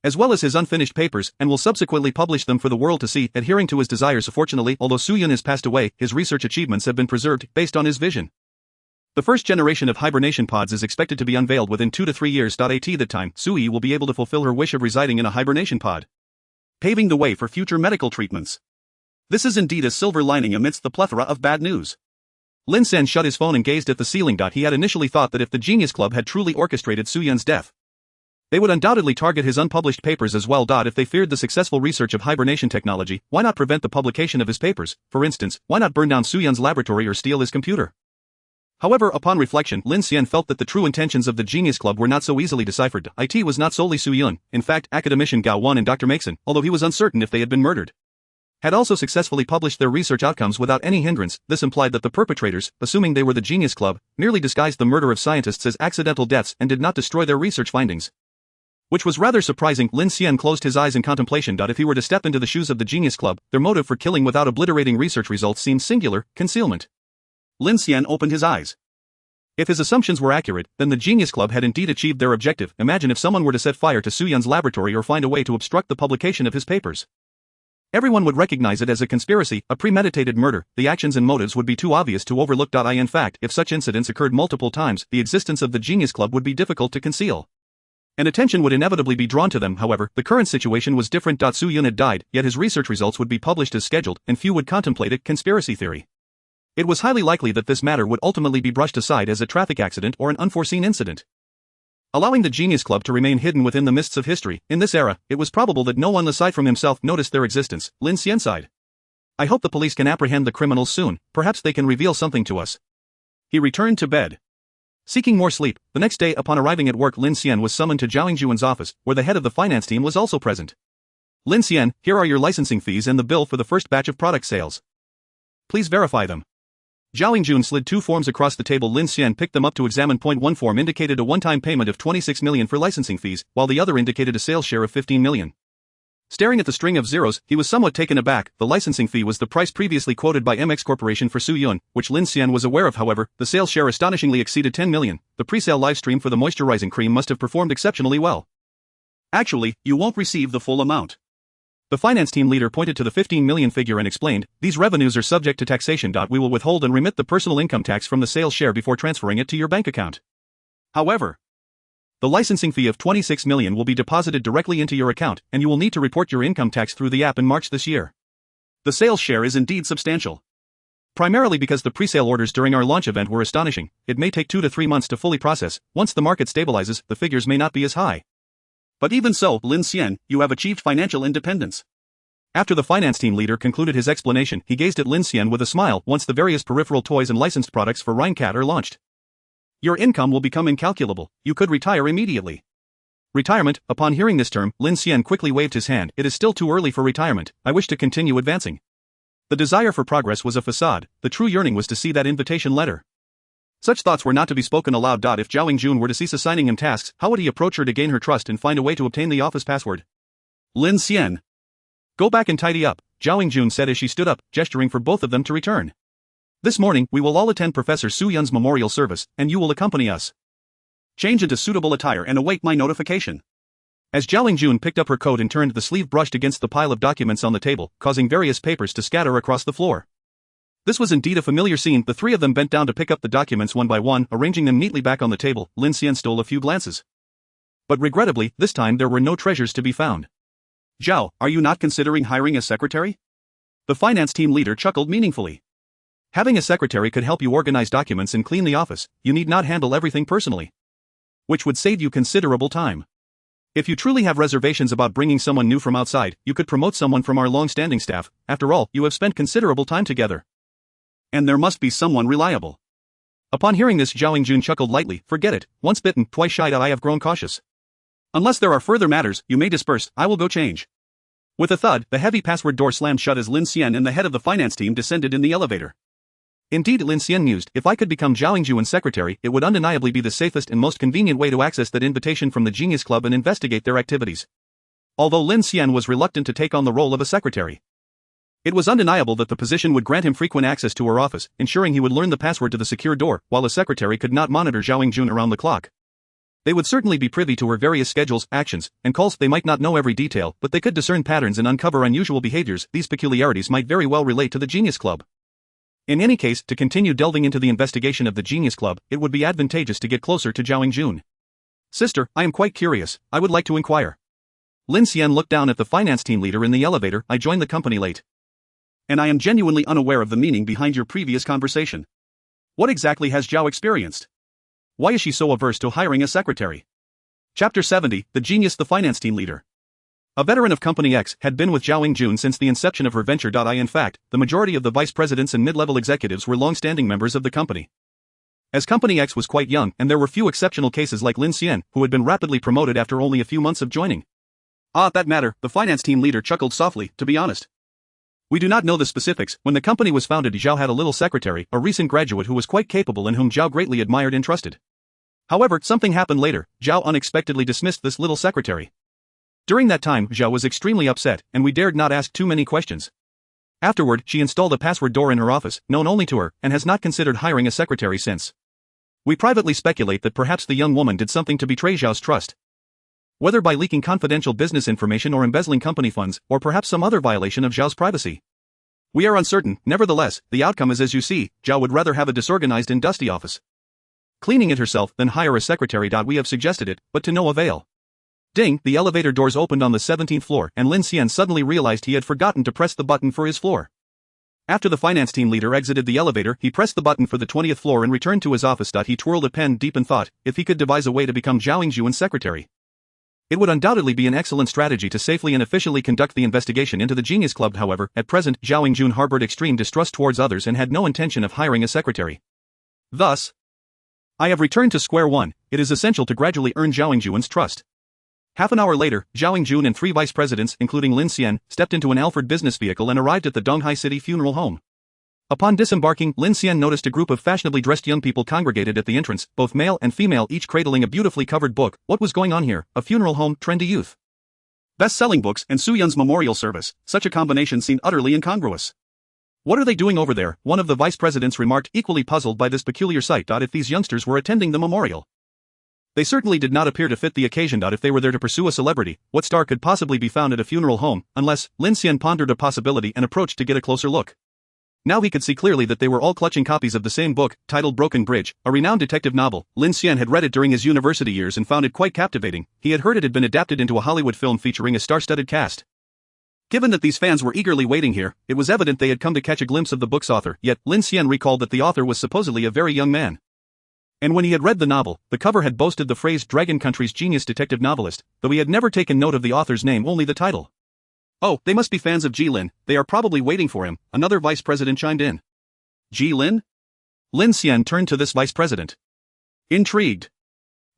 as well as his unfinished papers, and will subsequently publish them for the world to see, adhering to his desires. Fortunately, although Su Yun has passed away, his research achievements have been preserved, based on his vision. The first generation of hibernation pods is expected to be unveiled within 2 to 3 years. At that time, Sui will be able to fulfill her wish of residing in a hibernation pod, paving the way for future medical treatments. This is indeed a silver lining amidst the plethora of bad news. Lin Sen shut his phone and gazed at the ceiling. He had initially thought that if the Genius Club had truly orchestrated Su Yun's death, they would undoubtedly target his unpublished papers as well. If they feared the successful research of hibernation technology, why not prevent the publication of his papers? For instance, why not burn down Su Yun's laboratory or steal his computer? However, upon reflection, Lin Xian felt that the true intentions of the Genius Club were not so easily deciphered. It was not solely Su Yun. In fact, academician Gao Wan and Dr. Maxon, although he was uncertain if they had been murdered, had also successfully published their research outcomes without any hindrance. This implied that the perpetrators, assuming they were the Genius Club, merely disguised the murder of scientists as accidental deaths and did not destroy their research findings, which was rather surprising. Lin Xian closed his eyes in contemplation. If he were to step into the shoes of the Genius Club, their motive for killing without obliterating research results seemed singular: concealment. Lin Xian opened his eyes. If his assumptions were accurate, then the Genius Club had indeed achieved their objective. Imagine if someone were to set fire to Su Yun's laboratory or find a way to obstruct the publication of his papers. Everyone would recognize it as a conspiracy, a premeditated murder. The actions and motives would be too obvious to overlook. In fact, if such incidents occurred multiple times, the existence of the Genius Club would be difficult to conceal, and attention would inevitably be drawn to them. However, the current situation was different. Su Yun had died, yet his research results would be published as scheduled, and few would contemplate a conspiracy theory. It was highly likely that this matter would ultimately be brushed aside as a traffic accident or an unforeseen incident, allowing the Genius Club to remain hidden within the mists of history. In this era, it was probable that no one aside from himself noticed their existence. Lin Xian sighed. I hope the police can apprehend the criminals soon. Perhaps they can reveal something to us. He returned to bed, seeking more sleep. The next day, upon arriving at work, Lin Xian was summoned to Zhao Yingjuan's office, where the head of the finance team was also present. Lin Xian, here are your licensing fees and the bill for the first batch of product sales. Please verify them. Zhao Yingjun slid 2 forms across the table. Lin Xian picked them up to examine. One form indicated a one-time payment of 26 million for licensing fees, while the other indicated a sales share of 15 million. Staring at the string of zeros, he was somewhat taken aback. The licensing fee was the price previously quoted by MX Corporation for Su Yun, which Lin Xian was aware of. However, the sales share astonishingly exceeded 10 million. The pre-sale livestream for the moisturizing cream must have performed exceptionally well. Actually, you won't receive the full amount. The finance team leader pointed to the 15 million figure and explained, these revenues are subject to taxation. We will withhold and remit the personal income tax from the sales share before transferring it to your bank account. However, the licensing fee of 26 million will be deposited directly into your account, and you will need to report your income tax through the app in March this year. The sales share is indeed substantial. Primarily because the pre-sale orders during our launch event were astonishing, it may take 2 to 3 months to fully process. Once the market stabilizes, the figures may not be as high. But even so, Lin Xian, you have achieved financial independence. After the finance team leader concluded his explanation, he gazed at Lin Xian with a smile. Once the various peripheral toys and licensed products for Rhinecat are launched, your income will become incalculable. You could retire immediately. Retirement. Upon hearing this term, Lin Xian quickly waved his hand. It is still too early for retirement. I wish to continue advancing. The desire for progress was a facade. The true yearning was to see that invitation letter. Such thoughts were not to be spoken aloud. If Zhao Yingjun were to cease assigning him tasks, how would he approach her to gain her trust and find a way to obtain the office password? Lin Xian, go back and tidy up, Zhao Yingjun said as she stood up, gesturing for both of them to return. This morning, we will all attend Professor Su Yun's memorial service, and you will accompany us. Change into suitable attire and await my notification. As Zhao Yingjun picked up her coat and turned, the sleeve brushed against the pile of documents on the table, causing various papers to scatter across the floor. This was indeed a familiar scene. The three of them bent down to pick up the documents one by one, arranging them neatly back on the table. Lin Xian stole a few glances, but regrettably, this time there were no treasures to be found. Zhao, are you not considering hiring a secretary? The finance team leader chuckled meaningfully. Having a secretary could help you organize documents and clean the office. You need not handle everything personally, which would save you considerable time. If you truly have reservations about bringing someone new from outside, you could promote someone from our long-standing staff. After all, you have spent considerable time together, and there must be someone reliable. Upon hearing this, Zhao Yingjun chuckled lightly. Forget it. Once bitten, twice shy. I have grown cautious. Unless there are further matters, you may disperse. I will go change. With a thud, the heavy password door slammed shut as Lin Xian and the head of the finance team descended in the elevator. Indeed, Lin Xian mused, if I could become Zhao Yingjun's secretary, it would undeniably be the safest and most convenient way to access that invitation from the Genius Club and investigate their activities. although Lin Xian was reluctant to take on the role of a secretary. It was undeniable that the position would grant him frequent access to her office, ensuring he would learn the password to the secure door, while a secretary could not monitor Zhao Yingjun around the clock. They would certainly be privy to her various schedules, actions, and calls. They might not know every detail, but they could discern patterns and uncover unusual behaviors. These peculiarities might very well relate to the Genius Club. In any case, to continue delving into the investigation of the Genius Club, it would be advantageous to get closer to Zhao Yingjun. Sister, I am quite curious. I would like to inquire. Lin Xian looked down at the finance team leader in the elevator. I joined the company late. And I am genuinely unaware of the meaning behind your previous conversation. What exactly has Zhao experienced? Why is she so averse to hiring a secretary? Chapter 70, The Genius. The finance team leader. A veteran of Company X had been with Zhao Yingjun since the inception of her venture. In fact, the majority of the vice presidents and mid-level executives were long-standing members of the company. As Company X was quite young and there were few exceptional cases like Lin Xian, who had been rapidly promoted after only a few months of joining. That matter, the finance team leader chuckled softly. To be honest, we do not know the specifics. When the company was founded, Zhao had a little secretary, a recent graduate who was quite capable and whom Zhao greatly admired and trusted. However, something happened later. Zhao unexpectedly dismissed this little secretary. During that time, Zhao was extremely upset, and we dared not ask too many questions. Afterward, she installed a password door in her office, known only to her, and has not considered hiring a secretary since. We privately speculate that perhaps the young woman did something to betray Zhao's trust. Whether by leaking confidential business information or embezzling company funds, or perhaps some other violation of Zhao's privacy. We are uncertain. Nevertheless, the outcome is as you see. Zhao would rather have a disorganized and dusty office, cleaning it herself, than hire a secretary. We have suggested it, but to no avail. Ding, the elevator doors opened on the 17th floor, and Lin Xian suddenly realized he had forgotten to press the button for his floor. After the finance team leader exited the elevator, he pressed the button for the 20th floor and returned to his office. He twirled a pen deep in thought. If he could devise a way to become Zhao Yingjun's secretary, it would undoubtedly be an excellent strategy to safely and efficiently conduct the investigation into the Genius Club. However, at present, Zhao Yingjun harbored extreme distrust towards others and had no intention of hiring a secretary. Thus, I have returned to square one. It is essential to gradually earn Zhao Yingjun's trust. Half an hour later, Zhao Yingjun and 3 vice presidents, including Lin Xian, stepped into an Alfred business vehicle and arrived at the Donghai City funeral home. Upon disembarking, Lin Xian noticed a group of fashionably dressed young people congregated at the entrance, both male and female, each cradling a beautifully covered book. What was going on here? A funeral home, trendy youth, best-selling books, and Su Yun's memorial service. Such a combination seemed utterly incongruous. What are they doing over there? One of the vice presidents remarked, equally puzzled by this peculiar sight. If these youngsters were attending the memorial, they certainly did not appear to fit the occasion. If they were there to pursue a celebrity, what star could possibly be found at a funeral home, unless? Lin Xian pondered a possibility and approached to get a closer look. Now he could see clearly that they were all clutching copies of the same book, titled Broken Bridge, a renowned detective novel. Lin Xian had read it during his university years and found it quite captivating. He had heard it had been adapted into a Hollywood film featuring a star-studded cast. Given that these fans were eagerly waiting here, it was evident they had come to catch a glimpse of the book's author. Yet, Lin Xian recalled that the author was supposedly a very young man. And when he had read the novel, the cover had boasted the phrase Dragon Country's genius detective novelist, though he had never taken note of the author's name, only the title. Oh, they must be fans of Jilin. They are probably waiting for him, another vice president chimed in. Jilin? Lin Xian turned to this vice president, intrigued.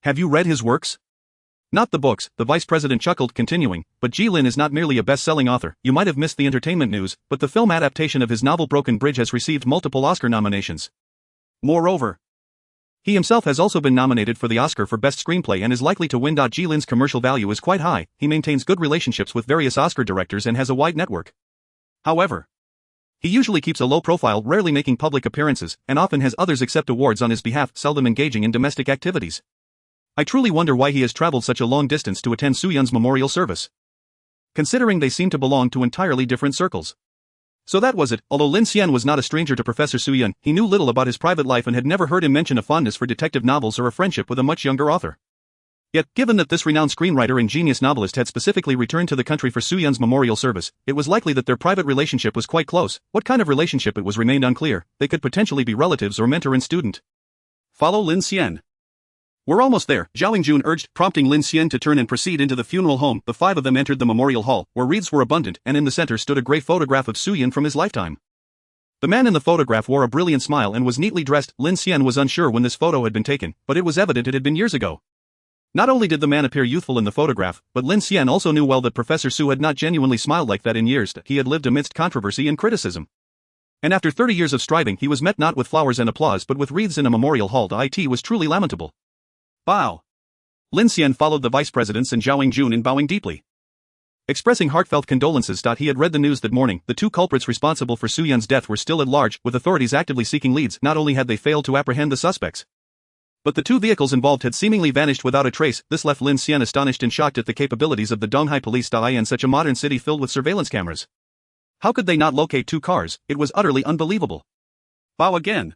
Have you read his works? Not the books, the vice president chuckled, continuing, but Jilin is not merely a best-selling author. You might have missed the entertainment news, but the film adaptation of his novel Broken Bridge has received multiple Oscar nominations. Moreover, he himself has also been nominated for the Oscar for Best Screenplay and is likely to win. Jilin's commercial value is quite high. He maintains good relationships with various Oscar directors and has a wide network. However, he usually keeps a low profile, rarely making public appearances, and often has others accept awards on his behalf, seldom engaging in domestic activities. I truly wonder why he has traveled such a long distance to attend Su Yun's memorial service, considering they seem to belong to entirely different circles. So that was it. Although Lin Xian was not a stranger to Professor Su Yun, he knew little about his private life and had never heard him mention a fondness for detective novels or a friendship with a much younger author. Yet, given that this renowned screenwriter and genius novelist had specifically returned to the country for Su Yun's memorial service, it was likely that their private relationship was quite close. What kind of relationship it was remained unclear. They could potentially be relatives or mentor and student. Follow Lin Xian. We're almost there, Zhao Yingjun urged, prompting Lin Xian to turn and proceed into the funeral home. The 5 of them entered the memorial hall, where wreaths were abundant, and in the center stood a grey photograph of Su Yun from his lifetime. The man in the photograph wore a brilliant smile and was neatly dressed. Lin Xian was unsure when this photo had been taken, but it was evident it had been years ago. Not only did the man appear youthful in the photograph, but Lin Xian also knew well that Professor Su had not genuinely smiled like that in years. He had lived amidst controversy and criticism. And after 30 years of striving, he was met not with flowers and applause but with wreaths in a memorial hall. It was truly lamentable. Bow. Lin Xian followed the vice presidents and Zhao Yingjun in bowing deeply. expressing heartfelt condolences. He had read the news that morning. The two culprits responsible for Soo-Yun's death were still at large, with authorities actively seeking leads. Not only had they failed to apprehend the suspects, but the two vehicles involved had seemingly vanished without a trace. This left Lin Xian astonished and shocked at the capabilities of the Donghai police. In such a modern city filled with surveillance cameras, how could they not locate two cars? It was utterly unbelievable. Bow again.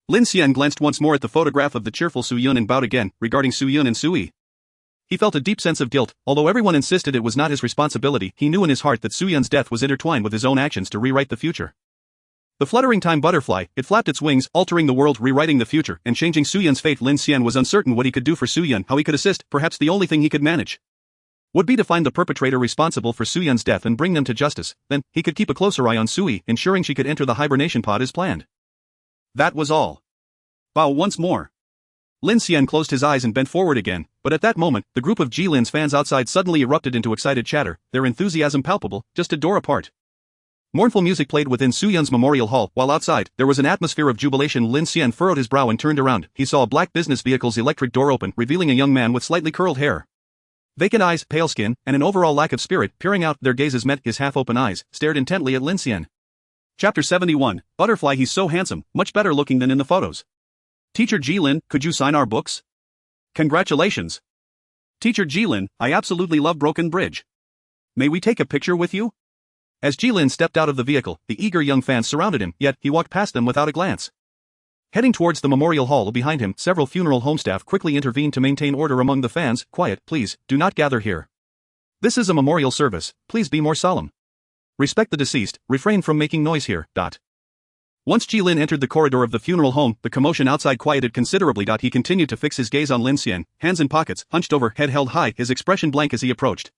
Lin Xian glanced once more at the photograph of the cheerful Soo-Yun and bowed again. Regarding Soo-Yun and Soo-Yi, he felt a deep sense of guilt. Although everyone insisted it was not his responsibility, he knew in his heart that Soo-Yun's death was intertwined with his own actions to rewrite the future. The fluttering time butterfly, it flapped its wings, altering the world, rewriting the future, and changing Soo-Yun's fate. Lin Xian was uncertain what he could do for Soo-Yun, how he could assist. Perhaps the only thing he could manage would be to find the perpetrator responsible for Soo-Yun's death and bring them to justice. Then, he could keep a closer eye on Soo-Yi, ensuring she could enter the hibernation pod as planned. That was all. Bow once more. Lin Xian closed his eyes and bent forward again, but at that moment, the group of Jilin's fans outside suddenly erupted into excited chatter, their enthusiasm palpable, just a door apart. Mournful music played within Soo-Yun's memorial hall, while outside, there was an atmosphere of jubilation. Lin Xian furrowed his brow and turned around. He saw a black business vehicle's electric door open, revealing a young man with slightly curled hair, vacant eyes, pale skin, and an overall lack of spirit peering out. Their gazes met. His half-open eyes stared intently at Lin Xian. Chapter 71, Butterfly. He's so handsome, much better looking than in the photos. Teacher Jilin, could you sign our books? Congratulations. Teacher Jilin, I absolutely love Broken Bridge. May we take a picture with you? As Jilin stepped out of the vehicle, the eager young fans surrounded him, yet he walked past them without a glance. Heading towards the memorial hall behind him, several funeral home staff quickly intervened to maintain order among the fans. Quiet, please, do not gather here. This is a memorial service, please be more solemn. Respect the deceased, refrain from making noise here. Once Jilin entered the corridor of the funeral home, the commotion outside quieted considerably. He continued to fix his gaze on Lin Xian, hands in pockets, hunched over, head held high, his expression blank as he approached.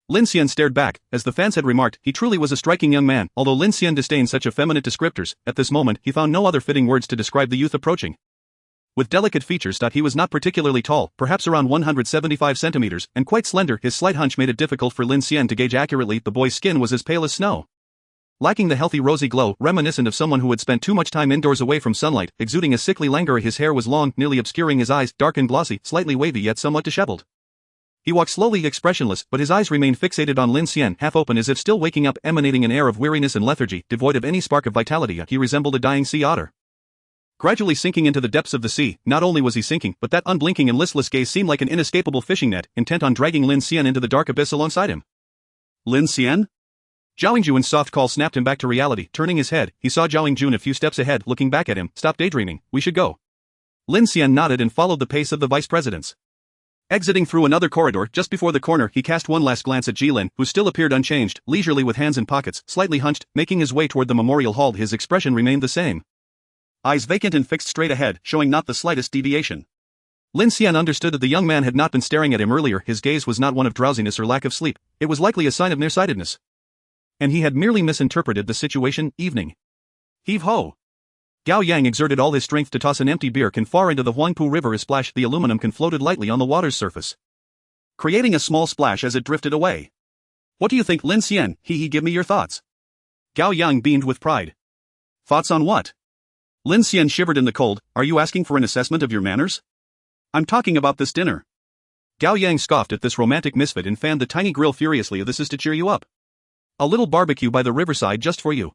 Lin Xian stared back. As the fans had remarked, he truly was a striking young man. Although Lin Xian disdained such effeminate descriptors, at this moment he found no other fitting words to describe the youth approaching. With delicate features. He was not particularly tall, perhaps around 175 centimeters, and quite slender. His slight hunch made it difficult for Lin Xian to gauge accurately. The boy's skin was as pale as snow, lacking the healthy rosy glow reminiscent of someone who had spent too much time indoors away from sunlight, exuding a sickly languor. His hair was long, nearly obscuring his eyes, dark and glossy, slightly wavy yet somewhat disheveled. He walked slowly, expressionless, but his eyes remained fixated on Lin Xian, half open as if still waking up, emanating an air of weariness and lethargy, devoid of any spark of vitality. He resembled a dying sea otter, gradually sinking into the depths of the sea. Not only was he sinking, but that unblinking and listless gaze seemed like an inescapable fishing net, intent on dragging Lin Xian into the dark abyss alongside him. Lin Xian? Zhao Yingjun's soft call snapped him back to reality. Turning his head, he saw Zhao Yingjun a few steps ahead, looking back at him. Stop daydreaming, we should go. Lin Xian nodded and followed the pace of the vice presidents. Exiting through another corridor, just before the corner, he cast one last glance at Jilin, who still appeared unchanged, leisurely with hands in pockets, slightly hunched, making his way toward the memorial hall. His expression remained the same, eyes vacant and fixed straight ahead, showing not the slightest deviation. Lin Xian understood that the young man had not been staring at him earlier. His gaze was not one of drowsiness or lack of sleep, it was likely a sign of nearsightedness. And he had merely misinterpreted the situation. Evening. Heave-ho! Gao Yang exerted all his strength to toss an empty beer can far into the Huangpu River. A splash, the aluminum can floated lightly on the water's surface, creating a small splash as it drifted away. What do you think, Lin Xian? Give me your thoughts. Gao Yang beamed with pride. Thoughts on what? Lin Xian shivered in the cold. Are you asking for an assessment of your manners? I'm talking about this dinner. Gao Yang scoffed at this romantic misfit and fanned the tiny grill furiously. This is to cheer you up. A little barbecue by the riverside just for you.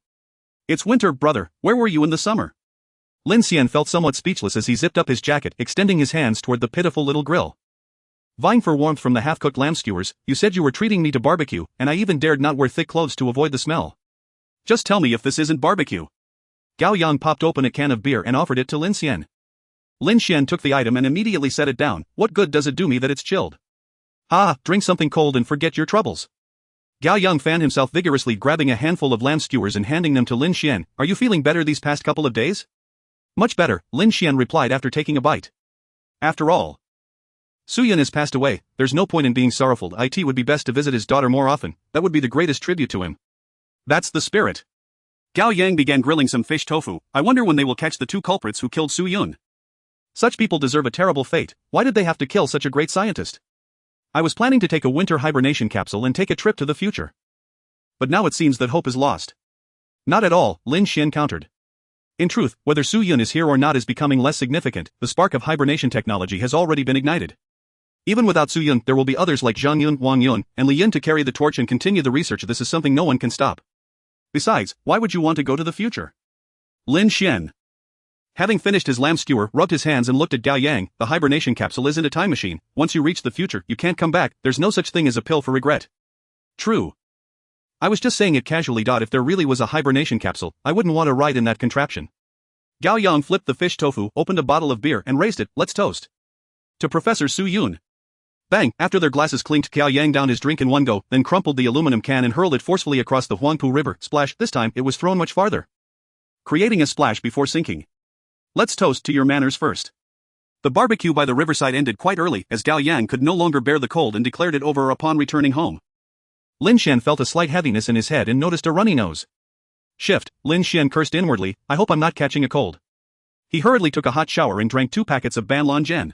It's winter, brother, where were you in the summer? Lin Xian felt somewhat speechless as he zipped up his jacket, extending his hands toward the pitiful little grill. Vying for warmth from the half-cooked lamb skewers, you said you were treating me to barbecue, and I even dared not wear thick clothes to avoid the smell. Just tell me if this isn't barbecue. Gao Yang popped open a can of beer and offered it to Lin Xian. Lin Xian took the item and immediately set it down. What good does it do me that it's chilled? Drink something cold and forget your troubles. Gao Yang fanned himself vigorously, grabbing a handful of lamb skewers and handing them to Lin Xian. Are you feeling better these past couple of days? Much better, Lin Xian replied after taking a bite. After all, Soo-Yun has passed away, there's no point in being sorrowful. It would be best to visit his daughter more often, that would be the greatest tribute to him. That's the spirit. Gao Yang began grilling some fish tofu. I wonder when they will catch the two culprits who killed Soo-Yun. Such people deserve a terrible fate. Why did they have to kill such a great scientist? I was planning to take a winter hibernation capsule and take a trip to the future. But now it seems that hope is lost. Not at all, Lin Xian countered. In truth, whether Soo-Yun is here or not is becoming less significant. The spark of hibernation technology has already been ignited. Even without Su Yun, there will be others like Zhang Yun, Wang Yun, and Li Yin to carry the torch and continue the research. This is something no one can stop. Besides, why would you want to go to the future? Lin Xian, having finished his lamb skewer, rubbed his hands and looked at Gao Yang. The hibernation capsule isn't a time machine. Once you reach the future, you can't come back. There's no such thing as a pill for regret. True. I was just saying it casually. If there really was a hibernation capsule, I wouldn't want to ride in that contraption. Gao Yang flipped the fish tofu, opened a bottle of beer and raised it. Let's toast. To Professor Su Yun. Bang! After their glasses clinked, Gao Yang downed his drink in one go, then crumpled the aluminum can and hurled it forcefully across the Huangpu River. Splash! This time, it was thrown much farther, creating a splash before sinking. Let's toast to your manners first. The barbecue by the riverside ended quite early, as Gao Yang could no longer bear the cold and declared it over upon returning home. Lin Xian felt a slight heaviness in his head and noticed a runny nose. Shift, Lin Xian cursed inwardly, I hope I'm not catching a cold. He hurriedly took a hot shower and drank 2 packets of Banlan Zhen.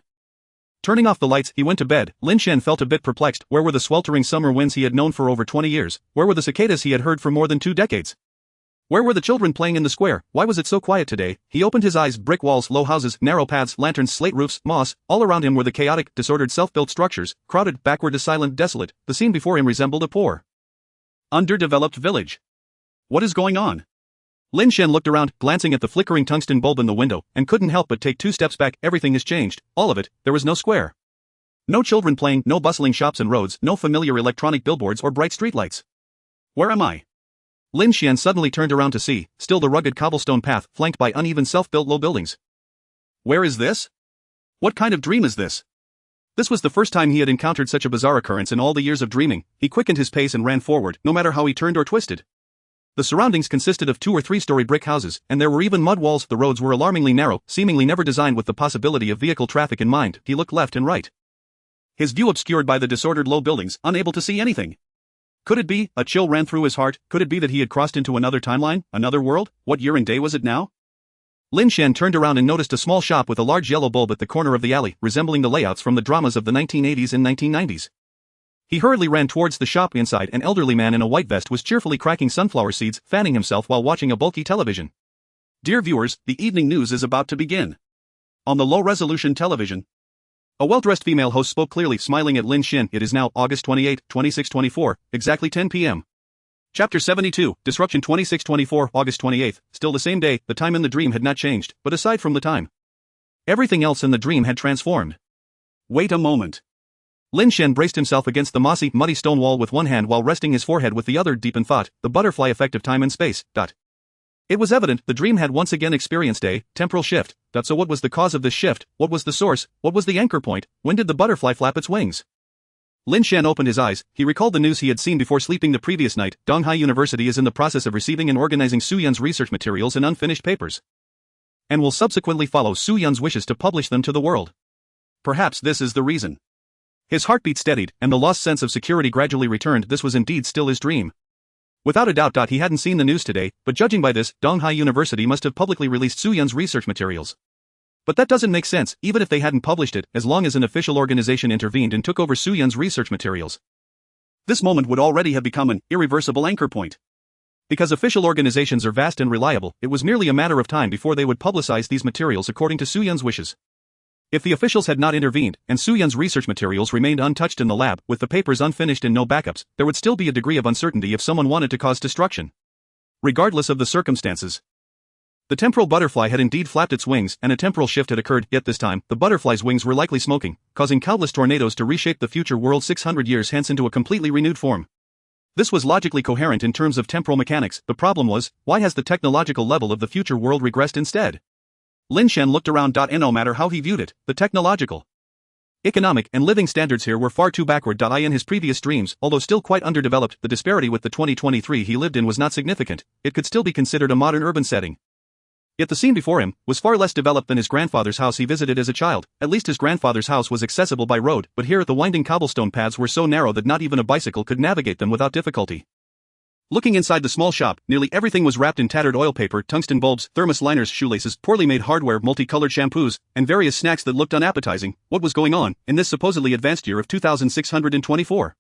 Turning off the lights, he went to bed. Lin Xian felt a bit perplexed. Where were the sweltering summer winds he had known for over 20 years? Where were the cicadas he had heard for more than 2 decades? Where were the children playing in the square? Why was it so quiet today? He opened his eyes. Brick walls, low houses, narrow paths, lanterns, slate roofs, moss. All around him were the chaotic, disordered self-built structures, crowded, backward, silent, desolate. The scene before him resembled a poor, underdeveloped village. What is going on? Lin Xian looked around, glancing at the flickering tungsten bulb in the window, and couldn't help but take 2 steps back. Everything has changed. All of it. There was no square. No children playing, no bustling shops and roads, no familiar electronic billboards or bright streetlights. Where am I? Lin Xian suddenly turned around to see, still the rugged cobblestone path, flanked by uneven self-built low buildings. Where is this? What kind of dream is this? This was the first time he had encountered such a bizarre occurrence in all the years of dreaming. He quickened his pace and ran forward, no matter how he turned or twisted. The surroundings consisted of 2- or 3-story brick houses, and there were even mud walls. The roads were alarmingly narrow, seemingly never designed with the possibility of vehicle traffic in mind. He looked left and right, his view obscured by the disordered low buildings, unable to see anything. Could it be? A chill ran through his heart. Could it be that he had crossed into another timeline, another world? What year and day was it now? Lin Xian turned around and noticed a small shop with a large yellow bulb at the corner of the alley, resembling the layouts from the dramas of the 1980s and 1990s. He hurriedly ran towards the shop. Inside, an elderly man in a white vest was cheerfully cracking sunflower seeds, fanning himself while watching a bulky television. Dear viewers, the evening news is about to begin. On the low-resolution television, a well-dressed female host spoke clearly, smiling at Lin Xian. It is now August 28, 2624, exactly 10 p.m. Chapter 72, Disruption 2624, August 28th, still the same day. The time in the dream had not changed, but aside from the time, everything else in the dream had transformed. Wait a moment. Lin Xian braced himself against the mossy, muddy stone wall with one hand while resting his forehead with the other, deep in thought. The butterfly effect of time and space. It was evident the dream had once again experienced a temporal shift. So what was the cause of this shift? What was the source? What was the anchor point? When did the butterfly flap its wings? Lin Xian opened his eyes. He recalled the news he had seen before sleeping the previous night. Donghai University is in the process of receiving and organizing Su Yun's research materials and unfinished papers, and will subsequently follow Su Yun's wishes to publish them to the world. Perhaps this is the reason. His heartbeat steadied, and the lost sense of security gradually returned. This was indeed still his dream. Without a doubt, he hadn't seen the news today, but judging by this, Donghai University must have publicly released Su Yun's research materials. But that doesn't make sense, even if they hadn't published it, as long as an official organization intervened and took over Su Yun's research materials. This moment would already have become an irreversible anchor point. Because official organizations are vast and reliable, it was merely a matter of time before they would publicize these materials according to Su Yun's wishes. If the officials had not intervened, and Su Yun's research materials remained untouched in the lab, with the papers unfinished and no backups, there would still be a degree of uncertainty if someone wanted to cause destruction. Regardless of the circumstances, the temporal butterfly had indeed flapped its wings, and a temporal shift had occurred. Yet this time, the butterfly's wings were likely smoking, causing countless tornadoes to reshape the future world 600 years hence into a completely renewed form. This was logically coherent in terms of temporal mechanics. The problem was, why has the technological level of the future world regressed instead? Lin Xian looked around. No matter how he viewed it, the technological, economic, and living standards here were far too backward. In his previous dreams, although still quite underdeveloped, the disparity with the 2023 he lived in was not significant. It could still be considered a modern urban setting. Yet the scene before him was far less developed than his grandfather's house he visited as a child. At least his grandfather's house was accessible by road, but here the winding cobblestone paths were so narrow that not even a bicycle could navigate them without difficulty. Looking inside the small shop, nearly everything was wrapped in tattered oil paper, tungsten bulbs, thermos liners, shoelaces, poorly made hardware, multicolored shampoos, and various snacks that looked unappetizing. What was going on in this supposedly advanced year of 2624?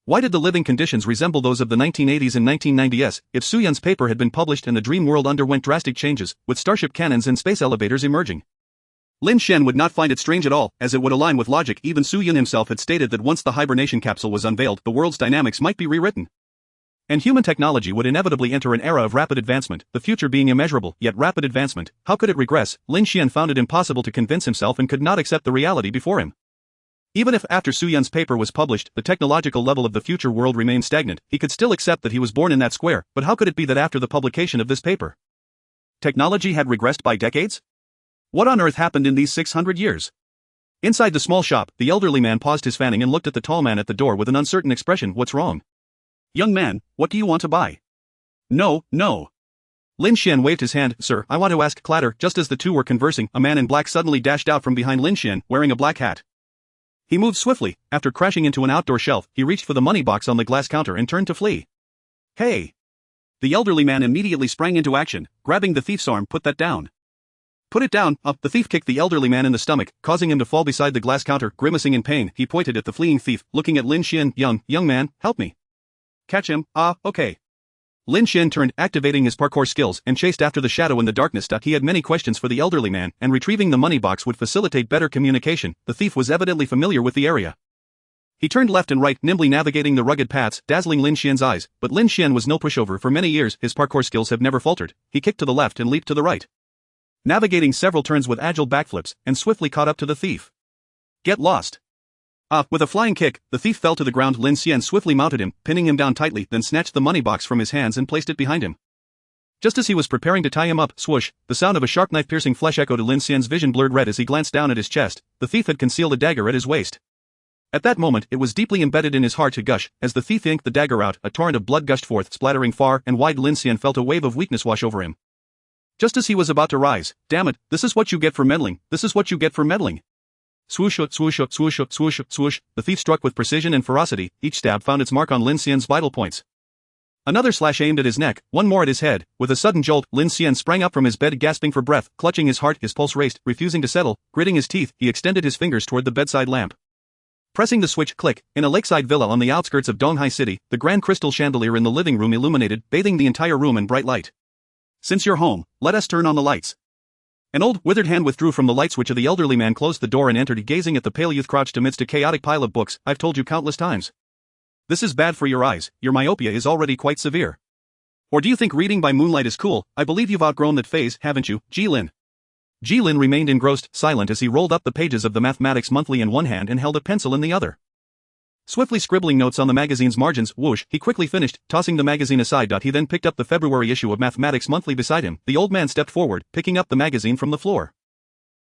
Why did the living conditions resemble those of the 1980s and 1990s? If Su Yun's paper had been published and the dream world underwent drastic changes, with starship cannons and space elevators emerging, Lin Xian would not find it strange at all, as it would align with logic. Even Su Yun himself had stated that once the hibernation capsule was unveiled, the world's dynamics might be rewritten. And human technology would inevitably enter an era of rapid advancement, the future being immeasurable, yet rapid advancement. How could it regress? Lin Xian found it impossible to convince himself and could not accept the reality before him. Even if after Su Yun's paper was published, the technological level of the future world remained stagnant, he could still accept that he was born in that square, but how could it be that after the publication of this paper, technology had regressed by decades? What on earth happened in these 600 years? Inside the small shop, the elderly man paused his fanning and looked at the tall man at the door with an uncertain expression. What's wrong? Young man, what do you want to buy? No. Lin Xian waved his hand. Sir, I want to ask. Clatter. Just as the two were conversing, a man in black suddenly dashed out from behind Lin Xian, wearing a black hat. He moved swiftly. After crashing into an outdoor shelf, he reached for the money box on the glass counter and turned to flee. Hey! The elderly man immediately sprang into action, grabbing the thief's arm. Put that down. Put it down. The thief kicked the elderly man in the stomach, causing him to fall beside the glass counter. Grimacing in pain, he pointed at the fleeing thief, looking at Lin Xian. Young man, help me. Catch him. Okay. Lin Xian turned, activating his parkour skills, and chased after the shadow in the darkness. He had many questions for the elderly man, and retrieving the money box would facilitate better communication. The thief was evidently familiar with the area. He turned left and right, nimbly navigating the rugged paths, dazzling Lin Xian's eyes, but Lin Xian was no pushover. For many years, his parkour skills have never faltered. He kicked to the left and leaped to the right, navigating several turns with agile backflips, and swiftly caught up to the thief. Get lost. With a flying kick, the thief fell to the ground. Lin Xian swiftly mounted him, pinning him down tightly, then snatched the money box from his hands and placed it behind him. Just as he was preparing to tie him up, swoosh, the sound of a sharp knife piercing flesh echoed. Lin Xian's vision blurred red as he glanced down at his chest. The thief had concealed a dagger at his waist. At that moment, it was deeply embedded in his heart to gush. As the thief yanked the dagger out, a torrent of blood gushed forth, splattering far and wide. Lin Xian felt a wave of weakness wash over him. Just as he was about to rise, damn it, this is what you get for meddling, this is what you get for meddling. Swoosh, swoosh, swoosh, swoosh, swoosh, the thief struck with precision and ferocity. Each stab found its mark on Lin Xian's vital points. Another slash aimed at his neck, one more at his head. With a sudden jolt, Lin Xian sprang up from his bed, gasping for breath, clutching his heart. His pulse raced, refusing to settle. Gritting his teeth, he extended his fingers toward the bedside lamp. Pressing the switch, click. In a lakeside villa on the outskirts of Donghai City, the grand crystal chandelier in the living room illuminated, bathing the entire room in bright light. Since you're home, let us turn on the lights. An old, withered hand withdrew from the light switch. The elderly man closed the door and entered, gazing at the pale youth crouched amidst a chaotic pile of books. I've told you countless times. This is bad for your eyes. Your myopia is already quite severe. Or do you think reading by moonlight is cool? I believe you've outgrown that phase, haven't you, Jilin? Jilin remained engrossed, silent as he rolled up the pages of the Mathematics Monthly in one hand and held a pencil in the other. Swiftly scribbling notes on the magazine's margins, whoosh, he quickly finished, tossing the magazine aside. He then picked up the February issue of Mathematics Monthly beside him. The old man stepped forward, picking up the magazine from the floor.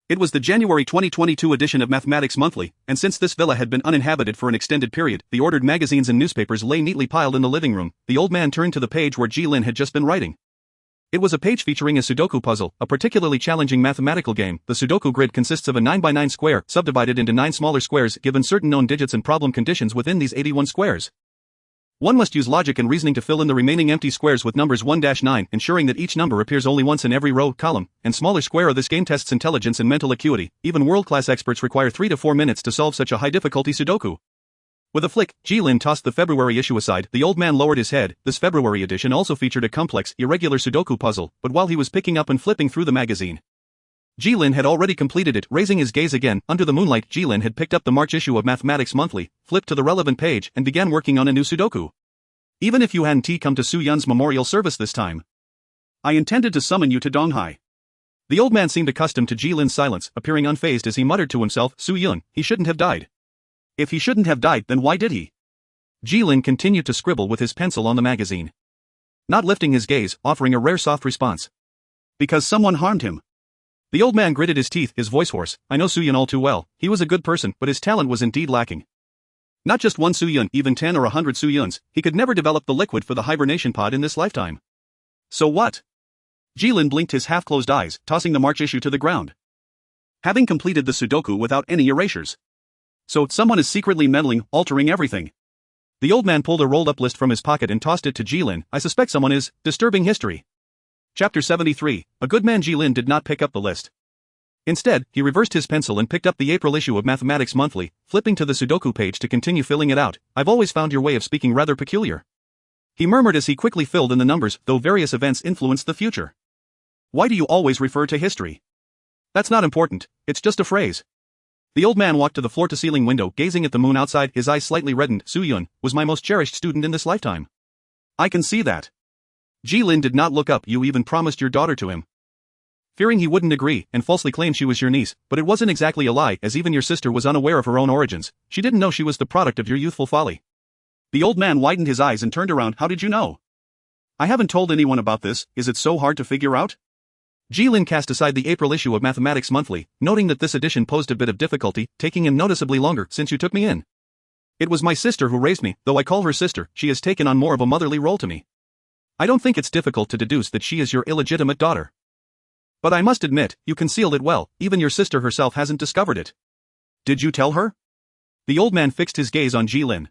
It was the January 2022 edition of Mathematics Monthly, and since this villa had been uninhabited for an extended period, the ordered magazines and newspapers lay neatly piled in the living room. The old man turned to the page where Jilin had just been writing. It was a page featuring a Sudoku puzzle, a particularly challenging mathematical game. The Sudoku grid consists of a 9x9 square, subdivided into 9 smaller squares, given certain known digits and problem conditions within these 81 squares. One must use logic and reasoning to fill in the remaining empty squares with numbers 1-9, ensuring that each number appears only once in every row, column, and smaller square. This game tests intelligence and mental acuity. Even world-class experts require 3 to 4 minutes to solve such a high-difficulty Sudoku. With a flick, Jilin tossed the February issue aside. The old man lowered his head. This February edition also featured a complex, irregular Sudoku puzzle, but while he was picking up and flipping through the magazine, Jilin had already completed it. Raising his gaze again, under the moonlight, Jilin had picked up the March issue of Mathematics Monthly, flipped to the relevant page, and began working on a new Sudoku. Even if you hadn't come to Su Yun's memorial service this time, I intended to summon you to Donghai. The old man seemed accustomed to Jilin's silence, appearing unfazed as he muttered to himself, Su Yun, he shouldn't have died. If he shouldn't have died, then why did he? Jilin continued to scribble with his pencil on the magazine, not lifting his gaze, offering a rare soft response. Because someone harmed him. The old man gritted his teeth, his voice hoarse. I know Su Yun all too well. He was a good person, but his talent was indeed lacking. Not just one Su Yun, even 10 or 100 Su Yuns, he could never develop the liquid for the hibernation pod in this lifetime. So what? Jilin blinked his half-closed eyes, tossing the March issue to the ground. Having completed the Sudoku without any erasures. So, someone is secretly meddling, altering everything. The old man pulled a rolled-up list from his pocket and tossed it to Jilin. I suspect someone is disturbing history. Chapter 73. A good man. Jilin did not pick up the list. Instead, he reversed his pencil and picked up the April issue of Mathematics Monthly, flipping to the Sudoku page to continue filling it out. I've always found your way of speaking rather peculiar, he murmured as he quickly filled in the numbers, though various events influenced the future. Why do you always refer to history? That's not important, it's just a phrase. The old man walked to the floor-to-ceiling window, gazing at the moon outside, his eyes slightly reddened. Soo-yun was my most cherished student in this lifetime. I can see that. Ji-lin did not look up. You even promised your daughter to him. Fearing he wouldn't agree, and falsely claimed she was your niece, but it wasn't exactly a lie, as even your sister was unaware of her own origins. She didn't know she was the product of your youthful folly. The old man widened his eyes and turned around. How did you know? I haven't told anyone about this. Is it so hard to figure out? Ji-lin cast aside the April issue of Mathematics Monthly, noting that this edition posed a bit of difficulty, taking him noticeably longer since you took me in. It was my sister who raised me, though I call her sister, she has taken on more of a motherly role to me. I don't think it's difficult to deduce that she is your illegitimate daughter. But I must admit, you concealed it well, even your sister herself hasn't discovered it. Did you tell her? The old man fixed his gaze on Ji-lin.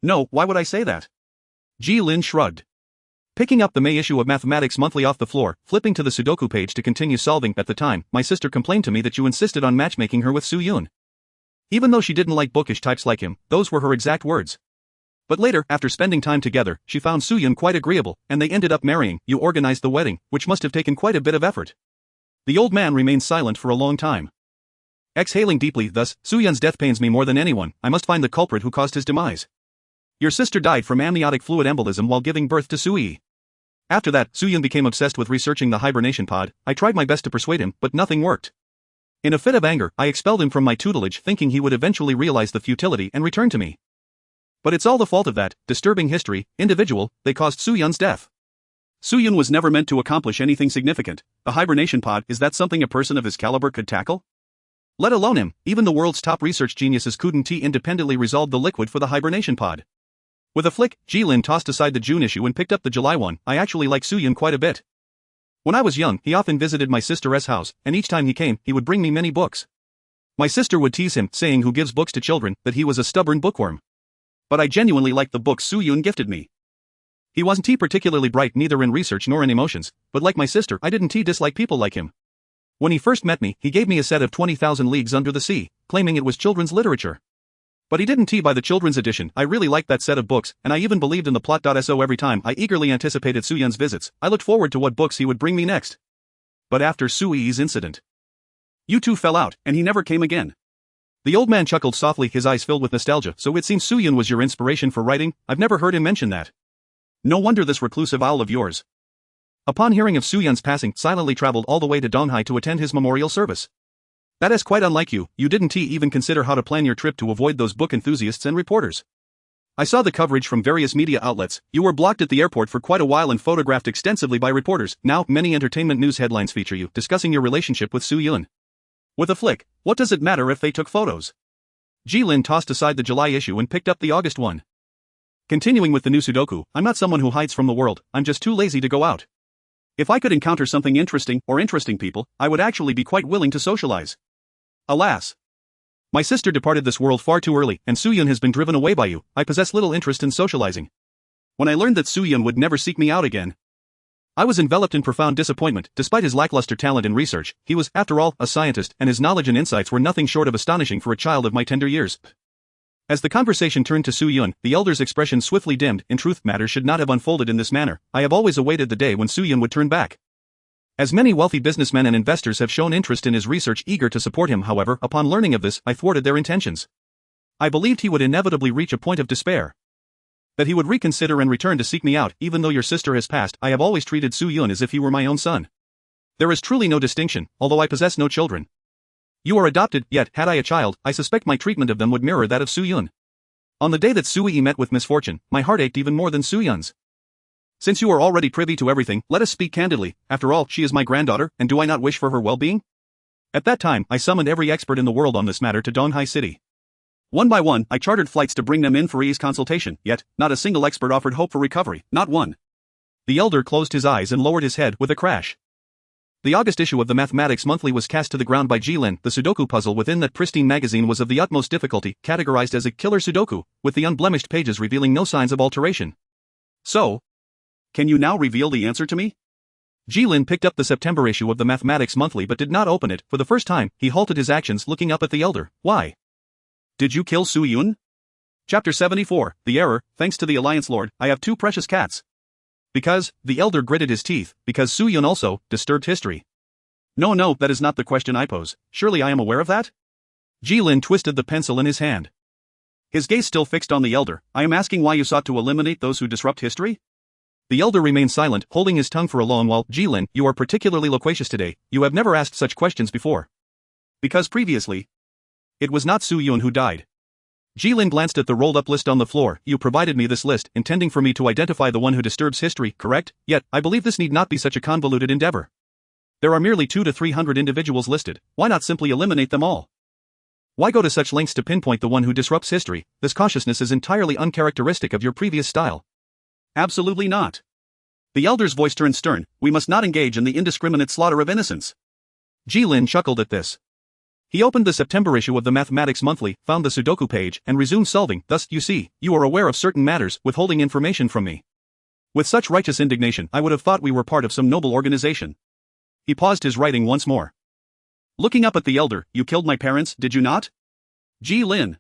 No, why would I say that? Ji-lin shrugged. Picking up the May issue of Mathematics Monthly off the floor, flipping to the Sudoku page to continue solving. At the time, my sister complained to me that you insisted on matchmaking her with Soo-yun. Even though she didn't like bookish types like him, those were her exact words. But later, after spending time together, she found Soo-yun quite agreeable, and they ended up marrying. You organized the wedding, which must have taken quite a bit of effort. The old man remained silent for a long time. Exhaling deeply, thus, Soo-yun's death pains me more than anyone. I must find the culprit who caused his demise. Your sister died from amniotic fluid embolism while giving birth to Soo-yi. After that, Soo-yun became obsessed with researching the hibernation pod. I tried my best to persuade him, but nothing worked. In a fit of anger, I expelled him from my tutelage, thinking he would eventually realize the futility and return to me. But it's all the fault of that disturbing history individual. They caused Soo-yun's death. Soo-yun was never meant to accomplish anything significant. The hibernation pod, is that something a person of his caliber could tackle? Let alone him, even the world's top research geniuses couldn't independently resolve the liquid for the hibernation pod. With a flick, Ji-lin tossed aside the June issue and picked up the July one. I actually like Soo-yun quite a bit. When I was young, he often visited my sister's house, and each time he came, he would bring me many books. My sister would tease him, saying who gives books to children, that he was a stubborn bookworm. But I genuinely liked the books Soo-yun gifted me. He wasn't particularly bright neither in research nor in emotions, but like my sister, I didn't dislike people like him. When he first met me, he gave me a set of 20,000 Leagues Under the Sea, claiming it was children's literature. But he didn't buy the children's edition. I really liked that set of books, and I even believed in the plot. So every time I eagerly anticipated Soo-yun's visits, I looked forward to what books he would bring me next. But after Soo-yi's incident, you two fell out, and he never came again. The old man chuckled softly, his eyes filled with nostalgia. So it seems Soo-yun was your inspiration for writing? I've never heard him mention that. No wonder this reclusive owl of yours, upon hearing of Soo-yun's passing, silently traveled all the way to Donghai to attend his memorial service. That is quite unlike you. You didn't even consider how to plan your trip to avoid those book enthusiasts and reporters. I saw the coverage from various media outlets. You were blocked at the airport for quite a while and photographed extensively by reporters. Now, many entertainment news headlines feature you discussing your relationship with Soo-yun. With a flick, what does it matter if they took photos? Ji-lin tossed aside the July issue and picked up the August one. Continuing with the new Sudoku, I'm not someone who hides from the world, I'm just too lazy to go out. If I could encounter something interesting or interesting people, I would actually be quite willing to socialize. Alas. My sister departed this world far too early, and Soo-yun has been driven away by you. I possess little interest in socializing. When I learned that Soo-yun would never seek me out again, I was enveloped in profound disappointment. Despite his lackluster talent in research, he was, after all, a scientist, and his knowledge and insights were nothing short of astonishing for a child of my tender years. As the conversation turned to Soo-yun, the elder's expression swiftly dimmed. In truth, matters should not have unfolded in this manner. I have always awaited the day when Soo-yun would turn back. As many wealthy businessmen and investors have shown interest in his research, eager to support him. However, upon learning of this, I thwarted their intentions. I believed he would inevitably reach a point of despair, that he would reconsider and return to seek me out. Even though your sister has passed, I have always treated Soo-yun as if he were my own son. There is truly no distinction, although I possess no children. You are adopted, yet, had I a child, I suspect my treatment of them would mirror that of Soo-yun. On the day that Soo-yi met with misfortune, my heart ached even more than Soo-yun's. Since you are already privy to everything, let us speak candidly. After all, she is my granddaughter, and do I not wish for her well-being? At that time, I summoned every expert in the world on this matter to Donghai City. One by one, I chartered flights to bring them in for ease consultation, yet, not a single expert offered hope for recovery, not one. The elder closed his eyes and lowered his head with a crash. The August issue of the Mathematics Monthly was cast to the ground by Ji-lin. The Sudoku puzzle within that pristine magazine was of the utmost difficulty, categorized as a killer Sudoku, with the unblemished pages revealing no signs of alteration. So, can you now reveal the answer to me? Ji-lin picked up the September issue of the Mathematics Monthly but did not open it. For the first time, he halted his actions, looking up at the elder. Why? Did you kill Soo-yun? Chapter 74, The Error. Thanks to the Alliance Lord, I have two precious cats. Because, the elder gritted his teeth, because Soo-yun also disturbed history. No, that is not the question I pose. Surely I am aware of that? Jilin twisted the pencil in his hand. His gaze still fixed on the elder. I am asking why you sought to eliminate those who disrupt history? The elder remained silent, holding his tongue for a long while. Jilin, you are particularly loquacious today. You have never asked such questions before. Because previously, it was not Su Yun who died. Jilin glanced at the rolled-up list on the floor. You provided me this list, intending for me to identify the one who disturbs history, correct? Yet, I believe this need not be such a convoluted endeavor. There are merely 200 to 300 individuals listed. Why not simply eliminate them all? Why go to such lengths to pinpoint the one who disrupts history? This cautiousness is entirely uncharacteristic of your previous style. Absolutely not. The elder's voice turned stern. We must not engage in the indiscriminate slaughter of innocents. Jilin chuckled at this. He opened the September issue of the Mathematics Monthly, found the Sudoku page, and resumed solving. Thus, you see, you are aware of certain matters, withholding information from me. With such righteous indignation, I would have thought we were part of some noble organization. He paused his writing once more. Looking up at the elder, you killed my parents, did you not? Jilin.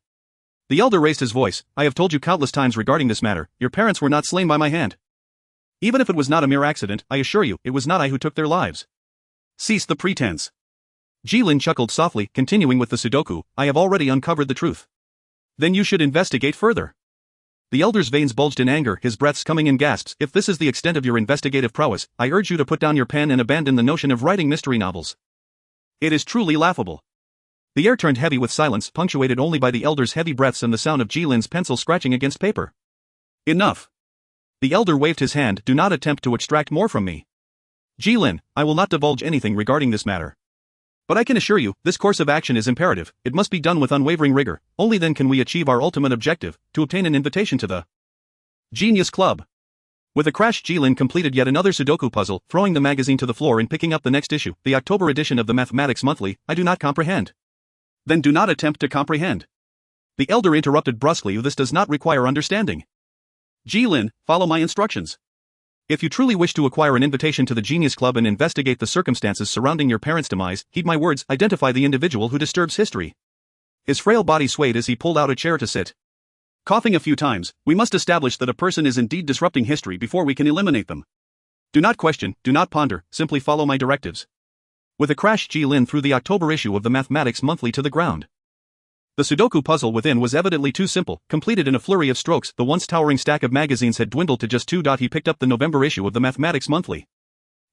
The elder raised his voice. I have told you countless times regarding this matter, your parents were not slain by my hand. Even if it was not a mere accident, I assure you, it was not I who took their lives. Cease the pretense. Jilin chuckled softly, continuing with the Sudoku. I have already uncovered the truth. Then you should investigate further. The elder's veins bulged in anger, his breaths coming in gasps. If this is the extent of your investigative prowess, I urge you to put down your pen and abandon the notion of writing mystery novels. It is truly laughable. The air turned heavy with silence, punctuated only by the elder's heavy breaths and the sound of Jilin's pencil scratching against paper. Enough. The elder waved his hand. Do not attempt to extract more from me. Jilin, I will not divulge anything regarding this matter. But I can assure you, this course of action is imperative. It must be done with unwavering rigor. Only then can we achieve our ultimate objective, to obtain an invitation to the Genius Club. With a crash, Jilin completed yet another Sudoku puzzle, throwing the magazine to the floor and picking up the next issue, the October edition of the Mathematics Monthly. I do not comprehend. Then do not attempt to comprehend. The elder interrupted brusquely. This does not require understanding. Jilin, follow my instructions. If you truly wish to acquire an invitation to the Genius Club and investigate the circumstances surrounding your parents' demise, heed my words, identify the individual who disturbs history. His frail body swayed as he pulled out a chair to sit. Coughing a few times, we must establish that a person is indeed disrupting history before we can eliminate them. Do not question, do not ponder, simply follow my directives. With a crash, Jilin threw the October issue of the Mathematics Monthly to the ground. The Sudoku puzzle within was evidently too simple, completed in a flurry of strokes. The once towering stack of magazines had dwindled to just 2. He picked up the November issue of the Mathematics Monthly.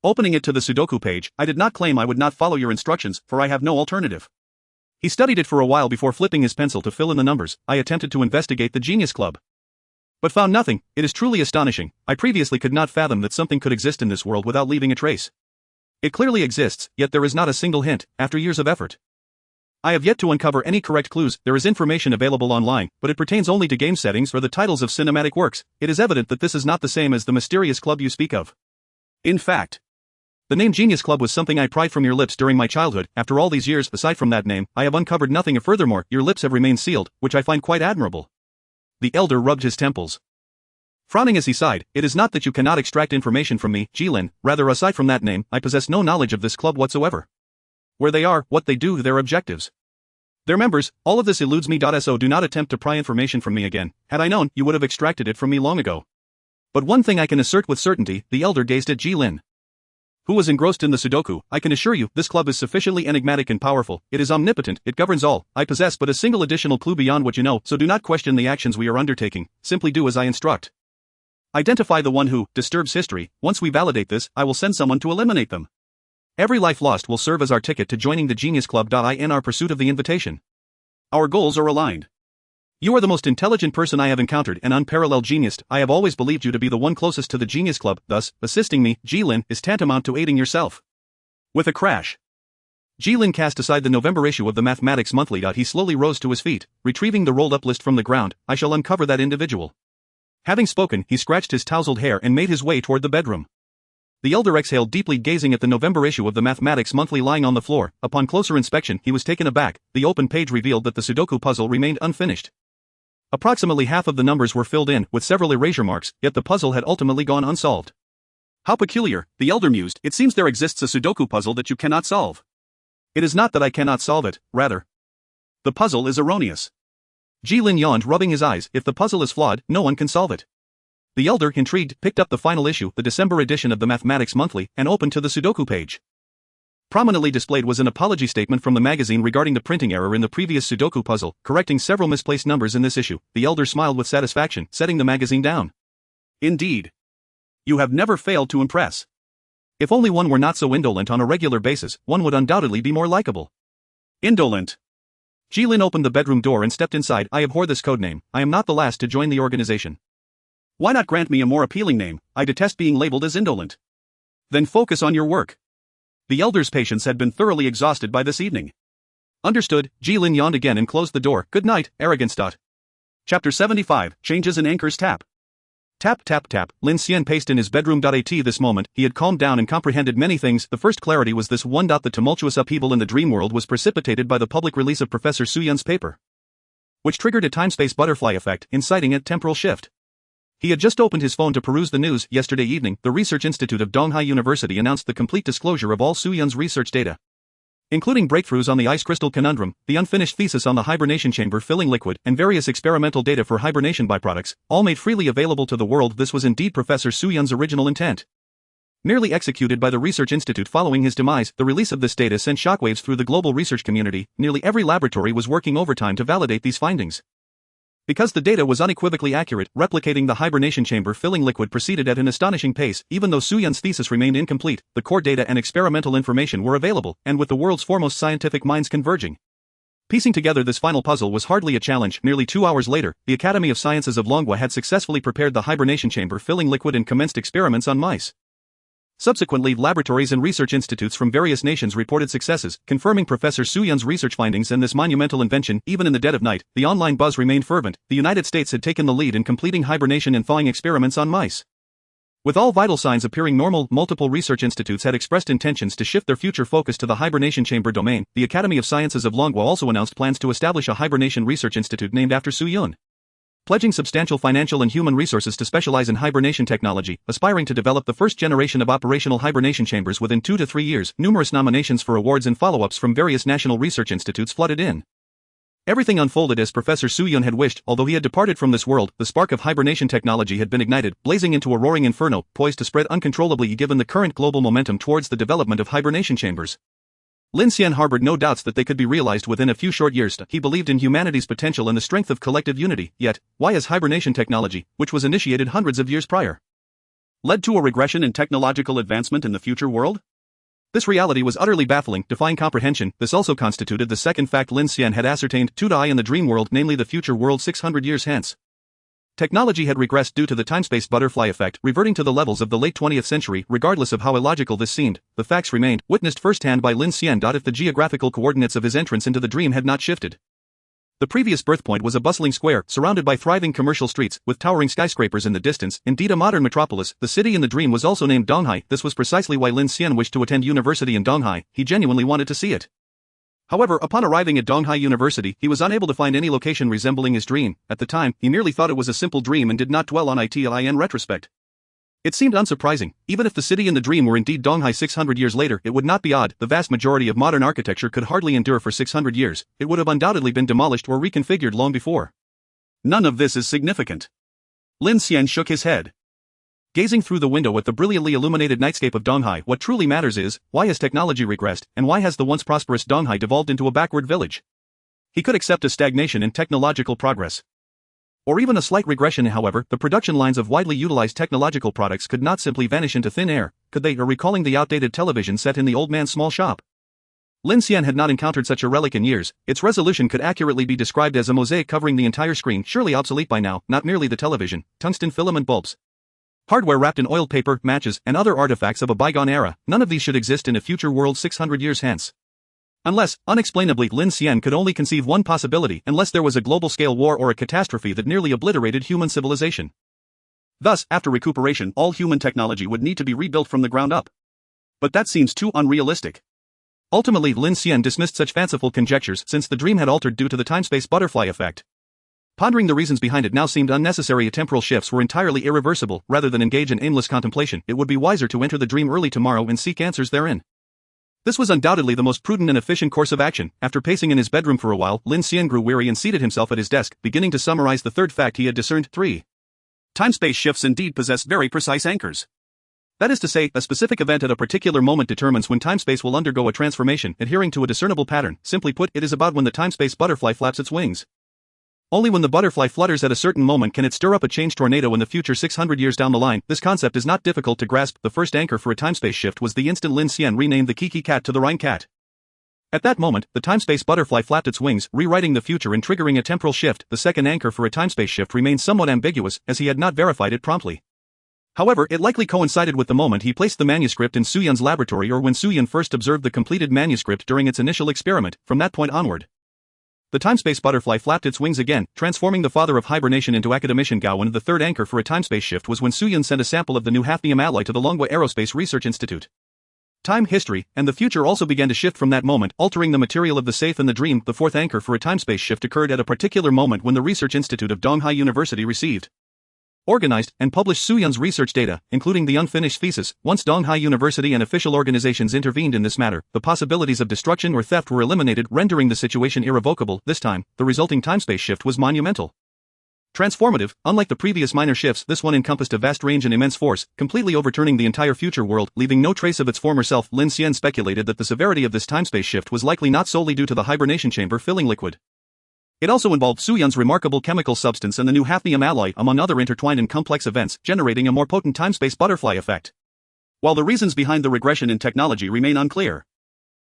Opening it to the Sudoku page, I did not claim I would not follow your instructions, for I have no alternative. He studied it for a while before flipping his pencil to fill in the numbers. I attempted to investigate the Genius Club, but found nothing. It is truly astonishing. I previously could not fathom that something could exist in this world without leaving a trace. It clearly exists, yet there is not a single hint, after years of effort. I have yet to uncover any correct clues. There is information available online, but it pertains only to game settings or the titles of cinematic works. It is evident that this is not the same as the mysterious club you speak of. In fact, the name Genius Club was something I pried from your lips during my childhood. After all these years, aside from that name, I have uncovered nothing. Furthermore, your lips have remained sealed, which I find quite admirable. The elder rubbed his temples, frowning as he sighed. It is not that you cannot extract information from me, Jilin, rather aside from that name, I possess no knowledge of this club whatsoever. Where they are, what they do, their objectives. Their members, all of this eludes me. So do not attempt to pry information from me again. Had I known, you would have extracted it from me long ago. But one thing I can assert with certainty, the elder gazed at Jilin, who was engrossed in the Sudoku. I can assure you, this club is sufficiently enigmatic and powerful. It is omnipotent, it governs all. I possess but a single additional clue beyond what you know, so do not question the actions we are undertaking. Simply do as I instruct. Identify the one who disturbs history. Once we validate this, I will send someone to eliminate them. Every life lost will serve as our ticket to joining the Genius Club. In our pursuit of the invitation, our goals are aligned. You are the most intelligent person I have encountered, an unparalleled genius. I have always believed you to be the one closest to the Genius Club, thus, assisting me, Jilin, is tantamount to aiding yourself. With a crash, Jilin cast aside the November issue of the Mathematics Monthly. He slowly rose to his feet, retrieving the rolled-up list from the ground. I shall uncover that individual. Having spoken, he scratched his tousled hair and made his way toward the bedroom. The elder exhaled deeply, gazing at the November issue of the Mathematics Monthly lying on the floor. Upon closer inspection, he was taken aback. The open page revealed that the Sudoku puzzle remained unfinished. Approximately half of the numbers were filled in, with several erasure marks, yet the puzzle had ultimately gone unsolved. How peculiar, the elder mused. It seems there exists a Sudoku puzzle that you cannot solve. It is not that I cannot solve it, rather, the puzzle is erroneous. Jilin yawned, rubbing his eyes. If the puzzle is flawed, no one can solve it. The elder, intrigued, picked up the final issue, the December edition of the Mathematics Monthly, and opened to the Sudoku page. Prominently displayed was an apology statement from the magazine regarding the printing error in the previous Sudoku puzzle, correcting several misplaced numbers in this issue. The elder smiled with satisfaction, setting the magazine down. Indeed. You have never failed to impress. If only one were not so indolent on a regular basis, one would undoubtedly be more likable. Indolent. Jilin opened the bedroom door and stepped inside. I abhor this codename. I am not the last to join the organization. Why not grant me a more appealing name? I detest being labeled as indolent. Then focus on your work. The elder's patience had been thoroughly exhausted by this evening. Understood. Jilin yawned again and closed the door. Good night, arrogance. Chapter 75, Changes in Anchor's Tap. Tap tap tap, Lin Xian paced in his bedroom. At this moment, he had calmed down and comprehended many things. The first clarity was this one. The tumultuous upheaval in the dream world was precipitated by the public release of Professor Su Yun's paper, which triggered a time-space butterfly effect, inciting a temporal shift. He had just opened his phone to peruse the news. Yesterday evening, the Research Institute of Donghai University announced the complete disclosure of all Su Yun's research data, including breakthroughs on the ice crystal conundrum, the unfinished thesis on the hibernation chamber filling liquid, and various experimental data for hibernation byproducts, all made freely available to the world. This was indeed Professor Su Yun's original intent, merely executed by the Research Institute following his demise. The release of this data sent shockwaves through the global research community. Nearly every laboratory was working overtime to validate these findings. Because the data was unequivocally accurate, replicating the hibernation chamber filling liquid proceeded at an astonishing pace. Even though Su Yun's thesis remained incomplete, the core data and experimental information were available, and with the world's foremost scientific minds converging, piecing together this final puzzle was hardly a challenge. Nearly 2 hours later, the Academy of Sciences of Longhua had successfully prepared the hibernation chamber filling liquid and commenced experiments on mice. Subsequently, laboratories and research institutes from various nations reported successes, confirming Professor Su Yun's research findings and this monumental invention. Even in the dead of night, the online buzz remained fervent. The United States had taken the lead in completing hibernation and thawing experiments on mice. With all vital signs appearing normal, multiple research institutes had expressed intentions to shift their future focus to the hibernation chamber domain. The Academy of Sciences of Longhua also announced plans to establish a hibernation research institute named after Su Yun, pledging substantial financial and human resources to specialize in hibernation technology, aspiring to develop the first generation of operational hibernation chambers within 2 to 3 years. Numerous nominations for awards and follow-ups from various national research institutes flooded in. Everything unfolded as Professor Su Yun had wished. Although he had departed from this world, the spark of hibernation technology had been ignited, blazing into a roaring inferno, poised to spread uncontrollably given the current global momentum towards the development of hibernation chambers. Lin Xian harbored no doubts that they could be realized within a few short years. He believed in humanity's potential and the strength of collective unity. Yet, why has hibernation technology, which was initiated hundreds of years prior, led to a regression in technological advancement in the future world? This reality was utterly baffling, defying comprehension. This also constituted the second fact Lin Xian had ascertained to die in the dream world, namely the future world 600 years hence. Technology had regressed due to the time-space butterfly effect, reverting to the levels of the late 20th century. Regardless of how illogical this seemed, the facts remained, witnessed firsthand by Lin Xian. If the geographical coordinates of his entrance into the dream had not shifted, the previous birthpoint was a bustling square, surrounded by thriving commercial streets, with towering skyscrapers in the distance, indeed a modern metropolis. The city in the dream was also named Donghai. This was precisely why Lin Xian wished to attend university in Donghai. He genuinely wanted to see it. However, upon arriving at Donghai University, he was unable to find any location resembling his dream. At the time, he merely thought it was a simple dream and did not dwell on it in retrospect. It seemed unsurprising. Even if the city in the dream were indeed Donghai 600 years later, it would not be odd. The vast majority of modern architecture could hardly endure for 600 years. It would have undoubtedly been demolished or reconfigured long before. None of this is significant. Lin Xian shook his head, gazing through the window at the brilliantly illuminated nightscape of Donghai. What truly matters is, why has technology regressed, and why has the once prosperous Donghai devolved into a backward village? He could accept a stagnation in technological progress, or even a slight regression. However, the production lines of widely utilized technological products could not simply vanish into thin air, could they? Or recalling the outdated television set in the old man's small shop, Lin Xian had not encountered such a relic in years. Its resolution could accurately be described as a mosaic covering the entire screen, surely obsolete by now. Not merely the television, tungsten filament bulbs, hardware wrapped in oiled paper, matches, and other artifacts of a bygone era. None of these should exist in a future world 600 years hence. Unless, unexplainably, Lin Xian could only conceive one possibility, unless there was a global-scale war or a catastrophe that nearly obliterated human civilization. Thus, after recuperation, all human technology would need to be rebuilt from the ground up. But that seems too unrealistic. Ultimately, Lin Xian dismissed such fanciful conjectures since the dream had altered due to the time-space butterfly effect. Pondering the reasons behind it now seemed unnecessary. Temporal shifts were entirely irreversible. Rather than engage in aimless contemplation, it would be wiser to enter the dream early tomorrow and seek answers therein. This was undoubtedly the most prudent and efficient course of action. After pacing in his bedroom for a while, Lin Xian grew weary and seated himself at his desk, beginning to summarize the third fact he had discerned. 3. Time-space shifts indeed possess very precise anchors. That is to say, a specific event at a particular moment determines when timespace will undergo a transformation adhering to a discernible pattern. Simply put, it is about when the timespace butterfly flaps its wings. Only when the butterfly flutters at a certain moment can it stir up a change tornado in the future 600 years down the line. This concept is not difficult to grasp. The first anchor for a timespace shift was the instant Lin Xian renamed the Kiki cat to the Rhine cat. At that moment, the timespace butterfly flapped its wings, rewriting the future and triggering a temporal shift. The second anchor for a timespace shift remained somewhat ambiguous, as he had not verified it promptly. However, it likely coincided with the moment he placed the manuscript in Su Yun's laboratory or when Su Yun first observed the completed manuscript during its initial experiment. From that point onward, the timespace butterfly flapped its wings again, transforming the father of hibernation into academician Gao. And the third anchor for a timespace shift was when Su Yun sent a sample of the new hafnium alloy to the Longwa Aerospace Research Institute. Time, history, and the future also began to shift from that moment, altering the material of the safe and the dream. The fourth anchor for a timespace shift occurred at a particular moment when the Research Institute of Donghai University received, organized, and published Su Yun's research data, including the unfinished thesis. Once Donghai University and official organizations intervened in this matter, the possibilities of destruction or theft were eliminated, rendering the situation irrevocable. This time, the resulting timespace shift was monumental. Transformative, unlike the previous minor shifts, this one encompassed a vast range and immense force, completely overturning the entire future world, leaving no trace of its former self. Lin Xian speculated that the severity of this timespace shift was likely not solely due to the hibernation chamber filling liquid. It also involved Su Yun's remarkable chemical substance and the new hafnium alloy, among other intertwined and complex events, generating a more potent timespace butterfly effect. While the reasons behind the regression in technology remain unclear,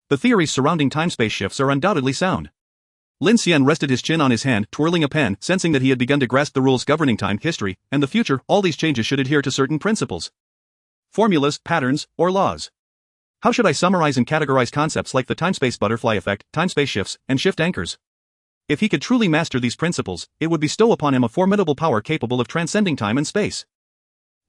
the theories surrounding timespace shifts are undoubtedly sound. Lin Xian rested his chin on his hand, twirling a pen, sensing that he had begun to grasp the rules governing time, history, and the future. All these changes should adhere to certain principles, formulas, patterns, or laws. How should I summarize and categorize concepts like the timespace butterfly effect, timespace shifts, and shift anchors? If he could truly master these principles, it would bestow upon him a formidable power capable of transcending time and space.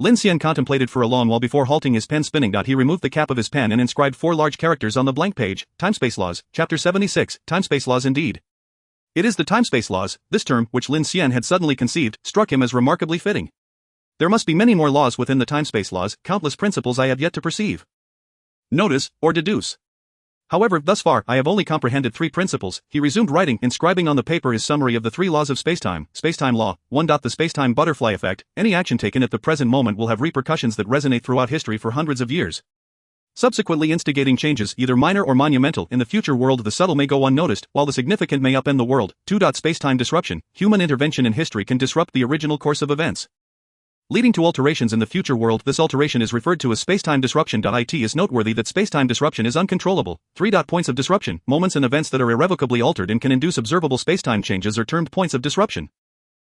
Lin Xian contemplated for a long while before halting his pen spinning. He removed the cap of his pen and inscribed 4 large characters on the blank page. Timespace laws, chapter 76, timespace laws indeed. It is the timespace laws. This term, which Lin Xian had suddenly conceived, struck him as remarkably fitting. There must be many more laws within the timespace laws, countless principles I have yet to perceive, notice, or deduce. However, thus far, I have only comprehended 3 principles. He resumed writing, inscribing on the paper his summary of the 3 laws of spacetime. Spacetime law, 1. The spacetime butterfly effect. Any action taken at the present moment will have repercussions that resonate throughout history for hundreds of years, subsequently instigating changes, either minor or monumental. In the future world, the subtle may go unnoticed, while the significant may upend the world. 2. Spacetime disruption. Human intervention in history can disrupt the original course of events, leading to alterations in the future world. This alteration is referred to as spacetime disruption. It is noteworthy that spacetime disruption is uncontrollable. 3. Points of disruption. Moments and events that are irrevocably altered and can induce observable spacetime changes are termed points of disruption.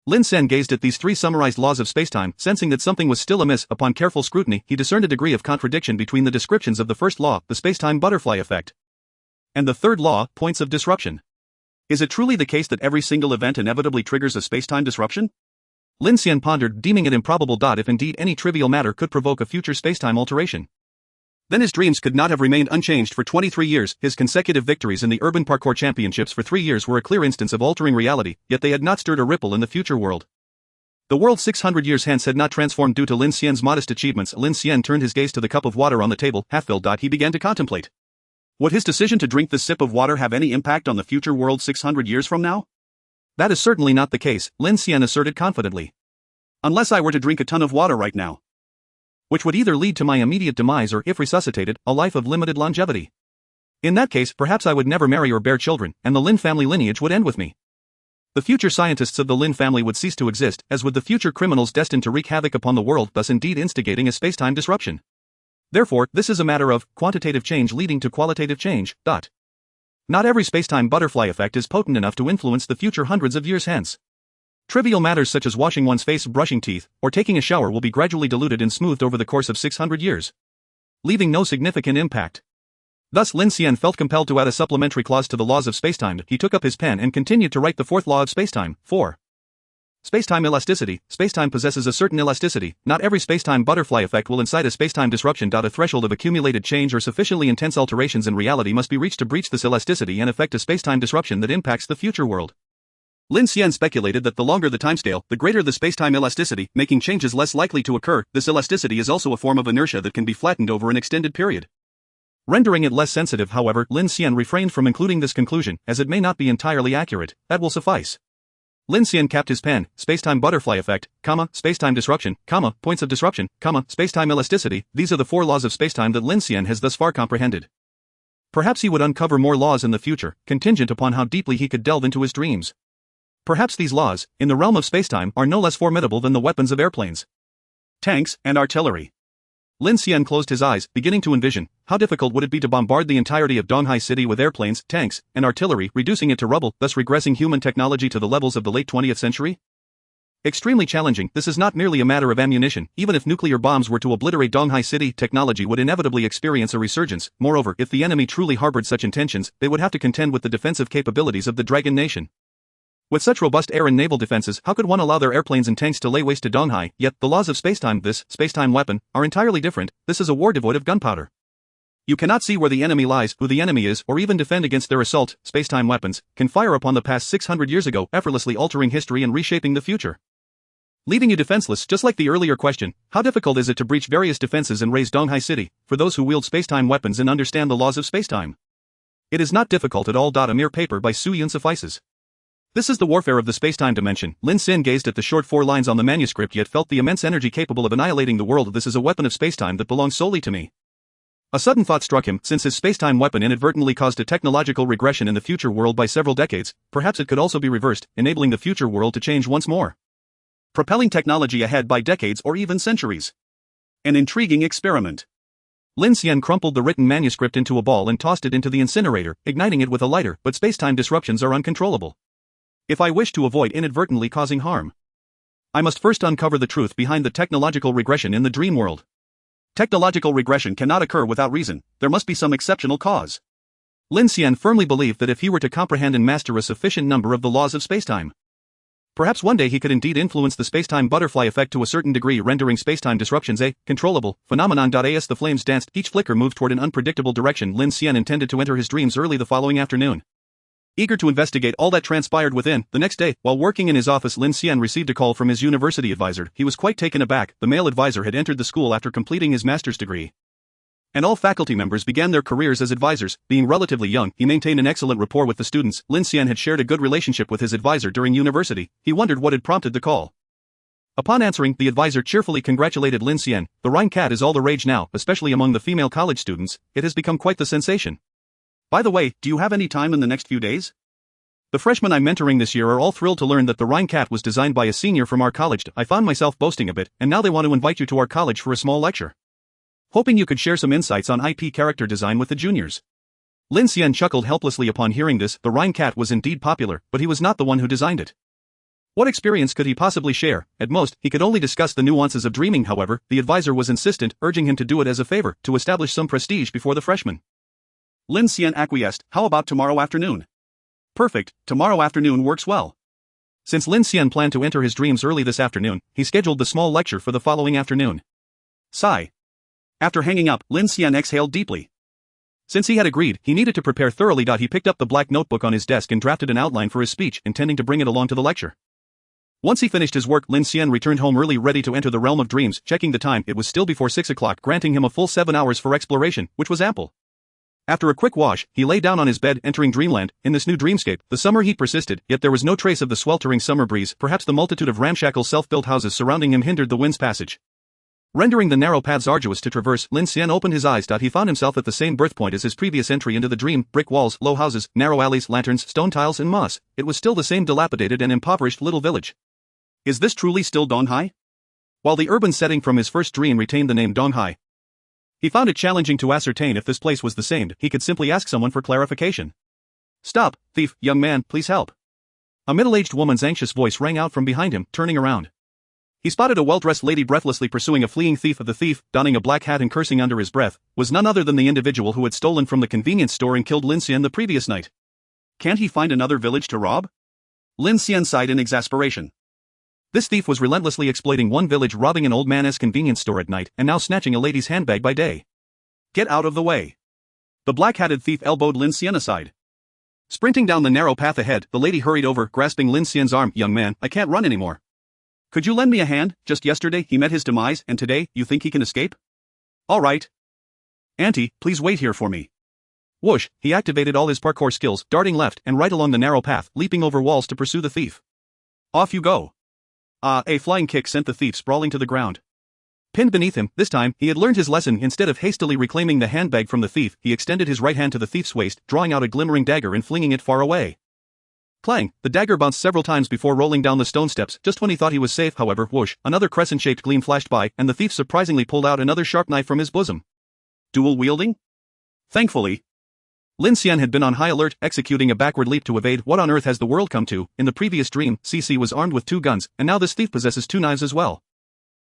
Lin Xian gazed at these 3 summarized laws of spacetime, sensing that something was still amiss. Upon careful scrutiny, he discerned a degree of contradiction between the descriptions of the first law, the spacetime butterfly effect, and the third law, points of disruption. Is it truly the case that every single event inevitably triggers a spacetime disruption? Lin Xian pondered, deeming it improbable. If indeed any trivial matter could provoke a future spacetime alteration, then his dreams could not have remained unchanged for 23 years. His consecutive victories in the urban parkour championships for 3 years were a clear instance of altering reality, yet they had not stirred a ripple in the future world. The world 600 years hence had not transformed due to Lin Xian's modest achievements. Lin Xian turned his gaze to the cup of water on the table, half filled. He began to contemplate. Would his decision to drink this sip of water have any impact on the future world 600 years from now? That is certainly not the case, Lin Xian asserted confidently. Unless I were to drink a ton of water right now, which would either lead to my immediate demise or, if resuscitated, a life of limited longevity. In that case, perhaps I would never marry or bear children, and the Lin family lineage would end with me. The future scientists of the Lin family would cease to exist, as would the future criminals destined to wreak havoc upon the world, thus indeed instigating a spacetime disruption. Therefore, this is a matter of quantitative change leading to qualitative change. Not every spacetime butterfly effect is potent enough to influence the future hundreds of years hence. Trivial matters such as washing one's face, brushing teeth, or taking a shower will be gradually diluted and smoothed over the course of 600 years, leaving no significant impact. Thus Lin Xian felt compelled to add a supplementary clause to the laws of spacetime. He took up his pen and continued to write the 4th law of spacetime. 4. Spacetime elasticity. Spacetime possesses a certain elasticity. Not every spacetime butterfly effect will incite a spacetime disruption. A threshold of accumulated change or sufficiently intense alterations in reality must be reached to breach this elasticity and effect a spacetime disruption that impacts the future world. Lin Xian speculated that the longer the timescale, the greater the spacetime elasticity, making changes less likely to occur. This elasticity is also a form of inertia that can be flattened over an extended period, rendering it less sensitive. However, Lin Xian refrained from including this conclusion, as it may not be entirely accurate. That will suffice. Lin Xian capped his pen, spacetime butterfly effect, spacetime disruption, points of disruption, spacetime elasticity. These are the 4 laws of spacetime that Lin Xian has thus far comprehended. Perhaps he would uncover more laws in the future, contingent upon how deeply he could delve into his dreams. Perhaps these laws, in the realm of spacetime, are no less formidable than the weapons of airplanes, tanks, and artillery. Lin Xian closed his eyes, beginning to envision, how difficult would it be to bombard the entirety of Donghai City with airplanes, tanks, and artillery, reducing it to rubble, thus regressing human technology to the levels of the late 20th century? Extremely challenging. This is not merely a matter of ammunition. Even if nuclear bombs were to obliterate Donghai City, technology would inevitably experience a resurgence. Moreover, if the enemy truly harbored such intentions, they would have to contend with the defensive capabilities of the Dragon Nation. With such robust air and naval defenses, how could one allow their airplanes and tanks to lay waste to Donghai? Yet, the laws of spacetime, this spacetime weapon, are entirely different. This is a war devoid of gunpowder. You cannot see where the enemy lies, who the enemy is, or even defend against their assault. Spacetime weapons can fire upon the past 600 years ago, effortlessly altering history and reshaping the future, leaving you defenseless. Just like the earlier question, how difficult is it to breach various defenses and raise Donghai City? For those who wield spacetime weapons and understand the laws of spacetime, it is not difficult at all. A mere paper by Su Yun suffices. This is the warfare of the spacetime dimension. Lin Xian gazed at the short 4 lines on the manuscript, yet felt the immense energy capable of annihilating the world. This is a weapon of spacetime that belongs solely to me. A sudden thought struck him. Since his spacetime weapon inadvertently caused a technological regression in the future world by several decades, perhaps it could also be reversed, enabling the future world to change once more, propelling technology ahead by decades or even centuries. An intriguing experiment. Lin Xian crumpled the written manuscript into a ball and tossed it into the incinerator, igniting it with a lighter. But spacetime disruptions are uncontrollable. If I wish to avoid inadvertently causing harm, I must first uncover the truth behind the technological regression in the dream world. Technological regression cannot occur without reason. There must be some exceptional cause. Lin Xian firmly believed that if he were to comprehend and master a sufficient number of the laws of spacetime, perhaps one day he could indeed influence the spacetime butterfly effect to a certain degree, rendering spacetime disruptions a controllable phenomenon. As the flames danced, each flicker moved toward an unpredictable direction. Lin Xian intended to enter his dreams early the following afternoon. Eager to investigate all that transpired within, the next day, while working in his office, Lin Xian received a call from his university advisor. He was quite taken aback. The male advisor had entered the school after completing his master's degree, and all faculty members began their careers as advisors. Being relatively young, he maintained an excellent rapport with the students. Lin Xian had shared a good relationship with his advisor during university. He wondered what had prompted the call. Upon answering, the advisor cheerfully congratulated Lin Xian. The Rhine cat is all the rage now, especially among the female college students. It has become quite the sensation. By the way, do you have any time in the next few days? The freshmen I'm mentoring this year are all thrilled to learn that the Rhine cat was designed by a senior from our college. I found myself boasting a bit, and now they want to invite you to our college for a small lecture, hoping you could share some insights on IP character design with the juniors. Lin Xian chuckled helplessly upon hearing this. The Rhine cat was indeed popular, but he was not the one who designed it. What experience could he possibly share? At most, he could only discuss the nuances of dreaming. However, the advisor was insistent, urging him to do it as a favor, to establish some prestige before the freshmen. Lin Xian acquiesced. How about tomorrow afternoon? Perfect, tomorrow afternoon works well. Since Lin Xian planned to enter his dreams early this afternoon, he scheduled the small lecture for the following afternoon. Sigh. After hanging up, Lin Xian exhaled deeply. Since he had agreed, he needed to prepare thoroughly. He picked up the black notebook on his desk and drafted an outline for his speech, intending to bring it along to the lecture. Once he finished his work, Lin Xian returned home early, ready to enter the realm of dreams. Checking the time, it was still before 6 o'clock, granting him a full 7 hours for exploration, which was ample. After a quick wash, he lay down on his bed, entering dreamland. In this new dreamscape, the summer heat persisted, yet there was no trace of the sweltering summer breeze. Perhaps the multitude of ramshackle self-built houses surrounding him hindered the wind's passage, rendering the narrow paths arduous to traverse. Lin Xian opened his eyes. He found himself at the same birth point as his previous entry into the dream: brick walls, low houses, narrow alleys, lanterns, stone tiles, and moss. It was still the same dilapidated and impoverished little village. Is this truly still Donghai? While the urban setting from his first dream retained the name Donghai, he found it challenging to ascertain if this place was the same. He could simply ask someone for clarification. Stop, thief, young man, please help. A middle-aged woman's anxious voice rang out from behind him. Turning around, he spotted a well-dressed lady breathlessly pursuing a fleeing thief. The thief, donning a black hat and cursing under his breath, was none other than the individual who had stolen from the convenience store and killed Lin Xian the previous night. Can't he find another village to rob? Lin Xian sighed in exasperation. This thief was relentlessly exploiting one village, robbing an old man's convenience store at night, and now snatching a lady's handbag by day. Get out of the way. The black-hatted thief elbowed Lin Xian aside. Sprinting down the narrow path ahead, the lady hurried over, grasping Lin Xian's arm. Young man, I can't run anymore. Could you lend me a hand? Just yesterday, he met his demise, and today, you think he can escape? All right. Auntie, please wait here for me. Whoosh, he activated all his parkour skills, darting left and right along the narrow path, leaping over walls to pursue the thief. Off you go. A flying kick sent the thief sprawling to the ground. Pinned beneath him, this time, he had learned his lesson. Instead of hastily reclaiming the handbag from the thief, he extended his right hand to the thief's waist, drawing out a glimmering dagger and flinging it far away. Clang! The dagger bounced several times before rolling down the stone steps. Just when he thought he was safe, however, whoosh, another crescent-shaped gleam flashed by, and the thief surprisingly pulled out another sharp knife from his bosom. Dual wielding? Thankfully, Lin Xian had been on high alert, executing a backward leap to evade. What on earth has the world come to? In the previous dream, CC was armed with 2 guns, and now this thief possesses 2 knives as well.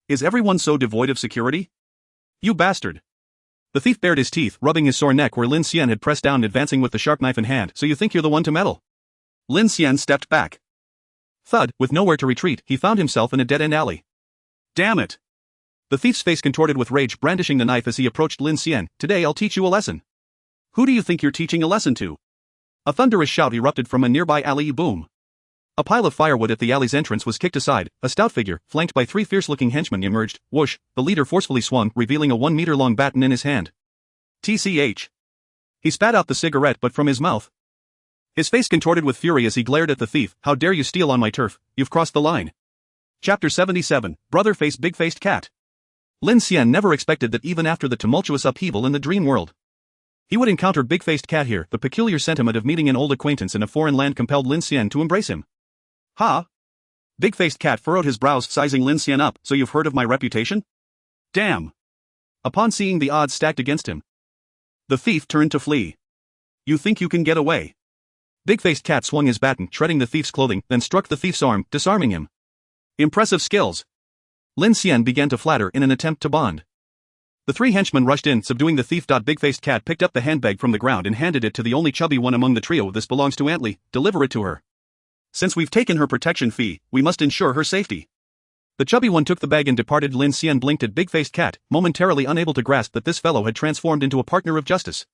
Is everyone so devoid of security? You bastard! The thief bared his teeth, rubbing his sore neck where Lin Xian had pressed down, advancing with the sharp knife in hand. So you think you're the one to meddle? Lin Xian stepped back. Thud, with nowhere to retreat, he found himself in a dead-end alley. Damn it! The thief's face contorted with rage, brandishing the knife as he approached Lin Xian. Today I'll teach you a lesson. Who do you think you're teaching a lesson to? A thunderous shout erupted from a nearby alley. Boom! A pile of firewood at the alley's entrance was kicked aside. A stout figure, flanked by 3 fierce-looking henchmen, emerged. Whoosh! The leader forcefully swung, revealing a 1-meter-long baton in his hand. TCH. He spat out the cigarette, but from his mouth. His face contorted with fury as he glared at the thief. How dare you steal on my turf? You've crossed the line. Chapter 77, Brother Face Big-Faced Cat. Lin Xian never expected that even after the tumultuous upheaval in the dream world, he would encounter Big-Faced Cat here. The peculiar sentiment of meeting an old acquaintance in a foreign land compelled Lin Xian to embrace him. Ha! Big-Faced Cat furrowed his brows, sizing Lin Xian up. So you've heard of my reputation? Damn! Upon seeing the odds stacked against him, the thief turned to flee. You think you can get away? Big-Faced Cat swung his baton, shredding the thief's clothing, then struck the thief's arm, disarming him. Impressive skills. Lin Xian began to flatter in an attempt to bond. The 3 henchmen rushed in, subduing the thief. Big-Faced Cat picked up the handbag from the ground and handed it to the only chubby one among the trio. This belongs to Aunt Li. Deliver it to her. Since we've taken her protection fee, we must ensure her safety. The chubby one took the bag and departed. Lin Xian blinked at Big-Faced Cat, momentarily unable to grasp that this fellow had transformed into a partner of justice.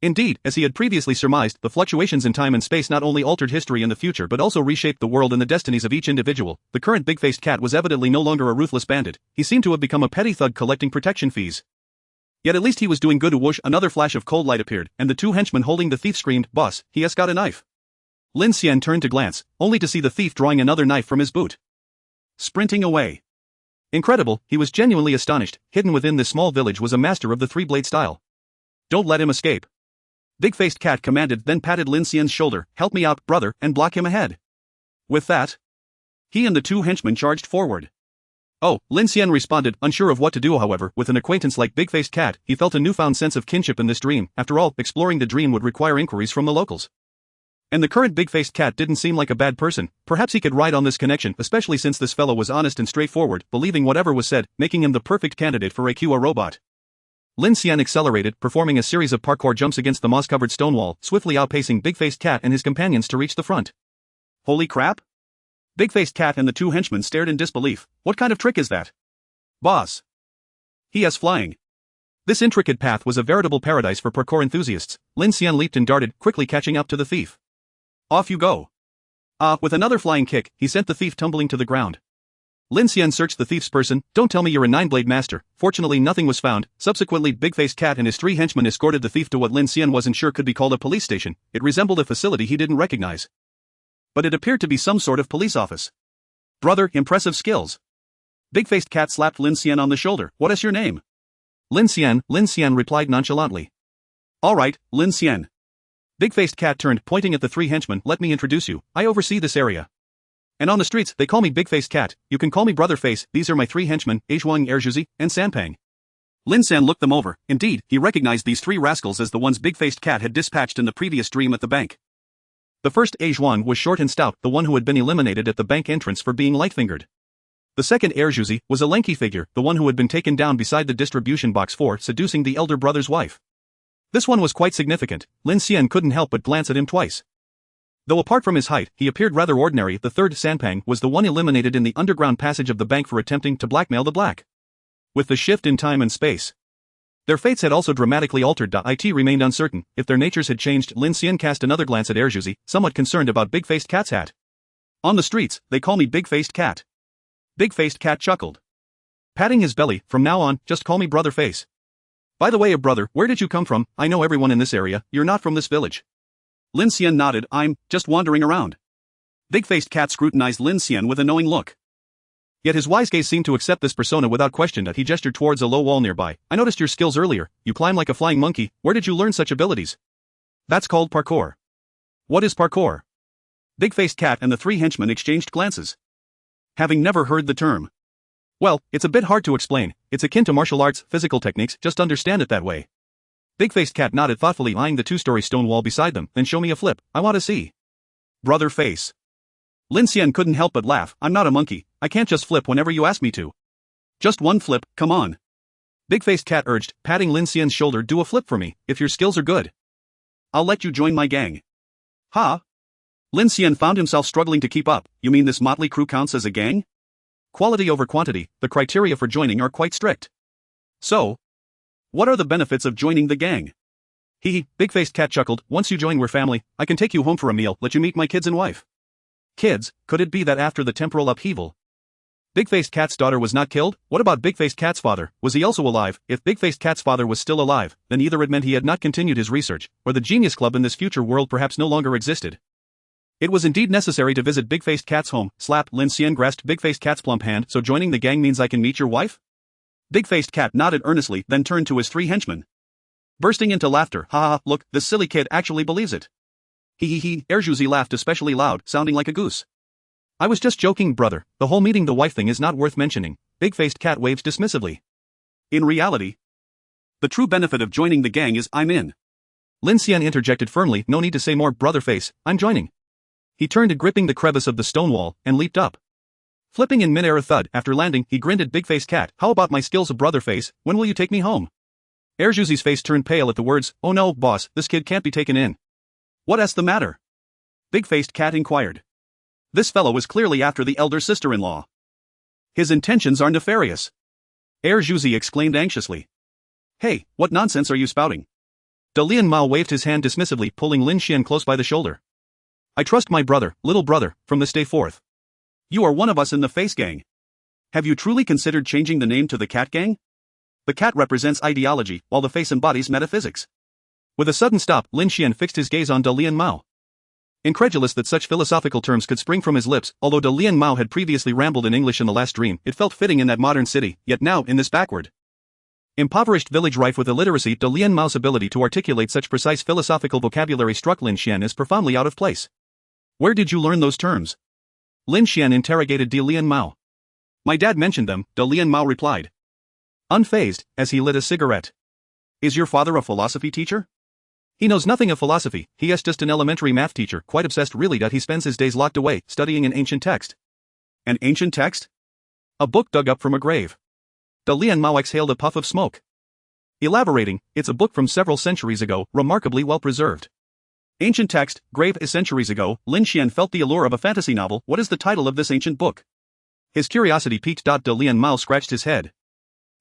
Indeed, as he had previously surmised, the fluctuations in time and space not only altered history and the future but also reshaped the world and the destinies of each individual. The current Big-Faced Cat was evidently no longer a ruthless bandit. He seemed to have become a petty thug collecting protection fees. Yet at least he was doing good. Whoosh! Another flash of cold light appeared, and the 2 henchmen holding the thief screamed, "Boss, he has got a knife." Lin Xian turned to glance, only to see the thief drawing another knife from his boot. Sprinting away. Incredible, he was genuinely astonished. Hidden within this small village was a master of the 3-blade style. Don't let him escape. Big-Faced Cat commanded, then patted Lin Xian's shoulder. Help me out, brother, and block him ahead. With that, he and the 2 henchmen charged forward. Oh, Lin Xian responded, unsure of what to do. However, with an acquaintance like Big-Faced Cat, he felt a newfound sense of kinship in this dream. After all, exploring the dream would require inquiries from the locals. And the current Big-Faced Cat didn't seem like a bad person. Perhaps he could ride on this connection, especially since this fellow was honest and straightforward, believing whatever was said, making him the perfect candidate for a robot. Lin Xian accelerated, performing a series of parkour jumps against the moss-covered stone wall, swiftly outpacing Big-Faced Cat and his companions to reach the front. Holy crap! Big-Faced Cat and the 2 henchmen stared in disbelief. What kind of trick is that? Boss! He is flying. This intricate path was a veritable paradise for parkour enthusiasts. Lin Xian leaped and darted, quickly catching up to the thief. Off you go! With another flying kick, he sent the thief tumbling to the ground. Lin Xian searched the thief's person. Don't tell me you're a 9-blade master. Fortunately, nothing was found. Subsequently, Big-Faced Cat and his 3 henchmen escorted the thief to what Lin Xian wasn't sure could be called a police station. It resembled a facility he didn't recognize. But it appeared to be some sort of police office. Brother, impressive skills. Big-Faced Cat slapped Lin Xian on the shoulder. What is your name? Lin Xian replied nonchalantly. All right, Lin Xian. Big-Faced Cat turned, pointing at the 3 henchmen. Let me introduce you. I oversee this area. And on the streets, they call me Big-Faced Cat. You can call me Brother Face. These are my 3 henchmen, Aizhuang, Erjuzi, and Sanpang. Lin Xian looked them over. Indeed, he recognized these 3 rascals as the ones Big-Faced Cat had dispatched in the previous dream at the bank. The first, Aizhuang, was short and stout, the one who had been eliminated at the bank entrance for being light-fingered. The second, Erjuzi, was a lanky figure, the one who had been taken down beside the distribution box for seducing the elder brother's wife. This one was quite significant. Lin Xian couldn't help but glance at him twice. Though apart from his height, he appeared rather ordinary. The third, Sanpang, was the one eliminated in the underground passage of the bank for attempting to blackmail the black. With the shift in time and space, their fates had also dramatically altered. It remained uncertain if their natures had changed. Lin Xian cast another glance at Erjuzi, somewhat concerned about Big-Faced Cat's hat. On the streets, they call me Big-Faced Cat. Big-Faced Cat chuckled, patting his belly. From now on, just call me Brother Face. By the way, brother, where did you come from? I know everyone in this area. You're not from this village. Lin Xian nodded. I'm just wandering around. Big-faced cat scrutinized Lin Xian with a knowing look. Yet his wise gaze seemed to accept this persona without question as he gestured towards a low wall nearby. I noticed your skills earlier, you climb like a flying monkey, where did you learn such abilities? That's called parkour. What is parkour? Big-faced cat and the three henchmen exchanged glances. Having never heard the term. Well, it's a bit hard to explain, it's akin to martial arts, physical techniques, just understand it that way. Big-faced cat nodded thoughtfully, eyeing the two-story stone wall beside them, then show me a flip, I want to see. Brother face. Lin Xian couldn't help but laugh, I'm not a monkey, I can't just flip whenever you ask me to. Just one flip, come on. Big-faced cat urged, patting Lin Xian's shoulder, do a flip for me, if your skills are good. I'll let you join my gang. Ha? Lin Xian found himself struggling to keep up, you mean this motley crew counts as a gang? Quality over quantity, the criteria for joining are quite strict. So, what are the benefits of joining the gang? Big-faced cat chuckled, once you join we're family, I can take you home for a meal, let you meet my kids and wife. Kids, could it be that after the temporal upheaval, Big-faced cat's daughter was not killed? What about Big-faced cat's father, was he also alive? If Big-faced cat's father was still alive, then either it meant he had not continued his research, or the Genius Club in this future world perhaps no longer existed. It was indeed necessary to visit Big-faced cat's home. Slap, Lin Xian grasped Big-faced cat's plump hand, so joining the gang means I can meet your wife? Big-faced cat nodded earnestly, then turned to his three henchmen. Bursting into laughter, ha ha, look, this silly kid actually believes it. Erjuzi laughed especially loud, sounding like a goose. I was just joking, brother, the whole meeting the wife thing is not worth mentioning, Big-faced cat waved dismissively. In reality, the true benefit of joining the gang is I'm in. Lin Xian interjected firmly, no need to say more, brother face, I'm joining. He turned to gripping the crevice of the stone wall, and leaped up. Flipping in mid-air a thud, after landing, he grinned at Big-faced cat, how about my skills, brother face, when will you take me home? Erjuzi's face turned pale at the words, oh no, boss, this kid can't be taken in. What's the matter? Big-faced cat inquired. This fellow is clearly after the elder sister-in-law. His intentions are nefarious. Erjuzi exclaimed anxiously. Hey, what nonsense are you spouting? Dalian Mao waved his hand dismissively, pulling Lin Xian close by the shoulder. I trust my brother, little brother, from this day forth. You are one of us in the face gang. Have you truly considered changing the name to the cat gang? The cat represents ideology, while the face embodies metaphysics. With a sudden stop, Lin Xian fixed his gaze on Dalian Mao. Incredulous that such philosophical terms could spring from his lips, although Dalian Mao had previously rambled in English in the last dream, it felt fitting in that modern city, yet now in this backward, impoverished village rife with illiteracy, Dalian Mao's ability to articulate such precise philosophical vocabulary struck Lin Xian as profoundly out of place. Where did you learn those terms? Lin Xian interrogated Dalian Mao. My dad mentioned them, Dalian Mao replied. Unfazed, as he lit a cigarette. Is your father a philosophy teacher? He knows nothing of philosophy, he is just an elementary math teacher, quite obsessed really that he spends his days locked away, studying an ancient text. An ancient text? A book dug up from a grave. Dalian Mao exhaled a puff of smoke. Elaborating, it's a book from several centuries ago, remarkably well preserved. Ancient text, grave is centuries ago, Lin Xian felt the allure of a fantasy novel. What is the title of this ancient book? His curiosity piqued. Dalian Mao scratched his head.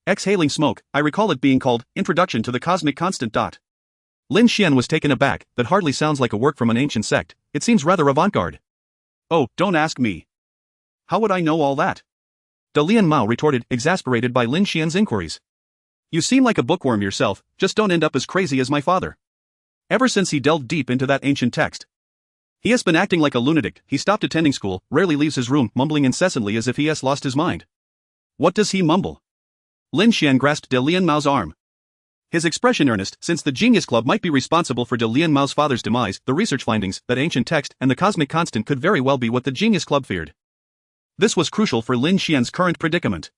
Exhaling smoke, I recall it being called, Introduction to the Cosmic Constant. Lin Xian was taken aback, that hardly sounds like a work from an ancient sect, it seems rather avant-garde. Oh, don't ask me. How would I know all that? Dalian Mao retorted, exasperated by Lin Xian's inquiries. You seem like a bookworm yourself, just don't end up as crazy as my father. Ever since he delved deep into that ancient text, he has been acting like a lunatic. He stopped attending school, rarely leaves his room, mumbling incessantly as if he has lost his mind. What does he mumble? Lin Xian grasped Dalian Mao's arm. His expression earnest, since the Genius Club might be responsible for Dalian Mao's father's demise, the research findings, that ancient text, and the cosmic constant could very well be what the Genius Club feared. This was crucial for Lin Xian's current predicament.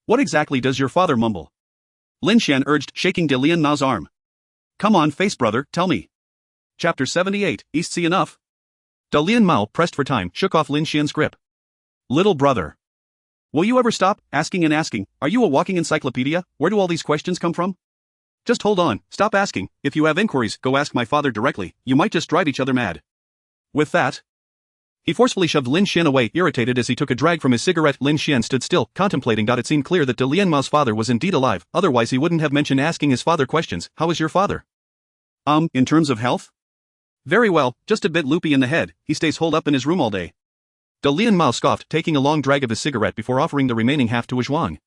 What exactly does your father mumble? Lin Xian urged, shaking Dalian Mao's arm. Come on, face brother, tell me. Chapter 78, Eastsea enough? Dalian Mao, pressed for time, shook off Lin Xian's grip. Little brother. Will you ever stop asking and asking? Are you a walking encyclopedia? Where do all these questions come from? Just hold on, stop asking. If you have inquiries, go ask my father directly. You might just drive each other mad. With that, he forcefully shoved Lin Xian away, irritated as he took a drag from his cigarette. Lin Xian stood still, contemplating. It seemed clear that Dalian Mao's father was indeed alive, otherwise he wouldn't have mentioned asking his father questions. How is your father? In terms of health? Very well, just a bit loopy in the head, he stays holed up in his room all day. Dalian Mao scoffed, taking a long drag of his cigarette before offering the remaining half to a Zhuang.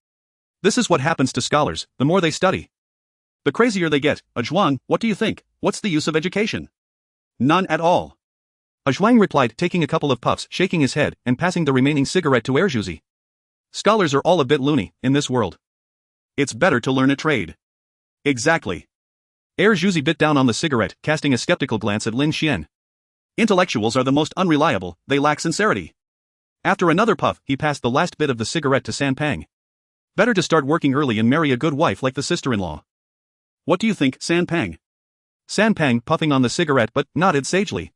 This is what happens to scholars, the more they study, the crazier they get. A Zhuang, what do you think? What's the use of education? None at all. Zhuang replied, taking a couple of puffs, shaking his head, and passing the remaining cigarette to Erjuzi. Scholars are all a bit loony, in this world. It's better to learn a trade. Exactly. Erjuzi bit down on the cigarette, casting a skeptical glance at Lin Xian. Intellectuals are the most unreliable, they lack sincerity. After another puff, he passed the last bit of the cigarette to San Pang. Better to start working early and marry a good wife like the sister-in-law. What do you think, San Pang? San Pang, puffing on the cigarette but nodded sagely.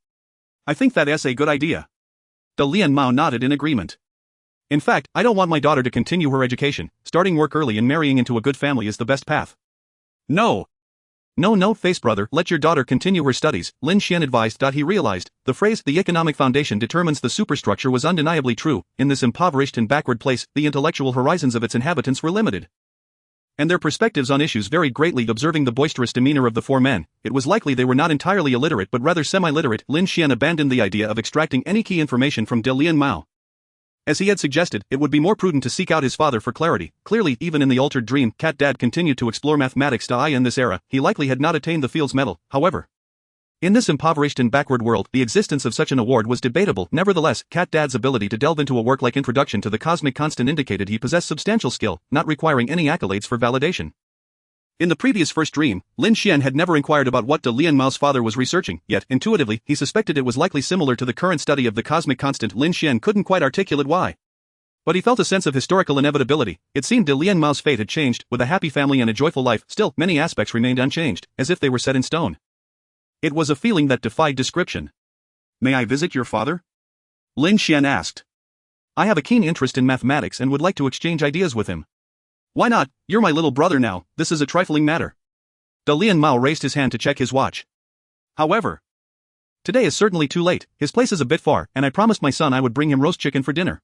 I think that's a good idea. De Lian Mao nodded in agreement. In fact, I don't want my daughter to continue her education. Starting work early and marrying into a good family is the best path. No. No, face brother, let your daughter continue her studies, Lin Xian advised. He realized, the phrase, the economic foundation determines the superstructure was undeniably true. In this impoverished and backward place, the intellectual horizons of its inhabitants were limited. And their perspectives on issues varied greatly. Observing the boisterous demeanor of the four men, it was likely they were not entirely illiterate but rather semi-literate. Lin Xian abandoned the idea of extracting any key information from De Lian Mao. As he had suggested, it would be more prudent to seek out his father for clarity. Clearly, even in the altered dream, Cat Dad continued to explore mathematics. In this era, he likely had not attained the Fields Medal, however. In this impoverished and backward world, the existence of such an award was debatable. Nevertheless, Cat Dad's ability to delve into a work like Introduction to the Cosmic Constant indicated he possessed substantial skill, not requiring any accolades for validation. In the previous first dream, Lin Xian had never inquired about what De Lian Mao's father was researching, yet, intuitively, he suspected it was likely similar to the current study of the cosmic constant. Lin Xian couldn't quite articulate why. But he felt a sense of historical inevitability. It seemed De Lian Mao's fate had changed. With a happy family and a joyful life, still, many aspects remained unchanged, as if they were set in stone. It was a feeling that defied description. May I visit your father? Lin Xian asked. I have a keen interest in mathematics and would like to exchange ideas with him. Why not? You're my little brother now, this is a trifling matter. De Lian Mao raised his hand to check his watch. However, today is certainly too late, his place is a bit far, and I promised my son I would bring him roast chicken for dinner.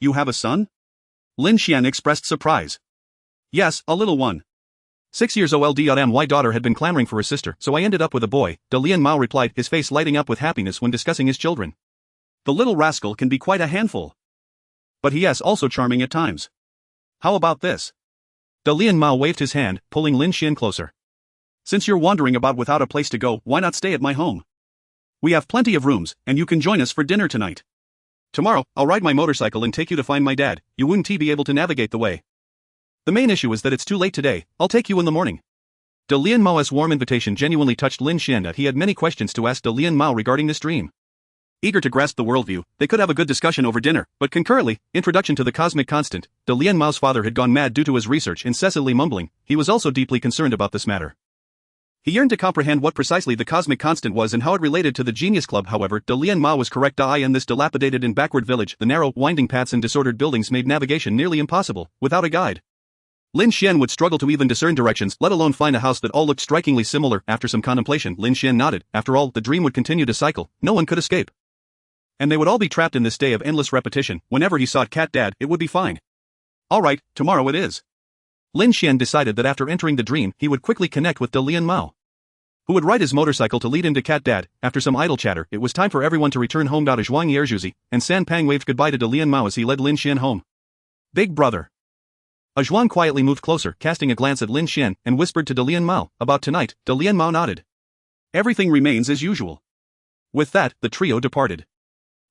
You have a son? Lin Xian expressed surprise. Yes, a little one. 6 years old. My daughter had been clamoring for a sister, so I ended up with a boy, De Lian Mao replied, his face lighting up with happiness when discussing his children. The little rascal can be quite a handful. But he is also charming at times. How about this? De Lian Mao waved his hand, pulling Lin Xian closer. Since you're wandering about without a place to go, why not stay at my home? We have plenty of rooms, and you can join us for dinner tonight. Tomorrow, I'll ride my motorcycle and take you to find my dad. You wouldn't be able to navigate the way. The main issue is that it's too late today. I'll take you in the morning. De Lian Mao's warm invitation genuinely touched Lin Xian. He had many questions to ask De Lian Mao regarding this dream. Eager to grasp the worldview, they could have a good discussion over dinner, but concurrently, Introduction to the Cosmic Constant, De Lian Mao's father had gone mad due to his research, incessantly mumbling. He was also deeply concerned about this matter. He yearned to comprehend what precisely the cosmic constant was and how it related to the Genius Club. However, De Lian Mao was correct. In this dilapidated and backward village, the narrow, winding paths and disordered buildings made navigation nearly impossible, without a guide. Lin Xian would struggle to even discern directions, let alone find a house that all looked strikingly similar. After some contemplation, Lin Xian nodded. After all, the dream would continue to cycle, no one could escape. And they would all be trapped in this day of endless repetition. Whenever he sought Cat Dad, it would be fine. Alright, tomorrow it is. Lin Xian decided that after entering the dream, he would quickly connect with De Lian Mao, who would ride his motorcycle to lead him to Cat Dad. After some idle chatter, it was time for everyone to return home. Zhuang Erjuzi and San Pang waved goodbye to De Lian Mao as he led Lin Xian home. Big brother. Zhuang quietly moved closer, casting a glance at Lin Xian, and whispered to De Lian Mao, about tonight. De Lian Mao nodded. Everything remains as usual. With that, the trio departed.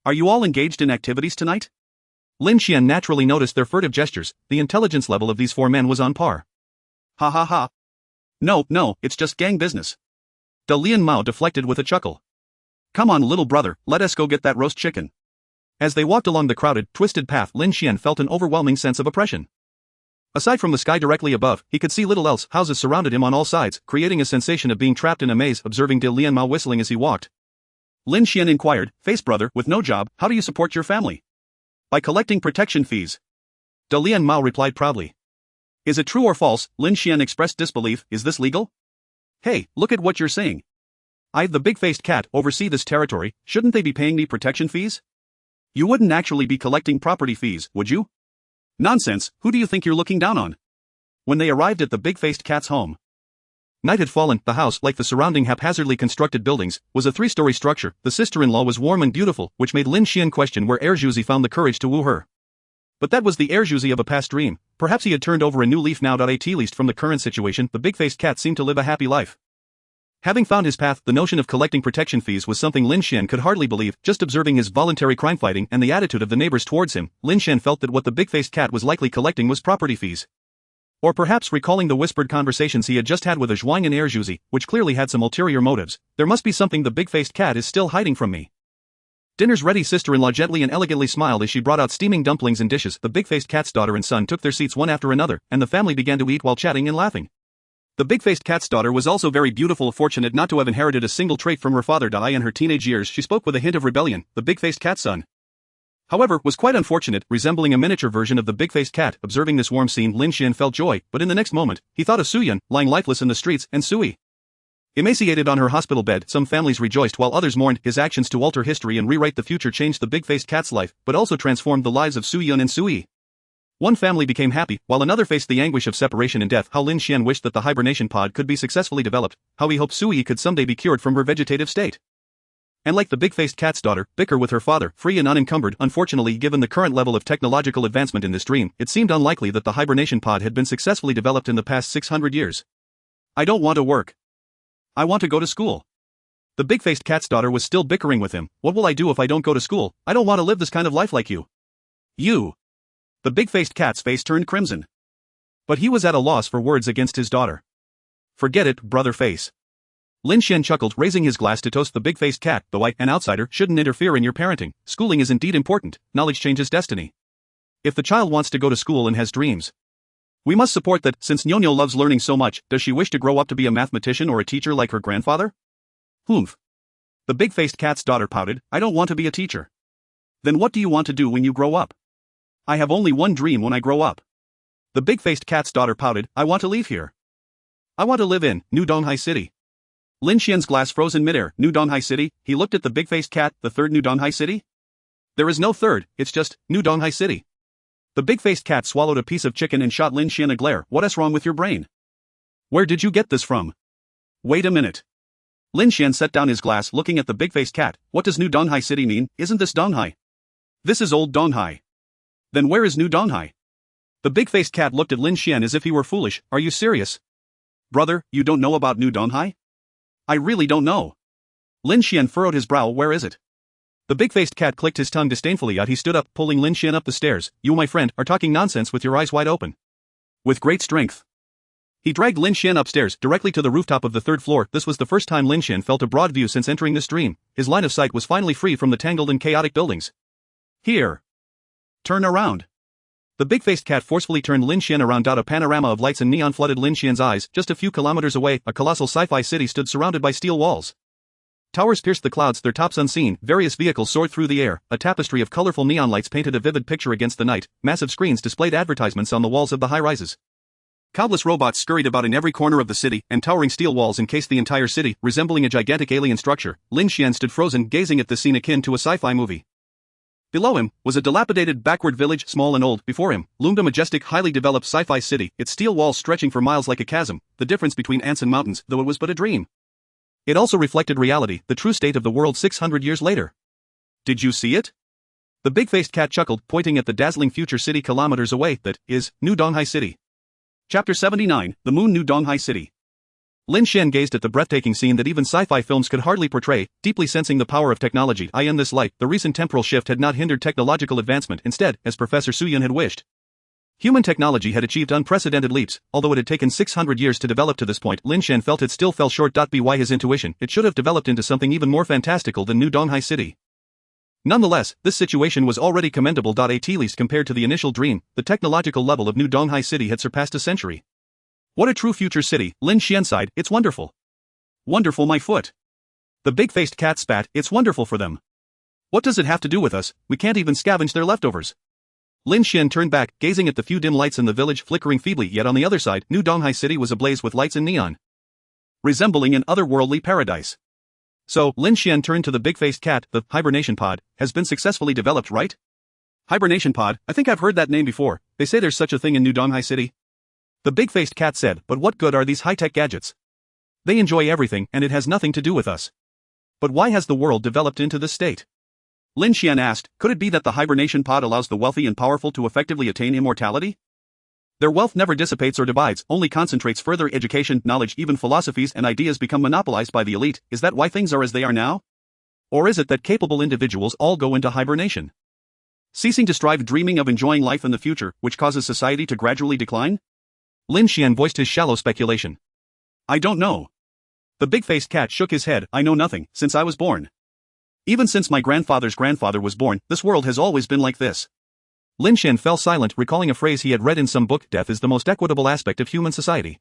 Are you all engaged in activities tonight? Lin Xian naturally noticed their furtive gestures. The intelligence level of these four men was on par. Ha ha ha. No, it's just gang business. De Lian Mao deflected with a chuckle. Come on, little brother, let us go get that roast chicken. As they walked along the crowded, twisted path, Lin Xian felt an overwhelming sense of oppression. Aside from the sky directly above, he could see little else. Houses surrounded him on all sides, creating a sensation of being trapped in a maze. Observing De Lian Mao whistling as he walked, Lin Xian inquired, face brother, with no job, how do you support your family? By collecting protection fees. De Lian Mao replied proudly. Is it true or false? Lin Xian expressed disbelief. Is this legal? Hey, look at what you're saying. I, the big-faced cat, oversee this territory. Shouldn't they be paying me protection fees? You wouldn't actually be collecting property fees, would you? Nonsense, who do you think you're looking down on? When they arrived at the big-faced cat's home, night had fallen. The house, like the surrounding haphazardly constructed buildings, was a 3-story structure. The sister-in-law was warm and beautiful, which made Lin Xian question where Erjuzi found the courage to woo her. But that was the Erjuzi of a past dream. Perhaps he had turned over a new leaf now. At least from the current situation, the big-faced cat seemed to live a happy life. Having found his path, the notion of collecting protection fees was something Lin Xian could hardly believe. Just observing his voluntary crime fighting and the attitude of the neighbors towards him, Lin Xian felt that what the big-faced cat was likely collecting was property fees. Or perhaps recalling the whispered conversations he had just had with a Zhuang and Erjuzi, which clearly had some ulterior motives. There must be something the big-faced cat is still hiding from me. Dinner's ready. Sister-in-law gently and elegantly smiled as she brought out steaming dumplings and dishes. The big-faced cat's daughter and son took their seats one after another, and the family began to eat while chatting and laughing. The big-faced cat's daughter was also very beautiful, fortunate not to have inherited a single trait from her father. In her teenage years she spoke with a hint of rebellion. The big-faced cat's son, however, was quite unfortunate, resembling a miniature version of the big-faced cat. Observing this warm scene, Lin Xian felt joy, but in the next moment, he thought of Suyun, lying lifeless in the streets, and Sui, emaciated on her hospital bed. Some families rejoiced while others mourned. His actions to alter history and rewrite the future changed the big-faced cat's life, but also transformed the lives of Suyun and Sui. One family became happy, while another faced the anguish of separation and death. How Lin Xian wished that the hibernation pod could be successfully developed, how he hoped Sui could someday be cured from her vegetative state, and like the big-faced cat's daughter, bicker with her father, free and unencumbered. Unfortunately, given the current level of technological advancement in this dream, it seemed unlikely that the hibernation pod had been successfully developed in the past 600 years. I don't want to work. I want to go to school. The big-faced cat's daughter was still bickering with him. What will I do if I don't go to school? I don't want to live this kind of life like you. You. The big-faced cat's face turned crimson. But he was at a loss for words against his daughter. Forget it, brother face. Lin Xian chuckled, raising his glass to toast the big-faced cat. Though I, an outsider, shouldn't interfere in your parenting, schooling is indeed important. Knowledge changes destiny. If the child wants to go to school and has dreams, we must support that. Since Nyonya loves learning so much, does she wish to grow up to be a mathematician or a teacher like her grandfather? Humph. The big-faced cat's daughter pouted. I don't want to be a teacher. Then what do you want to do when you grow up? I have only one dream when I grow up. The big-faced cat's daughter pouted. I want to leave here. I want to live in New Donghai City. Lin Xian's glass froze in midair. New Donghai City? He looked at the big-faced cat. The third New Donghai City? There is no third, it's just New Donghai City. The big-faced cat swallowed a piece of chicken and shot Lin Xian a glare. What's wrong with your brain? Where did you get this from? Wait a minute. Lin Xian set down his glass, looking at the big-faced cat. What does New Donghai City mean? Isn't this Donghai? This is old Donghai. Then where is New Donghai? The big-faced cat looked at Lin Xian as if he were foolish. Are you serious? Brother, you don't know about New Donghai? I really don't know. Lin Xian furrowed his brow. Where is it? The big-faced cat clicked his tongue disdainfully out. He stood up, pulling Lin Xian up the stairs. You, my friend, are talking nonsense with your eyes wide open. With great strength. He dragged Lin Xian upstairs, directly to the rooftop of the third floor. This was the first time Lin Xian felt a broad view since entering this dream. His line of sight was finally free from the tangled and chaotic buildings. Here. Turn around. The big-faced cat forcefully turned Lin Xian around. A panorama of lights and neon flooded Lin Xian's eyes. Just a few kilometers away, a colossal sci-fi city stood surrounded by steel walls. Towers pierced the clouds, their tops unseen. Various vehicles soared through the air. A tapestry of colorful neon lights painted a vivid picture against the night. Massive screens displayed advertisements on the walls of the high-rises. Countless robots scurried about in every corner of the city, and towering steel walls encased the entire city, resembling a gigantic alien structure. Lin Xian stood frozen, gazing at the scene akin to a sci-fi movie. Below him was a dilapidated, backward village, small and old. Before him loomed a majestic, highly developed sci-fi city, its steel walls stretching for miles like a chasm, the difference between ants and mountains, though it was but a dream. It also reflected reality, the true state of the world 600 years later. Did you see it? The big-faced cat chuckled, pointing at the dazzling future city kilometers away. That is New Donghai City. Chapter 79, The Moon. New Donghai City. Lin Xian gazed at the breathtaking scene that even sci-fi films could hardly portray, deeply sensing the power of technology. In this light, the recent temporal shift had not hindered technological advancement. Instead, as Professor Suyun had wished, human technology had achieved unprecedented leaps. Although it had taken 600 years to develop to this point, Lin Xian felt it still fell short. By his intuition, it should have developed into something even more fantastical than New Donghai City. Nonetheless, this situation was already commendable. At least compared to the initial dream, the technological level of New Donghai City had surpassed a century. What a true future city, Lin Xian sighed. It's wonderful. Wonderful, my foot. The big-faced cat spat. It's wonderful for them. What does it have to do with us? We can't even scavenge their leftovers. Lin Xian turned back, gazing at the few dim lights in the village flickering feebly. Yet on the other side, New Donghai City was ablaze with lights and neon, resembling an otherworldly paradise. So, Lin Xian turned to the big-faced cat. The hibernation pod has been successfully developed, right? Hibernation pod? I think I've heard that name before. They say there's such a thing in New Donghai City. The big-faced cat said, but what good are these high-tech gadgets? They enjoy everything, and it has nothing to do with us. But why has the world developed into this state? Lin Xian asked, could it be that the hibernation pod allows the wealthy and powerful to effectively attain immortality? Their wealth never dissipates or divides, only concentrates further education, knowledge, even philosophies and ideas become monopolized by the elite. Is that why things are as they are now? Or is it that capable individuals all go into hibernation, ceasing to strive, dreaming of enjoying life in the future, which causes society to gradually decline? Lin Xian voiced his shallow speculation. I don't know. The big-faced cat shook his head. I know nothing, since I was born. Even since my grandfather's grandfather was born, this world has always been like this. Lin Xian fell silent, recalling a phrase he had read in some book: death is the most equitable aspect of human society.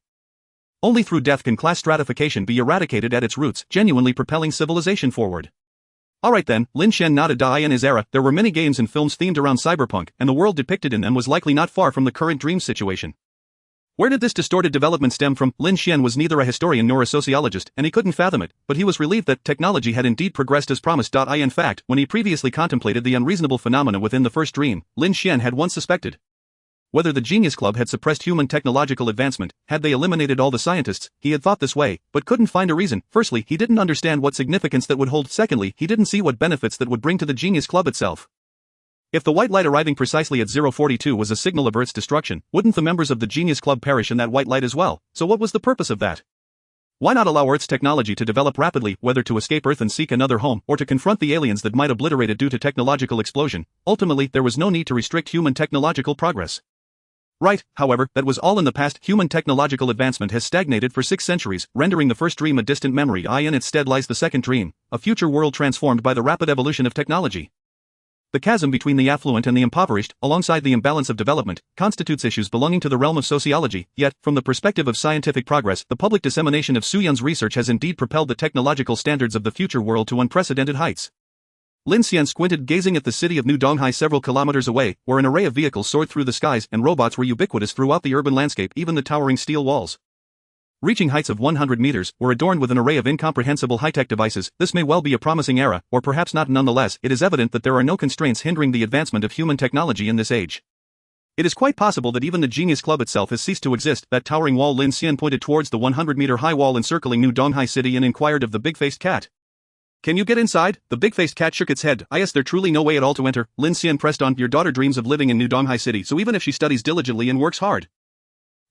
Only through death can class stratification be eradicated at its roots, genuinely propelling civilization forward. Alright then, Lin Xian nodded. In his era, there were many games and films themed around cyberpunk, and the world depicted in them was likely not far from the current dream situation. Where did this distorted development stem from? Lin Xian was neither a historian nor a sociologist, and he couldn't fathom it, but he was relieved that technology had indeed progressed as promised. In fact, when he previously contemplated the unreasonable phenomena within the first dream, Lin Xian had once suspected whether the Genius Club had suppressed human technological advancement. Had they eliminated all the scientists? He had thought this way, but couldn't find a reason. Firstly, he didn't understand what significance that would hold. Secondly, he didn't see what benefits that would bring to the Genius Club itself. If the white light arriving precisely at 042 was a signal of Earth's destruction, wouldn't the members of the Genius Club perish in that white light as well? So what was the purpose of that? Why not allow Earth's technology to develop rapidly, whether to escape Earth and seek another home, or to confront the aliens that might obliterate it due to technological explosion? Ultimately, there was no need to restrict human technological progress. Right, however, that was all in the past. Human technological advancement has stagnated for 6 centuries, rendering the first dream a distant memory. In its stead lies the second dream, a future world transformed by the rapid evolution of technology. The chasm between the affluent and the impoverished, alongside the imbalance of development, constitutes issues belonging to the realm of sociology. Yet, from the perspective of scientific progress, the public dissemination of Su Yun's research has indeed propelled the technological standards of the future world to unprecedented heights. Lin Xian squinted, gazing at the city of New Donghai several kilometers away, where an array of vehicles soared through the skies and robots were ubiquitous throughout the urban landscape. Even the towering steel walls, reaching heights of 100 meters, were adorned with an array of incomprehensible high-tech devices. This may well be a promising era, or perhaps not. Nonetheless, it is evident that there are no constraints hindering the advancement of human technology in this age. It is quite possible that even the Genius Club itself has ceased to exist. That towering wall. Lin Xian pointed towards the 100-meter-high wall encircling New Donghai City and inquired of the big-faced cat. Can you get inside? The big-faced cat shook its head. Yes, there's truly no way at all to enter. Lin Xian pressed on. Your daughter dreams of living in New Donghai City, so even if she studies diligently and works hard,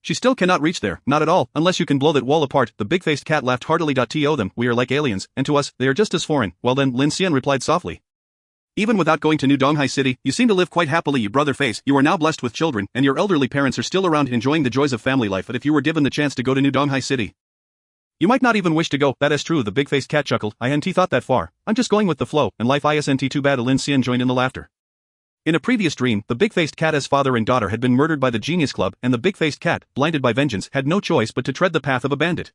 she still cannot reach there. Not at all, unless you can blow that wall apart. The big-faced cat laughed heartily. To them, we are like aliens, and to us, they are just as foreign. Well then, Lin Xian replied softly. Even without going to New Donghai City, you seem to live quite happily. You brother face, you are now blessed with children, and your elderly parents are still around enjoying the joys of family life. But if you were given the chance to go to New Donghai City, you might not even wish to go. That is true. The big-faced cat chuckled. I hadn't thought that far. I'm just going with the flow, and life isn't too bad. Lin Xian joined in the laughter. In a previous dream, the big-faced cat's father and daughter had been murdered by the Genius Club, and the big-faced cat, blinded by vengeance, had no choice but to tread the path of a bandit.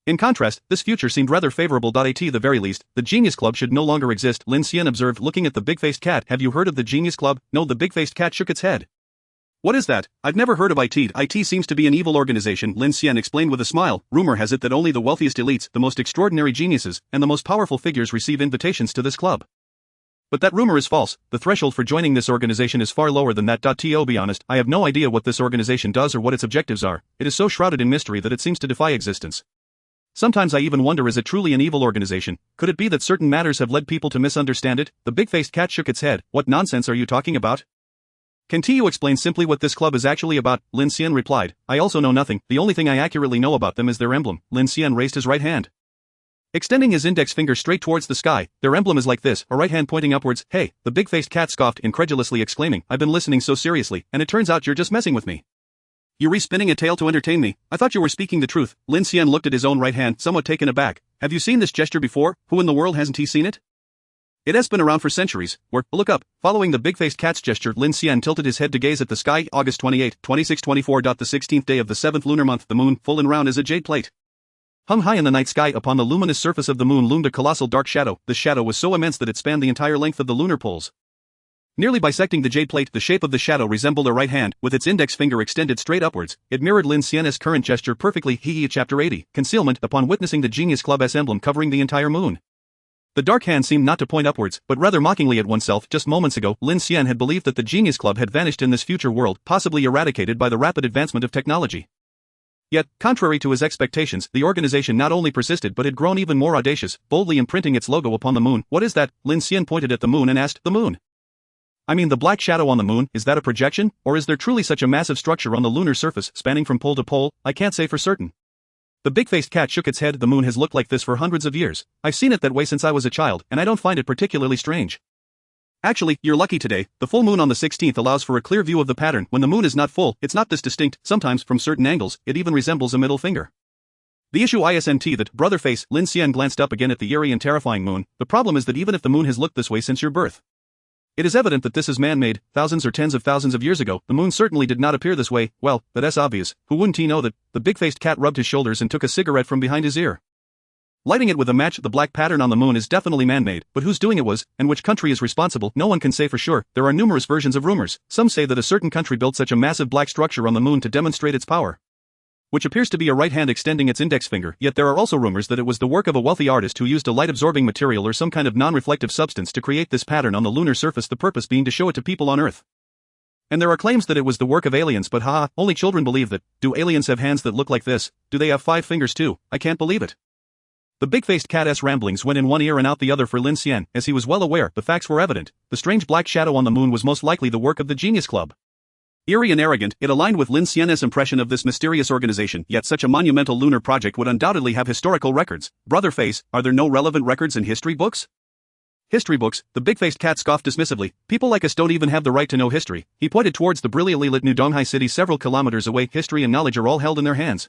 In contrast, this future seemed rather favorable. At the very least, the Genius Club should no longer exist, Lin Xian observed, looking at the big-faced cat. Have you heard of the Genius Club? No, the big-faced cat shook its head. What is that? I've never heard of it. It seems to be an evil organization, Lin Xian explained with a smile. Rumor has it that only the wealthiest elites, the most extraordinary geniuses, and the most powerful figures receive invitations to this club. But that rumor is false. The threshold for joining this organization is far lower than that. To be honest, I have no idea what this organization does or what its objectives are. It is so shrouded in mystery that it seems to defy existence. Sometimes I even wonder, is it truly an evil organization? Could it be that certain matters have led people to misunderstand it? The big-faced cat shook its head. What nonsense are you talking about? Can you explain simply what this club is actually about? Lin Xian replied. I also know nothing. The only thing I accurately know about them is their emblem. Lin Xian raised his right hand, extending his index finger straight towards the sky. Their emblem is like this, a right hand pointing upwards. Hey, the big-faced cat scoffed, incredulously exclaiming. I've been listening so seriously, and it turns out you're just messing with me. You're re-spinning a tale to entertain me. I thought you were speaking the truth. Lin Xian looked at his own right hand, somewhat taken aback. Have you seen this gesture before? Who in the world hasn't he seen it? It has been around for centuries. Look up. Following the big-faced cat's gesture, Lin Xian tilted his head to gaze at the sky. August 28, 2624. The 16th day of the 7th lunar month. The moon, full and round as a jade plate, hung high in the night sky. Upon the luminous surface of the moon loomed a colossal dark shadow. The shadow was so immense that it spanned the entire length of the lunar poles, nearly bisecting the jade plate. The shape of the shadow resembled a right hand, with its index finger extended straight upwards. It mirrored Lin Xian's current gesture perfectly. Chapter 80. Concealment. Upon witnessing the Genius Club's emblem covering the entire moon, the dark hand seemed not to point upwards, but rather mockingly at oneself. Just moments ago, Lin Xian had believed that the Genius Club had vanished in this future world, possibly eradicated by the rapid advancement of technology. Yet, contrary to his expectations, the organization not only persisted but had grown even more audacious, boldly imprinting its logo upon the moon. What is that? Lin Xian pointed at the moon and asked, the moon? I mean, the black shadow on the moon, is that a projection, or is there truly such a massive structure on the lunar surface spanning from pole to pole? I can't say for certain. The big-faced cat shook its head. The moon has looked like this for hundreds of years. I've seen it that way since I was a child, and I don't find it particularly strange. Actually, you're lucky today. The full moon on the 16th allows for a clear view of the pattern. When the moon is not full, it's not this distinct. Sometimes, from certain angles, it even resembles a middle finger. The issue isn't that, brother face, Lin Xian glanced up again at the eerie and terrifying moon. The problem is that even if the moon has looked this way since your birth, it is evident that this is man-made. Thousands or tens of thousands of years ago, the moon certainly did not appear this way. Well, that's obvious. Who wouldn't he know that? The big-faced cat rubbed his shoulders and took a cigarette from behind his ear. Lighting it with a match. The black pattern on the moon is definitely man-made, but whose doing it was, and which country is responsible, no one can say for sure. There are numerous versions of rumors. Some say that a certain country built such a massive black structure on the moon to demonstrate its power, which appears to be a right hand extending its index finger. Yet there are also rumors that it was the work of a wealthy artist who used a light-absorbing material or some kind of non-reflective substance to create this pattern on the lunar surface, the purpose being to show it to people on Earth. And there are claims that it was the work of aliens, but haha, only children believe that. Do aliens have hands that look like this? Do they have 5 fingers too? I can't believe it. The big-faced cat's ramblings went in one ear and out the other for Lin Xian, as he was well aware. The facts were evident. The strange black shadow on the moon was most likely the work of the Genius Club. Eerie and arrogant, it aligned with Lin Xian's impression of this mysterious organization. Yet such a monumental lunar project would undoubtedly have historical records. Brother face, are there no relevant records in history books? History books? The big-faced cat scoffed dismissively. People like us don't even have the right to know history. He pointed towards the brilliantly lit New Donghai city several kilometers away. History and knowledge are all held in their hands.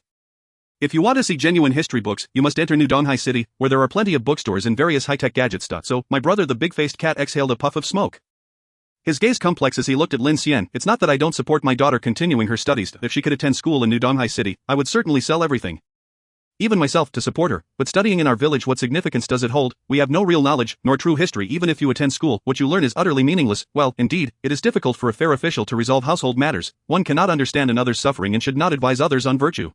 If you want to see genuine history books, you must enter New Donghai City, where there are plenty of bookstores and various high-tech gadgets. So, my brother the big-faced cat exhaled a puff of smoke. His gaze complex as he looked at Lin Xian. It's not that I don't support my daughter continuing her studies. If she could attend school in New Donghai City, I would certainly sell everything, even myself, to support her. But studying in our village, what significance does it hold? We have no real knowledge, nor true history. Even if you attend school, what you learn is utterly meaningless. Well, indeed, it is difficult for a fair official to resolve household matters. One cannot understand another's suffering and should not advise others on virtue.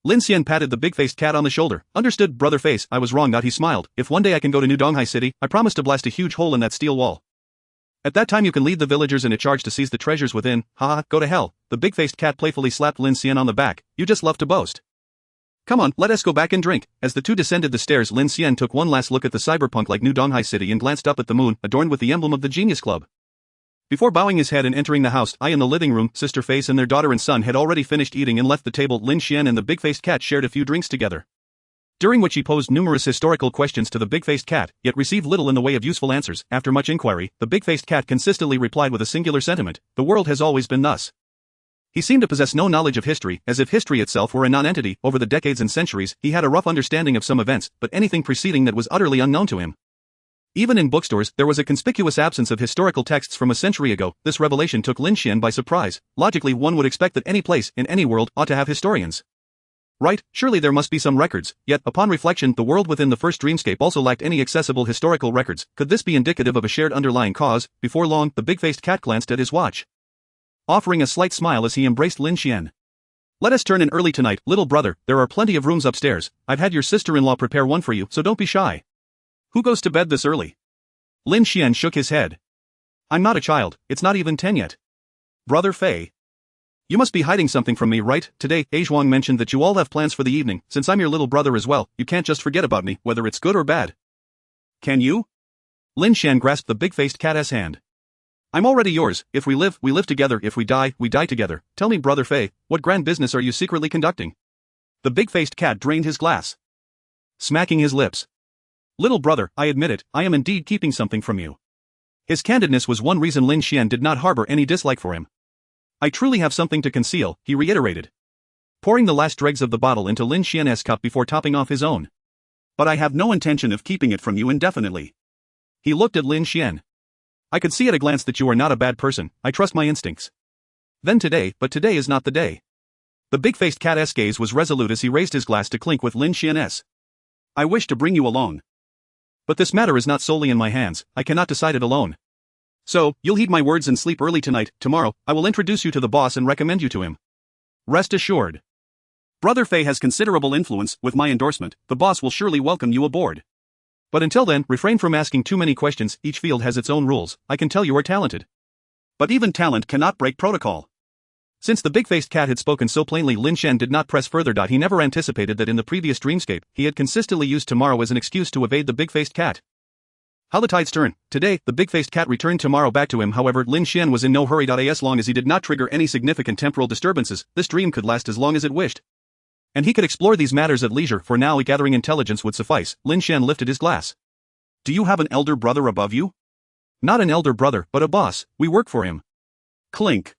Lin Xian patted the big-faced cat on the shoulder. Understood, brother face, I was wrong. He smiled. If one day I can go to New Donghai City, I promise to blast a huge hole in that steel wall. At that time you can lead the villagers in a charge to seize the treasures within. Haha, go to hell. The big-faced cat playfully slapped Lin Xian on the back. You just love to boast. Come on, let us go back and drink. As the two descended the stairs, Lin Xian took one last look at the cyberpunk-like New Donghai City and glanced up at the moon, adorned with the emblem of the Genius Club. Before bowing his head and entering the house, in the living room, Sister Face and their daughter and son had already finished eating and left the table. Lin Xian and the big-faced cat shared a few drinks together, during which he posed numerous historical questions to the big-faced cat, yet received little in the way of useful answers. After much inquiry, the big-faced cat consistently replied with a singular sentiment: the world has always been thus. He seemed to possess no knowledge of history, as if history itself were a non-entity. Over the decades and centuries, he had a rough understanding of some events, but anything preceding that was utterly unknown to him. Even in bookstores, there was a conspicuous absence of historical texts from a century ago. This revelation took Lin Xian by surprise. Logically, one would expect that any place, in any world, ought to have historians. Right, surely there must be some records. Yet, upon reflection, the world within the first dreamscape also lacked any accessible historical records. Could this be indicative of a shared underlying cause? Before long, the big-faced cat glanced at his watch, offering a slight smile as he embraced Lin Xian. Let us turn in early tonight, little brother. There are plenty of rooms upstairs. I've had your sister-in-law prepare one for you, so don't be shy. Who goes to bed this early? Lin Xian shook his head. I'm not a child, it's not even 10 yet. Brother Fei, you must be hiding something from me, right? Today, Zhuang mentioned that you all have plans for the evening. Since I'm your little brother as well, you can't just forget about me, whether it's good or bad. Can you? Lin Xian grasped the big-faced cat's hand. I'm already yours. If we live together. If we die together. Tell me, brother Fei, what grand business are you secretly conducting? The big-faced cat drained his glass, smacking his lips. Little brother, I admit it, I am indeed keeping something from you. His candidness was one reason Lin Xian did not harbor any dislike for him. I truly have something to conceal, he reiterated, pouring the last dregs of the bottle into Lin Xian's cup before topping off his own. But I have no intention of keeping it from you indefinitely. He looked at Lin Xian. I could see at a glance that you are not a bad person. I trust my instincts. Then today, but today is not the day. The big-faced cat's gaze was resolute as he raised his glass to clink with Lin Xian's. I wish to bring you along. But this matter is not solely in my hands. I cannot decide it alone. So, you'll heed my words and sleep early tonight. Tomorrow, I will introduce you to the boss and recommend you to him. Rest assured. Brother Fei has considerable influence. With my endorsement, the boss will surely welcome you aboard. But until then, refrain from asking too many questions. Each field has its own rules. I can tell you are talented. But even talent cannot break protocol. Since the big-faced cat had spoken so plainly, Lin Xian did not press further. He never anticipated that in the previous dreamscape, he had consistently used tomorrow as an excuse to evade the big-faced cat. How the tides turn. Today, the big-faced cat returned tomorrow back to him. However, Lin Xian was in no hurry. As long as he did not trigger any significant temporal disturbances, this dream could last as long as it wished. And he could explore these matters at leisure. For now, gathering intelligence would suffice. Lin Xian lifted his glass. Do you have an elder brother above you? Not an elder brother, but a boss. We work for him. Clink.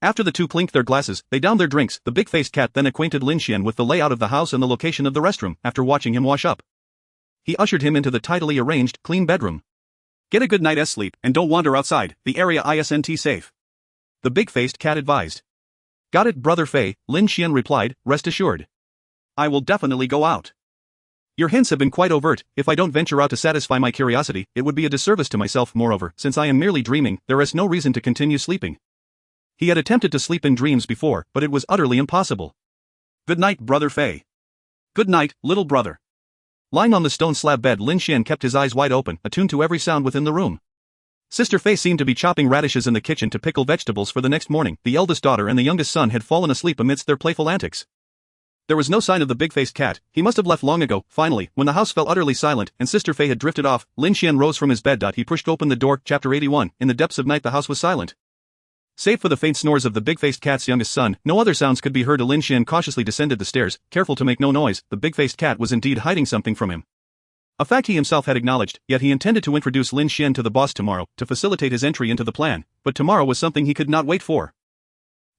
After the two clinked their glasses, they downed their drinks. The big-faced cat then acquainted Lin Xian with the layout of the house and the location of the restroom. After watching him wash up, he ushered him into the tidily arranged, clean bedroom. Get a good night's sleep, and don't wander outside. The area isn't safe. The big-faced cat advised. Got it, Brother Fei, Lin Xian replied, rest assured. I will definitely go out. Your hints have been quite overt. If I don't venture out to satisfy my curiosity, it would be a disservice to myself. Moreover, since I am merely dreaming, there is no reason to continue sleeping. He had attempted to sleep in dreams before, but it was utterly impossible. Good night, Brother Fei. Good night, little brother. Lying on the stone slab bed, Lin Xian kept his eyes wide open, attuned to every sound within the room. Sister Fei seemed to be chopping radishes in the kitchen to pickle vegetables for the next morning. The eldest daughter and the youngest son had fallen asleep amidst their playful antics. There was no sign of the big-faced cat. He must have left long ago. Finally, when the house fell utterly silent and Sister Fei had drifted off, Lin Xian rose from his bed. He pushed open the door. Chapter 81. In the depths of night, the house was silent. Save for the faint snores of the big-faced cat's youngest son, no other sounds could be heard. Lin Xian cautiously descended the stairs, careful to make no noise. The big-faced cat was indeed hiding something from him. A fact he himself had acknowledged, yet he intended to introduce Lin Xian to the boss tomorrow, to facilitate his entry into the plan, but tomorrow was something he could not wait for.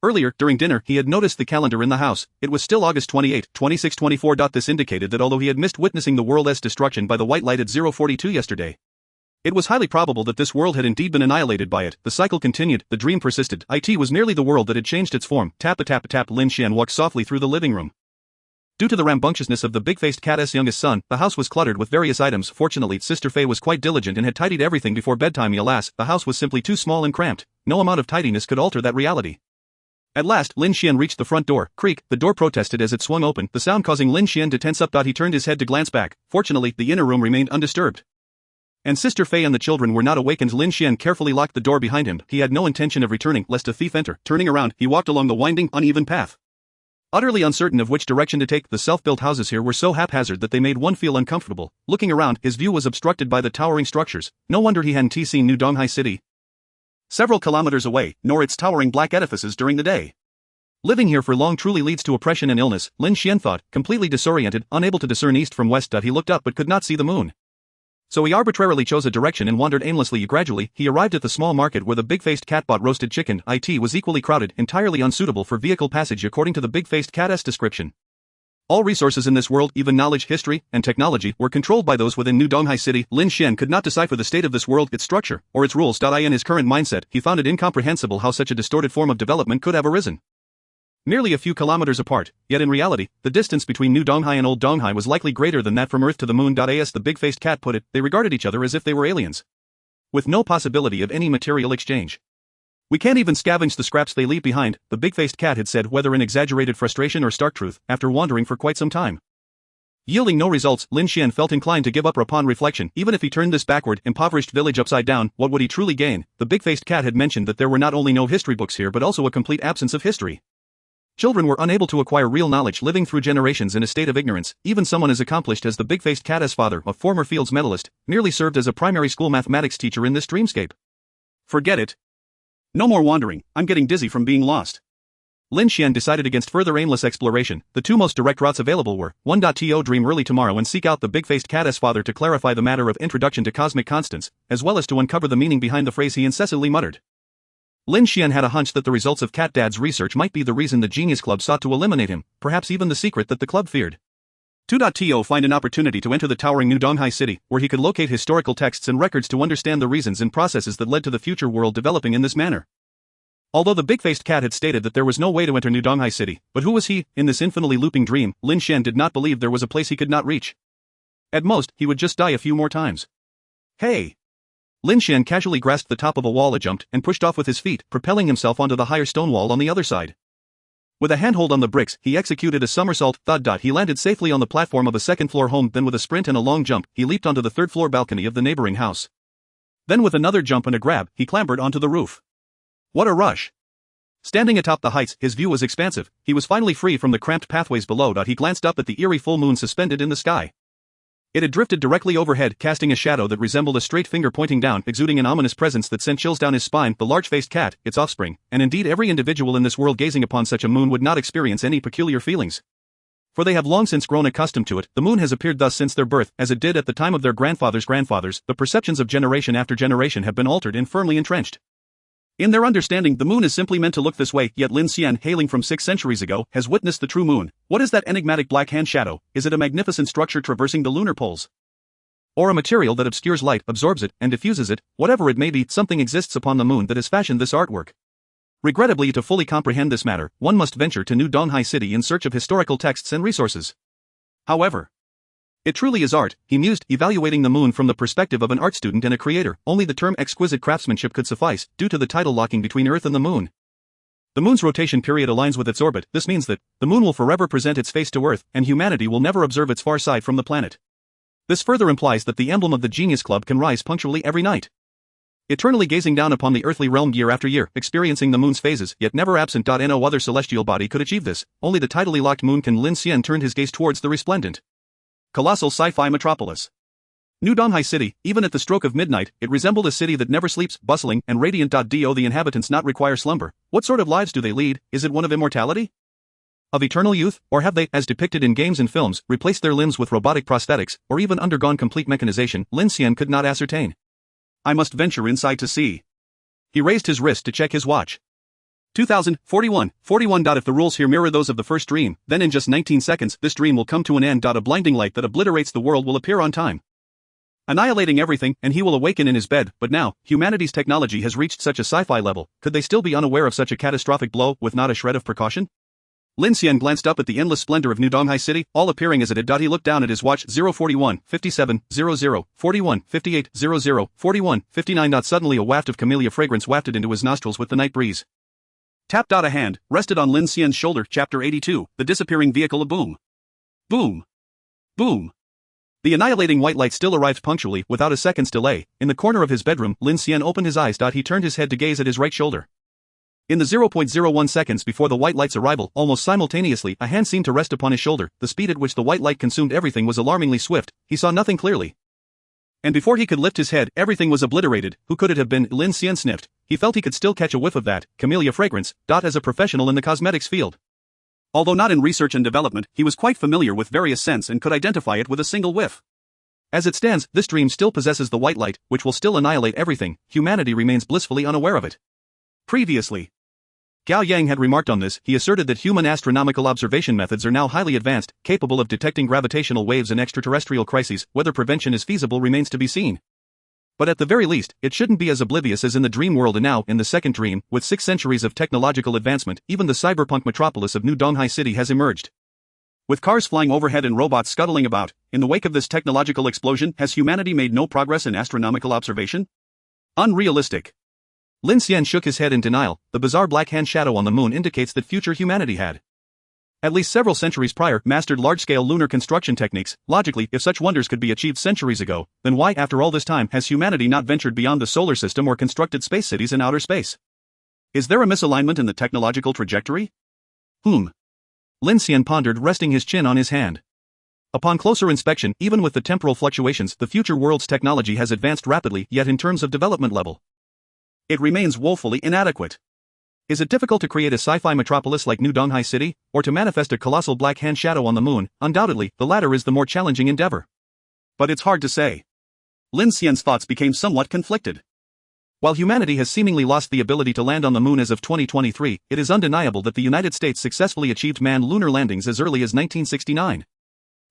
Earlier, during dinner, he had noticed the calendar in the house. It was still August 28, 2624. This indicated that although he had missed witnessing the world's destruction by the white light at 042 yesterday, it was highly probable that this world had indeed been annihilated by it. The cycle continued, the dream persisted. It was merely the world that had changed its form. Tap. Lin Xian walked softly through the living room. Due to the rambunctiousness of the big-faced cat's youngest son, the house was cluttered with various items. Fortunately, Sister Fei was quite diligent and had tidied everything before bedtime. Alas, the house was simply too small and cramped. No amount of tidiness could alter that reality. At last, Lin Xian reached the front door. Creak, the door protested as it swung open, the sound causing Lin Xian to tense up. He turned his head to glance back. Fortunately, the inner room remained undisturbed. And Sister Fei and the children were not awakened. Lin Xian carefully locked the door behind him. He had no intention of returning, lest a thief enter. Turning around, he walked along the winding, uneven path. Utterly uncertain of which direction to take, the self-built houses here were so haphazard that they made one feel uncomfortable. Looking around, his view was obstructed by the towering structures. No wonder he hadn't seen New Donghai City several kilometers away, nor its towering black edifices during the day. Living here for long truly leads to oppression and illness, Lin Xian thought, completely disoriented, unable to discern east from west. He looked up but could not see the moon. So he arbitrarily chose a direction and wandered aimlessly. Gradually, he arrived at the small market where the big-faced cat bought roasted chicken. It was equally crowded, entirely unsuitable for vehicle passage according to the big-faced cat's description. All resources in this world, even knowledge, history, and technology, were controlled by those within New Donghai City. Lin Xian could not decipher the state of this world, its structure, or its rules. In his current mindset, he found it incomprehensible how such a distorted form of development could have arisen. Nearly a few kilometers apart, yet in reality, the distance between New Donghai and Old Donghai was likely greater than that from Earth to the moon. As the big-faced cat put it, they regarded each other as if they were aliens, with no possibility of any material exchange. We can't even scavenge the scraps they leave behind, the big-faced cat had said, whether in exaggerated frustration or stark truth, after wandering for quite some time. Yielding no results, Lin Xian felt inclined to give up. Upon reflection, even if he turned this backward, impoverished village upside down, what would he truly gain? The big-faced cat had mentioned that there were not only no history books here but also a complete absence of history. Children were unable to acquire real knowledge, living through generations in a state of ignorance. Even someone as accomplished as the big-faced cat's father, a former Fields medalist, nearly served as a primary school mathematics teacher in this dreamscape. Forget it. No more wandering, I'm getting dizzy from being lost. Lin Xian decided against further aimless exploration. The two most direct routes available were 1.to dream early tomorrow and seek out the big-faced cat's father to clarify the matter of introduction to cosmic constants, as well as to uncover the meaning behind the phrase he incessantly muttered. Lin Xian had a hunch that the results of Cat Dad's research might be the reason the Genius Club sought to eliminate him, perhaps even the secret that the club feared. 2.to find an opportunity to enter the towering New Donghai City, where he could locate historical texts and records to understand the reasons and processes that led to the future world developing in this manner. Although the big-faced cat had stated that there was no way to enter New Donghai City, but who was he, in this infinitely looping dream? Lin Xian did not believe there was a place he could not reach. At most, he would just die a few more times. Hey! Lin Xian casually grasped the top of a wall, jumped, and pushed off with his feet, propelling himself onto the higher stone wall on the other side. With a handhold on the bricks, he executed a somersault. He landed safely on the platform of a second-floor home. Then with a sprint and a long jump, he leaped onto the third-floor balcony of the neighboring house. Then with another jump and a grab, he clambered onto the roof. What a rush! Standing atop the heights, his view was expansive. He was finally free from the cramped pathways below. He glanced up at the eerie full moon suspended in the sky. It had drifted directly overhead, casting a shadow that resembled a straight finger pointing down, exuding an ominous presence that sent chills down his spine. The large-faced cat, its offspring, and indeed every individual in this world gazing upon such a moon would not experience any peculiar feelings. For they have long since grown accustomed to it. The moon has appeared thus since their birth, as it did at the time of their grandfathers' grandfathers. The perceptions of generation after generation have been altered and firmly entrenched. In their understanding, the moon is simply meant to look this way, yet Lin Xian, hailing from 6 centuries ago, has witnessed the true moon. What is that enigmatic black hand shadow? Is it a magnificent structure traversing the lunar poles? Or a material that obscures light, absorbs it, and diffuses it? Whatever it may be, something exists upon the moon that has fashioned this artwork. Regrettably, to fully comprehend this matter, one must venture to New Donghai City in search of historical texts and resources. However, it truly is art, he mused, evaluating the moon from the perspective of an art student and a creator. Only the term exquisite craftsmanship could suffice, due to the tidal locking between Earth and the moon. The moon's rotation period aligns with its orbit. This means that the moon will forever present its face to Earth, and humanity will never observe its far side from the planet. This further implies that the emblem of the Genius Club can rise punctually every night, eternally gazing down upon the earthly realm year after year, experiencing the moon's phases, yet never absent. No other celestial body could achieve this. Only the tidally locked moon can. Lin Xian turned his gaze towards the resplendent, colossal sci-fi metropolis. New Donghai City. Even at the stroke of midnight, it resembled a city that never sleeps, bustling and radiant. Do the inhabitants not require slumber? What sort of lives do they lead? Is it one of immortality? Of eternal youth? Or have they, as depicted in games and films, replaced their limbs with robotic prosthetics, or even undergone complete mechanization? Lin Xian could not ascertain. I must venture inside to see. He raised his wrist to check his watch. 2041. If the rules here mirror those of the first dream, then in just 19 seconds, this dream will come to an end. A blinding light that obliterates the world will appear on time, annihilating everything, and he will awaken in his bed. But now, humanity's technology has reached such a sci-fi level, could they still be unaware of such a catastrophic blow, with not a shred of precaution? Lin Xian glanced up at the endless splendor of New Donghai City, all appearing as it had. He looked down at his watch. 041, 57, 00, 41, 58, 00, 41, 59. Suddenly a waft of camellia fragrance wafted into his nostrils with the night breeze. Tap. A hand rested on Lin Xian's shoulder. Chapter 82, The Disappearing Vehicle. A boom. Boom. Boom. The annihilating white light still arrived punctually, without a second's delay. In the corner of his bedroom, Lin Xian opened his eyes. He turned his head to gaze at his right shoulder. In the 0.01 seconds before the white light's arrival, almost simultaneously, a hand seemed to rest upon his shoulder. The speed at which the white light consumed everything was alarmingly swift. He saw nothing clearly, and before he could lift his head, everything was obliterated. Who could it have been? Lin Xian sniffed. He felt he could still catch a whiff of that camellia fragrance. As a professional in the cosmetics field, although not in research and development, he was quite familiar with various scents and could identify it with a single whiff. As it stands, this dream still possesses the white light, which will still annihilate everything. Humanity remains blissfully unaware of it. Previously, Gao Yang had remarked on this. He asserted that human astronomical observation methods are now highly advanced, capable of detecting gravitational waves and extraterrestrial crises. Whether prevention is feasible remains to be seen. But at the very least, it shouldn't be as oblivious as in the dream world. And now, in the second dream, with 6 centuries of technological advancement, even the cyberpunk metropolis of New Donghai City has emerged. With cars flying overhead and robots scuttling about, in the wake of this technological explosion, has humanity made no progress in astronomical observation? Unrealistic. Lin Xian shook his head in denial. The bizarre black hand shadow on the moon indicates that future humanity had, at least several centuries prior, mastered large-scale lunar construction techniques. Logically, if such wonders could be achieved centuries ago, then why, after all this time, has humanity not ventured beyond the solar system or constructed space cities in outer space? Is there a misalignment in the technological trajectory? Lin Xian pondered, resting his chin on his hand. Upon closer inspection, even with the temporal fluctuations, the future world's technology has advanced rapidly, yet in terms of development level, it remains woefully inadequate. Is it difficult to create a sci-fi metropolis like New Donghai City, or to manifest a colossal black hand shadow on the moon? Undoubtedly, the latter is the more challenging endeavor. But it's hard to say. Lin Xian's thoughts became somewhat conflicted. While humanity has seemingly lost the ability to land on the moon as of 2023, it is undeniable that the United States successfully achieved manned lunar landings as early as 1969.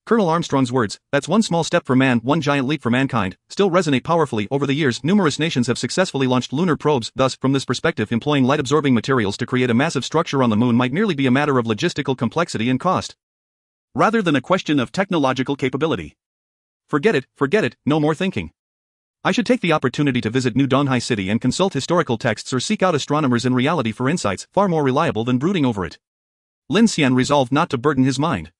Colonel Armstrong's words, "That's one small step for man, one giant leap for mankind," still resonate powerfully. Over the years, numerous nations have successfully launched lunar probes. Thus, from this perspective, employing light-absorbing materials to create a massive structure on the moon might merely be a matter of logistical complexity and cost, rather than a question of technological capability. Forget it, no more thinking. I should take the opportunity to visit New Donghai City and consult historical texts or seek out astronomers in reality for insights far more reliable than brooding over it. Lin Xian resolved not to burden his mind.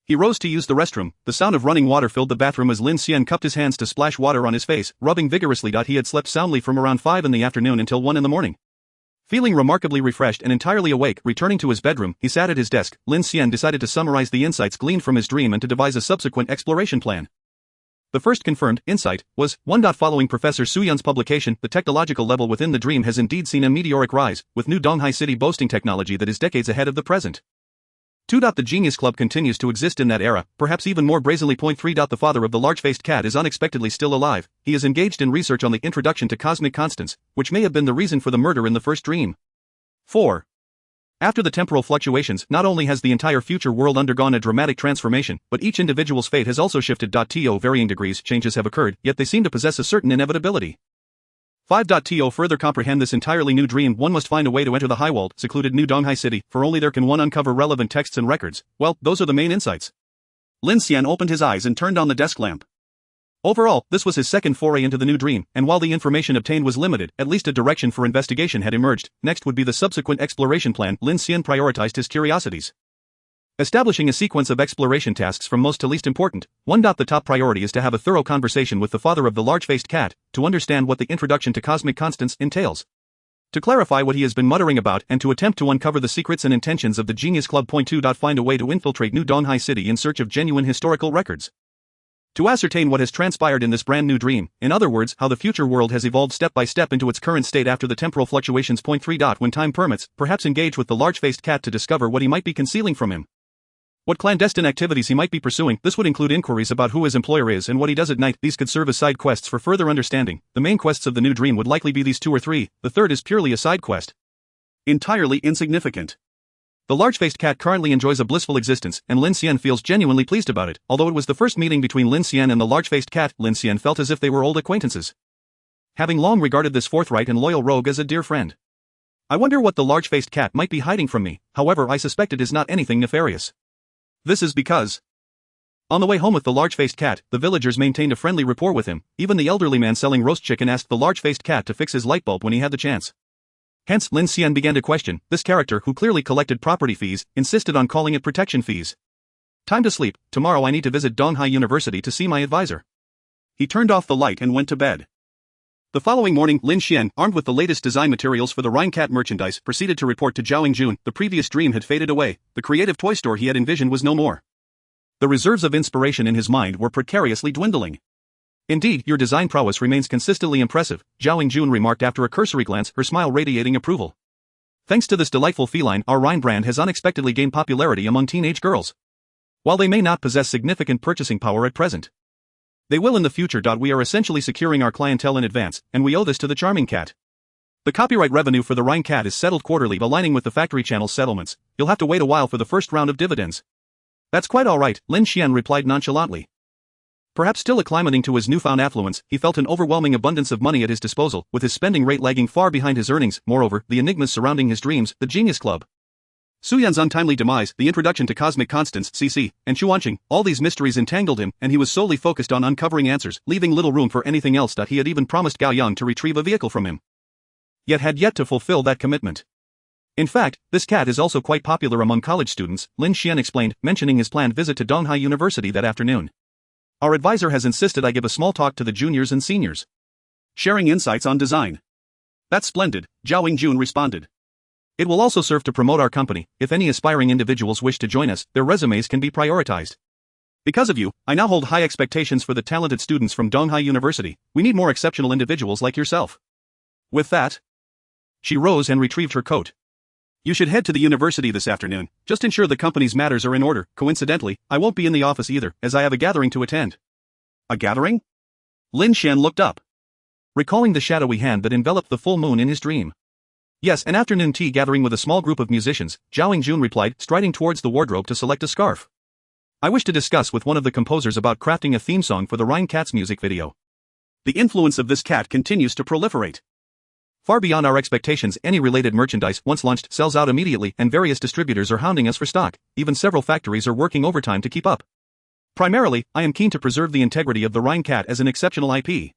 He rose to use the restroom. The sound of running water filled the bathroom as Lin Xian cupped his hands to splash water on his face, rubbing vigorously. He had slept soundly from around 5 in the afternoon until 1 in the morning. Feeling remarkably refreshed and entirely awake, returning to his bedroom, he sat at his desk. Lin Xian decided to summarize the insights gleaned from his dream and to devise a subsequent exploration plan. The first confirmed insight was 1. Following Professor Suyun's publication, the technological level within the dream has indeed seen a meteoric rise, with New Donghai City boasting technology that is decades ahead of the present. 2. The Genius Club continues to exist in that era, perhaps even more brazenly. 3. The father of the large-faced cat is unexpectedly still alive. He is engaged in research on the introduction to cosmic constants, which may have been the reason for the murder in the first dream. 4. After the temporal fluctuations, not only has the entire future world undergone a dramatic transformation, but each individual's fate has also shifted. To varying degrees, changes have occurred, yet they seem to possess a certain inevitability. 5. To further comprehend this entirely new dream, one must find a way to enter the high-walled, secluded New Donghai City, for only there can one uncover relevant texts and records. Well, those are the main insights. Lin Xian opened his eyes and turned on the desk lamp. Overall, this was his second foray into the new dream, and while the information obtained was limited, at least a direction for investigation had emerged. Next would be the subsequent exploration plan. Lin Xian prioritized his curiosities, establishing a sequence of exploration tasks from most to least important. 1. The top priority is to have a thorough conversation with the father of the large-faced cat, to understand what the introduction to cosmic constants entails, to clarify what he has been muttering about, and to attempt to uncover the secrets and intentions of the Genius Club. 2. Find a way to infiltrate New Donghai City in search of genuine historical records, to ascertain what has transpired in this brand new dream, in other words, how the future world has evolved step by step into its current state after the temporal fluctuations. 3. When time permits, perhaps engage with the large-faced cat to discover what he might be concealing from him, what clandestine activities he might be pursuing. This would include inquiries about who his employer is and what he does at night. These could serve as side quests for further understanding. The main quests of the new dream would likely be these 2 or 3, the third is purely a side quest, entirely insignificant. The large-faced cat currently enjoys a blissful existence, and Lin Xian feels genuinely pleased about it. Although it was the first meeting between Lin Xian and the large-faced cat, Lin Xian felt as if they were old acquaintances, having long regarded this forthright and loyal rogue as a dear friend. I wonder what the large-faced cat might be hiding from me. However, I suspect it is not anything nefarious. This is because, on the way home with the large-faced cat, the villagers maintained a friendly rapport with him. Even the elderly man selling roast chicken asked the large-faced cat to fix his light bulb when he had the chance. Hence, Lin Xian began to question, this character who clearly collected property fees, insisted on calling it protection fees. Time to sleep. Tomorrow I need to visit Donghai University to see my advisor. He turned off the light and went to bed. The following morning, Lin Xian, armed with the latest design materials for the Rhine Cat merchandise, proceeded to report to Zhao Jun. The previous dream had faded away. The creative toy store he had envisioned was no more. The reserves of inspiration in his mind were precariously dwindling. Indeed, your design prowess remains consistently impressive, Zhao Jun remarked after a cursory glance, her smile radiating approval. Thanks to this delightful feline, our Rhine brand has unexpectedly gained popularity among teenage girls. While they may not possess significant purchasing power at present, they will in the future. We are essentially securing our clientele in advance, and we owe this to the charming cat. The copyright revenue for the Rhine Cat is settled quarterly, aligning with the factory channel's settlements. You'll have to wait a while for the first round of dividends. That's quite all right, Lin Xian replied nonchalantly. Perhaps still acclimating to his newfound affluence, he felt an overwhelming abundance of money at his disposal, with his spending rate lagging far behind his earnings. Moreover, the enigmas surrounding his dreams, the Genius Club, Suyun's untimely demise, the introduction to cosmic constants, CC, and Chuanqing, all these mysteries entangled him, and he was solely focused on uncovering answers, leaving little room for anything else. He had even promised Gao Yang to retrieve a vehicle from him, yet had yet to fulfill that commitment. In fact, this cat is also quite popular among college students, Lin Xian explained, mentioning his planned visit to Donghai University that afternoon. Our advisor has insisted I give a small talk to the juniors and seniors, sharing insights on design. That's splendid, Zhao Jun responded. It will also serve to promote our company. If any aspiring individuals wish to join us, their resumes can be prioritized. Because of you, I now hold high expectations for the talented students from Donghai University. We need more exceptional individuals like yourself. With that, she rose and retrieved her coat. You should head to the university this afternoon. Just ensure the company's matters are in order. Coincidentally, I won't be in the office either, as I have a gathering to attend. A gathering? Lin Xian looked up, recalling the shadowy hand that enveloped the full moon in his dream. Yes, an afternoon tea gathering with a small group of musicians, Zhao Jun replied, striding towards the wardrobe to select a scarf. I wish to discuss with one of the composers about crafting a theme song for the Rhine Cat's music video. The influence of this cat continues to proliferate. Far beyond our expectations, any related merchandise once launched sells out immediately, and various distributors are hounding us for stock. Even several factories are working overtime to keep up. Primarily, I am keen to preserve the integrity of the Rhine Cat as an exceptional IP.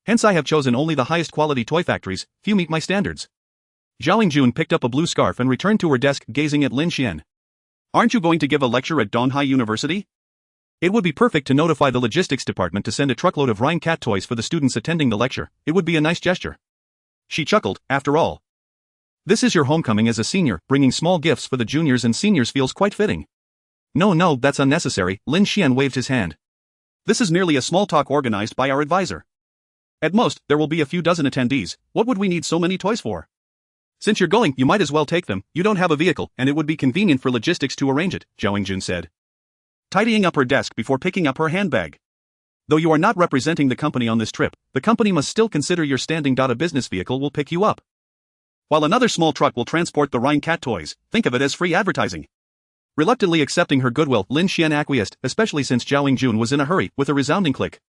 Hence I have chosen only the highest quality toy factories. Few meet my standards. Zhao Jun picked up a blue scarf and returned to her desk, gazing at Lin Xian. Aren't you going to give a lecture at Donghai University? It would be perfect to notify the logistics department to send a truckload of Rhine Cat toys for the students attending the lecture. It would be a nice gesture. She chuckled, after all, this is your homecoming as a senior, bringing small gifts for the juniors and seniors feels quite fitting. No, that's unnecessary, Lin Xian waved his hand. This is merely a small talk organized by our advisor. At most, there will be a few dozen attendees. What would we need so many toys for? Since you're going, you might as well take them. You don't have a vehicle, and it would be convenient for logistics to arrange it, Zhao Jun said, tidying up her desk before picking up her handbag. Though you are not representing the company on this trip, the company must still consider your standing. A business vehicle will pick you up, while another small truck will transport the Rhine Cat toys. Think of it as free advertising. Reluctantly accepting her goodwill, Lin Xian acquiesced, especially since Zhao Jun was in a hurry. With a resounding click,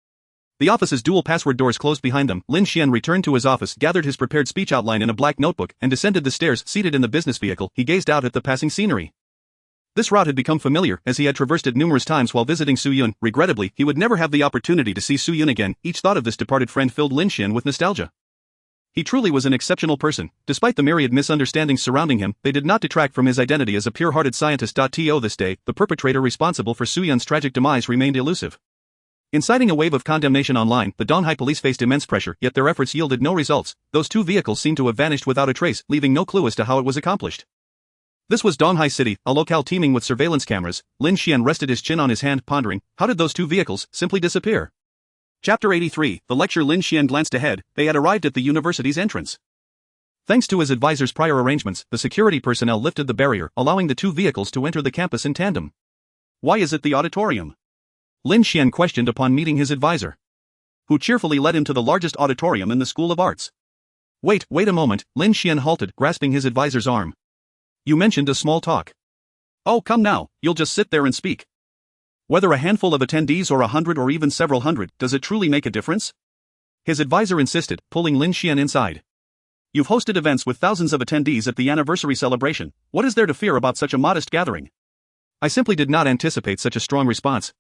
the office's dual password doors closed behind them. Lin Xian returned to his office, gathered his prepared speech outline in a black notebook, and descended the stairs. Seated in the business vehicle, he gazed out at the passing scenery. This route had become familiar, as he had traversed it numerous times while visiting Su Yun. Regrettably, he would never have the opportunity to see Su Yun again. Each thought of this departed friend filled Lin Xian with nostalgia. He truly was an exceptional person. Despite the myriad misunderstandings surrounding him, they did not detract from his identity as a pure-hearted scientist. To this day, the perpetrator responsible for Su Yun's tragic demise remained elusive. Inciting a wave of condemnation online, the Donghai police faced immense pressure, yet their efforts yielded no results. Those two vehicles seemed to have vanished without a trace, leaving no clue as to how it was accomplished. This was Donghai City, a locale teeming with surveillance cameras. Lin Xian rested his chin on his hand, pondering, how did those two vehicles simply disappear? Chapter 83, The Lecture. Lin Xian glanced ahead. They had arrived at the university's entrance. Thanks to his advisor's prior arrangements, the security personnel lifted the barrier, allowing the two vehicles to enter the campus in tandem. Why is it the auditorium? Lin Xian questioned upon meeting his advisor, who cheerfully led him to the largest auditorium in the School of Arts. Wait a moment, Lin Xian halted, grasping his advisor's arm. You mentioned a small talk. Oh, come now, you'll just sit there and speak. Whether a handful of attendees or 100 or even several hundred, does it truly make a difference? His advisor insisted, pulling Lin Xian inside. You've hosted events with thousands of attendees at the anniversary celebration. What is there to fear about such a modest gathering? I simply did not anticipate such a strong response.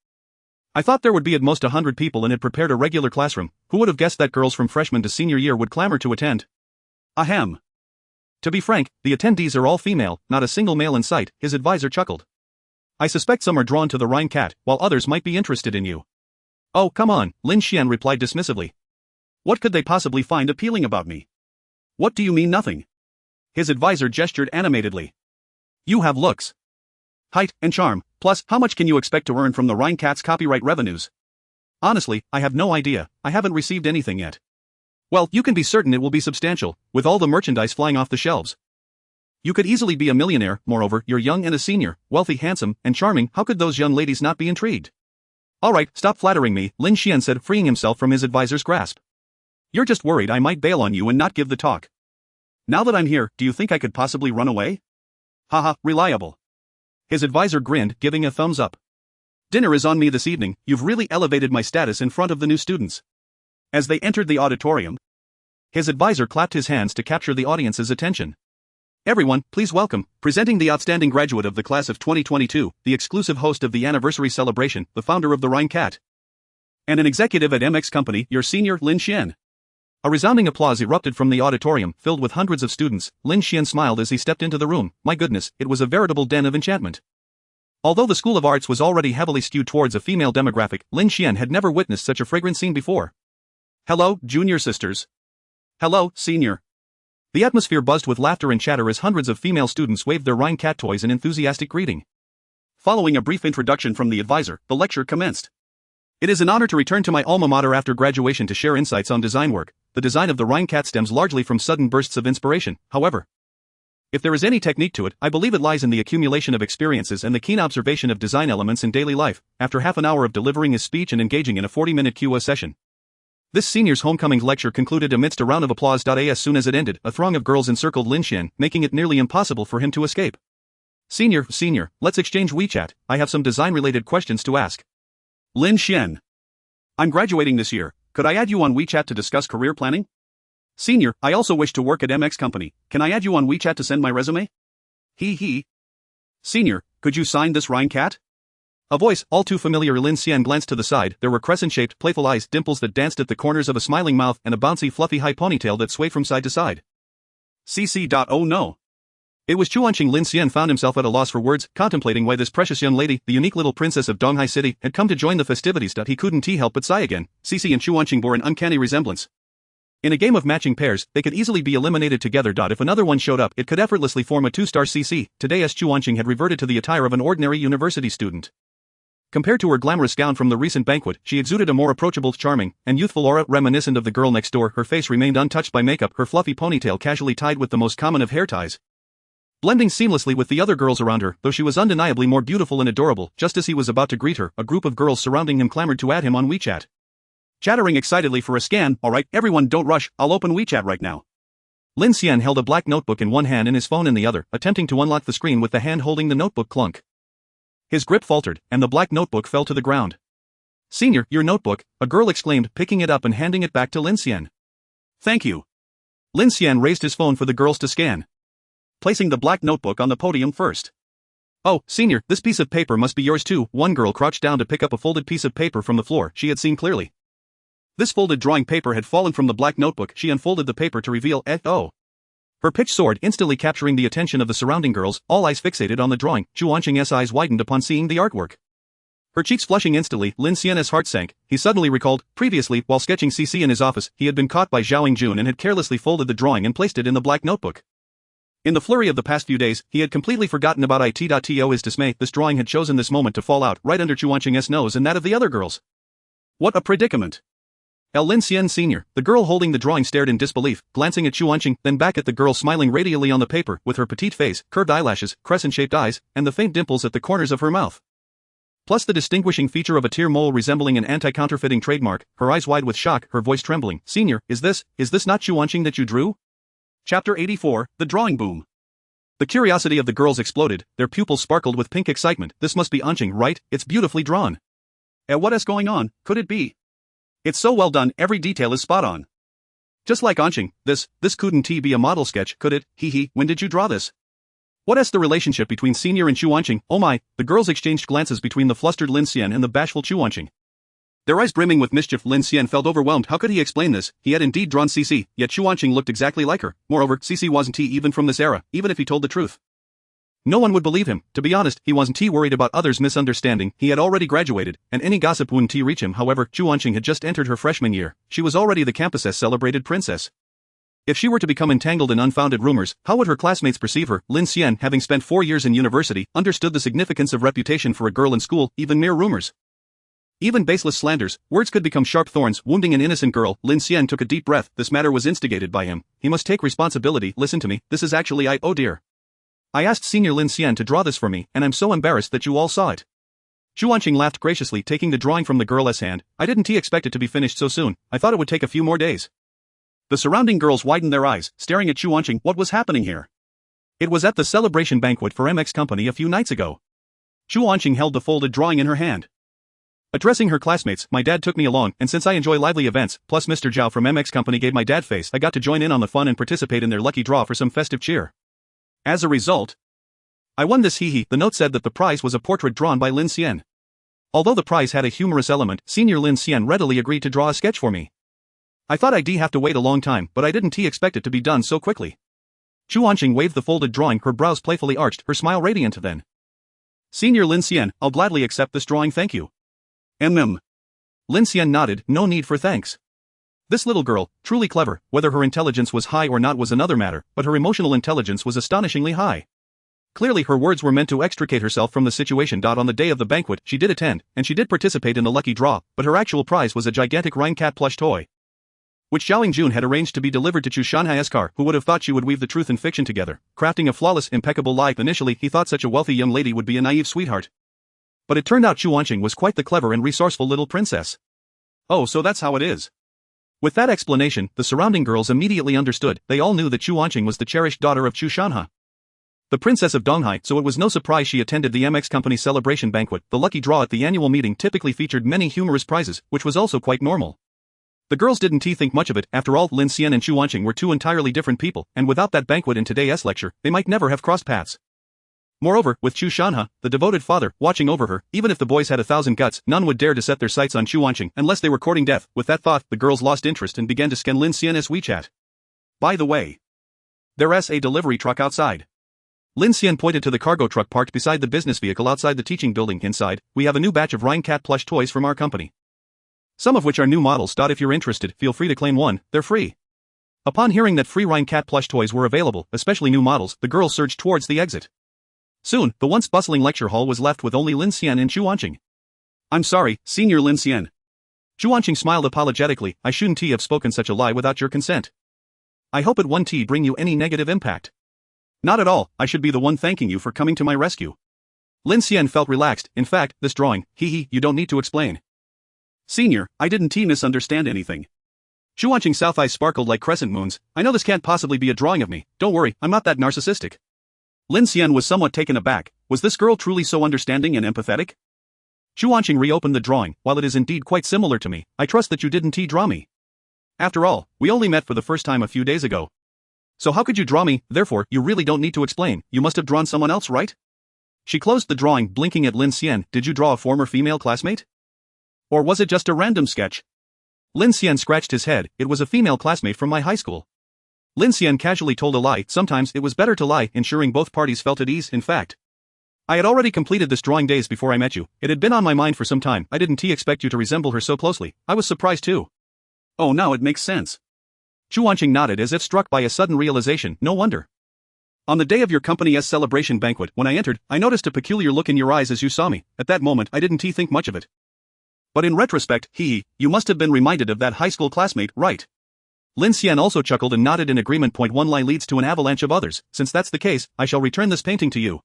I thought there would be at most 100 people and had prepared a regular classroom. Who would have guessed that girls from freshman to senior year would clamor to attend? Ahem. To be frank, the attendees are all female, not a single male in sight, his advisor chuckled. I suspect some are drawn to the Rhine Cat, while others might be interested in you. Oh, come on, Lin Xian replied dismissively. What could they possibly find appealing about me? What do you mean nothing? His advisor gestured animatedly. You have looks, height, and charm, plus, how much can you expect to earn from the Rhine Cat's copyright revenues? Honestly, I have no idea. I haven't received anything yet. Well, you can be certain it will be substantial, with all the merchandise flying off the shelves. You could easily be a millionaire. Moreover, you're young and a senior, wealthy, handsome, and charming. How could those young ladies not be intrigued? Alright, stop flattering me, Lin Xian said, freeing himself from his advisor's grasp. You're just worried I might bail on you and not give the talk. Now that I'm here, do you think I could possibly run away? Haha, reliable. His advisor grinned, giving a thumbs up. Dinner is on me this evening. You've really elevated my status in front of the new students. As they entered the auditorium, his advisor clapped his hands to capture the audience's attention. Everyone, please welcome, presenting the outstanding graduate of the class of 2022, the exclusive host of the anniversary celebration, the founder of the Rhine Cat, and an executive at MX Company, your senior, Lin Xian. A resounding applause erupted from the auditorium, filled with hundreds of students. Lin Xian smiled as he stepped into the room. My goodness, it was a veritable den of enchantment. Although the School of Arts was already heavily skewed towards a female demographic, Lin Xian had never witnessed such a fragrant scene before. Hello, junior sisters. Hello, senior. The atmosphere buzzed with laughter and chatter as hundreds of female students waved their Rhine Cat toys in enthusiastic greeting. Following a brief introduction from the advisor, the lecture commenced. It is an honor to return to my alma mater after graduation to share insights on design work. The design of the Rhine Cat stems largely from sudden bursts of inspiration, however. If there is any technique to it, I believe it lies in the accumulation of experiences and the keen observation of design elements in daily life. After half an hour of delivering his speech and engaging in a 40-minute Q&A session, this senior's homecoming lecture concluded amidst a round of applause. As soon as it ended, a throng of girls encircled Lin Xian, making it nearly impossible for him to escape. Senior, let's exchange WeChat. I have some design-related questions to ask. Lin Xian. I'm graduating this year. Could I add you on WeChat to discuss career planning? Senior, I also wish to work at MX Company. Can I add you on WeChat to send my resume? He. Senior, could you sign this Rhine Cat? A voice, all too familiar. Lin Xian glanced to the side. There were crescent-shaped, playful eyes, dimples that danced at the corners of a smiling mouth, and a bouncy, fluffy high ponytail that swayed from side to side. Oh no. It was Chuanqing. Lin Xian found himself at a loss for words, contemplating why this precious young lady, the unique little princess of Donghai City, had come to join the festivities. He couldn't help but sigh again. Cici and Chuanqing bore an uncanny resemblance. In a game of matching pairs, they could easily be eliminated together. If another one showed up, it could effortlessly form a two-star CC. Today Chuanqing had reverted to the attire of an ordinary university student. Compared to her glamorous gown from the recent banquet, she exuded a more approachable, charming, and youthful aura reminiscent of the girl next door. Her face remained untouched by makeup, her fluffy ponytail casually tied with the most common of hair ties, blending seamlessly with the other girls around her. Though she was undeniably more beautiful and adorable, just as he was about to greet her, a group of girls surrounding him clamored to add him on WeChat, chattering excitedly for a scan. "Alright, everyone, don't rush, I'll open WeChat right now." Lin Xian held a black notebook in one hand and his phone in the other, attempting to unlock the screen with the hand holding the notebook clunk. His grip faltered, and the black notebook fell to the ground. "Senior, your notebook," a girl exclaimed, picking it up and handing it back to Lin Xian. "Thank you." Lin Xian raised his phone for the girls to scan, placing the black notebook on the podium first. "Oh, senior, this piece of paper must be yours too." One girl crouched down to pick up a folded piece of paper from the floor. She had seen clearly. This folded drawing paper had fallen from the black notebook. She unfolded the paper to reveal "Oh." Her pitch soared, instantly capturing the attention of the surrounding girls, all eyes fixated on the drawing. Chu Wanqing's eyes widened upon seeing the artwork, her cheeks flushing instantly. Lin Xian's heart sank. He suddenly recalled, previously, while sketching CC in his office, he had been caught by Zhao Yingjun and had carelessly folded the drawing and placed it in the black notebook. In the flurry of the past few days, he had completely forgotten about it. To his dismay, this drawing had chosen this moment to fall out, right under Chu Wanqing's nose and that of the other girls. What a predicament! Lin Xian Sr., the girl holding the drawing, stared in disbelief, glancing at Chu Wanqing, then back at the girl smiling radiantly on the paper, with her petite face, curved eyelashes, crescent-shaped eyes, and the faint dimples at the corners of her mouth, plus the distinguishing feature of a tear mole resembling an anti-counterfeiting trademark. Her eyes wide with shock, her voice trembling. "Senior, is this not Chu Wanqing that you drew?" Chapter 84, The Drawing Boom. The curiosity of the girls exploded, their pupils sparkled with pink excitement. "This must be Wanqing, right? It's beautifully drawn. What is going on? Could it be? It's so well done, every detail is spot on. Just like Wanqing. This couldn't be a model sketch, could it? Hee. When did you draw this? What is the relationship between Senior and Chu Wanqing? Oh my." The girls exchanged glances between the flustered Lin Xian and the bashful Chu Wanqing, their eyes brimming with mischief. Lin Xian felt overwhelmed. How could he explain this? He had indeed drawn CC, yet Chu Wanqing looked exactly like her. Moreover, CC wasn't even from this era, even if he told the truth, no one would believe him. To be honest, he wasn't worried about others' misunderstanding. He had already graduated, and any gossip wouldn't reach him. However, Chu Wanqing had just entered her freshman year. She was already the campus's celebrated princess. If she were to become entangled in unfounded rumors, how would her classmates perceive her? Lin Xian, having spent 4 years in university, understood the significance of reputation for a girl in school. Even mere rumors, even baseless slanders, words could become sharp thorns, wounding an innocent girl. Lin Xian took a deep breath. This matter was instigated by him. He must take responsibility. "Listen to me, this is actually oh dear. I asked Senior Lin Xian to draw this for me, and I'm so embarrassed that you all saw it." Chu Wanqing laughed graciously, taking the drawing from the girl's hand. "I didn't expect it to be finished so soon. I thought it would take a few more days." The surrounding girls widened their eyes, staring at Chu Wanqing. What was happening here? It was at the celebration banquet for MX Company a few nights ago. Chu Wanqing held the folded drawing in her hand, addressing her classmates. "My dad took me along, and since I enjoy lively events, plus Mr. Zhao from MX Company gave my dad face, I got to join in on the fun and participate in their lucky draw for some festive cheer. As a result, I won this." The note said that the prize was a portrait drawn by Lin Xian. Although the prize had a humorous element, Senior Lin Xian readily agreed to draw a sketch for me. I thought I'd have to wait a long time, but I didn't expect it to be done so quickly. Chu Wanqing waved the folded drawing, her brows playfully arched, her smile radiant. Then, "Senior Lin Xian, I'll gladly accept this drawing, thank you." Lin Xian nodded. "No need for thanks. This little girl, truly clever. Whether her intelligence was high or not was another matter, but her emotional intelligence was astonishingly high. Clearly her words were meant to extricate herself from the situation. On the day of the banquet, she did attend, and she did participate in the lucky draw, but her actual prize was a gigantic Rhine cat plush toy, which Zhao Yingjun had arranged to be delivered to Chu Shanhai's car. Who would have thought she would weave the truth and fiction together, crafting a flawless, impeccable lie? Initially, he thought such a wealthy young lady would be a naive sweetheart, but it turned out Chu Wanqing was quite the clever and resourceful little princess. Oh, so that's how it is. With that explanation, the surrounding girls immediately understood. They all knew that Chu Wanqing was the cherished daughter of Chu Shanhai, the princess of Donghai, so it was no surprise she attended the MX Company celebration banquet. The lucky draw at the annual meeting typically featured many humorous prizes, which was also quite normal. The girls didn't think much of it. After all, Lin Xian and Chu Wanqing were two entirely different people, and without that banquet in today's lecture, they might never have crossed paths. Moreover, with Chu Shanha, the devoted father, watching over her, even if the boys had 1,000 guts, none would dare to set their sights on Chu Wanqing unless they were courting death. With that thought, the girls lost interest and began to scan Lin Xian's WeChat. By the way, there's a delivery truck outside. Lin Xian pointed to the cargo truck parked beside the business vehicle outside the teaching building. Inside, we have a new batch of Rhine cat plush toys from our company, some of which are new models. If you're interested, feel free to claim one, they're free. Upon hearing that free Rhine cat plush toys were available, especially new models, the girls surged towards the exit. Soon, the once bustling lecture hall was left with only Lin Xian and Chu Wanqing. I'm sorry, Senior Lin Xian. Zhu Wanqing smiled apologetically. I shouldn't have spoken such a lie without your consent. I hope it won't bring you any negative impact. Not at all, I should be the one thanking you for coming to my rescue. Lin Xian felt relaxed. In fact, this drawing, you don't need to explain. Senior, I didn't misunderstand anything. Zhu Wanqing's south eyes sparkled like crescent moons. I know this can't possibly be a drawing of me. Don't worry, I'm not that narcissistic. Lin Xian was somewhat taken aback. Was this girl truly so understanding and empathetic? Zhu Wanqing reopened the drawing. While it is indeed quite similar to me, I trust that you didn't draw me. After all, we only met for the first time a few days ago. So how could you draw me? Therefore, you really don't need to explain. You must have drawn someone else, right? She closed the drawing, blinking at Lin Xian. Did you draw a former female classmate? Or was it just a random sketch? Lin Xian scratched his head. It was a female classmate from my high school. Lin Xian casually told a lie. Sometimes it was better to lie, ensuring both parties felt at ease. In fact, I had already completed this drawing days before I met you. It had been on my mind for some time. I didn't expect you to resemble her so closely. I was surprised too. Oh, now it makes sense. Zhu Wanqing nodded as if struck by a sudden realization. No wonder. On the day of your company's celebration banquet, when I entered, I noticed a peculiar look in your eyes as you saw me. At that moment, I didn't think much of it. But in retrospect, you must have been reminded of that high school classmate, right? Lin Xian also chuckled and nodded in agreement. One lie leads to an avalanche of others. Since that's the case, I shall return this painting to you.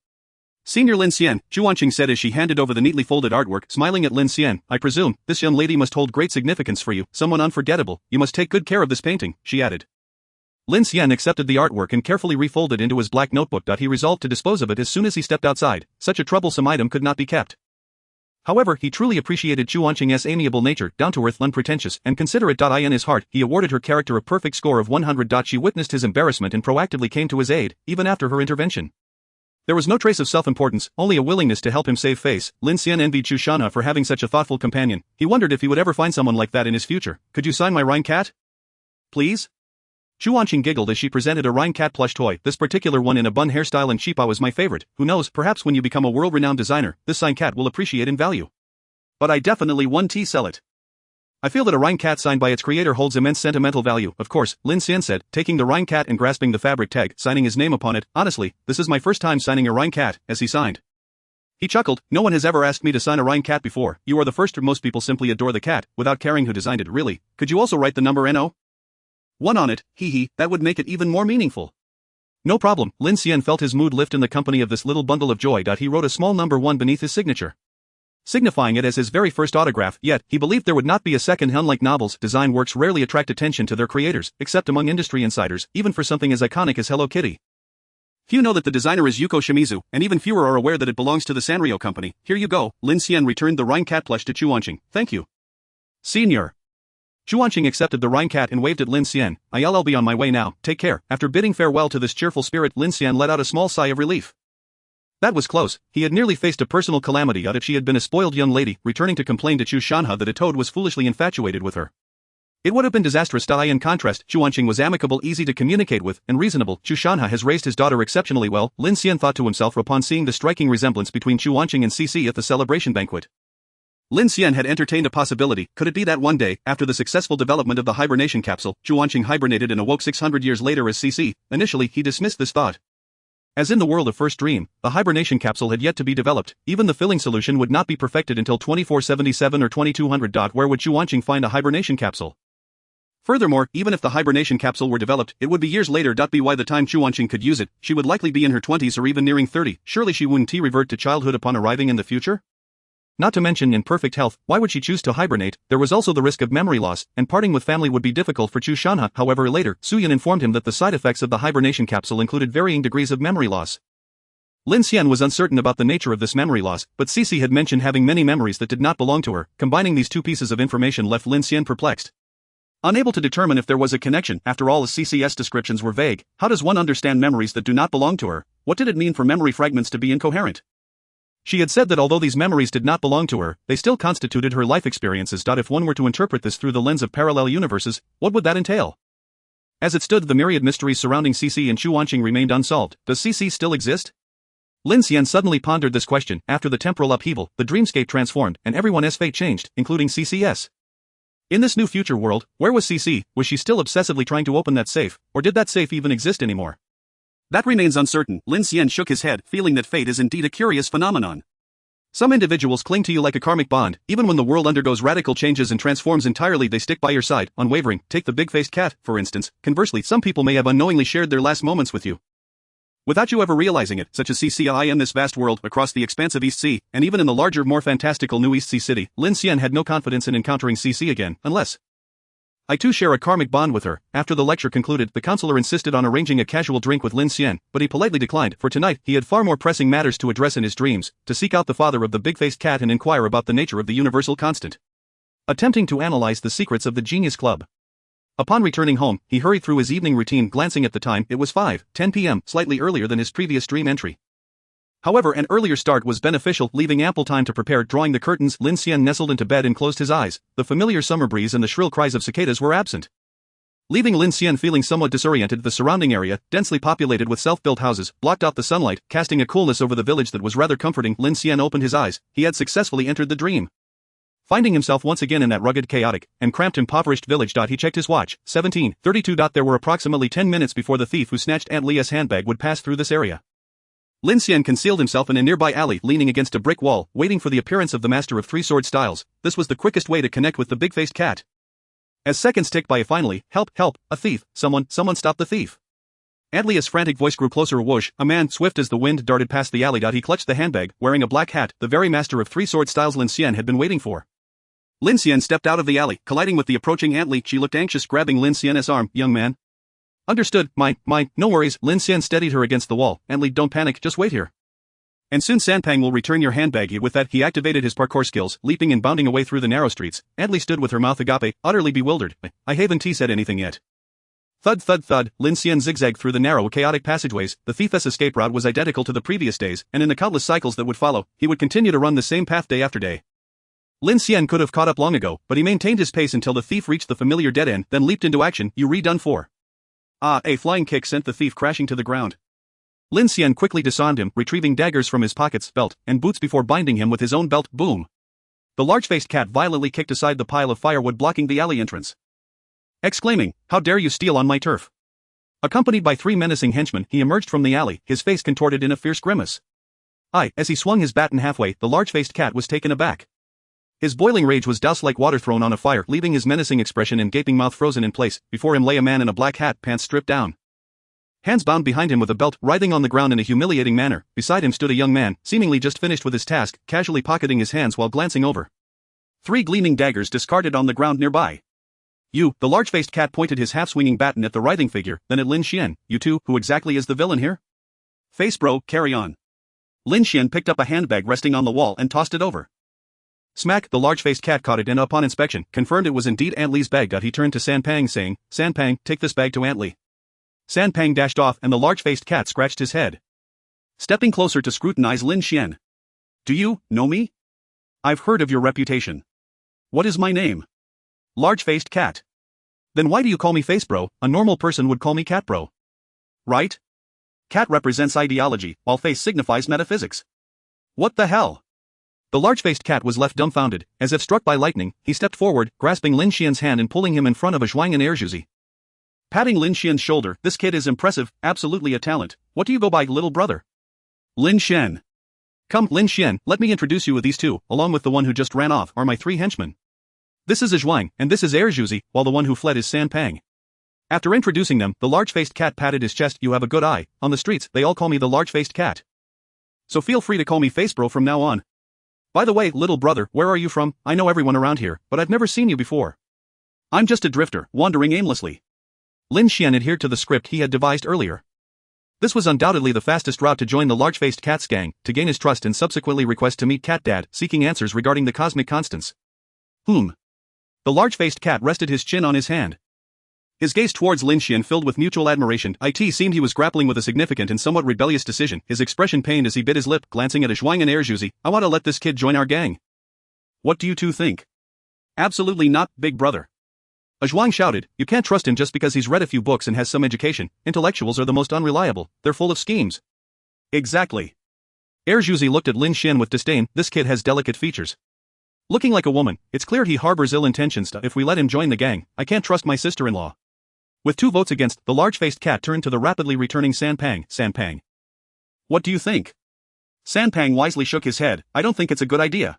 Senior Lin Xian, Zhu Wanqing said as she handed over the neatly folded artwork, smiling at Lin Xian. I presume, this young lady must hold great significance for you, someone unforgettable. You must take good care of this painting, she added. Lin Xian accepted the artwork and carefully refolded into his black notebook. He resolved to dispose of it as soon as he stepped outside. Such a troublesome item could not be kept. However, he truly appreciated Zhu Wanqing's amiable nature, down-to-earth, unpretentious, and considerate. In his heart, he awarded her character a perfect score of 100. She witnessed his embarrassment and proactively came to his aid, even after her intervention. There was no trace of self-importance, only a willingness to help him save face. Lin Xian envied Chu Shanha for having such a thoughtful companion. He wondered if he would ever find someone like that in his future. Could you sign my Rhine cat? Please? Zhu Wanqing giggled as she presented a Rhine cat plush toy. This particular one in a bun hairstyle and cheapo is my favorite. Who knows, perhaps when you become a world-renowned designer, this signed cat will appreciate in value. But I definitely won't sell it. I feel that a Rhine cat signed by its creator holds immense sentimental value. Of course, Lin Xian said, taking the Rhine cat and grasping the fabric tag, signing his name upon it. Honestly, this is my first time signing a Rhine cat, as he signed. He chuckled. No one has ever asked me to sign a Rhine cat before. You are the first. Most people simply adore the cat, without caring who designed it. Really? Could you also write the number NO? 1 on it, that would make it even more meaningful. No problem. Lin Xian felt his mood lift in the company of this little bundle of joy. He wrote a small number 1 beneath his signature, signifying it as his very first autograph. Yet, he believed there would not be a second. Unlike novels, design works rarely attract attention to their creators, except among industry insiders, even for something as iconic as Hello Kitty. Few know that the designer is Yuko Shimizu, and even fewer are aware that it belongs to the Sanrio company. Here you go. Lin Xian returned the Rhine cat plush to Zhu Wanqing. Thank you. Senior. Zhu Wanqing accepted the Rhine cat and waved at Lin Xian. I'll be on my way now. Take care. After bidding farewell to this cheerful spirit, Lin Xian let out a small sigh of relief. That was close. He had nearly faced a personal calamity. If she had been a spoiled young lady, returning to complain to Chu Shanha that a toad was foolishly infatuated with her, it would have been disastrous. In contrast, Zhu Wanqing was amicable, easy to communicate with, and reasonable. Chu Shanha has raised his daughter exceptionally well, Lin Xian thought to himself upon seeing the striking resemblance between Zhu Wanqing and CC at the celebration banquet. Lin Xian had entertained a possibility. Could it be that one day, after the successful development of the hibernation capsule, Zhu Wanqing hibernated and awoke 600 years later as CC? Initially, he dismissed this thought. As in the world of First Dream, the hibernation capsule had yet to be developed. Even the filling solution would not be perfected until 2477 or 2200. Where would Zhu Wanqing find a hibernation capsule? Furthermore, even if the hibernation capsule were developed, it would be years later. By the time Zhu Wanqing could use it, she would likely be in her 20s or even nearing 30. Surely she wouldn't revert to childhood upon arriving in the future? Not to mention in perfect health, why would she choose to hibernate? There was also the risk of memory loss, and parting with family would be difficult for Chu Shanha. However, later, Suyan informed him that the side effects of the hibernation capsule included varying degrees of memory loss. Lin Xian was uncertain about the nature of this memory loss, but Cici had mentioned having many memories that did not belong to her. Combining these two pieces of information left Lin Xian perplexed, unable to determine if there was a connection. After all, Cc's descriptions were vague. How does one understand memories that do not belong to her? What did it mean for memory fragments to be incoherent? She had said that although these memories did not belong to her, they still constituted her life experiences. If one were to interpret this through the lens of parallel universes, what would that entail? As it stood, the myriad mysteries surrounding CC and Zhu Wanqing remained unsolved. Does CC still exist? Lin Xian suddenly pondered this question. After the temporal upheaval, the dreamscape transformed, and everyone's fate changed, including CC's. In this new future world, where was CC? Was she still obsessively trying to open that safe, or did that safe even exist anymore? That remains uncertain. Lin Xian shook his head, feeling that fate is indeed a curious phenomenon. Some individuals cling to you like a karmic bond, even when the world undergoes radical changes and transforms entirely they stick by your side, unwavering. Take the big-faced cat, for instance. Conversely, some people may have unknowingly shared their last moments with you, without you ever realizing it, such as CCI in this vast world, across the expansive East Sea, and even in the larger, more fantastical New East Sea City. Lin Xian had no confidence in encountering CC again, unless I too share a karmic bond with her. After the lecture concluded, the counselor insisted on arranging a casual drink with Lin Xian, but he politely declined, for tonight he had far more pressing matters to address in his dreams, to seek out the father of the big-faced cat and inquire about the nature of the universal constant, attempting to analyze the secrets of the Genius Club. Upon returning home, he hurried through his evening routine, glancing at the time. It was 5:10 p.m., slightly earlier than his previous dream entry. However, an earlier start was beneficial, leaving ample time to prepare. Drawing the curtains, Lin Xian nestled into bed and closed his eyes. The familiar summer breeze and the shrill cries of cicadas were absent, leaving Lin Xian feeling somewhat disoriented. The surrounding area, densely populated with self-built houses, blocked out the sunlight, casting a coolness over the village that was rather comforting. Lin Xian opened his eyes. He had successfully entered the dream, finding himself once again in that rugged, chaotic, and cramped, impoverished village. He checked his watch. 17:32. There were approximately 10 minutes before the thief who snatched Aunt Leah's handbag would pass through this area. Lin Xian concealed himself in a nearby alley, leaning against a brick wall, waiting for the appearance of the master of three sword styles. This was the quickest way to connect with the big-faced cat. As seconds ticked by, finally, help, a thief, someone stop the thief. Aunt Leah's frantic voice grew closer. Whoosh, a man swift as the wind darted past the alley. He clutched the handbag, wearing a black hat, the very master of three sword styles Lin Xian had been waiting for. Lin Xian stepped out of the alley, colliding with the approaching Aunt Lee. She looked anxious, grabbing Lin Xian's arm. Young man. Understood, mine, no worries. Lin Xian steadied her against the wall. Aunt Lee, don't panic, just wait here, and soon Sanpang will return your handbag. With that, he activated his parkour skills, leaping and bounding away through the narrow streets. Aunt Lee stood with her mouth agape, utterly bewildered. I haven't said anything yet. Thud, thud, thud. Lin Xian zigzagged through the narrow, chaotic passageways. The thief's escape route was identical to the previous days, and in the countless cycles that would follow, he would continue to run the same path day after day. Lin Xian could have caught up long ago, but he maintained his pace until the thief reached the familiar dead end, then leaped into action. You redone for. A flying kick sent the thief crashing to the ground. Lin Xian quickly disarmed him, retrieving daggers from his pockets, belt, and boots before binding him with his own belt. Boom. The large-faced cat violently kicked aside the pile of firewood blocking the alley entrance, exclaiming, "How dare you steal on my turf?" Accompanied by 3 menacing henchmen, he emerged from the alley, his face contorted in a fierce grimace. As he swung his baton halfway, the large-faced cat was taken aback. His boiling rage was doused like water thrown on a fire, leaving his menacing expression and gaping mouth frozen in place. Before him lay a man in a black hat, pants stripped down, hands bound behind him with a belt, writhing on the ground in a humiliating manner. Beside him stood a young man, seemingly just finished with his task, casually pocketing his hands while glancing over 3 gleaming daggers discarded on the ground nearby. You, the large-faced cat pointed his half-swinging baton at the writhing figure, then at Lin Xian. You two, who exactly is the villain here? Face bro, carry on. Lin Xian picked up a handbag resting on the wall and tossed it over. Smack, the large-faced cat caught it and upon inspection, confirmed it was indeed Aunt Lee's bag. He turned to Sanpang saying, Sanpang, take this bag to Aunt Lee. Sanpang dashed off and the large-faced cat scratched his head, stepping closer to scrutinize Lin Xian. Do you know me? I've heard of your reputation. What is my name? Large-faced cat. Then why do you call me face bro? A normal person would call me cat bro. Right? Cat represents ideology, while face signifies metaphysics. What the hell? The large-faced cat was left dumbfounded. As if struck by lightning, he stepped forward, grasping Lin Xian's hand and pulling him in front of a Zhuang and Erjuzi. Patting Lin Xian's shoulder, this kid is impressive, absolutely a talent. What do you go by, little brother? Lin Xian. Come, Lin Xian, let me introduce you with these two, along with the one who just ran off, are my 3 henchmen. This is a Zhuang, and this is Erjuzi, while the one who fled is Sanpang. After introducing them, the large-faced cat patted his chest. You have a good eye. On the streets, they all call me the large-faced cat. So feel free to call me face bro from now on. By the way, little brother, where are you from? I know everyone around here, but I've never seen you before. I'm just a drifter, wandering aimlessly. Lin Xian adhered to the script he had devised earlier. This was undoubtedly the fastest route to join the large-faced cat's gang, to gain his trust and subsequently request to meet Cat Dad, seeking answers regarding the cosmic constants. The large-faced cat rested his chin on his hand. His gaze towards Lin Xian filled with mutual admiration. It seemed he was grappling with a significant and somewhat rebellious decision, his expression pained as he bit his lip, glancing at a Zhuang and Erjuzi. I want to let this kid join our gang. What do you two think? Absolutely not, big brother. A Zhuang shouted, you can't trust him just because he's read a few books and has some education. Intellectuals are the most unreliable, they're full of schemes. Exactly. Erjuzi looked at Lin Xian with disdain. This kid has delicate features. Looking like a woman, it's clear he harbors ill intentions. If we let him join the gang, I can't trust my sister-in-law. With 2 votes against, the large-faced cat turned to the rapidly returning Sanpang. Sanpang. What do you think? Sanpang wisely shook his head. I don't think it's a good idea.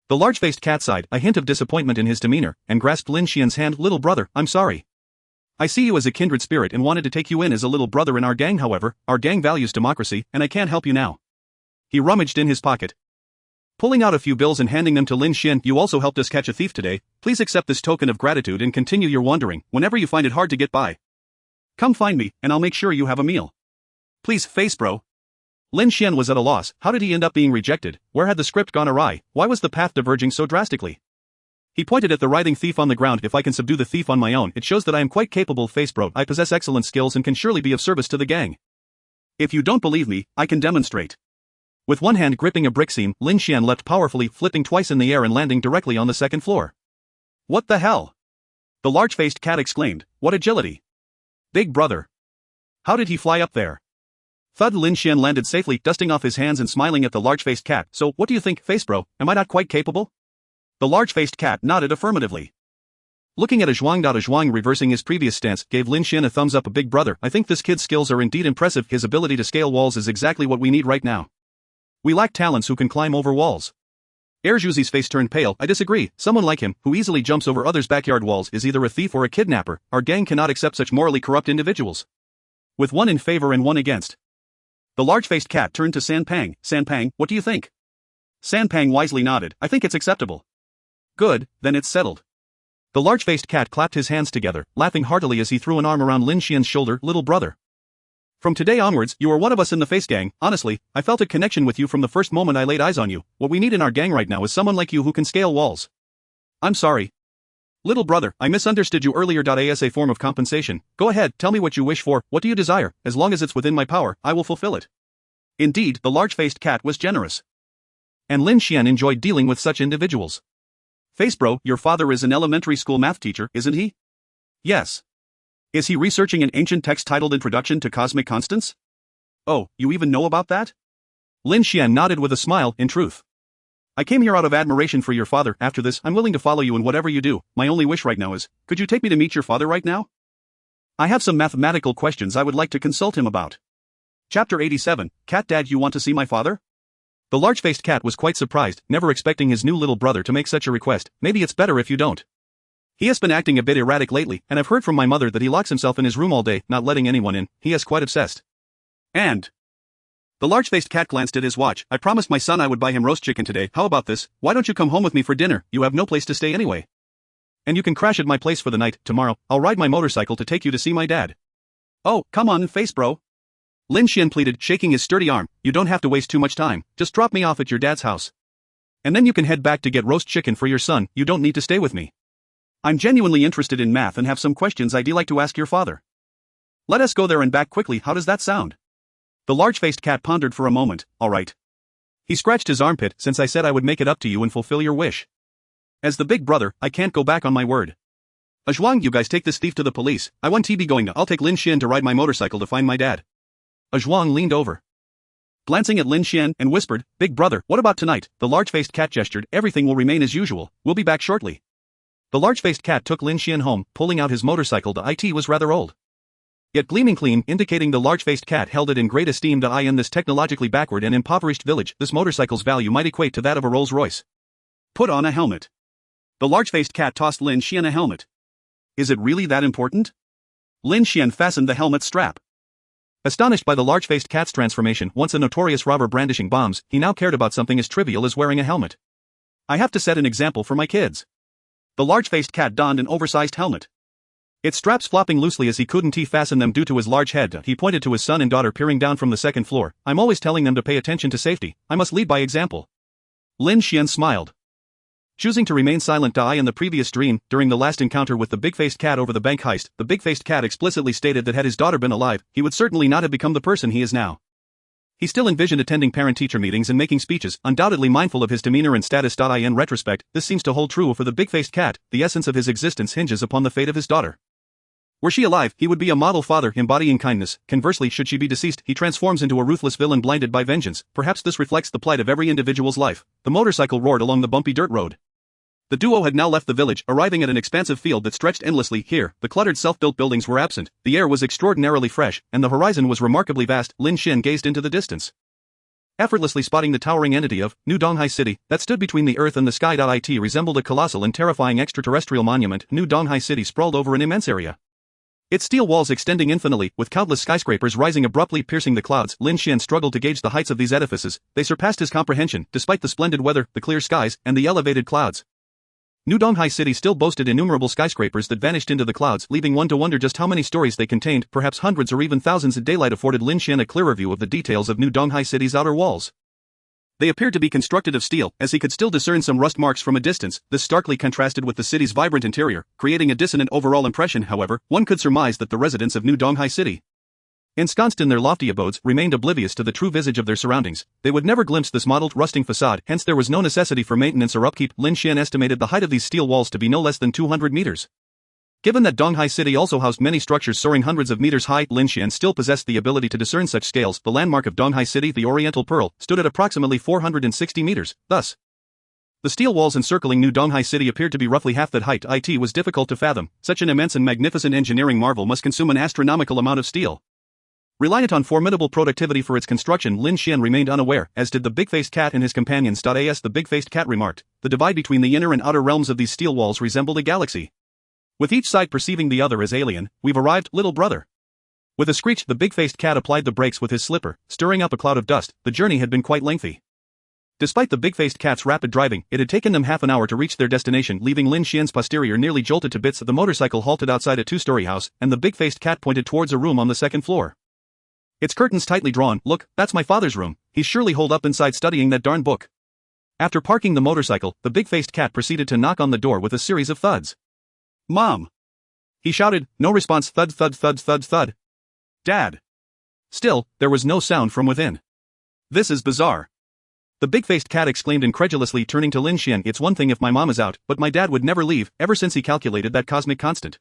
The large-faced cat sighed, a hint of disappointment in his demeanor, and grasped Lin Xian's hand. Little brother, I'm sorry. I see you as a kindred spirit and wanted to take you in as a little brother in our gang. However, our gang values democracy, and I can't help you now. He rummaged in his pocket, pulling out a few bills and handing them to Lin Xian. You also helped us catch a thief today. Please accept this token of gratitude and continue your wandering whenever you find it hard to get by. Come find me, and I'll make sure you have a meal. Please, face bro. Lin Xian was at a loss. How did he end up being rejected? Where had the script gone awry? Why was the path diverging so drastically? He pointed at the writhing thief on the ground. If I can subdue the thief on my own, it shows that I am quite capable. Face bro, I possess excellent skills and can surely be of service to the gang. If you don't believe me, I can demonstrate. With one hand gripping a brick seam, Lin Xian leapt powerfully, flipping twice in the air and landing directly on the second floor. What the hell? The large-faced cat exclaimed. What agility! Big brother! How did he fly up there? Thud. Lin Xian landed safely, dusting off his hands and smiling at the large-faced cat. So, what do you think, face bro? Am I not quite capable? The large-faced cat nodded affirmatively. Looking at Zhuang reversing his previous stance, gave Lin Xian a thumbs up. Big brother, I think this kid's skills are indeed impressive. His ability to scale walls is exactly what we need right now. We lack talents who can climb over walls. Erjuzi's face turned pale. I disagree. Someone like him, who easily jumps over others' backyard walls, is either a thief or a kidnapper. Our gang cannot accept such morally corrupt individuals. With one in favor and one against. The large-faced cat turned to Sanpang. Sanpang, what do you think? Sanpang wisely nodded. I think it's acceptable. Good, then it's settled. The large-faced cat clapped his hands together, laughing heartily as he threw an arm around Lin Xian's shoulder. Little brother. From today onwards, you are one of us in the face gang. Honestly, I felt a connection with you from the first moment I laid eyes on you. What we need in our gang right now is someone like you who can scale walls. I'm sorry. Little brother, I misunderstood you earlier. As a form of compensation, go ahead, tell me what you wish for. What do you desire? As long as it's within my power, I will fulfill it. Indeed, the large-faced cat was generous. And Lin Xian enjoyed dealing with such individuals. Face bro, your father is an elementary school math teacher, isn't he? Yes. Is he researching an ancient text titled Introduction to Cosmic Constants? Oh, you even know about that? Lin Xian nodded with a smile. In truth, I came here out of admiration for your father. After this, I'm willing to follow you in whatever you do. My only wish right now is, could you take me to meet your father right now? I have some mathematical questions I would like to consult him about. Chapter 87, Cat Dad, you want to see my father? The large-faced cat was quite surprised, never expecting his new little brother to make such a request. Maybe it's better if you don't. He has been acting a bit erratic lately, and I've heard from my mother that he locks himself in his room all day, not letting anyone in. He is quite obsessed. And the large-faced cat glanced at his watch. I promised my son I would buy him roast chicken today. How about this? Why don't you come home with me for dinner? You have no place to stay anyway. And you can crash at my place for the night. Tomorrow, I'll ride my motorcycle to take you to see my dad. Oh, come on, face bro. Lin Xian pleaded, shaking his sturdy arm. You don't have to waste too much time. Just drop me off at your dad's house. And then you can head back to get roast chicken for your son. You don't need to stay with me. I'm genuinely interested in math and have some questions I'd like to ask your father. Let us go there and back quickly. How does that sound? The large-faced cat pondered for a moment. All right. He scratched his armpit. Since I said I would make it up to you and fulfill your wish. As the big brother, I can't go back on my word. Zhuang, you guys take this thief to the police. I want TB going to. I'll take Lin Xian to ride my motorcycle to find my dad. Zhuang leaned over, glancing at Lin Xian, and whispered, Big brother, what about tonight? The large-faced cat gestured. Everything will remain as usual. We'll be back shortly. The large-faced cat took Lin Xian home, pulling out his motorcycle. It was rather old, yet gleaming clean, indicating the large-faced cat held it in great esteem. In this technologically backward and impoverished village, this motorcycle's value might equate to that of a Rolls-Royce. Put on a helmet. The large-faced cat tossed Lin Xian a helmet. Is it really that important? Lin Xian fastened the helmet strap. Astonished by the large-faced cat's transformation, once a notorious robber brandishing bombs, he now cared about something as trivial as wearing a helmet. I have to set an example for my kids. The large-faced cat donned an oversized helmet, its straps flopping loosely as he couldn't fasten them due to his large head. He pointed to his son and daughter peering down from the second floor. I'm always telling them to pay attention to safety. I must lead by example. Lin Xian smiled, choosing to remain silent. In the previous dream, during the last encounter with the big-faced cat over the bank heist, the big-faced cat explicitly stated that had his daughter been alive, he would certainly not have become the person he is now. He still envisioned attending parent-teacher meetings and making speeches, undoubtedly mindful of his demeanor and status. In retrospect, this seems to hold true for the big-faced cat. The essence of his existence hinges upon the fate of his daughter. Were she alive, he would be a model father embodying kindness. Conversely, should she be deceased, he transforms into a ruthless villain blinded by vengeance. Perhaps this reflects the plight of every individual's life. The motorcycle roared along the bumpy dirt road. The duo had now left the village, arriving at an expansive field that stretched endlessly. Here, the cluttered self-built buildings were absent, the air was extraordinarily fresh, and the horizon was remarkably vast. Lin Xian gazed into the distance. effortlessly spotting the towering entity of New Donghai City that stood between the earth and the sky. It resembled a colossal and terrifying extraterrestrial monument. New Donghai City sprawled over an immense area, its steel walls extending infinitely, with countless skyscrapers rising abruptly piercing the clouds. Lin Xian struggled to gauge the heights of these edifices. They surpassed his comprehension, despite the splendid weather, the clear skies, and the elevated clouds. New Donghai City still boasted innumerable skyscrapers that vanished into the clouds, leaving one to wonder just how many stories they contained. Perhaps hundreds or even thousands. Daylight afforded Lin Xian a clearer view of the details of New Donghai City's outer walls. They appeared to be constructed of steel, as he could still discern some rust marks from a distance. This starkly contrasted with the city's vibrant interior, creating a dissonant overall impression. However, one could surmise that the residents of New Donghai City, ensconced in their lofty abodes, remained oblivious to the true visage of their surroundings. They would never glimpse this mottled, rusting facade, hence there was no necessity for maintenance or upkeep. Lin Xian estimated the height of these steel walls to be no less than 200 meters. Given that Donghai City also housed many structures soaring hundreds of meters high, Lin Xian still possessed the ability to discern such scales. The landmark of Donghai City, the Oriental Pearl, stood at approximately 460 meters. Thus, the steel walls encircling New Donghai City appeared to be roughly half that height. It was difficult to fathom. Such an immense and magnificent engineering marvel must consume an astronomical amount of steel. Reliant on formidable productivity for its construction, Lin Xian remained unaware, as did the big-faced cat and his companions. As the big-faced cat remarked, the divide between the inner and outer realms of these steel walls resembled a galaxy, with each side perceiving the other as alien. We've arrived, little brother. With a screech, the big-faced cat applied the brakes with his slipper, stirring up a cloud of dust. The journey had been quite lengthy. Despite the big-faced cat's rapid driving, it had taken them half an hour to reach their destination, leaving Lin Xian's posterior nearly jolted to bits. The motorcycle halted outside a two-story house, and the big-faced cat pointed towards a room on the second floor, its curtains tightly drawn. Look, that's my father's room. He's surely holed up inside studying that darn book. After parking the motorcycle, the big-faced cat proceeded to knock on the door with a series of thuds. Mom! He shouted. No response. Thud, thud, thud, thud, thud. Dad! Still, there was no sound from within. This is bizarre. The big-faced cat exclaimed incredulously, turning to Lin Xian. It's one thing if my mom is out, but my dad would never leave, ever since he calculated that cosmic constant.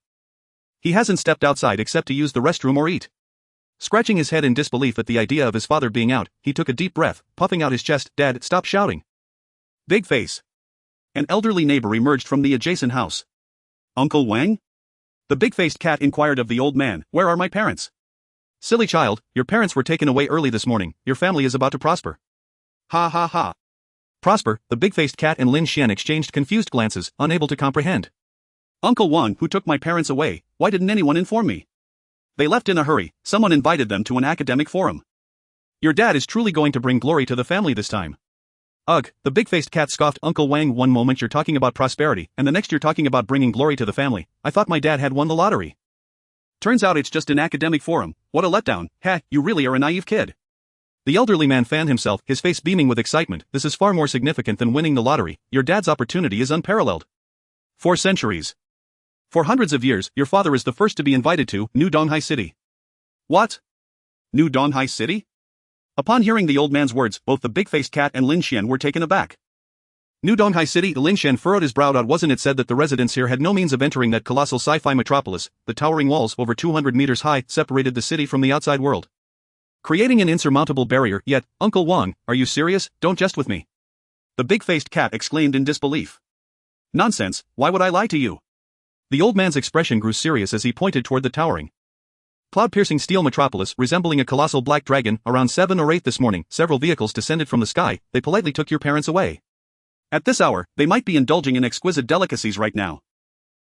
He hasn't stepped outside except to use the restroom or eat. Scratching his head in disbelief at the idea of his father being out, he took a deep breath, puffing out his chest. Dad, stop shouting. Big face. An elderly neighbor emerged from the adjacent house. Uncle Wang? The big-faced cat inquired of the old man. Where are my parents? Silly child, your parents were taken away early this morning. Your family is about to prosper. Ha ha ha. Prosper? The big-faced cat and Lin Xian exchanged confused glances, unable to comprehend. Uncle Wang, who took my parents away? Why didn't anyone inform me? They left in a hurry. Someone invited them to an academic forum. Your dad is truly going to bring glory to the family this time. Ugh, the big-faced cat scoffed. Uncle Wang, one moment you're talking about prosperity, and the next you're talking about bringing glory to the family. I thought my dad had won the lottery. Turns out it's just an academic forum. What a letdown. Ha, you really are a naive kid. The elderly man fanned himself, his face beaming with excitement. This is far more significant than winning the lottery. Your dad's opportunity is unparalleled. For centuries, for hundreds of years, your father is the first to be invited to New Donghai City. What? New Donghai City? Upon hearing the old man's words, both the big-faced cat and Lin Xian were taken aback. New Donghai City? Lin Xian furrowed his brow. Wasn't it said that the residents here had no means of entering that colossal sci-fi metropolis? The towering walls, over 200 meters high, separated the city from the outside world, creating an insurmountable barrier. Yet, Uncle Wang, are you serious? Don't jest with me. The big-faced cat exclaimed in disbelief. Nonsense, why would I lie to you? The old man's expression grew serious as he pointed toward the towering, cloud-piercing steel metropolis, resembling a colossal black dragon. Around 7 or 8 this morning, several vehicles descended from the sky. They politely took your parents away. At this hour, they might be indulging in exquisite delicacies right now.